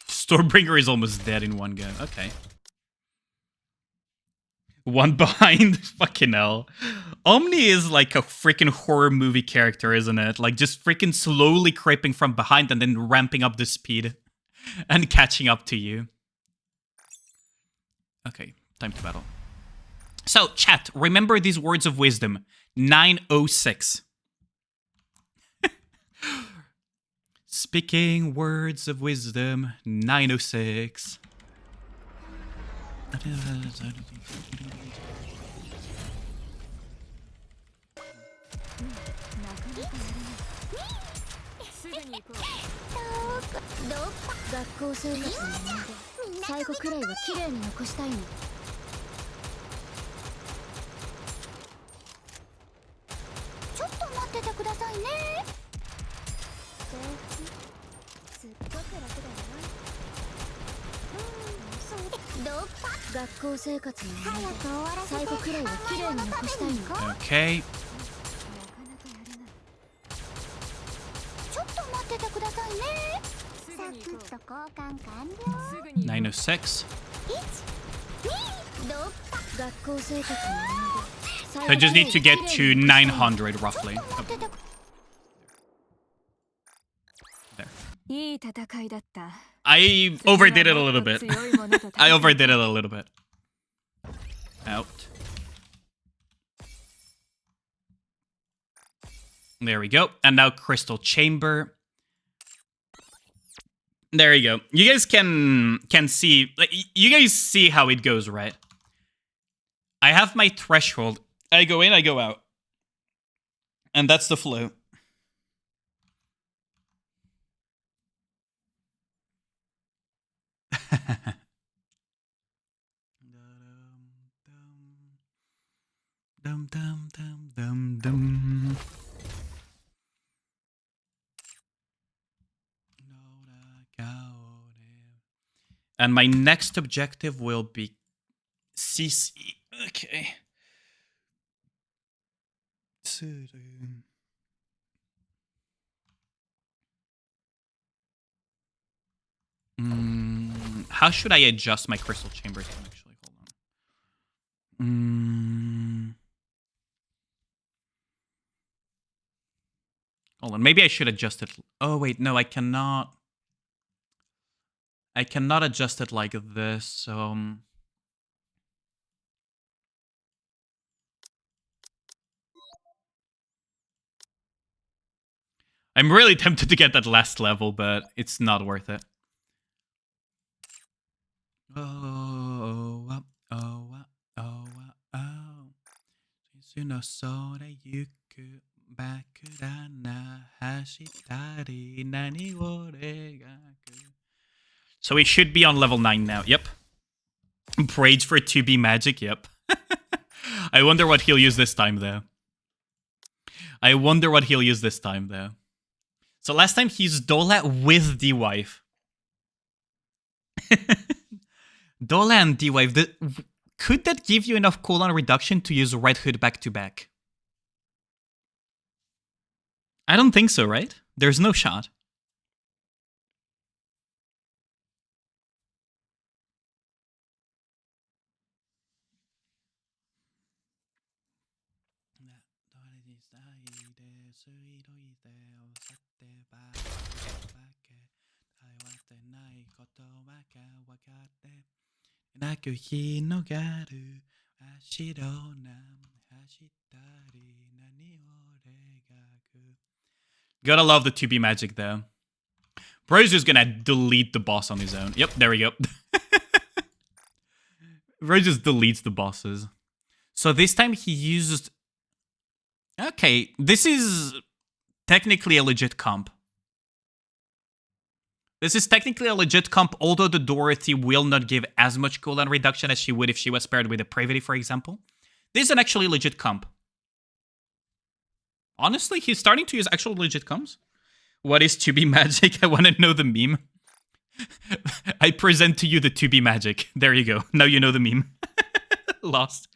Stormbringer is almost dead in one go. Okay. One behind. Fucking hell. Omni is like a freaking horror movie character, isn't it? Like just freaking slowly creeping from behind and then ramping up the speed and catching up to you. Okay, time to battle. So, chat, remember these words of wisdom. 906. Speaking words of wisdom. 906. Okay. 906. So I just need to get to 900 roughly. Oh. There. I overdid it a little bit. I overdid it a little bit. Out. There we go. And now Crystal Chamber. There you go. You guys can see, like, you guys see how it goes, right? I have my threshold. I go in, I go out. And that's the flow. Dum dum dum dum dum. And my next objective will be CC. Okay. How should I adjust my crystal chamber thing, actually? Hold on. Hold on. Maybe I should adjust it. Oh, wait. No, I cannot. I cannot adjust it like this, so... I'm really tempted to get that last level, but it's not worth it. Oh. So we should be on level 9 now. Yep. Rage for 2B magic. Yep. I wonder what he'll use this time, though. So last time he used Dola with D-Wife. Dola and D-Wife. Could that give you enough cooldown reduction to use Red Hood back-to-back? I don't think so, right? There's no shot. Gotta love the 2B magic, though. Bro's just gonna delete the boss on his own. Yep, there we go. Bro just deletes the bosses. So this time he used... Okay, this is technically a legit comp. This is technically a legit comp, although the Dorothy will not give as much cooldown reduction as she would if she was paired with a Pravity, for example. This is an actually legit comp. Honestly, he's starting to use actual legit comps. What is 2B magic? I want to know the meme. I present to you the 2B magic. There you go. Now you know the meme. Lost.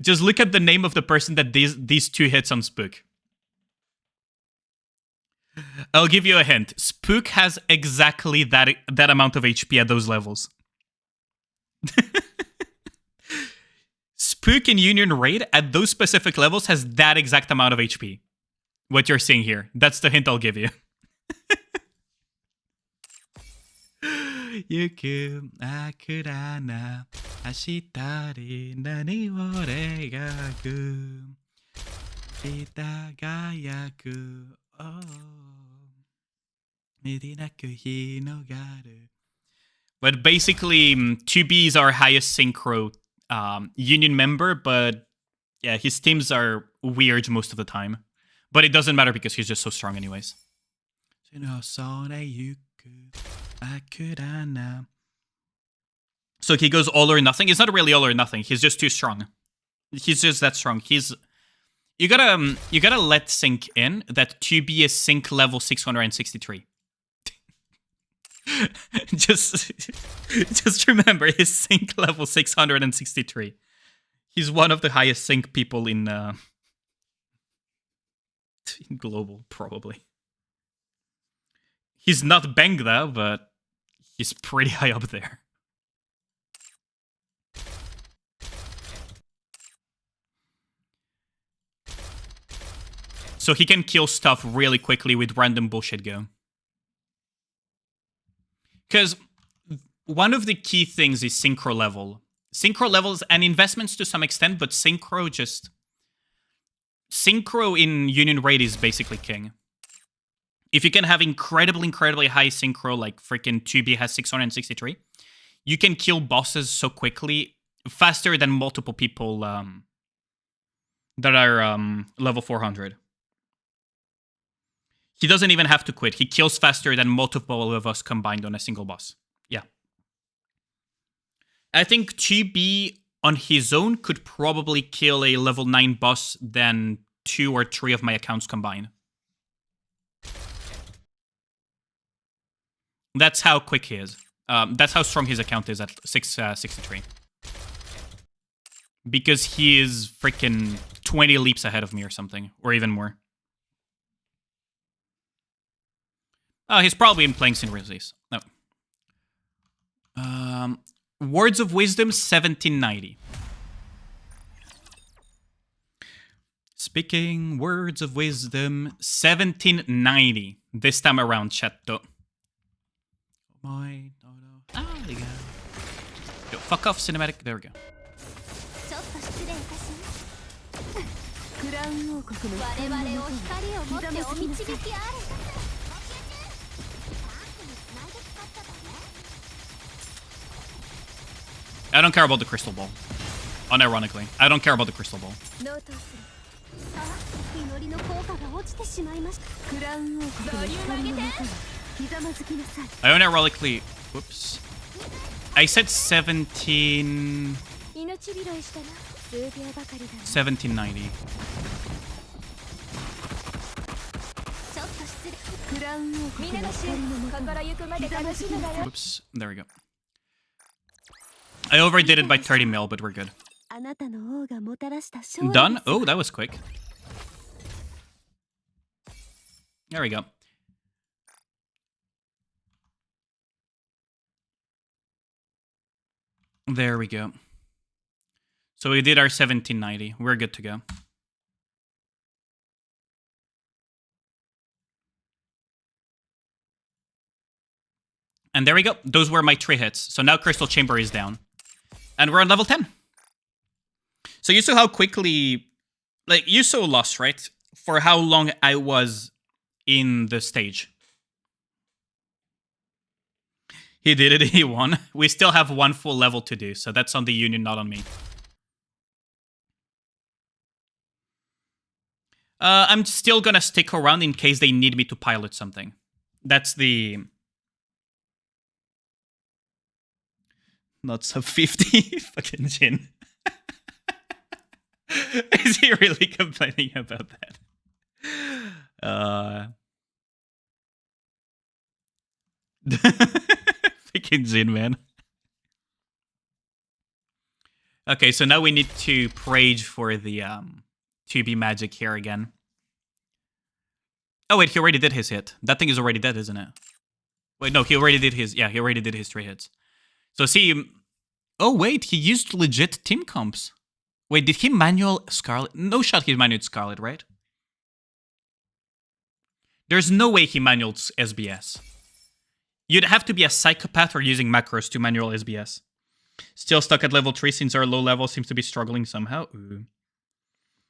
Just look at the name of the person that these two hits on Spook. I'll give you a hint. Spook has exactly that amount of HP at those levels. Spook in Union Raid at those specific levels has that exact amount of HP. What you're seeing here. That's the hint I'll give you. Yuku akurana ashitari nani wo regaku kita ga yaku o midinaku hinogaru. But basically, 2B is our highest synchro Union member, but yeah, his teams are weird most of the time. But it doesn't matter because he's just so strong anyways. So he goes all or nothing. It's not really all or nothing. He's just too strong. He's just that strong. You gotta let sink in that 2B is sync level 663. just remember his sync level 663. He's one of the highest sync people in global, probably. He's not Bang though, but he's pretty high up there. So he can kill stuff really quickly with random bullshit go. Because one of the key things is synchro level. Synchro levels and investments to some extent, but synchro in Union Raid is basically king. If you can have incredibly high synchro, like freaking 2B has 663, you can kill bosses so quickly, faster than multiple people that are level 400. He doesn't even have to quit. He kills faster than multiple of us combined on a single boss. Yeah. I think 2B on his own could probably kill a level 9 boss than 2 or 3 of my accounts combined. That's how quick he is. That's how strong his account is at 663. Because he is freaking 20 leaps ahead of me or something, or even more. Oh, he's probably been playing since release. No. Words of Wisdom, 1790. Speaking Words of Wisdom, 1790. This time around, chatto. Ah, there you go. Yo, fuck off, cinematic. There we go. I don't care about the crystal ball. Unironically, I don't care about the crystal ball. I unironically... Whoops. I said 1790. Whoops. There we go. I overdid it by 30 mil, but we're good. Done? Oh, that was quick. There we go. There we go. So we did our 1790. We're good to go. And there we go. Those were my 3 hits. So now Crystal Chamber is down. And we're on level 10. So you saw how quickly... Like, you saw lost, right? For how long I was in the stage. He did it, he won. We still have 1 full level to do, so that's on the Union, not on me. I'm still gonna stick around in case they need me to pilot something. That's the... Not sub 50? Fucking Jin. Is he really complaining about that? Fucking Jin, man. Okay, so now we need to rage for the 2B magic here again. Oh wait, he already did his hit. That thing is already dead, isn't it? Wait, no, he already did his. Yeah, he already did his 3 hits. So see. Oh wait, he used legit team comps. Wait, did he manual Scarlet? No shot he manual Scarlet, right? There's no way he manual SBS. You'd have to be a psychopath or using macros to manual SBS. Still stuck at level 3 since our low level seems to be struggling somehow. Ooh.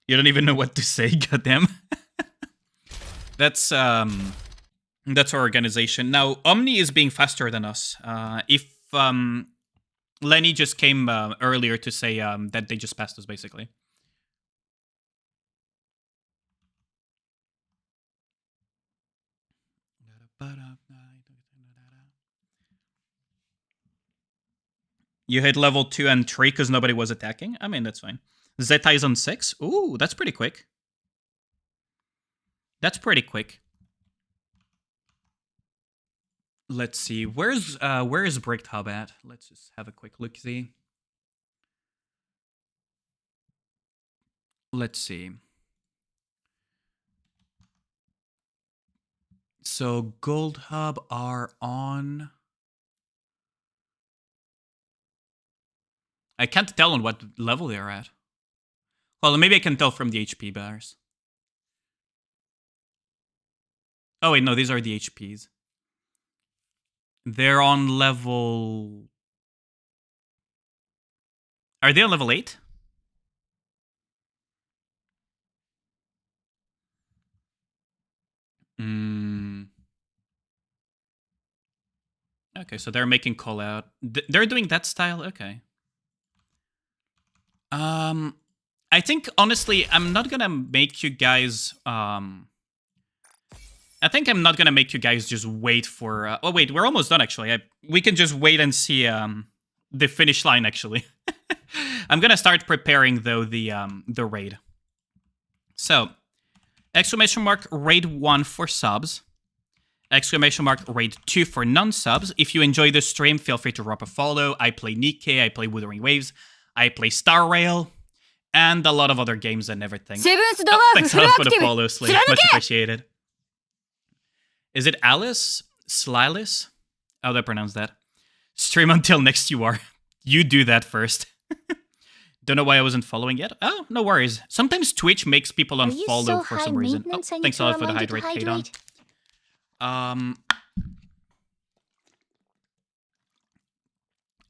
You don't even know what to say, goddamn. That's our organization. Now, Omni is being faster than us. If Lenny just came earlier to say that they just passed us, basically. You hit level 2 and 3 because nobody was attacking? I mean, that's fine. Zeta is on 6? Ooh, that's pretty quick. That's pretty quick. Let's see. Where is Bricked Hub at? Let's just have a quick look-see. Let's see. So Gold Hub are on... I can't tell on what level they are at. Well, maybe I can tell from the HP bars. Oh wait, no, these are the HPs. They're on level... Are they on level 8? Okay, so they're making call out. They're doing that style? Okay. I think, honestly, I'm not gonna make you guys... I think I'm not gonna make you guys just wait for... oh, wait, we're almost done, actually. We can just wait and see the finish line, actually. I'm gonna start preparing, though, the raid. So, exclamation mark raid 1 for subs. Exclamation mark raid 2 for non-subs. If you enjoy the stream, feel free to drop a follow. I play Nikke, I play Wuthering Waves, I play Star Rail, and a lot of other games and everything. Oh, thanks a lot for the follow, Slay. Much appreciated. Is it Alice? Slilis? How do I pronounce that? Stream until next you are. You do that first. Don't know why I wasn't following yet. Oh, no worries. Sometimes Twitch makes people unfollow for some reason. Oh, thanks a lot for the hydrate, Kadon.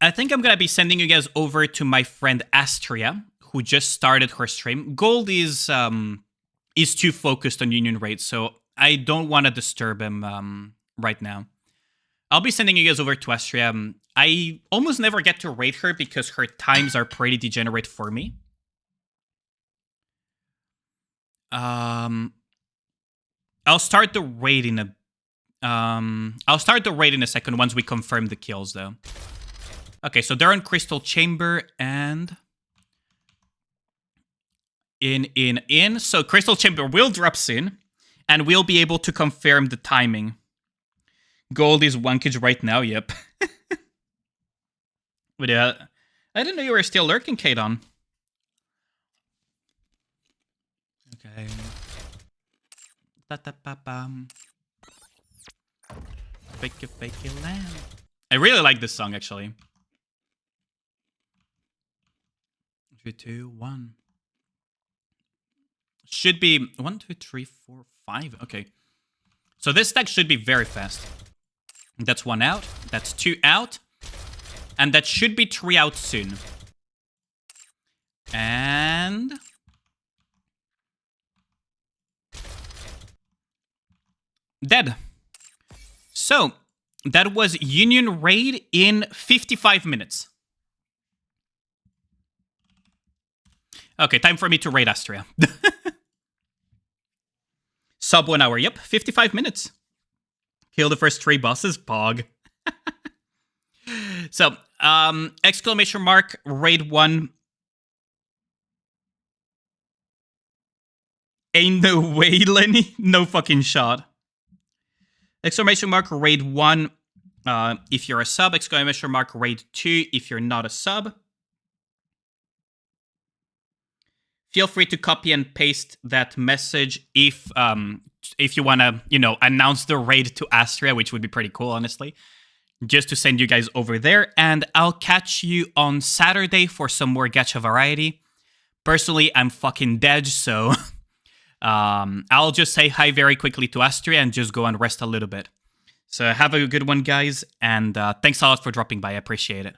I think I'm gonna be sending you guys over to my friend Astria, who just started her stream. Gold is too focused on Union raids, so I don't want to disturb him right now. I'll be sending you guys over to Astria. I almost never get to raid her because her times are pretty degenerate for me. I'll start the raid in a second once we confirm the kills, though. Okay, so they're on Crystal Chamber and in. So Crystal Chamber will drop soon, and we'll be able to confirm the timing. Gold is 1 right now. Yep. But I didn't know you were still lurking, Kadon. Okay. Fake it land. I really like this song, actually. 3, 2, 1. Should be 1, 2, 3, 4, 5. Okay. So this stack should be very fast. That's 1 out. That's 2 out. And that should be 3 out soon. And... dead. So, that was Union Raid in 55 minutes. Okay, time for me to raid Astria. Sub 1 hour, yep, 55 minutes. Kill the first 3 bosses, pog. So, exclamation mark, raid 1. Ain't no way, Lenny. No fucking shot. Exclamation mark, raid 1 if you're a sub. Exclamation mark, raid 2 if you're not a sub. feel free to copy and paste that message if you want to, announce the raid to Astria, which would be pretty cool, honestly. Just to send you guys over there. And I'll catch you on Saturday for some more gacha variety. Personally, I'm fucking dead, so I'll just say hi very quickly to Astria and just go and rest a little bit. So have a good one, guys, and thanks a lot for dropping by. I appreciate it.